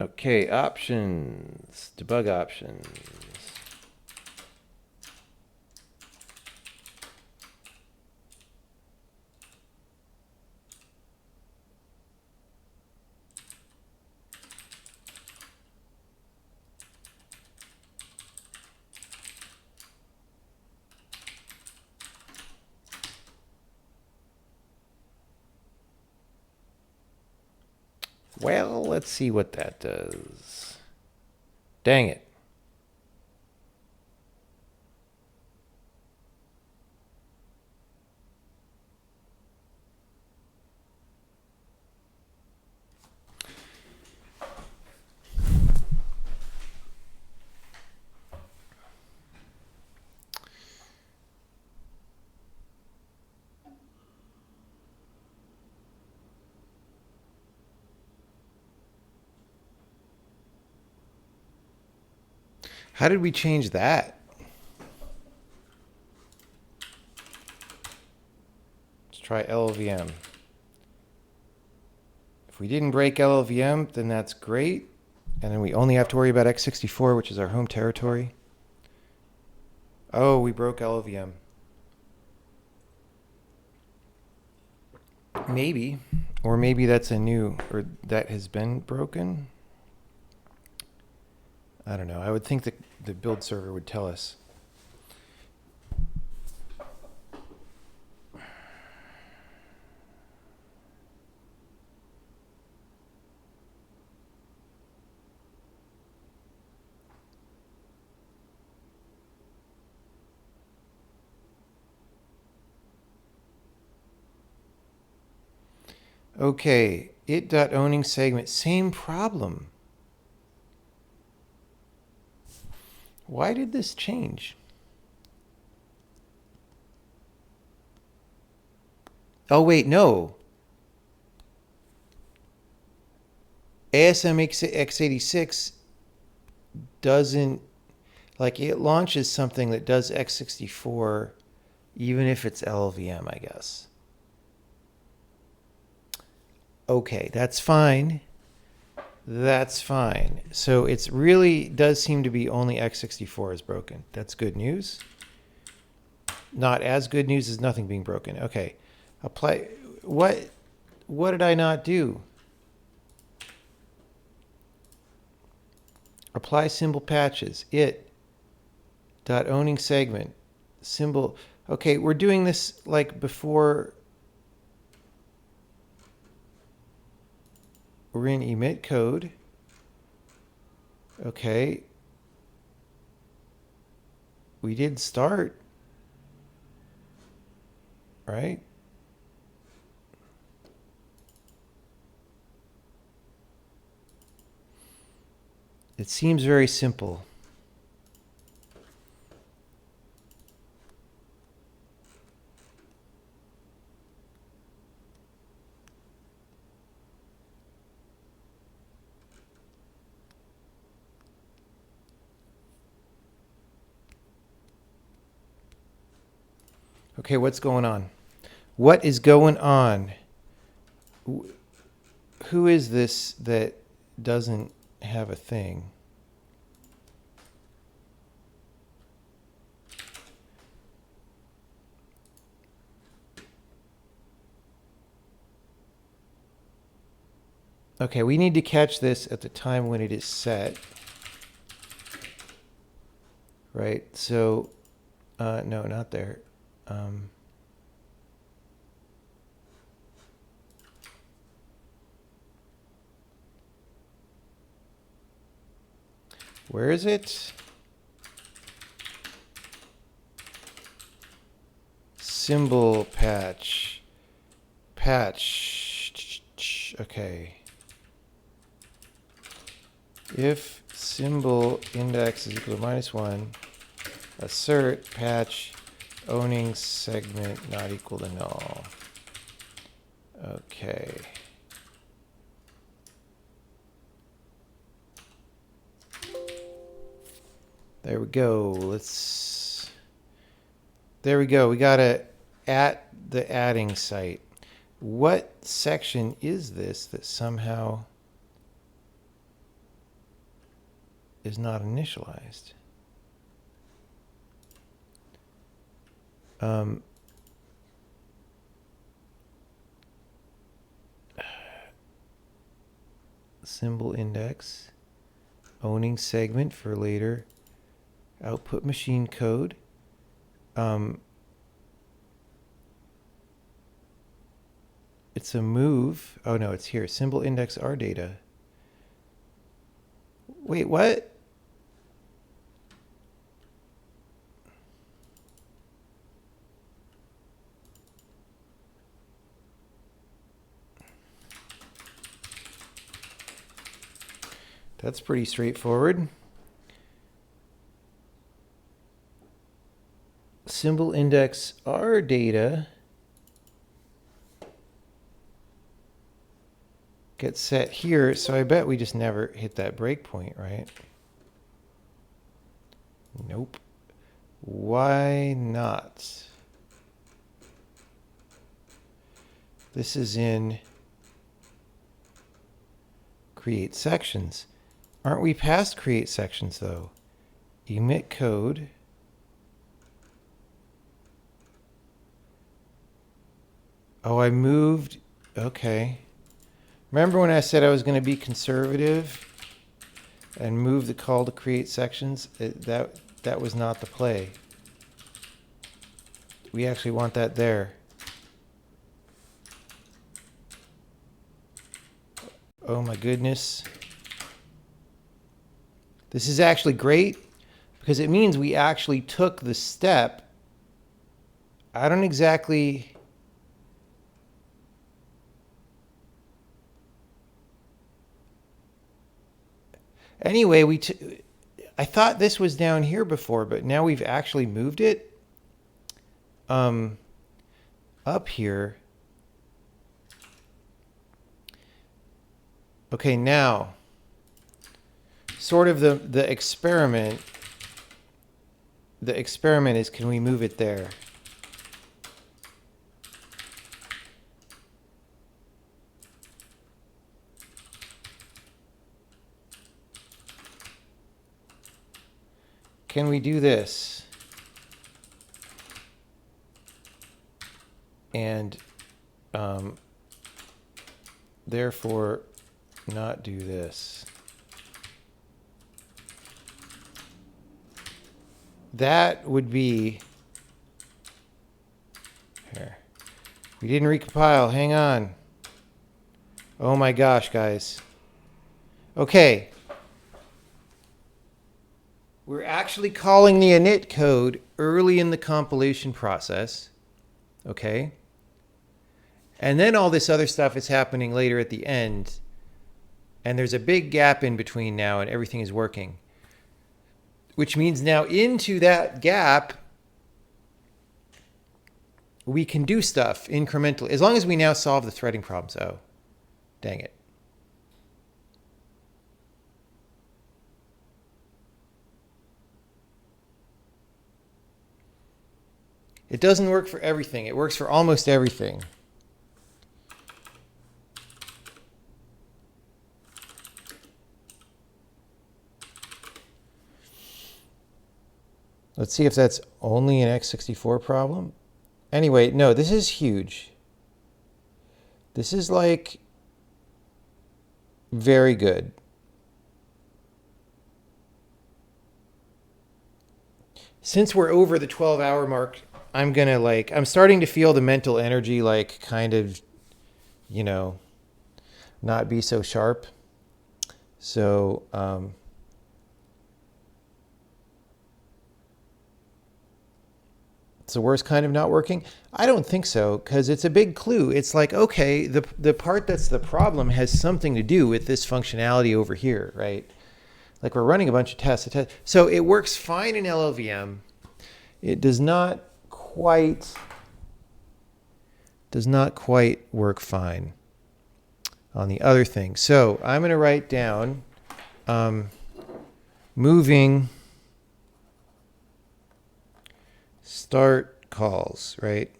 Okay, options, debug options. Well, let's see what that does. Dang it. How did we change that? Let's try LLVM. If we didn't break LLVM, then that's great. And then we only have to worry about x64, which is our home territory. Oh, we broke LLVM. Maybe. Or maybe that's or that has been broken. I don't know. I would think that the build server would tell us. Okay, it.owning segment, same problem. Why did this change? Oh, wait, no. ASM x86 doesn't, like, it launches something that does x64 even if it's LLVM, I guess. Okay, that's fine. That's fine. So it's really does seem to be only x64 is broken. That's good news. Not as good news as nothing being broken. Okay. Apply. What did I not do? Apply symbol patches. Owning segment. Symbol. Okay, we're doing this like before. We're in emit code. Okay. We did start. Right? It seems very simple. Okay, what's going on? What is going on? Who is this that doesn't have a thing? Okay, we need to catch this at the time when it is set. Right, so, no, not there. Where is it? Symbol patch. Patch. Okay. If symbol index is equal to -1, assert patch owning segment not equal to null. Okay. There we go. There we go. We got it at the adding site. What section is this that somehow is not initialized? Symbol index, owning segment for later, output machine code. It's a move. Oh no, it's here. Symbol index R data. Wait, what? That's pretty straightforward. Symbol index R data gets set here, so I bet we just never hit that breakpoint, right? Nope. Why not? This is in create sections. Aren't we past create sections though? Emit code. Oh, I moved. Okay. Remember when I said I was going to be conservative and move the call to create sections? That was not the play. We actually want that there. Oh my goodness. This is actually great because it means we actually took the step. I don't exactly... Anyway, I thought this was down here before, but now we've actually moved it up here. Okay, now sort of the experiment. The experiment is, can we move it there? Can we do this? And therefore not do this. That would be here. We didn't recompile. Hang on. Oh my gosh, guys. Okay. We're actually calling the init code early in the compilation process. Okay. And then all this other stuff is happening later at the end. And there's a big gap in between now and everything is working. Which means now into that gap, we can do stuff incrementally. As long as we now solve the threading problems. Oh, dang it. It doesn't work for everything. It works for almost everything. Let's see if that's only an x64 problem. Anyway, no, this is huge. This is like very good. Since we're over the 12-hour mark, I'm starting to feel the mental energy kind of, not be so sharp. So, it's the worst kind of not working? I don't think so, because it's a big clue. It's like, okay, the part that's the problem has something to do with this functionality over here, right? Like we're running a bunch of tests. So it works fine in LLVM. It does not quite work fine on the other thing. So I'm going to write down moving start calls, right?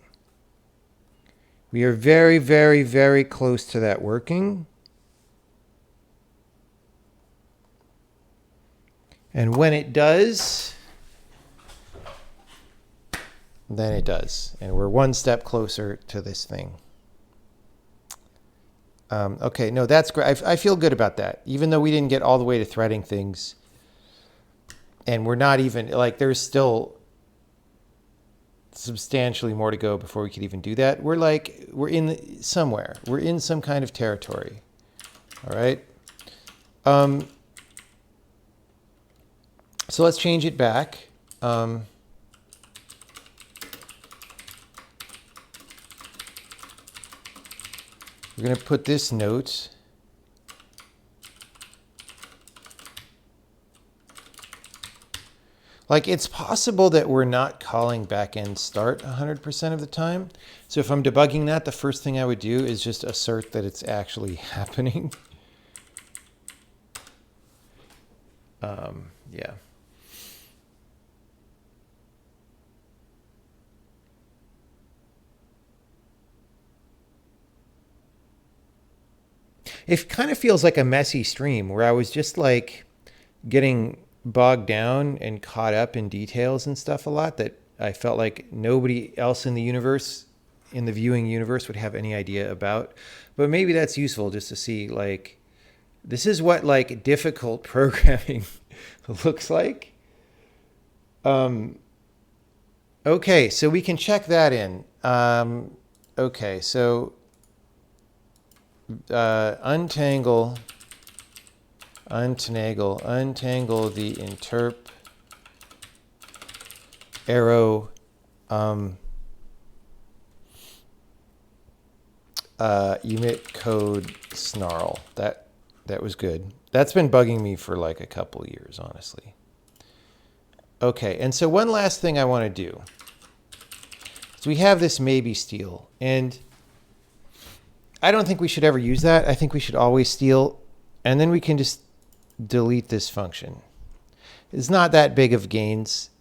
We are very, very, very close to that working. And when it does, then it does. And we're one step closer to this thing. Okay, no, that's great. I feel good about that. Even though we didn't get all the way to threading things. And we're not even, there's still substantially more to go before we could even do that. We're in somewhere. We're in some kind of territory. All right. So let's change it back. We're going to put this note. It's possible that we're not calling backend start 100% of the time. So if I'm debugging that, the first thing I would do is just assert that it's actually happening. Yeah. it kind of feels like a messy stream where I was just like getting bogged down and caught up in details and stuff a lot that I felt like nobody else in the universe, in the viewing universe, would have any idea about. But maybe that's useful just to see, like, this is what like difficult programming looks like. Okay, so we can check that in. Okay, so untangle the interp arrow emit code snarl. That was good. That's been bugging me for like a couple years, honestly. Okay, and so one last thing I want to do. So we have this maybe steal, and I don't think we should ever use that. I think we should always steal, and then we can just delete this function. It's not that big of gains.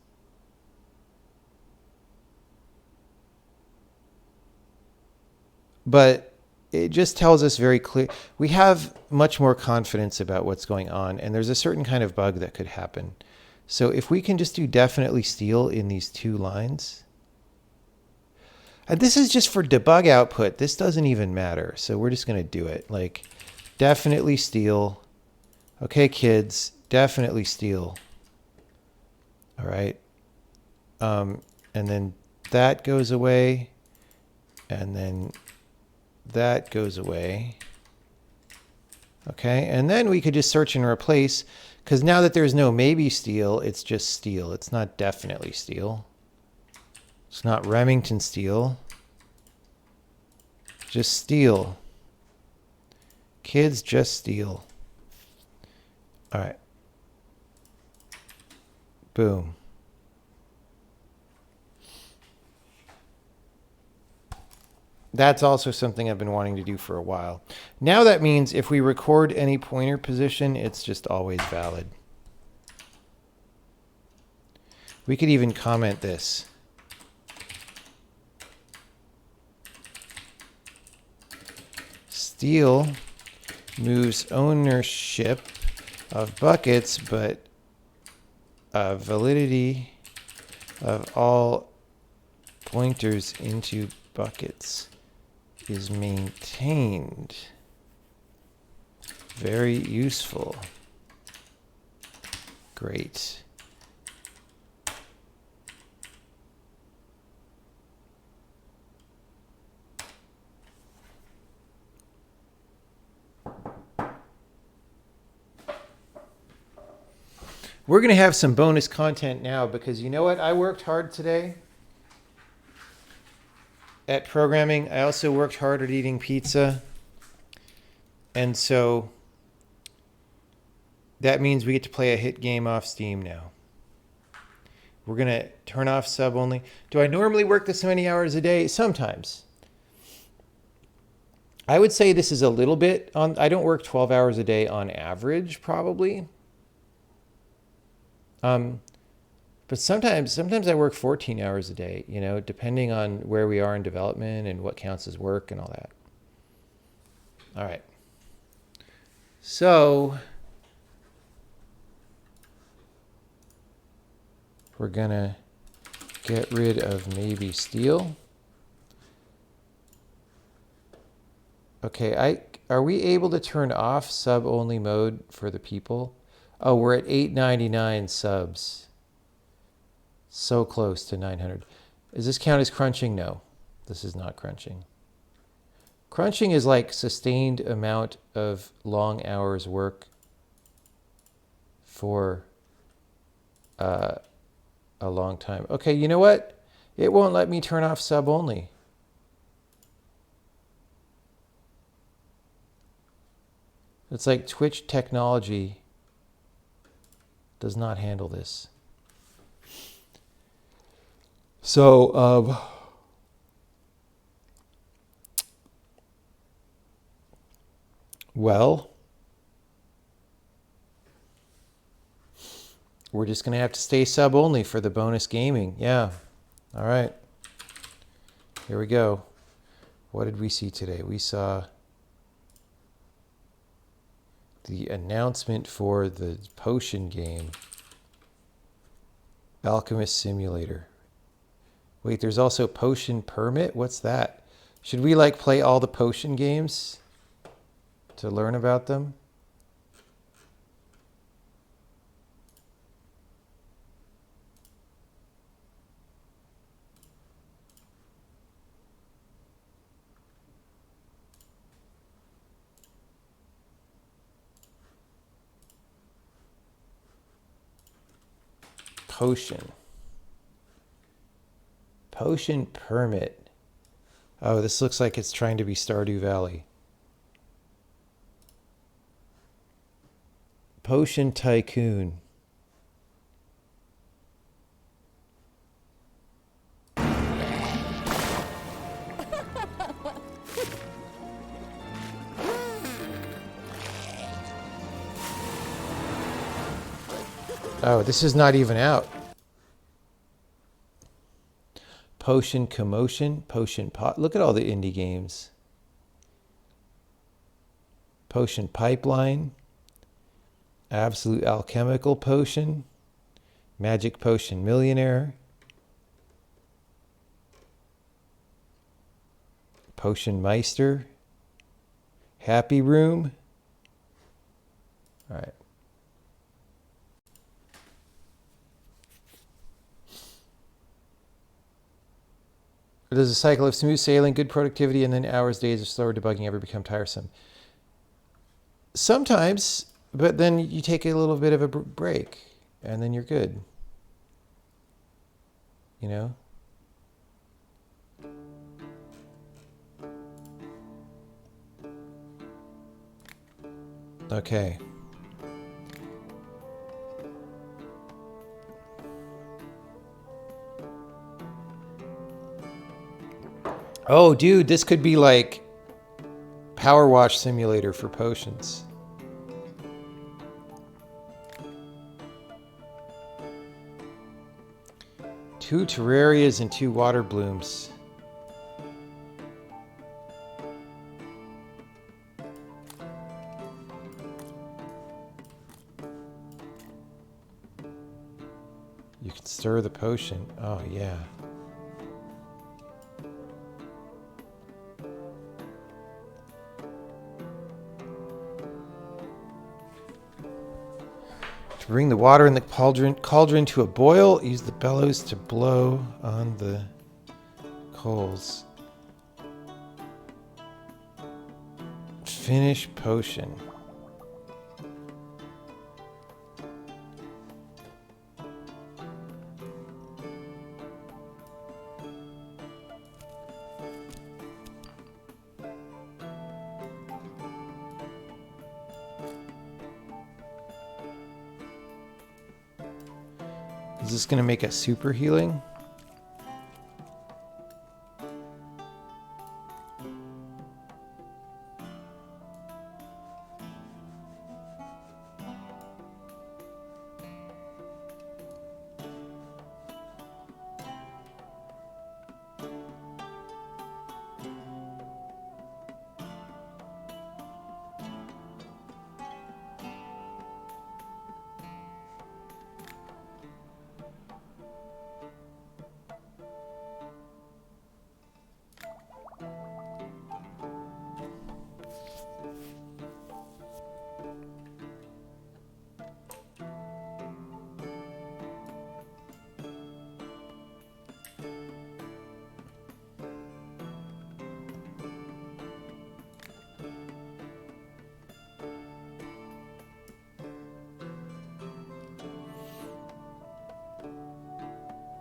But it just tells us very clear. We have much more confidence about what's going on, and there's a certain kind of bug that could happen. So if we can just do definitely steal in these two lines, and this is just for debug output. This doesn't even matter. So we're just going to do it. Like, definitely steal. Okay, kids, definitely steal. All right. And then that goes away. And then that goes away. Okay, and then we could just search and replace, because now that there's no maybe steal, it's just steal. It's not definitely steal. It's not Remington steal. Just steal. Kids, just steal. All right. Boom. That's also something I've been wanting to do for a while. Now that means if we record any pointer position, it's just always valid. We could even comment this. Steal moves ownership of buckets, but validity of all pointers into buckets is maintained. Very useful. Great. We're going to have some bonus content now because you know what? I worked hard today at programming. I also worked hard at eating pizza. And so that means we get to play a hit game off Steam now. We're going to turn off sub only. Do I normally work this many hours a day? Sometimes. I would say this is a little bit on, I don't work 12 hours a day on average, probably. But sometimes I work 14 hours a day, you know, depending on where we are in development and what counts as work and all that. All right. So we're going to get rid of maybe steal. Okay, are we able to turn off sub-only mode for the people? Oh, we're at 899 subs. So close to 900. Does this count as crunching? No, this is not crunching. Crunching is like sustained amount of long hours work for a long time. Okay, you know what? It won't let me turn off sub only. It's like Twitch technology does not handle this. So, well, we're just going to have to stay sub only for the bonus gaming. Yeah. All right. Here we go. What did we see today? We saw The announcement for the potion game. Alchemist Simulator. Wait, there's also Potion Permit? What's that? Should we like play all the potion games to learn about them? Potion. Potion Permit. Oh, this looks like it's trying to be Stardew Valley. Potion Tycoon. Oh, this is not even out. Potion Commotion, Potion Pot. Look at all the indie games. Potion Pipeline, Absolute Alchemical Potion, Magic Potion Millionaire, Potion Meister, Happy Room. All right. Does a cycle of smooth sailing, good productivity, and then hours, days of slower debugging ever become tiresome? Sometimes, but then you take a little bit of a break, and then you're good. You know? Okay. Oh, dude, this could be like Power Wash Simulator for potions. Two Terrarias and 2 water blooms. You can stir the potion. Oh, yeah. Bring the water in the cauldron to a boil. Use the bellows to blow on the coals. Finish potion. Is this going to make us super healing?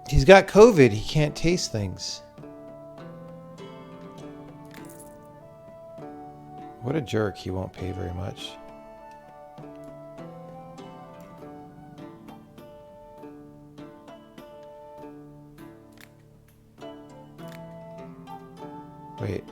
He's got COVID. He can't taste things. What a jerk. He won't pay very much. Wait.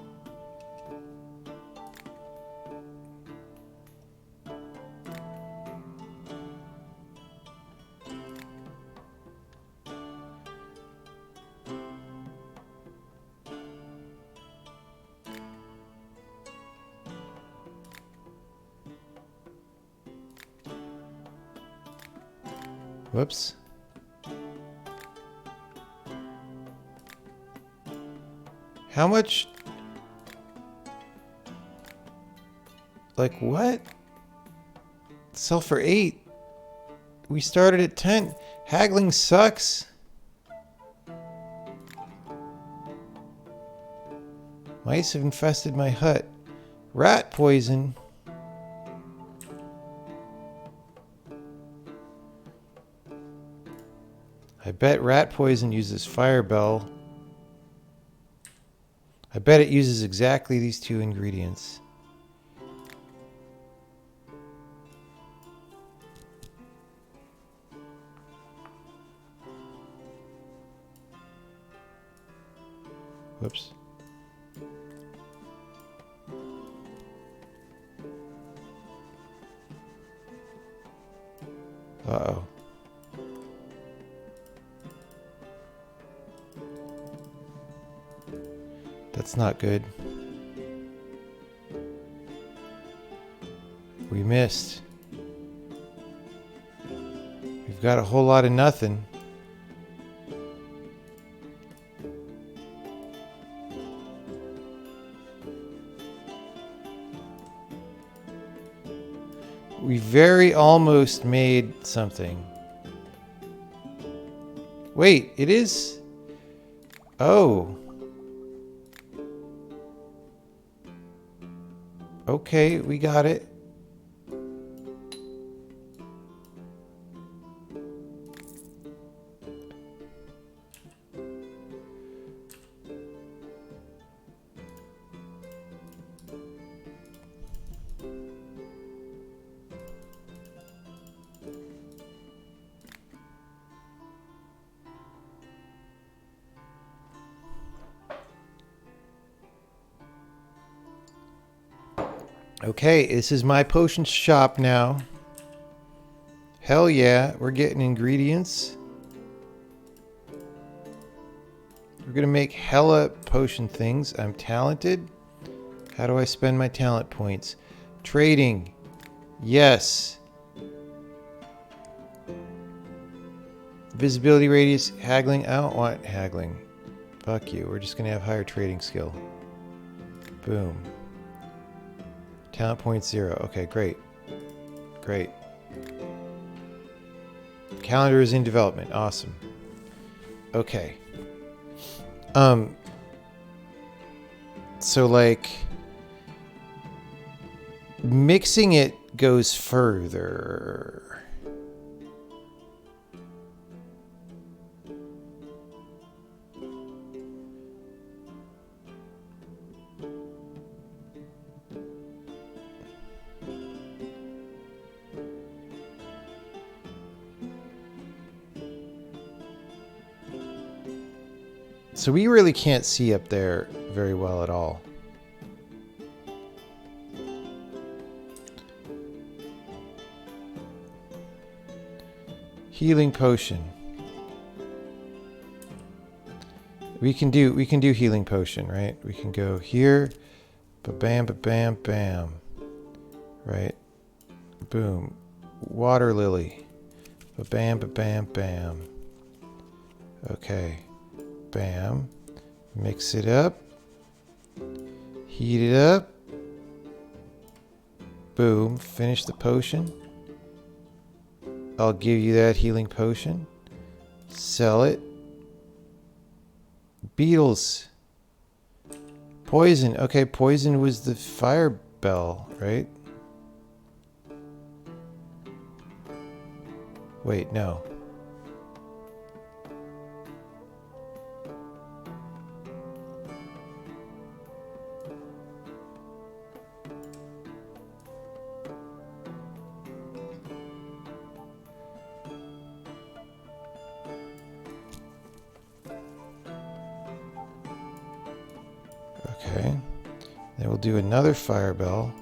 Whoops. How much? Like what? Sell for 8. We started at 10. Haggling sucks. Mice have infested my hut. Rat poison. I bet rat poison uses fire bell. I bet it uses exactly these 2 ingredients. Whoops. Uh-oh. That's not good. We missed. We've got a whole lot of nothing. We very almost made something. Wait, it is... Oh. Okay, we got it. Okay, this is my potion shop now. Hell yeah, we're getting ingredients. We're gonna make hella potion things. I'm talented. How do I spend my talent points? Trading. Yes. Visibility radius, haggling. I don't want haggling. Fuck you. We're just gonna have higher trading skill. Boom. Talent point 0. Okay, great. Great. Calendar is in development. Awesome. Okay. So like mixing it goes further. So we really can't see up there very well at all. Healing potion. We can do healing potion, right? We can go here, ba-bam, ba-bam, bam. Right? Boom. Water lily. Ba-bam, ba-bam, bam. Okay. Bam. Mix it up. Heat it up. Boom. Finish the potion. I'll give you that healing potion. Sell it. Beetles. Poison. Okay, poison was the fire bell, right? Wait, no. Okay, then we'll do another fire bell.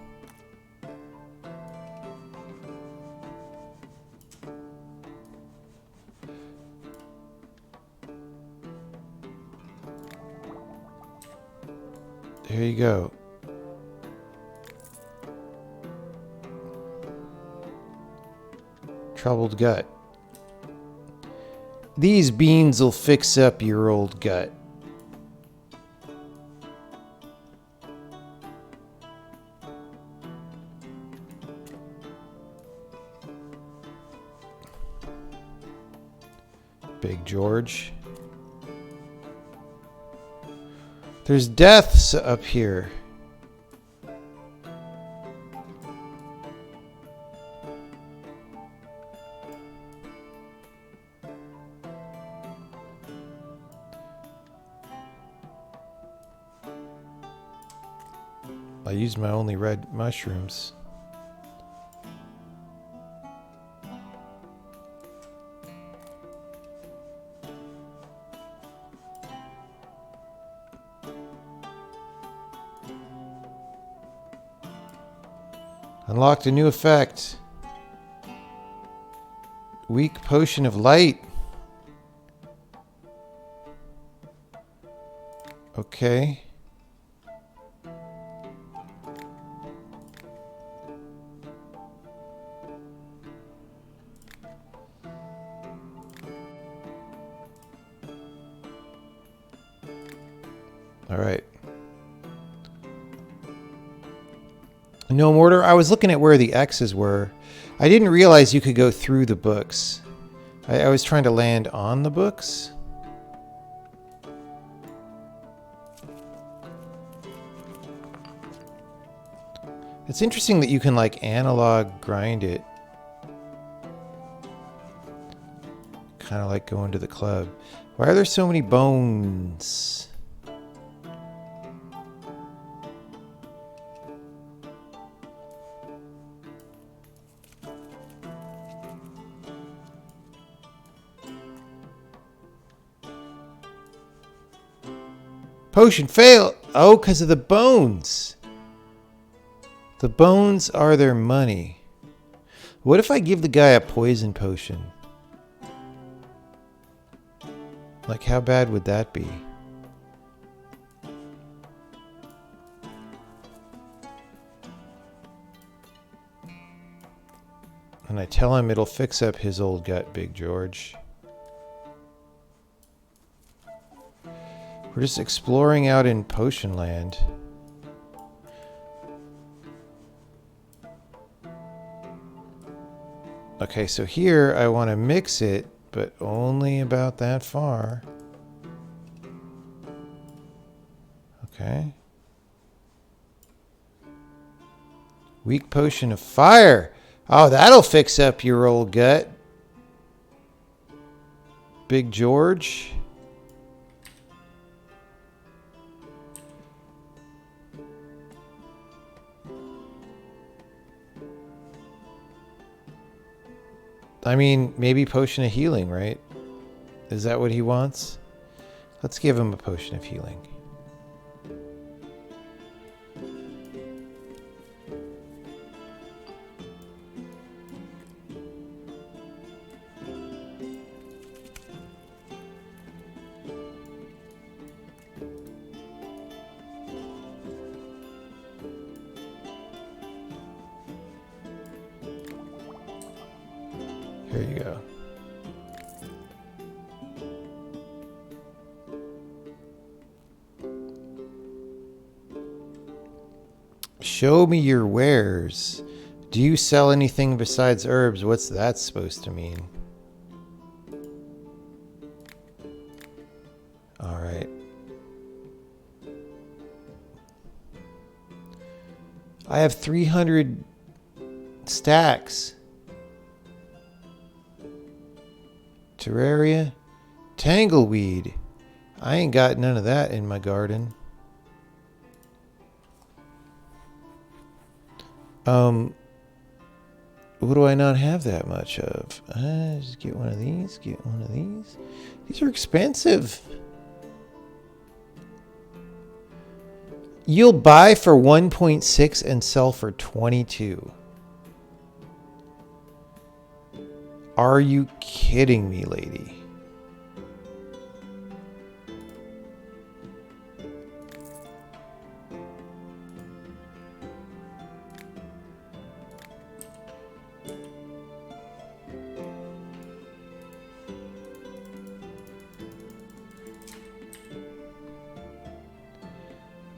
There you go. Troubled gut. These beans will fix up your old gut. Big George. There's deaths up here. I used my only red mushrooms. Unlocked a new effect. Weak potion of light. Okay. All right. No mortar. I was looking at where the X's were. I didn't realize you could go through the books. I was trying to land on the books. It's interesting that you can like analog grind it. Kind of like going to the club. Why are there so many bones? Potion fail. Oh, because of the bones. The bones are their money. What if I give the guy a poison potion? Like, how bad would that be? And I tell him it'll fix up his old gut, Big George. We're just exploring out in Potion Land. Okay, so here I want to mix it, but only about that far. Okay. Weak potion of fire. Oh, that'll fix up your old gut, Big George. I mean, maybe potion of healing, right? Is that what he wants? Let's give him a potion of healing. Here you go. Show me your wares. Do you sell anything besides herbs? What's that supposed to mean? All right. I have 300 stacks. Terraria, tangleweed. I ain't got none of that in my garden. What do I not have that much of? Just get one of these, get one of these. These are expensive. You'll buy for 1.6 and sell for 22. Are you kidding me, lady?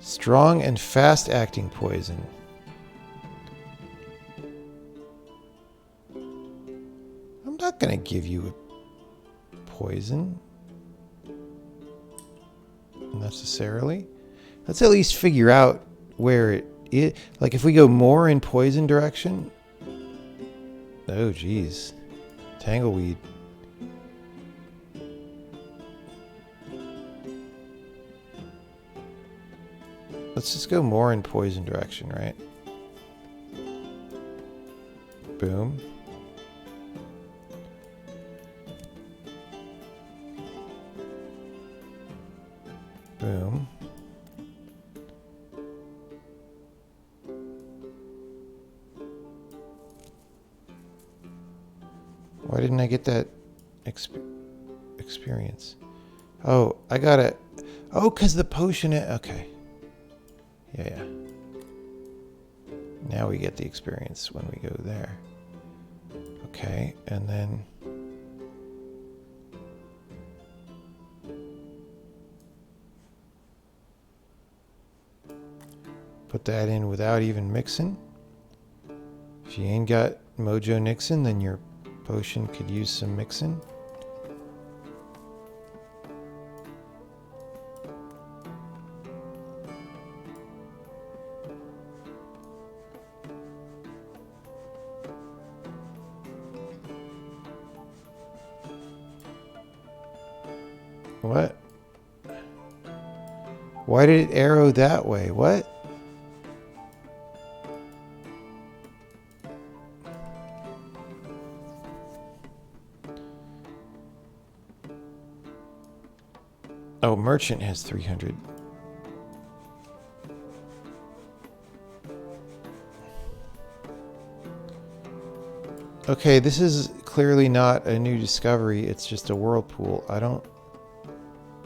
Strong and fast-acting poison. I'm not going to give you a poison. Necessarily. Let's at least figure out where it is. Like if we go more in poison direction. Oh, geez. Tangleweed. Let's just go more in poison direction, right? Boom. Boom. Why didn't I get that experience? Oh, I got it. Oh, because the potion... Okay. Yeah. Now we get the experience when we go there. Okay, and then... Put that in without even mixing. If you ain't got Mojo Nixon, then your potion could use some mixing. What? Why did it arrow that way? What? Oh, merchant has 300. Okay, this is clearly not a new discovery. It's just a whirlpool. I don't...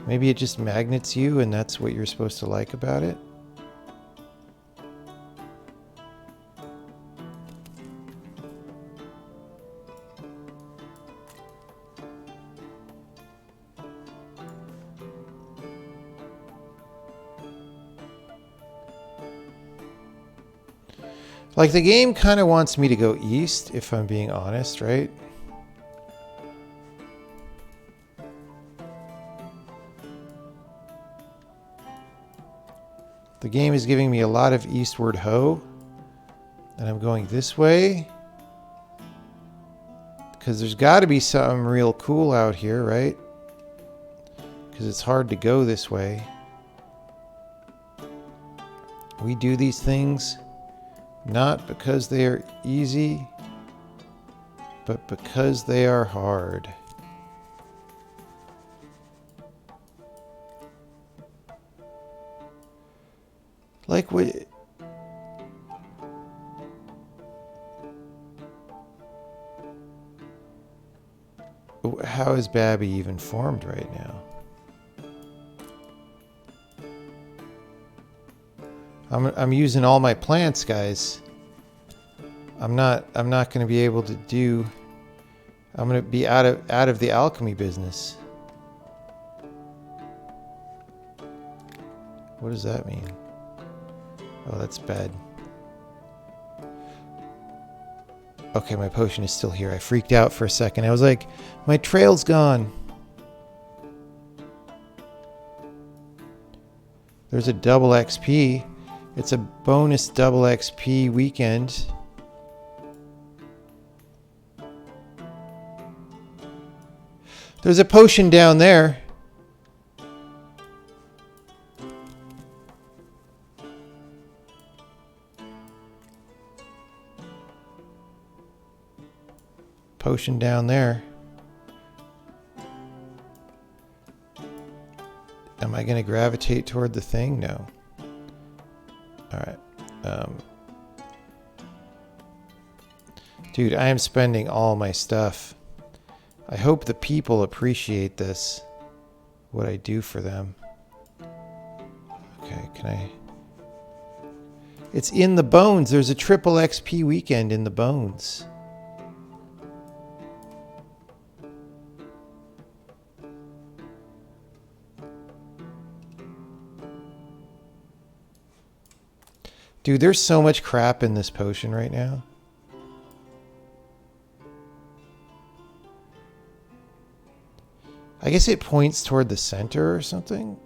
Maybe it just magnets you and that's what you're supposed to like about it? Like, the game kind of wants me to go east, if I'm being honest, right? The game is giving me a lot of eastward ho. And I'm going this way. Because there's got to be something real cool out here, right? Because it's hard to go this way. We do these things not because they are easy, but because they are hard. Like what? How is Babby even formed right now? I'm using all my plants, guys. I'm not going to be able to do. I'm going to be out of the alchemy business. What does that mean? Oh, that's bad. Okay, my potion is still here. I freaked out for a second. I was like, my trail's gone. There's a double XP. It's a bonus double XP weekend. There's a potion down there. Potion down there. Am I going to gravitate toward the thing? No. Alright. Dude, I am spending all my stuff. I hope the people appreciate this. What I do for them. Okay, can I... It's in the bones. There's a triple XP weekend in the bones. Dude, there's so much crap in this potion right now. I guess it points toward the center or something.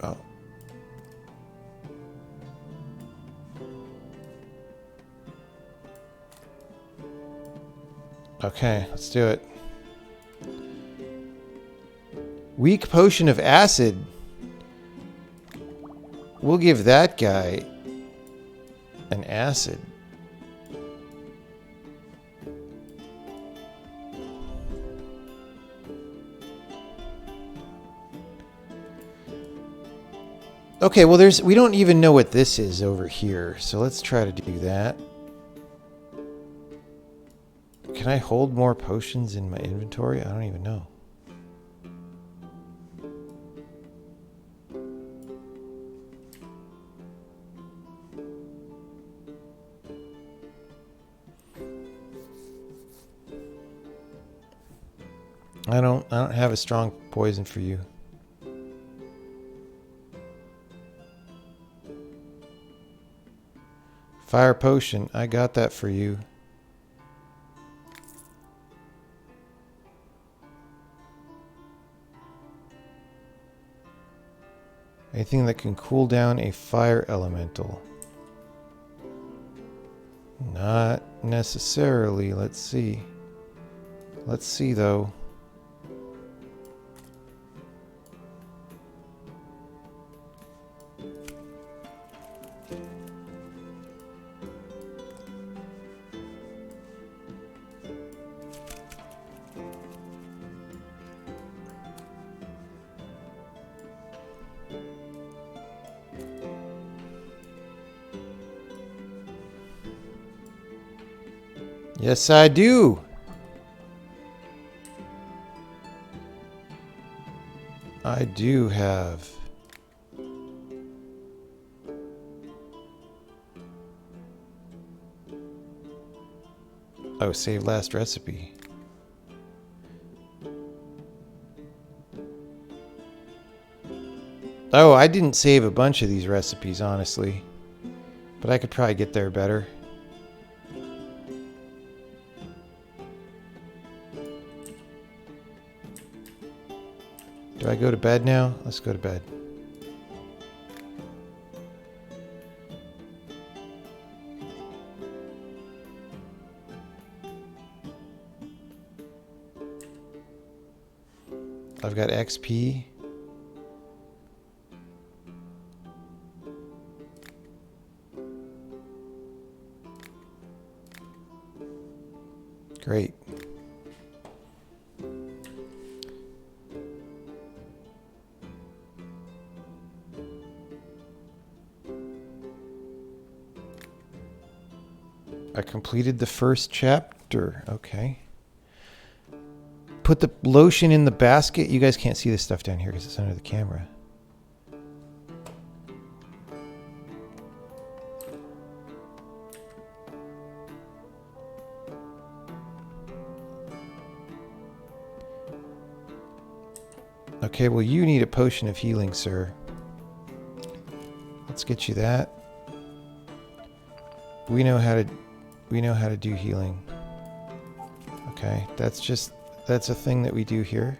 Oh. Okay, let's do it. Weak potion of acid. We'll give that guy an acid. Okay, well we don't even know what this is over here, so let's try to do that. Can I hold more potions in my inventory? I don't even know. I don't have a strong poison for you. Fire potion, I got that for you. Anything that can cool down a fire elemental. Not necessarily. Let's see. Let's see though. Yes, I do. I do have. Oh, save last recipe. Oh, I didn't save a bunch of these recipes, honestly. But I could probably get there better. Do I go to bed now? Let's go to bed. I've got XP. Great. I completed the first chapter. Okay. Put the lotion in the basket. You guys can't see this stuff down here because it's under the camera. Okay, well you need a potion of healing, sir. Let's get you that. We know how to do healing. Okay, that's a thing that we do here.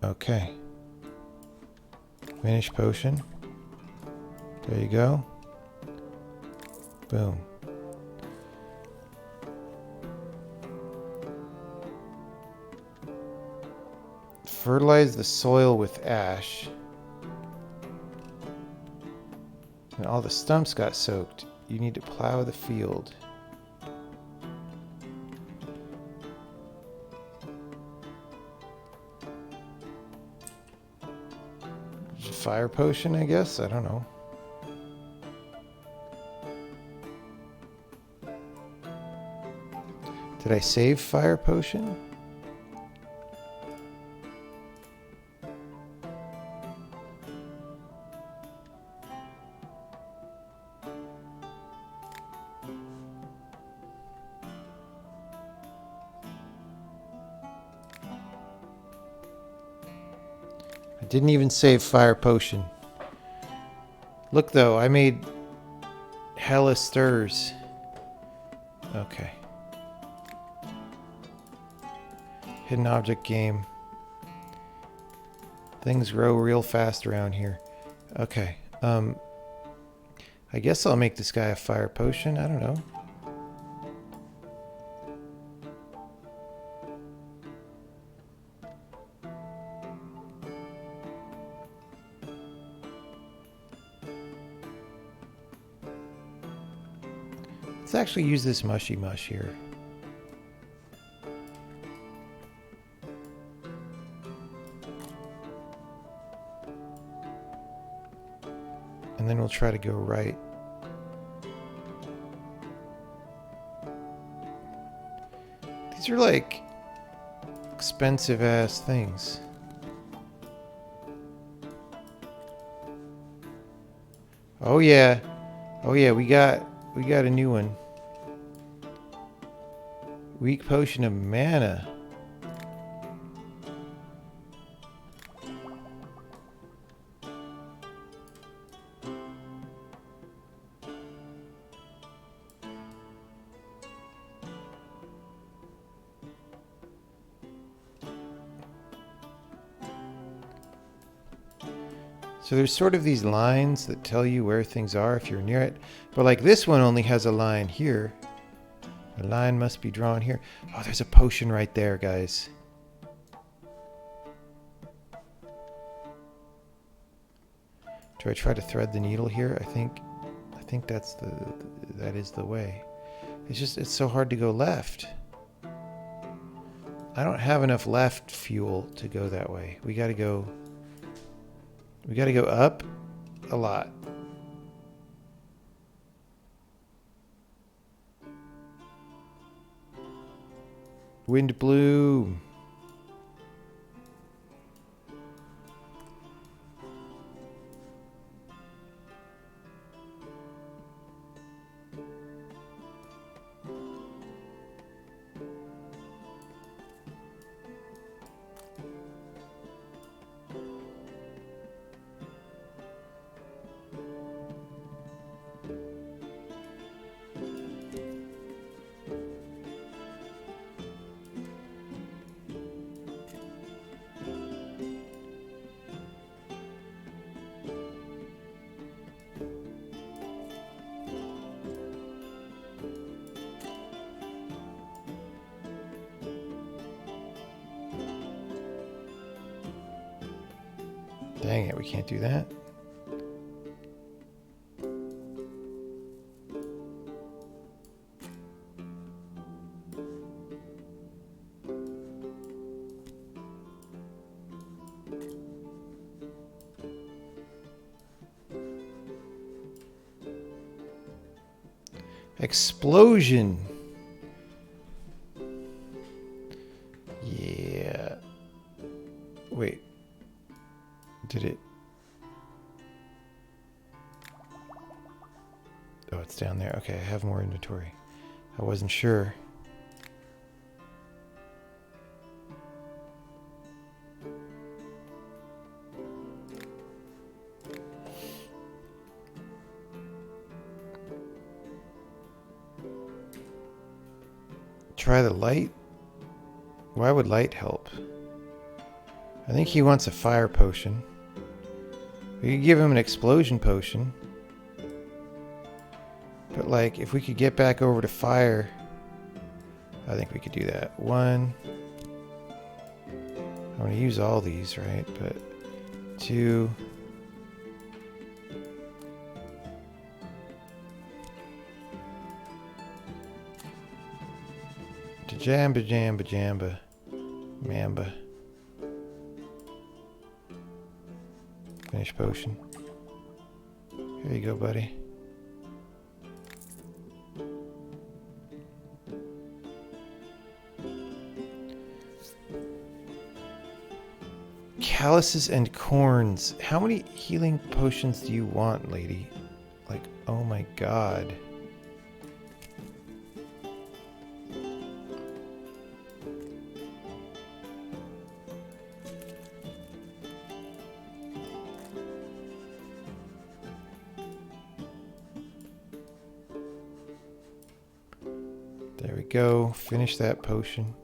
Okay. Finish potion. There you go. Boom. Fertilize the soil with ash. And all the stumps got soaked. You need to plow the field. Fire potion, I guess? I don't know. Did I save fire potion? I didn't even save fire potion. Look though, I made hella stirs. Okay. Hidden object game. Things grow real fast around here. Okay. I guess I'll make this guy a fire potion. I don't know. Let's actually use this mushy mush here. And then we'll try to go right. These are like expensive ass things. Oh yeah. Oh yeah, we got a new one. Weak potion of mana. So there's sort of these lines that tell you where things are if you're near it. But like this one only has a line here. A line must be drawn here. Oh, there's a potion right there, guys. Do I try to thread the needle here? I think that is the way. It's so hard to go left. I don't have enough left fuel to go that way. We gotta go up a lot. Wind blew. Dang it, we can't do that. Explosion. Yeah. Wait. Did it? Oh, it's down there. Okay, I have more inventory. I wasn't sure. Try the light? Why would light help? I think he wants a fire potion. We could give him an explosion potion. But like, if we could get back over to fire, I think we could do that. One. I'm going to use all these, right? But two. Jamba, jamba, jamba. Mamba. Finish potion. Here you go, buddy. Calluses and corns. How many healing potions do you want, lady? Like, oh my god. we go. Finish that potion.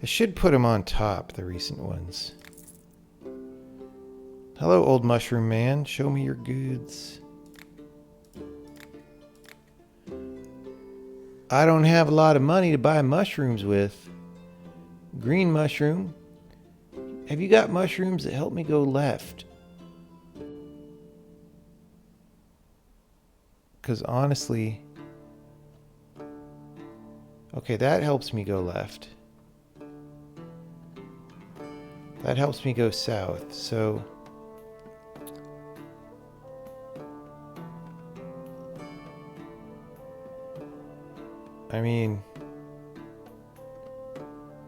I should put them on top, the recent ones. Hello, old mushroom man. Show me your goods. I don't have a lot of money to buy mushrooms with. Green mushroom. Have you got mushrooms that help me go left? Because honestly... Okay, that helps me go left. That helps me go south, so... I mean...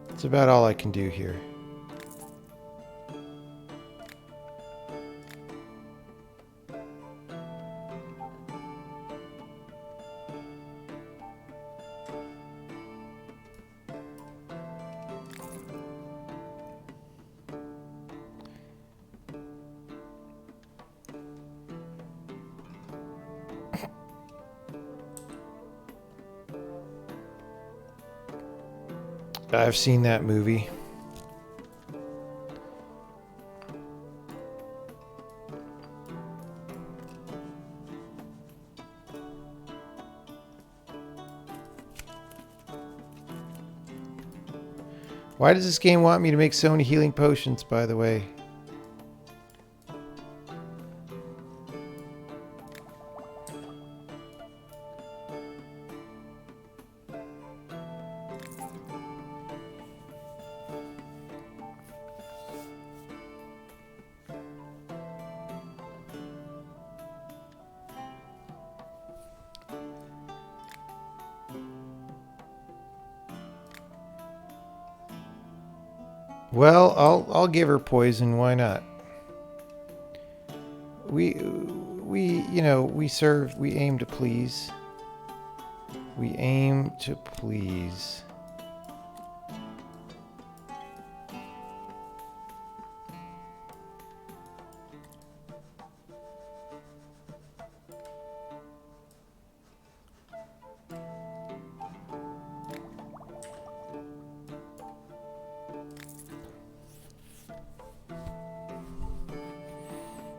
It's about all I can do here. I've seen that movie. Why does this game want me to make so many healing potions, by the way? Well, I'll give her poison. Why not? We aim to please. We aim to please.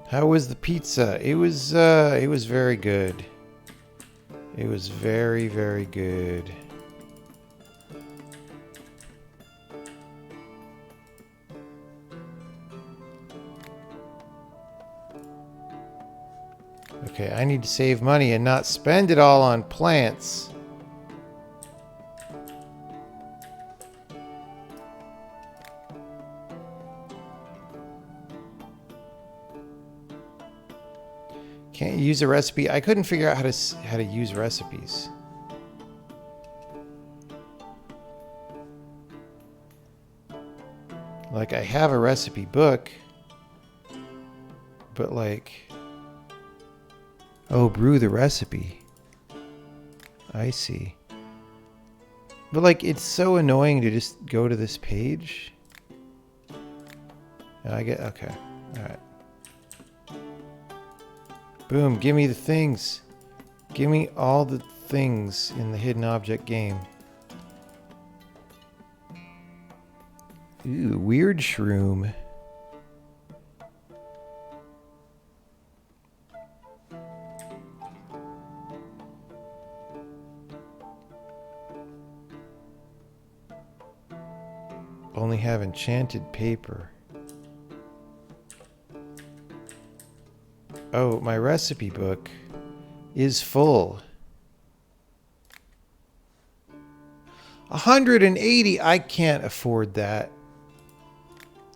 How was the pizza? It was very good. It was very, very good. Okay, I need to save money and not spend it all on plants. Can't you use a recipe? I couldn't figure out how to use recipes. Like, I have a recipe book, but like, oh, brew the recipe. I see. But like, it's so annoying to just go to this page. I get, okay, all right. Boom, give me the things. Give me all the things in the hidden object game. Ooh, weird shroom. Only have enchanted paper. Oh, my recipe book is full. 180, I can't afford that.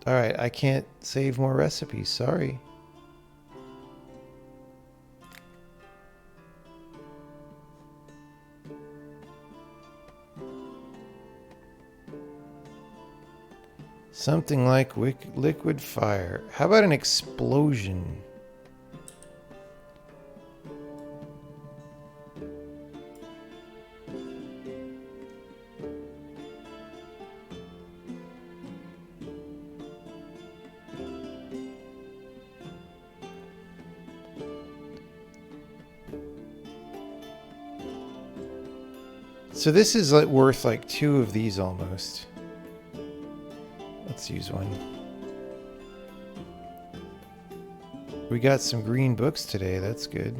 All right, I can't save more recipes, sorry. Something like liquid fire. How about an explosion? So this is like worth like 2 of these almost. Let's use one. We got some green books today. That's good.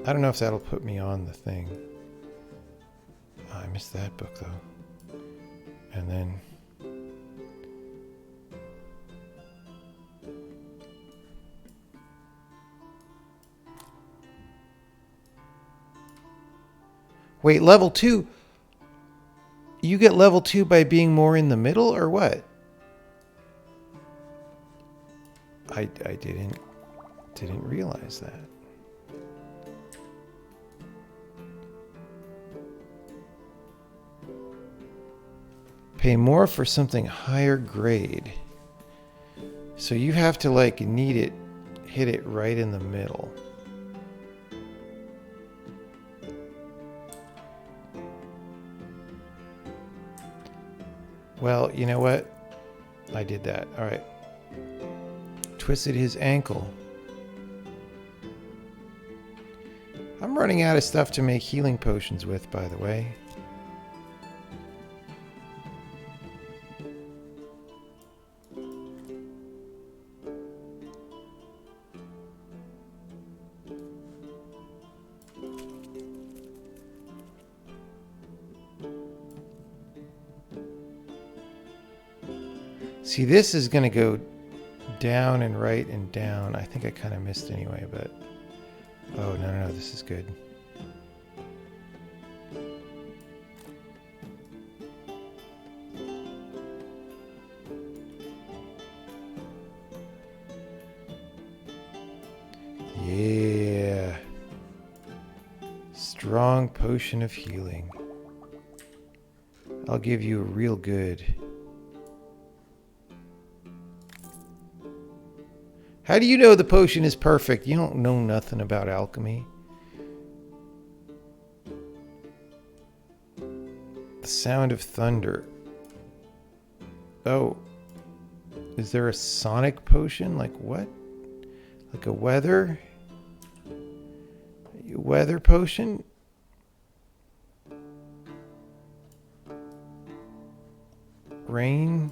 I don't know if that'll put me on the thing. Oh, I missed that book though. And then wait, level 2. You get level 2 by being more in the middle or what? I didn't realize that. Pay more for something higher grade. So you have to like hit it right in the middle. Well, you know what? I did that. All right. Twisted his ankle. I'm running out of stuff to make healing potions with, by the way. See, this is going to go down and right and down. I think I kind of missed anyway, but... Oh, no, this is good. Yeah. Strong potion of healing. I'll give you a real good... How do you know the potion is perfect? You don't know nothing about alchemy. The sound of thunder. Oh. Is there a sonic potion? Like what? Like a weather potion? Rain?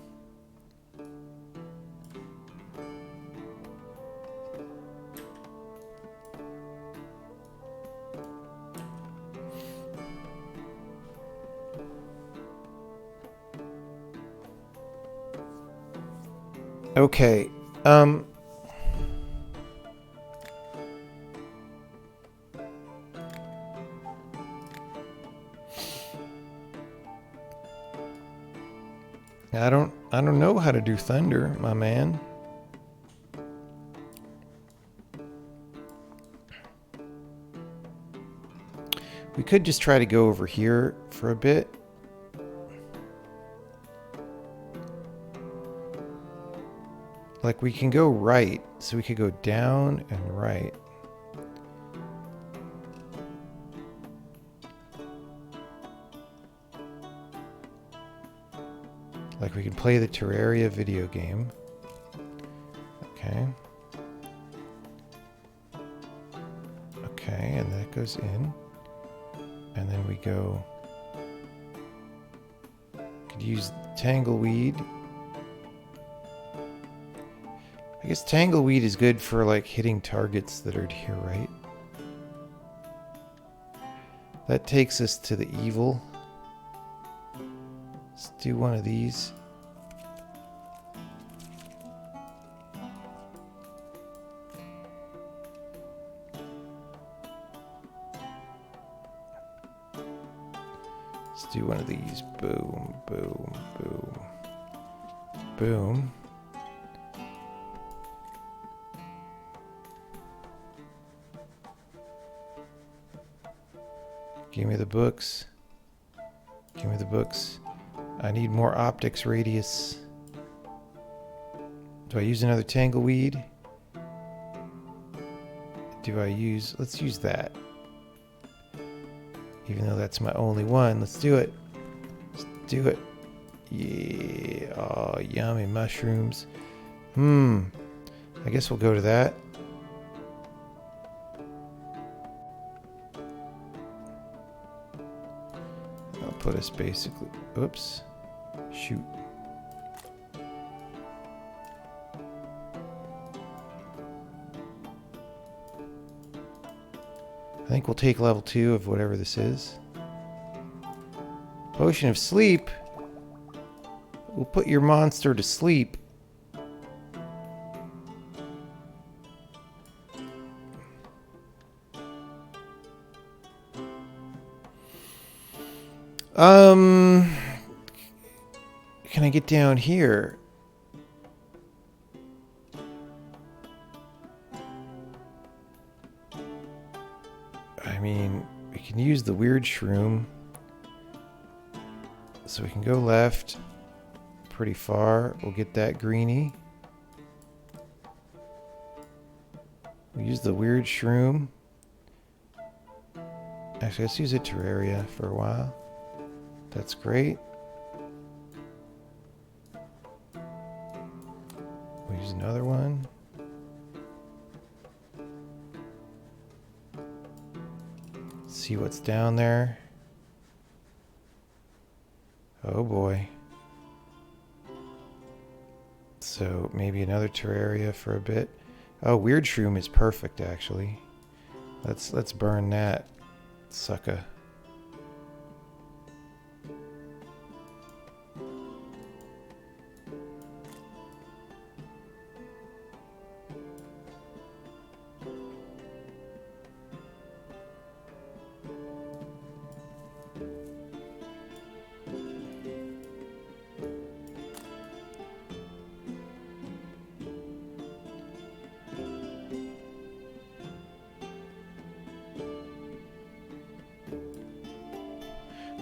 Okay. I don't know how to do thunder, my man. We could just try to go over here for a bit. Like we can go right, so we could go down and right. Like we can play the Terraria video game. Okay. Okay, and that goes in. And then we go... Could use Tangleweed. I guess Tangleweed is good for like hitting targets that are here, right? That takes us to the evil. Let's do one of these. Let's do one of these. Boom, boom, boom. Boom. Give me the books. Give me the books. I need more optics radius. Do I use another Tangleweed? Do I use... Let's use that. Even though that's my only one. Let's do it. do it. Yeah. Oh, yummy mushrooms. I guess we'll go to that. I'll put us basically... Oops. Shoot. I think we'll take level 2 of whatever this is. Potion of sleep. We'll put your monster to sleep. Can I get down here? I mean, we can use the weird shroom. So we can go left pretty far. We'll get that greenie. We'll use the weird shroom. Actually, let's use a Terraria for a while. That's great. We'll use another one. See what's down there. Oh boy. So maybe another Terraria for a bit. Oh, weird shroom is perfect actually. Let's burn that sucker.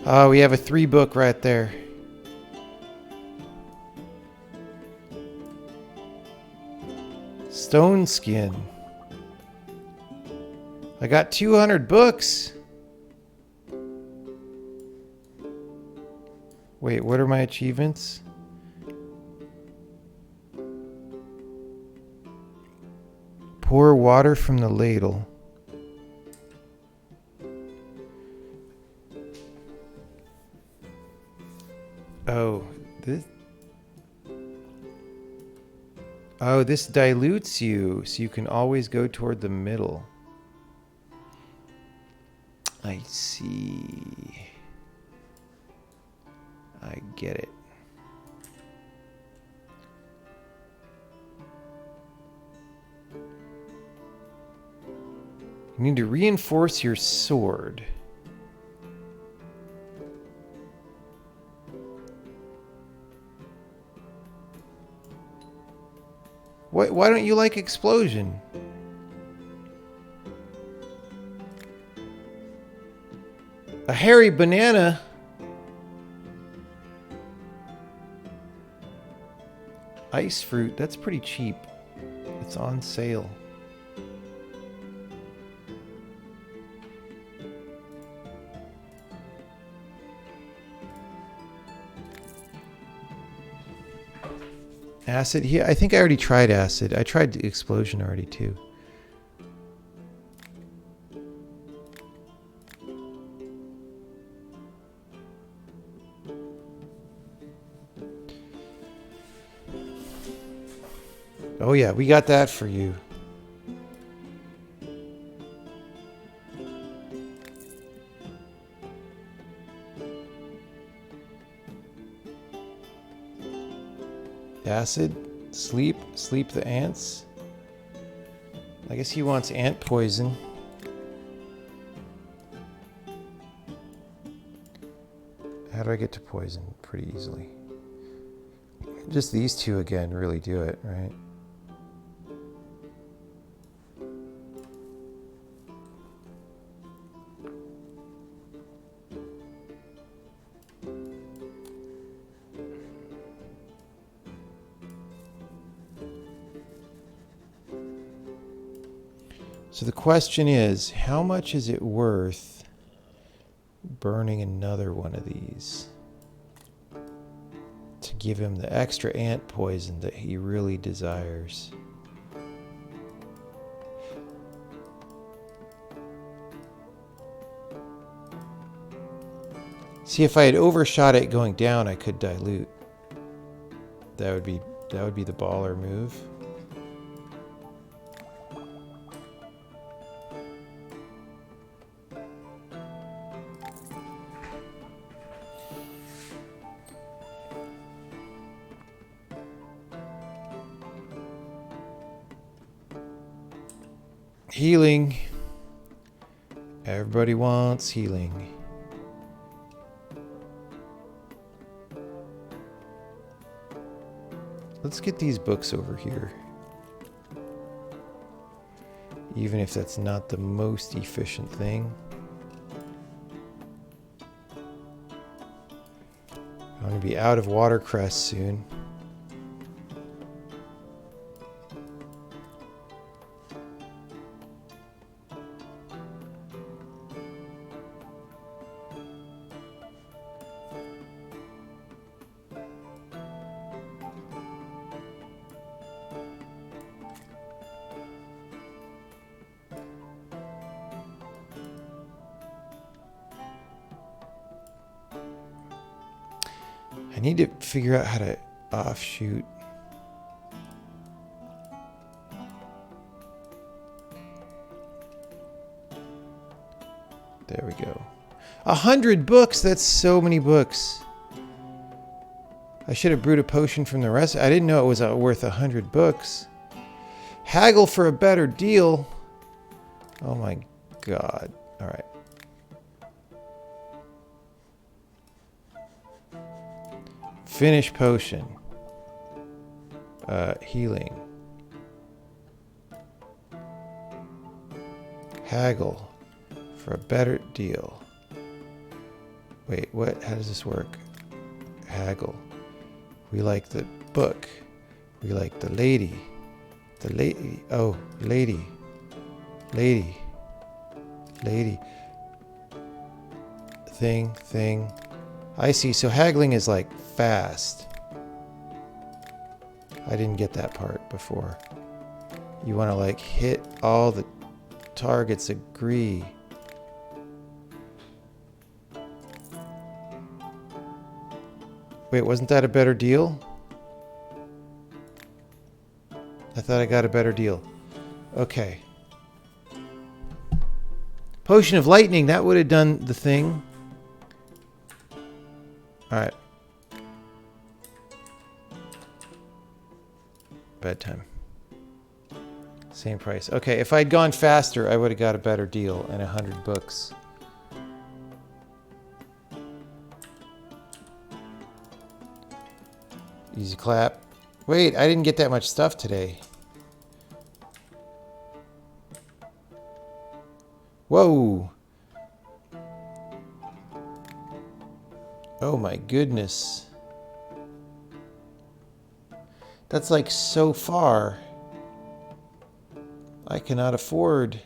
Oh, we have a 3-book right there. Stone skin. I got 200 books. Wait, what are my achievements? Pour water from the ladle. This dilutes you, so you can always go toward the middle. I see. I get it. You need to reinforce your sword. Why don't you like explosion? A hairy banana? Ice fruit, that's pretty cheap. It's on sale. Acid here? I think I already tried acid. I tried the explosion already too. Oh yeah, we got that for you. Acid, sleep the ants. I guess he wants ant poison. How do I get to poison? Pretty easily. Just these two again really do it, right? So the question is, how much is it worth burning another one of these? give him the extra ant poison that he really desires. See, if I had overshot it going down, I could dilute. That would be the baller move. Healing. Everybody wants healing. Let's get these books over here. Even if that's not the most efficient thing. I'm going to be out of watercress soon. I need to figure out how to offshoot. There we go. 100 books! That's so many books. I should have brewed a potion from the rest. I didn't know it was worth 100 books. Haggle for a better deal. Oh my god. Alright. Finish potion. Healing. Haggle for a better deal. Wait, what? How does this work? Haggle. We like the book. We like the lady. The lady. Oh, lady. Lady. Lady. Thing. I see. So haggling is like fast. I didn't get that part before. You want to like hit all the targets, agree. Wait, wasn't that a better deal? I thought I got a better deal. Okay. Potion of lightning, that would have done the thing. Alright. Bedtime. Same price. Okay, if I'd gone faster, I would have got a better deal and 100 books. Easy clap. Wait, I didn't get that much stuff today. Whoa. Oh my goodness. That's like so far. I cannot afford.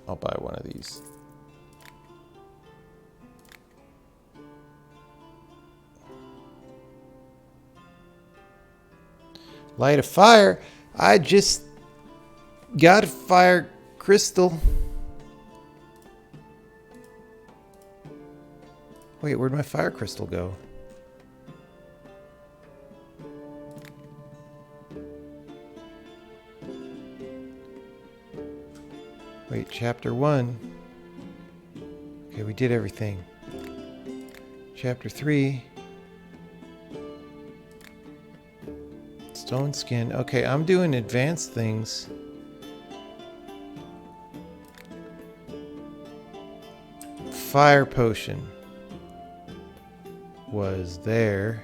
I'll buy one of these. Light a fire. I just got a fire crystal. Wait, where'd my fire crystal go? Wait, chapter 1. Okay, we did everything. Chapter 3. Stone skin. Okay, I'm doing advanced things. Fire potion was there.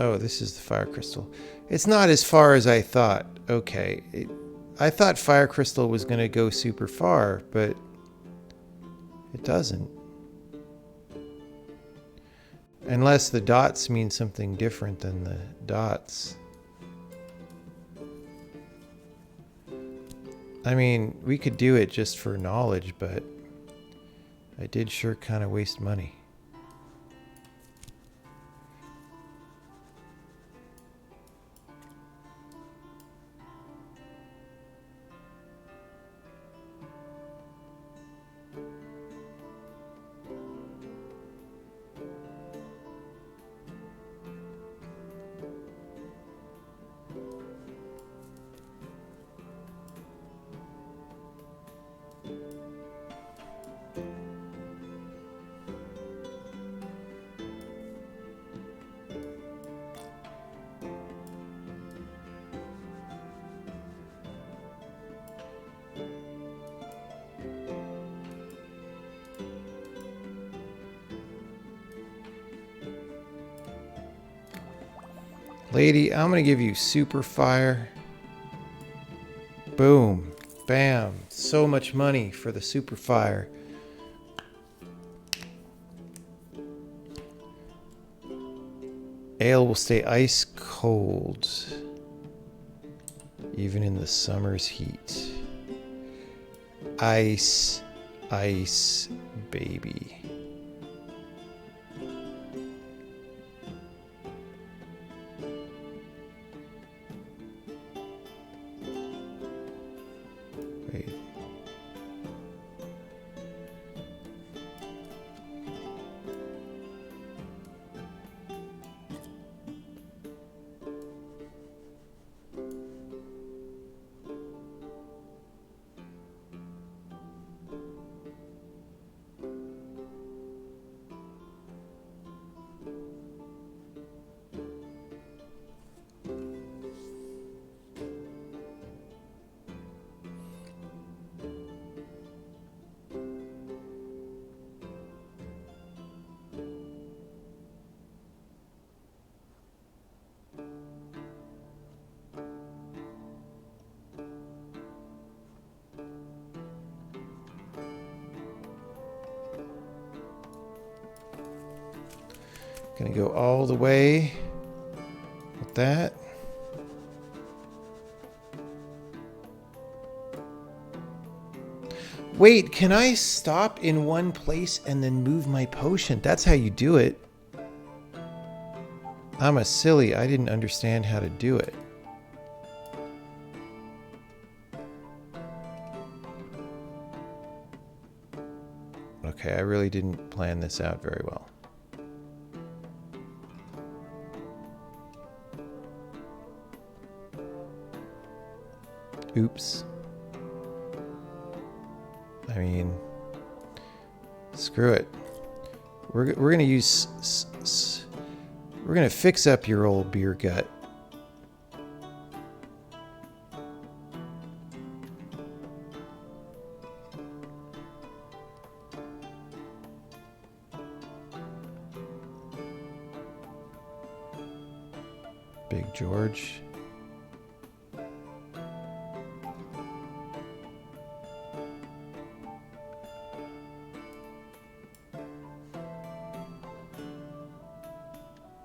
Oh, this is the fire crystal. It's not as far as I thought. Okay. I thought fire crystal was going to go super far, but it doesn't. Unless the dots mean something different than the dots. I mean, we could do it just for knowledge, but I did sure kind of waste money. Lady, I'm going to give you super fire. Boom. Bam. So much money for the super fire. Ale will stay ice cold, even in the summer's heat. Ice, ice, baby. Wait. Gonna go all the way with that. Wait, can I stop in one place and then move my potion? That's how you do it. I'm a silly. I didn't understand how to do it. Okay, I really didn't plan this out very well. Oops. I mean, screw it. We're gonna use we're gonna fix up your old beer gut. Big George.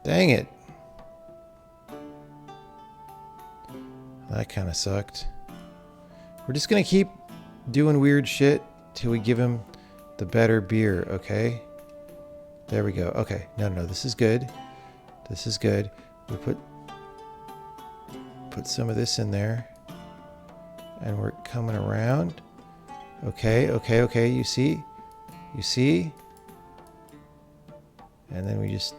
Dang it. That kind of sucked. We're just going to keep doing weird shit till we give him the better beer, okay? There we go. Okay. No, this is good. This is good. We put some of this in there. And we're coming around. Okay. You see? You see? And then we just...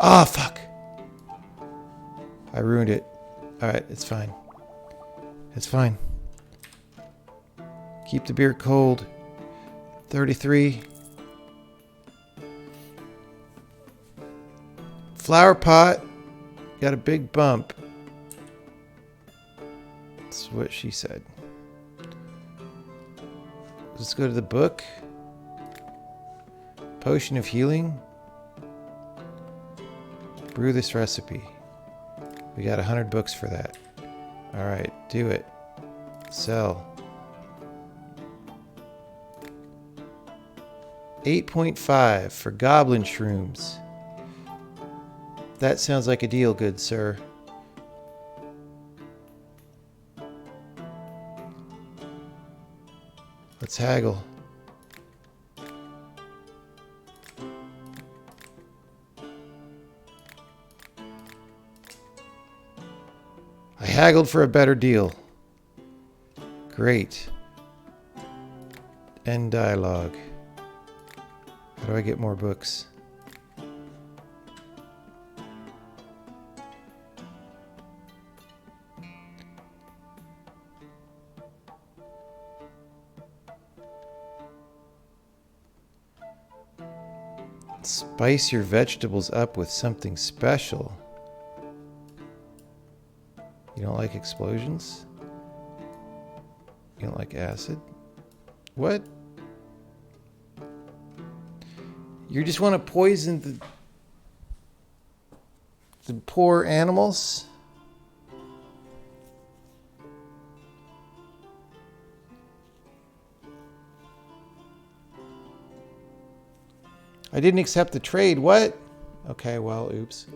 Ah, fuck! I ruined it. Alright, it's fine. It's fine. Keep the beer cold. 33. Flower pot. Got a big bump. That's what she said. Let's go to the book. Potion of healing. Brew this recipe. We got 100 books for that. Alright, do it. Sell. 8.5 for goblin shrooms. That sounds like a deal, good sir. Let's haggle. I haggled for a better deal. Great. End dialogue. How do I get more books? Spice your vegetables up with something special. You don't like explosions? You don't like acid? What? You just want to poison the poor animals? I didn't accept the trade. What? Okay, well, oops.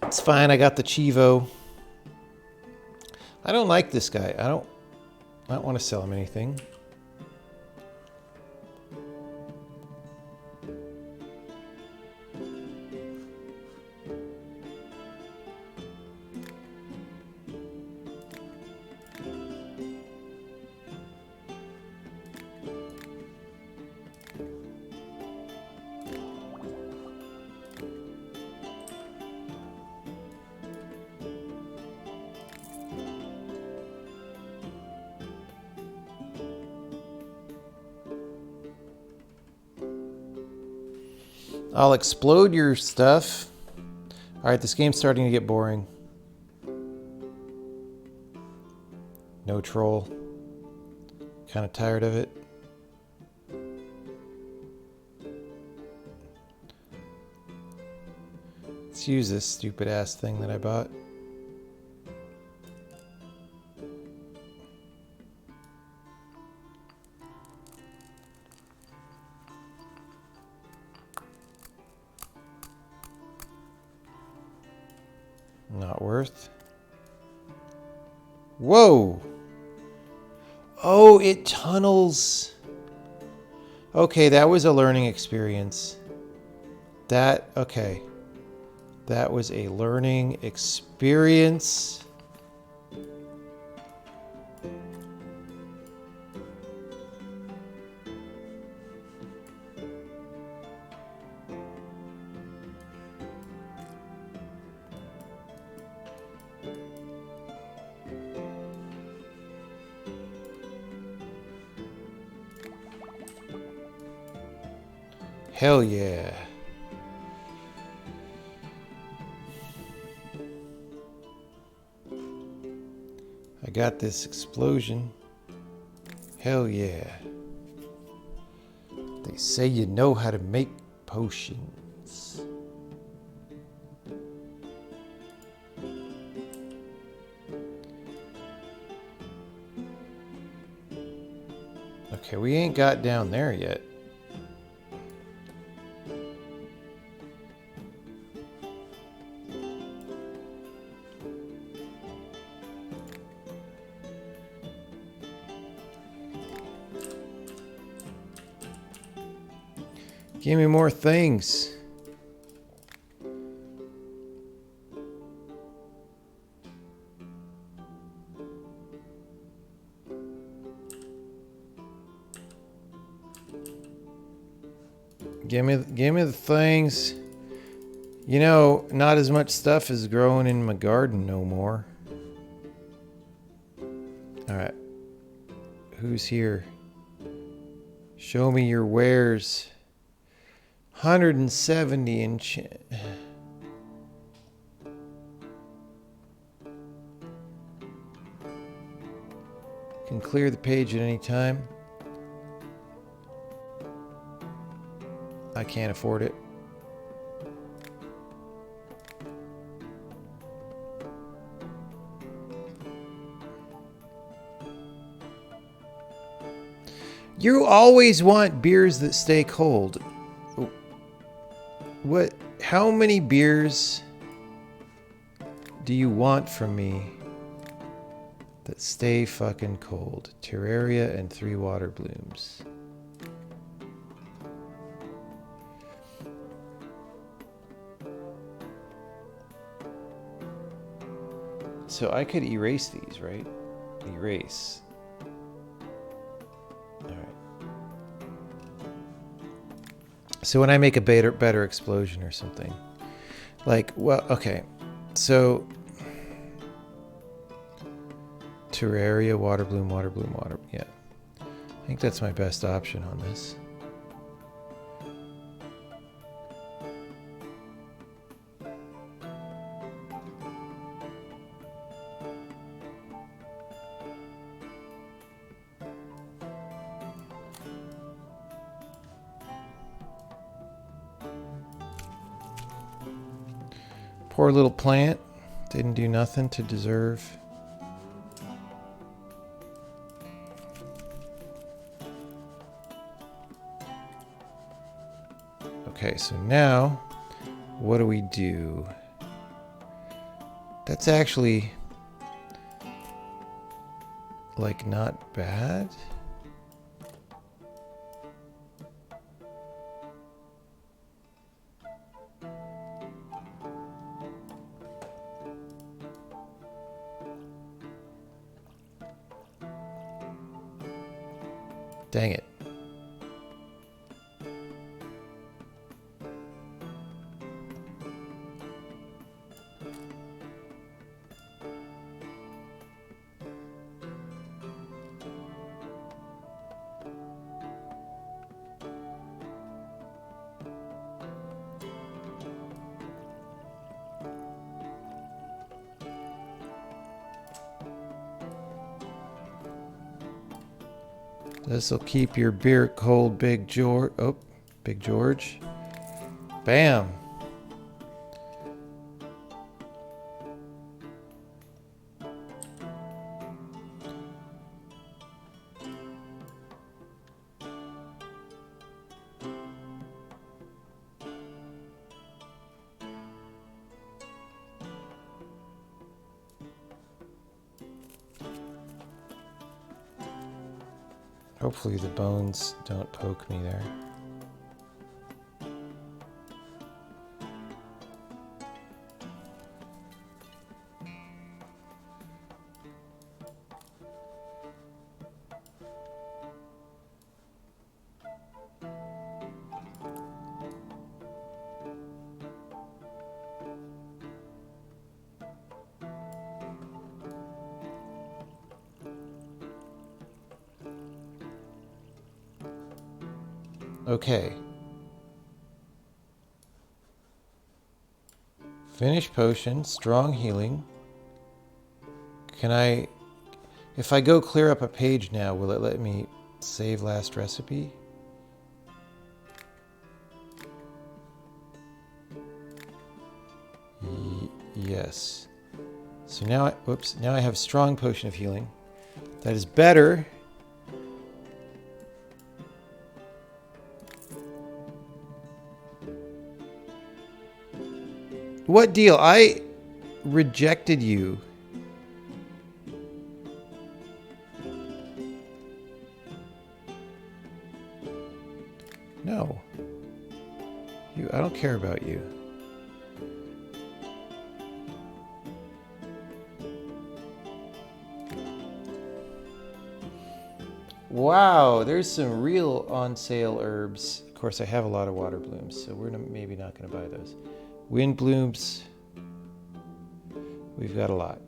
It's fine. I got the Chivo. I don't like this guy. I don't want to sell him anything. I'll explode your stuff. Alright, this game's starting to get boring. No troll. Kind of tired of it. Let's use this stupid ass thing that I bought. Not worth. Whoa! Oh, it tunnels. Okay, that was a learning experience. Okay. That was a learning experience. Hell yeah. I got this explosion. Hell yeah. They say you know how to make potions. Okay, we ain't got down there yet. Give me more things. Give me the things. You know, not as much stuff is growing in my garden no more. All right. Who's here? Show me your wares. 170 inch. Can clear the page at any time. I can't afford it. You always want beers that stay cold. What? How many beers do you want from me? that stay fucking cold. Terraria and 3 water blooms. So I could erase these, right? Erase. All right. So when I make a better explosion or something, like, well, okay. So Terraria, water bloom, water bloom, water. Yeah. I think that's my best option on this. Poor little plant. Didn't do nothing to deserve. Okay, so now, what do we do? That's actually, like, not bad. Dang it. This'll keep your beer cold, Big George. Oh, Big George. Bam. Hopefully the bones don't poke me there. Okay. Finish potion, strong healing. Can I, if I go clear up a page now, will it let me save last recipe? Yes. So now, now I have strong potion of healing. That is better. What deal? I rejected you. No. I don't care about you. Wow, there's some real on sale herbs. Of course, I have a lot of water blooms, so we're maybe not going to buy those. Wind blooms, we've got a lot.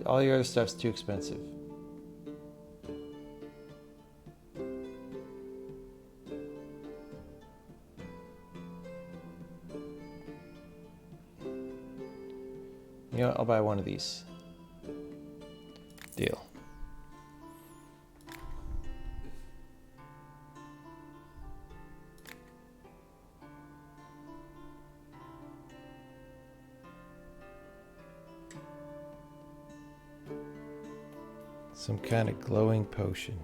All your other stuff's too expensive. You know what? I'll buy one of these. Deal. Some kind of glowing potion.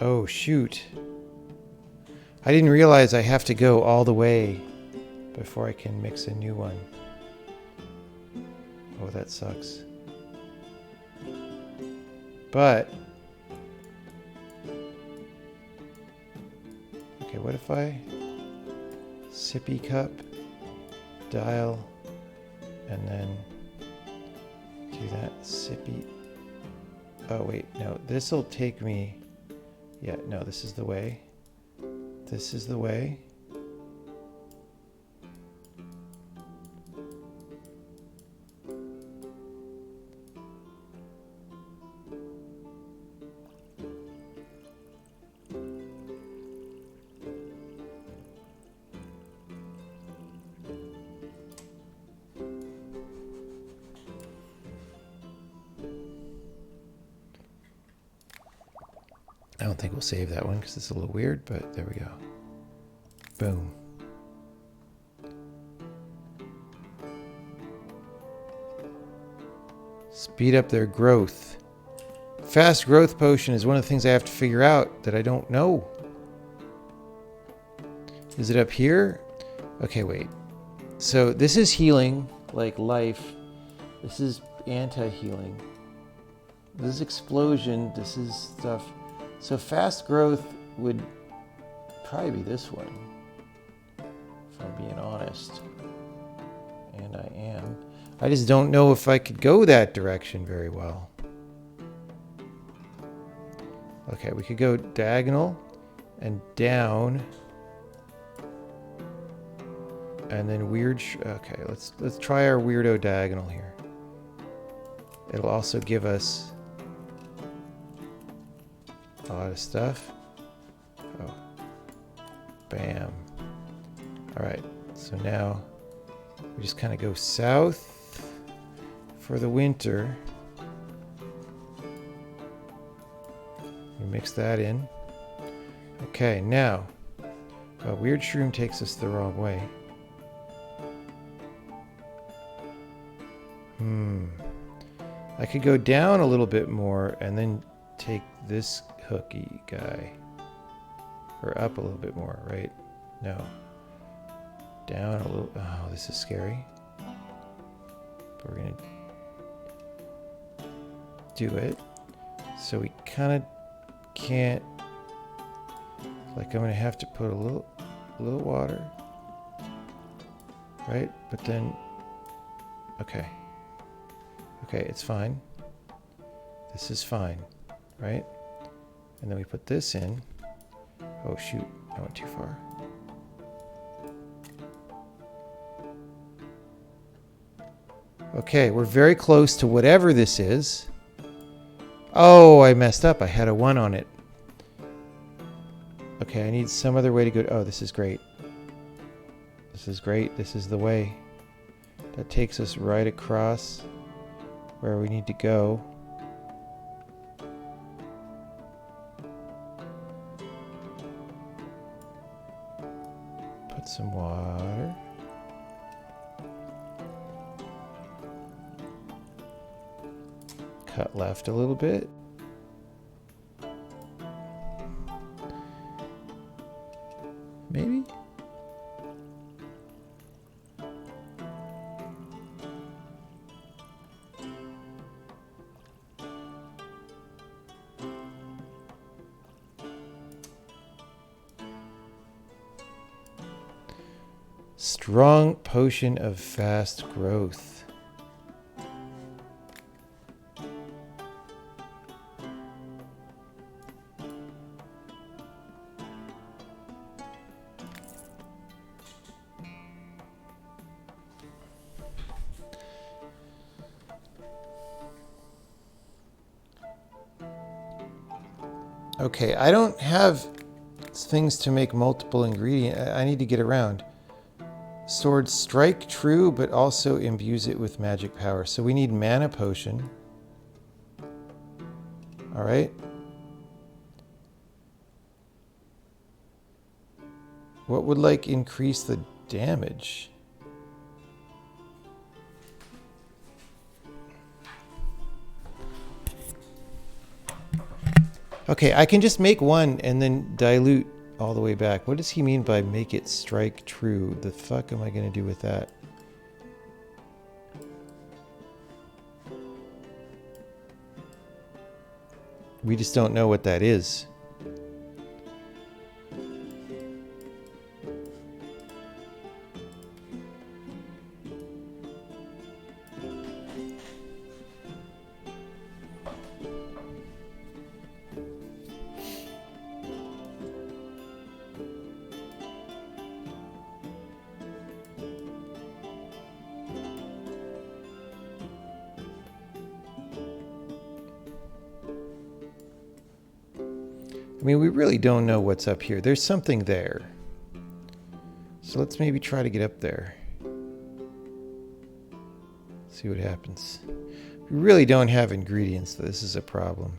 Oh, shoot. I didn't realize I have to go all the way before I can mix a new one. Oh, that sucks. But... okay, what if I... sippy cup, dial, and then do that sippy... oh, wait, no, this'll take me... yeah, no, this is the way. This is the way. I don't think we'll save that one because it's a little weird, but there we go. Boom. Speed up their growth. Fast growth potion is one of the things I have to figure out that I don't know. Is it up here? Okay, wait. So this is healing, like life. This is anti-healing. This is explosion. This is stuff. So fast growth would probably be this one, if I'm being honest. And I am. I just don't know if I could go that direction very well. Okay, we could go diagonal and down. And then weird... okay, let's try our weirdo diagonal here. It'll also give us a lot of stuff. Oh. Bam. Alright, so now we just kind of go south for the winter. We mix that in. Okay, now, weird shroom takes us the wrong way. I could go down a little bit more and then take this hooky guy. Or up a little bit more, right? No. Down a little. Oh, this is scary. But we're going to do it. So we kind of can't. Like, I'm going to have to put a little water. Right? But then. Okay. Okay, it's fine. This is fine. Right? And then we put this in. Oh, shoot. I went too far. Okay, we're very close to whatever this is. Oh, I messed up. I had a 1 on it. Okay, I need some other way to go. Oh, this is great. This is great. This is the way. That takes us right across where we need to go. Put some water. Cut left a little bit. Maybe? Strong potion of fast growth. Okay, I don't have things to make multiple ingredients. I need to get around. Sword strike true, but also imbues it with magic power. So we need mana potion. All right. What would like increase the damage? Okay, I can just make one and then dilute all the way back. What does he mean by make it strike true? The fuck am I going to do with that? We just don't know what that is. I mean, we really don't know what's up here. There's something there. So let's maybe try to get up there. See what happens. We really don't have ingredients, though. This is a problem.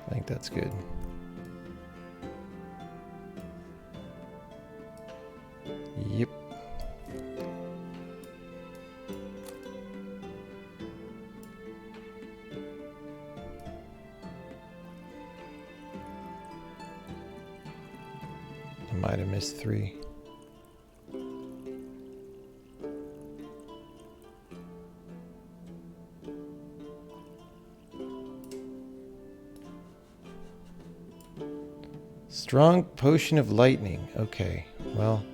I think that's good. Yep. I might have missed 3. Strong potion of lightning. Okay, well,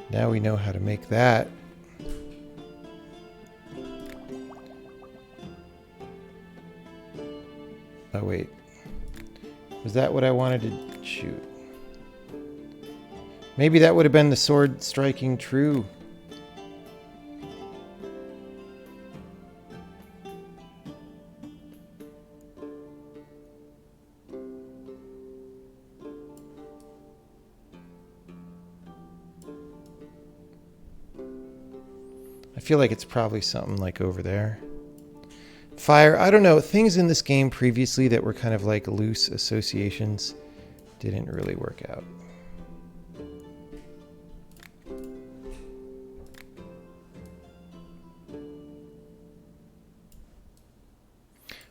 now we know how to make that. Oh wait, was that what I wanted to shoot? Maybe that would have been the sword striking true. I feel like it's probably something like over there. Fire, I don't know. Things in this game previously that were kind of like loose associations didn't really work out.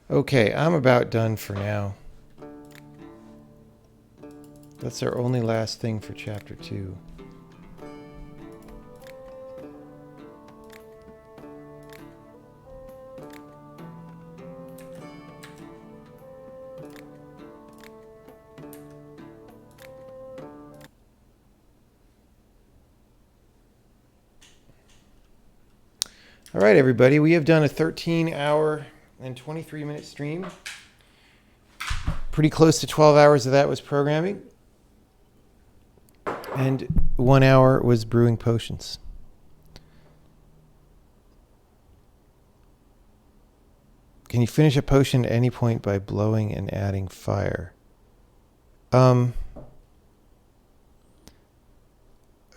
Okay, I'm about done for now. That's our only last thing for chapter 2. All right, everybody, we have done a 13-hour and 23-minute stream. Pretty close to 12 hours of that was programming. And 1 hour was brewing potions. Can you finish a potion at any point by blowing and adding fire? I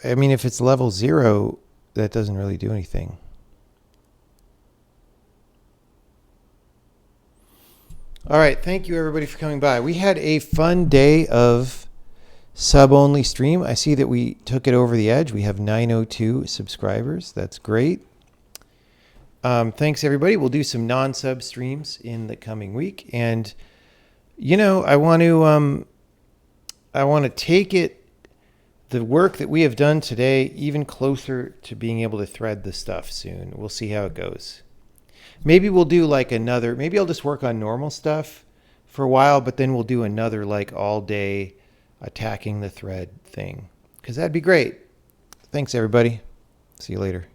mean, if it's level 0, that doesn't really do anything. All right, thank you everybody for coming by. We had a fun day of sub-only stream. I see that we took it over the edge. We have 902 subscribers. That's great. Thanks everybody. We'll do some non-sub streams in the coming week. And you know, I want to take the work that we have done today even closer to being able to thread the stuff soon. We'll see how it goes. Maybe we'll do like another, maybe I'll just work on normal stuff for a while, but then we'll do another like all day attacking the thread thing, because that'd be great. Thanks everybody. See you later.